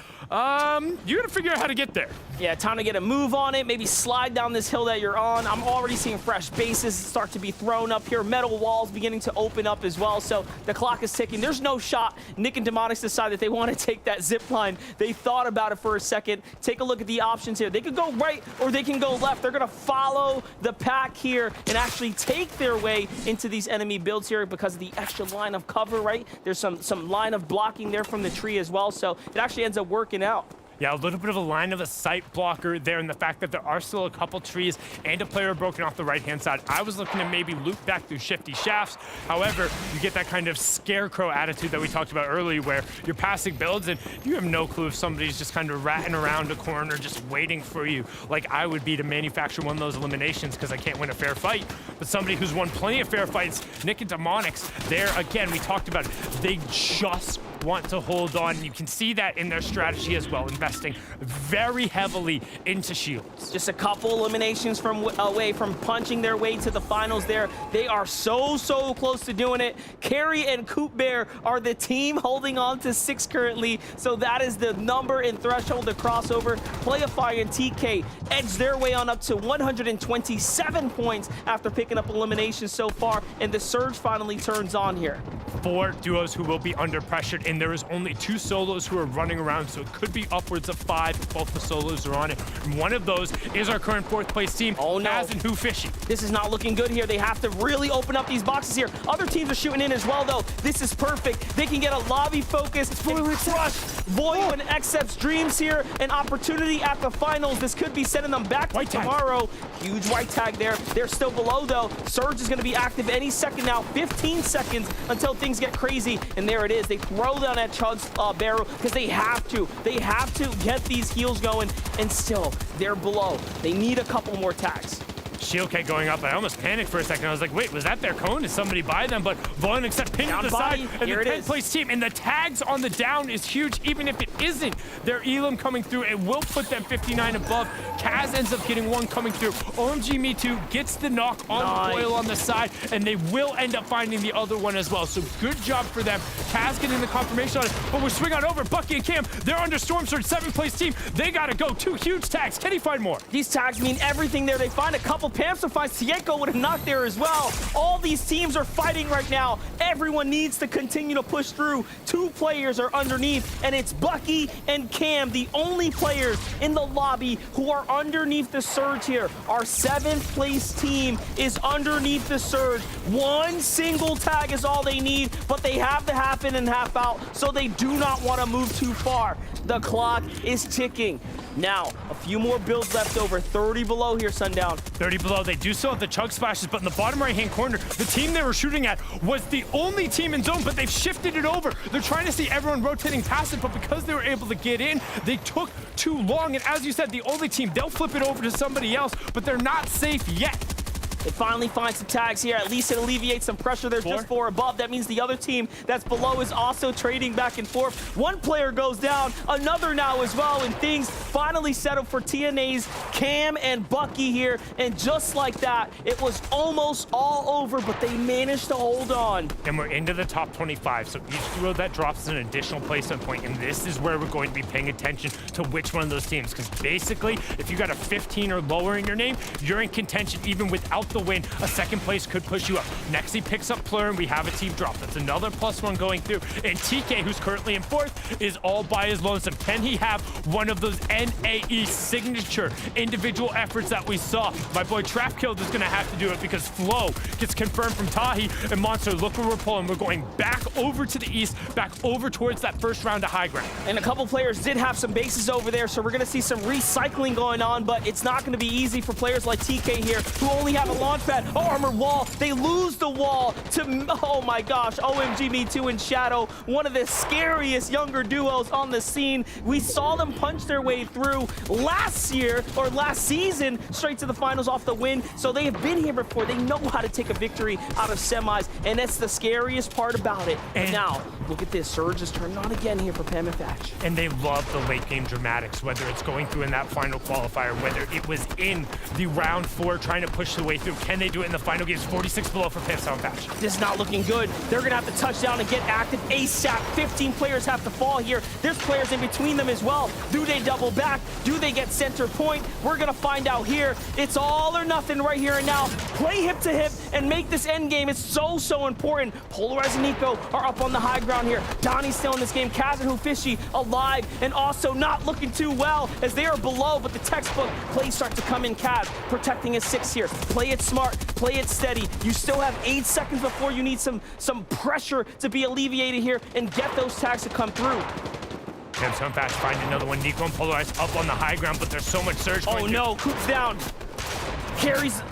you gotta figure out how to get there. Yeah, time to get a move on it. Maybe slide down this hill that you're on. I'm already seeing fresh bases start to be thrown up here. Metal walls beginning to open up as well. So the clock is ticking. There's no shot. Nick and Demonics decide that they want to take that zip line. They thought about it for a second. Take a look at the options here. They could go right or they can go left. They're going to follow the pack here and actually take their way into these enemy builds here because of the extra line of cover, right? There's some line of blocking there from the tree as well. So it actually ends up working out. Yeah, a little bit of a line of a sight blocker there, and the fact that there are still a couple trees and a player broken off the right-hand side. I was looking to maybe loop back through shifty shafts. However, you get that kind of scarecrow attitude that we talked about earlier where you're passing builds and you have no clue if somebody's just kind of ratting around a corner just waiting for you, like I would be to manufacture one of those eliminations because I can't win a fair fight. But somebody who's won plenty of fair fights, Nick and Demonics, there again, we talked about it. They just want to hold on. You can see that in their strategy as well, investing very heavily into shields. Just a couple eliminations away from punching their way to the finals there. They are so close to doing it. Carrie and Coop Bear are the team holding on to 6 currently, so that is the number and threshold to crossover. Playify and TK edge their way on up to 127 points after picking up eliminations so far, and the surge finally turns on here. 4 duos who will be under pressure, and there is only 2 solos who are running around, so it could be upwards of 5 if both the solos are on it. And one of those is our current 4th place team, Kaz and Who Fishy. This is not looking good here. They have to really open up these boxes here. Other teams are shooting in as well, though. This is perfect. They can get a lobby focus and crush Voyo and XF's dreams here. An opportunity at the finals. This could be sending them back to tomorrow. Huge white tag there. They're still below, though. Surge is going to be active any second now. 15 seconds until things get crazy. And there it is. They throw down that Chud's barrel because they have to. They have to get these heals going, and still, they're below. They need a couple more tags. Shield K going up. I almost panicked for a second. I was like, wait, was that their cone? Is somebody by them? But Voynix got pinned to the side. And the 10th place team. And the tags on the down is huge. Even if it isn't their Elam coming through, it will put them 59 above. Kaz ends up getting one coming through. OMG Me Too gets the knock on Boyle on the side. And they will end up finding the other one as well. So good job for them. Kaz getting the confirmation on it. But we're swinging on over. Bucky and Cam, they're under Storm Surge, 7th place team. They got to go. 2 huge tags. Can he find more? These tags mean everything there. They find a couple. Pamsa finds Tieko with a knock there as well. All these teams are fighting right now. Everyone needs to continue to push through. 2 players are underneath, and it's Bucky and Cam, the only players in the lobby who are underneath the surge here. Our 7th place team is underneath the surge. 1 single tag is all they need, but they have the half in and half out, so they do not want to move too far. The clock is ticking. Now, a few more builds left over. 30 below here, Sundown. 30 below. They do still have the chug splashes, but in the bottom right-hand corner, the team they were shooting at was the only team in zone, but they've shifted it over. They're trying to see everyone rotating past it, but because they were able to get in, they took too long. And as you said, the only team, they'll flip it over to somebody else, but they're not safe yet. They finally find some tags here. At least it alleviates some pressure. There's just 4 above. That means the other team that's below is also trading back and forth. 1 player goes down, another now as well, and things finally settle for TNA's Cam and Bucky here. And just like that, it was almost all over, but they managed to hold on. And we're into the top 25, so each throw that drops is an additional placement point, and this is where we're going to be paying attention to which one of those teams, because basically, if you got a 15 or lower in your name, you're in contention even without the win. A 2nd place could push you up. Next, he picks up Plur, and we have a team drop. That's another +1 going through. And TK, who's currently in 4th, is all by his lonesome. Can he have one of those NAE signature individual efforts that we saw? My boy Trapkilled is going to have to do it because Flo gets confirmed from Tahi. And Monster, look where we're pulling. We're going back over to the east, back over towards that first round of high ground. And a couple players did have some bases over there, so we're going to see some recycling going on, but it's not going to be easy for players like TK here, who only have a launch pad. Oh, armored wall. They lose the wall to, oh my gosh, OMG Me Too and Shadow, one of the scariest younger duos on the scene. We saw them punch their way through last year, or last season, straight to the finals off the win. So they have been here before. They know how to take a victory out of semis, and that's the scariest part about it. And now, look at this. Surge is turned on again here for Pam and Thatch. And they love the late game dramatics, whether it's going through in that final qualifier, whether it was in the round 4 trying to push the way through. Can they do it in the final games? 46 below for Pam and Thatch. This is not looking good. They're going to have to touch down and get active ASAP. 15 players have to fall here. There's players in between them as well. Do they double back? Do they get center point? We're going to find out here. It's all or nothing right here and now. Play hip to hip and make this end game. It's so important. Polarize and Nico are up on the high ground here. Donnie's still in this game. Kaz and Fishy alive and also not looking too well as they are below, but the textbook plays start to come in. Kaz protecting his 6 here. Play it smart. Play it steady. You still have 8 seconds before you need some pressure to be alleviated here and get those tags to come through. Pam's coming fast, find another one. Nico and Polarize up on the high ground, but there's so much surge. Oh no, Coop's down. Carries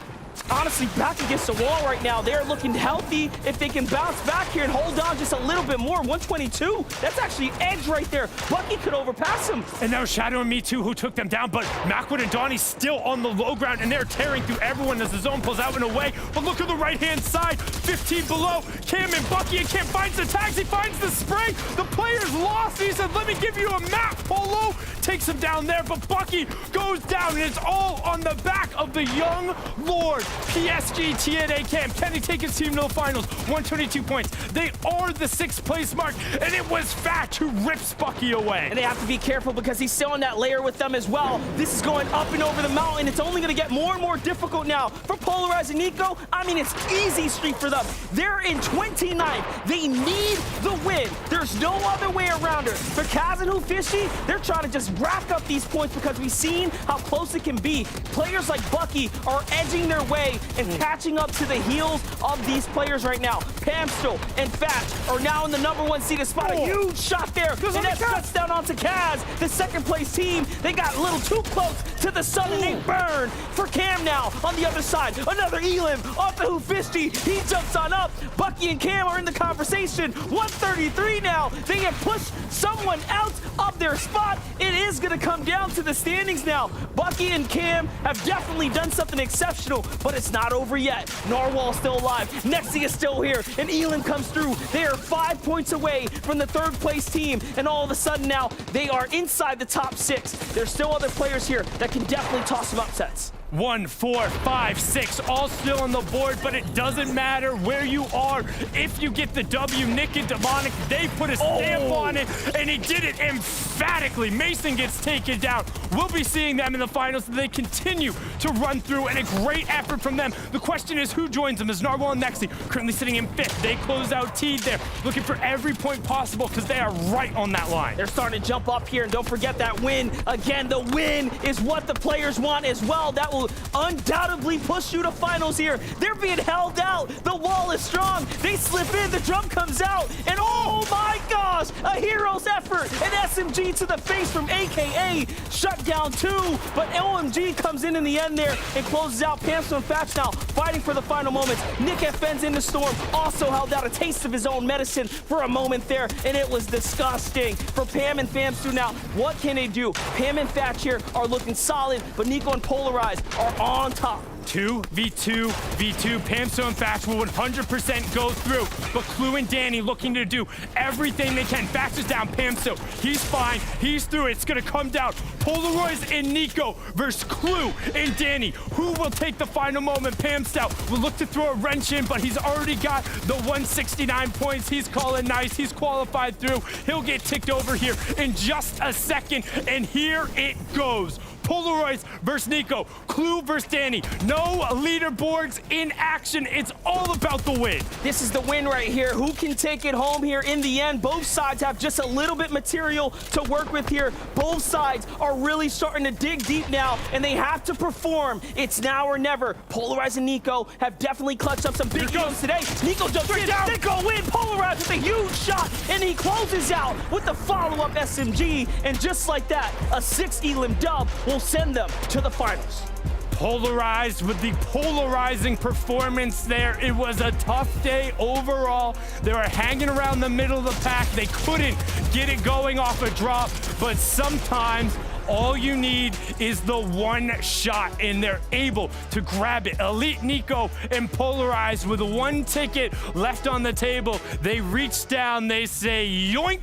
honestly back against the wall right now. They're looking healthy. If they can bounce back here and hold on just a little bit more, 122, that's actually edge right there. Bucky could overpass him. And now Shadow and Me Too who took them down, but Macwood and Donnie still on the low ground, and they're tearing through everyone as the zone pulls out and away. But look at the right-hand side, 15 below. Cam and Bucky, and Cam finds the tags, he finds the spray. The player's lost. He said, let me give you a map. Polo takes him down there, but Bucky goes down, and it's all on the back of the young Lord. PSG, TNA, Cam. Can he take his team to the finals? 122 points. They are the 6th place mark, and it was Fat who rips Bucky away. And they have to be careful because he's still in that layer with them as well. This is going up and over the mountain. It's only going to get more and more difficult now. For Polarize and Nico, I mean, it's easy street for them. They're in 29th. They need the win. There's no other way around her. For Kaz and Fishy, they're trying to just rack up these points because we've seen how close it can be. Players like Bucky are edging their way and catching up to the heels of these players right now. Pamstel and Fat are now in the #1 seed. Spot a huge shot there, and that cuts down onto Kaz, the 2nd place team. They got a little too close to the sudden a burn for Cam now on the other side. Another Elim off the Hoofisty. He jumps on up. Bucky and Cam are in the conversation. 133 now. They have pushed someone out of their spot. It is going to come down to the standings now. Bucky and Cam have definitely done something exceptional, but it's not over yet. Narwhal's still alive. Nexi is still here, and Elim comes through. They are 5 points away from the third place team, and all of a sudden now they are inside the top 6. There's still other players here that can definitely toss some upsets. 1, 4, 5, 6, all still on the board, but it doesn't matter where you are. If you get the W, Nick and Demonic, they put a stamp on it, and he did it emphatically. Mason gets taken down. We'll be seeing them in the finals. They continue to run through, and a great effort from them. The question is who joins them as Narwhal and Nexi currently sitting in 5th. They close out Teed there, looking for every point possible because they are right on that line. They're starting to jump up here, and don't forget that win. Again, the win is what the players want as well. That will undoubtedly push you to finals here. They're being held out. The wall is strong. They slip in. The drum comes out. And oh my gosh, a hero's effort. An SMG to the face from AKA. Shut down 2. But OMG comes in the end there and closes out. Pamso and Fatch now fighting for the final moments. Nick FN's in the storm. Also held out a taste of his own medicine for a moment there. And it was disgusting for Pam and Famsu now. What can they do? Pam and Fatch here are looking solid, but Nico and Polarize are on top. 2v2, V2. Pamso and Fatch will 100% go through, but Clue and Danny looking to do everything they can. Fatch is down, Pamso, he's fine, he's through. It's gonna come down. Polaroids and Nico versus Clue and Danny. Who will take the final moment? Pamso will look to throw a wrench in, but he's already got the 169 points. He's calling nice, he's qualified through. He'll get ticked over here in just a second, and here it goes. Polaroids versus Nico, Clue versus Danny. No leaderboards in action. It's all about the win. This is the win right here. Who can take it home here in the end? Both sides have just a little bit material to work with here. Both sides are really starting to dig deep now, and they have to perform. It's now or never. Polarize and Nico have definitely clutched up some big games today. Nico jumps in, Nico win. Polarize with a huge shot, and he closes out with the follow-up SMG. And just like that, a 6 Elim dub will send them to the finals. Polarized with the polarizing performance there. It was a tough day overall. They were hanging around the middle of the pack. They couldn't get it going off a drop, but sometimes all you need is the one shot, and they're able to grab it. Elite Nico and Polarized with 1 ticket left on the table. They reach down, they say, yoink,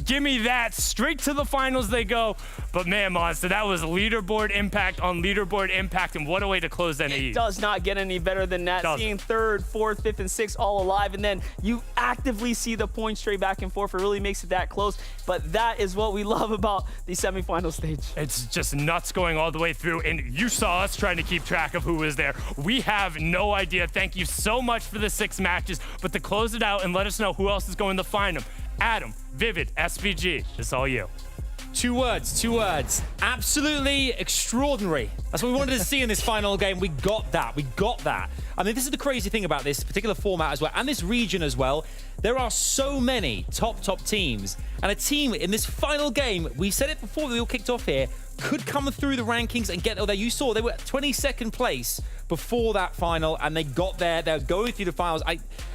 give me that. Straight to the finals they go. But man, Monster, that was leaderboard impact on leaderboard impact, and what a way to close that. It does not get any better than that. Seeing 3rd, 4th, 5th, and 6th all alive, and then you actively see the points straight back and forth. It really makes it that close, but that is what we love about the semifinal stage. It's just nuts going all the way through, and you saw us trying to keep track of who was there. We have no idea. Thank you so much for the 6 matches, but to close it out and let us know who else is going to find them. Adam, Vivid, SVG, it's all you. 2 words. Absolutely extraordinary. That's what we wanted to see in this final game. We got that. I mean, this is the crazy thing about this particular format as well, and this region as well. There are so many top teams, and a team in this final game, we said it before we all kicked off here, could come through the rankings and get there. You saw they were 22nd place before that final, and they got there. They're going through the finals.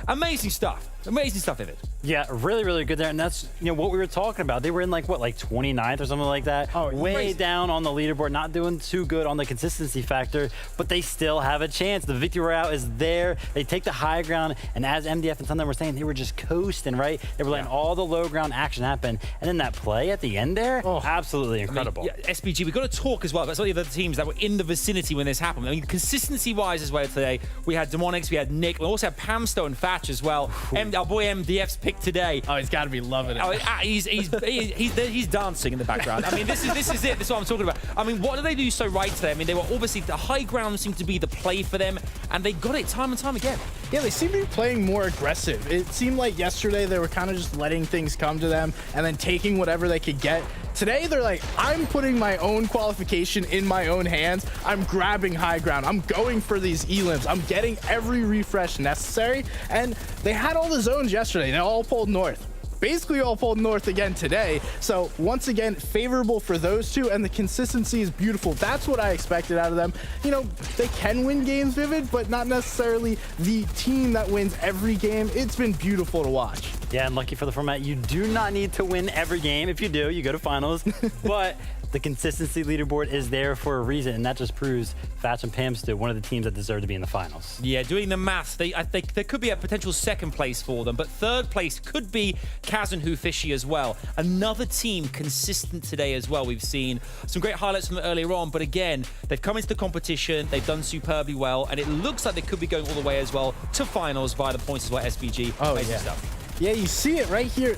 Amazing stuff. Amazing stuff, David. Yeah, really good there. And that's, what we were talking about. They were in like 29th or something like that. Oh, way down on the leaderboard, not doing too good on the consistency factor, but they still have a chance. The victory route is there. They take the high ground, and as MDF and Thunder were saying, they were just coasting, right? They were letting all the low ground action happen. And then that play at the end there, absolutely incredible. I mean, SBG, we've got to talk as well about some of the other teams that were in the vicinity when this happened. I mean, consistency-wise as well today, we had Demonics, we had Nick, we also had Pamsto and Fatch as well. Our boy MDF's pick today. Oh, he's got to be loving it. He's dancing in the background. I mean, this is it. This is what I'm talking about. I mean, what did they do so right today? I mean, they were obviously, the high ground seemed to be the play for them, and they got it time and time again. Yeah, they seem to be playing more aggressive. It seemed like yesterday they were kind of just letting things come to them and then taking whatever they could get. Today, they're like, I'm putting my own qualification in my own hands. I'm grabbing high ground. I'm going for these elims. I'm getting every refresh necessary. And they had all the zones yesterday. They all pulled north. basically all pulled north again today. So once again, favorable for those two, and the consistency is beautiful. That's what I expected out of them. You know, they can win games, Vivid, but not necessarily the team that wins every game. It's been beautiful to watch. Yeah, and lucky for the format, you do not need to win every game. If you do, you go to finals. But the consistency leaderboard is there for a reason, and that just proves Thatch and Pamstu, one of the teams that deserve to be in the finals. Yeah, doing the maths, I think there could be a potential second place for them, but third place could be Kaz and Fishy as well. Another team consistent today as well. We've seen some great highlights from earlier on, but again, they've come into the competition, they've done superbly well, and it looks like they could be going all the way as well to finals via the points as well. SBG. Oh, amazing yeah. stuff. Yeah, you see it right here.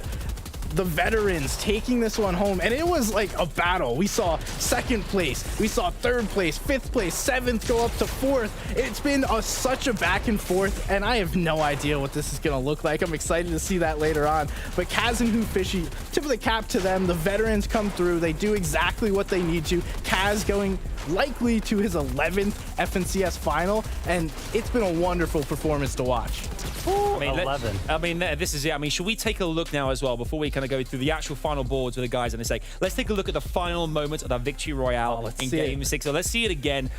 The veterans taking this one home, and it was like a battle. We saw second place, we saw third place, fifth place, seventh go up to fourth. It's been such a back and forth, and I have no idea what this is gonna look like. I'm excited to see that later on. But Kaz and Fishy, tip of the cap to them. The veterans come through, they do exactly what they need to. Kaz going likely to his 11th FNCS final, and it's been a wonderful performance to watch. I mean, 11. This is it. I mean, should we take a look now as well before we kind of go through the actual final boards with the guys and say, let's take a look at the final moments of that victory royale in Game 6. So let's see it again.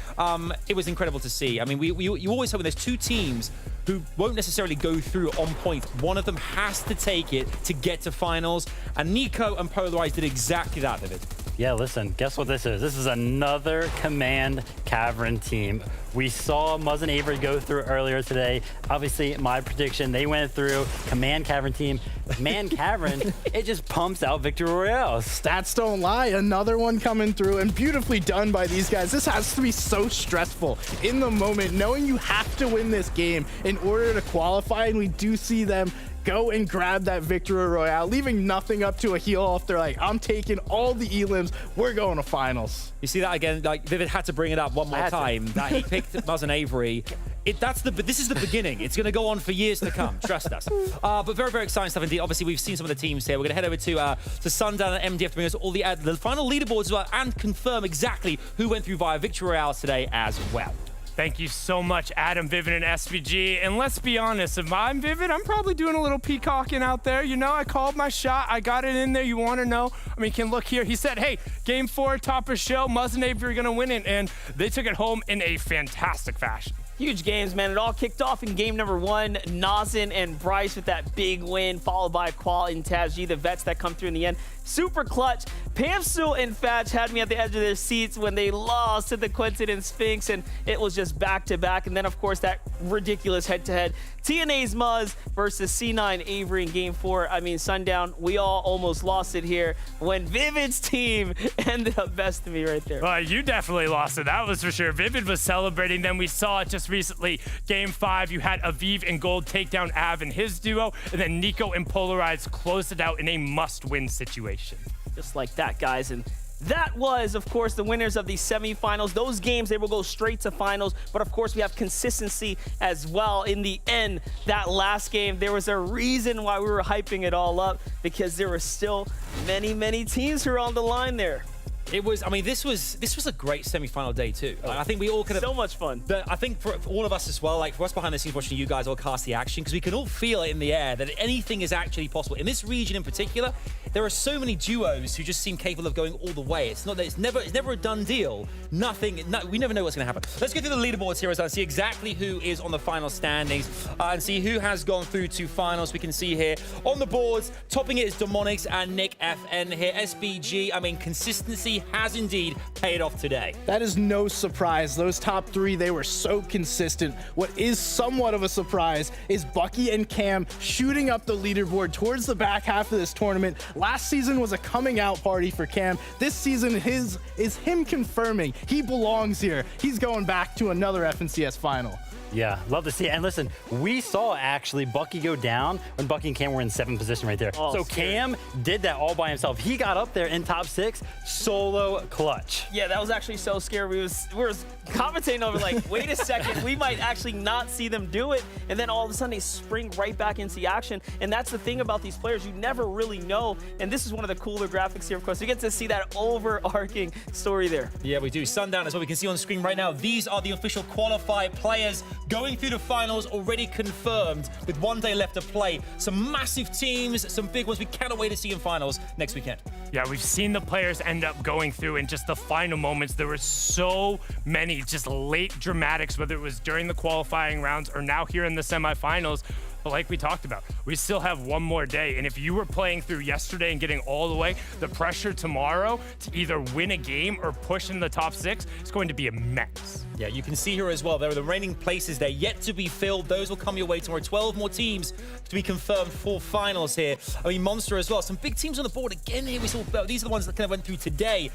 It was incredible to see. I mean, you always hope when there's two teams who won't necessarily go through on point, one of them has to take it to get to finals, and Nico and Polarized did exactly that, David. Yeah, listen, guess what this is? This is another Command Cavern team. We saw Muzz and Avery go through earlier today. Obviously, my prediction, they went through. Command Cavern team. Command Cavern, it just pumps out Victory Royales. Stats don't lie. Another one coming through, and beautifully done by these guys. This has to be so stressful in the moment, knowing you have to win this game in order to qualify, and we do see them go and grab that Victory Royale, leaving nothing up to a heel off. They're like, I'm taking all the elims. We're going to finals. You see that again? Like, Vivid had to bring it up one more time. That he picked Muzz and Avery. This is the beginning. It's going to go on for years to come. Trust us. But very, very exciting stuff indeed. Obviously, we've seen some of the teams here. We're going to head over to Sundown and MDF to bring us all the final leaderboards as well and confirm exactly who went through via Victory Royale today as well. Thank you so much, Adam, Vivid, and SVG. And let's be honest, if I'm Vivid, I'm probably doing a little peacocking out there. You know, I called my shot. I got it in there. You want to know? I mean, you can look here. He said, hey, Game 4, top of show. Muzz and Avery are going to win it. And they took it home in a fantastic fashion. Huge games, man. It all kicked off in game number 1. Nazin and Bryce with that big win, followed by Qual and Tazji, the vets that come through in the end. Super clutch. Pamstu and Fatch had me at the edge of their seats when they lost to the Quentin and Sphinx, and it was just back-to-back. And then, of course, that ridiculous head-to-head. TNA's Muzz versus C9 Avery in game 4. I mean, Sundown, we all almost lost it here when Vivid's team ended up besting me right there. Well, you definitely lost it. That was for sure. Vivid was celebrating. Then we saw it just recently. Game 5, you had Aviv and Gold take down Av and his duo, and then Nico and Polarized closed it out in a must-win situation. Just like that, guys. And that was, of course, the winners of the semifinals. Those games, they will go straight to finals. But, of course, we have consistency as well. In the end, that last game, there was a reason why we were hyping it all up, because there were still many, many teams who were on the line there. It was, I mean, this was a great semi-final day too. Like, I think we all kind of so much fun. But I think for all of us as well, like for us behind the scenes watching you guys all cast the action, because we can all feel it in the air that anything is actually possible. In this region in particular, there are so many duos who just seem capable of going all the way. It's not that it's never a done deal. We never know what's going to happen. Let's go through the leaderboards here as well and see exactly who is on the final standings and see who has gone through to finals. We can see here on the boards, topping it is Demonics and Nick FN here. SBG, I mean, consistency has indeed paid off today. That is no surprise. Those top 3, they were so consistent. What is somewhat of a surprise is Bucky and Cam shooting up the leaderboard towards the back half of this tournament. Last season was a coming out party for Cam. This season is him confirming he belongs here. He's going back to another FNCS final. Yeah, love to see it. And listen, we saw actually Bucky go down when Bucky and Cam were in 7th position right there. Oh, so scary. Cam did that all by himself. He got up there in top 6, solo clutch. Yeah, that was actually so scary. We were commentating over like, wait a second, we might actually not see them do it. And then all of a sudden they spring right back into the action. And that's the thing about these players, you never really know. And this is one of the cooler graphics here, of course. You get to see that overarching story there. Yeah, we do. Sundown is what we can see on screen right now. These are the official qualified players going through the finals already confirmed with 1 day left to play. Some massive teams, some big ones we cannot wait to see in finals next weekend. Yeah, we've seen the players end up going through in just the final moments. There were so many just late dramatics, whether it was during the qualifying rounds or now here in the semifinals. But like we talked about, we still have one more day. And if you were playing through yesterday and getting all the way, the pressure tomorrow to either win a game or push in the top 6 is going to be immense. Yeah, you can see here as well, there are the remaining places there yet to be filled. Those will come your way tomorrow. 12 more teams to be confirmed for finals here. I mean, Monster as well. Some big teams on the board again here. We saw these are the ones that kind of went through today.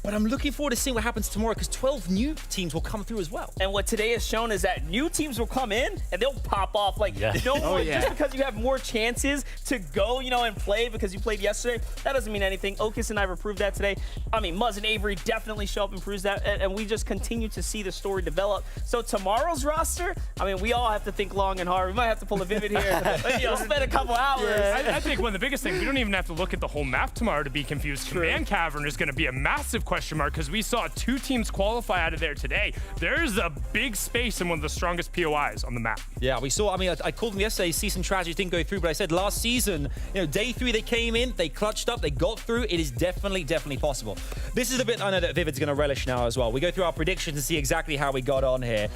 But I'm looking forward to seeing what happens tomorrow because 12 new teams will come through as well. And what today has shown is that new teams will come in and they'll pop off. Like, no one, just because you have more chances to go, and play because you played yesterday, that doesn't mean anything. Okus and I have proved that today. I mean, Muzz and Avery definitely show up and proves that. And we just continue to see the story develop. So tomorrow's roster, I mean, we all have to think long and hard. We might have to pull a Vivid here, spend a couple hours. I think one of the biggest things, we don't even have to look at the whole map tomorrow to be confused. Command Cavern is going to be a massive question mark because we saw 2 teams qualify out of there today. There's a big space in one of the strongest POIs on the map. Yeah, we saw, I mean, I called them yesterday, Season Tragedy didn't go through, but I said last season, day 3 they came in, they clutched up, they got through. It is definitely possible. This is a bit I know that Vivid's going to relish now as well. We go through our predictions and see exactly how we got on here.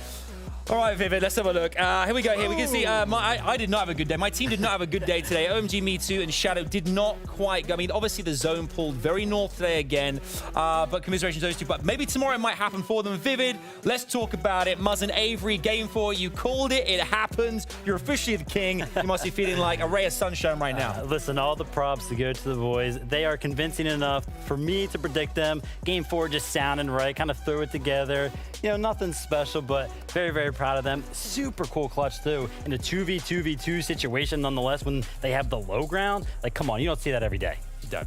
All right, Vivid, let's have a look. Here we go. Here we can see I did not have a good day. My team did not have a good day today. OMG, Me Too, and Shadow did not quite go. I mean, obviously the zone pulled very north today again, but commiserations those two. But maybe tomorrow it might happen for them. Vivid, let's talk about it. Muzz and Avery, game 4, you called it. It happened. You're officially the king. You must be feeling like a ray of sunshine right now. Listen, all the props to go to the boys. They are convincing enough for me to predict them. Game 4 just sounding right, kind of threw it together. Nothing special, but very, very proud of them. Super cool clutch, too, in a 2v2v2 situation, nonetheless, when they have the low ground. Like, come on, you don't see that every day.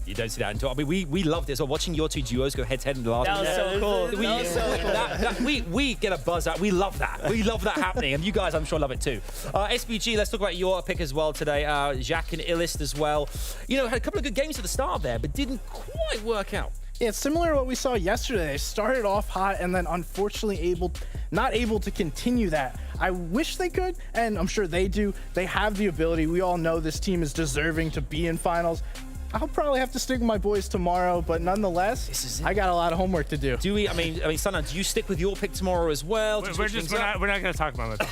You don't see that until, I mean, we loved it. So watching your 2 duos go head-to-head in the last That was so cool. We get a buzz out. We love that. We love that happening. And you guys, I'm sure, love it too. SBG, let's talk about your pick as well today. Jacques and Illist as well. Had a couple of good games at the start there, but didn't quite work out. Yeah, it's similar to what we saw yesterday. They started off hot and then unfortunately not able to continue that. I wish they could, and I'm sure they do. They have the ability. We all know this team is deserving to be in finals. I'll probably have to stick with my boys tomorrow, but nonetheless, I got a lot of homework to do. Do we? I mean, Sana, do you stick with your pick tomorrow as well? We're not going to talk about that.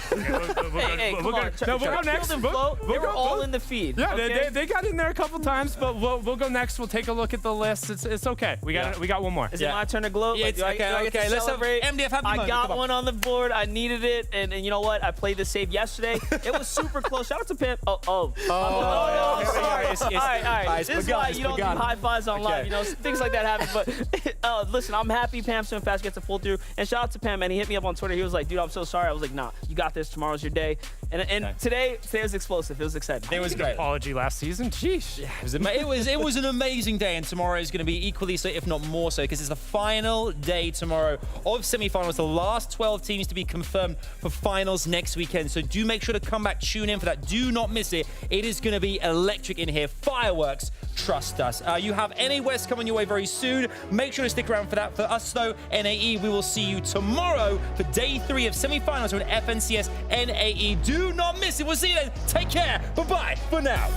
We'll go next. They were all in the feed. Yeah, okay? they got in there a couple times, but we'll go next. We'll take a look at the list. It's okay. We got one more. Is it my turn to gloat? Yeah, okay. Let's celebrate. MDF, have I got one on the board. I needed it, and you know what? I played the save yesterday. It was super close. Shout out to Pimp. Oh, sorry. All right. This is why you don't do high fives on live. Things like that happen. But listen, I'm happy Pam so fast gets to pull through. And shout out to Pam, man. He hit me up on Twitter. He was like, dude, I'm so sorry. I was like, nah, you got this. Tomorrow's your day. And today was explosive. It was exciting. It was great. Apology last season. Sheesh. Yeah, it was an amazing day, and tomorrow is going to be equally so, if not more so, because it's the final day tomorrow of semifinals. The last 12 teams to be confirmed for finals next weekend. So do make sure to come back, tune in for that. Do not miss it. It is going to be electric in here. Fireworks. Trust us. You have NA West coming your way very soon. Make sure to stick around for that. For us, though, NAE, we will see you tomorrow for day 3 of semifinals on FNCS NAE. Do not miss it. We'll see you then. Take care. Bye-bye for now.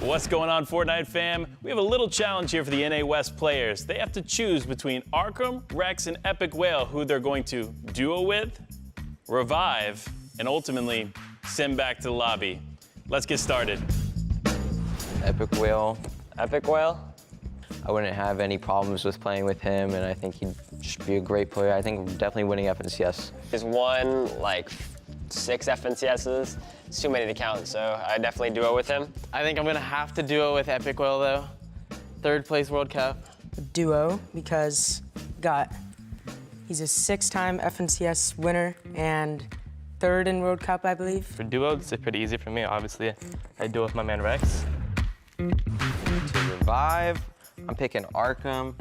What's going on, Fortnite fam? We have a little challenge here for the NA West players. They have to choose between Arkham, Rex, and Epic Whale who they're going to duo with, revive, and ultimately send back to the lobby. Let's get started. Epic Whale. Epic Whale? I wouldn't have any problems with playing with him, and I think he'd just be a great player. I think we're definitely winning FNCS. He's won like 6 FNCSs. It's too many to count, so I definitely duo with him. I think I'm gonna have to duo with Epic Whale though. 3rd place World Cup. Duo because he's a 6-time FNCS winner and 3rd in World Cup, I believe. For duo, it's pretty easy for me. Obviously, I duo with my man Rex. To revive, I'm picking Arkham.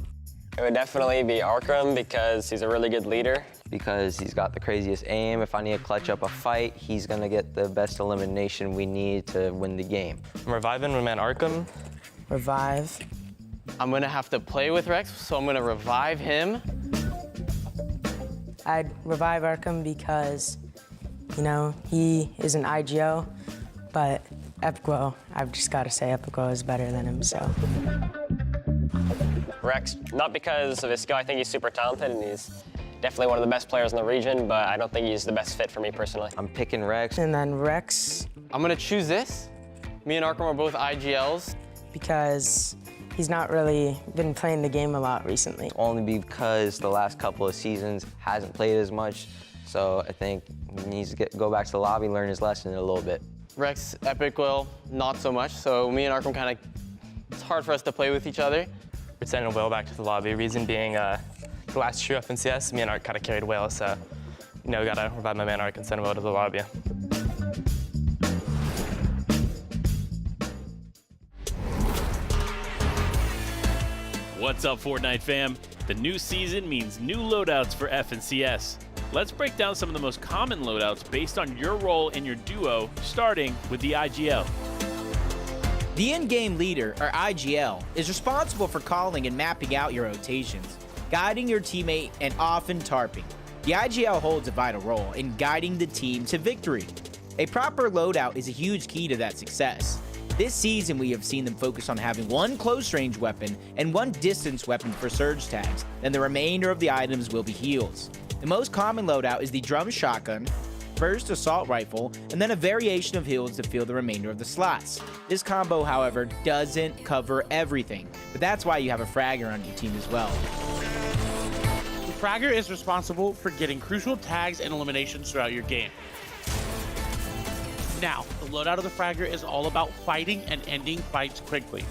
It would definitely be Arkham because he's a really good leader. Because he's got the craziest aim. If I need to clutch up a fight, he's gonna get the best elimination we need to win the game. I'm reviving my man Arkham. Revive. I'm gonna have to play with Rex, so I'm gonna revive him. I'd revive Arkham because, you know, he is an IGL, but Epic Whale, I've just gotta say Epic Whale is better than him, so. Rex, not because of his skill, I think he's super talented and he's definitely one of the best players in the region, but I don't think he's the best fit for me personally. I'm picking Rex. And then Rex. I'm gonna choose this. Me and Arkham are both IGLs. Because he's not really been playing the game a lot recently. Only because the last couple of seasons hasn't played as much, so I think he needs to go back to the lobby, learn his lesson a little bit. Rex, Epic Whale, not so much, so me and Arkham kind of, it's hard for us to play with each other. We're sending Whale back to the lobby, reason being the last true FNCS, me and Ark kind of carried Whale, so, you know, gotta revive my man Ark and send Whale to the lobby. What's up, Fortnite fam? The new season means new loadouts for FNCS. Let's break down some of the most common loadouts based on your role in your duo, starting with the IGL. The in-game leader, or IGL, is responsible for calling and mapping out your rotations, guiding your teammate, and often tarping. The IGL holds a vital role in guiding the team to victory. A proper loadout is a huge key to that success. This season, we have seen them focus on having one close-range weapon and one distance weapon for surge tags, then the remainder of the items will be heals. The most common loadout is the drum shotgun, first assault rifle, and then a variation of heals to fill the remainder of the slots. This combo, however, doesn't cover everything, but that's why you have a fragger on your team as well. The fragger is responsible for getting crucial tags and eliminations throughout your game. Now, the loadout of the fragger is all about fighting and ending fights quickly.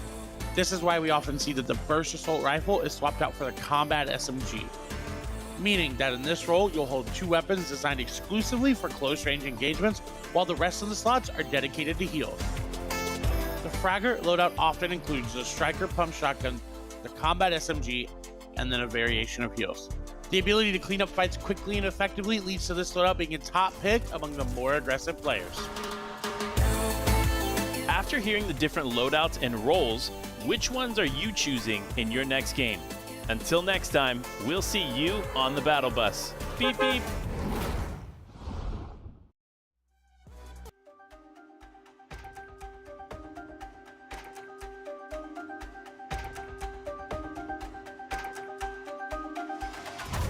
This is why we often see that the burst assault rifle is swapped out for the combat SMG. Meaning that in this role, you'll hold 2 weapons designed exclusively for close-range engagements, while the rest of the slots are dedicated to heals. The fragger loadout often includes the striker pump shotgun, the combat SMG, and then a variation of heals. The ability to clean up fights quickly and effectively leads to this loadout being a top pick among the more aggressive players. After hearing the different loadouts and roles, which ones are you choosing in your next game? Until next time, we'll see you on the battle bus. Beep, beep.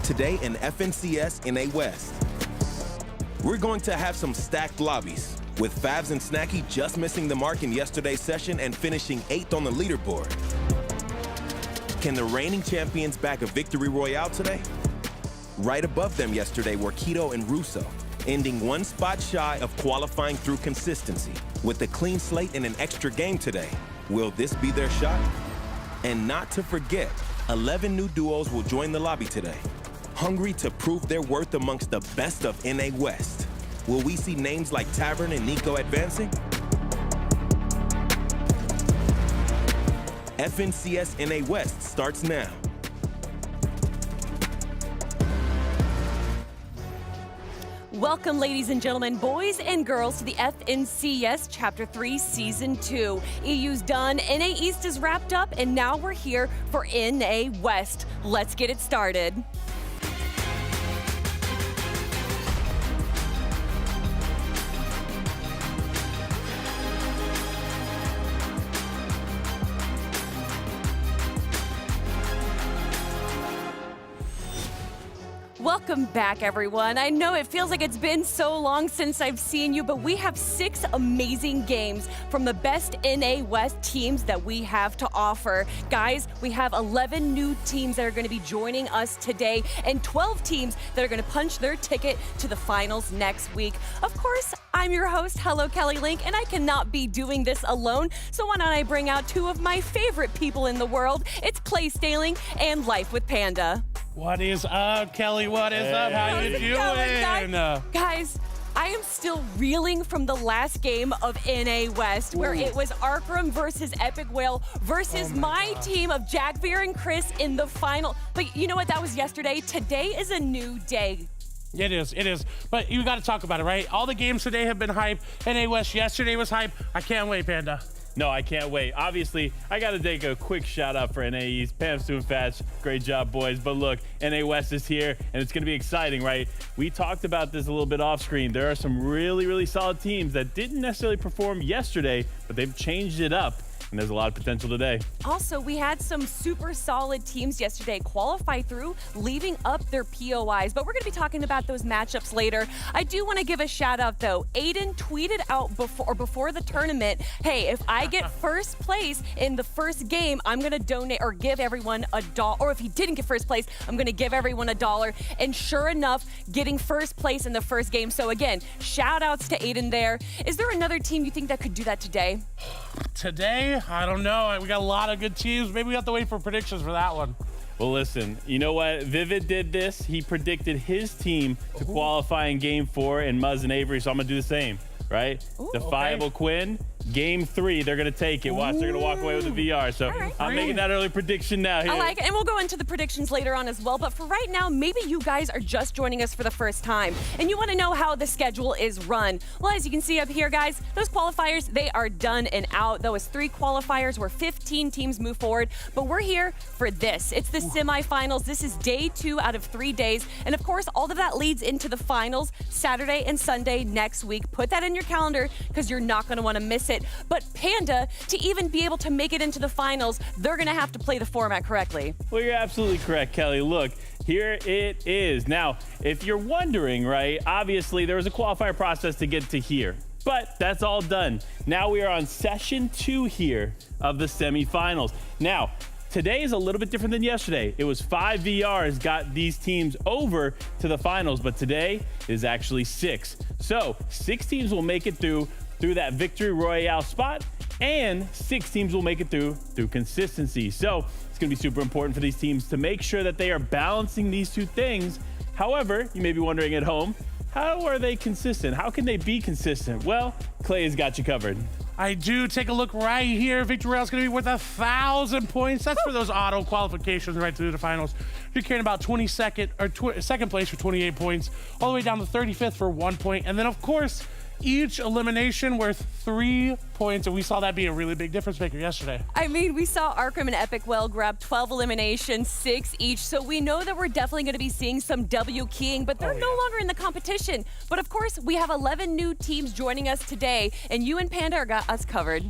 Today in FNCS NA West, we're going to have some stacked lobbies, with Favs and Snacky just missing the mark in yesterday's session and finishing 8th on the leaderboard. Can the reigning champions bag a victory royale today? Right above them yesterday were Keto and Russo, ending 1 spot shy of qualifying through consistency. With a clean slate and an extra game today, will this be their shot? And not to forget, 11 new duos will join the lobby today, hungry to prove their worth amongst the best of NA West. Will we see names like Tavern and Nico advancing? FNCS NA West starts now. Welcome, ladies and gentlemen, boys and girls, to the FNCS Chapter 3 Season 2. EU's done, NA East is wrapped up, and now we're here for NA West. Let's get it started. Welcome back, everyone. I know it feels like it's been so long since I've seen you, but we have 6 amazing games from the best NA West teams that we have to offer. Guys, we have 11 new teams that are going to be joining us today and 12 teams that are going to punch their ticket to the finals next week. Of course, I'm your host, Hello Kelly Link, and I cannot be doing this alone, so why don't I bring out 2 of my favorite people in the world? It's Clay Staling and Life with Panda. What is up, Kelly? What is up? How you doing? Guys, I am still reeling from the last game of NA West, where it was Arkram versus Epic Whale versus my team of Jack Veer and Chris in the final. But you know what? That was yesterday. Today is a new day. It is. But you got to talk about it, right? All the games today have been hype. NA West yesterday was hype. I can't wait, Panda. No, I can't wait. Obviously, I got to take a quick shout out for NA East. Pam, Stu, and Fatch, great job, boys. But look, NA West is here, and it's going to be exciting, right? We talked about this a little bit off screen. There are some really, really solid teams that didn't necessarily perform yesterday, but they've changed it up. And there's a lot of potential today. Also, we had some super solid teams yesterday qualify through, leaving up their POIs, but we're going to be talking about those matchups later. I do want to give a shout out, though. Aiden tweeted out before the tournament, hey, if I get first place in the first game, I'm going to donate or give everyone $1. Or if he didn't get first place, I'm going to give everyone $1. And sure enough, getting first place in the first game. So again, shout outs to Aiden there. Is there another team you think that could do that today? Today? I don't know. We got a lot of good teams. Maybe we have to wait for predictions for that one. Well, listen, you know what? Vivid did this. He predicted his team to qualify in Game 4 and Muzz and Avery, so I'm going to do the same, right? Defiable Quinn, Game 3, they're going to take it. Watch, they're going to walk away with a VR. So I'm making that early prediction now. Here. I like it, and we'll go into the predictions later on as well. But for right now, maybe you guys are just joining us for the first time, and you want to know how the schedule is run. Well, as you can see up here, guys, those qualifiers, they are done and out. Those 3 qualifiers where 15 teams move forward, but we're here for this. It's the semifinals. This is day 2 out of 3 days, and of course, all of that leads into the finals Saturday and Sunday next week. Put that in your calendar because you're not going to want to miss it. But Panda, to even be able to make it into the finals, they're going to have to play the format correctly. Well, you're absolutely correct, Kelly. Look, here it is. Now, if you're wondering, right, obviously there was a qualifier process to get to here, but that's all done. Now we are on session 2 here of the semifinals. Now, today is a little bit different than yesterday. It was 5 VRs got these teams over to the finals, but today is actually 6. So 6 teams will make it through that victory royale spot, and 6 teams will make it through consistency. So it's going to be super important for these teams to make sure that they are balancing these 2 things. However, you may be wondering at home, how are they consistent? How can they be consistent? Well, Clay has got you covered. I do. Take a look right here. Victory Royale is going to be worth 1,000 points. That's for those auto qualifications right through the finals. You're carrying about 22nd second place for 28 points, all the way down to 35th for 1 point. And then, of course, each elimination worth 3 points, and we saw that be a really big difference maker yesterday. I mean, we saw Arkram and Epic Whale grab 12 eliminations, 6 each, so we know that we're definitely going to be seeing some W keying, but they're no longer in the competition. But of course, we have 11 new teams joining us today, and you and Panda got us covered.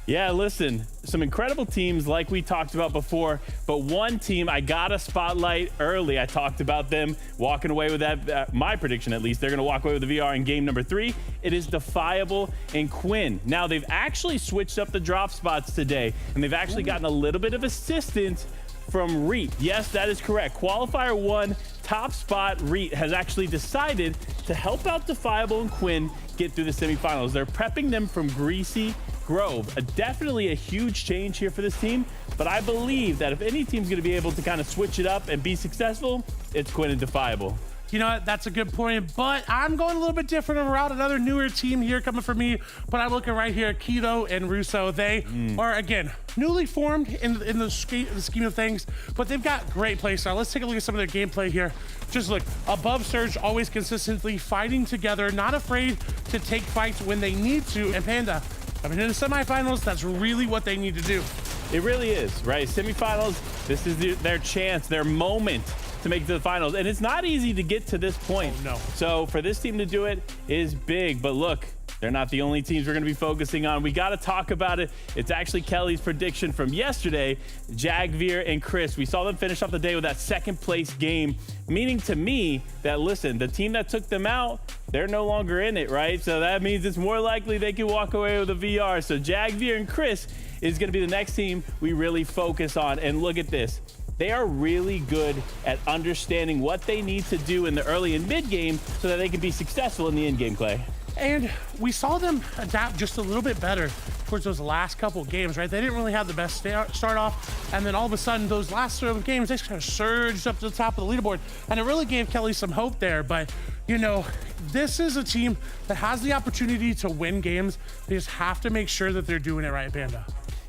Yeah, listen, some incredible teams like we talked about before, but one team I got a spotlight early. I talked about them walking away with that, my prediction at least, they're going to walk away with the VR in game number 3. It is Defiable and Quinn. Now, they've actually switched up the drop spots today, and they've actually gotten a little bit of assistance from Reet. Yes, that is correct. Qualifier 1, top spot, Reet has actually decided to help out Defiable and Quinn get through the semifinals. They're prepping them from Greasy Grove. Definitely a huge change here for this team, but I believe that if any team's going to be able to kind of switch it up and be successful, it's Quinn and Defiable. You know what? That's a good point, but I'm going a little bit different route. Another newer team here coming for me, but I'm looking right here, Keto and Russo. They are, again, newly formed in the scheme of things, but they've got great play style. Let's take a look at some of their gameplay here. Just look, above surge, always consistently fighting together, not afraid to take fights when they need to. And Panda, I mean, in the semifinals, that's really what they need to do. It really is, right? Semifinals, this is their chance, their moment to make it to the finals. And it's not easy to get to this point. Oh, no. So for this team to do it is big. But look, They're not the only teams we're going to be focusing on. We got to talk about it. It's actually Kelly's prediction from yesterday. Jagveer and Chris, we saw them finish off the day with that second place game, meaning to me that, listen, the team that took them out, they're no longer in it, right? So that means it's more likely they can walk away with a VR. So Jagveer and Chris is going to be the next team we really focus on. And look at this. They are really good at understanding what they need to do in the early and mid game so that they can be successful in the end game, Clay. And we saw them adapt just a little bit better towards those last couple games, right? They didn't really have the best start off, and then all of a sudden, those last sort of games, they just kind of surged up to the top of the leaderboard, and it really gave Kelly some hope there. But, you know, this is a team that has the opportunity to win games. They just have to make sure that they're doing it right, Panda.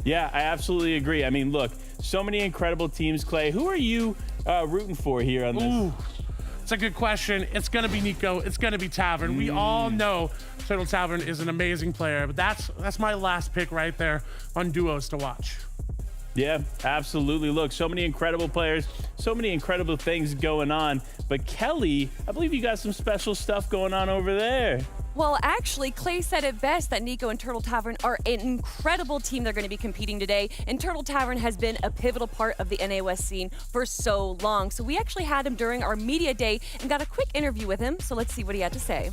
Yeah, I absolutely agree. I mean, look, so many incredible teams, Clay. Who are you rooting for here on this? Ooh. It's a good question. It's going to be Nico. It's going to be Tavern. We all know Turtle Tavern is an amazing player, but that's my last pick right there on duos to watch. Yeah, absolutely. Look, so many incredible players, so many incredible things going on. But Kelly, I believe you got some special stuff going on over there. Well, actually, Clay said it best that Nico and Turtle Tavern are an incredible team they're going to be competing today. And Turtle Tavern has been a pivotal part of the NA West scene for so long. So we actually had him during our media day and got a quick interview with him. So let's see what he had to say.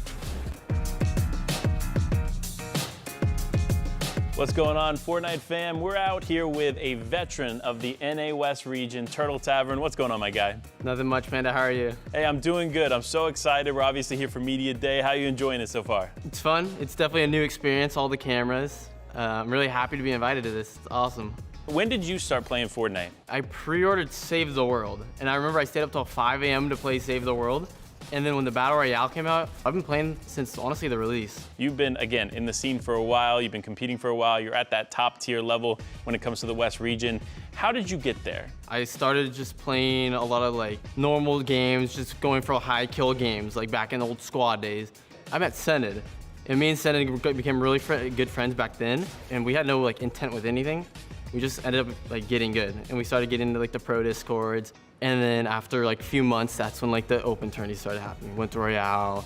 What's going on, Fortnite fam? We're out here with a veteran of the NA West region, Turtle Tavern. What's going on, my guy? Nothing much, Panda. How are you? Hey, I'm doing good. I'm so excited. We're obviously here for Media Day. How are you enjoying it so far? It's fun. It's definitely a new experience, all the cameras. I'm really happy to be invited to this. It's awesome. When did you start playing Fortnite? I pre-ordered Save the World, and I remember I stayed up till 5 a.m. to play Save the World. And then when the Battle Royale came out, I've been playing since, honestly, the release. You've been, again, in the scene for a while. You've been competing for a while. You're at that top tier level when it comes to the West region. How did you get there? I started just playing a lot of like normal games, just going for high kill games, like back in the old squad days. I met Sened, and me and Sened became really good friends back then, and we had no like intent with anything. We just ended up like getting good, and we started getting into like the pro discords. And then after like a few months, that's when like the open tourneys started happening. Winter Royale,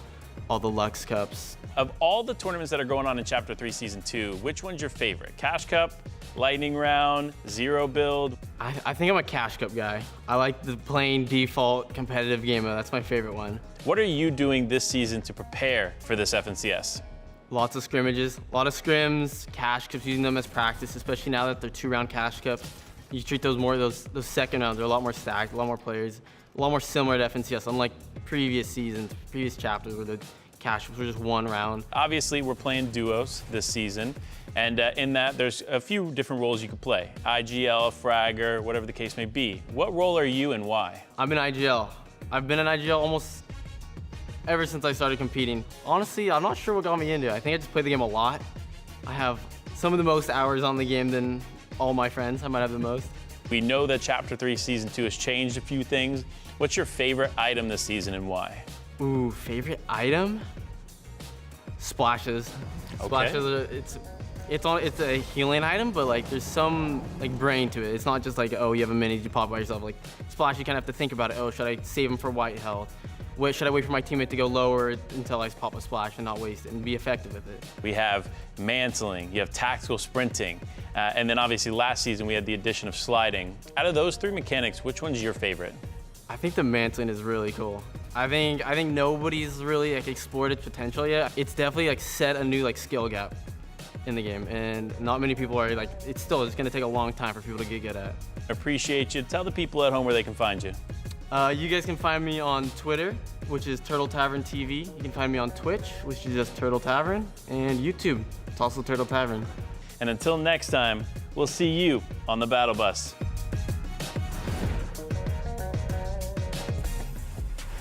all the Lux Cups. Of all the tournaments that are going on in Chapter 3 Season 2, which one's your favorite? Cash Cup, Lightning Round, Zero Build? I think I'm a Cash Cup guy. I like the plain default competitive game mode. That's my favorite one. What are you doing this season to prepare for this FNCS? Lots of scrimmages, a lot of scrims, Cash Cups, using them as practice, especially now that they're 2-round Cash Cups. You treat those more, those second rounds, they're a lot more stacked, a lot more players, a lot more similar to FNCS, unlike previous seasons, previous chapters where the Cash Cups were just 1 round. Obviously, we're playing duos this season, and in that, there's a few different roles you could play. IGL, Fragger, whatever the case may be. What role are you and why? I'm in IGL. I've been in IGL almost ever since I started competing. Honestly, I'm not sure what got me into it. I think I just play the game a lot. I have some of the most hours on the game than all my friends. I might have the most. We know that Chapter 3 Season 2 has changed a few things. What's your favorite item this season and why? Ooh, favorite item? Splashes. Okay. Splashes are, it's a healing item, but like there's some like brain to it. It's not just like, oh, you have a mini, you pop by yourself. Like Splash, you kind of have to think about it. Oh, should I save him for white health? Should I wait for my teammate to go lower until I pop a splash and not waste it and be effective with it? We have mantling, you have tactical sprinting, and then obviously last season we had the addition of sliding. Out of those 3 mechanics, which one's your favorite? I think the mantling is really cool. I think nobody's really like explored its potential yet. It's definitely like set a new like skill gap in the game, and not many people are like, it's gonna take a long time for people to get good at. Appreciate you. Tell the people at home where they can find you. You guys can find me on Twitter, which is Turtle Tavern TV. You can find me on Twitch, which is just Turtle Tavern, and YouTube. It's also Turtle Tavern. And until next time, we'll see you on the Battle Bus.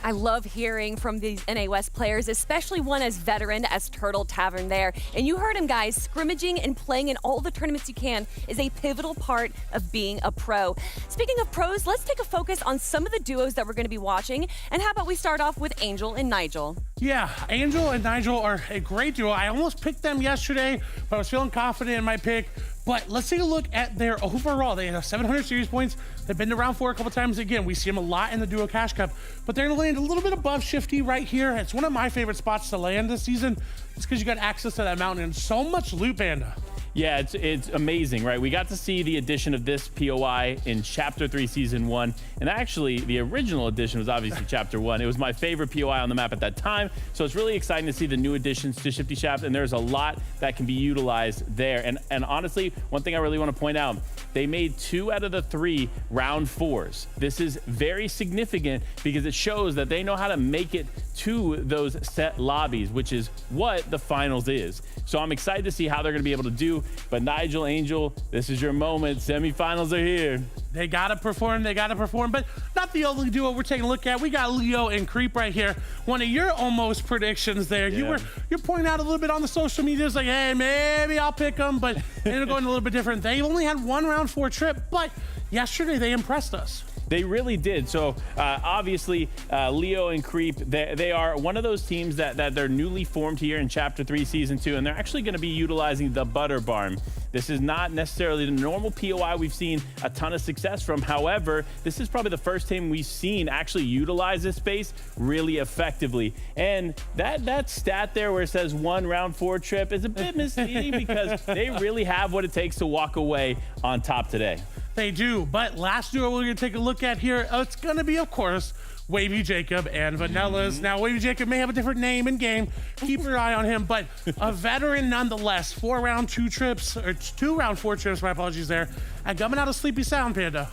I love hearing from these NA West players, especially one as veteran as Turtle Tavern there. And you heard him, guys, scrimmaging and playing in all the tournaments you can is a pivotal part of being a pro. Speaking of pros, let's take a focus on some of the duos that we're going to be watching. And how about we start off with Angel and Nigel? Yeah, Angel and Nigel are a great duo. I almost picked them yesterday, but I was feeling confident in my pick. But let's take a look at their overall. They have 700 series points. They've been to round 4 a couple times. Again, we see them a lot in the Duo Cash Cup, but they're gonna land a little bit above Shifty right here. It's one of my favorite spots to land this season. It's because you got access to that mountain and so much loot, Panda. Yeah, it's amazing, right? We got to see the addition of this POI in Chapter 3, Season 1. And actually, the original edition was obviously Chapter 1. It was my favorite POI on the map at that time. So it's really exciting to see the new additions to Shifty Shaft. And there's a lot that can be utilized there. And honestly, one thing I really want to point out, they made 2 out of the 3 round 4s. This is very significant because it shows that they know how to make it to those set lobbies, which is what the finals is. So I'm excited to see how they're going to be able to do. But Nigel, Angel, this is your moment. Semifinals are here. They got to perform. They got to perform. But not the only duo we're taking a look at. We got Leo and Creep right here. One of your almost predictions there. Yeah. You're pointing out a little bit on the social medias like, hey, maybe I'll pick them. But they're going a little bit different. They only had 1 round 4 trip. But yesterday they impressed us. They really did. So obviously, Leo and Creep, they are one of those teams that they're newly formed here in Chapter 3, Season 2, and they're actually going to be utilizing the Butter Barn. This is not necessarily the normal POI we've seen a ton of success from. However, this is probably the first time we've seen actually utilize this space really effectively. And that stat there where it says 1 round 4 trip is a bit misleading because they really have what it takes to walk away on top today. They do, but last duo we're gonna take a look at here, it's gonna be, of course, Wavy Jacob and Vanillas. Now, Wavy Jacob may have a different name in game. Keep your eye on him, but a veteran nonetheless. 4 round 2 trips, or 2 round 4 trips, my apologies there, and coming out of Sleepy Sound, Panda.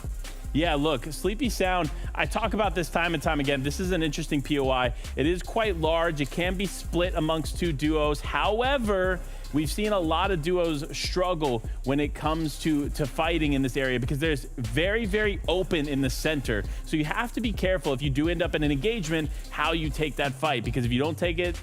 Yeah, look, Sleepy Sound, I talk about this time and time again. This is an interesting POI. It is quite large. It can be split amongst 2 duos. However, we've seen a lot of duos struggle when it comes to fighting in this area because there's very, very open in the center. So you have to be careful if you do end up in an engagement, how you take that fight, because if you don't take it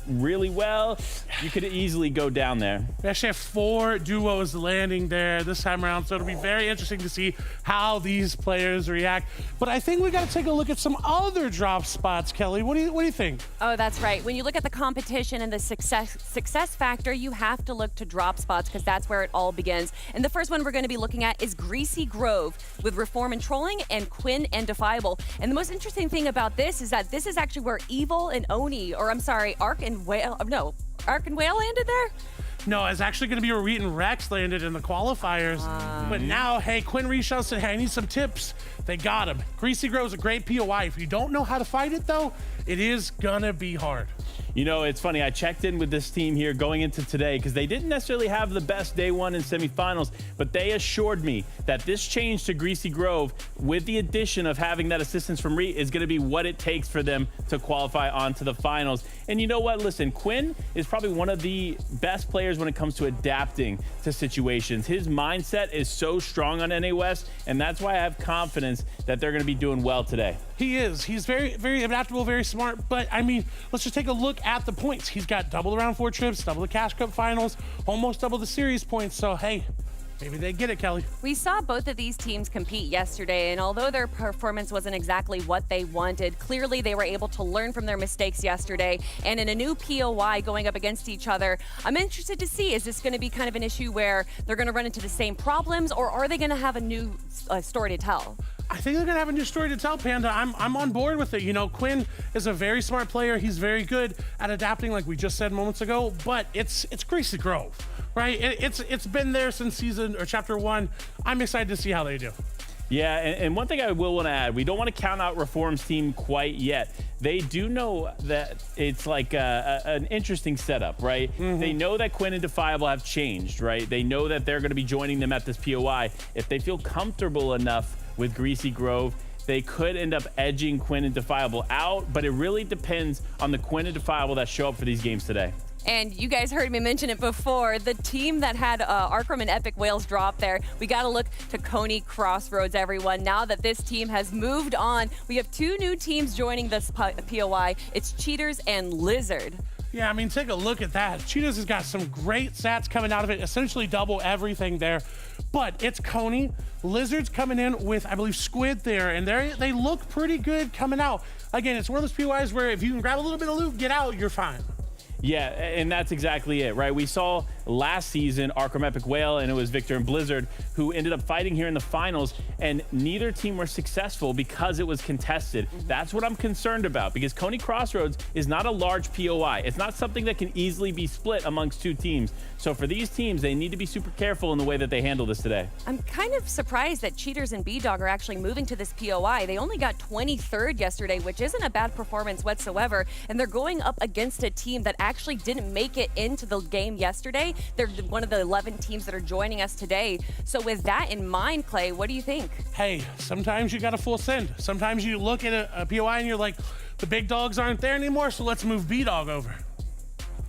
really well, you could easily go down there. We actually have 4 duos landing there this time around, so it'll be very interesting to see how these players react. But I think we got to take a look at some other drop spots, Kelly. What do you think? Oh, that's right. When you look at the competition and the success factor, you have to look to drop spots because that's where it all begins. And the first one we're going to be looking at is Greasy Grove with Reform and Trolling and Quinn and Defiable. And the most interesting thing about this is that this is actually where Evil and Oni, or I'm sorry, Ark and Whale landed there? No, it's actually going to be where Reet and Rex landed in the qualifiers. But now, hey, Quinn Reshaw said, hey, I need some tips. They got him. Greasy Grove is a great POI. If you don't know how to fight it, though, it is going to be hard. You know, it's funny. I checked in with this team here going into today because they didn't necessarily have the best day 1 in semifinals, but they assured me that this change to Greasy Grove with the addition of having that assistance from Reet is going to be what it takes for them to qualify onto the finals. And you know what? Listen, Quinn is probably one of the best players when it comes to adapting to situations. His mindset is so strong on NA West, and that's why I have confidence that they're going to be doing well today. He is. He's very, very adaptable, very smart. But, I mean, let's just take a look at the points. He's got double the round 4 trips, double the Cash Cup finals, almost double the series points. So, hey, maybe they get it, Kelly. We saw both of these teams compete yesterday, and although their performance wasn't exactly what they wanted, clearly they were able to learn from their mistakes yesterday. And in a new POI going up against each other, I'm interested to see, is this going to be kind of an issue where they're going to run into the same problems, or are they going to have a new story to tell? I think they're gonna have a new story to tell, Panda. I'm on board with it. You know, Quinn is a very smart player. He's very good at adapting, like we just said moments ago. But it's Greasy Grove, right? It's been there since season or chapter 1. I'm excited to see how they do. Yeah, and one thing I will want to add, we don't want to count out Reform's team quite yet. They do know that it's like an interesting setup, right? They know that Quinn and Defiable have changed, right? They know that they're going to be joining them at this POI. If they feel comfortable enough with Greasy Grove, they could end up edging Quinn and Defiable out, but it really depends on the Quinn and Defiable that show up for these games today. And you guys heard me mention it before, the team that had Arkham and Epic Whales drop there, we got to look to Coney Crossroads, everyone. Now that this team has moved on, we have 2 new teams joining this POI. It's Cheaters and Lizard. Yeah, I mean, take a look at that. Cheetahs has got some great stats coming out of it, essentially double everything there. But it's Coney. Lizard's coming in with, I believe, Squid there, and they look pretty good coming out. Again, it's one of those POIs where if you can grab a little bit of loot, get out, you're fine. Yeah, and that's exactly it, right? We saw last season, Arkham Epic Whale, and it was Victor and Blizzard who ended up fighting here in the finals, and neither team were successful because it was contested. That's what I'm concerned about, because Coney Crossroads is not a large POI. It's not something that can easily be split amongst two teams. So for these teams, they need to be super careful in the way that they handle this today. I'm kind of surprised that Cheaters and B-Dog are actually moving to this POI. They only got 23rd yesterday, which isn't a bad performance whatsoever, and they're going up against a team that actually didn't make it into the game yesterday. They're one of the 11 teams that are joining us today. So with that in mind, Clay, what do you think? Hey, sometimes you got a full send. Sometimes you look at a POI and you're like, the big dogs aren't there anymore, so let's move B-Dog over.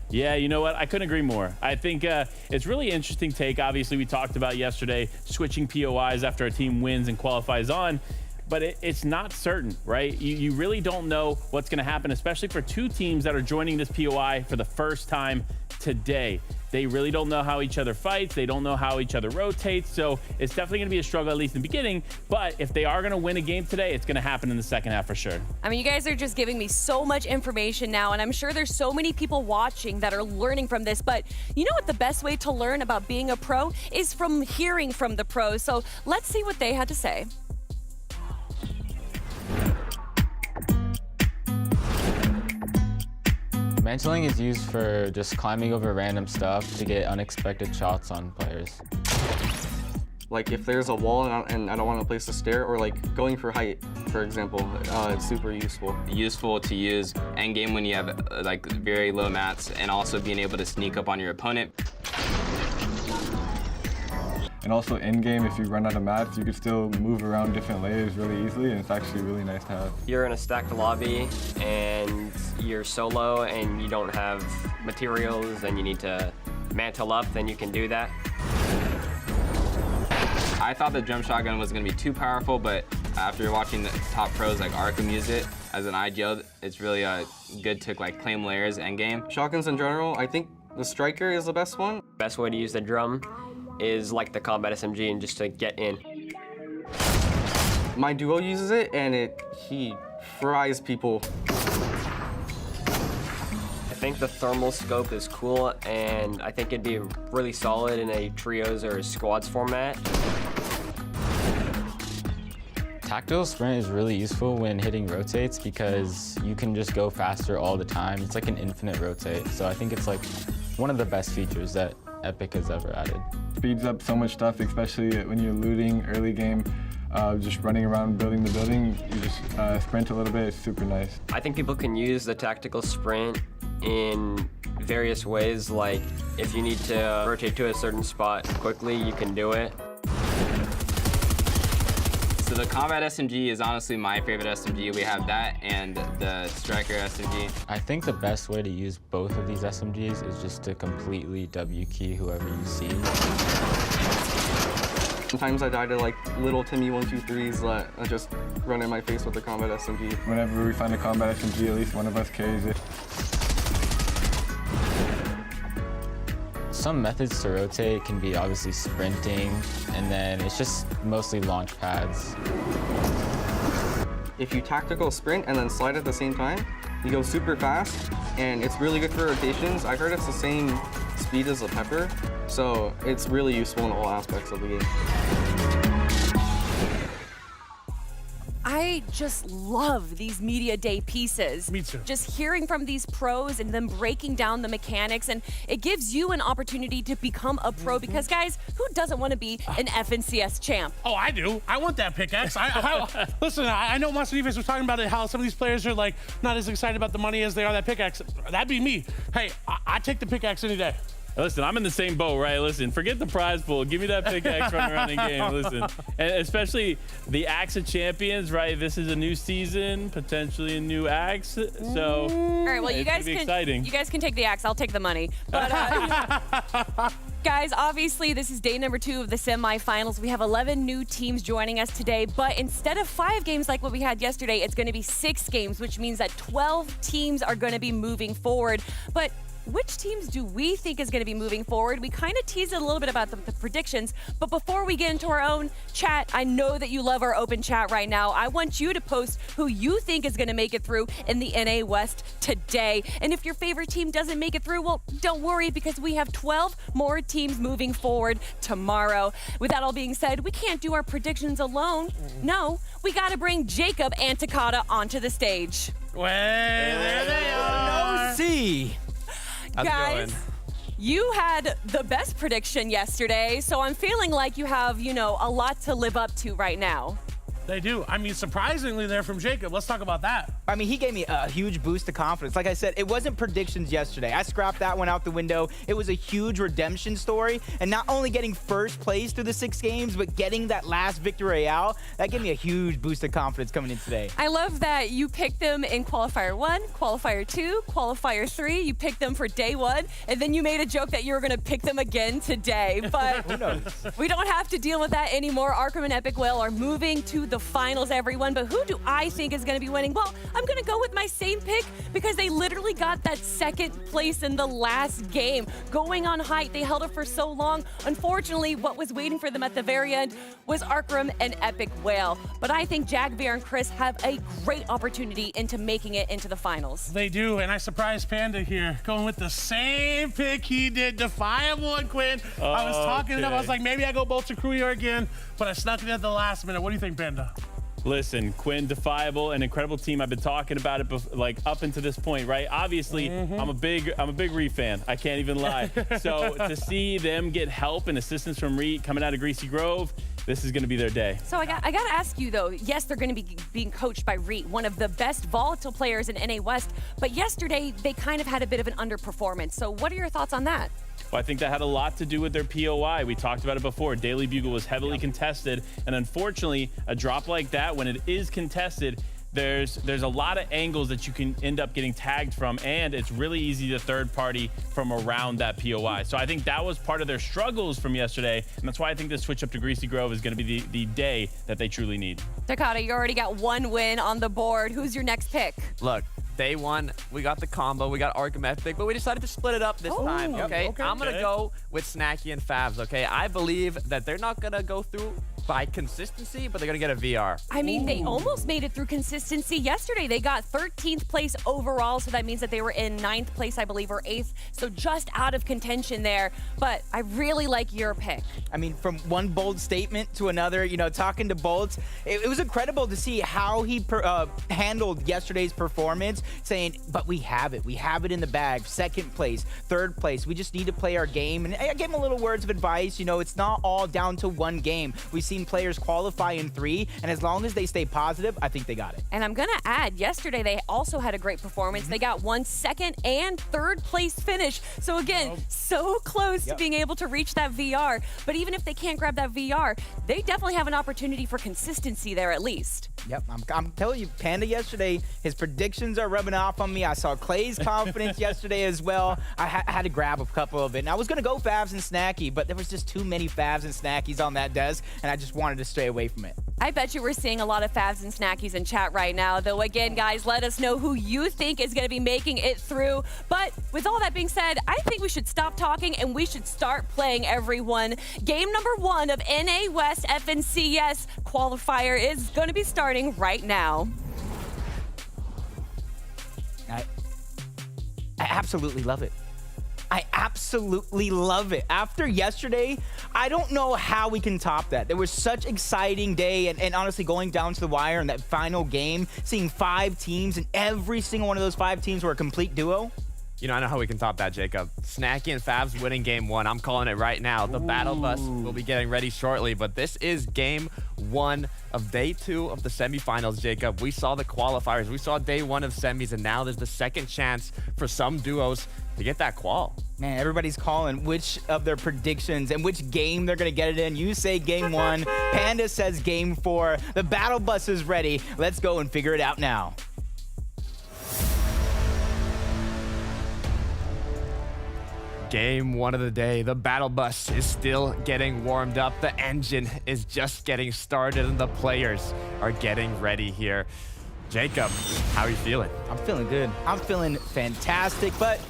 Yeah, you know what? I couldn't agree more. I think it's really interesting take. Obviously, we talked about yesterday switching POIs after a team wins and qualifies on, but it's not certain, right? You really don't know what's going to happen, especially for two teams that are joining this POI for the first time today. They really don't know how each other fights. They don't know how each other rotates. So it's definitely going to be a struggle, at least in the beginning. But if they are going to win a game today, it's going to happen in the second half for sure. I mean, you guys are just giving me so much information now, and I'm sure there's so many people watching that are learning from this. But you know what the best way to learn about being a pro is from hearing from the pros. So let's see what they had to say. Mantling is used for just climbing over random stuff to get unexpected shots on players. Like if there's a wall and I don't want to place a stair, or like going for height, for example, it's super useful. Useful to use endgame when you have like very low mats, and also being able to sneak up on your opponent. And also in-game, if you run out of mats, you can still move around different layers really easily, and it's actually really nice to have. You're in a stacked lobby and you're solo and you don't have materials and you need to mantle up, then you can do that. I thought the jump shotgun was going to be too powerful, but after watching the top pros like Arkham use it as an IGL, it's really good to like claim layers endgame. Shotguns in general, I think the striker is the best one. Best way to use the drum is like the combat SMG and just to get in. My duo uses it and he fries people. I think the thermal scope is cool, and I think it'd be really solid in a trios or squads format. Tactical sprint is really useful when hitting rotates because you can just go faster all the time. It's like an infinite rotate. So I think it's like one of the best features that Epic has ever added. Speeds up so much stuff, especially when you're looting early game, just running around building the building. You just sprint a little bit, it's super nice. I think people can use the tactical sprint in various ways, like if you need to rotate to a certain spot quickly, you can do it. So the combat SMG is honestly my favorite SMG. We have that and the striker SMG. I think the best way to use both of these SMGs is just to completely W key whoever you see. Sometimes I die to like little Timmy 1-2-3s that I just run in my face with the combat SMG. Whenever we find a combat SMG, at least one of us carries it. Some methods to rotate can be obviously sprinting, and then it's just mostly launch pads. If you tactical sprint and then slide at the same time, you go super fast, and it's really good for rotations. I heard it's the same speed as a pepper, so it's really useful in all aspects of the game. I just love these media day pieces. Me too. Just hearing from these pros and them breaking down the mechanics, and it gives you an opportunity to become a pro because, guys, who doesn't want to be an FNCS champ? Oh, I do. I want that pickaxe. Listen, I know Monster Defense was talking about it, how some of these players are like not as excited about the money as they are that pickaxe. That'd be me. Hey, I take the pickaxe any day. Listen, I'm in the same boat, right? Listen, forget the prize pool. Give me that pickaxe running around in game. Listen, and especially the Axe of Champions, right? This is a new season, potentially a new axe. So, all right, well, you guys can take the axe. I'll take the money. But guys, obviously, this is day number 2 of the semifinals. We have 11 new teams joining us today, but instead of 5 games like what we had yesterday, it's going to be 6 games, which means that 12 teams are going to be moving forward. But which teams do we think is going to be moving forward? We kind of teased it a little bit about the predictions, but before we get into our own chat, I know that you love our open chat right now. I want you to post who you think is going to make it through in the NA West today. And if your favorite team doesn't make it through, well, don't worry, because we have 12 more teams moving forward tomorrow. With that all being said, we can't do our predictions alone. No, we got to bring Jacob and Takata onto the stage. Well, there they are. No C. How's Guys, you had the best prediction yesterday, so I'm feeling like you have, you know, a lot to live up to right now. They do. I mean, surprisingly, they're from Jacob. Let's talk about that. I mean, he gave me a huge boost of confidence. Like I said, it wasn't predictions yesterday. I scrapped that one out the window. It was a huge redemption story. And not only getting first place through the 6 games, but getting that last victory royale, that gave me a huge boost of confidence coming in today. I love that you picked them in Qualifier 1, Qualifier 2, Qualifier 3. You picked them for day 1, and then you made a joke that you were going to pick them again today. But who knows? We don't have to deal with that anymore. Arkham and Epic Whale are moving to the finals, everyone. But who do I think is going to be winning? Well, I'm going to go with my same pick because they literally got that second place in the last game. Going on height, they held it for so long. Unfortunately, what was waiting for them at the very end was Arkham and Epic Whale. But I think Jack, Bear, and Chris have a great opportunity into making it into the finals. They do, and I surprised Panda here, going with the same pick he did, Defiable and Quinn. I was talking to them, I was like, maybe I go Bolts and Kruger again, but I snuck it at the last minute. What do you think, Panda? Listen, Quinn, Defiable, an incredible team. I've been talking about it like up until this point, right? Obviously, I'm a big Reed fan. I can't even lie. So to see them get help and assistance from Reed coming out of Greasy Grove, this is going to be their day. So I got to ask you, though, yes, they're going to be being coached by Reed, one of the best volatile players in NA West, but yesterday they kind of had a bit of an underperformance. So what are your thoughts on that? Well, I think that had a lot to do with their POI. We talked about it before. Daily Bugle was heavily contested, and unfortunately, a drop like that, when it is contested, there's a lot of angles that you can end up getting tagged from, and it's really easy to third party from around that POI. So I think that was part of their struggles from yesterday, and that's why I think the switch up to Greasy Grove is going to be the day that they truly need. Takata, you already got one win on the board. Who's your next pick? Look, day 1, we got the combo, we got Arkham Epic, but we decided to split it up this time, okay? I'm going to go with Snacky and Favs, okay? I believe that they're not going to go through by consistency, but they're going to get a VR. I mean, they almost made it through consistency yesterday. They got 13th place overall, so that means that they were in 9th place, I believe, or 8th, so just out of contention there. But I really like your pick. I mean, from one bold statement to another, you know, talking to Bolts, it was incredible to see how he handled yesterday's performance, saying, but we have it in the bag. 2nd place, 3rd place, we just need to play our game. And I gave him a little words of advice. You know, it's not all down to one game. We've seen players qualify in 3, and as long as they stay positive, I think they got it. And I'm gonna add, yesterday they also had a great performance. They got 1 2nd and 3rd place finish. So again, so close to being able to reach that VR. But even if they can't grab that VR, they definitely have an opportunity for consistency there at least. Yep, I'm telling you, Panda yesterday, his predictions are rubbing off on me. I saw Clay's confidence yesterday as well. I had to grab a couple of it. And I was going to go Favs and Snacky, but there was just too many Favs and Snackies on that desk, and I just wanted to stay away from it. I bet you we're seeing a lot of Favs and Snackies in chat right now. Though again, guys, let us know who you think is going to be making it through. But with all that being said, I think we should stop talking and we should start playing, everyone. Game number 1 of NA West FNCS qualifier is going to be starting right now. I absolutely love it. I absolutely love it. After yesterday, I don't know how we can top that. There was such exciting day, and honestly, going down to the wire in that final game, seeing 5 teams, and every single one of those 5 teams were a complete duo. You know, I know how we can top that, Jacob. Snacky and Favs winning game 1. I'm calling it right now. The battle bus will be getting ready shortly, but this is game 1 of day 2 of the semifinals, Jacob. We saw the qualifiers. We saw day 1 of semis, and now there's the second chance for some duos to get that qual. Man, everybody's calling which of their predictions and which game they're going to get it in. You say game 1. Panda says game 4. The battle bus is ready. Let's go and figure it out now. Game 1 of the day. The battle bus is still getting warmed up. The engine is just getting started, and the players are getting ready here. Jacob, how are you feeling? I'm feeling good. I'm feeling fantastic, but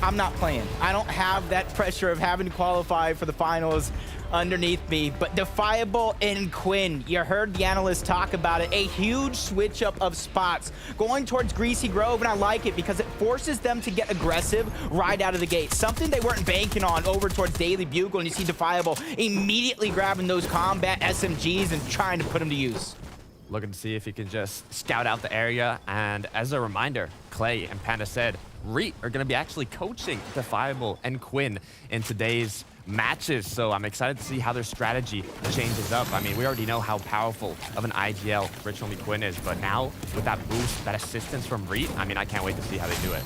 I'm not playing. I don't have that pressure of having to qualify for the finals underneath me. But Defiable and Quinn, you heard the analysts talk about it. A huge switch up of spots going towards Greasy Grove, and I like it because it forces them to get aggressive right out of the gate. Something they weren't banking on over towards Daily Bugle, and you see Defiable immediately grabbing those combat SMGs and trying to put them to use. Looking to see if he can just scout out the area. And as a reminder, Clay and Panda said, Reet are going to be actually coaching Defiable and Quinn in today's matches. So I'm excited to see how their strategy changes up. I mean, we already know how powerful of an IGL Rich Homie Quinn is, but now with that boost, that assistance from Reet, I mean, I can't wait to see how they do it.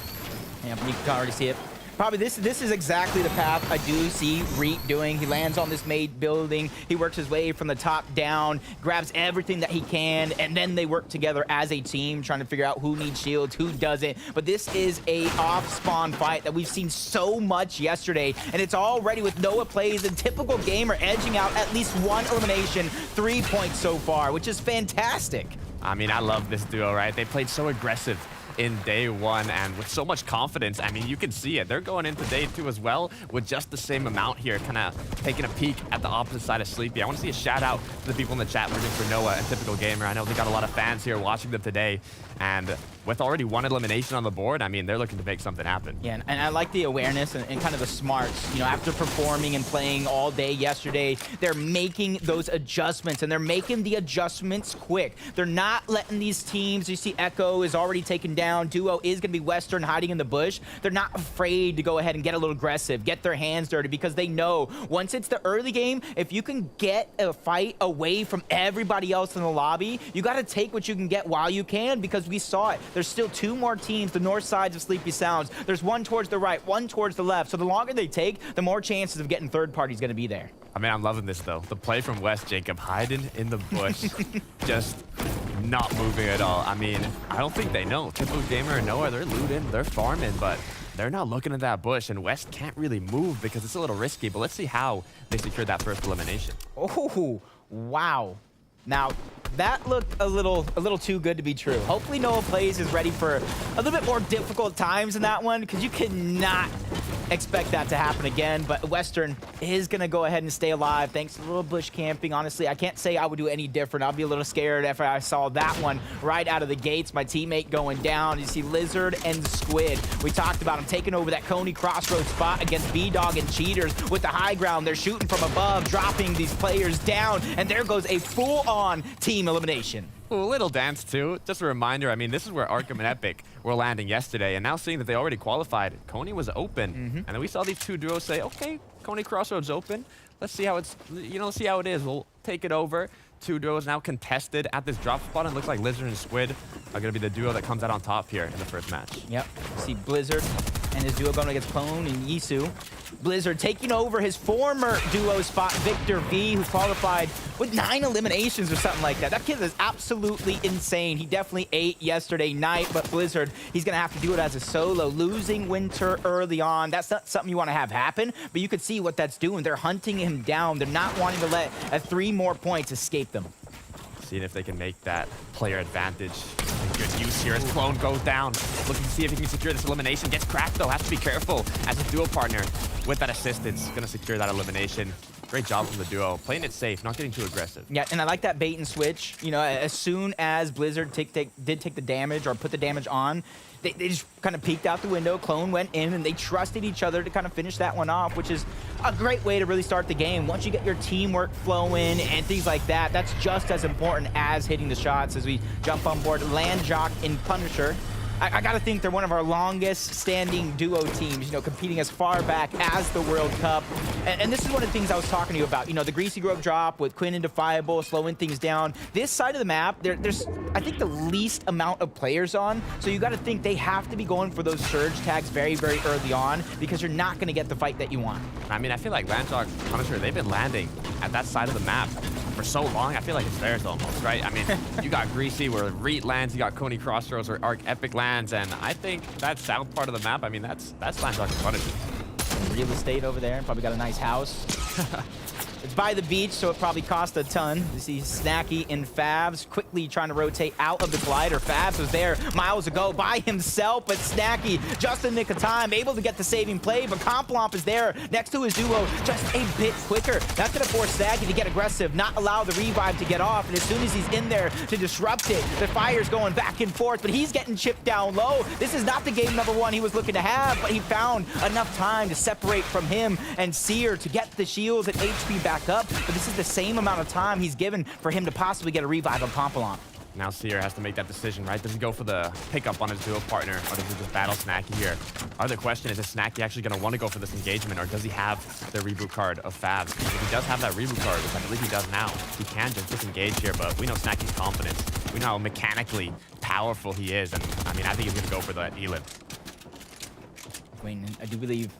Yeah, you can already see it. Probably this is exactly the path I do see Reet doing. He lands on this main building. He works his way from the top down, grabs everything that he can, and then they work together as a team, trying to figure out who needs shields, who doesn't. But this is a off-spawn fight that we've seen so much yesterday, and it's already with Noah plays and typical gamer edging out at least one elimination, 3 points so far, which is fantastic. I mean, I love this duo, right? They played so aggressive in day one and with so much confidence. I mean, you can see it. They're going into day two as well with just the same amount here, kind of taking a peek at the opposite side of Sleepy. I want to see a shout out to the people in the chat rooting for Noah and Typical Gamer. I know they got a lot of fans here watching them today. And with already one elimination on the board, I mean, they're looking to make something happen. Yeah, and I like the awareness and kind of the smarts. You know, after performing and playing all day yesterday, they're making those adjustments, and they're making the adjustments quick. They're not letting these teams, you see Echo is already taken down, Duo is going to be Western hiding in the bush. They're not afraid to go ahead and get a little aggressive, get their hands dirty, because they know once it's the early game, if you can get a fight away from everybody else in the lobby, you got to take what you can get while you can, because we saw it. There's still two more teams, the north sides of Sleepy Sounds. There's one towards the right, one towards the left. So the longer they take, the more chances of getting third party is going to be there. I mean, I'm loving this, though. The play from West, Jacob, hiding in the bush, just not moving at all. I mean, I don't think they know. Typical Gamer and Noah, they're looting, they're farming, but they're not looking at that bush, and West can't really move because it's a little risky. But let's see how they secured that first elimination. Oh, wow. Now, that looked a little too good to be true. Hopefully Noah Plays is ready for a little bit more difficult times in that one, because you cannot expect that to happen again. But Western is going to go ahead and stay alive thanks to a little bush camping. Honestly, I can't say I would do any different. I'll be a little scared after I saw that one right out of the gates. My teammate going down. You see Lizard and Squid. We talked about him taking over that Coney Crossroads spot against B-Dog and Cheaters with the high ground. They're shooting from above, dropping these players down, and there goes a full-on team elimination. A little dance too. Just a reminder, I mean, this is where Arkham and Epic were landing yesterday, and now seeing that they already qualified, Coney was open, and then we saw these two duos say, okay, Coney Crossroads open. Let's see how it's, let's see how it is. We'll take it over. Two duos now contested at this drop spot, and it looks like Lizard and Squid are going to be the duo that comes out on top here in the first match. Yep. See Blizzard and his duo going against Clone and Yisu. Blizzard taking over his former duo spot, Victor V, who qualified with 9 eliminations or something like that. That kid is absolutely insane. He definitely ate yesterday night, but Blizzard, he's going to have to do it as a solo, losing Winter early on. That's not something you want to have happen, but you can see what that's doing. They're hunting him down. They're not wanting to let 3 more points escape them. Seeing if they can make that player advantage good use here as Clone goes down. Looking to see if he can secure this elimination. Gets cracked, though. Has to be careful as a duo partner with that assistance. Going to secure that elimination. Great job from the duo. Playing it safe, not getting too aggressive. Yeah, and I like that bait and switch. You know, as soon as Blizzard did take the damage or put the damage on, they just kind of peeked out the window. Clone went in, and they trusted each other to kind of finish that one off, which is a great way to really start the game. Once you get your teamwork flowing and things like that, that's just as important as hitting the shots. As we jump on board Landjock and Punisher, I got to think they're one of our longest standing duo teams, you know, competing as far back as the World Cup. And this is one of the things I was talking to you about, you know, the Greasy Grove drop with Quinn and Defiable slowing things down. This side of the map, there's, I think, the least amount of players on. So you got to think they have to be going for those surge tags very, very early on, because you're not going to get the fight that you want. I mean, I feel like Landjock, Punisher, they've been landing at that side of the map for so long. I feel like it's theirs almost, right? I mean, you got Greasy where Reet lands, you got Coney Crossroads where Arc Epic lands, and I think that south part of the map, I mean, that's Landjock and Punisher. Real estate over there, probably got a nice house. It's by the beach, so it probably cost a ton. You see Snacky and Favs quickly trying to rotate out of the glider. Favs was there miles ago by himself, but Snacky just in the nick of time, able to get the saving play, but Complomp is there next to his duo just a bit quicker. That's going to force Snacky to get aggressive, not allow the revive to get off, and as soon as he's in there to disrupt it, the fire's going back and forth, but he's getting chipped down low. This is not the game number one he was looking to have, but he found enough time to separate from him and Seer to get the shields and HP back up, but this is the same amount of time he's given for him to possibly get a revive on Complomp. Now Seer has to make that decision, right? Does he go for the pickup on his duo partner, or does he just battle Snacky here? Other question is Snacky actually going to want to go for this engagement, or does he have the reboot card of Favs? Because if he does have that reboot card, which I believe he does now, he can just disengage here, but we know Snacky's confidence. We know how mechanically powerful he is, and I mean, I think he's going to go for the Elim. Wayne, I do believe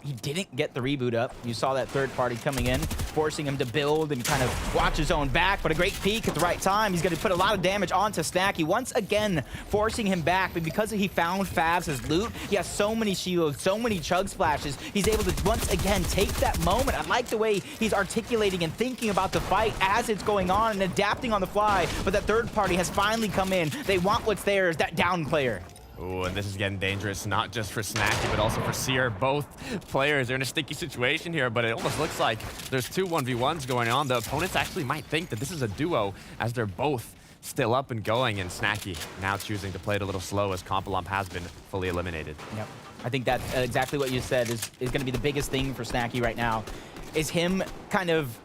he didn't get the reboot up. You saw that third party coming in, forcing him to build and kind of watch his own back, but a great peek at the right time. He's going to put a lot of damage onto Snacky, once again forcing him back, but because he found Favs' loot, he has so many shields, so many chug splashes, he's able to once again take that moment. I like the way he's articulating and thinking about the fight as it's going on and adapting on the fly, but that third party has finally come in. They want what's theirs, that down player. Ooh, and this is getting dangerous, not just for Snacky, but also for Seer. Both players are in a sticky situation here, but it almost looks like there's two 1v1s going on. The opponents actually might think that this is a duo, as they're both still up and going, and Snacky now choosing to play it a little slow as Complomp has been fully eliminated. Yep. I think that's exactly what you said is going to be the biggest thing for Snacky right now, is him kind of...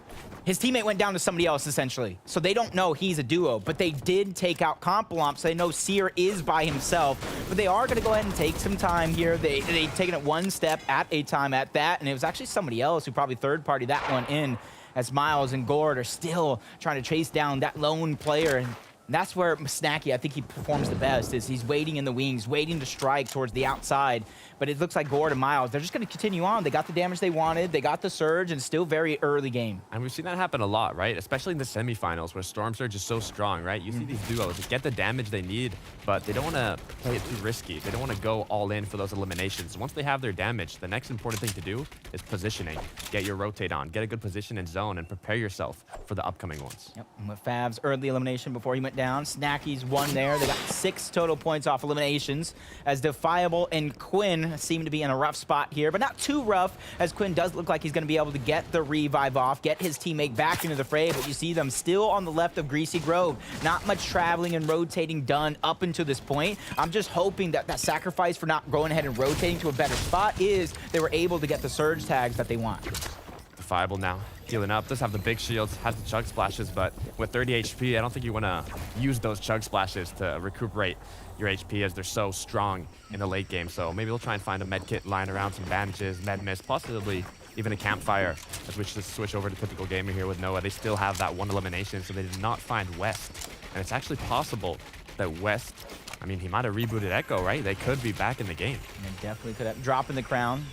His teammate went down to somebody else, essentially. So they don't know he's a duo, but they did take out Complomp, so they know Seer is by himself. But they are going to go ahead and take some time here. They've taken it one step at a time at that, and it was actually somebody else who probably third-party that one in, as Miles and Gord are still trying to chase down that lone player. And that's where Snacky, I think he performs the best, is he's waiting in the wings, waiting to strike towards the outside. But it looks like Gord and Miles, they're just going to continue on. They got the damage they wanted, they got the surge, and still very early game. And we've seen that happen a lot, right? Especially in the semifinals where Storm Surge is so strong, right? You see these duos that get the damage they need, but they don't want to play it too risky. They don't want to go all in for those eliminations. Once they have their damage, the next important thing to do is positioning. Get your rotate on, get a good position in zone, and prepare yourself for the upcoming ones. Yep, and with Favs' early elimination before he went down, Snacky's won there. They got 6 total points off eliminations, as Defiable and Quinn seem to be in a rough spot here, but not too rough, as Quinn does look like he's going to be able to get the revive off, get his teammate back into the fray, but you see them still on the left of Greasy Grove. Not much traveling and rotating done up until this point. I'm just hoping that that sacrifice for not going ahead and rotating to a better spot is they were able to get the surge tags that they want. Defiable now, healing up, does have the big shields, has the chug splashes, but with 30 HP, I don't think you want to use those chug splashes to recuperate your HP, as they're so strong in the late game. So maybe we'll try and find a med kit lying around, some bandages, med mist, possibly even a campfire, as we just switch over to typical gamer here with Noah. They still have that one elimination, so they did not find West. And it's actually possible that West, I mean, he might have rebooted Echo, right? They could be back in the game. And definitely could have. Dropping the crown.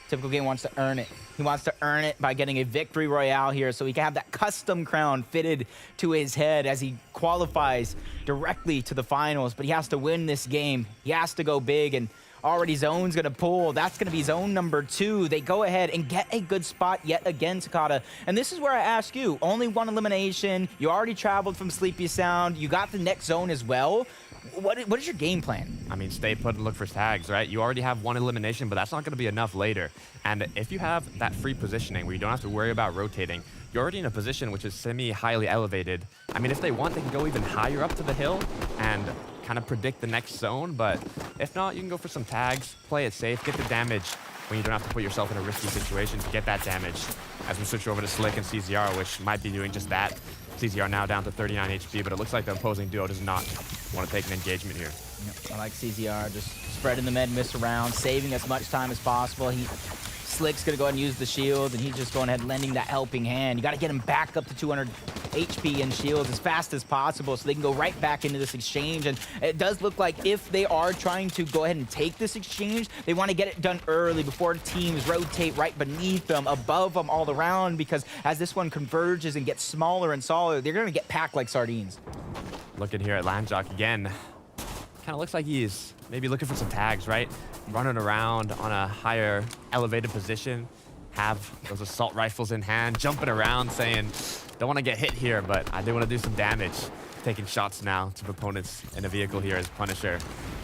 Typical game wants to earn it. He wants to earn it by getting a victory royale here, so he can have that custom crown fitted to his head as he qualifies directly to the finals. But he has to win this game. He has to go big, and already Zone's going to pull. That's going to be zone number 2. They go ahead and get a good spot yet again, Takata. And this is where I ask you, only one elimination. You already traveled from Sleepy Sound. You got the next zone as well. What is your game plan? I mean, stay put and look for tags, right? You already have one elimination, but that's not going to be enough later. And if you have that free positioning where you don't have to worry about rotating, you're already in a position which is semi-highly elevated. I mean, if they want, they can go even higher up to the hill and kind of predict the next zone. But if not, you can go for some tags, play it safe, get the damage when you don't have to put yourself in a risky situation to get that damage. As we switch over to Slick and CZR, which might be doing just that. CZR now down to 39 HP, but it looks like the opposing duo does not want to take an engagement here. Yep, I like CZR just spreading the med mist around, saving as much time as possible. Slick's going to go ahead and use the shield, and he's just going ahead and lending that helping hand. You got to get him back up to 200 HP in shields as fast as possible so they can go right back into this exchange. And it does look like if they are trying to go ahead and take this exchange, they want to get it done early before teams rotate right beneath them, above them, all around, because as this one converges and gets smaller and smaller, they're going to get packed like sardines. Looking here at Landjock again. Kind of looks like he's maybe looking for some tags, right? Running around on a higher elevated position. have those assault rifles in hand, jumping around saying, don't want to get hit here, but I do want to do some damage. Taking shots now to opponents in a vehicle here as Punisher.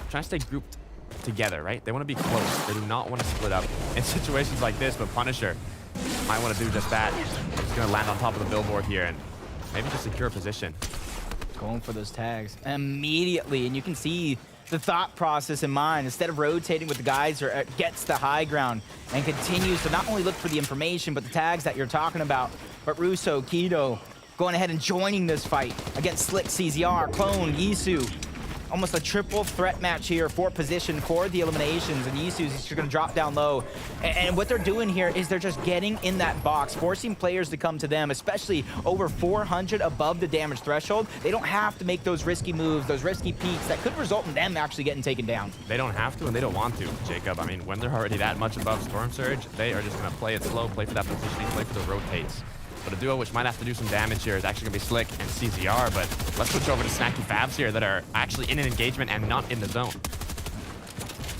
Trying to stay grouped together, right? They want to be close. They do not want to split up in situations like this, but Punisher might want to do just that. He's going to land on top of the billboard here and maybe just secure a position. Going for those tags immediately, and you can see the thought process in mind. Instead of rotating with the guys who gets the high ground and continues to not only look for the information, but the tags that you're talking about. But Russo, Kido, going ahead and joining this fight against Slick, CZR, Clone, Yisu. Almost a triple threat match here for position for the eliminations, and Yisu's just going to drop down low. And what they're doing here is they're just getting in that box, forcing players to come to them, especially over 400 above the damage threshold. They don't have to make those risky moves, those risky peeks that could result in them actually getting taken down. They don't have to, and they don't want to, Jacob. I mean, when they're already that much above Storm Surge, they are just going to play it slow, play for that positioning, play for the rotates. But a duo which might have to do some damage here is actually going to be Slick and CZR, but let's switch over to Snacky Fabs here that are actually in an engagement and not in the zone.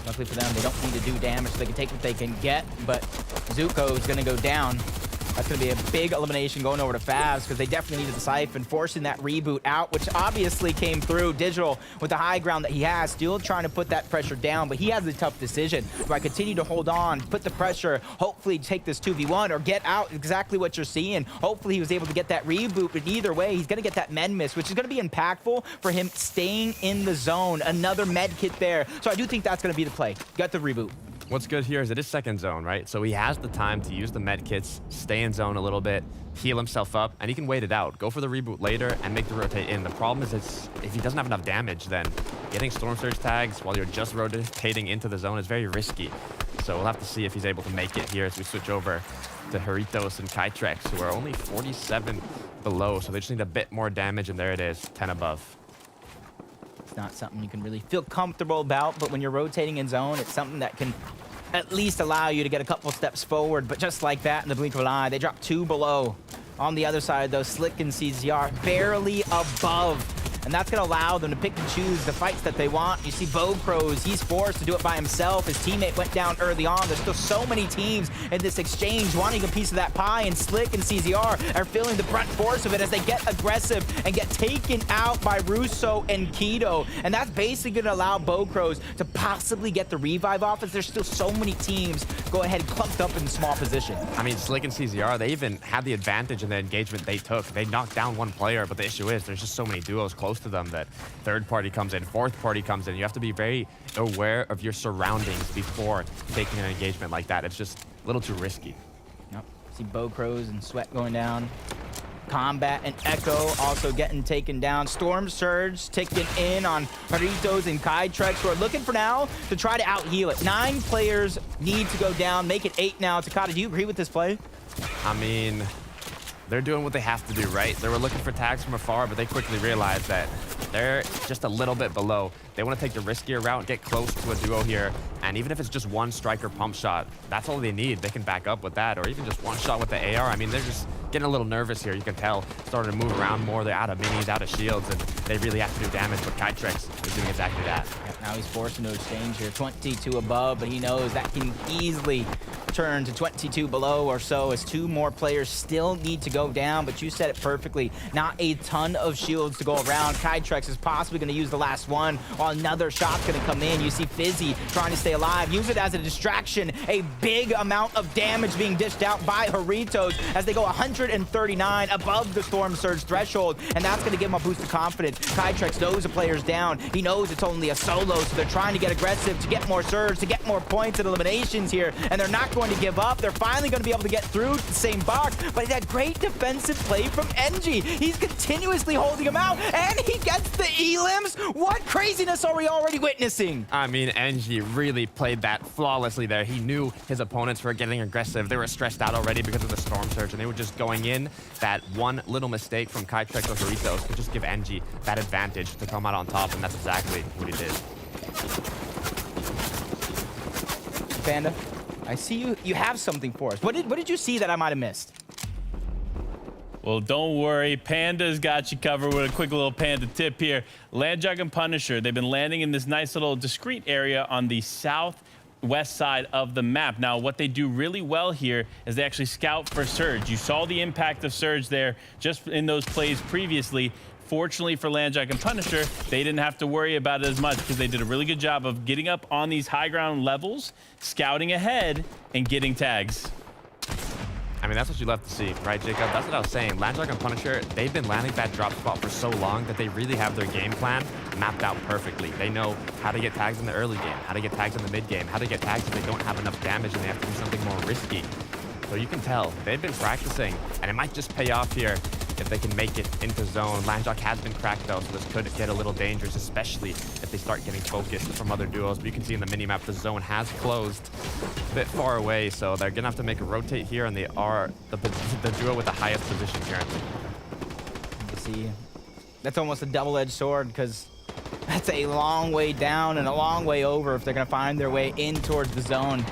Luckily for them, they don't need to do damage. They can take what they can get, but Zuko is going to go down. That's going to be a big elimination going over to Fabs because they definitely needed the Siphon, forcing that reboot out, which obviously came through. Digital with the high ground that he has, still trying to put that pressure down, but he has a tough decision. Do I continue to hold on, put the pressure, hopefully take this 2v1, or get out exactly what you're seeing? Hopefully he was able to get that reboot, but either way, he's going to get that med miss, which is going to be impactful for him staying in the zone. Another med kit there. So I do think that's going to be the play. Got the reboot. What's good here is it is second zone, right? So he has the time to use the med kits, stay in zone a little bit, heal himself up, and he can wait it out. Go for the reboot later and make the rotate in. The problem is if he doesn't have enough damage, then getting Storm Surge tags while you're just rotating into the zone is very risky. So we'll have to see if he's able to make it here as we switch over to Haritos and Kytrex, who are only 47 below. So they just need a bit more damage, and there it is, 10 above. It's not something you can really feel comfortable about, but when you're rotating in zone, it's something that can at least allow you to get a couple steps forward. But just like that, in the blink of an eye, they drop 2 below. On the other side, though, Slick and CZR barely above. And that's going to allow them to pick and choose the fights that they want. You see Bo Pros, he's forced to do it by himself. His teammate went down early on. There's still so many teams in this exchange wanting a piece of that pie, and Slick and CZR are feeling the brunt force of it as they get aggressive and get taken out by Russo and Kido. And that's basically going to allow Bo Pros to possibly get the revive off, as there's still so many teams go ahead clumped up in small position. I mean, Slick and CZR, they even had the advantage in the engagement they took. They knocked down one player, but the issue is there's just so many duos close to them that third party comes in, fourth party comes in. You have to be very aware of your surroundings before taking an engagement like that. It's just a little too risky. Yep. See Bo Crows and Sweat going down. Combat and Echo also getting taken down. Storm Surge taken in on Haritos and Kytrex, who are looking for now to try to out-heal it. 9 players need to go down, make it 8 now. Takata, do you agree with this play? I mean, they're doing what they have to do, right? They were looking for tags from afar, but they quickly realized that they're just a little bit below. They want to take the riskier route, get close to a duo here, and even if it's just one striker pump shot, that's all they need. They can back up with that, or even just one shot with the AR. I mean, they're just getting a little nervous here. You can tell, starting to move around more. They're out of minis, out of shields, and they really have to do damage, but Kytrex is doing exactly that. Now he's forced into exchange here. 22 above, but he knows that can easily turn to 22 below or so, as 2 more players still need to go down. But you said it perfectly. Not a ton of shields to go around. Kytrex is possibly going to use the last one, while another shot's going to come in. You see Fizzy trying to stay alive. Use it as a distraction. A big amount of damage being dished out by Haritos as they go 139 above the Storm Surge threshold, and that's going to give him a boost of confidence. Kytrex knows the player's down. He knows it's only a solo, so they're trying to get aggressive to get more surge, to get more points and eliminations here, and they're not going to give up. They're finally going to be able to get through the same box, but that great defensive play from NG. He's continuously holding him out, and he gets the elims. What craziness are we already witnessing? I mean, NG really played that flawlessly there. He knew his opponents were getting aggressive. They were stressed out already because of the Storm Surge, and they were just going in. That one little mistake from Kytrex or Haritos could just give NG that advantage to come out on top, and that's exactly what he did. Panda, I see you have something for us. What did you see that I might have missed? Well, don't worry. Panda's got you covered with a quick little Panda tip here. Landjug and Punisher, they've been landing in this nice little discrete area on the south west side of the map. Now, what they do really well here is they actually scout for Surge. You saw the impact of Surge there just in those plays previously. Fortunately for Landjack and Punisher, they didn't have to worry about it as much because they did a really good job of getting up on these high ground levels, scouting ahead, and getting tags. I mean, that's what you love to see, right, Jacob? That's what I was saying. Landjack and Punisher, they've been landing that drop spot for so long that they really have their game plan mapped out perfectly. They know how to get tags in the early game, how to get tags in the mid game, how to get tags if they don't have enough damage and they have to do something more risky. So you can tell they've been practicing, and it might just pay off here if they can make it into zone. Landjack has been cracked though, so this could get a little dangerous, especially if they start getting focused from other duos. But you can see in the minimap the zone has closed a bit far away, so they're gonna have to make a rotate here, and they are the duo with the highest position currently. You see, that's almost a double-edged sword because that's a long way down and a long way over if they're gonna find their way in towards the zone.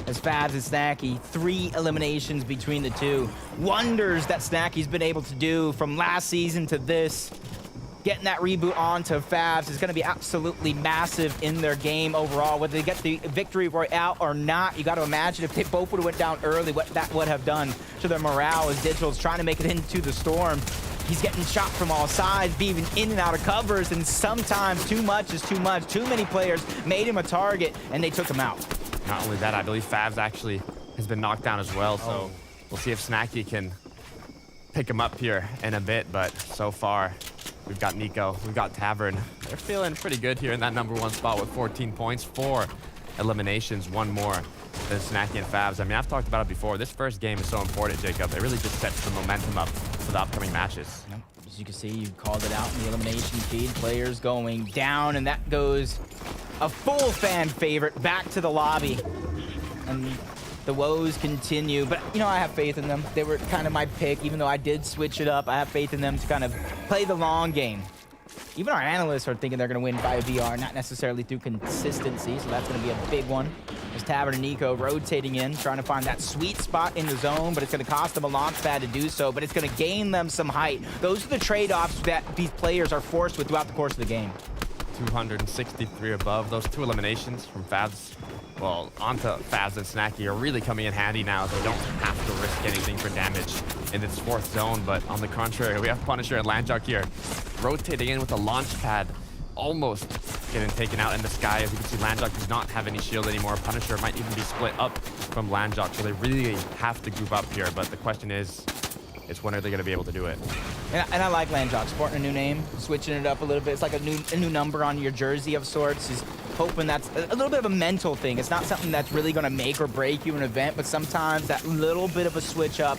As Fabs and Snacky, 3 eliminations between the two. Wonders that Snacky's been able to do from last season to this. Getting that reboot onto Fabs is going to be absolutely massive in their game overall. Whether they get the victory royale or not, you got to imagine if they both would have went down early, what that would have done to their morale as Digital's trying to make it into the storm. He's getting shot from all sides, being in and out of covers, and sometimes too much is too much. Too many players made him a target, and they took him out. Not only that, I believe Fabs actually has been knocked down as well, so we'll see if Snacky can pick him up here in a bit, but so far we've got Nico, we've got Tavern. They're feeling pretty good here in that #1 spot with 14 points, 4 eliminations, 1 more than Snacky and Fabs. I mean, I've talked about it before. This first game is so important, Jacob. It really just sets the momentum up for the upcoming matches. As you can see, you called it out in the elimination feed. Players going down, and that goes a full fan favorite back to the lobby. And the woes continue, but you know, I have faith in them. They were kind of my pick, even though I did switch it up. I have faith in them to kind of play the long game. Even our analysts are thinking they're going to win via VR, not necessarily through consistency, so that's going to be a big one. There's Tavern and Nico rotating in, trying to find that sweet spot in the zone, but it's going to cost them a launch pad to do so, but it's going to gain them some height. Those are the trade-offs that these players are forced with throughout the course of the game. 263 above. Those 2 eliminations from Fabs, well, onto Fabs and Snacky are really coming in handy now. They don't have to risk anything for damage in this 4th zone, but on the contrary, we have Punisher and Landjack here rotating in with a launch pad, almost getting taken out in the sky. As you can see, Landjack does not have any shield anymore. Punisher might even be split up from Landjack, so they really have to group up here, but the question is when are they going to be able to do it? And I like Landjack, sporting a new name, switching it up a little bit. It's like a new number on your jersey of sorts. Is hoping that's a little bit of a mental thing. It's not something that's really going to make or break you in an event, but sometimes that little bit of a switch up,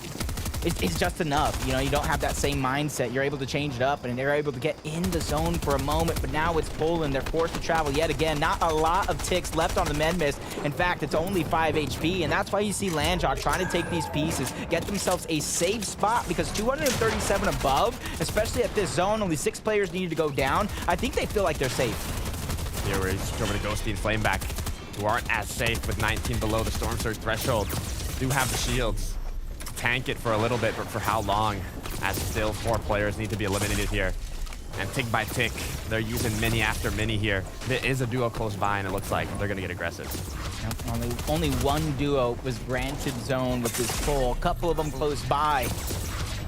it's just enough. You know, you don't have that same mindset. You're able to change it up, and they're able to get in the zone for a moment, but now it's pulling. They're forced to travel yet again. Not a lot of ticks left on the med mist. In fact, it's only 5 HP, and that's why you see Landjack trying to take these pieces, get themselves a safe spot, because 237 above, especially at this zone, only 6 players needed to go down. I think they feel like they're safe. Here we're just over to Ghosty and Flameback, who aren't as safe with 19 below the Storm Surge threshold. Do have the shields. Tank it for a little bit, but for how long? As still 4 players need to be eliminated here. And tick by tick, they're using mini after mini here. There is a duo close by, and it looks like they're gonna get aggressive. Only one duo was granted zone with this pull. A couple of them close by.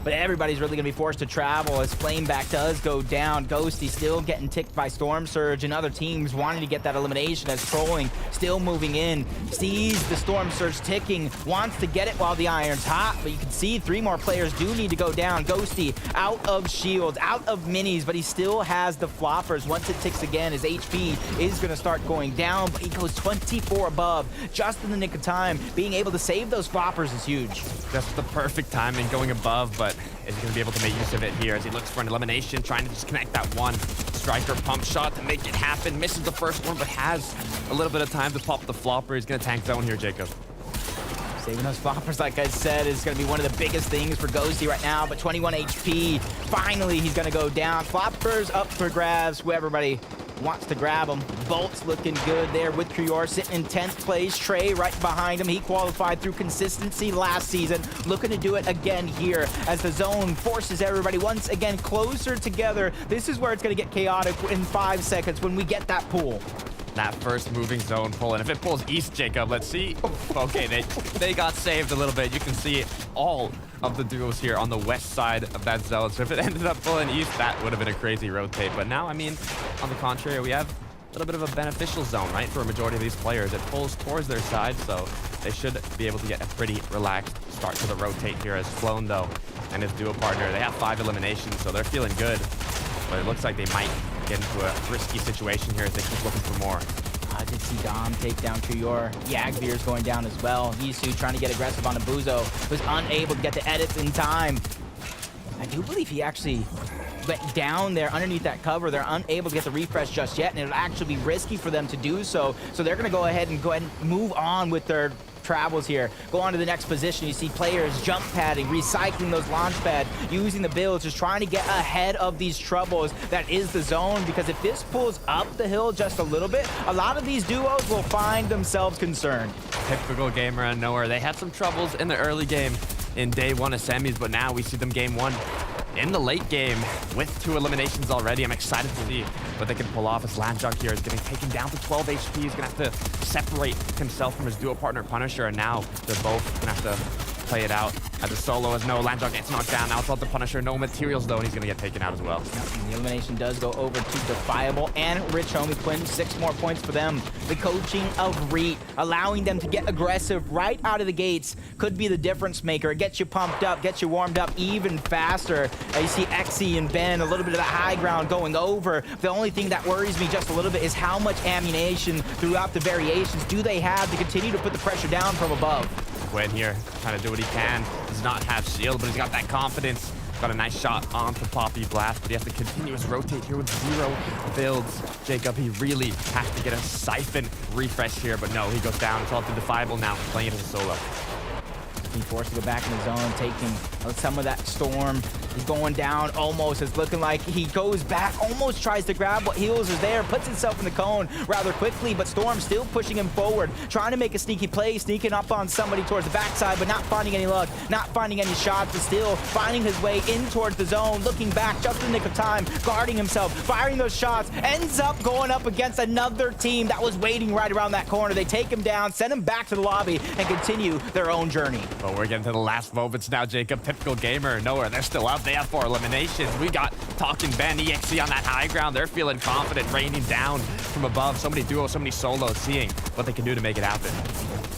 But everybody's really going to be forced to travel as Flameback does go down. Ghosty still getting ticked by Storm Surge, and other teams wanting to get that elimination as Trolling still moving in. Sees the Storm Surge ticking, wants to get it while the iron's hot, but you can see 3 more players do need to go down. Ghosty out of shields, out of minis, but he still has the floppers. Once it ticks again, his HP is going to start going down, but he goes 24 above just in the nick of time. Being able to save those floppers is huge. Just the perfect timing going above, but is he going to be able to make use of it here as he looks for an elimination, trying to just connect that one striker pump shot to make it happen. Misses the first one, but has a little bit of time to pop the flopper. He's going to tank zone here, Jacob. Saving those floppers, like I said, is going to be one of the biggest things for Ghosty right now, but 21 HP. Finally, he's going to go down. Floppers up for grabs. Everybody wants to grab them. Bolt's looking good there with Krior sitting in 10th place. Trey right behind him. He qualified through consistency last season. Looking to do it again here as the zone forces everybody once again closer together. This is where it's going to get chaotic in 5 seconds when we get that pool. that first moving zone pull. And if it pulls east, Jacob, let's see. Okay, they got saved a little bit. You can see all of the duos here on the west side of that zone. So if it ended up pulling east, that would have been a crazy rotate. But now, I mean, on the contrary, we have a little bit of a beneficial zone, right, for a majority of these players. It pulls towards their side, so they should be able to get a pretty relaxed start to the rotate here as Flown, though, and his duo partner. They have 5 eliminations, so they're feeling good. But it looks like they might get into a risky situation here as they keep looking for more. I did see Dom take down Trior. Yagvir's going down as well. Yisu trying to get aggressive on Abuzo. Was unable to get the edits in time. I do believe he actually went down there underneath that cover. They're unable to get the refresh just yet, and it'll actually be risky for them to do so. So they're going to go ahead and move on with their travels here. Go on to the next position. You see players jump padding, recycling those launch pads, using the builds, just trying to get ahead of these troubles that is the zone. Because if this pulls up the hill just a little bit, a lot of these duos will find themselves concerned. Typical gamer and Nowhere. They had some troubles in the early game in day 1 of semis, but now we see them game 1 in the late game with 2 eliminations already. I'm excited to see what they can pull off as Landjunk here is getting taken down to 12 HP. He's going to have to separate himself from his duo partner Punisher, and now they're both going to have to play it out as a solo as no Landjunk gets knocked down. Now it's all the Punisher, no materials though, and he's going to get taken out as well. Yep, and the elimination does go over to Defiable and Rich Homie Quinn. 6 more points for them. The coaching of Reet, allowing them to get aggressive right out of the gates, could be the difference maker. It gets you pumped up, gets you warmed up even faster. You see Exy and Ben, a little bit of the high ground going over. The only thing that worries me just a little bit is how much ammunition throughout the variations do they have to continue to put the pressure down from above. Quinn here trying to do what he can. Does not have shield, but he's got that confidence. Got a nice shot onto Poppy Blast, but he has to continue his rotate here with 0 builds. Jacob, he really has to get a Siphon refresh here, but no, he goes down. It's all to Defiable now, playing it as a solo. Being forced to go back in the zone, taking some of that storm. He's going down almost. It's looking like he goes back, almost tries to grab what heals is there, puts himself in the cone rather quickly, but Storm still pushing him forward, trying to make a sneaky play, sneaking up on somebody towards the backside, but not finding any luck, not finding any shots, but still finding his way in towards the zone, looking back just in the nick of time, guarding himself, firing those shots, ends up going up against another team that was waiting right around that corner. They take him down, send him back to the lobby, and continue their own journey. Well, we're getting to the last moments now, Jacob. Typical gamer, Nowhere. They're still up. They have 4 eliminations. We got Talking Ben, EXE on that high ground. They're feeling confident, raining down from above. So many duos, so many solos, seeing what they can do to make it happen.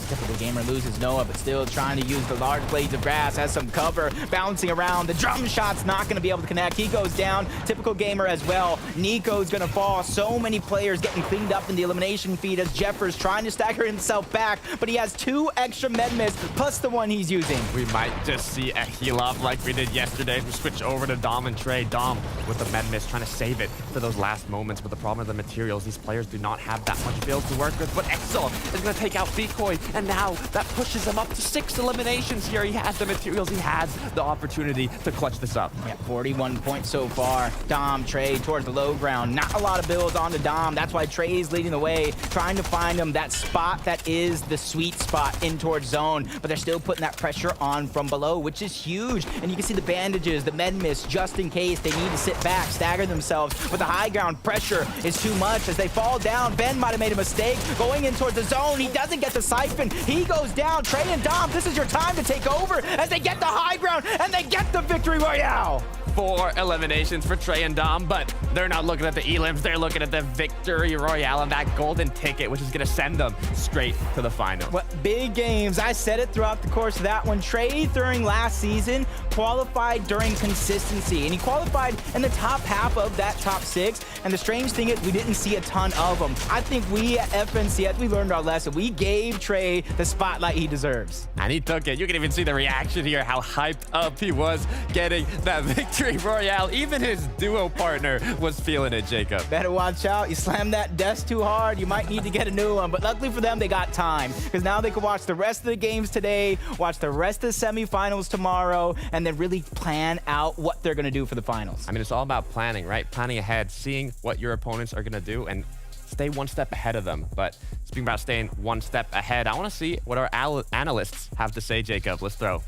Typical gamer loses Noah, but still trying to use the large blades of grass, has some cover, bouncing around. The drum shot's not going to be able to connect. He goes down. Typical gamer as well. Nico's going to fall. So many players getting cleaned up in the elimination feed as Jeffers trying to stagger himself back, but he has 2 extra med miss plus the one he's using. We might just see a heal up like we did yesterday. We switch over to Dom and Trey. Dom with the med miss, trying to save it for those last moments. But the problem with the materials, these players do not have that much build to work with. But Exel is going to take out Decoy, and now that pushes him up to 6 eliminations here. He has the materials. He has the opportunity to clutch this up. Yeah, 41 points so far. Dom, Trey towards the low ground. Not a lot of builds onto Dom. That's why Trey's leading the way, trying to find him that spot that is the sweet spot in towards zone. But they're still putting that pressure on from below, which is huge. And you can see the bandages, the med miss, just in case they need to sit back, stagger themselves. But the high ground pressure is too much as they fall down. Ben might have made a mistake going in towards the zone. He doesn't get the siphon. He goes down. Trey and Dom, this is your time to take over as they get the high ground and they get the victory royale. 4 eliminations for Trey and Dom, but they're not looking at the elims. They're looking at the victory royale and that golden ticket, which is going to send them straight to the final. What big games. I said it throughout the course of that one. Trey, during last season, qualified during consistency, and he qualified in the top half of that top 6. And the strange thing is we didn't see a ton of them. I think we at FNCS, we learned our lesson. We gave Trey the spotlight he deserves. And he took it. You can even see the reaction here, how hyped up he was getting that victory royale. Even his duo partner was feeling it, Jacob. Better watch out. You slam that desk too hard, you might need to get a new one. But luckily for them, they got time, because now they can watch the rest of the games today, watch the rest of the semifinals tomorrow, and then really plan out what they're going to do for the finals. I mean, it's all about planning, right? Planning ahead, seeing what your opponents are going to do, and stay one step ahead of them. But speaking about staying one step ahead, I want to see what our analysts have to say, Jacob. Let's throw.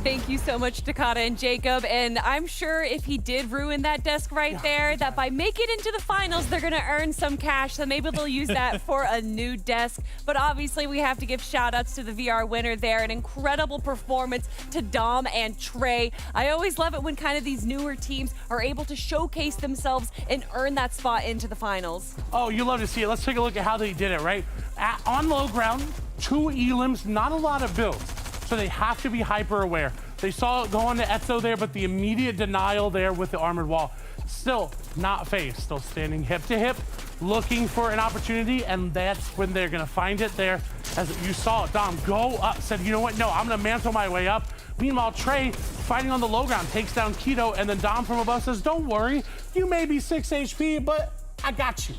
Thank you so much, Dakota and Jacob. And I'm sure if he did ruin that desk right there, that by making it into the finals, they're going to earn some cash. So maybe they'll use that for a new desk. But obviously, we have to give shout outs to the VR winner there. An incredible performance to Dom and Trey. I always love it when kind of these newer teams are able to showcase themselves and earn that spot into the finals. Oh, you love to see it. Let's take a look at how they did it, right? On low ground, 2 elims, not a lot of builds. So they have to be hyper aware. They saw it go on to Etzo there, but the immediate denial there with the armored wall. Still not phased, still standing hip to hip, looking for an opportunity, and that's when they're gonna find it there. As you saw Dom go up, said, you know what, no, I'm gonna mantle my way up. Meanwhile, Trey, fighting on the low ground, takes down Keto, and then Dom from above says, don't worry, you may be 6 HP, but I got you.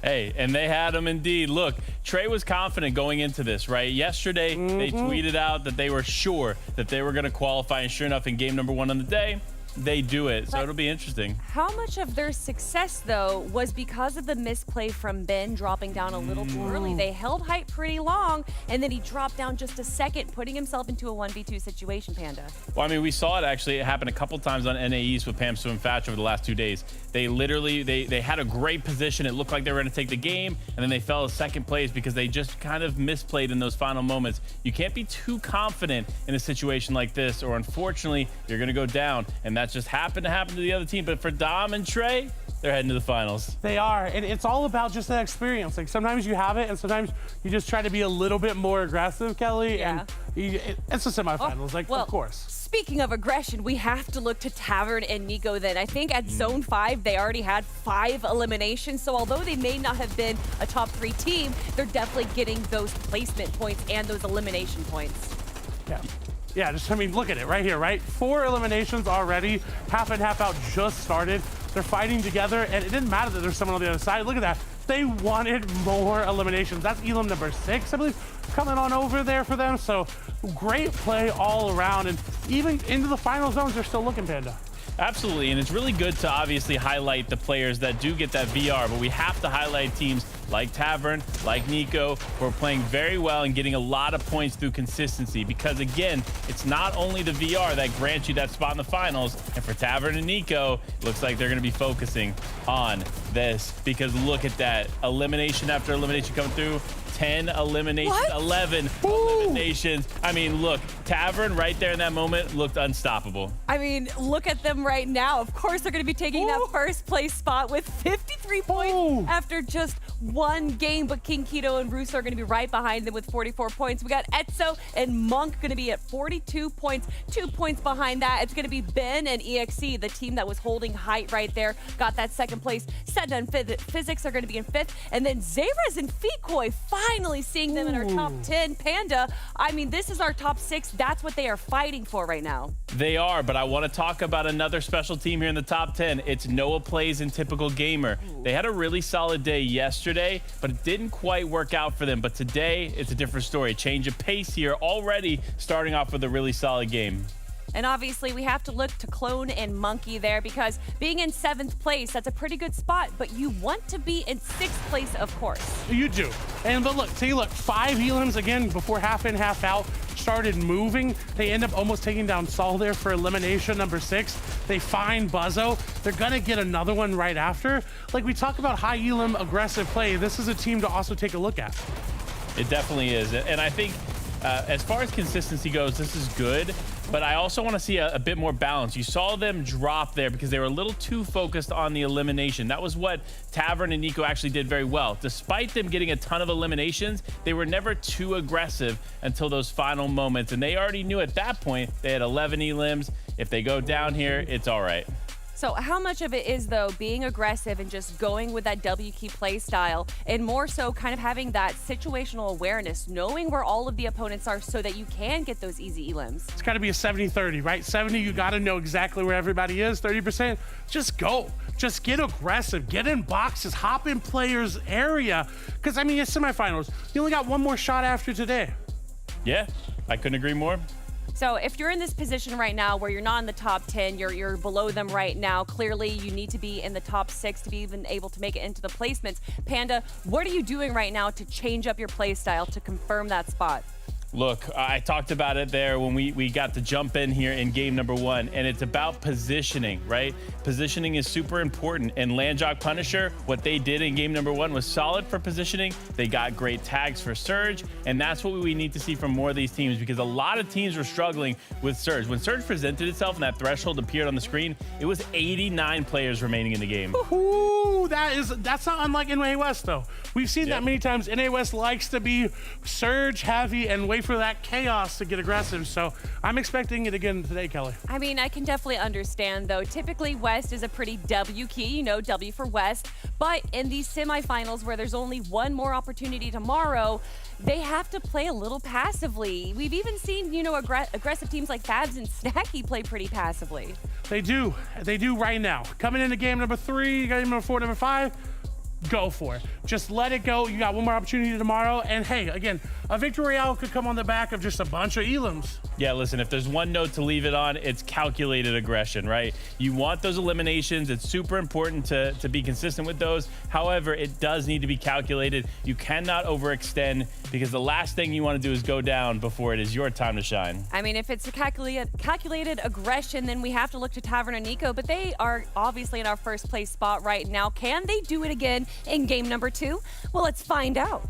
Hey, and they had him indeed. Look, Trey was confident going into this, right? Yesterday, they tweeted out that they were sure that they were going to qualify, and sure enough, in game number 1 on the day, they do it. So it'll be interesting. How much of their success, though, was because of the misplay from Ben dropping down a little too early? They held height pretty long, and then he dropped down just a second, putting himself into a 1v2 situation, Panda. Well, I mean, we saw it actually happen a couple times on NA East with Pam Sue and Fatch over the last 2 days. They literally, they had a great position. It looked like they were going to take the game, and then they fell to second place because they just kind of misplayed in those final moments. You can't be too confident in a situation like this, or unfortunately, you're going to go down, and that just happened to happen to the other team. But for Dom and Trey, they're heading to the finals. They are, and it's all about just that experience. Like sometimes you have it, and sometimes you just try to be a little bit more aggressive, Kelly. Yeah. And it's the semifinals, of course. Speaking of aggression, we have to look to Tavern and Nico then. I think at Zone 5, they already had 5 eliminations. So although they may not have been a top 3 team, they're definitely getting those placement points and those elimination points. Yeah. Yeah, just, I mean, look at it right here, right? 4 eliminations already. Half in, half out just started. They're fighting together, and it didn't matter that there's someone on the other side. Look at that. They wanted more eliminations. That's elim number 6, I believe, coming on over there for them. So great play all around, and even into the final zones, they're still looking, Panda. Absolutely, and it's really good to obviously highlight the players that do get that VR, but we have to highlight teams like Tavern, like Nico, who are playing very well and getting a lot of points through consistency, because again, it's not only the VR that grants you that spot in the finals, and for Tavern and Nico, it looks like they're going to be focusing on this, because look at that, elimination after elimination coming through. 10 eliminations, 11 eliminations. I mean, look, Tavern right there in that moment looked unstoppable. I mean, look at them right now. Of course, they're going to be taking that first place spot with 53 points after just 1 game. But King Keto and Russo are going to be right behind them with 44 points. We got Etzo and Monk going to be at 42 points. 2 points behind that, it's going to be Ben and EXE, the team that was holding height right there. Got that second place. Sedna and Physics are going to be in 5th. And then Zayras and Fikoi, finally seeing them in our top 10. Panda, I mean, this is our top 6. That's what they are fighting for right now. They are, but I want to talk about another special team here in the top 10. It's Noah Plays and Typical Gamer. They had a really solid day yesterday, but it didn't quite work out for them. But today, it's a different story. Change of pace here, already starting off with a really solid game. And obviously, we have to look to Clone and Monkey there, because being in 7th place, that's a pretty good spot, but you want to be in 6th place, of course. You do. But look, see, look, 5 elims again before half in, half out started moving. They end up almost taking down Saul there for elimination number 6. They find Buzzo. They're going to get another one right after. Like we talk about high elim aggressive play, this is a team to also take a look at. It definitely is. And I think as far as consistency goes, this is good. But I also want to see a bit more balance. You saw them drop there because they were a little too focused on the elimination. That was what Tavern and Nico actually did very well. Despite them getting a ton of eliminations, they were never too aggressive until those final moments. And they already knew at that point they had 11 elims. If they go down here, it's all right. So how much of it is, though, being aggressive and just going with that W key play style, and more so kind of having that situational awareness, knowing where all of the opponents are so that you can get those easy elims? It's got to be a 70-30, right? 70, you got to know exactly where everybody is. 30%, just go. Just get aggressive. Get in boxes. Hop in players' area. Because, I mean, it's semifinals. You only got one more shot after today. Yeah, I couldn't agree more. So if you're in this position right now where you're not in the top 10, you're below them right now, clearly you need to be in the top 6 to be even able to make it into the placements. Panda, what are you doing right now to change up your play style to confirm that spot? Look, I talked about it there when we got to jump in here in game number 1, and it's about positioning, right? Positioning is super important, and Landjock Punisher, what they did in game number 1 was solid for positioning. They got great tags for Surge, and that's what we need to see from more of these teams, because a lot of teams were struggling with Surge. When Surge presented itself and that threshold appeared on the screen, it was 89 players remaining in the game. Ooh, that's not unlike NA West, though. We've seen that many times. NA West likes to be Surge heavy and wait for that chaos to get aggressive. So I'm expecting it again today, Kelly. I mean, I can definitely understand, though. Typically, West is a pretty W key, you know, W for West. But in these semifinals where there's only one more opportunity tomorrow, they have to play a little passively. We've even seen, you know, aggressive teams like Fabs and Snacky play pretty passively. They do. They do right now. Coming into game number 3, game number 4, number 5, go for it. Just let it go. You got one more opportunity tomorrow. And hey, again, a victory royale could come on the back of just a bunch of elims. Yeah, listen, if there's one note to leave it on, it's calculated aggression, right? You want those eliminations. It's super important to be consistent with those. However, it does need to be calculated. You cannot overextend, because the last thing you want to do is go down before it is your time to shine. I mean, if it's a calculated aggression, then we have to look to Tavern and Nico, but they are obviously in our first place spot right now. Can they do it again in game number 2? Well, let's find out.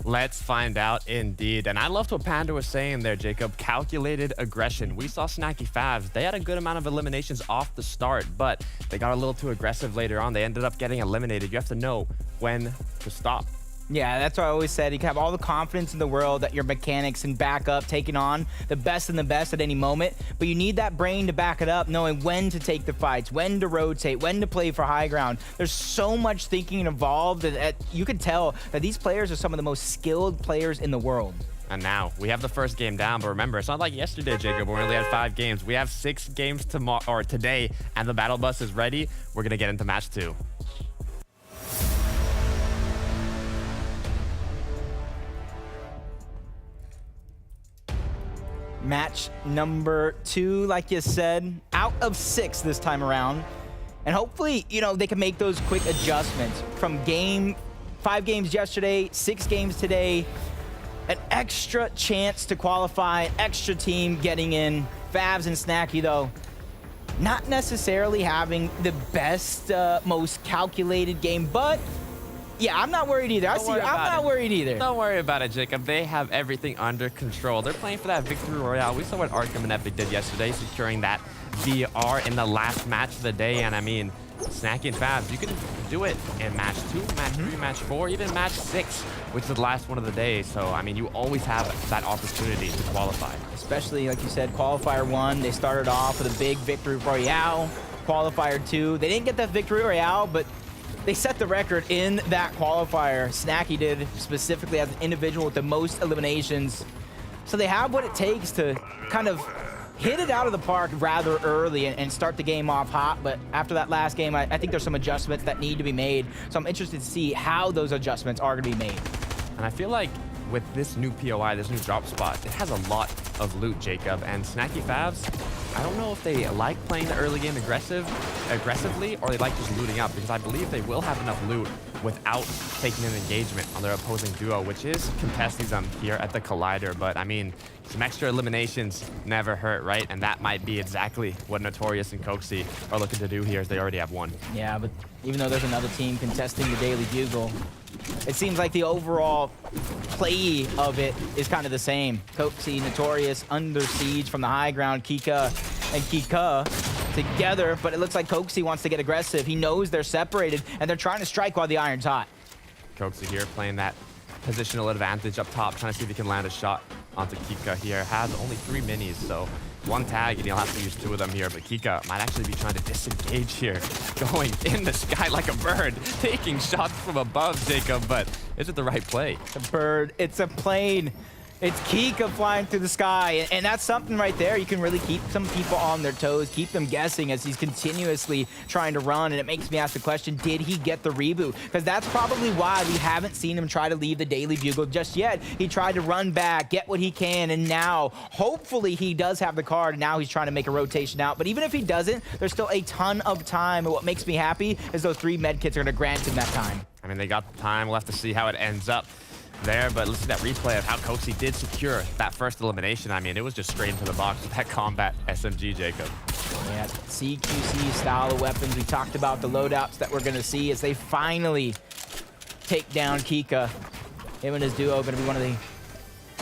Let's find out indeed. And I loved what Panda was saying there, Jacob. Calculated aggression. We saw Snacky Favs. They had a good amount of eliminations off the start, but they got a little too aggressive later on. They ended up getting eliminated. You have to know when to stop. Yeah, that's what I always said. You can have all the confidence in the world that your mechanics and backup taking on the best and the best at any moment, but you need that brain to back it up, knowing when to take the fights, when to rotate, when to play for high ground. There's so much thinking involved that you can tell that these players are some of the most skilled players in the world. And now we have the first game down, but remember, it's not like yesterday, Jacob, where we only had 5 games. We have 6 games today, and the battle bus is ready. We're gonna get into match 2. Match number 2, like you said, out of 6 this time around. And hopefully, you know, they can make those quick adjustments from 5 games yesterday, 6 games today. An extra chance to qualify, extra team getting in. Favs and Snacky, though, not necessarily having the best, most calculated game, but yeah, I'm not worried either. I'm not worried either. Don't worry about it, Jacob. They have everything under control. They're playing for that victory royale. We saw what Arkham and Epic did yesterday, securing that VR in the last match of the day. And I mean, Snacky and Fabs, you can do it in match 2, match 3, match 4, even match 6, which is the last one of the day. So, I mean, you always have that opportunity to qualify. Especially, like you said, Qualifier 1, they started off with a big victory royale. Qualifier 2, they didn't get that victory royale, but they set the record in that qualifier. Snacky did, specifically as an individual with the most eliminations. So they have what it takes to kind of hit it out of the park rather early and start the game off hot. But after that last game, I think there's some adjustments that need to be made. So I'm interested to see how those adjustments are going to be made. And I feel like with this new POI, this new drop spot, it has a lot of loot, Jacob. And Snacky Favs, I don't know if they like playing the early game aggressively, or they like just looting up, because I believe they will have enough loot without taking an engagement on their opposing duo, which is contesting them here at the Collider. But I mean, some extra eliminations never hurt, right? And that might be exactly what Notorious and Coxie are looking to do here, as they already have one. Yeah, but even though there's another team contesting the Daily Bugle, it seems like the overall play of it is kind of the same. Coxie, Notorious, under siege from the high ground. Kika and Kika together, but it looks like Coxie wants to get aggressive. He knows they're separated, and they're trying to strike while the iron's hot. Coxie here playing that positional advantage up top, trying to see if he can land a shot onto Kika here. Has only 3 minis, so 1 tag, and he'll have to use 2 of them here. But Kika might actually be trying to disengage here, going in the sky like a bird, taking shots from above, Jacob. But is it the right play? It's a bird. It's a plane. It's Kika flying through the sky, and that's something right there. You can really keep some people on their toes, keep them guessing as he's continuously trying to run, and it makes me ask the question, did he get the reboot? Because that's probably why we haven't seen him try to leave the Daily Bugle just yet. He tried to run back, get what he can, and now, hopefully, he does have the card, and now he's trying to make a rotation out. But even if he doesn't, there's still a ton of time, and what makes me happy is those 3 medkits are going to grant him that time. I mean, they got the time. We'll have to see how it ends up there, but listen to that replay of how Coxie did secure that first elimination. I mean, it was just straight into the box with that combat SMG, Jacob. Yeah, CQC style of weapons. We talked about the loadouts that we're going to see as they finally take down Kika. Him and his duo are going to be one of the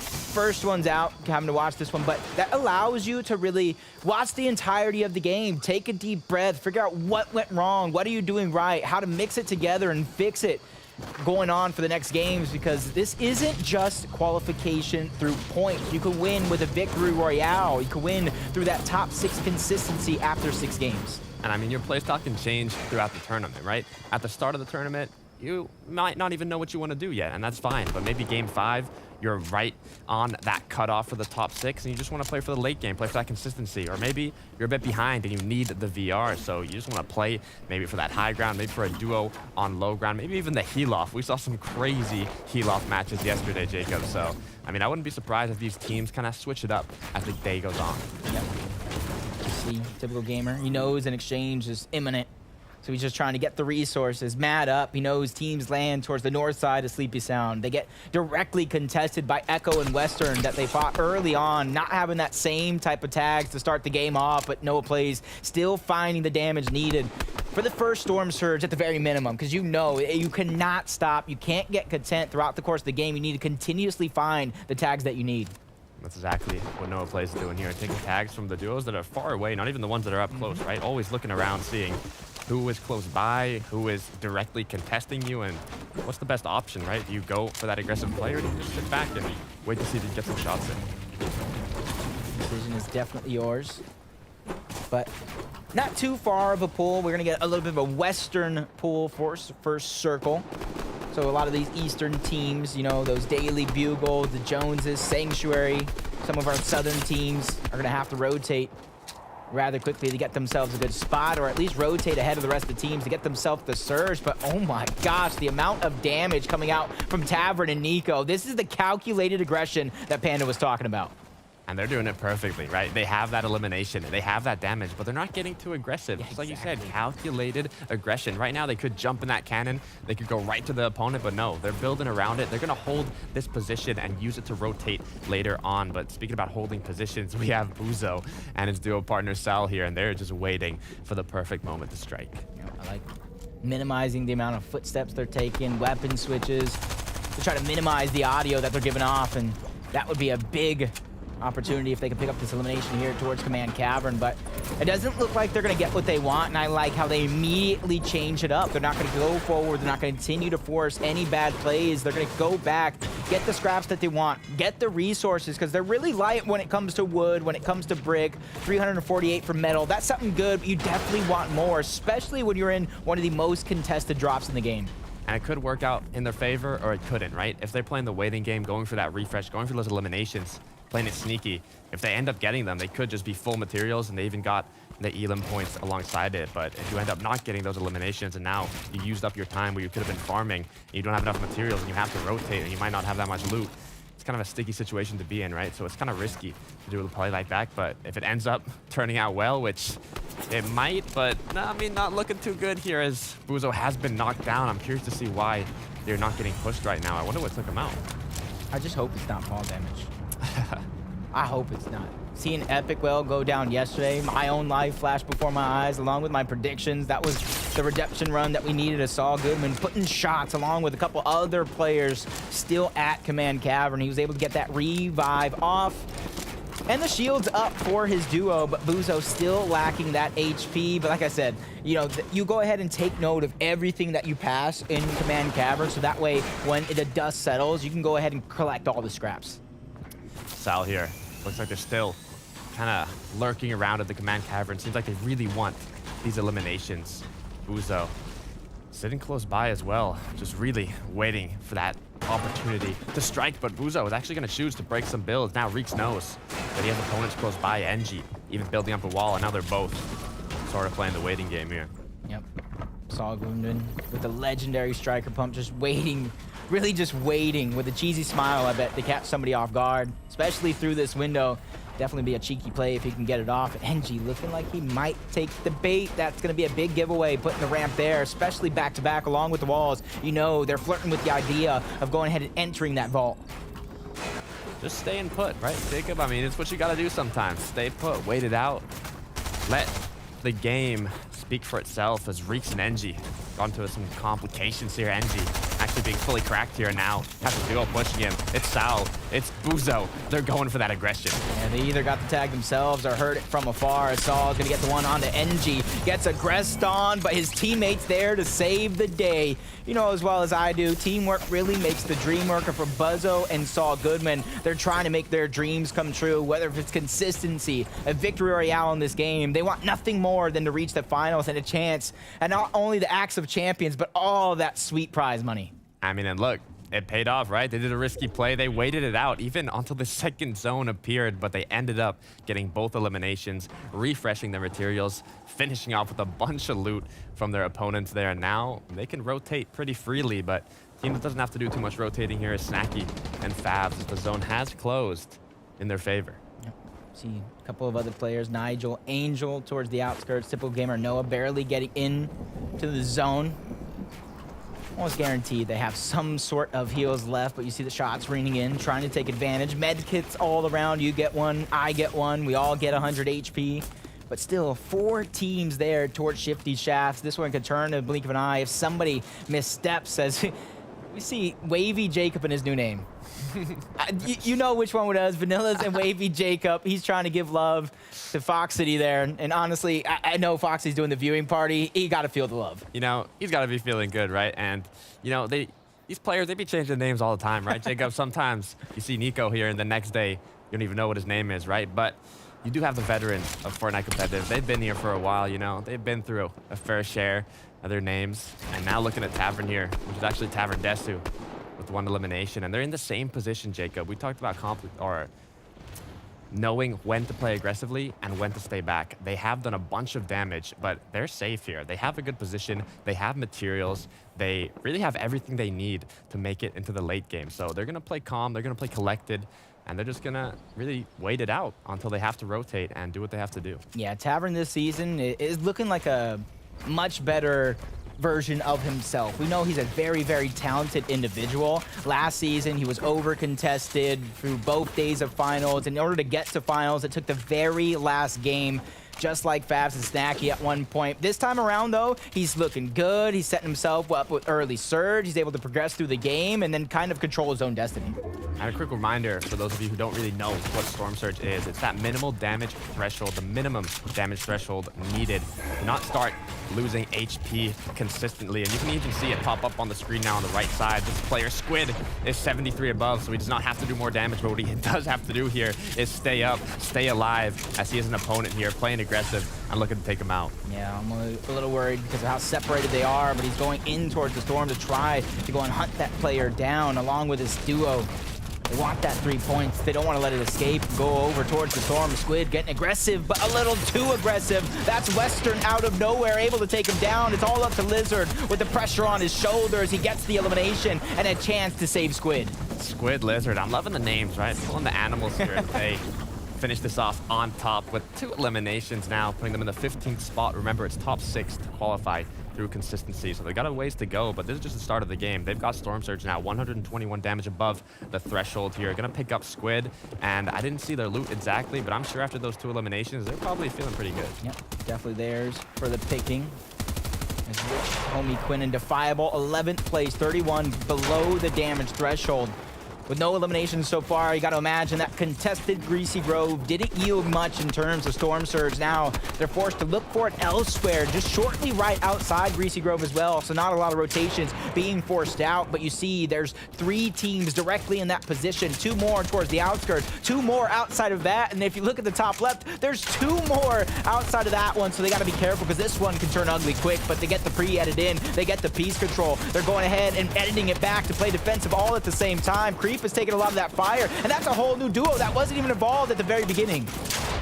first ones out, having to watch this one, but that allows you to really watch the entirety of the game, take a deep breath, figure out what went wrong, what are you doing right, how to mix it together and fix it going on for the next games, because this isn't just qualification through points. You can win with a victory royale. You can win through that top 6 consistency after 6 games. And I mean, your playstyle can change throughout the tournament, right? At the start of the tournament, you might not even know what you want to do yet, and that's fine. But maybe game 5, you're right on that cutoff for the top 6, and you just want to play for the late game, play for that consistency. Or maybe you're a bit behind and you need the VR, so you just want to play maybe for that high ground, maybe for a duo on low ground, maybe even the heel-off. We saw some crazy heel-off matches yesterday, Jacob. So, I mean, I wouldn't be surprised if these teams kind of switch it up as the day goes on. Yep. You see, typical gamer, he knows an exchange is imminent. So he's just trying to get the resources. Mad up. He knows teams land towards the north side of Sleepy Sound. They get directly contested by Echo and Western that they fought early on, not having that same type of tags to start the game off, but Noah plays still finding the damage needed for the first Storm Surge at the very minimum, because you know you cannot stop. You can't get content throughout the course of the game. You need to continuously find the tags that you need. That's exactly what Noah Plays is doing here, taking tags from the duos that are far away, not even the ones that are up close, right? Always looking around, seeing who is close by, who is directly contesting you, and what's the best option, right? Do you go for that aggressive player, or do you just sit back and wait to see if you get some shots in? Decision is definitely yours, but not too far of a pull. We're going to get a little bit of a Western pull for first circle. So a lot of these Eastern teams, you know, those Daily Bugle, the Joneses, Sanctuary, some of our Southern teams are going to have to rotate rather quickly to get themselves a good spot, or at least rotate ahead of the rest of the teams to get themselves the surge. But oh my gosh, the amount of damage coming out from Tavern and Nico. This is the calculated aggression that Panda was talking about. And they're doing it perfectly, right? They have that elimination, they have that damage, but they're not getting too aggressive. Just like you said, calculated aggression. Right now, they could jump in that cannon, they could go right to the opponent, but no, they're building around it. They're gonna hold this position and use it to rotate later on. But speaking about holding positions, we have Buzo and his duo partner Sal here, and they're just waiting for the perfect moment to strike. Yeah, I like minimizing the amount of footsteps they're taking, weapon switches, to try to minimize the audio that they're giving off, and that would be a big opportunity if they can pick up this elimination here towards Command Cavern. But it doesn't look like they're going to get what they want, and I like how they immediately change it up. They're not going to go forward. They're not going to continue to force any bad plays. They're going to go back, get the scraps that they want, get the resources, because they're really light when it comes to wood, when it comes to brick. 348 for metal. That's something good, but you definitely want more, especially when you're in one of the most contested drops in the game. And it could work out in their favor, or it couldn't, right? If they're playing the waiting game, going for that refresh, going for those eliminations, playing it sneaky, if they end up getting them, they could just be full materials, and they even got the Elim points alongside it. But if you end up not getting those eliminations, and now you used up your time where you could have been farming, and you don't have enough materials, and you have to rotate, and you might not have that much loot, it's kind of a sticky situation to be in, right? So it's kind of risky to do a play like that. But if it ends up turning out well, which it might, but no, I mean, not looking too good here as Buzo has been knocked down. I'm curious to see why they're not getting pushed right now. I wonder what took him out. I just hope it's not fall damage. I hope it's not. Seeing Epic Whale go down yesterday, my own life flashed before my eyes, along with my predictions. That was the redemption run that we needed. A Saul Goodman putting shots along with a couple other players still at Command Cavern. He was able to get that revive off. And the shield's up for his duo, but Buzo still lacking that HP. But like I said, you know, you go ahead and take note of everything that you pass in Command Cavern, so that way when the dust settles, you can go ahead and collect all the scraps. Sal here. Looks like they're still kind of lurking around at the Command Cavern. Seems like they really want these eliminations. Buzo sitting close by as well, just really waiting for that opportunity to strike. But Buzo is actually going to choose to break some builds. Now Reeks knows that he has opponents close by. Engie even building up a wall, and now they're both sort of playing the waiting game here. Yep. Saul Goodman with the legendary striker pump, just waiting, really just waiting with a cheesy smile, I bet, to catch somebody off guard, especially through this window. Definitely be a cheeky play if he can get it off. NG looking like he might take the bait. That's going to be a big giveaway, putting the ramp there, especially back-to-back along with the walls. You know, they're flirting with the idea of going ahead and entering that vault. Just staying put, right, Jacob? I mean, it's what you got to do sometimes. Stay put, wait it out. Let the game speak for itself as Reeks and NG gone to some complications here. NG actually being fully cracked here now. Has a duo pushing him. It's Sal. It's Buzo. They're going for that aggression. And they either got the tag themselves or heard it from afar. Saul's gonna get the one onto NG. Gets aggressed on, but his teammate's there to save the day. You know as well as I do, teamwork really makes the dream work. For Buzzo and Saul Goodman, they're trying to make their dreams come true, whether if it's consistency, a victory royale in this game. They want nothing more than to reach the finals and a chance, and not only the acts of champions, but all that sweet prize money. I mean, and look, it paid off, right? They did a risky play. They waited it out even until the second zone appeared, but they ended up getting both eliminations, refreshing their materials, finishing off with a bunch of loot from their opponents there. Now they can rotate pretty freely, but team that doesn't have to do too much rotating here is Snacky and Favs, as the zone has closed in their favor. Yep. See a couple of other players, Nigel, Angel towards the outskirts, Typical Gamer Noah barely getting in to the zone. Almost guaranteed they have some sort of heals left, but you see the shots ringing in, trying to take advantage. Med kits all around. You get one, I get one. We all get 100 HP. But still, 4 teams there towards Shifty Shafts. This one could turn in a blink of an eye if somebody missteps. As we see Wavy Jacob in his new name. You know which one it is. Vanilla's and Wavy Jacob. He's trying to give love to Foxity there. And honestly, I know Foxy's doing the viewing party. He got to feel the love. You know, he's got to be feeling good, right? And, you know, these players, they be changing names all the time, right, Jacob? Sometimes you see Nico here, and the next day you don't even know what his name is, right? But you do have the veterans of Fortnite competitive. They've been here for a while, you know. They've been through a fair share of their names. And now looking at Tavern here, which is actually Tavern Desu, with 1 elimination, and they're in the same position, Jacob. We talked about knowing when to play aggressively and when to stay back. They have done a bunch of damage, but they're safe here. They have a good position. They have materials. They really have everything they need to make it into the late game. So they're going to play calm. They're going to play collected, and they're just going to really wait it out until they have to rotate and do what they have to do. Yeah, Tavern this season is looking like a much better version of himself. We know he's a very, very talented individual. Last season, he was over-contested through both days of finals. In order to get to finals, it took the very last game, just like Fabs and Snacky at one point. This time around, though, he's looking good. He's setting himself up with early surge. He's able to progress through the game and then kind of control his own destiny. And a quick reminder for those of you who don't really know what Storm Surge is. It's that minimal damage threshold, the minimum damage threshold needed to not start losing HP consistently. And you can even see it pop up on the screen now on the right side. This player, Squid, is 73 above, so he does not have to do more damage. But what he does have to do here is stay up, stay alive, as he is an opponent here, playing aggressive and looking to take him out. Yeah, I'm a little worried because of how separated they are, but he's going in towards the Storm to try to go and hunt that player down along with his duo. They want that 3 points. They don't want to let it escape. Go over towards the Storm. Squid getting aggressive, but a little too aggressive. That's Western out of nowhere, able to take him down. It's all up to Lizard with the pressure on his shoulders. He gets the elimination and a chance to save Squid. Squid, Lizard. I'm loving the names, right? Pulling the animals here. They finish this off on top with 2 eliminations now, putting them in the 15th spot. Remember, it's top 6 to qualify through consistency, so they got a ways to go, but this is just the start of the game. They've got Storm Surge now, 121 damage above the threshold here. Gonna pick up Squid, and I didn't see their loot exactly, but I'm sure after those 2 eliminations, they're probably feeling pretty good. Yep, definitely theirs for the picking. As Rich, Homie, Quinn, and Defiable, 11th place, 31 below the damage threshold. With no eliminations so far, you got to imagine that contested Greasy Grove didn't yield much in terms of Storm Surge. Now they're forced to look for it elsewhere, just shortly right outside Greasy Grove as well. So not a lot of rotations being forced out, but you see there's 3 teams directly in that position, 2 more towards the outskirts, 2 more outside of that. And if you look at the top left, there's 2 more outside of that one. So they got to be careful because this one can turn ugly quick, but they get the pre-edit in, they get the piece control. They're going ahead and editing it back to play defensive all at the same time. Creep is taking a lot of that fire, and that's a whole new duo that wasn't even involved at the very beginning.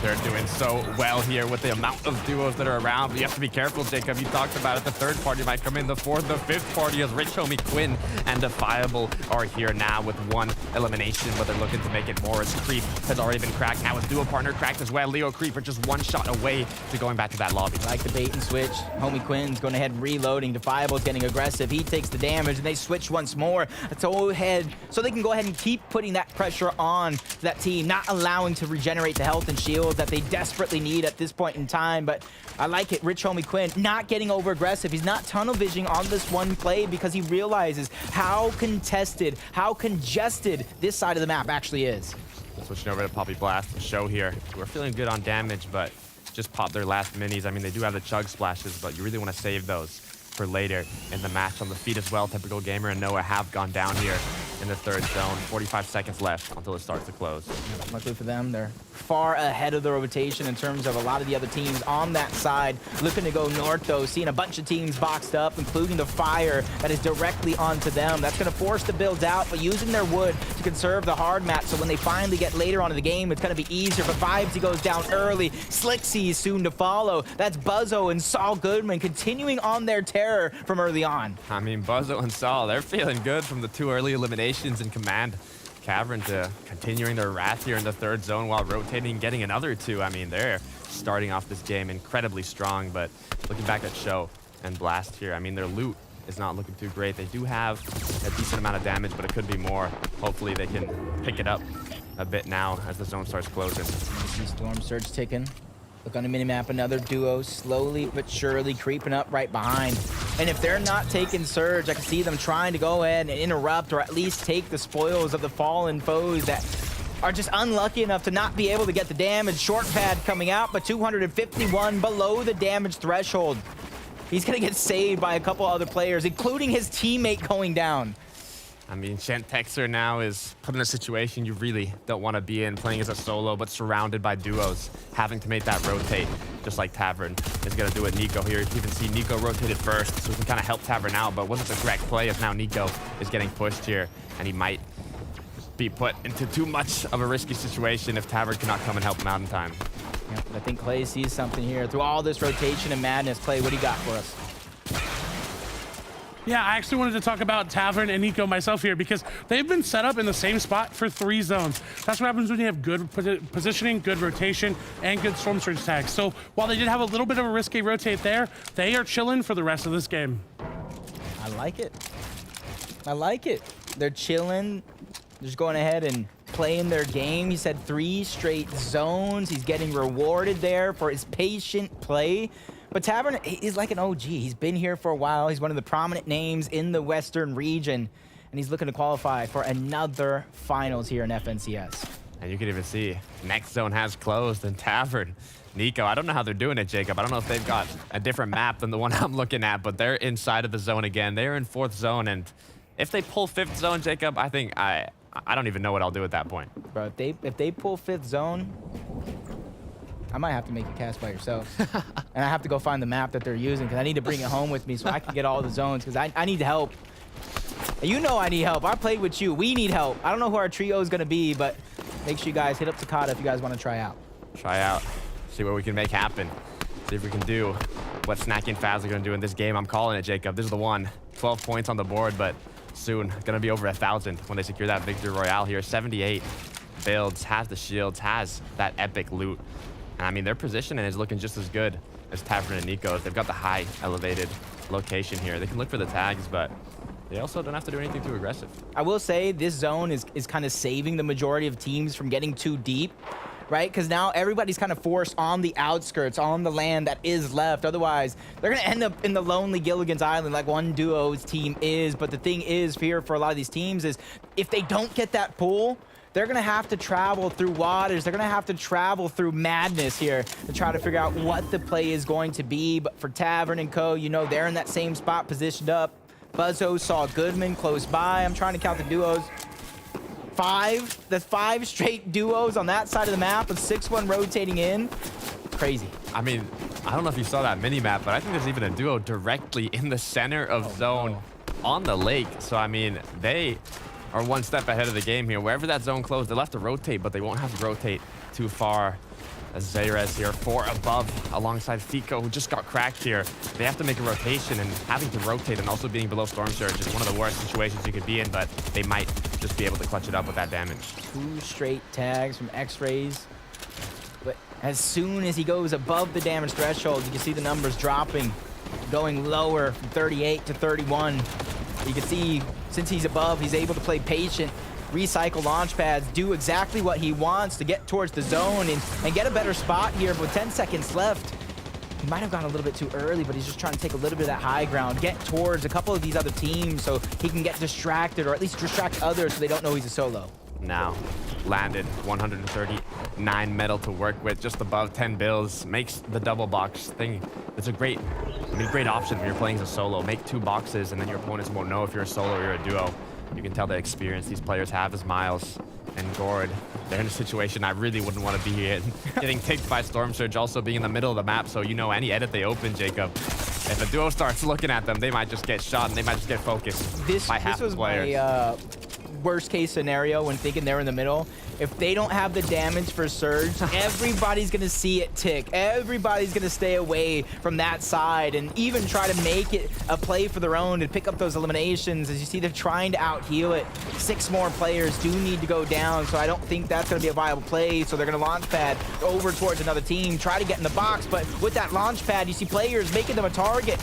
They're doing so well here with the amount of duos that are around, but you have to be careful, Jacob. You talked about it. The third party might come in. The fourth, the fifth party as Rich Homie Quinn and Defiable are here now with one elimination, but they're looking to make it more as Creep has already been cracked. Now his duo partner cracked as well. Leo Creep are just one shot away to going back to that lobby. Like the bait and switch. Homie Quinn's going ahead and reloading. Defiable's getting aggressive. He takes the damage, and they switch once more. So they can go ahead and keep putting that pressure on that team, not allowing to regenerate the health and shield that they desperately need at this point in time. But I like it. Rich Homie Quinn not getting over aggressive. He's not tunnel visioning on this one play because he realizes how contested, how congested this side of the map actually is. Switching over to Poppy Blast to show here. We're feeling good on damage, but just popped their last minis. I mean, they do have the chug splashes, but you really want to save those for later in the match. On the feet as well, Typical Gamer and Noah have gone down here in the third zone. 45 seconds left until it starts to close. Luckily for them, they're far ahead of the rotation in terms of a lot of the other teams on that side. Looking to go north, though, seeing a bunch of teams boxed up, including the fire that is directly onto them. That's going to force the builds out, but using their wood to conserve the hard mat, so when they finally get later on in the game, it's going to be easier. But Vibes, he goes down early. Slicksy is soon to follow. That's Buzzo and Saul Goodman continuing on their terror from early on. I mean, Buzzo and Saul, they're feeling good from the two early eliminations in command. Cavern to continuing their wrath here in the third zone while rotating, getting another two. I mean, they're starting off this game incredibly strong, but looking back at Show and Blast here, I mean, their loot is not looking too great. They do have a decent amount of damage, but it could be more. Hopefully they can pick it up a bit now as the zone starts closing. Storm Surge ticking. Look on the minimap, another duo slowly but surely creeping up right behind. And if they're not taking Surge, I can see them trying to go ahead and interrupt or at least take the spoils of the fallen foes that are just unlucky enough to not be able to get the damage. Short pad coming out, but 251 below the damage threshold. He's gonna get saved by a couple other players, including his teammate going down. I mean, Shantexer now is put in a situation you really don't want to be in, playing as a solo, but surrounded by duos, having to make that rotate, just like Tavern is going to do it. Nico here. You can even see Nico rotated first, so he can kind of help Tavern out, but wasn't the correct play as now Nico is getting pushed here, and he might be put into too much of a risky situation if Tavern cannot come and help him out in time. Yep, I think Clay sees something here. Through all this rotation and madness, Clay, what do you got for us? Yeah, I actually wanted to talk about Tavern and Nico myself here because they've been set up in the same spot for 3 zones. That's what happens when you have good positioning, good rotation, and good Storm Surge tags. So while they did have a little bit of a risky rotate there, they are chilling for the rest of this game. I like it. I like it. They're chilling, just going ahead and playing their game. He said 3 straight zones. He's getting rewarded there for his patient play. But Tavern is like an OG. He's been here for a while. He's one of the prominent names in the Western region, and he's looking to qualify for another finals here in FNCS. And you can even see next zone has closed, and Tavern, Nico, I don't know how they're doing it, Jacob. I don't know if they've got a different map than the one I'm looking at, but they're inside of the zone again. They're in 4th zone, and if they pull 5th zone, Jacob, I think I don't even know what I'll do at that point. Bro, if they pull 5th zone, I might have to make a cast by yourself. And I have to go find the map that they're using because I need to bring it home with me so I can get all the zones because I need help. You know I need help. I played with you. We need help. I don't know who our trio is going to be, but make sure you guys hit up Takata if you guys want to try out. Try out. See what we can make happen. See if we can do what Snacky and Faz are going to do in this game. I'm calling it, Jacob. This is the one. 12 points on the board, but soon going to be over 1,000 when they secure that victory royale here. 78 builds, has the shields, has that epic loot. And I mean, their positioning is looking just as good as Tavern and Nico's. They've got the high elevated location here. They can look for the tags, but they also don't have to do anything too aggressive. I will say this zone is kind of saving the majority of teams from getting too deep, right? Because now everybody's kind of forced on the outskirts, on the land that is left. Otherwise, they're going to end up in the lonely Gilligan's Island like one duo's team is. But the thing is here for a lot of these teams is if they don't get that pull, they're going to have to travel through waters. They're going to have to travel through madness here to try to figure out what the play is going to be. But for Tavern and Co., you know, they're in that same spot positioned up. Buzzo saw Goodman close by. I'm trying to count the duos. 5. That's 5 straight duos on that side of the map with 6-1 rotating in. Crazy. I mean, I don't know if you saw that mini-map, but I think there's even a duo directly in the center of zone on the lake. So, I mean, they are one step ahead of the game here. Wherever that zone closed, they'll have to rotate, but they won't have to rotate too far Zayres here, 4 above alongside Fico, who just got cracked here. They have to make a rotation, and having to rotate and also being below Storm Surge is one of the worst situations you could be in, but they might just be able to clutch it up with that damage. 2 straight tags from X-Rays. But as soon as he goes above the damage threshold, you can see the numbers dropping, going lower from 38 to 31. You can see since he's above, he's able to play patient, recycle launch pads, do exactly what he wants to get towards the zone and get a better spot here. But with 10 seconds left, he might have gone a little bit too early, but he's just trying to take a little bit of that high ground, get towards a couple of these other teams so he can get distracted, or at least distract others so they don't know he's a solo. Now landed 139 metal to work with, just above 10 bills, makes the double box thing. It's a great option when you're playing as a solo. Make 2 boxes and then your opponents won't know if you're a solo or you're a duo. You can tell the experience these players have as Miles and Gord. They're in a situation I really wouldn't want to be in. Getting ticked by Storm Surge, also being in the middle of the map, so you know any edit they open, Jacob, if a duo starts looking at them, they might just get shot and they might just get focused by half the players. My worst case scenario when thinking they're in the middle. If they don't have the damage for Surge, everybody's gonna see it tick. Everybody's gonna stay away from that side and even try to make it a play for their own to pick up those eliminations. As you see, they're trying to out-heal it. 6 more players do need to go down, so I don't think that's gonna be a viable play. So they're gonna launch pad over towards another team, try to get in the box, but with that launch pad, you see players making them a target.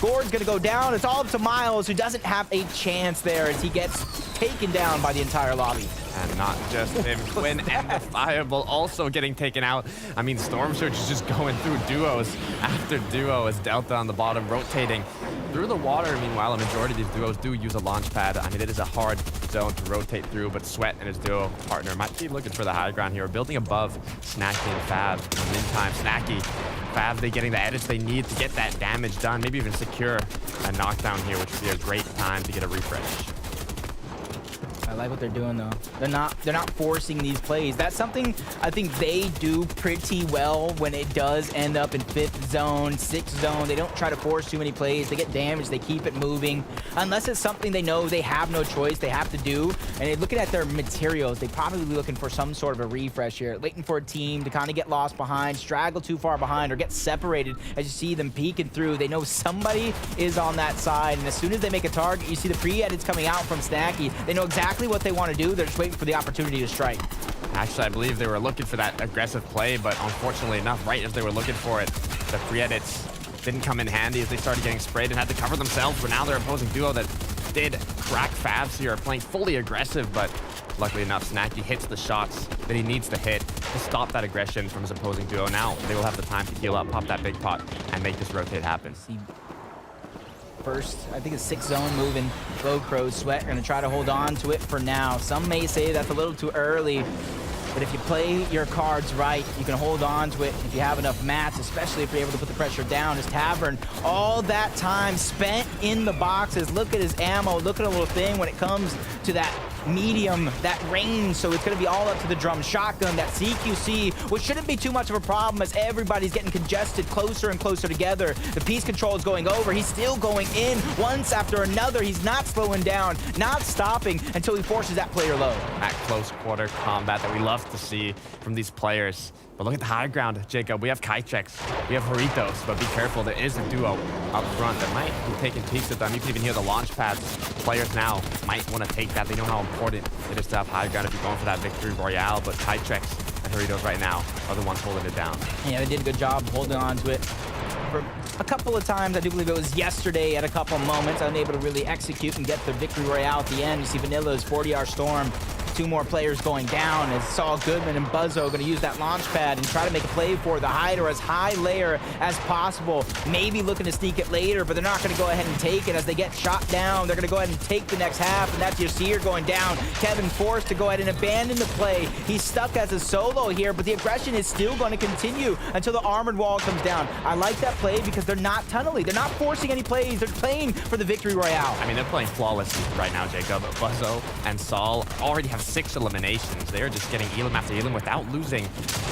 Gord's gonna go down. It's all up to Miles, who doesn't have a chance there as he gets taken down by the entire lobby. And not just him, Quinn and the Fireball also getting taken out. I mean, Storm Surge is just going through duos after duo as Delta on the bottom rotating through the water. Meanwhile, a majority of these duos do use a launch pad. I mean, it is a hard zone to rotate through, but Sweat and his duo partner might be looking for the high ground here. Building above Snacky and Fab. In the meantime, Snacky, Fab, they getting the edits they need to get that damage done, maybe even secure a knockdown here, which would be a great time to get a refresh. I like what they're doing though. They're not forcing these plays. That's something I think they do pretty well when it does end up in 5th zone, 6th zone. They don't try to force too many plays. They get damaged, they keep it moving. Unless it's something they know they have no choice, they have to do. And looking at their materials, they probably be looking for some sort of a refresh here. Waiting for a team to kind of get lost behind, straggle too far behind, or get separated. As you see them peeking through, they know somebody is on that side. And as soon as they make a target, you see the pre-edits coming out from Snacky. They know exactly what they want to do. They're just waiting for the opportunity to strike. Actually, I believe they were looking for that aggressive play, but unfortunately enough, right as they were looking for it, the pre-edits didn't come in handy as they started getting sprayed and had to cover themselves. But now their opposing duo that did crack Fabs here are playing fully aggressive, but luckily enough, Snacky hits the shots that he needs to hit to stop that aggression from his opposing duo. Now they will have the time to heal up, pop that big pot, and make this rotate happen. First, I think it's 6th zone moving. Low Crow, Sweat gonna try to hold on to it for now. Some may say that's a little too early, but if you play your cards right, you can hold on to it if you have enough mats, especially if you're able to put the pressure down. As Tavern, all that time spent in the boxes. Look at his ammo, look at a little thing when it comes to that medium, that range, so it's going to be all up to the drum shotgun, that CQC, which shouldn't be too much of a problem as everybody's getting congested closer and closer together. The piece control is going over. He's still going in once after another. He's not slowing down, not stopping until he forces that player low. That close quarter combat that we love to see from these players. But look at the high ground, Jacob. We have Kytrex, we have Horitos, but be careful. There is a duo up front that might be taking peeks at them. You can even hear the launch pads. Players now might want to take that. They know how important it is to have high ground if you're going for that victory royale, but Kytrex and Horitos right now are the ones holding it down. Yeah, they did a good job holding on to it. For a couple of times, I do believe it was yesterday at a couple of moments, unable to really execute and get the victory royale at the end. You see Vanilla's 40-hour storm. 2 more players going down as Saul Goodman and Buzzo going to use that launch pad and try to make a play for the Hyder as high layer as possible. Maybe looking to sneak it later, but they're not going to go ahead and take it as they get shot down. They're going to go ahead and take the next half, and that's Yasir going down. Kevin forced to go ahead and abandon the play. He's stuck as a solo here, but the aggression is still going to continue until the armored wall comes down. I like that play because they're not tunneling. They're not forcing any plays. They're playing for the victory royale. I mean, they're playing flawlessly right now, Jacob. Buzzo and Saul already have 6 eliminations. They're just getting elim after elim without losing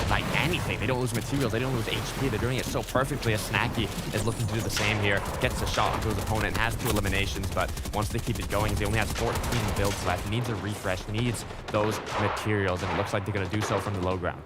like anything. They don't lose materials. They don't lose HP. They're doing it so perfectly as Snacky is looking to do the same here. Gets a shot onto his opponent and has 2 eliminations, but once they keep it going, he only has 14 builds left. Needs a refresh, needs those materials, and it looks like they're going to do so from the low ground.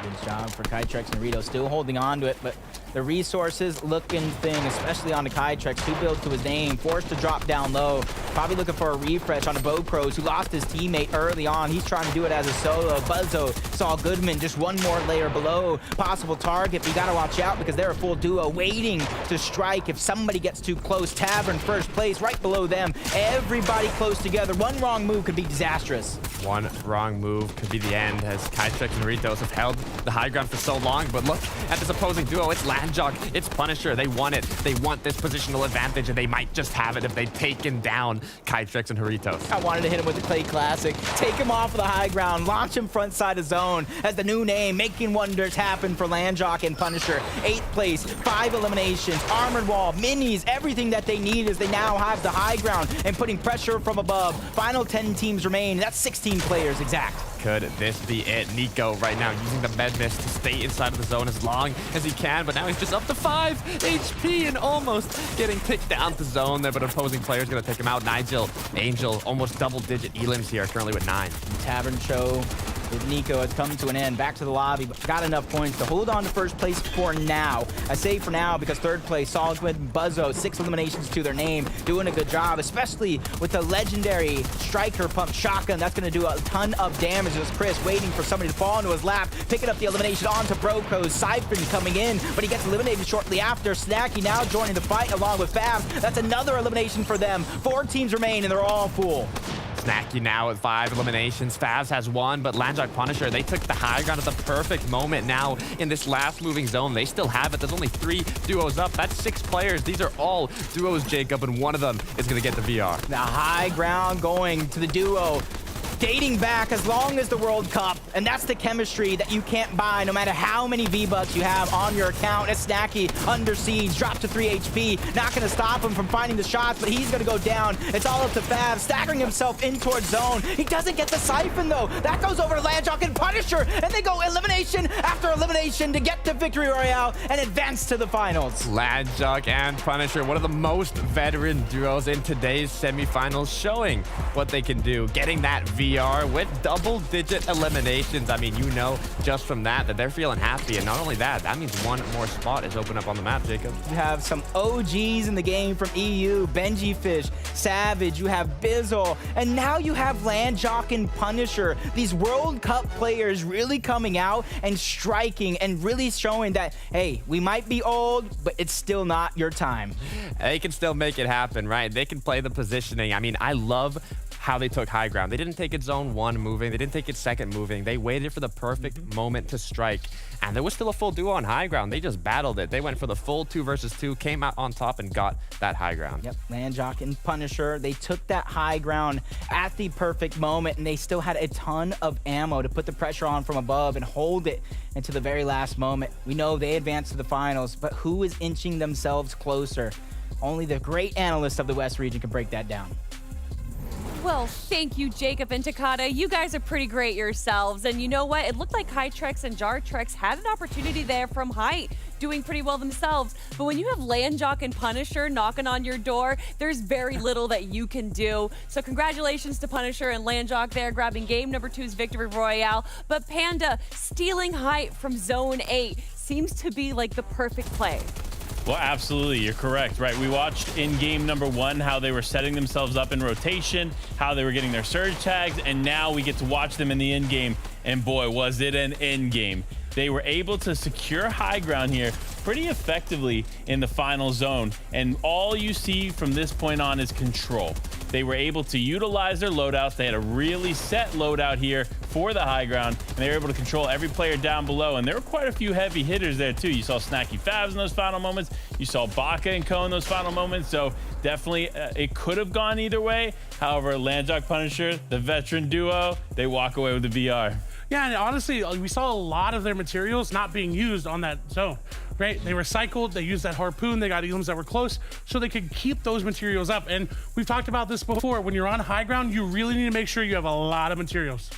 Good job for Kytrex and Rito, still holding on to it, but the resources looking thin, especially on the Kytrex. 2 builds to his name, forced to drop down low. Probably looking for a refresh on the Bo Crows, who lost his teammate early on. He's trying to do it as a solo. Buzzo, Saul Goodman, just one more layer below. Possible target, but you gotta watch out because they're a full duo waiting to strike if somebody gets too close. Tavern first place, right below them. Everybody close together. One wrong move could be disastrous. One wrong move could be the end, as Kytrex and Ritos have held the high ground for so long. But look at this opposing duo. It's Landjog, it's Punisher. They want it. They want this positional advantage, and they might just have it if they'd taken down Kytrex and Haritos. I wanted to hit him with the Clay Classic, take him off of the high ground, launch him front side of zone as the new name, making wonders happen for Landjog and Punisher. 8th place, 5 eliminations, armored wall, minis, everything that they need as they now have the high ground and putting pressure from above. Final 10 teams remain. That's 16 players exact. Could this be it? Nico right now using the med mist to stay inside of the zone as long as he can, but now he's just up to 5 HP and almost getting picked down to zone there, but opposing player's gonna take him out. Nigel, Angel, almost double-digit elims here, currently with 9. Tavern show with Nico has come to an end. Back to the lobby, but got enough points to hold on to first place for now. I say for now because 3rd place, Solid Buzzo, 6 eliminations to their name, doing a good job, especially with the legendary striker pump shotgun. That's going to do a ton of damage. As Chris waiting for somebody to fall into his lap, picking up the elimination onto Broco. Siphon coming in, but he gets eliminated shortly after. Snacky now joining the fight along with Fab. That's another elimination for them. 4 teams remain, and they're all full. Snacky now with 5 eliminations. Favs has 1, but Landjog Punisher, they took the high ground at the perfect moment now in this last moving zone. They still have it. There's only 3 duos up. That's 6 players. These are all duos, Jacob, and one of them is going to get the VR. The high ground going to the duo. Dating back as long as the World Cup, and that's the chemistry that you can't buy no matter how many V-Bucks you have on your account. It's Snacky under siege, dropped to 3 HP. Not going to stop him from finding the shots, but he's going to go down. It's all up to Fab, staggering himself in towards zone. He doesn't get the Siphon, though. That goes over to Landjog and Punisher, and they go elimination after elimination to get to Victory Royale and advance to the finals. Landjog and Punisher, one of the most veteran duos in today's semifinals, showing what they can do, getting that VR with double-digit eliminations. I mean, you know just from that they're feeling happy, and not only that, that means one more spot is open up on the map, Jacob. You have some OGs in the game from EU, Benji Fish, Savage, you have Bizzle, and now you have Landjog and Punisher. These World Cup players really coming out and striking and really showing that, hey, we might be old, but it's still not your time. They can still make it happen, right? They can play the positioning. I mean, I love how they took high ground. They didn't take it zone 1 moving. They didn't take it second moving. They waited for the perfect moment to strike. And there was still a full duo on high ground. They just battled it. They went for the full 2 versus 2, came out on top and got that high ground. Yep, Landjog and Punisher, they took that high ground at the perfect moment, and they still had a ton of ammo to put the pressure on from above and hold it into the very last moment. We know they advanced to the finals, but who is inching themselves closer? Only the great analyst of the West region can break that down. Well, thank you, Jacob and Takata. You guys are pretty great yourselves. And you know what? It looked like Kytrex and Jartrex had an opportunity there from height, doing pretty well themselves. But when you have Landjog and Punisher knocking on your door, there's very little that you can do. So congratulations to Punisher and Landjog there, grabbing game number 2's Victory Royale. But Panda stealing height from Zone 8 seems to be like the perfect play. Well, absolutely. You're correct, right? We watched in game number 1 how they were setting themselves up in rotation, how they were getting their surge tags, and now we get to watch them in the end game. And boy, was it an end game. They were able to secure high ground here pretty effectively in the final zone. And all you see from this point on is control. They were able to utilize their loadouts. They had a really set loadout here for the high ground, and they were able to control every player down below. And there were quite a few heavy hitters there too. You saw Snacky Favs in those final moments. You saw Baka and Co in those final moments. So definitely it could have gone either way. However, Landjog Punisher, the veteran duo, they walk away with the VR. Yeah, and honestly, we saw a lot of their materials not being used on that zone, right? They recycled, they used that harpoon, they got elims that were close, so they could keep those materials up. And we've talked about this before. When you're on high ground, you really need to make sure you have a lot of materials.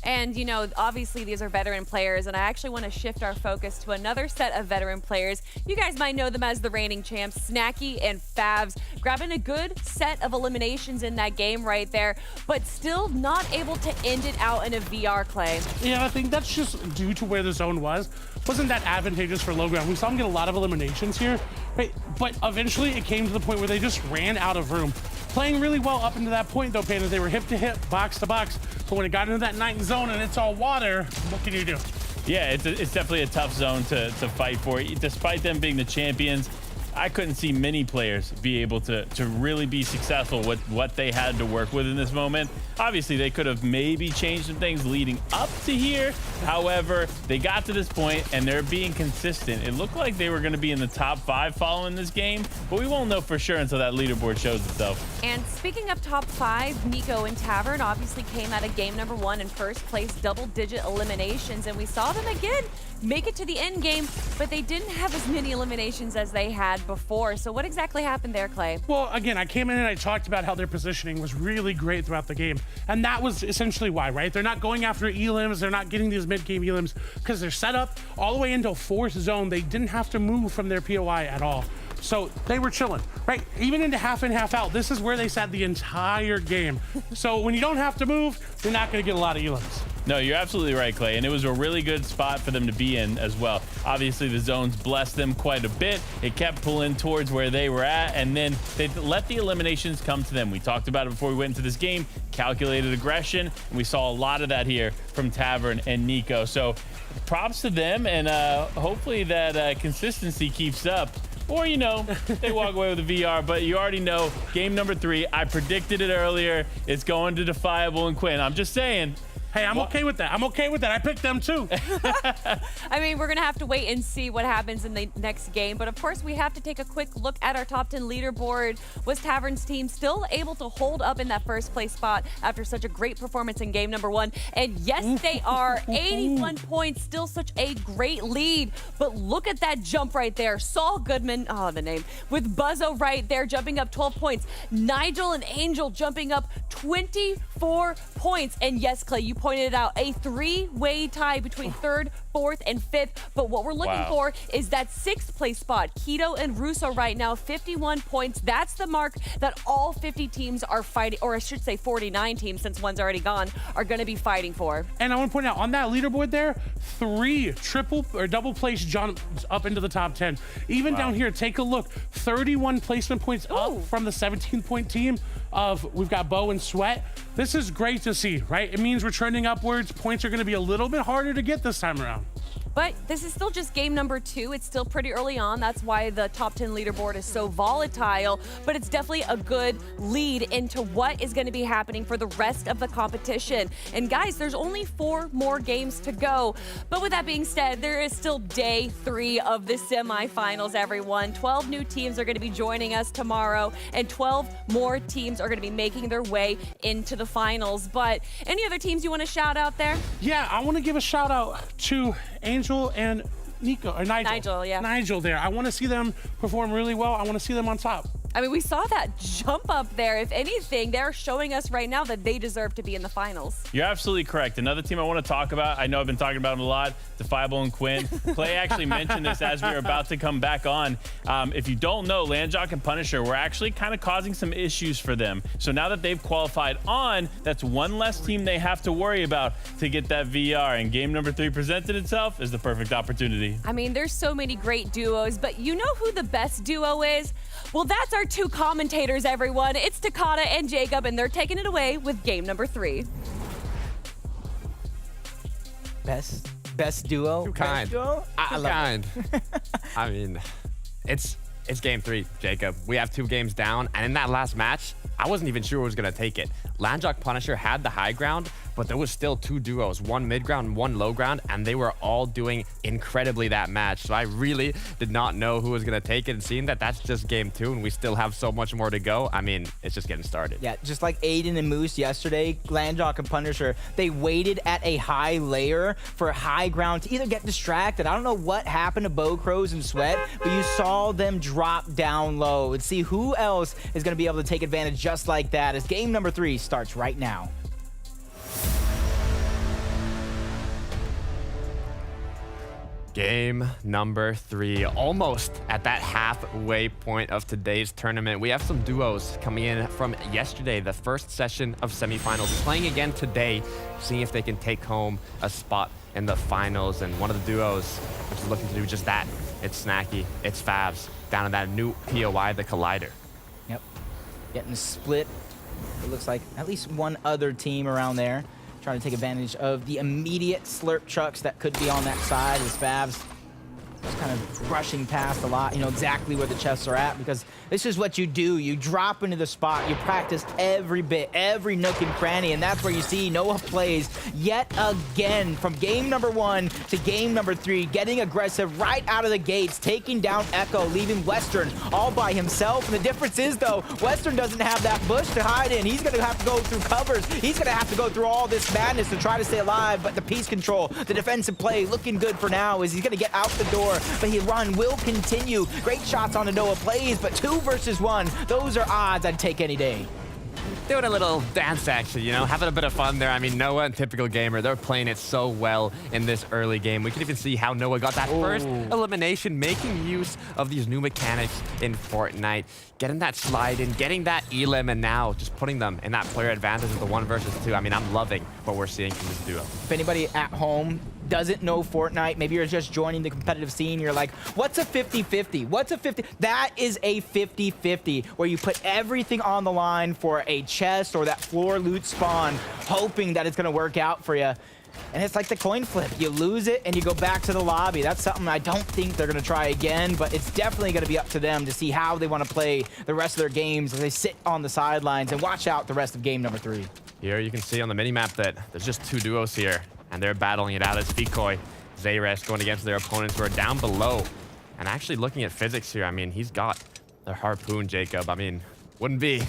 And, you know, obviously these are veteran players, and I actually want to shift our focus to another set of veteran players. You guys might know them as the reigning champs, Snacky and Favs, grabbing a good set of eliminations in that game right there, but still not able to end it out in a VR, Clay. Yeah, I think that's just due to where the zone was. Wasn't that advantageous for low ground. We saw them get a lot of eliminations here, right? But eventually it came to the point where they just ran out of room. Playing really well up into that point though, Panda. They were hip to hip, box to box. But when it got into that night zone and it's all water, what can you do? Yeah, it's definitely a tough zone to fight for. Despite them being the champions, I couldn't see many players be able to really be successful with what they had to work with in this moment. Obviously, they could have maybe changed some things leading up to here. However, they got to this point and they're being consistent. It looked like they were going to be in the top 5 following this game, but we won't know for sure until that leaderboard shows itself. And speaking of top 5, Nico and Tavern obviously came out of game number 1 in first place, double-digit eliminations, and we saw them again make it to the end game, but they didn't have as many eliminations as they had before. So what exactly happened there, Clay? Well, again, I came in and I talked about how their positioning was really great throughout the game. And that was essentially why, right? They're not going after elims. They're not getting these mid-game elims because they're set up all the way into a fourth zone. They didn't have to move from their POI at all. So they were chilling, right? Even into half in, half out. This is where they sat the entire game. So when you don't have to move, you're not going to get a lot of elims. No, you're absolutely right, Clay, and it was a really good spot for them to be in as well. Obviously, the zones blessed them quite a bit. It kept pulling towards where they were at, and then they let the eliminations come to them. We talked about it before we went into this game, calculated aggression, and we saw a lot of that here from Tavern and Nico. So props to them, and hopefully that consistency keeps up. Or, you know, they walk away with a VR, but you already know game number 3. I predicted it earlier. It's going to Defiable and Quinn. I'm just saying. Hey, I'm okay with that. I'm okay with that. I picked them too. I mean, we're going to have to wait and see what happens in the next game. But of course, we have to take a quick look at our top 10 leaderboard. Was Tavern's team still able to hold up in that first place spot after such a great performance in game number 1? And yes, they are. 81 points, still such a great lead. But look at that jump right there. Saul Goodman, oh, the name, with Buzzo right there, jumping up 12 points. Nigel and Angel jumping up 24 points. And yes, Clay, you pointed it out, a 3-way tie between 3rd, 4th, and 5th. But what we're looking for is that 6th place spot. Keto and Russo right now, 51 points. That's the mark that all 50 teams are fighting, or I should say 49 teams, since one's already gone, are going to be fighting for. And I want to point out, on that leaderboard there, 3 triple or double place jumps up into the top 10. Even down here, take a look, 31 placement points up from the 17-point team of, we've got Bo and Sweat. This is great to see, right? It means we're trending upwards. Points are going to be a little bit harder to get this time around. But this is still just game number 2. It's still pretty early on. That's why the top 10 leaderboard is so volatile. But it's definitely a good lead into what is going to be happening for the rest of the competition. And guys, there's only 4 more games to go. But with that being said, there is still day 3 of the semifinals, everyone. 12 new teams are going to be joining us tomorrow, and 12 more teams are going to be making their way into the finals. But any other teams you want to shout out there? Yeah, I want to give a shout out to Angel and Nico, or Nigel. Nigel, yeah. Nigel there. I want to see them perform really well. I want to see them on top. I mean, we saw that jump up there. If anything, they're showing us right now that they deserve to be in the finals. You're absolutely correct. Another team I want to talk about, I know I've been talking about them a lot, Defiable and Quinn. Clay actually mentioned this as we were about to come back on. If you don't know, Landjock and Punisher were actually kind of causing some issues for them. So now that they've qualified on, that's one less team they have to worry about to get that VR. And game number 3 presented itself as the perfect opportunity. I mean, there's so many great duos, but you know who the best duo is? Well, that's our 2 commentators, everyone. It's Takata and Jacob, and they're taking it away with game number 3. Best duo? Too kind. Best duo? I love it. I mean, it's game 3, Jacob. We have 2 games down, and in that last match, I wasn't even sure who was going to take it. Landjock Punisher had the high ground, but there was still 2 duos, 1 mid ground and 1 low ground, and they were all doing incredibly that match. So I really did not know who was going to take it, and seeing that that's just game 2 and we still have so much more to go, I mean, it's just getting started. Yeah, just like Aiden and Moose yesterday, Landjock and Punisher, they waited at a high layer for high ground to either get distracted. I don't know what happened to Bo Crows and Sweat, but you saw them drop down low and see who else is going to be able to take advantage just like that as game number 3 starts right now. Game number 3, almost at that halfway point of today's tournament. We have some duos coming in from yesterday, the first session of semifinals, playing again today, seeing if they can take home a spot in the finals. And one of the duos which is looking to do just that. It's Snacky, it's Favs, down in that new POI, the Collider. Yep, getting split. It looks like at least one other team around there trying to take advantage of the immediate slurp trucks that could be on that side as Favs just kind of rushing past a lot. You know exactly where the chests are at because this is what you do. You drop into the spot. You practice every bit, every nook and cranny, and that's where you see Noah plays yet again from game number 1 to game number 3, getting aggressive right out of the gates, taking down Echo, leaving Western all by himself. And the difference is, though, Western doesn't have that bush to hide in. He's going to have to go through covers. He's going to have to go through all this madness to try to stay alive, but the piece control, the defensive play looking good for now as he's going to get out the door. But his run will continue. Great shots on the Noah plays, but 2 versus 1, those are odds I'd take any day. Doing a little dance action, you know, having a bit of fun there. I mean, Noah and Typical Gamer, they're playing it so well in this early game. We can even see how Noah got that first elimination, making use of these new mechanics in Fortnite, getting that slide in, getting that elim, and now just putting them in that player advantage of the 1 versus 2. I mean, I'm loving what we're seeing from this duo. If anybody at home doesn't know Fortnite, maybe you're just joining the competitive scene, you're like, what's a 50-50? What's a 50? That is a 50-50 where you put everything on the line for a chest or that floor loot spawn, hoping that it's gonna work out for you. And it's like the coin flip. You lose it and you go back to the lobby. That's something I don't think they're gonna try again, but it's definitely gonna be up to them to see how they wanna play the rest of their games as they sit on the sidelines and watch out the rest of game number 3. Here you can see on the minimap that there's just 2 duos here, and they're battling it out as Fikoi, Zayresh going against their opponents who are down below. And actually looking at physics here, I mean, he's got the harpoon, Jacob. I mean, wouldn't be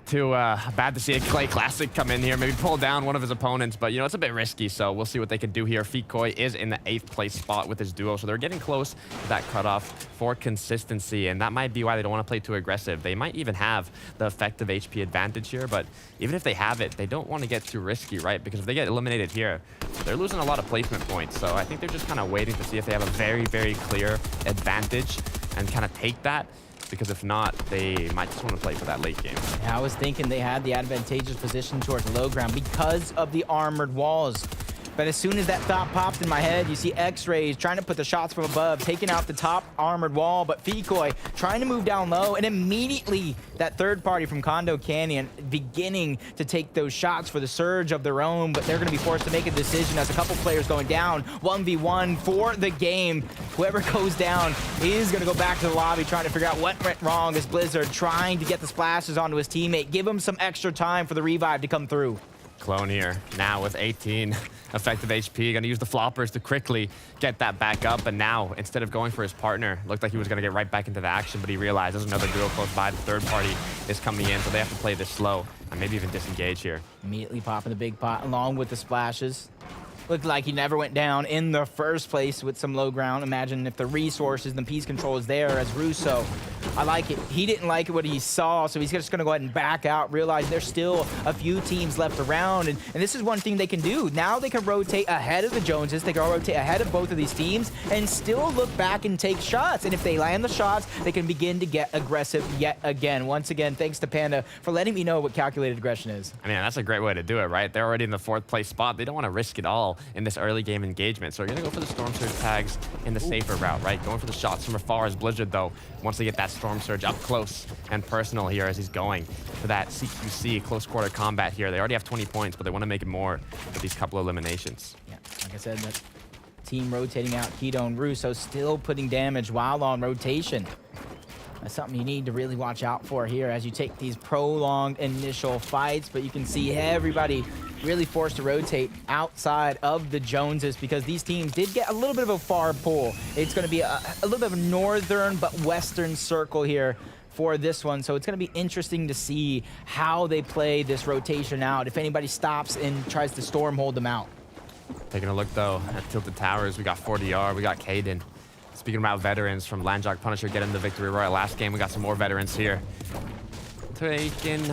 too bad to see a Clay Classic come in here, maybe pull down one of his opponents, but you know, it's a bit risky, so we'll see what they can do here. Fikoi is in the 8th place spot with his duo, so they're getting close to that cutoff for consistency, and that might be why they don't want to play too aggressive. They might even have the effective HP advantage here, but even if they have it, they don't want to get too risky, right? Because if they get eliminated here, they're losing a lot of placement points, so I think they're just kind of waiting to see if they have a very, very clear advantage and kind of take that. Because if not, they might just want to play for that late game. Yeah, I was thinking they had the advantageous position towards low ground because of the armored walls. But as soon as that thought popped in my head, you see X-Rays trying to put the shots from above, taking out the top armored wall, but Fikoi trying to move down low, and immediately that third party from Condo Canyon beginning to take those shots for the surge of their own, but they're going to be forced to make a decision as a couple players going down. 1v1 for the game. Whoever goes down is going to go back to the lobby trying to figure out what went wrong as Blizzard trying to get the splashes onto his teammate, give him some extra time for the revive to come through. Clone here now with 18 effective HP, gonna use the floppers to quickly get that back up, and now instead of going for his partner, looked like he was gonna get right back into the action, but he realized there's another duo close by. The third party is coming in, so they have to play this slow and maybe even disengage here. Immediately popping the big pot along with the splashes. Looked like he never went down in the first place with some low ground. Imagine if the resources and the piece control is there as Russo. I like it. He didn't like what he saw, so he's just going to go ahead and back out, realize there's still a few teams left around. And this is one thing they can do. Now they can rotate ahead of the Joneses. They can rotate ahead of both of these teams and still look back and take shots. And if they land the shots, they can begin to get aggressive yet again. Once again, thanks to Panda for letting me know what calculated aggression is. I mean, that's a great way to do it, right? They're already in the 4th place spot. They don't want to risk it all in this early game engagement. So you're going to go for the Storm Surge tags in the safer route, right? Going for the shots from afar as Blizzard, though, once they get that Storm Surge up close and personal here as he's going for that CQC close quarter combat here. They already have 20 points, but they want to make it more with these couple eliminations. Yeah, like I said, that team rotating out Keto and Russo still putting damage while on rotation. That's something you need to really watch out for here as you take these prolonged initial fights, but you can see everybody really forced to rotate outside of the Joneses because these teams did get a little bit of a far pull. It's going to be a little bit of a northern but western circle here for this one, so it's going to be interesting to see how they play this rotation out, if anybody stops and tries to storm hold them out. Taking a look, though, at Tilted Towers, we got 4DR, we got Caden. Speaking about veterans from Landjock Punisher getting the victory royale last game, we got some more veterans here. Taking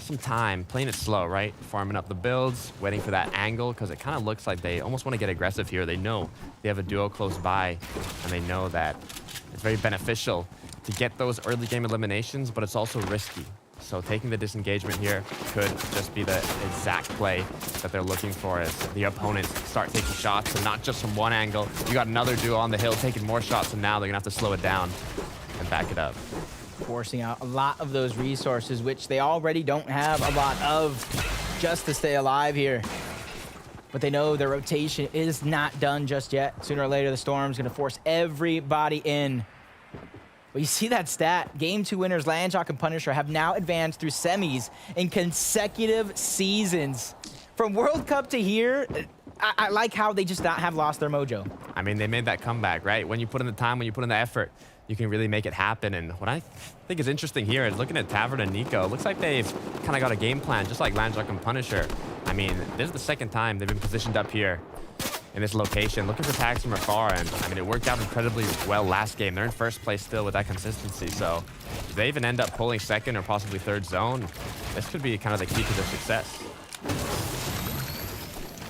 some time, playing it slow, right? Farming up the builds, waiting for that angle, because it kind of looks like they almost want to get aggressive here. They know they have a duo close by, and they know that it's very beneficial to get those early game eliminations, but it's also risky. So taking the disengagement here could just be the exact play that they're looking for as the opponents start taking shots, and not just from one angle. You got another duo on the hill taking more shots, and now they're going to have to slow it down and back it up. Forcing out a lot of those resources, which they already don't have a lot of, just to stay alive here. But they know their rotation is not done just yet. Sooner or later, the Storm's going to force everybody in. But you see that stat. Game 2 winners, Landjock and Punisher, have now advanced through semis in consecutive seasons. From World Cup to here, I like how they just not have lost their mojo. I mean, they made that comeback, right? When you put in the time, when you put in the effort, you can really make it happen. And what I think is interesting here is looking at Tavern and Nico. It looks like they've kind of got a game plan, just like Landjock and Punisher. I mean, this is the second time they've been positioned up here in this location, looking for tags from afar, and I mean, it worked out incredibly well last game. They're in first place still with that consistency, so if they even end up pulling second or possibly third zone, this could be kind of the key to their success.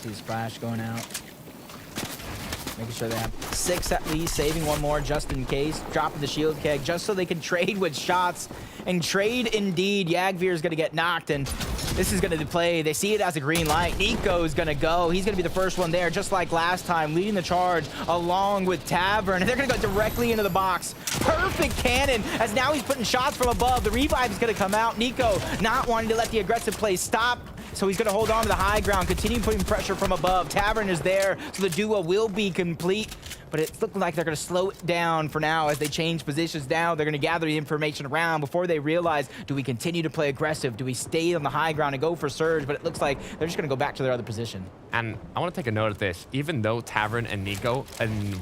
See Splash going out. Making sure they have 6 at least, saving one more just in case. Dropping the shield keg just so they can trade with shots. And trade indeed. Yagveer is going to get knocked, and this is going to be the play. They see it as a green light. Nico's going to go. He's going to be the first one there, just like last time, leading the charge along with Tavern. And they're going to go directly into the box. Perfect cannon, as now he's putting shots from above. The revive is going to come out. Nico not wanting to let the aggressive play stop. So he's going to hold on to the high ground, continue putting pressure from above. Tavern is there, so the duo will be complete. But it's looking like they're going to slow it down for now as they change positions now. They're going to gather the information around before they realize, do we continue to play aggressive? Do we stay on the high ground and go for surge? But it looks like they're just going to go back to their other position. And I want to take a note of this. Even though Tavern and Nico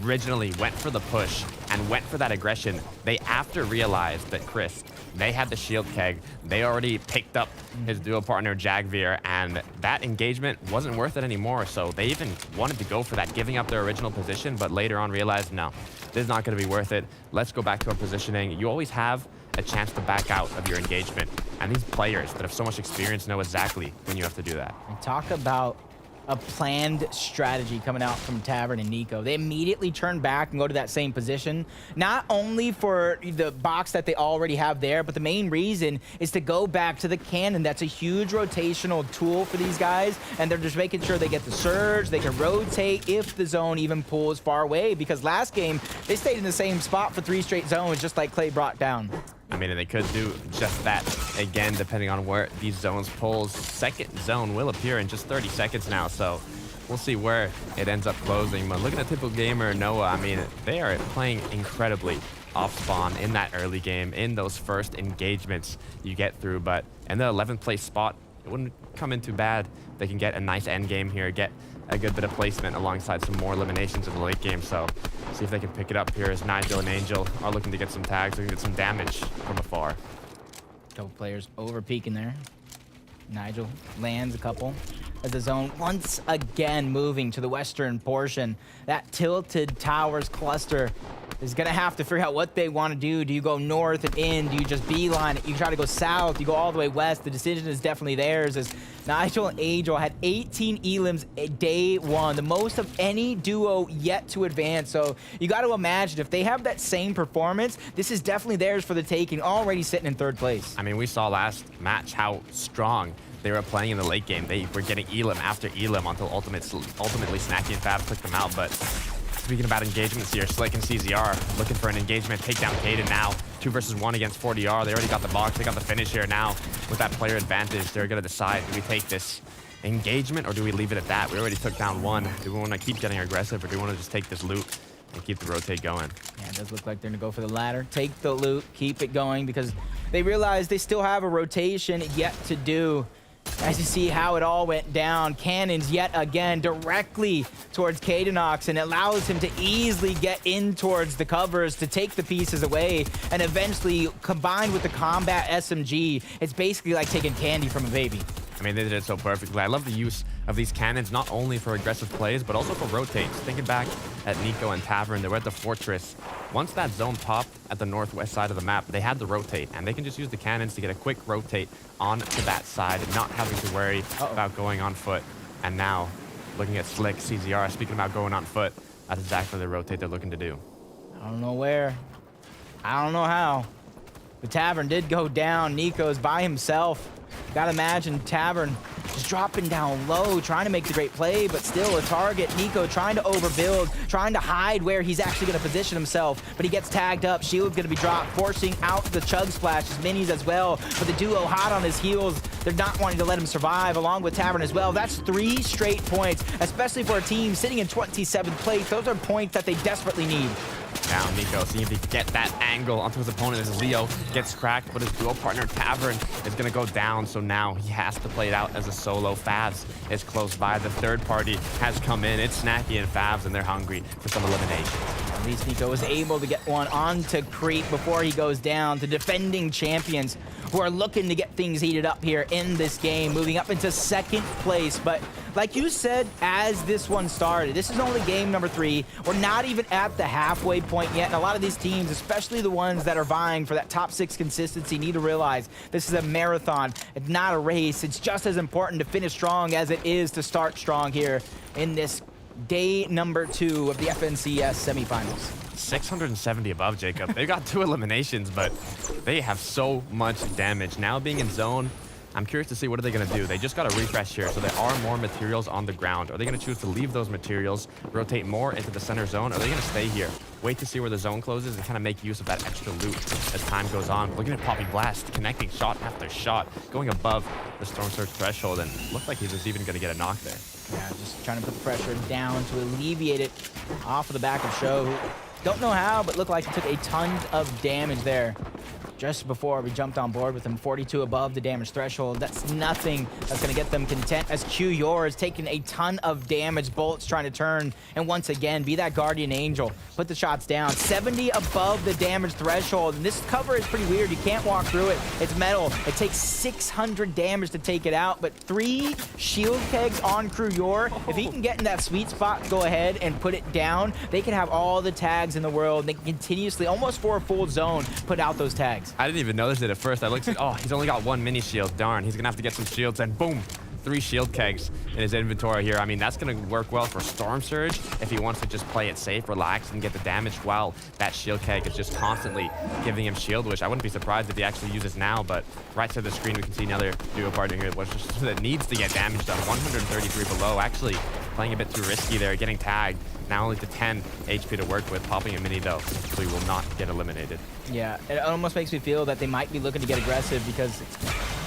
originally went for the push and went for that aggression, they after realized that Chris, they had the shield keg. They already picked up his duo partner, Jagveer, and that engagement wasn't worth it anymore. So they even wanted to go for that, giving up their original position, but later on realized, no, this is not going to be worth it. Let's go back to our positioning. You always have a chance to back out of your engagement. And these players that have so much experience know exactly when you have to do that. And talk about a planned strategy coming out from Tavern and Nico. They immediately turn back and go to that same position, not only for the box that they already have there, but the main reason is to go back to the cannon. That's a huge rotational tool for these guys, and they're just making sure they get the surge, they can rotate if the zone even pulls far away, because last game, they stayed in the same spot for 3 straight zones, just like Clay brought down. I mean, and they could do just that again, depending on where these zones pulls. Second zone will appear in just 30 seconds now, so we'll see where it ends up closing. But looking at Typical Gamer and Noah, I mean, they are playing incredibly off spawn in that early game, in those first engagements you get through. But in the 11th place spot, it wouldn't come in too bad. They can get a nice end game here, get a good bit of placement alongside some more eliminations in the late game. So see if they can pick it up here as Nigel and Angel are looking to get some tags, looking to get some damage from afar. Couple players over peeking there. Nigel lands a couple as the zone once again moving to the western portion. That tilted towers cluster is gonna have to figure out what they want to do. Do you go north and in? Do you just beeline it? You try to go south, you go all the way west. The decision is definitely theirs, as Nigel and Angel had 18 elims day 1, the most of any duo yet to advance. So you got to imagine if they have that same performance, this is definitely theirs for the taking, already sitting in 3rd place. I mean, we saw last match how strong they were playing in the late game. They were getting elim after elim until ultimately Snacky and Fab took them out. But speaking about engagements here, Slick and CZR looking for an engagement, take down Kaden now. 2 versus 1 against 40R. They already got the box, they got the finish here now. With that player advantage, they're gonna decide, do we take this engagement or do we leave it at that? We already took down 1. Do we wanna keep getting aggressive or do we wanna just take this loot and keep the rotate going? Yeah, it does look like they're gonna go for the latter. Take the loot, keep it going, because they realize they still have a rotation yet to do. As you see how it all went down, cannons yet again directly towards Kadenox, and it allows him to easily get in towards the covers to take the pieces away, and eventually combined with the combat SMG, it's basically like taking candy from a baby. I mean, they did it so perfectly. I love the use of these cannons, not only for aggressive plays, but also for rotates. Thinking back at Nico and Tavern, they were at the fortress. Once that zone popped at the northwest side of the map, they had to rotate, and they can just use the cannons to get a quick rotate onto that side, not having to worry about going on foot. And now, looking at Slick, CZR, speaking about going on foot, that's exactly the rotate they're looking to do. I don't know where. I don't know how. The Tavern did go down. Nico's by himself. Gotta imagine Tavern just dropping down low, trying to make the great play, but still a target. Nico trying to overbuild, trying to hide where he's actually going to position himself, but he gets tagged up. Shield's going to be dropped, forcing out the Chug Splash, his minis as well. But the duo hot on his heels. They're not wanting to let him survive, along with Tavern as well. That's 3 straight points, especially for a team sitting in 27th place. Those are points that they desperately need. Now Nico seeing if he can get that angle onto his opponent as Leo gets cracked, but his duo partner Tavern is going to go down, so now he has to play it out as a solo. Favs is close by. The third party has come in. It's Snacky and Favs, and they're hungry for some elimination. At least Nico was able to get one onto Creep before he goes down. The defending champions who are looking to get things heated up here in this game, moving up into 2nd place. But like you said, as this one started, this is only game number 3. We're not even at the halfway point yet. And a lot of these teams, especially the ones that are vying for that top 6 consistency, need to realize this is a marathon. It's not a race. It's just as important to finish strong as it is to start strong here in this day number 2 of the FNCS semifinals. 670 above, Jacob. They've got 2 eliminations, but they have so much damage. Now being in zone, I'm curious to see what are they going to do. They just got a refresh here, so there are more materials on the ground. Are they going to choose to leave those materials, rotate more into the center zone? Are they going to stay here, wait to see where the zone closes, and kind of make use of that extra loot as time goes on? Looking at Poppy Blast, connecting shot after shot, going above the Storm Surge threshold, and looked like he was even going to get a knock there. Yeah, just trying to put the pressure down to alleviate it off of the back of Show. Don't know how, but looked like he took a ton of damage there. Just before we jumped on board with him, 42 above the damage threshold. That's nothing that's going to get them content, as Q Yor is taking a ton of damage. Bolt's trying to turn and once again be that guardian angel. Put the shots down. 70 above the damage threshold. And this cover is pretty weird. You can't walk through it. It's metal. It takes 600 damage to take it out, but 3 shield kegs on Crew Yor. If he can get in that sweet spot, go ahead and put it down. They can have all the tags in the world. They can continuously, almost for a full zone, put out those tags. I didn't even notice it at first. I looked at, oh, he's only got 1 mini shield. Darn, he's gonna have to get some shields, and boom, 3 shield kegs in his inventory here. I mean, that's gonna work well for Storm Surge if he wants to just play it safe, relax, and get the damage while that shield keg is just constantly giving him shield, which I wouldn't be surprised if he actually uses now. But right side of the screen, we can see another duo partner here that needs to get damage done. 133 below, actually playing a bit too risky there, getting tagged. Now only to 10 HP to work with, popping a mini though, so he will not get eliminated. Yeah, it almost makes me feel that they might be looking to get aggressive, because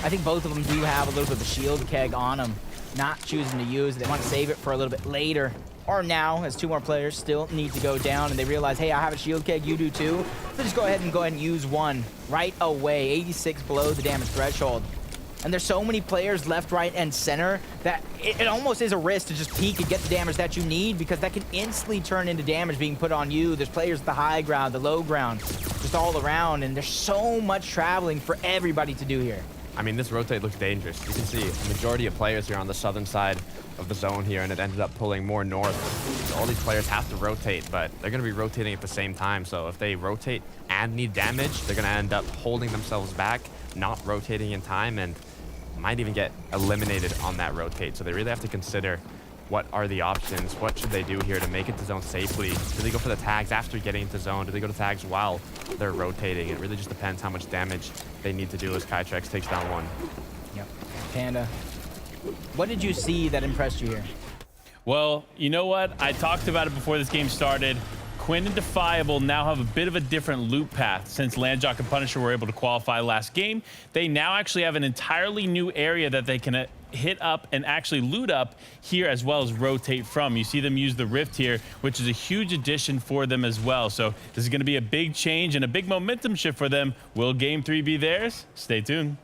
I think both of them do have a little bit of a shield keg on them, not choosing to use it. They want to save it for a little bit later, or now, as 2 more players still need to go down, and they realize, hey, I have a shield keg, you do too. So just go ahead and use one right away. 86 below the damage threshold. And there's so many players left, right, and center that it almost is a risk to just peek and get the damage that you need, because that can instantly turn into damage being put on you. There's players at the high ground, the low ground, just all around, and there's so much traveling for everybody to do here. I mean, this rotate looks dangerous. You can see the majority of players here on the southern side of the zone here, and it ended up pulling more north. So all these players have to rotate, but they're going to be rotating at the same time. So if they rotate and need damage, they're going to end up holding themselves back, not rotating in time, and might even get eliminated on that rotate. So they really have to consider what are the options, what should they do here to make it to zone safely. Do they go for the tags after getting into zone? Do they go to tags while they're rotating? It really just depends how much damage they need to do as Kytrex takes down 1. Yep. Panda, what did you see that impressed you here? Well, you know what? I talked about it before this game started. Quinn and Defiable now have a bit of a different loop path. Since Landjock and Punisher were able to qualify last game, they now actually have an entirely new area that they can hit up and actually loot up here, as well as rotate from. You see them use the Rift here, which is a huge addition for them as well. So this is going to be a big change and a big momentum shift for them. Will Game 3 be theirs? Stay tuned.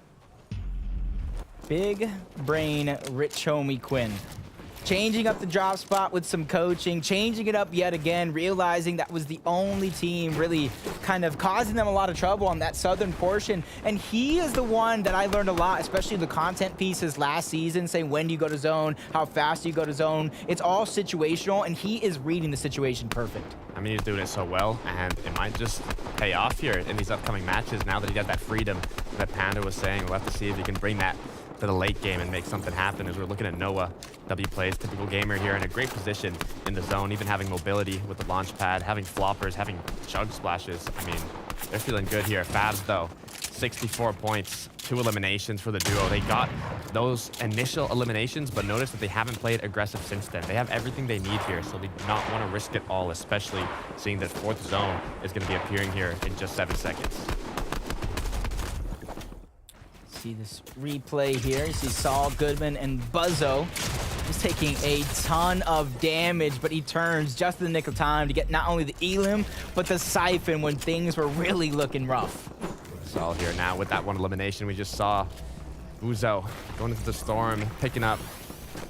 Big brain, rich homie Quinn. changing up the drop spot with some coaching, changing it up yet again, realizing that was the only team really kind of causing them a lot of trouble on that southern portion. And he is the one that I learned a lot, especially the content pieces last season, saying when do you go to zone, how fast do you go to zone. It's all situational, and he is reading the situation perfect. I mean, he's doing it so well, and it might just pay off here in these upcoming matches now that he got that freedom that Panda was saying. We'll have to see if he can bring that to the late game and make something happen as we're looking at Noah. W plays typical gamer here in a great position in the zone, even having mobility with the launch pad, having floppers, having chug splashes. I mean, they're feeling good here. Fabs, though, 64 points, 2 eliminations for the duo. They got those initial eliminations, but notice that they haven't played aggressive since then. They have everything they need here, so they do not want to risk it all, especially seeing that 4th zone is going to be appearing here in just 7 seconds. See this replay here. You see Saul, Goodman, and Buzzo. He's taking a ton of damage, but he turns just in the nick of time to get not only the Elim, but the Siphon when things were really looking rough. Saul here now with that 1 elimination. We just saw Buzo going into the storm, picking up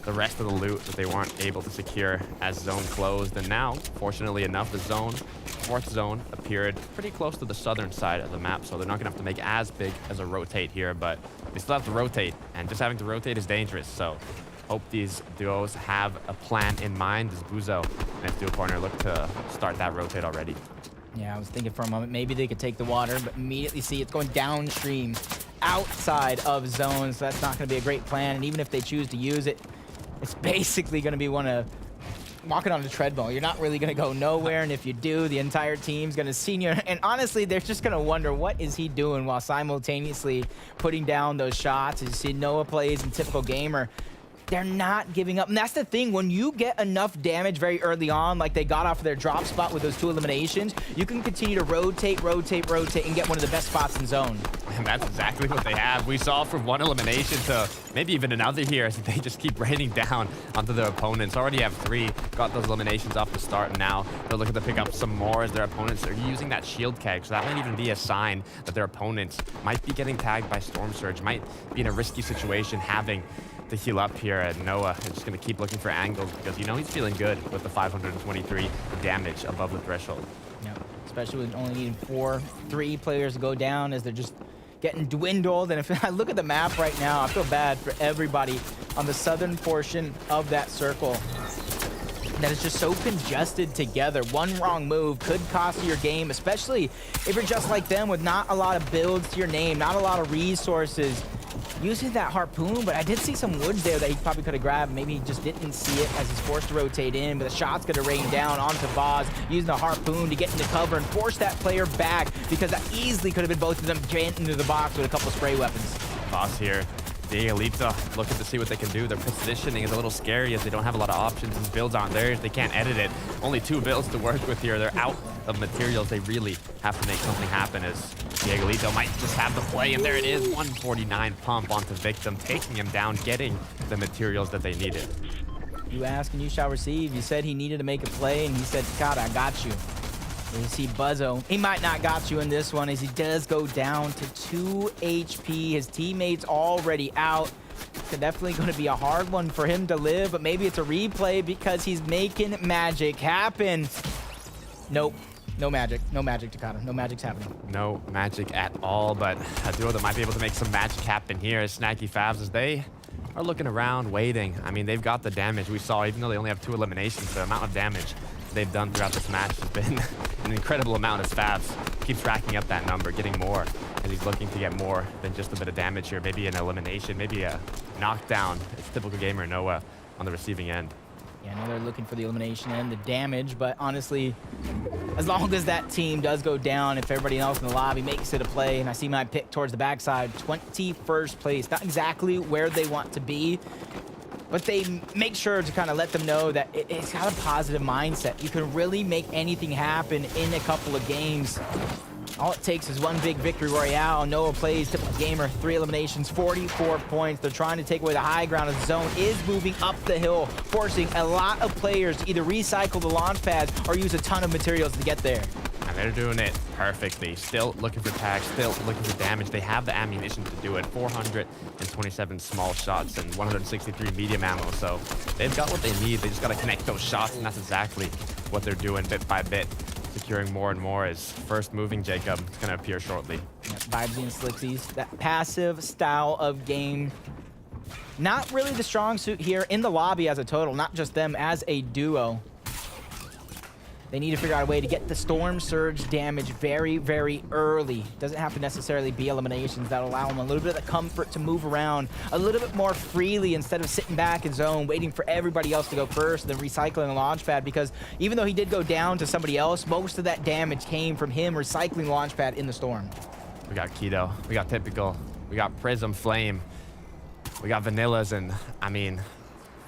the rest of the loot that they weren't able to secure as zone closed. And now, fortunately enough, the zone, 4th zone, appeared pretty close to the southern side of the map, so they're not gonna have to make as big as a rotate here, but they still have to rotate, and just having to rotate is dangerous. So hope these duos have a plan in mind as Buzo and his duo partner look to start that rotate already. Yeah, I was thinking for a moment maybe they could take the water, but immediately see it's going downstream outside of zone, so that's not going to be a great plan. And even if they choose to use it, it's basically going to be one of walking on a treadmill. You're not really going to go nowhere, and if you do, the entire team's going to see you. And honestly, they're just going to wonder, what is he doing while simultaneously putting down those shots? As you see Noah plays in typical gamer, they're not giving up. And that's the thing, when you get enough damage very early on, like they got off of their drop spot with those 2 eliminations, you can continue to rotate, and get one of the best spots in zone. And that's exactly what they have. We saw from 1 elimination to maybe even another here as they just keep raining down onto their opponents. Already have 3, got those eliminations off the start, and now they're looking to pick up some more as their opponents are using that shield keg. So that might even be a sign that their opponents might be getting tagged by Storm Surge, might be in a risky situation having to heal up here. And Noah is just going to keep looking for angles because, you know, he's feeling good with the 523 damage above the threshold. Yeah, especially with only needing 3 players to go down as they're just getting dwindled. And if I look at the map right now, I feel bad for everybody on the southern portion of that circle that is just so congested together. One wrong move could cost you your game, especially if you're just like them with not a lot of builds to your name, not a lot of resources. Using that harpoon, but I did see some wood there that he probably could have grabbed. Maybe he just didn't see it as he's forced to rotate in, but the shot's going to rain down onto Vaz, using the harpoon to get into cover and force that player back, because that easily could have been both of them jammed into the box with a couple spray weapons. Vaz here. Diaglita looking to see what they can do. Their positioning is a little scary as they don't have a lot of options. These builds aren't theirs. They can't edit it. Only 2 builds to work with here. They're out of materials. They really have to make something happen as Diaglito might just have the play. And there it is, 149 pump onto Victim, taking him down, getting the materials that they needed. You ask and you shall receive. You said he needed to make a play, and he said, God, I got you. And you see Buzzo. He might not got you in this one as he does go down to 2 HP. His teammates already out. It's definitely going to be a hard one for him to live, but maybe it's a replay because he's making magic happen. Nope. No magic. No magic, Takata. No magic's happening. No magic at all, but a duo that might be able to make some magic happen here is Snacky Favs as they are looking around, waiting. I mean, they've got the damage we saw, even though they only have 2 eliminations. The amount of damage they've done throughout this match has been an incredible amount as Favs keeps racking up that number, getting more, and he's looking to get more than just a bit of damage here. Maybe an elimination, maybe a knockdown. It's typical gamer Noah on the receiving end. Yeah, I know they're looking for the elimination and the damage, but honestly, as long as that team does go down, if everybody else in the lobby makes it a play, and I see my pick towards the backside, 21st place, not exactly where they want to be, but they make sure to kind of let them know that it's got a positive mindset. You can really make anything happen in a couple of games. All it takes is one big victory royale. Noah plays typical gamer, 3 eliminations, 44 points. They're trying to take away the high ground as the zone is moving up the hill, forcing a lot of players to either recycle the launch pads or use a ton of materials to get there. And they're doing it perfectly. Still looking for tags, still looking for damage. They have the ammunition to do it. 427 small shots and 163 medium ammo. So they've got what they need. They just got to connect those shots, and that's exactly what they're doing bit by bit. Securing more and more as first moving Jacob is going to appear shortly. Vibesy and Slixies, that passive style of game. Not really the strong suit here in the lobby as a total, not just them as a duo. They need to figure out a way to get the Storm Surge damage very, very early. Doesn't have to necessarily be eliminations. That'll allow them a little bit of comfort to move around a little bit more freely instead of sitting back in zone, waiting for everybody else to go first, then recycling the launch pad. Because even though he did go down to somebody else, most of that damage came from him recycling launch pad in the storm. We got Keto, we got Typical, we got Prism Flame, we got Vanillas, and I mean,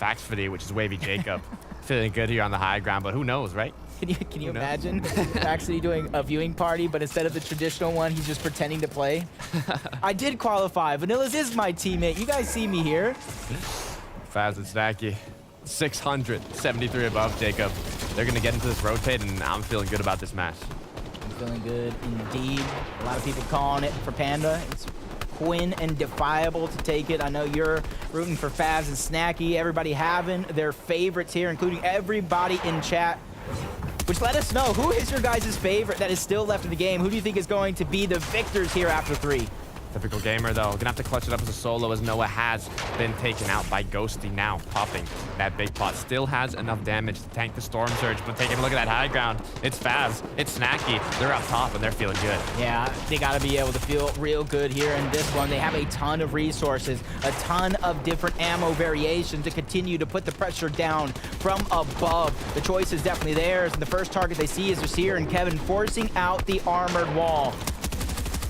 Faxfity, which is Wavy Jacob. Feeling good here on the high ground, but who knows, right? Can you imagine actually doing a viewing party, but instead of the traditional one, he's just pretending to play? I did qualify. Vanillas is my teammate. You guys see me here. Faz and Snacky, 673 above Jacob. They're going to get into this rotate, and I'm feeling good about this match. I'm feeling good indeed. A lot of people calling it for Panda. It's Quinn and Defiable to take it. I know you're rooting for Faz and Snacky. Everybody having their favorites here, including everybody in chat. Which let us know, who is your guys' favorite that is still left in the game? Who do you think is going to be the victors here after 3? Typical Gamer, though, gonna have to clutch it up as a solo as Noah has been taken out by Ghosty now, popping that big pot. Still has enough damage to tank the Storm Surge, but taking a look at that high ground, it's Faz, it's Snacky. They're up top and they're feeling good. Yeah, they gotta be able to feel real good here in this one. They have a ton of resources, a ton of different ammo variations to continue to put the pressure down from above. The choice is definitely theirs, and the first target they see is Rasir and Kevin forcing out the armored wall.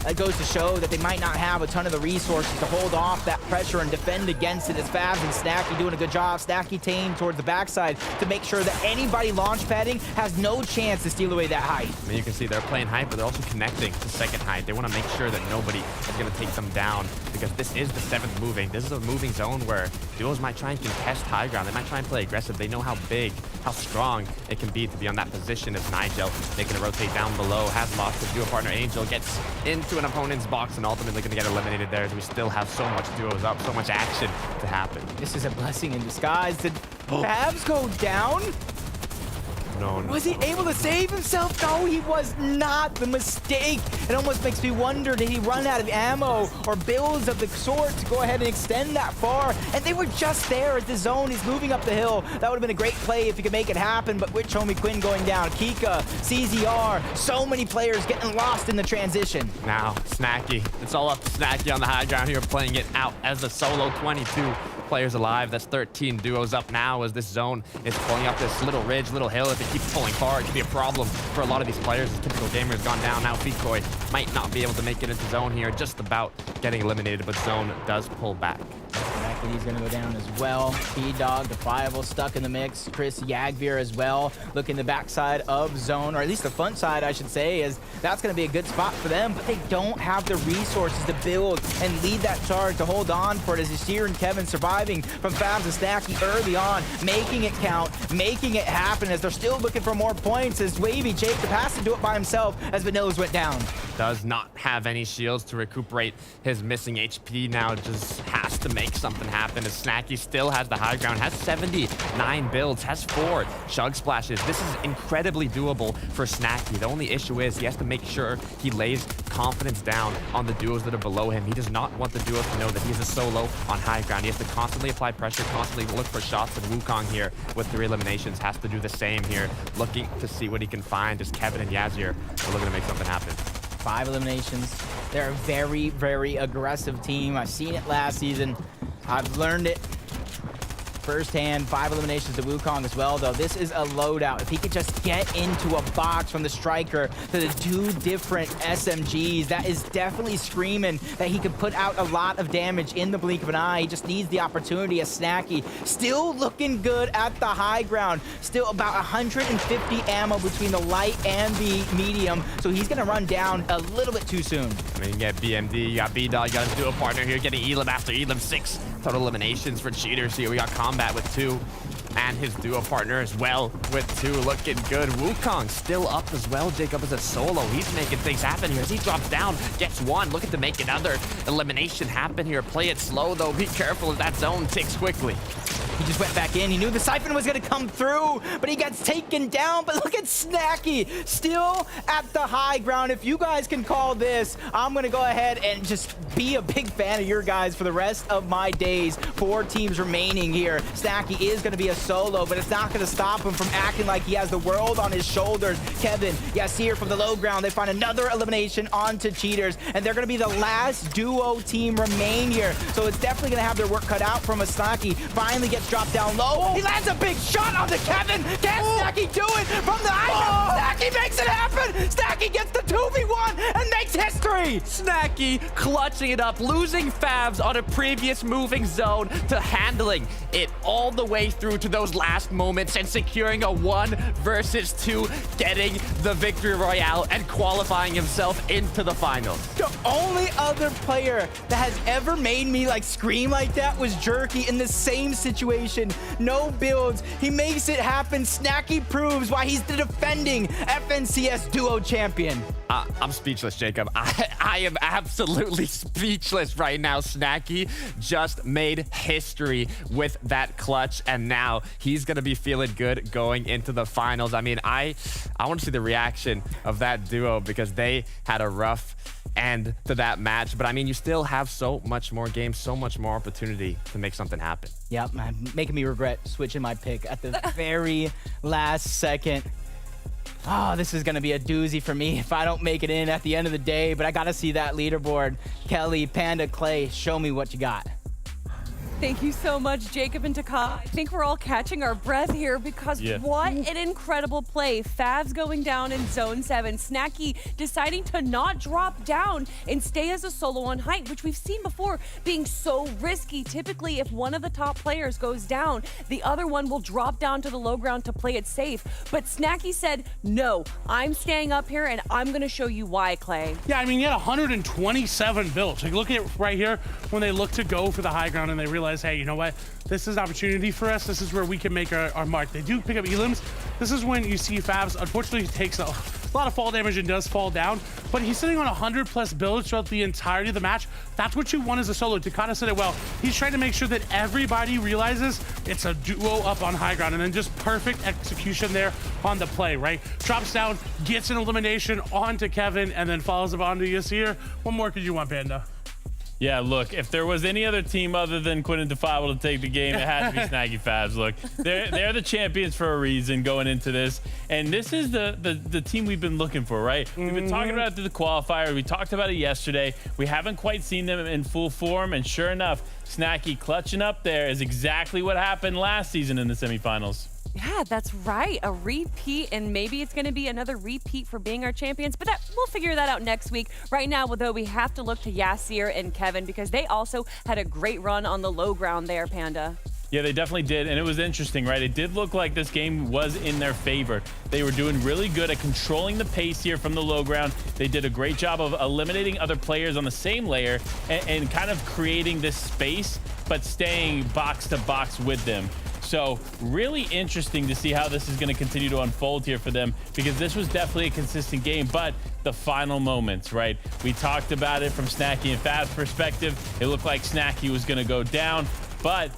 That goes to show that they might not have a ton of the resources to hold off that pressure and defend against it. As Faz and Snacky doing a good job. Snacky tame towards the backside to make sure that anybody launch padding has no chance to steal away that height. I mean, you can see they're playing height, but they're also connecting to second height. They want to make sure that nobody is going to take them down because this is the 7th moving. This is a moving zone where duos might try and contest high ground. They might try and play aggressive. They know how big, how strong it can be to be on that position as Nigel making a rotate down below. Has lost his duo partner Angel, gets into an opponent's box and ultimately going to get eliminated there as we still have so much duos up, so much action to happen. This is a blessing in disguise. Did Fabs go down? No. Was he able to save himself? No, he was not. The mistake. It almost makes me wonder, did he run out of ammo or builds of the sort to go ahead and extend that far? And they were just there as the zone is moving up the hill. That would have been a great play if he could make it happen, but Witch Homie Quinn going down. Kika, CZR, so many players getting lost in the transition. Now, Snacky. It's all up to Snacky on the high ground here, playing it out as a solo. 22 players alive. That's 13 duos up now as this zone is pulling up this little ridge, little hill. If it keeps pulling far, it could be a problem for a lot of these players. The Typical Gamer has gone down now. Feetcoy might not be able to make it into zone here, just about getting eliminated, but zone does pull back. He's gonna go down as well. B-Dog, Defiable, stuck in the mix. Chris Yagvir as well. Looking the backside of zone, or at least the front side, I should say, is that's gonna be a good spot for them, but they don't have the resources to build and lead that charge to hold on for it as Yashir and Kevin surviving from Fabs and Snacky early on, making it count, making it happen as they're still looking for more points as Wavy Jacob has to do it by himself as Vanillas went down. Does not have any shields to recuperate his missing HP now, just has to make something happen as Snacky still has the high ground, has 79 builds, has 4 chug splashes. This is incredibly doable for Snacky. The only issue is he has to make sure he lays confidence down on the duos that are below him. He does not want the duos to know that he's a solo on high ground. He has to constantly apply pressure, constantly look for shots, and Wukong here with 3 eliminations has to do the same here, looking to see what he can find as Kevin and Yazir are looking to make something happen. 5 eliminations. They're a very, very aggressive team. I've seen it last season. I've learned it firsthand. 5 eliminations to Wukong as well, though. This is a loadout. If he could just get into a box from the striker to the 2 different SMGs, that is definitely screaming that he could put out a lot of damage in the blink of an eye. He just needs the opportunity as Snacky. Still looking good at the high ground. Still about 150 ammo between the light and the medium, so he's going to run down a little bit too soon. I mean, you get BMD, you got B-Dog, you got his duo partner here getting Elim after Elim. 6 total eliminations for cheaters here. We got Combat with 2. and his duo partner as well with 2 looking good. Wukong still up as well. Jacob is a solo. He's making things happen here as he drops down, gets 1, looking to make another elimination happen here. Play it slow though. Be careful as that zone ticks quickly. He just went back in. He knew the Siphon was going to come through, but he gets taken down. But look at Snacky, still at the high ground. If you guys can call this, I'm going to go ahead and just be a big fan of your guys for the rest of my days. 4 teams remaining here. Snacky is going to be a solo, but it's not going to stop him from acting like he has the world on his shoulders. Kevin, Yassir from the low ground, they find another elimination onto Cheaters, and they're going to be the last duo team remain here. So it's definitely going to have their work cut out from a Snacky. Finally gets dropped down low. He lands a big shot onto Kevin. Can Snacky do it from the high ground? Snacky makes it happen. Snacky gets the 2v1 and makes history. Snacky clutching it up, losing Favs on a previous moving zone to handling it all the way through to those last moments and securing a 1 versus 2, getting the victory royale and qualifying himself into the finals. The only other player that has ever made me like scream like that was Jerky in the same situation. No builds. He makes it happen. Snacky proves why he's the defending FNCS duo champion. I'm speechless, Jacob. I am absolutely speechless right now. Snacky just made history with that clutch, and now he's going to be feeling good going into the finals. I mean, I want to see the reaction of that duo because they had a rough end to that match. But I mean, you still have so much more games, so much more opportunity to make something happen. Yep, making me regret switching my pick at the very last second. Oh, this is going to be a doozy for me if I don't make it in at the end of the day, but I got to see that leaderboard. Kelly, Panda, Clay, show me what you got. Thank you so much, Jacob and Taka. I think we're all catching our breath here because what an incredible play. Favs going down in Zone 7. Snacky deciding to not drop down and stay as a solo on height, which we've seen before being so risky. Typically, if one of the top players goes down, the other one will drop down to the low ground to play it safe. But Snacky said, no, I'm staying up here and I'm going to show you why, Clay. Yeah, I mean, he had 127 builds. Like, look at it right here when they look to go for the high ground and they realize, hey, you know what? This is an opportunity for us. This is where we can make our mark. They do pick up elims. This is when you see Favs, unfortunately, takes a lot of fall damage and does fall down, but he's sitting on 100+ builds throughout the entirety of the match. That's what you want as a solo. Takata said it well. He's trying to make sure that everybody realizes it's a duo up on high ground, and then just perfect execution there on the play, right? Drops down, gets an elimination onto Kevin, and then follows up onto Yassir. What more could you want, Panda? Yeah, look, if there was any other team other than Quinn and Defiable to take the game, it has to be Snacky Favs. Look, they're the champions for a reason going into this. And this is the team we've been looking for, right? We've been talking about it through the qualifier. We talked about it yesterday. We haven't quite seen them in full form. And sure enough, Snacky clutching up there is exactly what happened last season in the semifinals. Yeah, that's right. A repeat, and maybe it's going to be another repeat for being our champions, but we'll figure that out next week. Right now, though, we have to look to Yassir and Kevin because they also had a great run on the low ground there, Panda. Yeah, they definitely did, and it was interesting, right? It did look like this game was in their favor. They were doing really good at controlling the pace here from the low ground. They did a great job of eliminating other players on the same layer and kind of creating this space, but staying box to box with them. So really interesting to see how this is going to continue to unfold here for them, because this was definitely a consistent game, but the final moments, right? We talked about it from Snacky and Fav's perspective. It looked like Snacky was going to go down, but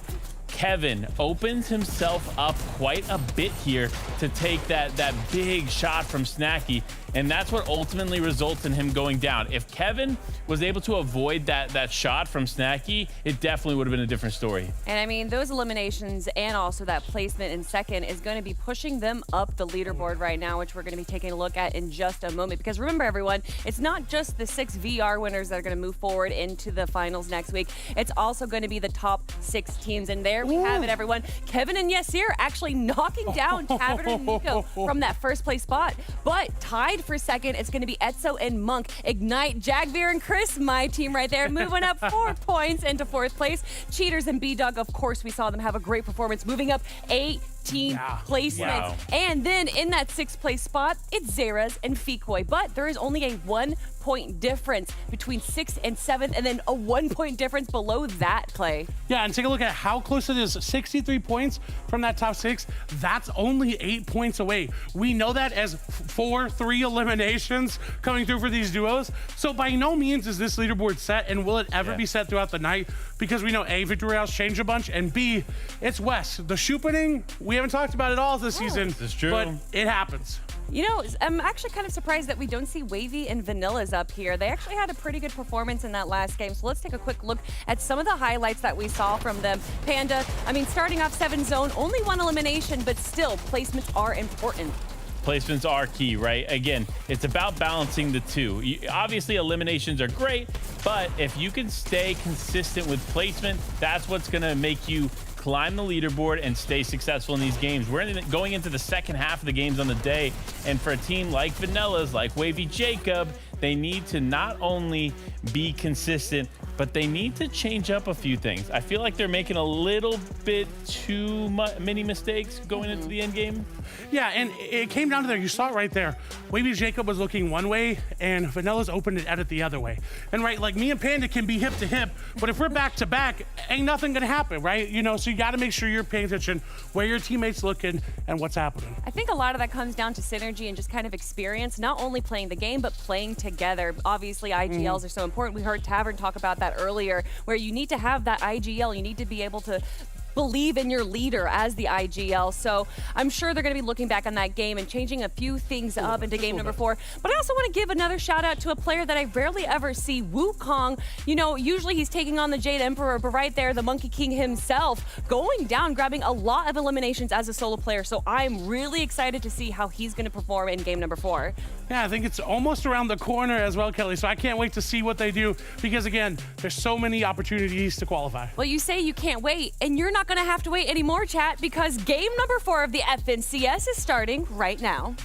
Kevin opens himself up quite a bit here to take that big shot from Snacky, and that's what ultimately results in him going down. If Kevin was able to avoid that shot from Snacky, it definitely would have been a different story. And I mean, those eliminations and also that placement in second is going to be pushing them up the leaderboard right now, which we're going to be taking a look at in just a moment. Because remember, everyone, it's not just the 6 VR winners that are going to move forward into the finals next week. It's also going to be the top 6 teams. And there we have it, everyone. Kevin and Yassir actually knocking down Tabitha and Nico from that first place spot. But tied for second, it's going to be Etso and Monk. Ignite, Jagveer and Chris, my team right there, moving up 4 points into 4th place. Cheaters and B-Dog, of course, we saw them have a great performance, moving up 8 15 placements. And then in that 6th place spot, it's Zeras and Fikoi. But there is only a 1-point difference between 6th and 7th, and then a 1-point difference below that, Clay. Yeah, and take a look at how close it is. 63 points from that top 6. That's only 8 points away. We know that as 3 eliminations coming through for these duos. So by no means is this leaderboard set, and will it ever be set throughout the night? Because we know A, victory royales change a bunch, and B, it's West. The shooting, we haven't talked about it all this season. This is true. But it happens. You know, I'm actually kind of surprised that we don't see Wavy and Vanilla's up here. They actually had a pretty good performance in that last game. So let's take a quick look at some of the highlights that we saw from them. Panda, I mean, starting off 7 zone, only 1 elimination, but still, placements are important. Placements are key, right? Again, it's about balancing the two. Obviously, eliminations are great, but if you can stay consistent with placement, that's what's going to make you climb the leaderboard and stay successful in these games. We're going into the second half of the games on the day, and for a team like Vanilla's, like Wavy Jacob, they need to not only be consistent, but they need to change up a few things. I feel like they're making a little bit too many mistakes going into the end game. Yeah, and it came down to there. You saw it right there. Wavy Jacob was looking one way, and Vanilla's opened it at it the other way. And right, like me and Panda can be hip to hip, but if we're back to back, ain't nothing gonna happen, right? You know, so you got to make sure you're paying attention where your teammates looking and what's happening. I think a lot of that comes down to synergy and just kind of experience, not only playing the game, but playing together. Obviously, IGLs are so important. We heard Tavern talk about that earlier, where you need to have that IGL. You need to be able to believe in your leader as the IGL. So I'm sure they're going to be looking back on that game and changing a few things up into game number 4. But I also want to give another shout out to a player that I rarely ever see, Wukong. You know, usually he's taking on the Jade Emperor, but right there, the Monkey King himself going down, grabbing a lot of eliminations as a solo player. So I'm really excited to see how he's going to perform in game number 4. Yeah, I think it's almost around the corner as well, Kelly. So I can't wait to see what they do because, again, there's so many opportunities to qualify. Well, you say you can't wait, and you're not going to have to wait anymore, chat, because game number 4 of the FNCS is starting right now.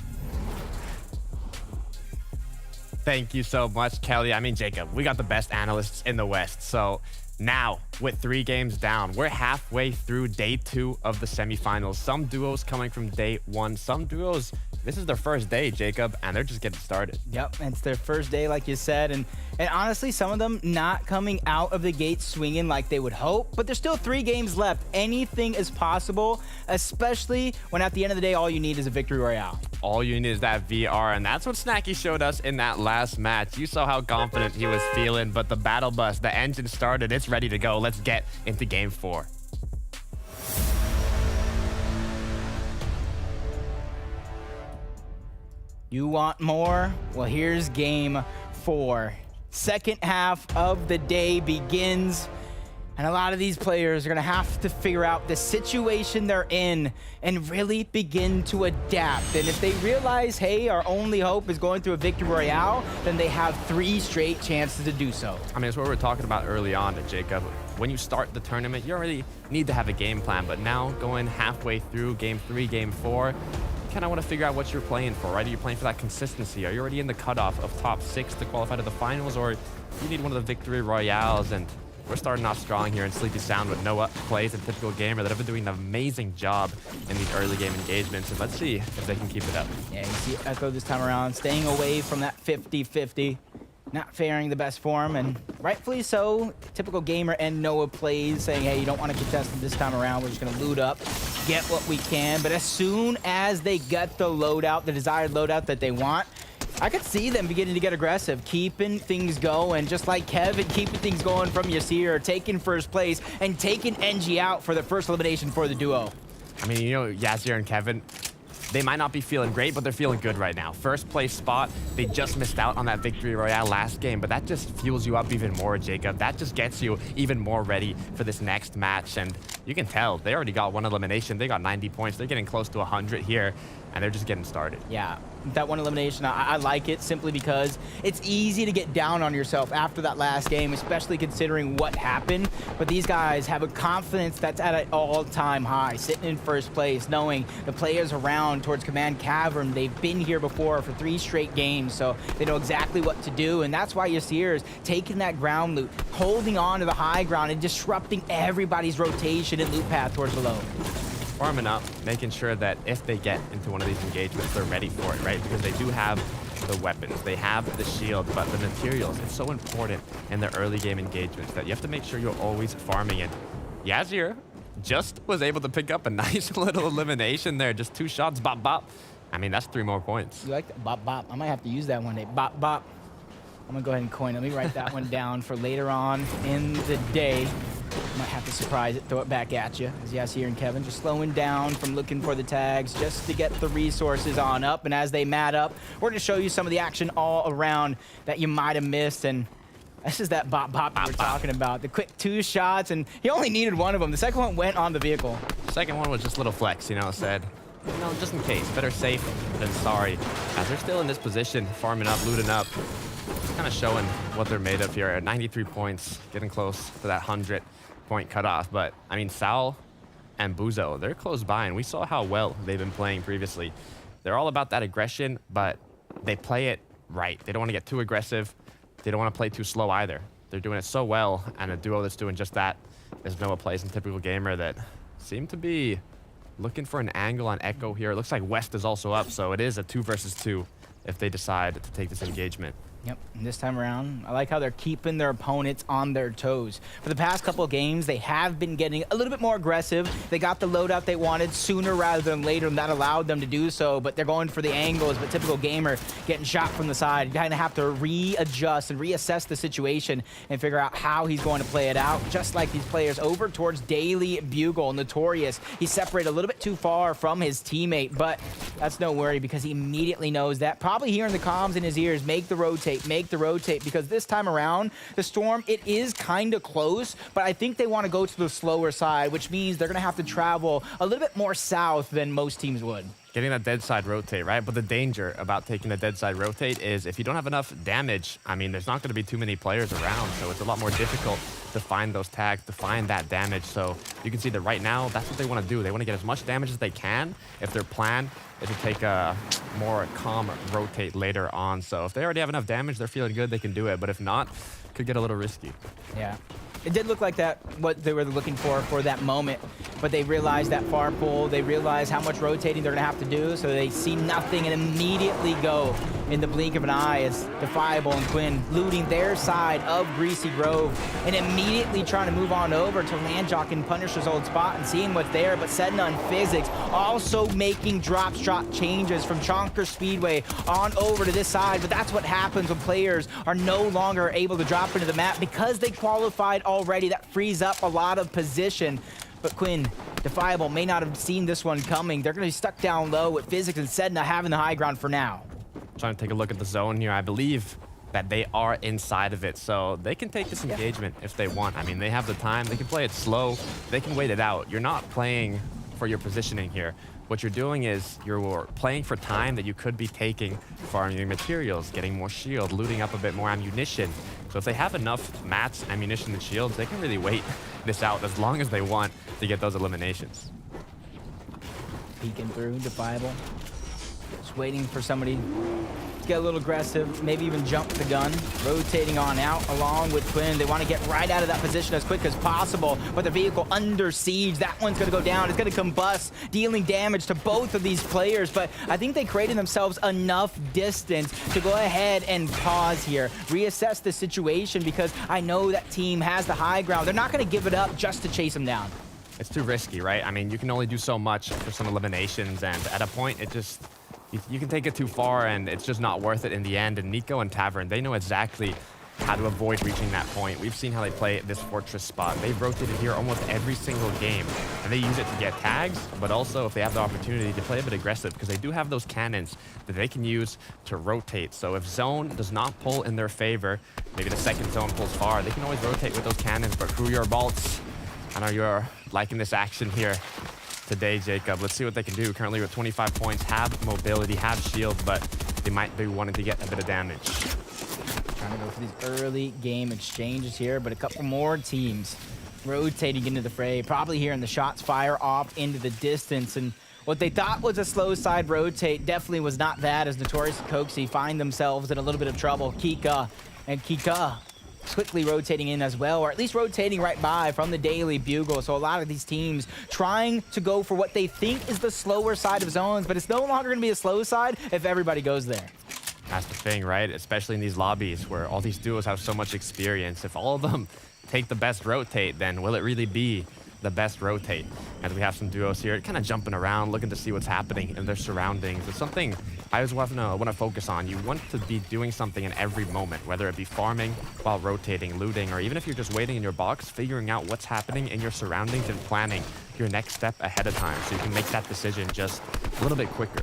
Thank you so much, Kelly. I mean, Jacob, we got the best analysts in the West. So now, with 3 games down, we're halfway through day 2 of the semifinals. Some duos coming from day 1. Some duos, this is their first day, Jacob, and they're just getting started. Yep, it's their first day, like you said, and honestly, some of them not coming out of the gate swinging like they would hope, but there's still 3 games left. Anything is possible, especially when at the end of the day, all you need is a victory royale. All you need is that VR, and that's what Snacky showed us in that last match. You saw how confident he was feeling, but the battle bus, the engine started, it's ready to go. Let's get into game 4. You want more? Well, here's game 4. Second half of the day begins, and a lot of these players are gonna have to figure out the situation they're in and really begin to adapt. And if they realize, hey, our only hope is going through a victory royale, then they have 3 straight chances to do so. I mean, it's what we were talking about early on, Jacob. When you start the tournament, you already need to have a game plan, but now going halfway through game 3, game 4, kind of want to figure out what you're playing for, right? Are you playing for that consistency? Are you already in the cutoff of top 6 to qualify to the finals, or you need one of the victory royales? And we're starting off strong here in Sleepy Sound with Noah plays a typical gamer that have been doing an amazing job in these early game engagements, and let's see if they can keep it up. Yeah, you see Echo this time around, staying away from that 50-50. Not faring the best for him, and rightfully so. Typical gamer and Noah plays, saying, hey, you don't want to contest him this time around. We're just going to loot up, get what we can. But as soon as they get the loadout, the desired loadout that they want, I could see them beginning to get aggressive, keeping things going, just like Kevin, keeping things going from Yasir, taking first place, and taking NG out for the first elimination for the duo. I mean, you know, Yasir and Kevin, they might not be feeling great, but they're feeling good right now. First place spot, they just missed out on that victory royale last game, but that just fuels you up even more, Jacob. That just gets you even more ready for this next match, and you can tell they already got 1 elimination. They got 90 points. They're getting close to 100 here, and they're just getting started. Yeah, that 1 elimination, I like it simply because it's easy to get down on yourself after that last game, especially considering what happened. But these guys have a confidence that's at an all-time high, sitting in first place, knowing the players around towards Command Cavern, they've been here before for 3 straight games, so they know exactly what to do. And that's why Yasir is taking that ground loot, holding on to the high ground, and disrupting everybody's rotation and loot path towards the low. farming up, making sure that if they get into one of these engagements, they're ready for it, right? Because they do have the weapons, they have the shield, but the materials, it's so important in the early game engagements that you have to make sure you're always farming it. Yazir just was able to pick up a nice little elimination there. Just 2 shots, bop, bop. I mean, that's 3 more points. You like that? Bop, bop. I might have to use that one day. Bop, bop. I'm going to go ahead and coin. Let me write that one down for later on in the day. Might have to surprise it, throw it back at you. As Yazir and Kevin just slowing down from looking for the tags just to get the resources on up. And as they mat up, we're going to show you some of the action all around that you might have missed. And this is that bop bop we were talking about. The quick 2 shots, and he only needed 1 of them. The second one went on the vehicle. Second one was just a little flex, you know, said, you know, just in case. Better safe than sorry. As they're still in this position, farming up, looting up. Kind of showing what they're made of here at 93 points, getting close to that 100-point cutoff. But, I mean, Sal and Buzo, they're close by, and we saw how well they've been playing previously. They're all about that aggression, but they play it right. They don't want to get too aggressive. They don't want to play too slow either. They're doing it so well, and a duo that's doing just that is Noah Plays and Typical Gamer that seem to be looking for an angle on Echo here. It looks like West is also up, so it is a 2 versus 2 if they decide to take this engagement. Yep, and this time around, I like how they're keeping their opponents on their toes. For the past couple of games, they have been getting a little bit more aggressive. They got the loadout they wanted sooner rather than later, and that allowed them to do so, but they're going for the angles. But Typical Gamer getting shot from the side. You kind of have to readjust and reassess the situation and figure out how he's going to play it out, just like these players over towards Daily Bugle. Notorious, he separated a little bit too far from his teammate, but that's no worry because he immediately knows that. Probably hearing the comms in his ears, make the rotate, because this time around, the Storm, it is kind of close, but I think they want to go to the slower side, which means they're going to have to travel a little bit more south than most teams would. Getting that dead side rotate, right? But the danger about taking the dead side rotate is if you don't have enough damage, I mean, there's not going to be too many players around, so it's a lot more difficult to find those tags, to find that damage. So you can see that right now, that's what they want to do. They want to get as much damage as they can if their plan is to take a more calm rotate later on. So if they already have enough damage, they're feeling good, they can do it. But if not, could get a little risky. Yeah. It did look like that, what they were looking for that moment, but they realized that far pull, they realized how much rotating they're gonna have to do, so they see nothing and immediately go in the blink of an eye as Defiable and Quinn looting their side of Greasy Grove and immediately trying to move on over to Landjock and Punisher's old spot and seeing what's there, but Sedna and Physics also making drop shot changes from Chonker Speedway on over to this side, but that's what happens when players are no longer able to drop into the map because they qualified already. That frees up a lot of position. But Quinn, Defiable may not have seen this one coming. They're going to be stuck down low with Physics and Sedna having the high ground for now. Trying to take a look at the zone here. I believe that they are inside of it, so they can take this engagement if they want. I mean, they have the time. They can play it slow. They can wait it out. You're not playing for your positioning here. What you're doing is you're playing for time that you could be taking, farming your materials, getting more shield, looting up a bit more ammunition. So if they have enough mats, ammunition, and shields, they can really wait this out as long as they want to get those eliminations. Peeking through, Defiable. Just waiting for somebody to get a little aggressive, maybe even jump the gun. Rotating on out along with Quinn. They want to get right out of that position as quick as possible, but the vehicle under siege. That one's going to go down. It's going to combust, dealing damage to both of these players, but I think they created themselves enough distance to go ahead and pause here, reassess the situation, because I know that team has the high ground. They're not going to give it up just to chase them down. It's too risky, right? I mean, you can only do so much for some eliminations, and at a point, it just... You can take it too far, and it's just not worth it in the end. And Nico and Tavern, they know exactly how to avoid reaching that point. We've seen how they play this fortress spot. They've rotated here almost every single game, and they use it to get tags, but also if they have the opportunity to play a bit aggressive, because they do have those cannons that they can use to rotate. So if zone does not pull in their favor, maybe the second zone pulls far, they can always rotate with those cannons. But crew your bolts. I know you're liking this action here today, Jacob. Let's see what they can do. Currently with 25 points, have mobility, have shield, but they might be wanting to get a bit of damage. Trying to go for these early game exchanges here, but a couple more teams rotating into the fray, probably hearing the shots fire off into the distance. And what they thought was a slow side rotate definitely was not that, as Notorious and Coxie find themselves in a little bit of trouble. Kika quickly rotating in as well, or at least rotating right by from the Daily Bugle. So a lot of these teams trying to go for what they think is the slower side of zones, but it's no longer going to be a slow side if everybody goes there. That's the thing, right? Especially in these lobbies where all these duos have so much experience. If all of them take the best rotate, then will it really be the best rotate? As we have some duos here kind of jumping around, looking to see what's happening in their surroundings. It's something I always want to focus on. You want to be doing something in every moment, whether it be farming while rotating, looting, or even if you're just waiting in your box, figuring out what's happening in your surroundings and planning your next step ahead of time so you can make that decision just a little bit quicker.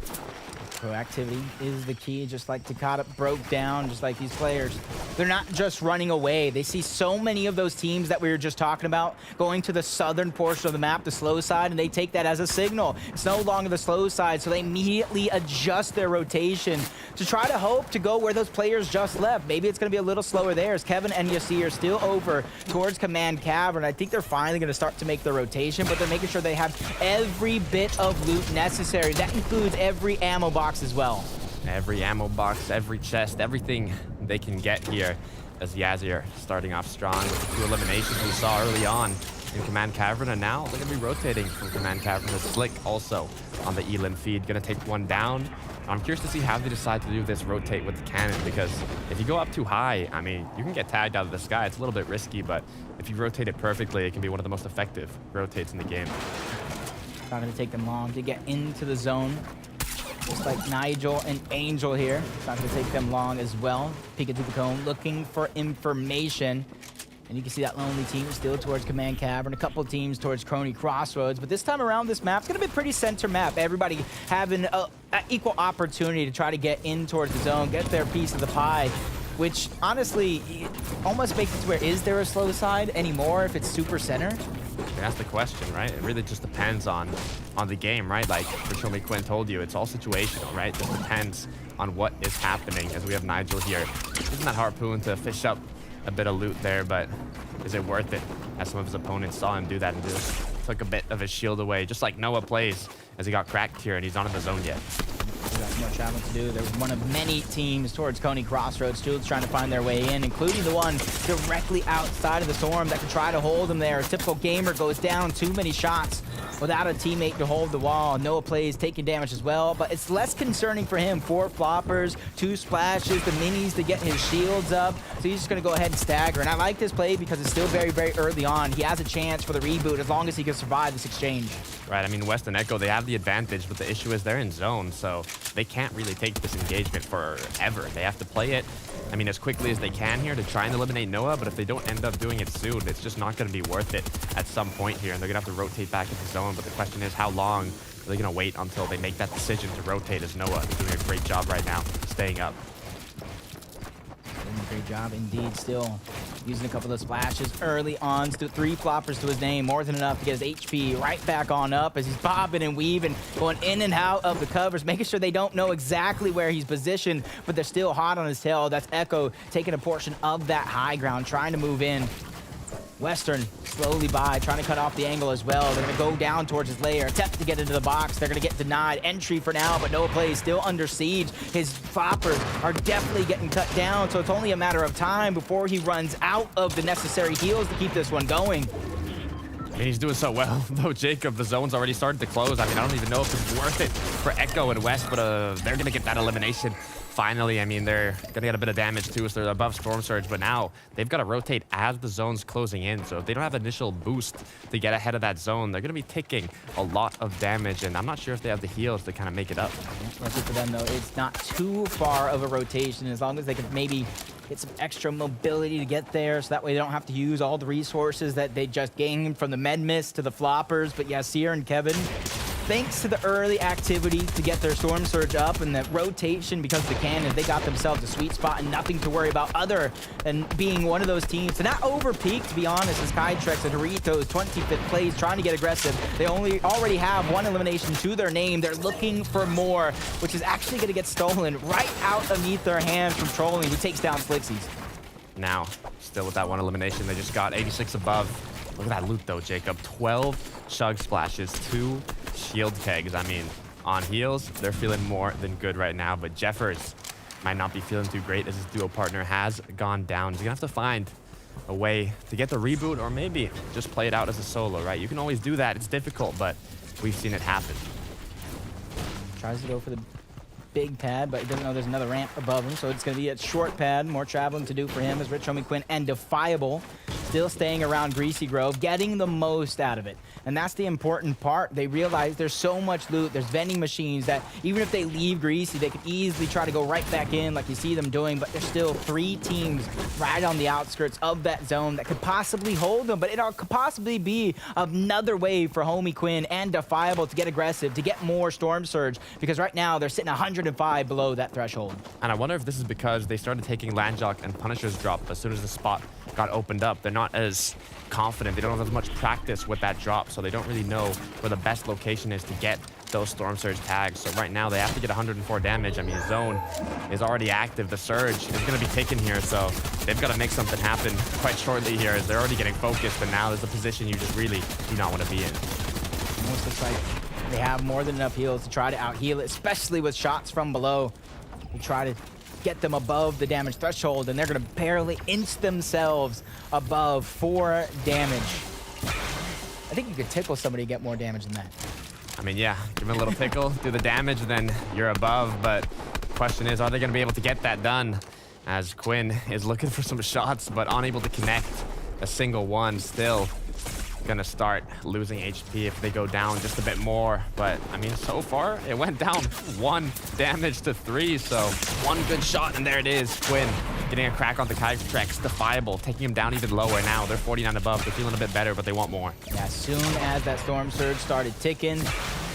Proactivity is the key, just like Takata broke down, just like these players. They're not just running away. They see so many of those teams that we were just talking about going to the southern portion of the map, the slow side, and they take that as a signal. It's no longer the slow side, so they immediately adjust their rotation to try to hope to go where those players just left. Maybe it's going to be a little slower there as Kevin and Yasir are still over towards Command Cavern. I think they're finally going to start to make the rotation, but they're making sure they have every bit of loot necessary. That includes every ammo box as well. Every ammo box, every chest, everything they can get here as Yasir starting off strong with the 2 eliminations we saw early on in Command Cavern, and now they're going to be rotating from Command Cavern to Slick also on the Elim feed. Going to take one down. I'm curious to see how they decide to do this rotate with the cannon, because if you go up too high, I mean, you can get tagged out of the sky. It's a little bit risky, but if you rotate it perfectly, it can be one of the most effective rotates in the game. Not going to take them long to get into the zone. Just like Nigel and Angel here. It's not going to take them long as well. Peek into the cone, looking for information. And you can see that lonely team still towards Command Cavern, a couple teams towards Crony Crossroads. But this time around, this map's going to be a pretty center map. Everybody having an equal opportunity to try to get in towards the zone, get their piece of the pie, which honestly almost makes it to where is there a slow side anymore if it's super center? That's the question, right? It really just depends on the game, right? Like Rachel Quinn told you, it's all situational, right? It just depends on what is happening. As we have Nigel here, using that harpoon to fish up a bit of loot there, but is it worth it? As some of his opponents saw him do that and just took a bit of his shield away, just like Noah plays as he got cracked here and he's not in the zone yet. Got more travel to do. There's one of many teams towards Coney Crossroads. Jules trying to find their way in, including the one directly outside of the storm that can try to hold them there. A typical gamer goes down too many shots without a teammate to hold the wall. Noah plays taking damage as well, but it's less concerning for him. 4 floppers, 2 splashes, the minis to get his shields up. So he's just going to go ahead and stagger. And I like this play because it's still very, very early on. He has a chance for the reboot as long as he can survive this exchange. Right, I mean, West and Echo, they have the advantage, but the issue is they're in zone, so they can't really take this engagement forever. They have to play it, I mean, as quickly as they can here to try and eliminate Noah, but if they don't end up doing it soon, it's just not going to be worth it at some point here, and they're going to have to rotate back into zone, but the question is how long are they going to wait until they make that decision to rotate, as Noah is doing a great job right now, staying up. Doing a great job indeed, still using a couple of splashes early on. Still 3 floppers to his name, more than enough to get his HP right back on up as he's bobbing and weaving, going in and out of the covers, making sure they don't know exactly where he's positioned, but they're still hot on his tail. That's Echo taking a portion of that high ground, trying to move in. Western slowly by, trying to cut off the angle as well. They're going to go down towards his lair, attempt to get into the box. They're going to get denied entry for now, but Noah plays still under siege. His floppers are definitely getting cut down, so it's only a matter of time before he runs out of the necessary heals to keep this one going. I mean, he's doing so well, though, Jacob. The zone's already started to close. I mean, I don't even know if it's worth it for Echo and West, but they're going to get that elimination. Finally, I mean, they're going to get a bit of damage too, so they're above Storm Surge, but now they've got to rotate as the zone's closing in. So if they don't have initial boost to get ahead of that zone, they're going to be taking a lot of damage, and I'm not sure if they have the heals to kind of make it up. Lucky for them, though, it's not too far of a rotation, as long as they can maybe get some extra mobility to get there, so that way they don't have to use all the resources that they just gained from the med mist to the floppers. But Yasir and Kevin, thanks to the early activity to get their Storm Surge up and the rotation because of the cannons, they got themselves a sweet spot and nothing to worry about other than being one of those teams to not over-peak, to be honest, as Kytrex and Doritos 25th place trying to get aggressive. They already have 1 elimination to their name. They're looking for more, which is actually going to get stolen right out underneath their hands from Trolling, who takes down Flixies. Now, still with that 1 elimination, they just got 86 above. Look at that loot, though, Jacob. 12 Chug Splashes, 2 Shield Kegs. I mean, on heals, they're feeling more than good right now, but Jeffers might not be feeling too great as his duo partner has gone down. He's going to have to find a way to get the reboot or maybe just play it out as a solo, right? You can always do that. It's difficult, but we've seen it happen. Tries to go for the big pad, but he doesn't know there's another ramp above him, so it's going to be a short pad. More traveling to do for him as Rich Homie Quinn and Defiable still staying around Greasy Grove, getting the most out of it. And that's the important part. They realize there's so much loot. There's vending machines that even if they leave Greasy, they could easily try to go right back in like you see them doing, but there's still 3 teams right on the outskirts of that zone that could possibly hold them, but it could possibly be another way for Homie Quinn and Defiable to get aggressive, to get more Storm Surge, because right now they're sitting 105 below that threshold. And I wonder if this is because they started taking Landjock and Punisher's drop as soon as the spot got opened up. They're not as confident. They don't have as much practice with that drop, so they don't really know where the best location is to get those Storm Surge tags. So right now they have to get 104 damage. I mean, zone is already active. The Surge is going to be taken here, so they've got to make something happen quite shortly here as they're already getting focused, and now there's a position you just really do not want to be in. Almost looks like they have more than enough heals to try to out-heal it, especially with shots from below. They try to get them above the damage threshold, and they're going to barely inch themselves above 4 damage. I think you could tickle somebody to get more damage than that. I mean, yeah, give them a little tickle, do the damage, then you're above. But the question is, are they going to be able to get that done? As Quinn is looking for some shots, but unable to connect a single one. Still going to start losing HP if they go down just a bit more. But, I mean, so far, it went down 1 damage to 3. So 1 good shot, and there it is. Quinn getting a crack on the Kytrex. Defiable, taking him down even lower now. They're 49 above. They're feeling a bit better, but they want more. Yeah, as soon as that Storm Surge started ticking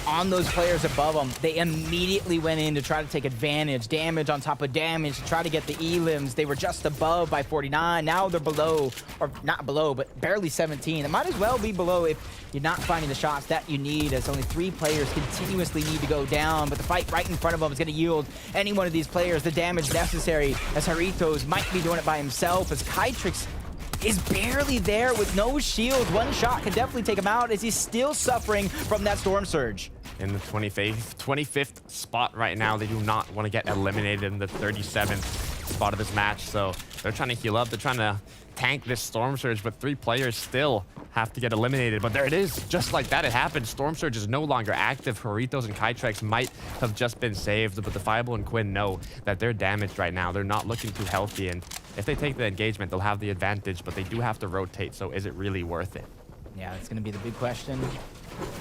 on those players above them, they immediately went in to try to take advantage. Damage on top of damage to try to get the elims. They were just above by 49. Now they're below, or not below, but barely 17. It might as well be below if you're not finding the shots that you need, as only 3 players continuously need to go down. But the fight right in front of them is going to yield any one of these players the damage necessary, as Haritos might be doing it by himself, as Kytrex is barely there with no shield. 1 shot can definitely take him out, as he's still suffering from that Storm Surge. In the 25th spot right now. They do not want to get eliminated in the 37th spot of this match. So they're trying to heal up. They're trying to tank this Storm Surge, but 3 players still have to get eliminated. But there it is. Just like that, it happened. Storm Surge is no longer active. Haritos and Kytrex might have just been saved, but Defiable and Quinn know that they're damaged right now. They're not looking too healthy, and if they take the engagement, they'll have the advantage, but they do have to rotate, so is it really worth it? Yeah, that's going to be the big question.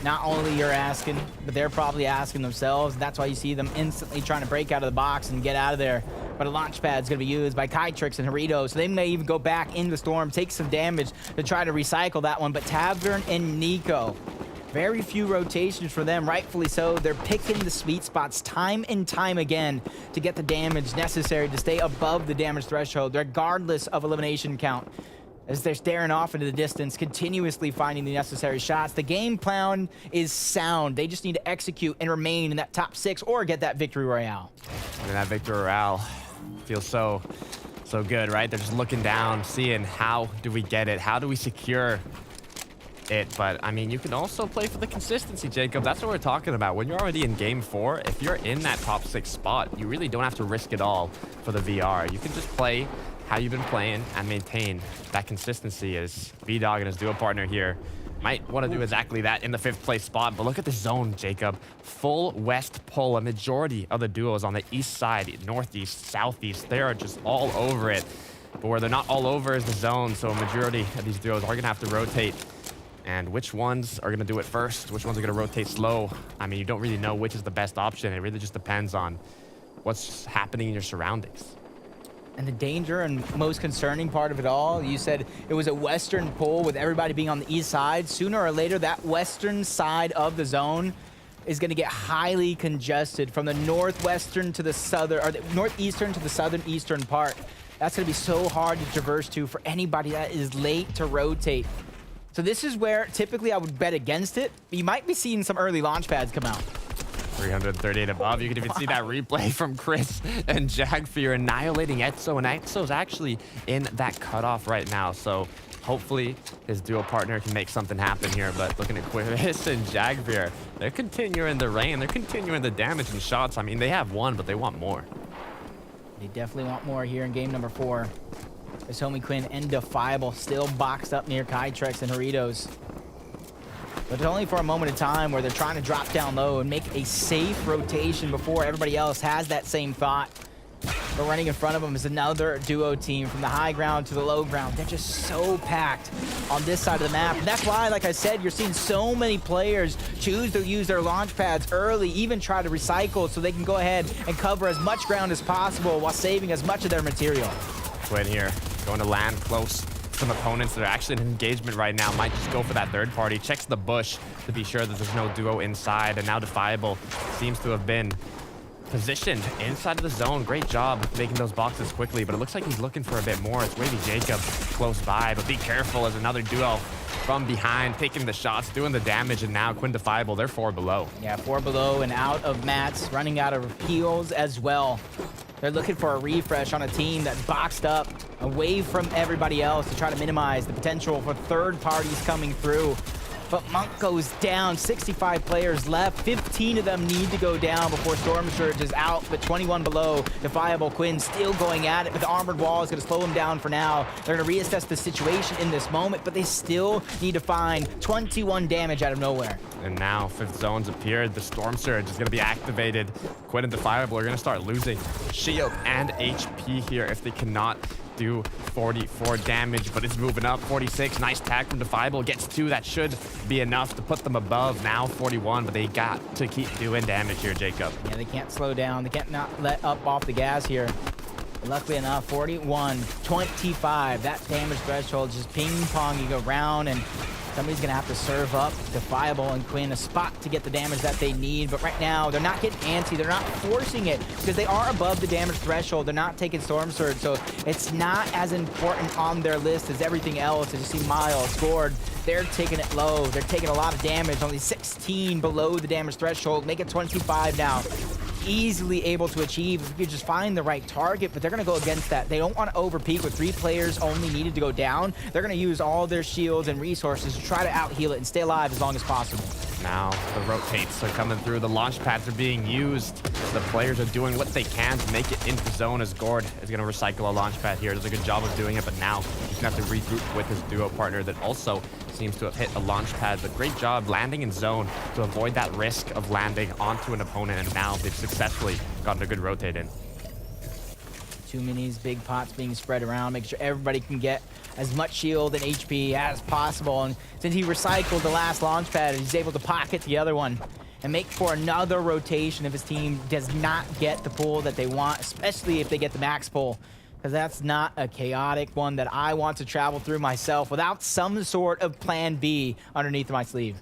Not only you're asking, but they're probably asking themselves. That's why you see them instantly trying to break out of the box and get out of there. But a launch pad is going to be used by Kytrex and Haritos, so they may even go back in the Storm, take some damage to try to recycle that one. But Tavern and Nico, very few rotations for them, rightfully so. They're picking the sweet spots time and time again to get the damage necessary to stay above the damage threshold, regardless of elimination count, as they're staring off into the distance, continuously finding the necessary shots. The game plan is sound. They just need to execute and remain in that top 6 or get that victory royale. And that victory royale feels so good, right? They're just looking down, seeing how do we get it? How do we secure it? But, I mean, you can also play for the consistency, Jacob. That's what we're talking about. When you're already in game 4, if you're in that top 6 spot, you really don't have to risk it all for the VR. You can just play how you've been playing and maintain that consistency, as V-Dog and his duo partner here might want to do exactly that in the 5th place spot. But look at the zone, Jacob. Full west pull. A majority of the duos on the east side, northeast, southeast, they are just all over it. But where they're not all over is the zone, so a majority of these duos are going to have to rotate. And which ones are going to do it first? Which ones are going to rotate slow? I mean, you don't really know which is the best option. It really just depends on what's happening in your surroundings. And the danger and most concerning part of it all, you said it was a western pull with everybody being on the east side. Sooner or later, that western side of the zone is going to get highly congested from the northwestern to the southern, or the northeastern to the southern eastern part. That's going to be so hard to traverse to for anybody that is late to rotate. So this is where typically I would bet against it. You might be seeing some early launch pads come out. 338 above. You can even see that replay from Chris and Jagfear annihilating Etso, and Etso's actually in that cutoff right now. So hopefully his duo partner can make something happen here. But looking at Chris and Jagfear, they're continuing the rain. They're continuing the damage and shots. I mean, they have 1, but they want more. They definitely want more here in game number 4. His homie Quinn and Defiable still boxed up near Kytrex and Doritos. But it's only for a moment of time where they're trying to drop down low and make a safe rotation before everybody else has that same thought. But running in front of them is another duo team from the high ground to the low ground. They're just so packed on this side of the map. And that's why, like I said, you're seeing so many players choose to use their launch pads early, even try to recycle so they can go ahead and cover as much ground as possible while saving as much of their material. Quinn here, going to land close. Some opponents that are actually in engagement right now might just go for that third party. Checks the bush to be sure that there's no duo inside. And now Defiable seems to have been positioned inside of the zone. Great job making those boxes quickly, but it looks like he's looking for a bit more. It's Wavy Jacob close by, but be careful as another duo from behind, taking the shots, doing the damage, and now Quinn Defiable, they're 4 below. Yeah, 4 below and out of mats, running out of heals as well. They're looking for a refresh on a team that's boxed up away from everybody else to try to minimize the potential for third parties coming through. But Monk goes down, 65 players left. 15 of them need to go down before Storm Surge is out, but 21 below. Defiable Quinn still going at it, but the armored wall is going to slow him down for now. They're going to reassess the situation in this moment, but they still need to find 21 damage out of nowhere. And now 5th zone's appeared. The Storm Surge is going to be activated. Quinn and Defiable are going to start losing shield and HP here if they cannot do 44 damage, but it's moving up. 46, nice tag from Defiable, gets 2. That should be enough to put them above. Now 41, but they got to keep doing damage here, Jacob. Yeah, they can't slow down. They can't not let up off the gas here. But luckily enough, 41, 25. That damage threshold just ping-ponging around, and somebody's going to have to serve up Defiable and Quinn a spot to get the damage that they need. But right now, they're not getting antsy. They're not forcing it because they are above the damage threshold. They're not taking Storm Surge, so it's not as important on their list as everything else. As you see Miles scored, they're taking it low. They're taking a lot of damage, only 16 below the damage threshold. Make it 25 now. Easily able to achieve if you just find the right target, but they're going to go against that. They don't want to overpeak with 3 players only needed to go down. They're going to use all their shields and resources to try to out-heal it and stay alive as long as possible. Now the rotates are coming through. The launch pads are being used. The players are doing what they can to make it into zone as Gord is going to recycle a launch pad here. Does a good job of doing it, but now he's going to have to regroup with his duo partner that also seems to have hit a launch pad, but great job landing in zone to avoid that risk of landing onto an opponent, and now they've successfully gotten a good rotate in. 2 minis, big pots being spread around, make sure everybody can get as much shield and HP as possible. And since he recycled the last launch pad, he's able to pocket the other one and make for another rotation if his team does not get the pull that they want, especially if they get the max pull. Because that's not a chaotic one that I want to travel through myself without some sort of plan B underneath my sleeve.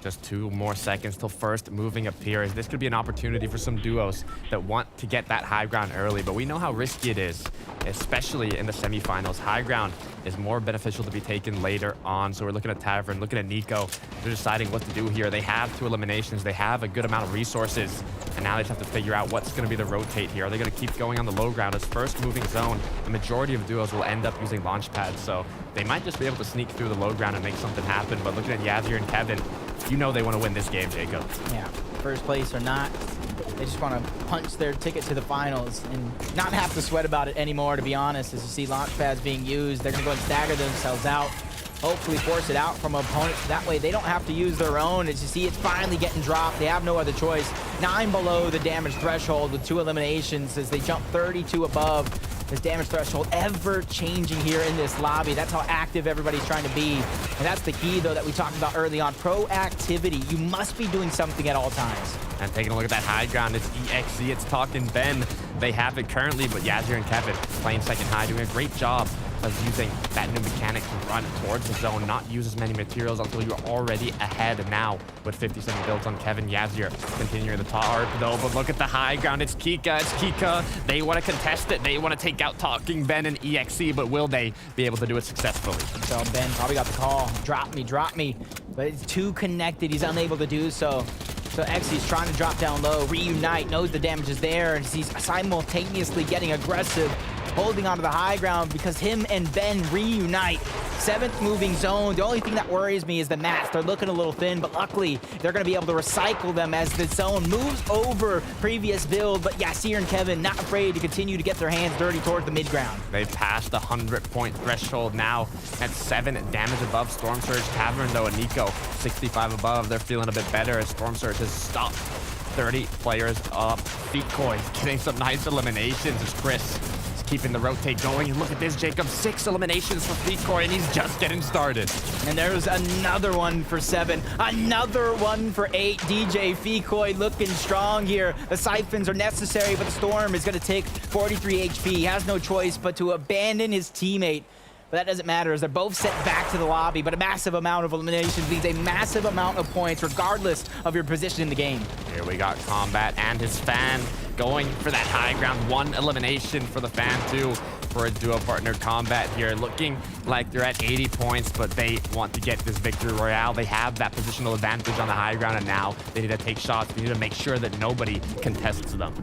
Just 2 more seconds till first moving appears. This could be an opportunity for some duos that want to get that high ground early, but we know how risky it is, especially in the semifinals. High ground is more beneficial to be taken later on. So we're looking at Tavern, looking at Nico. They're deciding what to do here. They have 2 eliminations. They have a good amount of resources, and now they just have to figure out what's going to be the rotate here. Are they going to keep going on the low ground as first moving zone? The majority of duos will end up using launch pads, so they might just be able to sneak through the low ground and make something happen. But looking at Yazir and Kevin, you know they want to win this game, Jacob. Yeah, first place or not, they just want to punch their ticket to the finals and not have to sweat about it anymore, to be honest. As you see launch pads being used, they're going to go and stagger themselves out, hopefully force it out from opponents. That way they don't have to use their own. As you see, it's finally getting dropped. They have no other choice. 9 below the damage threshold with 2 eliminations as they jump 32 above. This damage threshold ever changing here in this lobby. That's how active everybody's trying to be. And that's the key, though, that we talked about early on. Proactivity. You must be doing something at all times. And taking a look at that high ground, it's EXE, it's Talkin' Ben. They have it currently, but Yazir and Kevin playing second high, doing a great job of using that new mechanic to run towards the zone, not use as many materials until you're already ahead. And now with 57 builds on Kevin, Yazir continuing the top though, but look at the high ground. It's Kika. They want to contest it. They want to take out Talking Ben and EXE, but will they be able to do it successfully? So Ben probably got the call. Drop me. But it's too connected. He's unable to do so. So Exy's trying to drop down low, reunite, knows the damage is there, and he's simultaneously getting aggressive holding onto the high ground because him and Ben reunite. 7th moving zone. The only thing that worries me is the mats. They're looking a little thin, but luckily they're going to be able to recycle them as the zone moves over previous build. But Yasir and Kevin not afraid to continue to get their hands dirty towards the mid ground. They've passed the 100-point threshold now at 7 damage above Storm Surge. Tavern, though, and Nico 65 above. They're feeling a bit better as Storm Surge has stopped 30 players up. Decoys getting some nice eliminations as Chris is keeping the rotate going. And look at this, Jacob, 6 eliminations for Decoy, and he's just getting started. And there's another one for 7, another one for 8. DJ Fecoy looking strong here. The siphons are necessary, but the Storm is going to take 43 HP. He has no choice but to abandon his teammate. But that doesn't matter as they're both sent back to the lobby, but a massive amount of eliminations means a massive amount of points regardless of your position in the game. Here we got Combat and his fan going for that high ground. 1 elimination for the fan, 2 for a duo partner. Combat here looking like they're at 80 points, but they want to get this victory royale. They have that positional advantage on the high ground, and now they need to take shots. They need to make sure that nobody contests them.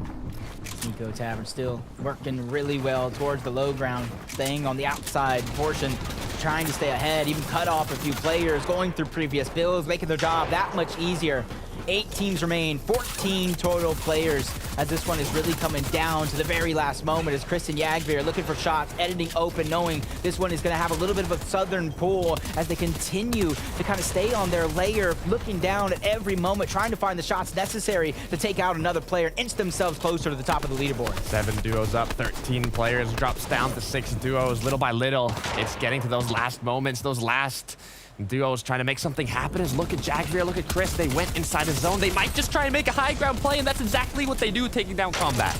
Nico Tavern still working really well towards the low ground, staying on the outside portion, trying to stay ahead, even cut off a few players, going through previous builds, making their job that much easier. 8 teams remain, 14 total players, as this one is really coming down to the very last moment as Chris and Yagvi are looking for shots, editing open, knowing this one is going to have a little bit of a southern pull as they continue to kind of stay on their layer, looking down at every moment, trying to find the shots necessary to take out another player and inch themselves closer to the top of the leaderboard. 7 duos up, 13 players, drops down to 6 duos. Little by little, it's getting to those last moments, those last duos trying to make something happen. As look at Jagveer, look at Chris. They went inside the zone. They might just try and make a high ground play, and that's exactly what they do, taking down Combat.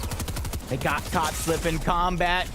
They got caught slipping. Combat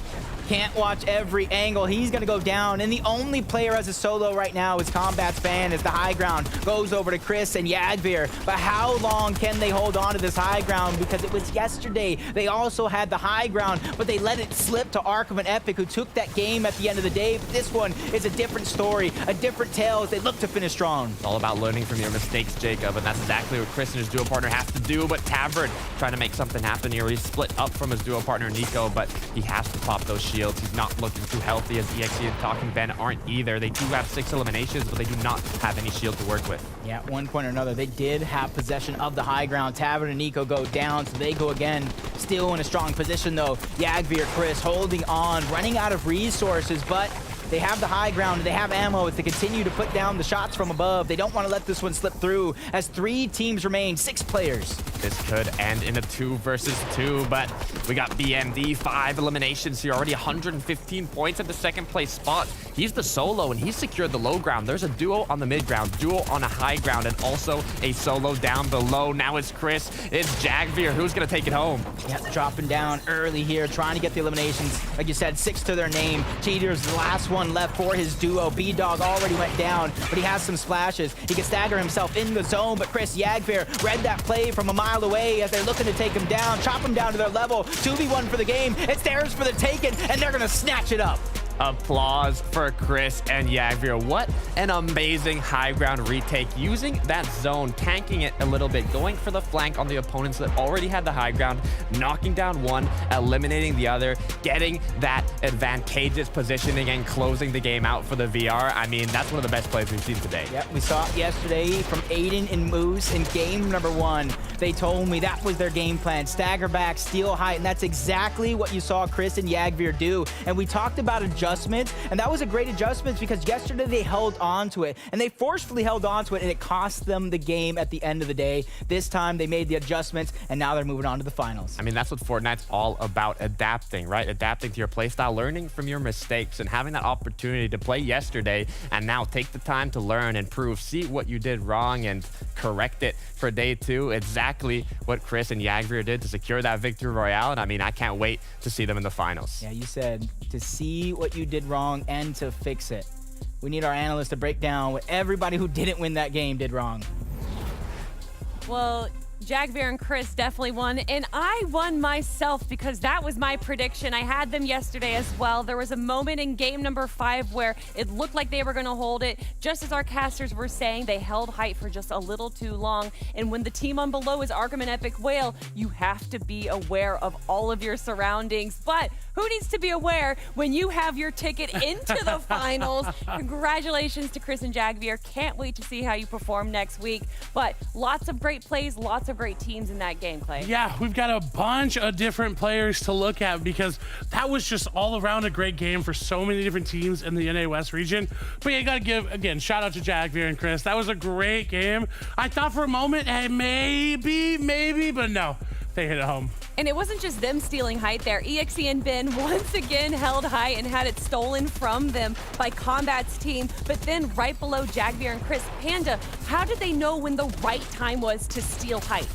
can't watch every angle. He's going to go down, and the only player as a solo right now is Combat's fan as the high ground goes over to Chris and Yagveer. But how long can they hold on to this high ground? Because it was yesterday they also had the high ground, but they let it slip to Arkham and Epic, who took that game at the end of the day. But this one is a different story, a different tale as they look to finish strong. It's all about learning from your mistakes, Jacob, and that's exactly what Chris and his duo partner have to do. But Tavern trying to make something happen here. He's split up from his duo partner Nico, but he has to pop those shields. He's not looking too healthy, as EXE and Talking Ben aren't either. They do have 6 eliminations, but they do not have any shield to work with. Yeah, at one point or another, they did have possession of the high ground. Tavern and Nico go down, so they go again. Still in a strong position, though. Yagveer, Chris holding on, running out of resources, but they have the high ground, and they have ammo to continue to put down the shots from above. They don't want to let this one slip through, as 3 teams remain, 6 players. This could end in a 2 versus 2, but we got BMD, 5 eliminations here, already 115 points at the 2nd place spot. He's the solo, and he's secured the low ground. There's a duo on the mid ground, duo on a high ground, and also a solo down below. Now it's Chris, it's Jagveer. Who's going to take it home? Yep, dropping down early here, trying to get the eliminations. Like you said, 6 to their name. Cheater's the last one left for his duo. B-Dog already went down, but he has some splashes. He can stagger himself in the zone, but Chris Yagveer read that play from a mile away as they're looking to take him down, chop him down to their level. 2v1 for the game. It's theirs for the taking, and they're going to snatch it up. Applause for Chris and Yagveer. What an amazing high ground retake, using that zone, tanking it a little bit, going for the flank on the opponents that already had the high ground, knocking down one, eliminating the other, getting that advantageous positioning and closing the game out for the VR. I mean, that's one of the best plays we've seen today. Yep, we saw it yesterday from Aiden and Moose in game number 1. They told me that was their game plan. Stagger back, steal height, and that's exactly what you saw Chris and Yagveer do. And we talked about adjustments, and that was a great adjustment because yesterday they held on to it, and they forcefully held on to it, and it cost them the game at the end of the day. This time they made the adjustments, and now they're moving on to the finals. I mean, that's what Fortnite's all about, adapting, right? Adapting to your playstyle, learning from your mistakes, and having that opportunity to play yesterday and now take the time to learn, improve, see what you did wrong, and correct it for day 2. Exactly what Chris and Yagveer did to secure that victory royale, and I mean, I can't wait to see them in the finals. Yeah, you said to see what you did wrong and to fix it. We need our analysts to break down what everybody who didn't win that game did wrong. Well, Jagbeer and Chris definitely won, and I won myself because that was my prediction. I had them yesterday as well. There was a moment in game number 5 where it looked like they were going to hold it. Just as our casters were saying, they held height for just a little too long. And when the team on below is Arkham and Epic Whale, you have to be aware of all of your surroundings. But who needs to be aware when you have your ticket into the finals? Congratulations to Chris and Jagbeer. Can't wait to see how you perform next week. But lots of great plays, lots of great teams in that game, Clay. Yeah, we've got a bunch of different players to look at because that was just all around a great game for so many different teams in the NA West region. But yeah, you got to give, again, shout out to Jagbeer and Chris. That was a great game. I thought for a moment, hey, maybe, but no, they hit it home. And it wasn't just them stealing height there. EXE and Ben once again held height and had it stolen from them by Combat's team. But then right below Jagbeer and Chris, Panda, how did they know when the right time was to steal height?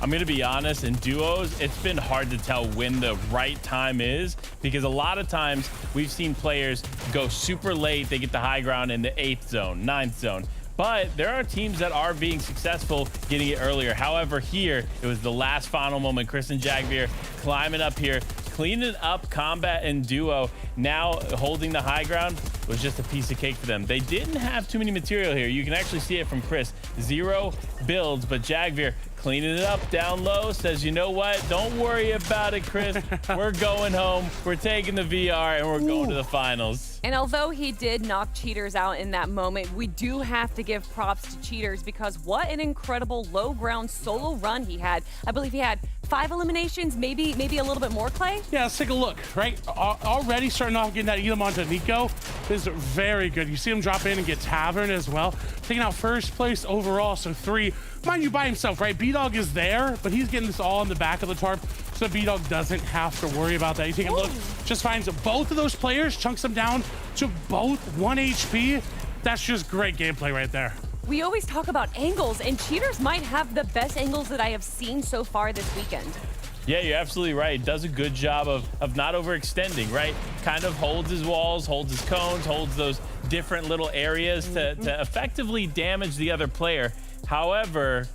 I'm going to be honest, in duos, it's been hard to tell when the right time is because a lot of times we've seen players go super late. They get the high ground in the 8th zone, 9th zone. But there are teams that are being successful getting it earlier. However, here, it was the last final moment. Chris and Jagbeer climbing up here, cleaning up Combat and Duo. Now holding the high ground was just a piece of cake for them. They didn't have too many material here. You can actually see it from Chris. 0 builds, but Jagbeer cleaning it up down low, says, you know what? Don't worry about it, Chris. We're going home. We're taking the VR, and we're going to the finals. And although he did knock Cheaters out in that moment, we do have to give props to Cheaters because what an incredible low ground solo run he had. I believe he had 5 eliminations, maybe a little bit more, Clay? Yeah, let's take a look, right? Already starting off getting that Elam onto Nico is very good. You see him drop in and get Tavern as well. Taking out first place overall, so 3. Mind you, by himself, right? B-Dog is there, but he's getting this all in the back of the tarp, so B-Dog doesn't have to worry about that. You take a look, just finds both of those players, chunks them down to both 1 HP. That's just great gameplay right there. We always talk about angles, and Cheaters might have the best angles that I have seen so far this weekend. Yeah, you're absolutely right. Does a good job of not overextending, right? Kind of holds his walls, holds his cones, holds those different little areas to effectively damage the other player. However,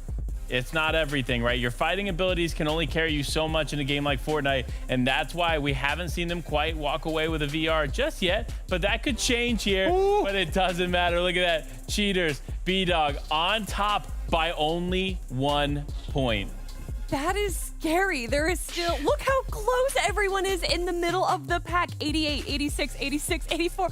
it's not everything, right? Your fighting abilities can only carry you so much in a game like Fortnite, and that's why we haven't seen them quite walk away with a VR just yet, but that could change here. Ooh. But it doesn't matter. Look at that. Cheaters, B-Dog on top by only 1 point. That is scary. There is still, look how close everyone is in the middle of the pack. 88, 86, 86, 84.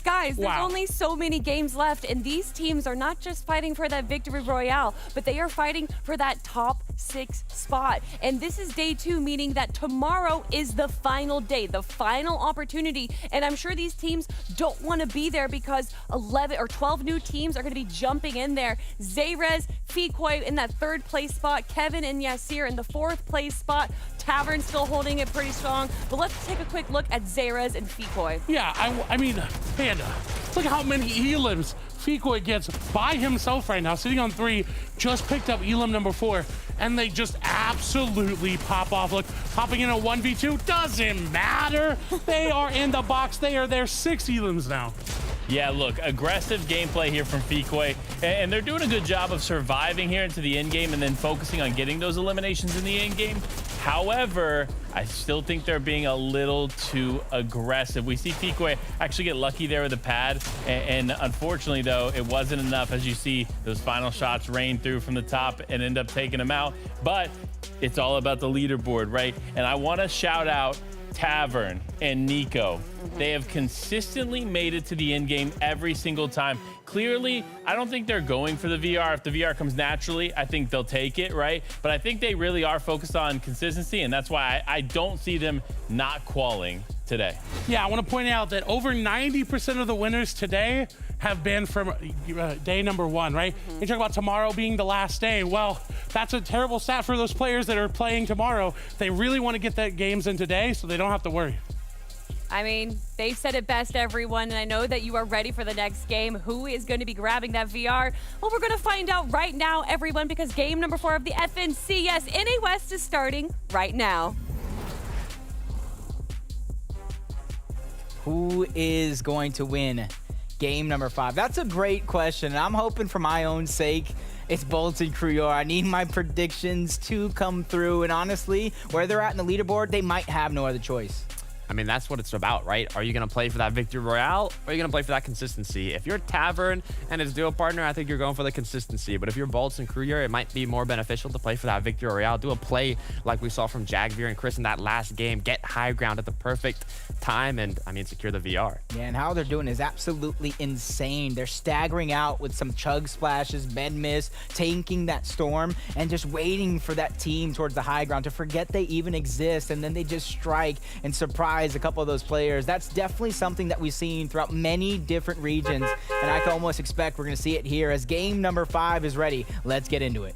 Guys, there's only so many games left, and these teams are not just fighting for that victory royale, but they are fighting for that top 6 spot. And this is day 2, meaning that tomorrow is the final day, the final opportunity. And I'm sure these teams don't want to be there because 11 or 12 new teams are going to be jumping in there. Zayrez, Fikoi in that 3rd place spot, Kevin and Yasir in the 4th place spot. Tavern still holding it pretty strong. But let's take a quick look at Zayrez and Fikoi. Yeah, I mean, Panda, look how many elims Fikoi gets by himself right now, sitting on 3, just picked up elim number 4, and they just absolutely pop off. Look, popping in a 1v2, doesn't matter. They are in the box. They are there, 6 elims now. Yeah, look, aggressive gameplay here from Fikoi, and they're doing a good job of surviving here into the end game and then focusing on getting those eliminations in the end game. However, I still think they're being a little too aggressive. We see Fikoi actually get lucky there with a pad, and unfortunately, though, it wasn't enough. As you see, those final shots rain through from the top and end up taking them out. But it's all about the leaderboard, right? And I want to shout out Tavern and Nico. They have consistently made it to the end game every single time. Clearly, I don't think they're going for the VR. If the VR comes naturally, I think they'll take it, right? But I think they really are focused on consistency, and that's why I don't see them not qualing today. Yeah, I want to point out that over 90% of the winners today have been from day number 1, right? You talk about tomorrow being the last day. Well, that's a terrible stat for those players that are playing tomorrow. They really want to get their games in today so they don't have to worry. I mean, they've said it best, everyone, and I know that you are ready for the next game. Who is going to be grabbing that VR? Well, we're going to find out right now, everyone, because game number 4 of the FNCS NA West is starting right now. Who is going to win game number 5? That's a great question, and I'm hoping for my own sake It's Bolts and Kruyar. I need my predictions to come through. And honestly, where they're at in the leaderboard, they might have no other choice. I mean, that's what it's about, right? Are you going to play for that Victory Royale, or are you going to play for that consistency? If you're Tavern and his duo partner, I think you're going for the consistency. But if you're Bolts and Kruyar, it might be more beneficial to play for that Victory Royale. Do a play like we saw from Jagveer and Chris in that last game. Get high ground at the perfect time and, I mean, secure the VR. Yeah, and how they're doing is absolutely insane. They're staggering out with some chug splashes, med miss, tanking that storm, and just waiting for that team towards the high ground to forget they even exist, and then they just strike and surprise a couple of those players. That's definitely something that we've seen throughout many different regions, and I can almost expect we're going to see it here as game number 5 is ready. Let's get into it.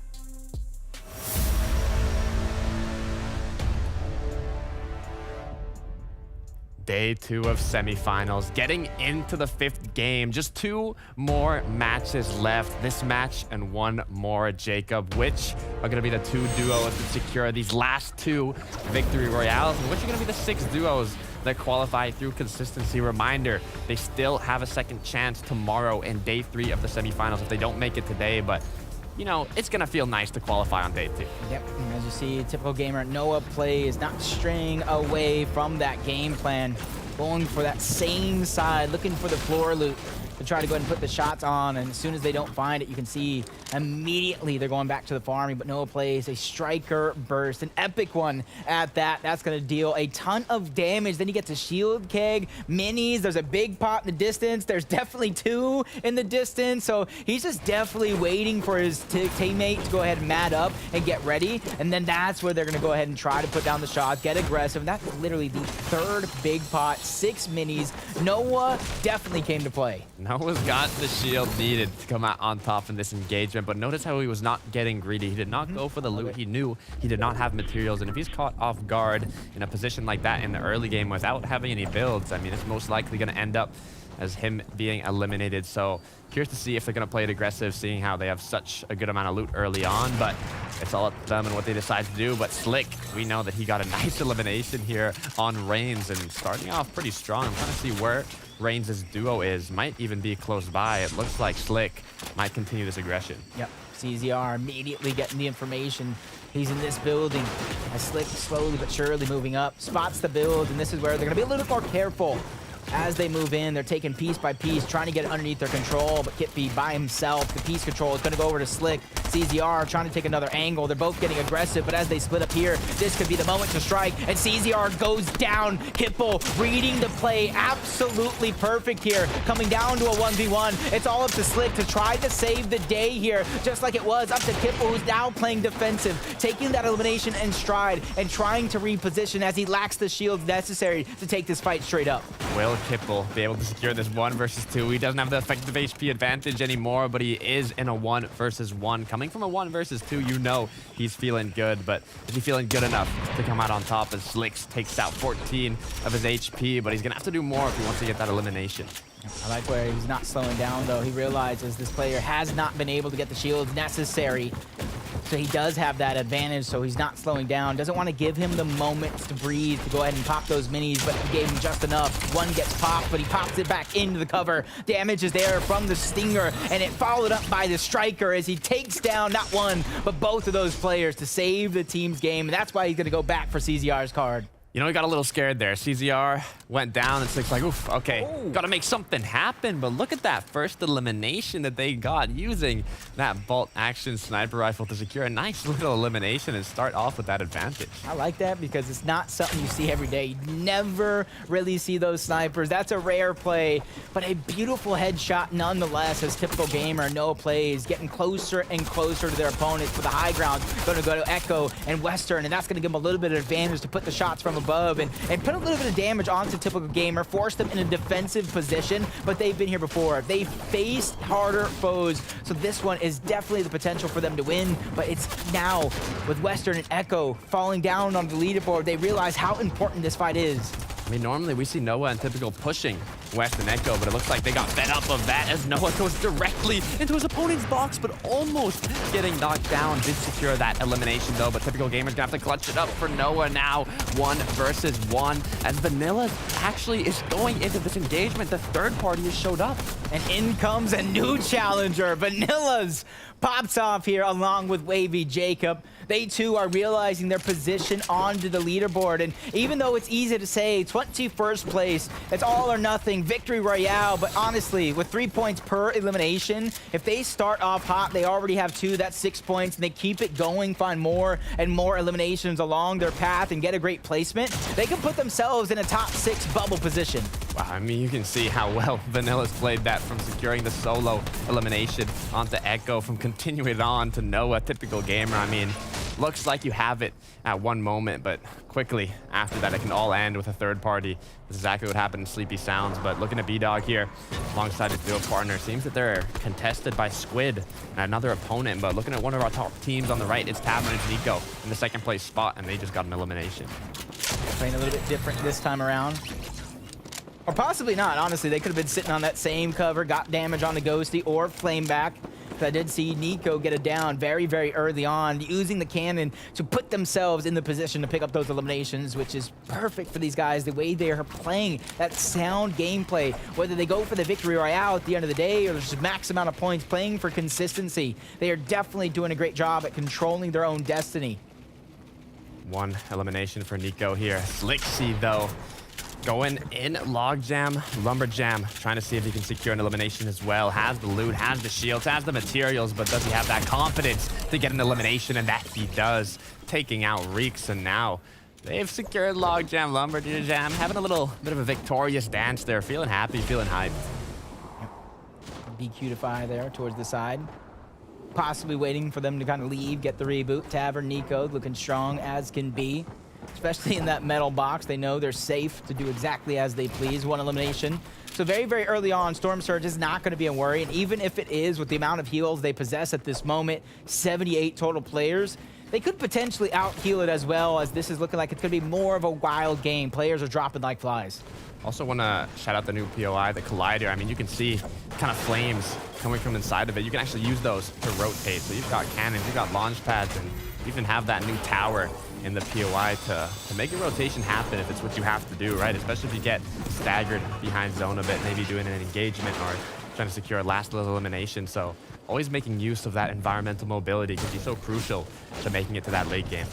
Day 2 of semifinals, getting into the 5th game. Just 2 more matches left. This match and 1 more, Jacob. Which are going to be the 2 duos that secure these last 2 Victory Royales? And which are going to be the 6 duos that qualify through consistency? Reminder, they still have a second chance tomorrow in Day 3 of the semifinals if they don't make it today. But you know, it's going to feel nice to qualify on Day 2. Yep, and as you see, typical gamer Noah plays, not straying away from that game plan, going for that same side, looking for the floor loot to try to go ahead and put the shots on, and as soon as they don't find it, you can see immediately they're going back to the farming, but Noah plays a striker burst, an epic one at that. That's going to deal a ton of damage. Then you get to shield keg, minis, there's a big pot in the distance, there's definitely 2 in the distance, so he's just definitely waiting for his teammate to go ahead and mat up and get ready, and then that's where they're going to go ahead and try to put down the shot, get aggressive, and that's literally the 3rd big pot, 6 minis. Noah definitely came to play. Noah's got the shield needed to come out on top in this engagement, but notice how he was not getting greedy. He did not go for the loot. He knew he did not have materials, and if he's caught off guard in a position like that in the early game without having any builds, I mean, it's most likely going to end up as him being eliminated. So curious to see if they're going to play it aggressive, seeing how they have such a good amount of loot early on, but it's all up to them and what they decide to do. But Slick, we know that he got a nice elimination here on Reigns, and starting off pretty strong. I'm trying to see where Reigns' duo is. Might even be close by. It looks like Slick might continue this aggression. Yep, CZR immediately getting the information. He's in this building. As Slick slowly but surely moving up, spots the build, and this is where they're going to be a little bit more careful. As they move in, they're taking piece by piece, trying to get it underneath their control, but Kitby by himself, the piece control is going to go over to Slick. CZR trying to take another angle. They're both getting aggressive, but as they split up here, this could be the moment to strike, and CZR goes down. Kipple reading the play absolutely perfect here, coming down to a 1v1. It's all up to Slick to try to save the day here, just like it was up to Kipple, who's now playing defensive, taking that elimination in stride and trying to reposition as he lacks the shields necessary to take this fight straight up. Will Kipple be able to secure this 1 versus 2? He doesn't have the effective HP advantage anymore, but he is in a 1 versus 1. Coming from a 1 versus 2, you know he's feeling good, but is he feeling good enough to come out on top as Slicks takes out 14 of his HP, but he's going to have to do more if he wants to get that elimination. I like where he's not slowing down, though. He realizes this player has not been able to get the shields necessary. So he does have that advantage, so he's not slowing down. Doesn't want to give him the moments to breathe, to go ahead and pop those minis, but he gave him just enough. 1 gets popped, but he pops it back into the cover. Damage is there from the Stinger, and it followed up by the Striker as he takes down not 1, but both of those players to save the team's game. And that's why he's going to go back for CZR's card. You know, he got a little scared there. CZR went down and Slick's like, oof, okay, got to make something happen. But look at that first elimination that they got using that bolt action sniper rifle to secure a nice little elimination and start off with that advantage. I like that because it's not something you see every day. You never really see those snipers. That's a rare play, but a beautiful headshot nonetheless as typical gamer Noah plays, getting closer and closer to their opponents for the high ground. Going to go to Echo and Western, and that's going to give them a little bit of advantage to put the shots from above and put a little bit of damage onto typical gamer, force them in a defensive position, but they've been here before. They've faced harder foes, so this one is definitely the potential for them to win, but it's now with Western and Echo falling down on the leaderboard, they realize how important this fight is. I mean, normally we see Noah and typical pushing West and Echo, but it looks like they got fed up of that as Noah goes directly into his opponent's box, but almost getting knocked down. Did secure that elimination though, but Typical Gamer's gonna have to clutch it up for Noah now. 1 versus 1 as Vanilla actually is going into this engagement. The third party has showed up. And in comes a new challenger. Vanilla's pops off here along with Wavy Jacob. They too are realizing their position onto the leaderboard. And even though it's easy to say 21st place, it's all or nothing, victory royale. But honestly, with 3 points per elimination, if they start off hot, they already have 2, that's 6 points, and they keep it going, find more and more eliminations along their path and get a great placement, they can put themselves in a top 6 bubble position. Wow, I mean, you can see how well Vanilla's played that from securing the solo elimination onto Echo, from continuing on to Noah. Typical Gamer, I mean, looks like you have it at one moment, but quickly after that, it can all end with a third party. That's exactly what happened in Sleepy Sounds, but looking at B-Dog here, alongside his duo partner, seems that they're contested by Squid and another opponent, but looking at one of our top teams on the right, it's Tavern and Nico in the second place spot, and they just got an elimination. Playing a little bit different this time around. Or possibly not, honestly. They could have been sitting on that same cover, got damage on the Ghosty or Flame back. I did see Nico get it down very, very early on, using the cannon to put themselves in the position to pick up those eliminations, which is perfect for these guys, the way they are playing that sound gameplay. Whether they go for the victory royale at the end of the day or just max amount of points, playing for consistency, they are definitely doing a great job at controlling their own destiny. 1 elimination for Nico here. Slixy, though, going in Logjam, Lumberjam, trying to see if he can secure an elimination as well. Has the loot, has the shields, has the materials, but does he have that confidence to get an elimination? And that he does, taking out Reeks. And now they've secured Logjam, Lumberjam, having a little bit of a victorious dance there, feeling happy, feeling hyped. BQ-tify there towards the side. Possibly waiting for them to kind of leave, get the reboot. Tavern, Nico looking strong as can be. Especially in that metal box, they know they're safe to do exactly as they please. 1 elimination. So very, very early on, Storm Surge is not going to be a worry. And even if it is, with the amount of heals they possess at this moment, 78 total players, they could potentially out-heal it as well, as this is looking like it's going to be more of a wild game. Players are dropping like flies. Also want to shout out the new POI, the Collider. I mean, you can see kind of flames coming from inside of it. You can actually use those to rotate. So you've got cannons, you've got launch pads, and you even have that new tower in the POI to make a rotation happen if it's what you have to do, right? Especially if you get staggered behind zone a bit, maybe doing an engagement or trying to secure a last little elimination. So always making use of that environmental mobility can be so crucial to making it to that late game.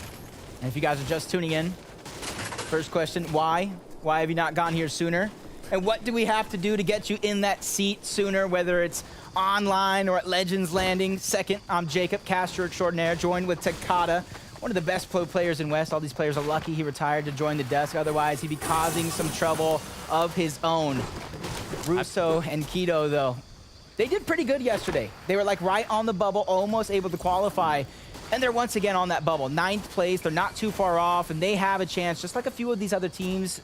And if you guys are just tuning in, first question, why? Why have you not gone here sooner? And what do we have to do to get you in that seat sooner, whether it's online or at Legends Landing? Second, I'm Jacob, caster extraordinaire, joined with Takata, one of the best pro players in West. All these players are lucky he retired to join the desk. Otherwise, he'd be causing some trouble of his own. Russo and Keto, though, they did pretty good yesterday. They were like right on the bubble, almost able to qualify. And they're once again on that bubble. 9th place, they're not too far off, and they have a chance, just like a few of these other teams,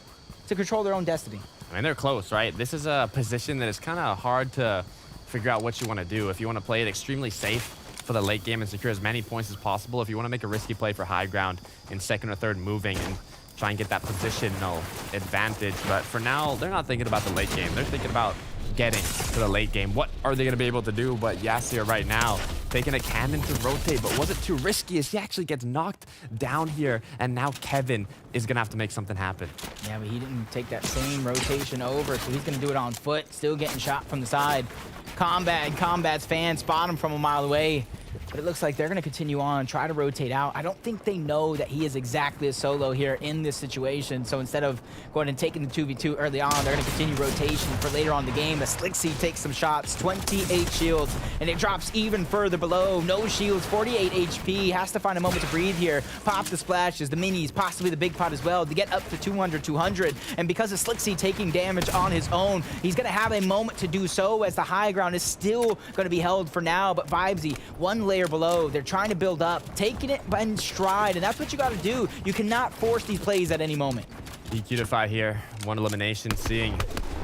to control their own destiny. I mean, they're close, right? This is a position that is kind of hard to figure out what you want to do. If you want to play it extremely safe for the late game and secure as many points as possible, if you want to make a risky play for high ground in second or third moving and try and get that positional advantage. But for now, they're not thinking about the late game. They're thinking about getting to the late game. What are they going to be able to do? But Yasir right now taking a cannon to rotate, but was it too risky as he actually gets knocked down here? And now Kevin is going to have to make something happen. Yeah, but he didn't take that same rotation over, so he's going to do it on foot, still getting shot from the side. Combat's fans spot him from a mile away. But it looks like they're going to continue on, try to rotate out. I don't think they know that he is exactly a solo here in this situation. So instead of going and taking the 2v2 early on, they're going to continue rotation for later on in the game. As Slixy takes some shots, 28 shields, and it drops even further below. No shields, 48 HP. Has to find a moment to breathe here. Pop the splashes, the minis, possibly the big pot as well, to get up to 200. And because of Slixy taking damage on his own, he's going to have a moment to do so, as the high ground is still going to be held for now. But Vibesy, one layer below, they're trying to build up, taking it in stride, and that's what you got to do. You cannot force these plays at any moment. EQ-tify here, one elimination, seeing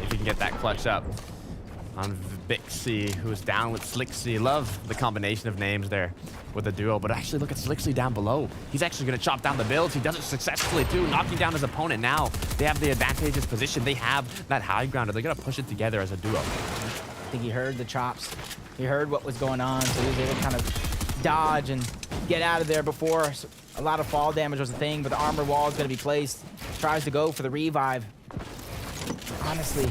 if he can get that clutch up. on Vixie, who's down with Slicksy. Love the combination of names there with the duo, but actually look at Slicksy down below. He's actually gonna chop down the builds. He does it successfully too, knocking down his opponent. Now they have the advantageous position. They have that high ground. They're gonna push it together as a duo. I think he heard the chops. He heard what was going on, so he was able to kind of dodge and get out of there before a lot of fall damage was a thing, but the armor wall is gonna be placed. Tries to go for the revive. Honestly,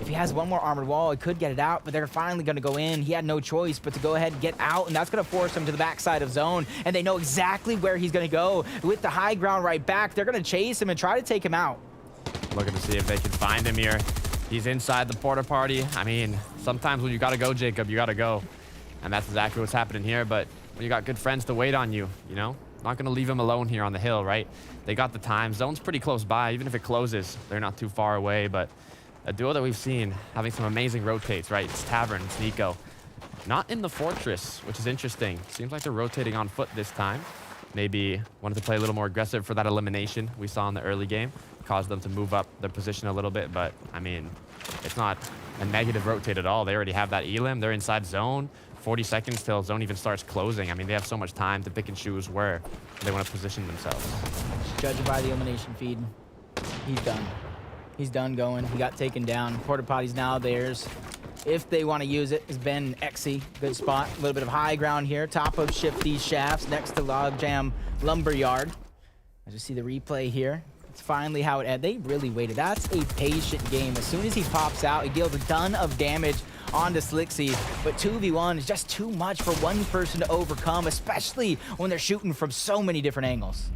if he has one more armored wall, he could get it out, but they're finally going to go in. He had no choice but to go ahead and get out, and that's going to force him to the backside of zone, and they know exactly where he's going to go. With the high ground right back, they're going to chase him and try to take him out. Looking to see if they can find him here. He's inside the porta party. I mean, sometimes when you got to go, Jacob, you got to go. And that's exactly what's happening here, but when you got good friends to wait on you, you know? Not going to leave him alone here on the hill, right? They got the time. Zone's pretty close by. Even if it closes, they're not too far away, but a duo that we've seen having some amazing rotates, right? It's Tavern, it's Nico. Not in the Fortress, which is interesting. Seems like they're rotating on foot this time. Maybe wanted to play a little more aggressive for that elimination we saw in the early game. Caused them to move up their position a little bit, but I mean, it's not a negative rotate at all. They already have that elim. They're inside zone. 40 seconds till zone even starts closing. I mean, they have so much time to pick and choose where they want to position themselves. Judging by the elimination feed, he's done. He's done going. He got taken down. Porta potty's now theirs. If they want to use it, is Ben Exy. Good spot. A little bit of high ground here. Top of Shifty's shafts next to Logjam Lumberyard. As you see the replay here. It's finally how it ended. They really waited. That's a patient game. As soon as he pops out, he deals a ton of damage onto Slicksy, but 2v1 is just too much for one person to overcome, especially when they're shooting from so many different angles.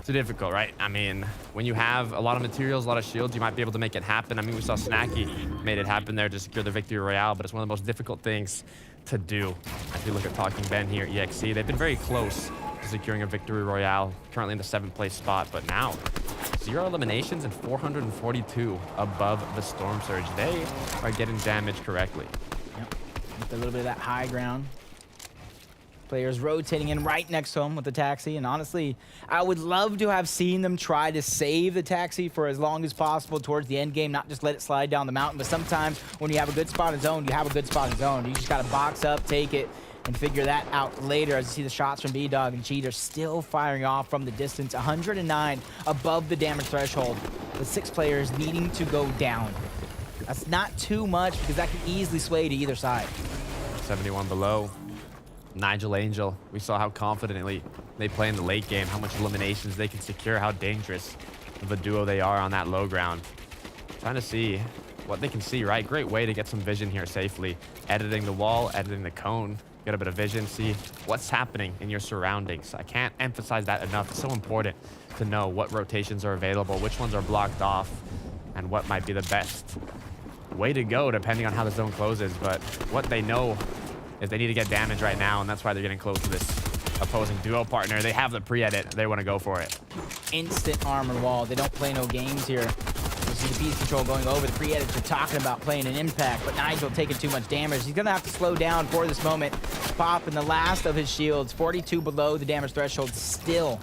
Too difficult, right? I mean, when you have a lot of materials, a lot of shields, you might be able to make it happen. I mean, we saw Snacky made it happen there to secure the victory royale, but it's one of the most difficult things to do. As we look at Talking Ben here, EXE, they've been very close to securing a victory royale, currently in the 7th place spot, but now 0 eliminations and 442 above the Storm Surge. They are getting damaged correctly. Yep. With a little bit of that high ground. Players rotating in right next to him with the taxi, and honestly, I would love to have seen them try to save the taxi for as long as possible towards the end game, not just let it slide down the mountain, but sometimes when you have a good spot in zone, you have a good spot in zone. You just gotta box up, take it, and figure that out later. As you see the shots from B-Dog and Cheater still firing off from the distance. 109 above the damage threshold, with 6 players needing to go down. That's not too much because that can easily sway to either side. 71 below. Nigel Angel, we saw how confidently they play in the late game, how much eliminations they can secure, how dangerous of a duo they are on that low ground. Trying to see what they can see, right? Great way to get some vision here safely. Editing the wall, editing the cone, get a bit of vision, see what's happening in your surroundings. I can't emphasize that enough. It's so important to know what rotations are available, which ones are blocked off, and what might be the best way to go depending on how the zone closes. But what they know is they need to get damage right now, and that's why they're getting close to this opposing duo partner. They have the pre-edit. They want to go for it. Instant armor wall. They don't play no games here. You see the piece control going over. The pre-edits are talking about playing an impact, but Nigel taking too much damage. He's going to have to slow down for this moment. Popping the last of his shields. 42 below the damage threshold still.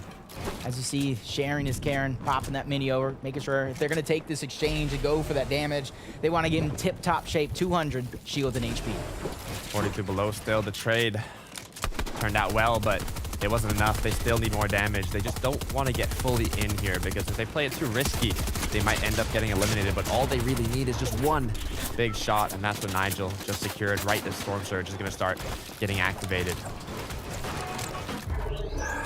As you see, sharing is Karen, popping that mini over, making sure if they're going to take this exchange and go for that damage, they want to get in tip-top shape. 200 shield and HP. 42 below still. The trade turned out well, but it wasn't enough. They still need more damage. They just don't want to get fully in here because if they play it too risky, they might end up getting eliminated. But all they really need is just one big shot, and that's what Nigel just secured right as Storm Surge is going to start getting activated.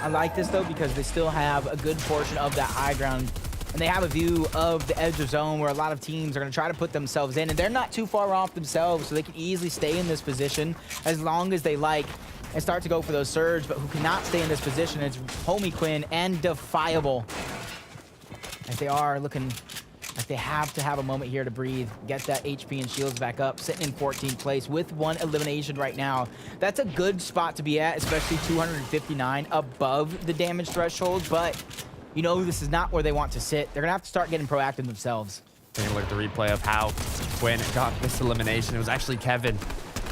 I like this, though, because they still have a good portion of that high ground, and they have a view of the edge of zone where a lot of teams are going to try to put themselves in, and they're not too far off themselves, so they can easily stay in this position as long as they like and start to go for those surge. But who cannot stay in this position is Homie Quinn and Defiable, as they are looking like they have to have a moment here to breathe, get that HP and shields back up, sitting in 14th place with 1 elimination right now. That's a good spot to be at, especially 259 above the damage threshold, but you know this is not where they want to sit. They're gonna have to start getting proactive themselves. Taking a look at the replay of how Quinn got this elimination. It was actually Kevin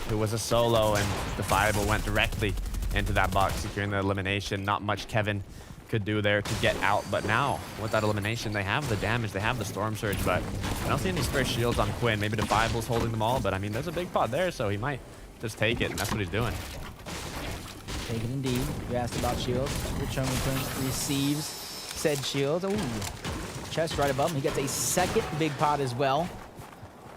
who was a solo, and Defiable went directly into that box, securing the elimination. Not much Kevin could do there to get out. But now, with that elimination, they have the damage, they have the Storm Surge, but I don't see any spare shields on Quinn. Maybe Defiable's holding them all, but I mean, there's a big pot there, so he might just take it, and that's what he's doing. Take it indeed. You asked about shields. Rich Quinn receives said shield. Ooh, chest right above him. He gets a second big pot as well.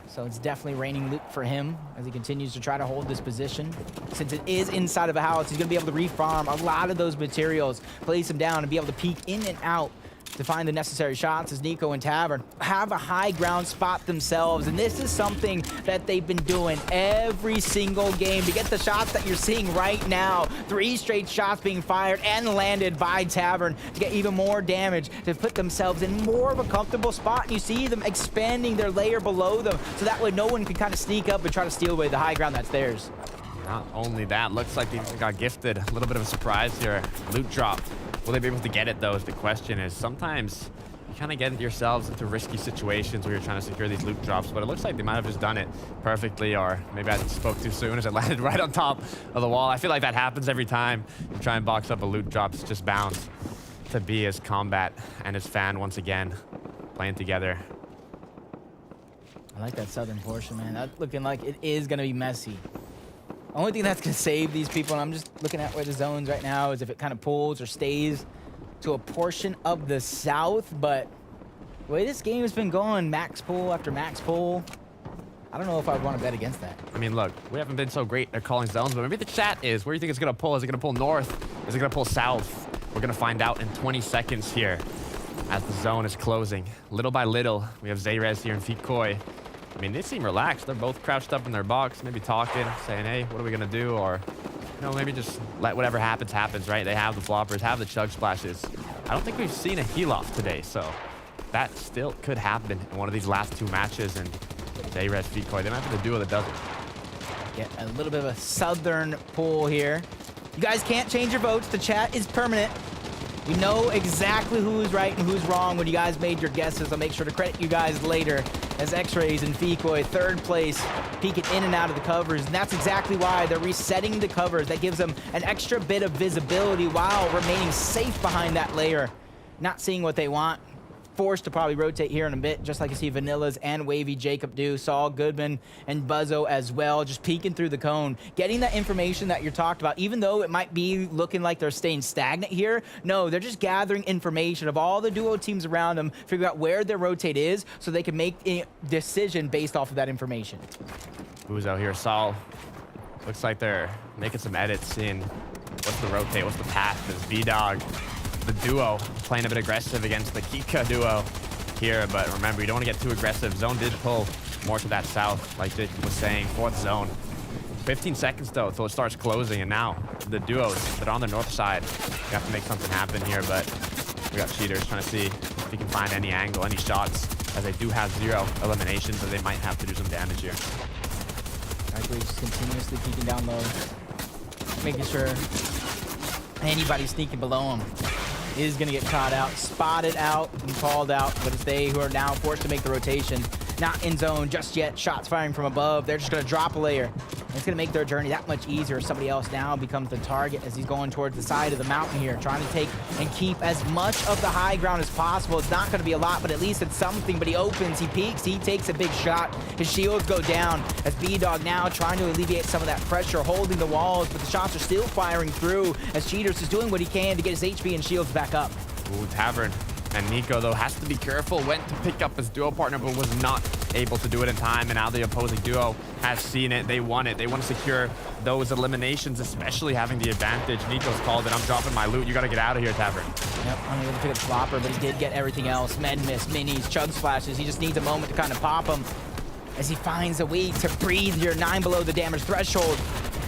So it's definitely raining loot for him as he continues to try to hold this position. Since it is inside of a house, he's going to be able to refarm a lot of those materials, place them down, and be able to peek in and out to find the necessary shots as Nico and Tavern have a high ground spot themselves. And this is something that they've been doing every single game to get the shots that you're seeing right now. 3 straight shots being fired and landed by Tavern to get even more damage, to put themselves in more of a comfortable spot. And you see them expanding their layer below them, so that way no one can kind of sneak up and try to steal away the high ground that's theirs. Not only that, looks like they got gifted. A little bit of a surprise here. Loot drop. Will they be able to get it, though, is the question. Is sometimes you kind of get yourselves into risky situations where you're trying to secure these loot drops, but it looks like they might have just done it perfectly, or maybe I spoke too soon as it landed right on top of the wall. I feel like that happens every time you try and box up a loot drop. It's just bound to be his Combat and his Fan once again playing together. I like that southern portion, man. That's looking like it is going to be messy. Only thing that's going to save these people, and I'm just looking at where the zone's right now, is if it kind of pulls or stays to a portion of the south. But the way this game has been going, max pull after max pull, I don't know if I would want to bet against that. I mean, look, we haven't been so great at calling zones, but maybe the chat is. Where do you think it's going to pull? Is it going to pull north? Is it going to pull south? We're going to find out in 20 seconds here as the zone is closing. Little by little, we have Z3S here and Fikoi. I mean, they seem relaxed. They're both crouched up in their box, maybe talking, saying, hey, what are we going to do? Or, you know, maybe just let whatever happens, happens, right? They have the floppers, have the chug splashes. I don't think we've seen a heal off today, so that still could happen in one of these last 2 matches. And Z3S, Fikoi, they might have the duo that does it. Get a little bit of a southern pull here. You guys can't change your votes. The chat is permanent. We know exactly who's right and who's wrong when you guys made your guesses. I'll make sure to credit you guys later as X-Rays and Fikoi, 3rd place, peeking in and out of the covers. And that's exactly why they're resetting the covers. That gives them an extra bit of visibility while remaining safe behind that layer. Not seeing what they want. Forced to probably rotate here in a bit, just like you see Vanilla's and Wavy Jacob do. Saul Goodman and Buzzo as well, just peeking through the cone, getting that information that you're talked about. Even though it might be looking like they're staying stagnant here, no, they're just gathering information of all the duo teams around them, figure out where their rotate is, so they can make a decision based off of that information. Who's out here? Saul. Looks like they're making some edits in what's the rotate, what's the path. There's V-Dog. The duo playing a bit aggressive against the Kika duo here, but remember, you don't want to get too aggressive. Zone did pull more to that south, like Dick was saying, 4th zone. 15 seconds though until it starts closing, and now the duos that are on the north side, we have to make something happen here, but we got cheaters trying to see if we can find any angle, any shots, as they do have 0 eliminations, so they might have to do some damage here. Likely just continuously peeking down low, making sure anybody sneaking below him is going to get caught out, spotted out, and called out, but it's they who are now forced to make the rotation. Not in zone just yet. Shots firing from above. They're just going to drop a layer. And it's going to make their journey that much easier. Somebody else now becomes the target as he's going towards the side of the mountain here, trying to take and keep as much of the high ground as possible. It's not going to be a lot, but at least it's something. But he opens, he peeks, he takes a big shot. His shields go down as B-Dog now trying to alleviate some of that pressure, holding the walls, but the shots are still firing through as Cheaters is doing what he can to get his HP and shields back up. Ooh, Tavern. And Nico, though, has to be careful. Went to pick up his duo partner, but was not able to do it in time. And now the opposing duo has seen it. They want it. They want to secure those eliminations, especially having the advantage. Nico's called it. I'm dropping my loot. You got to get out of here, Tavern. Yep, unable to pick up Flopper, but he did get everything else. Med Miss, minis, chug splashes. He just needs a moment to kind of pop them as he finds a way to breathe here. 9 below the damage threshold.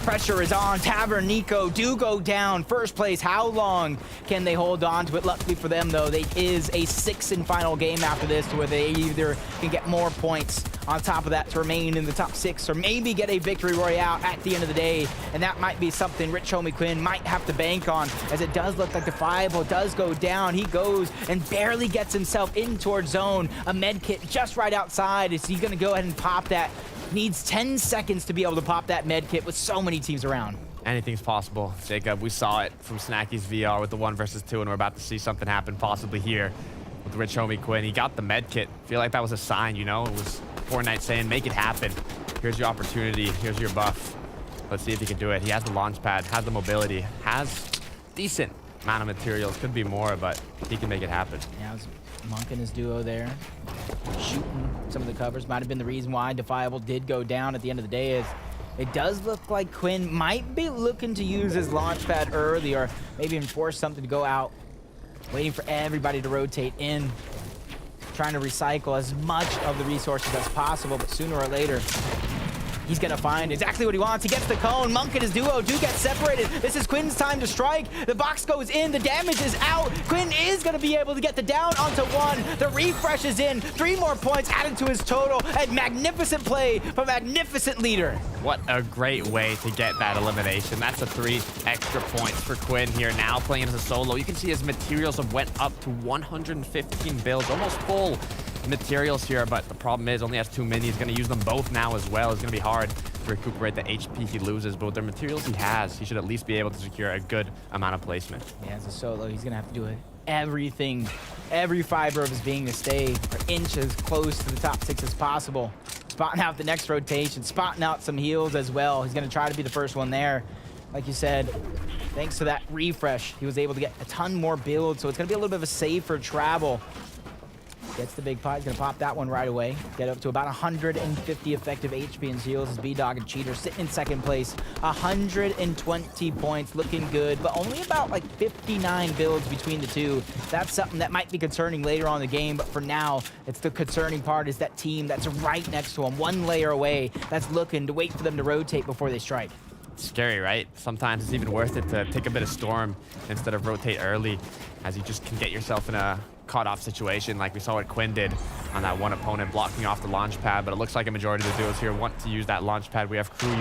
Pressure is on. Tavern, Nico do go down. 1st place. How long can they hold on to it? Luckily for them, though, they is a 6th and final game after this, where they either can get more points on top of that to remain in the top 6, or maybe get a victory royale at the end of the day. And that might be something Rich Homie Quinn might have to bank on, as it does look like Defiable does go down. He goes and barely gets himself in towards zone. A med kit just right outside. Is he going to go ahead and pop that? Needs 10 seconds to be able to pop that med kit with so many teams around. Anything's possible, Jacob. We saw it from Snacky's VR with the 1 versus 2, and we're about to see something happen possibly here with Rich Homie Quinn. He got the med kit. Feel like that was a sign, you know? It was Fortnite saying, make it happen. Here's your opportunity. Here's your buff. Let's see if he can do it. He has the launch pad, has the mobility, has decent amount of materials. Could be more, but he can make it happen. Yeah, it was Monk and his duo there shooting some of the covers. Might have been the reason why Defiable did go down at the end of the day. Is it does look like Quinn might be looking to use his launch pad early, or maybe even force something to go out, waiting for everybody to rotate in, trying to recycle as much of the resources as possible, but sooner or later, he's gonna find exactly what he wants. He gets the cone. Monk and his duo do get separated. This is Quinn's time to strike. The box goes in. The damage is out. Quinn is gonna be able to get the down onto 1. The refresh is in. 3 more points added to his total. A magnificent play from Magnificent Leader. What a great way to get that elimination. That's a 3 extra points for Quinn here. Now playing as a solo. You can see his materials have went up to 115 builds, almost full materials here, but the problem is only has 2 minis. He's going to use them both now as well. It's going to be hard to recuperate the HP he loses, but with the materials he has, he should at least be able to secure a good amount of placement. Yeah, as a solo, he's going to have to do it. Everything, every fiber of his being to stay for inches close to the top 6 as possible. Spotting out the next rotation, spotting out some heals as well. He's going to try to be the first one there. Like you said, thanks to that refresh, he was able to get a ton more builds, so it's going to be a little bit of a safer travel. Gets the big pot. He's going to pop that one right away. Get up to about 150 effective HP and heals. His B-Dog and Cheater sitting in second place. 120 points. Looking good, but only about like 59 builds between the two. That's something that might be concerning later on in the game, but for now, it's the concerning part is that team that's right next to him, 1 layer away, that's looking to wait for them to rotate before they strike. It's scary, right? Sometimes it's even worth it to take a bit of storm instead of rotate early, as you just can get yourself in a caught-off situation like we saw what Quinn did on that one opponent blocking off the launch pad. But it looks like a majority of the duos here want to use that launch pad. We have Crew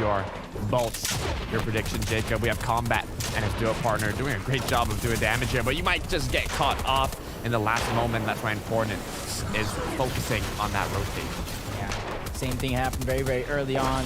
Bolts. Your prediction, Jacob. We have Combat and his duo partner doing a great job of doing damage here, but you might just get caught off in the last moment. That's why important is focusing on that rotate. Yeah, same thing happened very, very early on.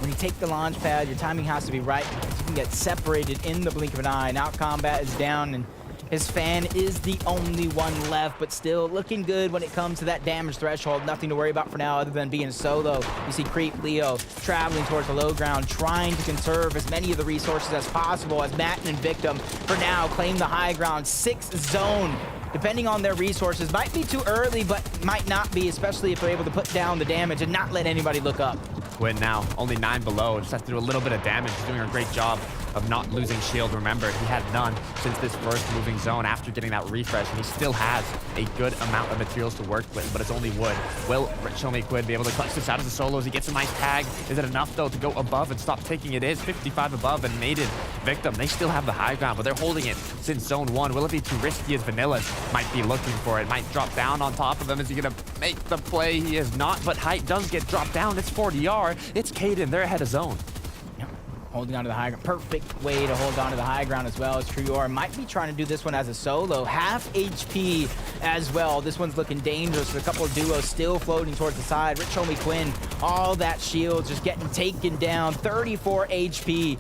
When you take the launch pad, your timing has to be right because you can get separated in the blink of an eye. Now Combat is down and his fan is the only one left, but still looking good when it comes to that damage threshold. Nothing to worry about for now other than being solo. You see Creep Leo traveling towards the low ground, trying to conserve as many of the resources as possible as Matt and Victim for now claim the high ground. 6th zone. Depending on their resources, might be too early, but might not be, especially if they're able to put down the damage and not let anybody look up. Quinn now only 9 below, just has to do a little bit of damage. He's doing a great job of not losing shield. Remember, he had none since this first moving zone after getting that refresh, and he still has a good amount of materials to work with, but it's only wood. Will Rich Homie Quinn be able to clutch this out as a solo as he gets a nice tag? Is it enough, though, to go above and stop taking? It is 55 above, and Maiden Victim, they still have the high ground, but they're holding it since zone 1. Will it be too risky as Vanilla might be looking for it? Might drop down on top of him. Is he going to make the play? He is not, but height does get dropped down. It's 40R. It's Caden. They're ahead of zone. Holding on to the high ground. Perfect way to hold on to the high ground as well as Truyor. Might be trying to do this one as a solo. Half HP as well. This one's looking dangerous with a couple of duos still floating towards the side. Rich Homie Quinn, all that shield just getting taken down. 34 HP.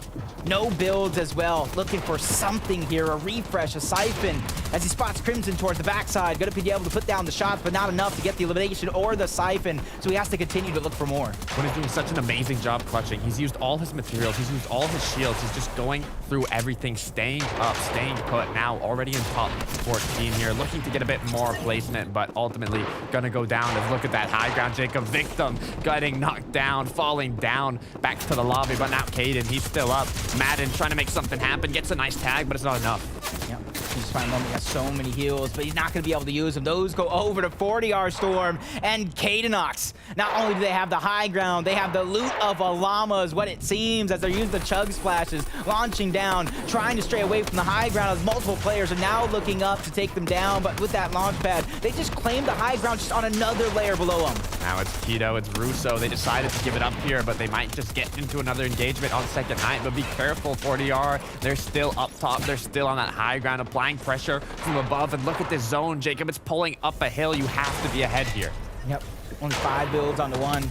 No builds as well. Looking for something here. A refresh, a siphon. As he spots Crimson towards the backside. Going to be able to put down the shots, but not enough to get the elimination or the siphon. So he has to continue to look for more. Quinn is doing such an amazing job clutching. He's used all his materials. He's used all his shields. He's just going through everything, staying up, staying put. Now already in top 14 here, looking to get a bit more placement, but ultimately gonna go down. Let's look at that high ground. Jacob Victim getting knocked down, falling down back to the lobby, but now Caden, he's still up. Madden trying to make something happen, gets a nice tag, but it's not enough. Yep. He's fine moment. He has so many heals, but he's not going to be able to use them. Those go over to 40R Storm and Cadenox. Not only do they have the high ground, they have the loot of a llama is what it seems as they're using the chug splashes, launching down, trying to stray away from the high ground as multiple players are now looking up to take them down. But with that launch pad, they just claimed the high ground just on another layer below them. Now it's Keto, it's Russo. They decided to give it up here, but they might just get into another engagement on second height. But be careful, 40R. They're still up top. They're still on that high ground, applying pressure from above. And look at this zone, Jacob. It's pulling up a hill. You have to be ahead here. Yep. Only 5 builds onto 1.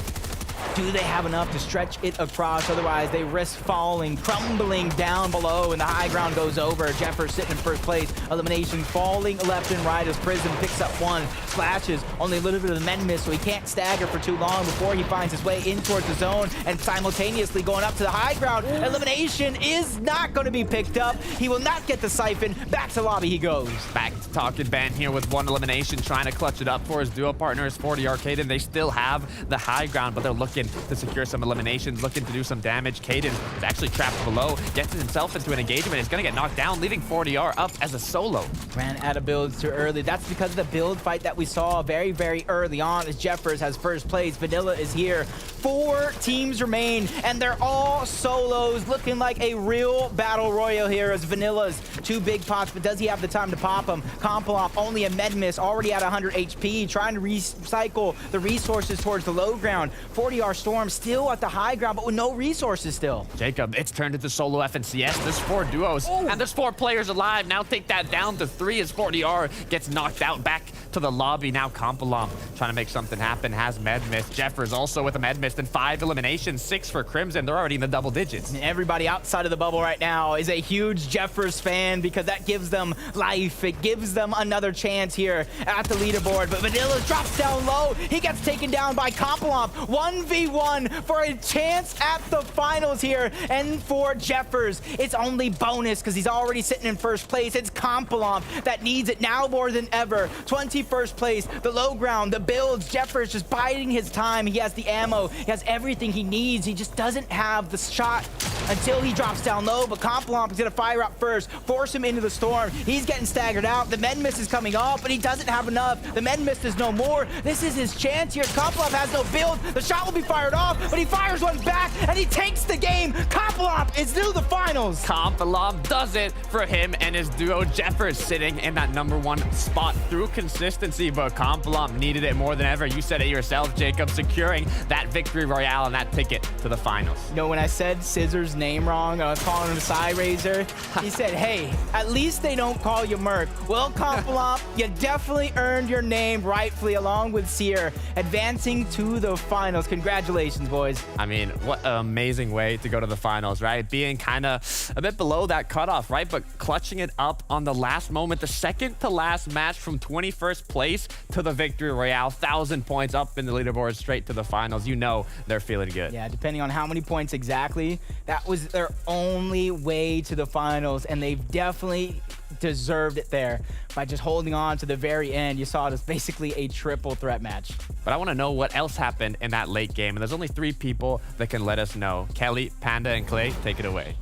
do they have enough to stretch it across? Otherwise, they risk falling, crumbling down below, and the high ground goes over. Jeffers sitting in first place. Elimination falling left and right as Prism picks up one. Splashes, only a little bit of the men miss, so he can't stagger for too long before he finds his way in towards the zone, and simultaneously going up to the high ground. Elimination is not going to be picked up. He will not get the siphon. Back to lobby he goes. Back to Talking Ben here with one elimination, trying to clutch it up for his duo partners, 40 Arcade, and they still have the high ground, but they're looking to secure some eliminations, looking to do some damage. Caden is actually trapped below, gets himself into an engagement, is going to get knocked down, leaving 40R up as a solo. Ran out of builds too early. That's because of the build fight that we saw very, very early on as Jeffers has first place. Vanilla is here. 4 teams remain, and they're all solos, looking like a real battle royale here as Vanilla's 2 big pots, but does he have the time to pop them? Kompalop, only a med miss, already at 100 HP, trying to recycle the resources towards the low ground. 40R Storm still at the high ground, but with no resources still. Jacob, it's turned into solo FNCS. There's 4 duos, and there's 4 players alive. Now take that down to 3 as 40R gets knocked out back to the lobby. Now Kompalop trying to make something happen, has med miss. Jeffers also with a med miss, and 5 eliminations, 6 for Crimson. They're already in the double digits. And everybody outside of the bubble right now is a huge Jeffers fan because that gives them life. It gives them another chance here at the leaderboard. But Vanilla drops down low. He gets taken down by Kompalop. 1v1 for a chance at the finals here. And for Jeffers, it's only bonus because he's already sitting in first place. It's Kompalop that needs it now more than ever. 21st place, the low ground, the builds. Jeffers just biding his time. He has the ammo. He has everything he needs. He just doesn't have the shot until he drops down low. But Kompalop is going to fire up first, force him into the storm. He's getting staggered out. The med miss is coming off, but he doesn't have enough. The med miss is no more. This is his chance here. Kompalop has no build. The shot will be fired off, but he fires one back, and he takes the game. Kompalop is through the finals. Kompalop does it for him and his duo. Jeffers sitting in that #1 spot through consistency, but Kompalop needed it more than ever. You said it yourself, Jacob, securing that victory royale and that ticket to the finals. You know, when I said Scissor's name wrong, I was calling him Psy Razor. He said, hey, at least they don't call you Merc. Well, Kompalop, you definitely earned your name rightfully along with Seer, advancing to the finals. Congratulations, boys. I mean, what an amazing way to go to the finals, right? Being kind of a bit below that cutoff, right? But clutching it up on the last moment, the second to last match from 21st place to the victory royale, 1,000 points up in the leaderboard straight to the finals. You know they're feeling good. Yeah, depending on how many points exactly, that was their only way to the finals, and they've definitely deserved it there by just holding on to the very end. You saw it as basically a triple threat match. But I want to know what else happened in that late game, and there's only 3 people that can let us know. Kelly, Panda, and Clay, take it away.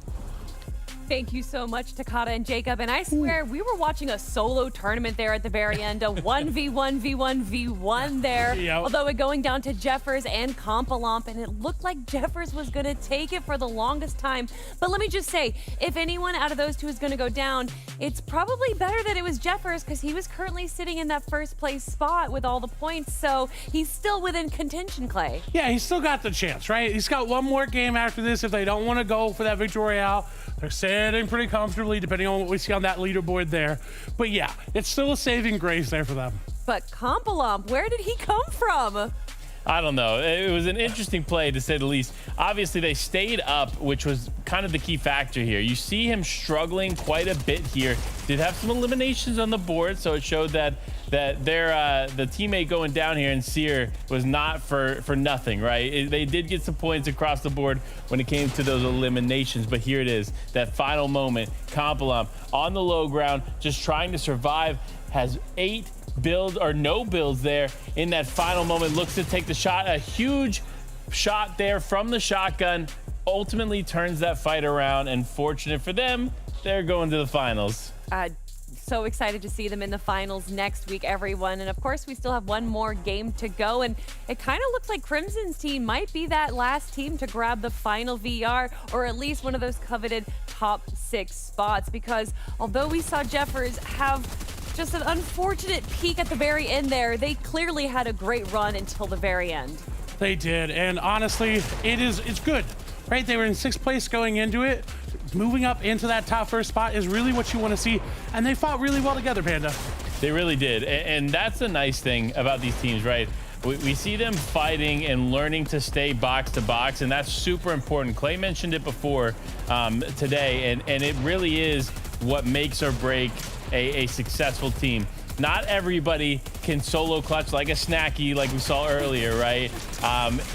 Thank you so much, Takata and Jacob. And I swear, we were watching a solo tournament there at the very end, a 1v1v1v1 there. Yep. Although it going down to Jeffers and Kompalop, and it looked like Jeffers was going to take it for the longest time. But let me just say, if anyone out of those 2 is going to go down, it's probably better that it was Jeffers because he was currently sitting in that first place spot with all the points. So he's still within contention, Clay. Yeah, he's still got the chance, right? He's got one more game after this if they don't want to go for that victory royale. They're sitting pretty comfortably, depending on what we see on that leaderboard there. But yeah, it's still a saving grace there for them. But Kompalop, where did he come from? I don't know. It was an interesting play, to say the least. Obviously, they stayed up, which was kind of the key factor here. You see him struggling quite a bit here. Did have some eliminations on the board, so it showed that the teammate going down here in Seer was not for nothing, right? They did get some points across the board when it came to those eliminations, but here it is, that final moment. Kompalop on the low ground, just trying to survive, has 8 builds or no builds there in that final moment, looks to take the shot, a huge shot there from the shotgun, ultimately turns that fight around, and fortunate for them, they're going to the finals. So excited to see them in the finals next week, everyone. And of course, we still have one more game to go. And it kind of looks like Crimson's team might be that last team to grab the final VR, or at least one of those coveted top 6 spots. Because although we saw Jeffers have just an unfortunate peak at the very end there, they clearly had a great run until the very end. They did. And honestly, it's good, right? They were in 6th place going into it. Moving up into that top 1st spot is really what you want to see. And they fought really well together, Panda. They really did. And that's the nice thing about these teams, right? we see them fighting and learning to stay box to box, and that's super important. Clay mentioned it before today, and it really is what makes or break a successful team. Not everybody can solo clutch like a Snacky like we saw earlier, right?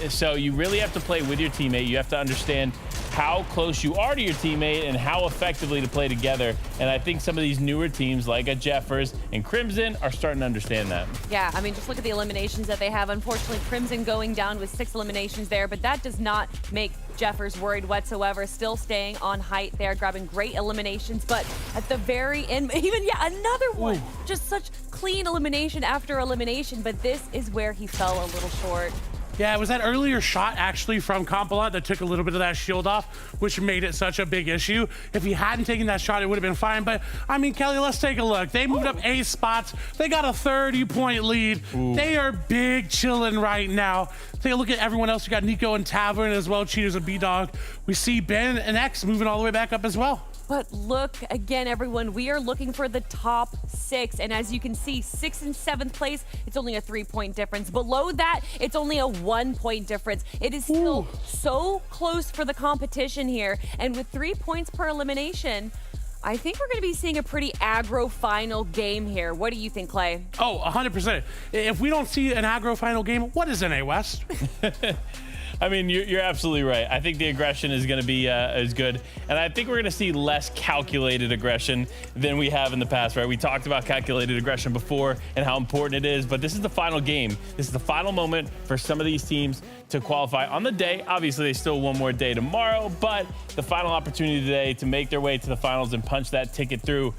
So you really have to play with your teammate. You have to understand how close you are to your teammate and how effectively to play together. And I think some of these newer teams like a Jeffers and Crimson are starting to understand that. Yeah, I mean, just look at the eliminations that they have. Unfortunately, Crimson going down with 6 eliminations there, but that does not make Jeffers worried whatsoever. Still staying on height there, grabbing great eliminations, but at the very end, even another one. Just such clean elimination after elimination, but this is where he fell a little short. Yeah, it was that earlier shot actually from Compalot that took a little bit of that shield off, which made it such a big issue. If he hadn't taken that shot, it would have been fine. But I mean, Kelly, let's take a look. They moved up 8 spots. They got a 30-point lead. They are big chilling right now. Take a look at everyone else. You got Nico and Tavern as well, Cheaters and B-Dog. We see Ben and X moving all the way back up as well. But look, again, everyone, we are looking for the top 6. And as you can see, 6th and 7th place, it's only a 3-point difference. Below that, it's only a 1-point difference. It is still so close for the competition here. And with 3 points per elimination, I think we're going to be seeing a pretty aggro final game here. What do you think, Clay? Oh, 100%. If we don't see an aggro final game, what is NA West? I mean, you're absolutely right. I think the aggression is going to be as good. And I think we're going to see less calculated aggression than we have in the past, right? We talked about calculated aggression before and how important it is, but this is the final game. This is the final moment for some of these teams to qualify on the day. Obviously, there's still one more day tomorrow, but the final opportunity today to make their way to the finals and punch that ticket through.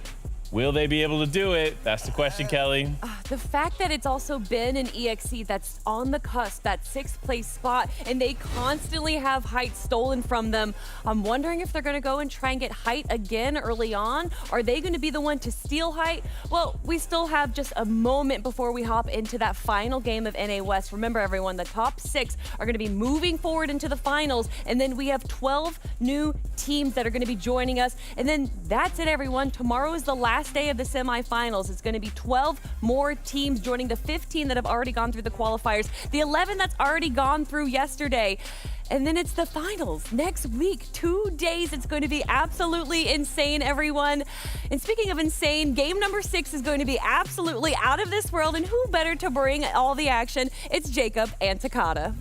Will they be able to do it? That's the question, Kelly. The fact that it's also been an EXE that's on the cusp, that 6th place spot, and they constantly have height stolen from them. I'm wondering if they're going to go and try and get height again early on. Are they going to be the one to steal height? Well, we still have just a moment before we hop into that final game of NA West. Remember, everyone, the top 6 are going to be moving forward into the finals, and then we have 12 new teams that are going to be joining us. And then that's it, everyone. Tomorrow is the last day of the semifinals. It's going to be 12 more teams joining the 15 that have already gone through the qualifiers, the 11 that's already gone through yesterday. And then it's the finals next week, 2 days. It's going to be absolutely insane, everyone. And speaking of insane, game number 6 is going to be absolutely out of this world. And who better to bring all the action? It's Jacob and Takada.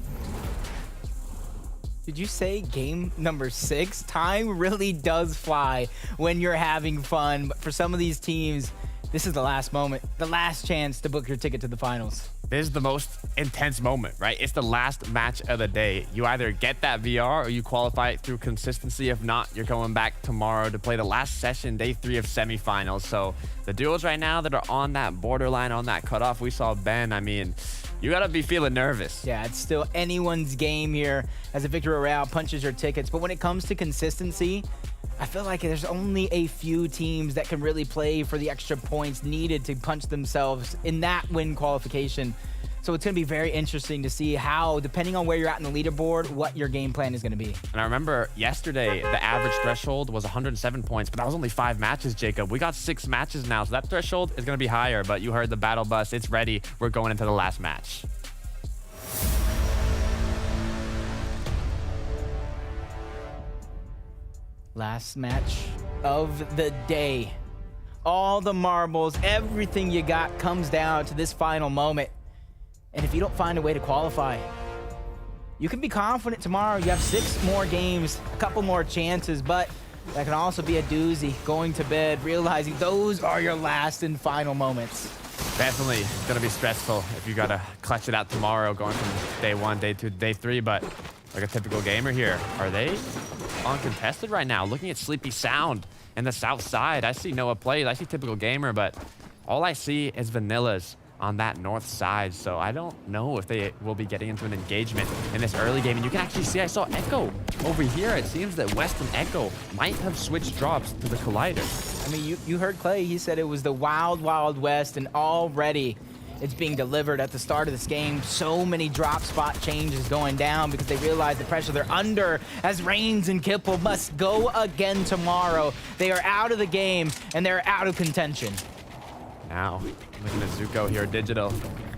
Did you say game number 6? Time really does fly when you're having fun. But for some of these teams, this is the last moment, the last chance to book your ticket to the finals. This is the most intense moment, right? It's the last match of the day. You either get that VR or you qualify through consistency. If not, you're going back tomorrow to play the last session, day 3 of semifinals. So the duos right now that are on that borderline, on that cutoff, we saw Ben. I mean, you gotta be feeling nervous. Yeah, it's still anyone's game here as a Victory Royale punches your tickets. But when it comes to consistency, I feel like there's only a few teams that can really play for the extra points needed to punch themselves in that win qualification. So it's going to be very interesting to see how, depending on where you're at in the leaderboard, what your game plan is going to be. And I remember yesterday, the average threshold was 107 points, but that was only 5 matches, Jacob. We got 6 matches now, so that threshold is going to be higher, but you heard the battle bus. It's ready. We're going into the last match. Last match of the day. All the marbles, everything you got comes down to this final moment. And if you don't find a way to qualify, you can be confident tomorrow. You have 6 more games, a couple more chances, but that can also be a doozy. Going to bed, realizing those are your last and final moments. Definitely gonna be stressful if you gotta clutch it out tomorrow, going from day 1, day 2, day 3, but like a typical gamer here. Are they uncontested right now? Looking at Sleepy Sound and the south side, I see Noah plays, I see typical gamer, but all I see is Vanillas on that north side, so I don't know if they will be getting into an engagement in this early game. And you can actually see, I saw Echo over here. It seems that West and Echo might have switched drops to the Collider. I mean, you heard Clay. He said it was the wild, wild west, and already it's being delivered at the start of this game. So many drop spot changes going down because they realize the pressure they're under as Reigns and Kipple must go again tomorrow. They are out of the game, and they're out of contention. Now, looking at Zuko here, Digital.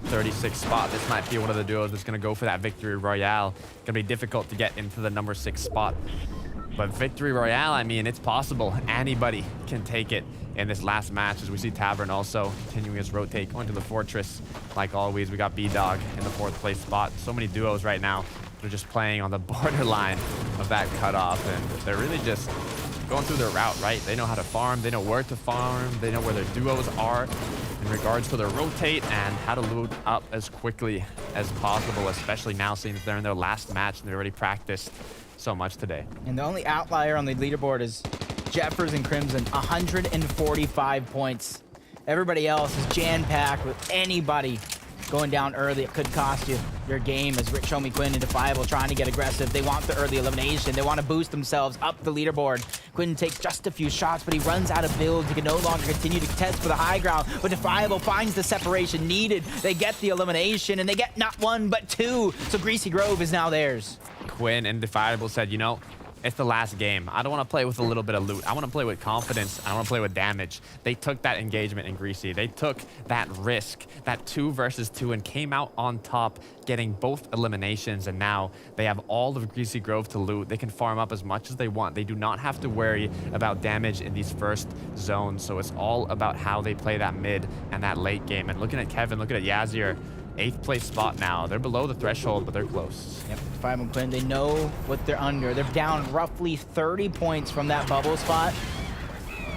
36 spot. This might be one of the duos that's going to go for that victory royale. Going to be difficult to get into the number 6 spot. But victory royale, I mean, it's possible. Anybody can take it in this last match, as we see Tavern also continuing his rotate, going to the fortress. Like always, we got B-Dog in the 4th place spot. So many duos right now. They're just playing on the borderline of that cutoff, and they're really just going through their route, right? They know how to farm, they know where to farm, they know where their duos are in regards to their rotate and how to loot up as quickly as possible, especially now since they're in their last match and they already practiced so much today. And the only outlier on the leaderboard is Jeffers and Crimson, 145 points. Everybody else is jam-packed with anybody going down early. It could cost you your game, as Rich Homie Quinn and Defiable trying to get aggressive. They want the early elimination. They want to boost themselves up the leaderboard. Quinn takes just a few shots, but he runs out of builds. He can no longer continue to contest for the high ground, but Defiable finds the separation needed. They get the elimination, and they get not 1, but 2. So Greasy Grove is now theirs. Quinn and Defiable said, you know, it's the last game. I don't want to play with a little bit of loot. I want to play with confidence. I want to play with damage. They took that engagement in Greasy. They took that risk, that 2 versus 2, and came out on top, getting both eliminations. And now they have all of Greasy Grove to loot. They can farm up as much as they want. They do not have to worry about damage in these first zones. So it's all about how they play that mid and that late game. And looking at Kevin, looking at Yazir, 8th place spot now. They're below the threshold, but they're close. Yep, Defiable and Quinn, they know what they're under. They're down roughly 30 points from that bubble spot.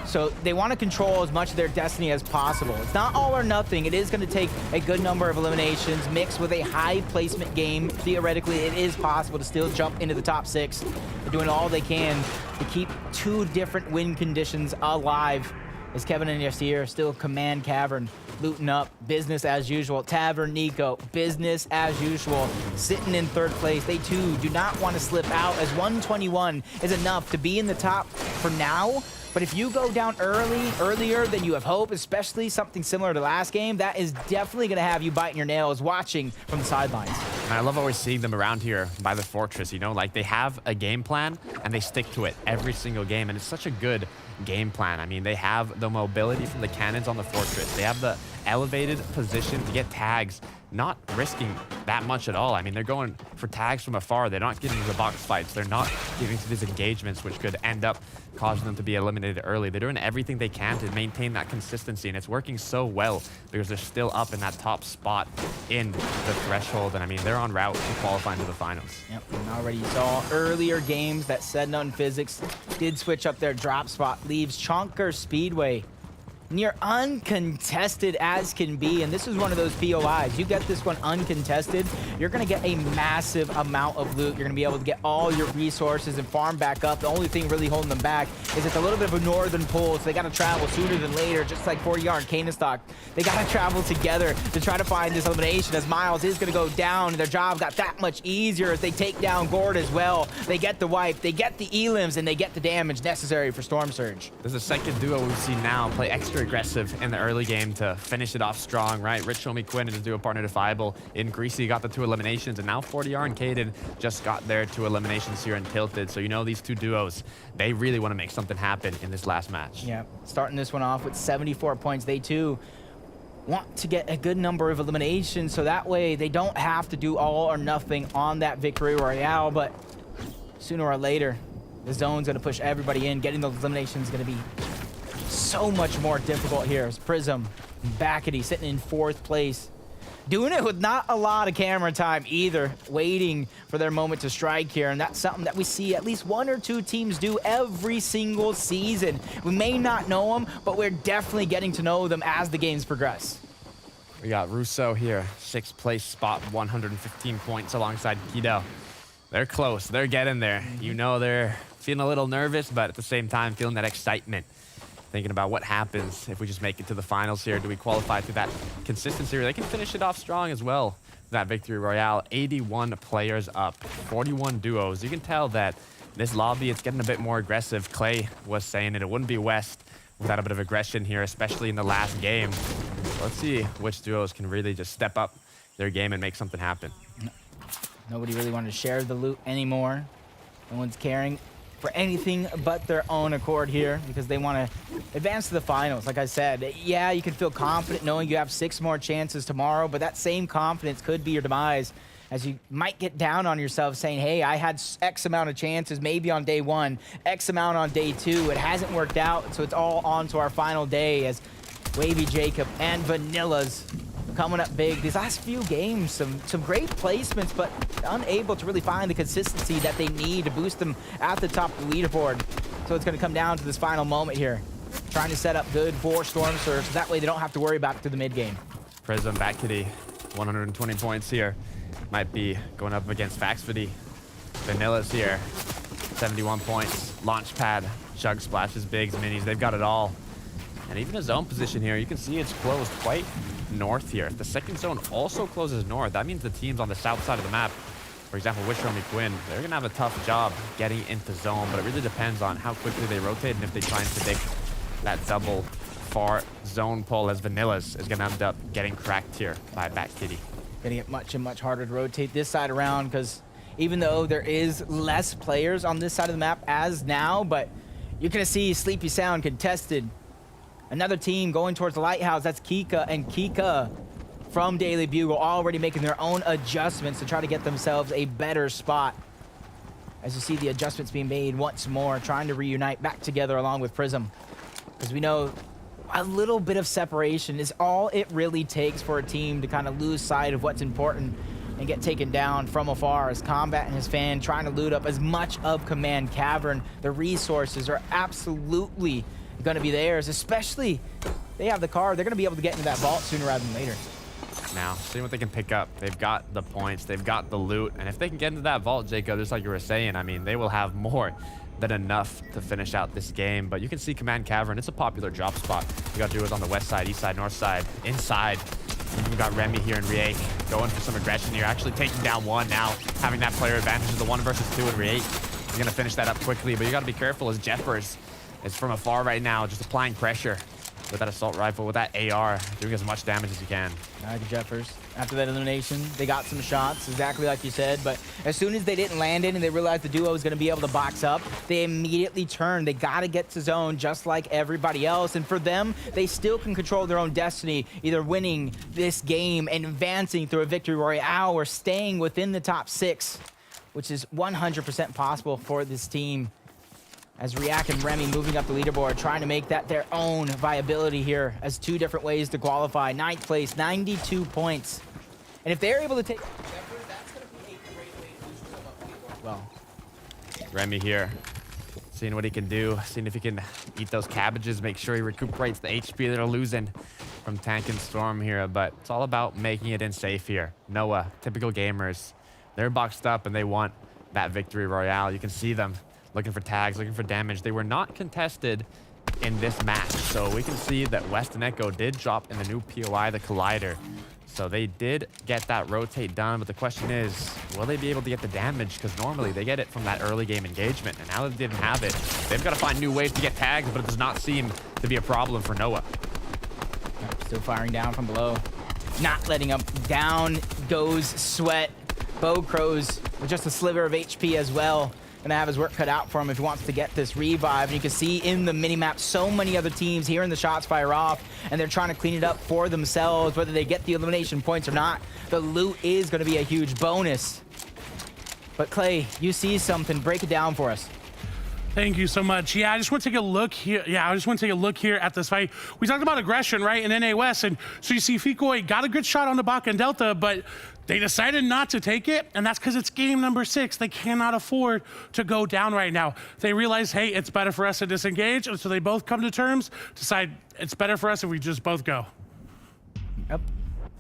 So they want to control as much of their destiny as possible. It's not all or nothing. It is going to take a good number of eliminations mixed with a high placement game. Theoretically, it is possible to still jump into the top 6. They're doing all they can to keep 2 different win conditions alive. As Kevin and Yasir still command Cavern, looting up, business as usual. Tavern, Nico, business as usual, sitting in 3rd place. They too do not want to slip out, as 121 is enough to be in the top for now. But if you go down earlier than you have hope, especially something similar to last game, that is definitely going to have you biting your nails watching from the sidelines. And I love always seeing them around here by the fortress, you know, like they have a game plan and they stick to it every single game. And it's such a good game plan. I mean, they have the mobility from the cannons on the fortress. They have the elevated position to get tags, not risking that much at all. I mean, they're going for tags from afar. They're not getting into box fights. They're not getting to these engagements, which could end up causing them to be eliminated early. They're doing everything they can to maintain that consistency, and it's working so well because they're still up in that top spot in the threshold. And I mean, they're on route to qualifying to the finals. Yep, and already saw earlier games that said None Physics did switch up their drop spot, leaves Chonker Speedway near uncontested as can be, and this is one of those POIs. You get this one uncontested, you're gonna get a massive amount of loot. You're gonna be able to get all your resources and farm back up. The only thing really holding them back is it's a little bit of a northern pull, so they gotta travel sooner than later, just like 40R and Canestock. They gotta travel together to try to find this elimination, as Miles is gonna go down, and their job got that much easier as they take down Gord as well. They get the wipe, they get the elims, and they get the damage necessary for Storm Surge. There's a second duo we've seen now play extra aggressive in the early game to finish it off strong, right? Rich Homie Quinn and his duo partner Defiable in Greasy got the 2 eliminations, and now 40R and Caden just got their 2 eliminations here in Tilted. So you know these 2 duos, they really want to make something happen in this last match. Yeah, starting this one off with 74 points. They too want to get a good number of eliminations, so that way they don't have to do all or nothing on that victory royale. But sooner or later, the zone's going to push everybody in. Getting those eliminations is going to be so much more difficult here. As Prism, Backety sitting in 4th place, doing it with not a lot of camera time either, waiting for their moment to strike here. And that's something that we see at least 1 or 2 teams do every single season. We may not know them, but we're definitely getting to know them as the games progress. We got Russo here, 6th place spot, 115 points alongside Kido. They're close, they're getting there. You know they're feeling a little nervous, but at the same time feeling that excitement. Thinking about what happens if we just make it to the finals here. Do we qualify through that consistency, or they can finish it off strong as well? That victory royale, 81 players up, 41 duos. You can tell that this lobby, it's getting a bit more aggressive. Clay was saying it wouldn't be West without a bit of aggression here, especially in the last game. So let's see which duos can really just step up their game and make something happen. Nobody really wanted to share the loot anymore. No one's caring. for anything but their own accord here because they want to advance to the finals. Like I said, yeah, you can feel confident knowing you have 6 more chances tomorrow, but that same confidence could be your demise, as you might get down on yourself saying, hey, I had X amount of chances maybe on day 1, X amount on day 2. It hasn't worked out, so it's all on to our final day as Wavy Jacob and Vanilla's coming up big. These last few games, some great placements, but unable to really find the consistency that they need to boost them at the top of the leaderboard. So it's going to come down to this final moment here, trying to set up good for Storm Surge, so that way they don't have to worry about it through the mid game. Prism back to the 120 points here. Might be going up against Faxfity. Vanilla's here, 71 points. Launchpad, Chug Splashes, Bigs, Minis, they've got it all. And even his zone position here, you can see it's closed quite north here. If the second zone also closes north, that means the teams on the south side of the map, for example, Wisher Quinn, they're going to have a tough job getting into zone, but it really depends on how quickly they rotate and if they try and predict that double far zone pull, as Vanilla's is going to end up getting cracked here by Bat Kitty. Gonna get much and much harder to rotate this side around because even though there is less players on this side of the map as now, but you're gonna see Sleepy Sound contested. Another team going towards the lighthouse, that's Kika, and Kika from Daily Bugle already making their own adjustments to try to get themselves a better spot. As you see the adjustments being made once more, trying to reunite back together along with Prism. As we know, a little bit of separation is all it really takes for a team to kind of lose sight of what's important and get taken down from afar, as Combat and his fan trying to loot up as much of Command Cavern. The resources are absolutely going to be theirs, especially they have the car. They're going to be able to get into that vault sooner rather than later. Now, seeing what they can pick up. They've got the points, they've got the loot, and if they can get into that vault, Jacob, just like you were saying, I mean, they will have more than enough to finish out this game. But you can see Command Cavern, it's a popular drop spot. You got to do it on the west side, east side, north side, inside. You've got Remy here and Riek going for some aggression here, actually taking down one now, having that player advantage of the 1 versus 2 and Riek. He's going to finish that up quickly, but you got to be careful as Jeffers is from afar right now, just applying pressure with that assault rifle, with that AR, doing as much damage as you can. Jeffers, after that elimination, they got some shots, exactly like you said, but as soon as they didn't land in and they realized the duo was going to be able to box up, they immediately turned. They got to get to zone just like everybody else, and for them, they still can control their own destiny, either winning this game and advancing through a victory royale or staying within the top 6, which is 100% possible for this team. As Riak and Remy moving up the leaderboard, trying to make that their own viability here as 2 different ways to qualify. 9th place, 92 points. And if they're able to take Jeffers, that's going to be a great way to boost them up the leaderboard. Well, Remy here, seeing what he can do, seeing if he can eat those cabbages, make sure he recuperates the HP that they're losing from Tank and Storm here. But it's all about making it in safe here. Noah, typical gamers, they're boxed up and they want that victory royale. You can see them looking for tags, looking for damage. They were not contested in this match. So we can see that West and Echo did drop in the new POI, the Collider. So they did get that rotate done, but the question is, will they be able to get the damage? Because normally they get it from that early game engagement, and now that they didn't have it, they've got to find new ways to get tags, but it does not seem to be a problem for Noah. Still firing down from below. Not letting up. Down goes Sweat. Bo Crows with just a sliver of HP as well. Gonna have his work cut out for him if he wants to get this revive. And you can see in the minimap so many other teams hearing the shots fire off, and they're trying to clean it up for themselves, whether they get the elimination points or not. The loot is gonna be a huge bonus. But Clay, you see something, break it down for us. Thank you so much. Yeah, I just want to take a look here. At this fight. We talked about aggression, right, in NA West. And so you see Fikoi got a good shot on the Baka and Delta, but they decided not to take it. And that's because it's game number 6. They cannot afford to go down right now. They realize, hey, it's better for us to disengage. And so they both come to terms, decide it's better for us if we just both go. Yep.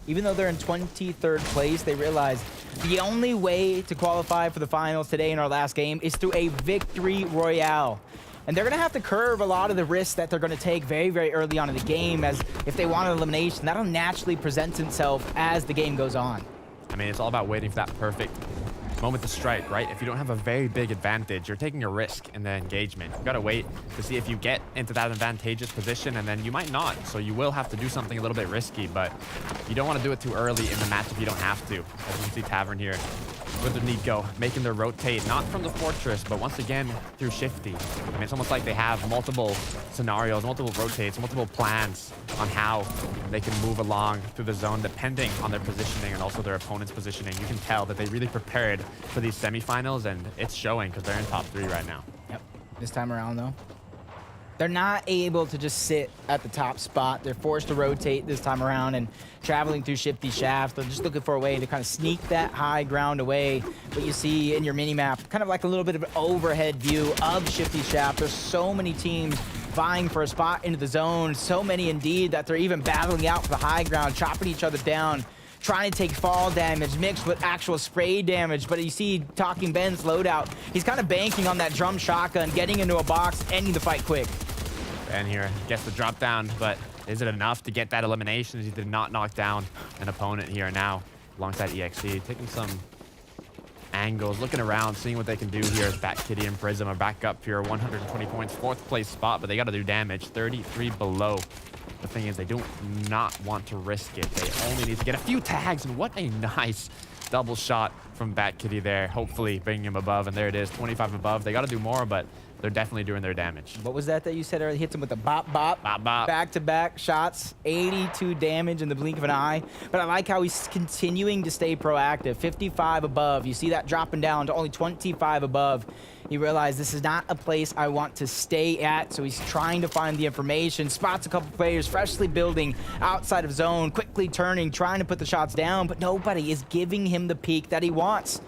Even though they're in 23rd place, they realize the only way to qualify for the finals today in our last game is through a victory royale. And they're going to have to curve a lot of the risks that they're going to take very, very early on in the game, as if they want an elimination, that'll naturally present itself as the game goes on. I mean, it's all about waiting for that perfect moment to strike, right? If you don't have a very big advantage, you're taking a risk in the engagement. You've got to wait to see if you get into that advantageous position, and then you might not. So you will have to do something a little bit risky, but you don't want to do it too early in the match if you don't have to. As you can see Tavern here, with Nico, making their rotate, not from the fortress, but once again through Shifty. I mean, it's almost like they have multiple scenarios, multiple rotates, multiple plans on how they can move along through the zone depending on their positioning and also their opponent's positioning. You can tell that they really prepared for these semifinals, and it's showing because they're in top 3 right now. Yep. This time around, though, they're not able to just sit at the top spot. They're forced to rotate this time around and traveling through Shifty shafts. They're just looking for a way to kind of sneak that high ground away. What you see in your mini-map, kind of like a little bit of an overhead view of Shifty shaft. There's so many teams vying for a spot into the zone. So many indeed that they're even battling out for the high ground, chopping each other down, trying to take fall damage mixed with actual spray damage. But you see Talking Ben's loadout. He's kind of banking on that drum shotgun, getting into a box, ending the fight quick. Ben here gets the drop down, but is it enough to get that elimination? He did not knock down an opponent here now alongside EXE, taking some angles, looking around, seeing what they can do here as Bat Kitty and Prism are back up here, 120 points, 4th place spot, but they got to do damage, 33 below. The thing is, they do not want to risk it. They only need to get a few tags, and what a nice double shot from Bat Kitty there, hopefully bringing him above, and there it is, 25 above. They got to do more, but they're definitely doing their damage. What was that you said earlier? Hits him with a bop, bop. Bop, bop. Back-to-back shots, 82 damage in the blink of an eye. But I like how he's continuing to stay proactive. 55 above. You see that dropping down to only 25 above. He realized this is not a place I want to stay at, so he's trying to find the information. Spots a couple players freshly building outside of zone, quickly turning, trying to put the shots down, but nobody is giving him the peek that he wants.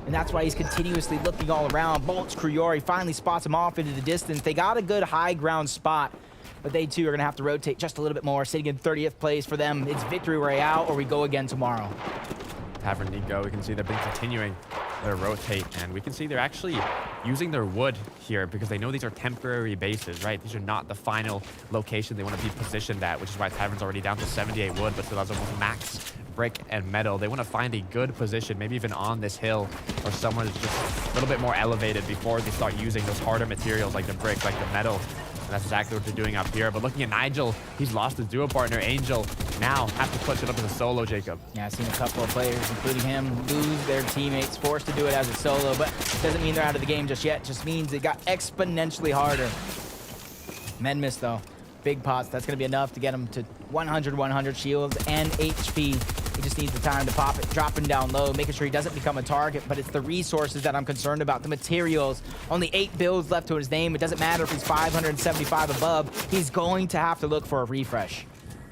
And that's why he's continuously looking all around. Bolts Kruyori finally spots him off into the distance. They got a good high ground spot, but they too are gonna have to rotate just a little bit more. Sitting in 30th place for them. It's Victory Royale or we go again tomorrow. Tavern Nico, we can see they've been continuing their rotate, and we can see they're actually using their wood here because they know these are temporary bases, right? These are not the final location they want to be positioned at, which is why Tavern's already down to 78 wood, but still has almost max brick and metal. They want to find a good position, maybe even on this hill or somewhere that's just a little bit more elevated before they start using those harder materials like the brick, like the metal. And that's exactly what they're doing up here. But looking at Nigel, he's lost his duo partner, Angel. Now have to push it up as a solo, Jacob. Yeah, I've seen a couple of players, including him, lose their teammates, forced to do it as a solo, but doesn't mean they're out of the game just yet. Just means it got exponentially harder. Men miss, though. Big pots, that's going to be enough to get him to 100 shields and HP. He just needs the time to pop it, dropping down low, making sure he doesn't become a target, but it's the resources that I'm concerned about, the materials. Only 8 builds left to his name. It doesn't matter if he's 575 above. He's going to have to look for a refresh.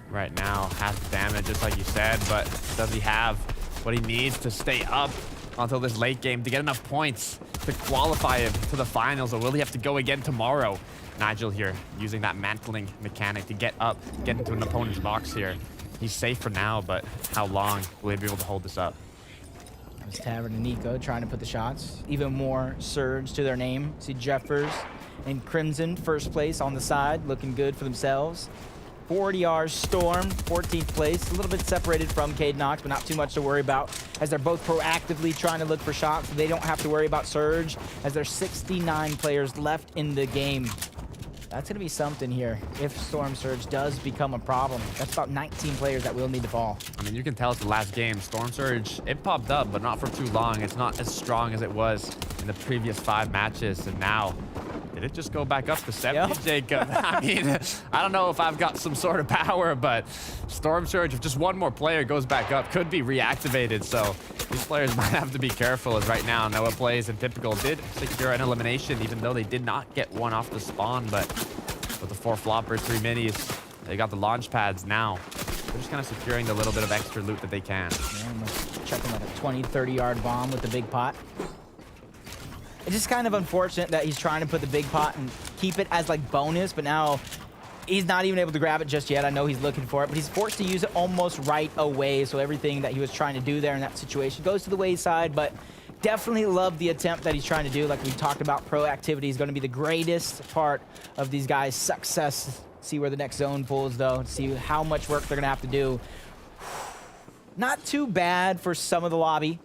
Right now, has damage, just like you said, but does he have what he needs to stay up until this late game to get enough points to qualify him to the finals, or will he have to go again tomorrow? Nigel here, using that mantling mechanic to get up, get into an opponent's box here. He's safe for now, but how long will he be able to hold this up? There's Tavern and Nico trying to put the shots. Even more surge to their name. See Jeffers and Crimson first place on the side, looking good for themselves. 40R Storm, 14th place, a little bit separated from Cade Knox, but not too much to worry about, as they're both proactively trying to look for shots, so they don't have to worry about surge, as there's 69 players left in the game. That's going to be something here if Storm Surge does become a problem. That's about 19 players that will need to fall. I mean, you can tell it's the last game. Storm Surge, it popped up, but not for too long. It's not as strong as it was in the previous 5 matches, and now did it just go back up to 70, yep. Jacob? I mean, I don't know if I've got some sort of power, but Storm Surge, if just one more player goes back up, could be reactivated. So these players might have to be careful, as right now Noah Plays and Typical did secure an elimination, even though they did not get one off the spawn. But with the 4 floppers, 3 minis, they got the launch pads now. They're just kind of securing the little bit of extra loot that they can. Yeah, checking like a 20, 30-yard bomb with the big pot. It's just kind of unfortunate that he's trying to put the big pot and keep it as like bonus, but now he's not even able to grab it just yet. I know he's looking for it, but he's forced to use it almost right away. So everything that he was trying to do there in that situation goes to the wayside, but definitely love the attempt that he's trying to do. Like we talked about, proactivity is going to be the greatest part of these guys' success. See where the next zone pulls, though. See how much work they're going to have to do. Not too bad for some of the lobby,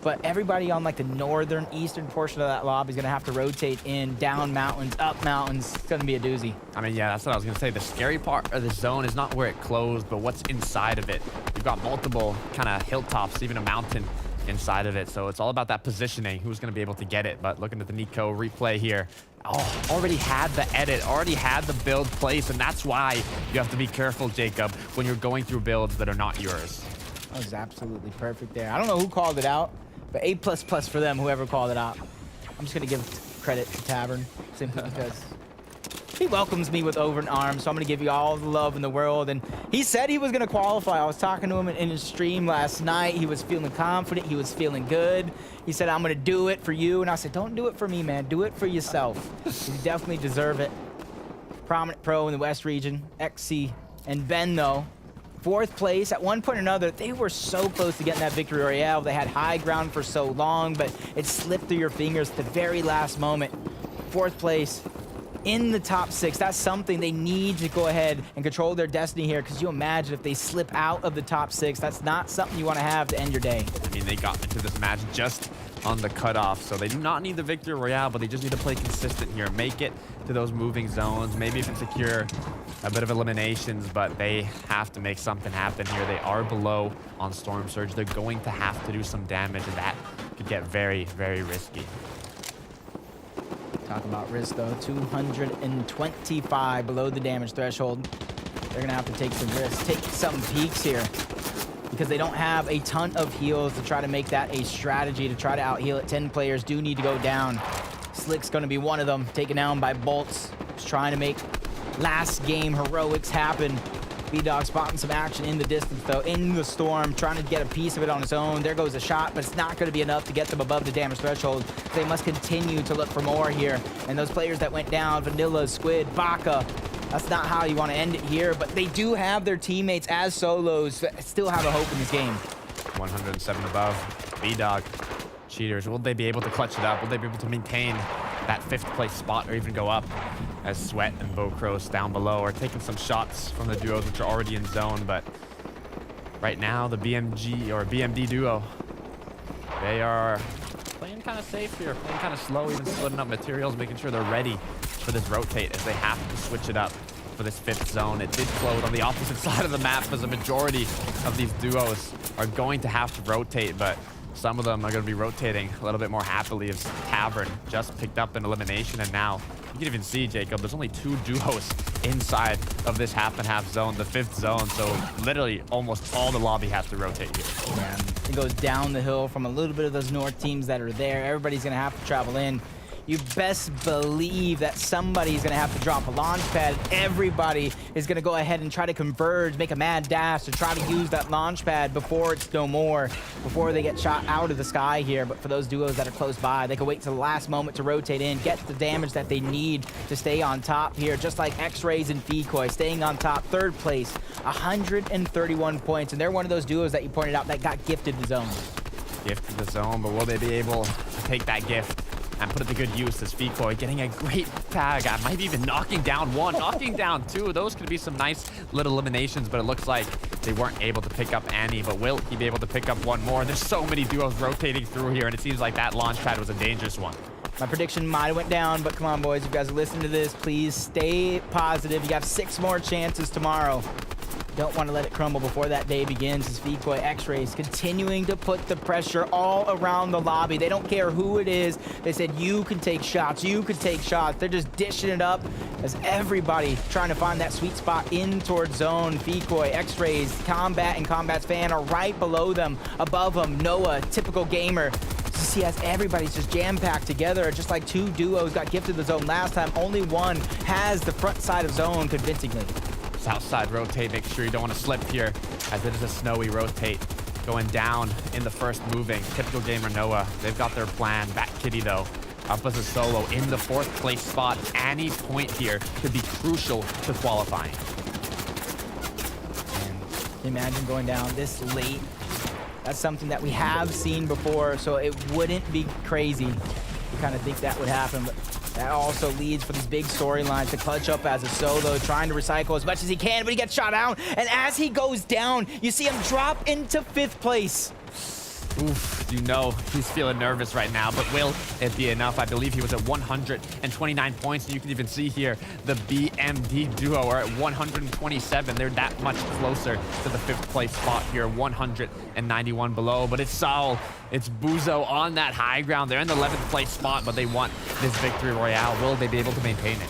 but everybody on like the northern, eastern portion of that lobby is going to have to rotate in, down mountains, up mountains. It's going to be a doozy. I mean, yeah, that's what I was going to say. The scary part of the zone is not where it closed, but what's inside of it. You've got multiple kind of hilltops, even a mountain inside of it. So it's all about that positioning, who's going to be able to get it. But looking at the Nico replay here, oh, already had the edit, already had the build place, and that's why you have to be careful, Jacob, when you're going through builds that are not yours. That was absolutely perfect there. I don't know who called it out, but A++ for them, whoever called it out. I'm just going to give credit to Tavern, simply because he welcomes me with open arms, so I'm going to give you all the love in the world. And he said he was going to qualify. I was talking to him in his stream last night. He was feeling confident. He was feeling good. He said, I'm going to do it for you. And I said, don't do it for me, man. Do it for yourself. You definitely deserve it. Prominent pro in the West region, XC and Ben, though. 4th place. At one point or another, they were so close to getting that victory royale. They had high ground for so long, but it slipped through your fingers at the very last moment. 4th place in the top 6. That's something they need to go ahead and control their destiny here, because you imagine if they slip out of the top 6, that's not something you want to have to end your day. I mean, they got into this match just on the cutoff, so they do not need the victory royale, but they just need to play consistent here, make it to those moving zones, maybe even secure a bit of eliminations, but they have to make something happen here. They are below on Storm Surge. They're going to have to do some damage, and that could get very, very risky. Talk about risk, though. 225 below the damage threshold. They're going to have to take some risks, take some peeks here, because they don't have a ton of heals to try to make that a strategy to try to out-heal it. 10 players do need to go down. Slick's going to be one of them, taken down by Bolts. Just trying to make last game heroics happen. B-Dog spotting some action in the distance, though, in the storm, trying to get a piece of it on his own. There goes a shot, but it's not going to be enough to get them above the damage threshold. They must continue to look for more here. And those players that went down, Vanilla, Squid, Baka, that's not how you want to end it here, but they do have their teammates as solos that still have a hope in this game. 107 above. B-Dog. Cheaters, will they be able to clutch it up? Will they be able to maintain that 5th place spot or even go up, as Sweat and Bocros down below are taking some shots from the duos which are already in zone? But right now, the BMG or BMD duo, they are playing kind of safe here, playing kind of slow, even splitting up materials, making sure they're ready for this rotate as they have to switch it up for this 5th zone. It did float on the opposite side of the map, as a majority of these duos are going to have to rotate, but some of them are going to be rotating a little bit more happily, as Tavern just picked up an elimination. And now you can even see, Jacob, there's only 2 duos inside of this half and half zone, the 5th zone. So literally almost all the lobby has to rotate here. Yeah, it goes down the hill from a little bit of those north teams that are there. Everybody's going to have to travel in. You best believe that somebody's going to have to drop a launch pad. Everybody is going to go ahead and try to converge, make a mad dash to try to use that launch pad before it's no more, before they get shot out of the sky here. But for those duos that are close by, they can wait till the last moment to rotate in, get the damage that they need to stay on top here, just like X-Rays and Decoy, staying on top. 3rd place, 131 points. And they're one of those duos that you pointed out that got gifted the zone. Gifted the zone, but will they be able to take that gift and put it to good use, as Decoy getting a great tag. I might be even knocking down 1, knocking down 2. Those could be some nice little eliminations, but it looks like they weren't able to pick up Annie. But will he be able to pick up 1 more? There's so many duos rotating through here, and it seems like that launch pad was a dangerous one. My prediction might have went down, but come on, boys. You guys are listening to this. Please stay positive. You have 6 more chances tomorrow. Don't want to let it crumble before that day begins, as Decoy, X-Rays continuing to put the pressure all around the lobby. They don't care who it is. They said, you can take shots, you can take shots. They're just dishing it up as everybody trying to find that sweet spot in towards zone. Decoy, X-Rays, Combat, and Combat's fan are right below them, above them. Noah, typical gamer. See, as everybody's just jam-packed together, just like 2 duos got gifted the zone last time. Only one has the front side of zone convincingly. South side rotate, make sure you don't want to slip here, as it is a snowy rotate. Going down in the first moving. Typical gamer Noah, they've got their plan. Bat Kitty, though, up as a solo in the 4th place spot. Any point here could be crucial to qualifying. And imagine going down this late. That's something that we have seen before, so it wouldn't be crazy to kind of think that would happen. But that also leads for these big storylines to clutch up as a solo, trying to recycle as much as he can, but he gets shot down. And as he goes down, you see him drop into 5th place. Oof, you know he's feeling nervous right now, but will it be enough? I believe he was at 129 points, and you can even see here the BMD duo are at 127. They're that much closer to the 5th place spot here, 191 below. But it's Saul, it's Buzo on that high ground. They're in the 11th place spot, but they want this victory royale. Will they be able to maintain it?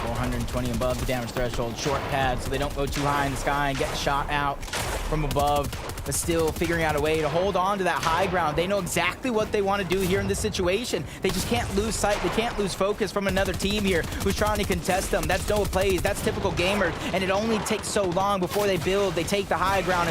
420 above the damage threshold, short pad, so they don't go too high in the sky and get shot out from above, but still figuring out a way to hold on to that high ground. They know exactly what they want to do here in this situation. They just can't lose sight. They can't lose focus from another team here who's trying to contest them. That's Noah plays. That's typical gamers, and it only takes so long before they build. They take the high ground and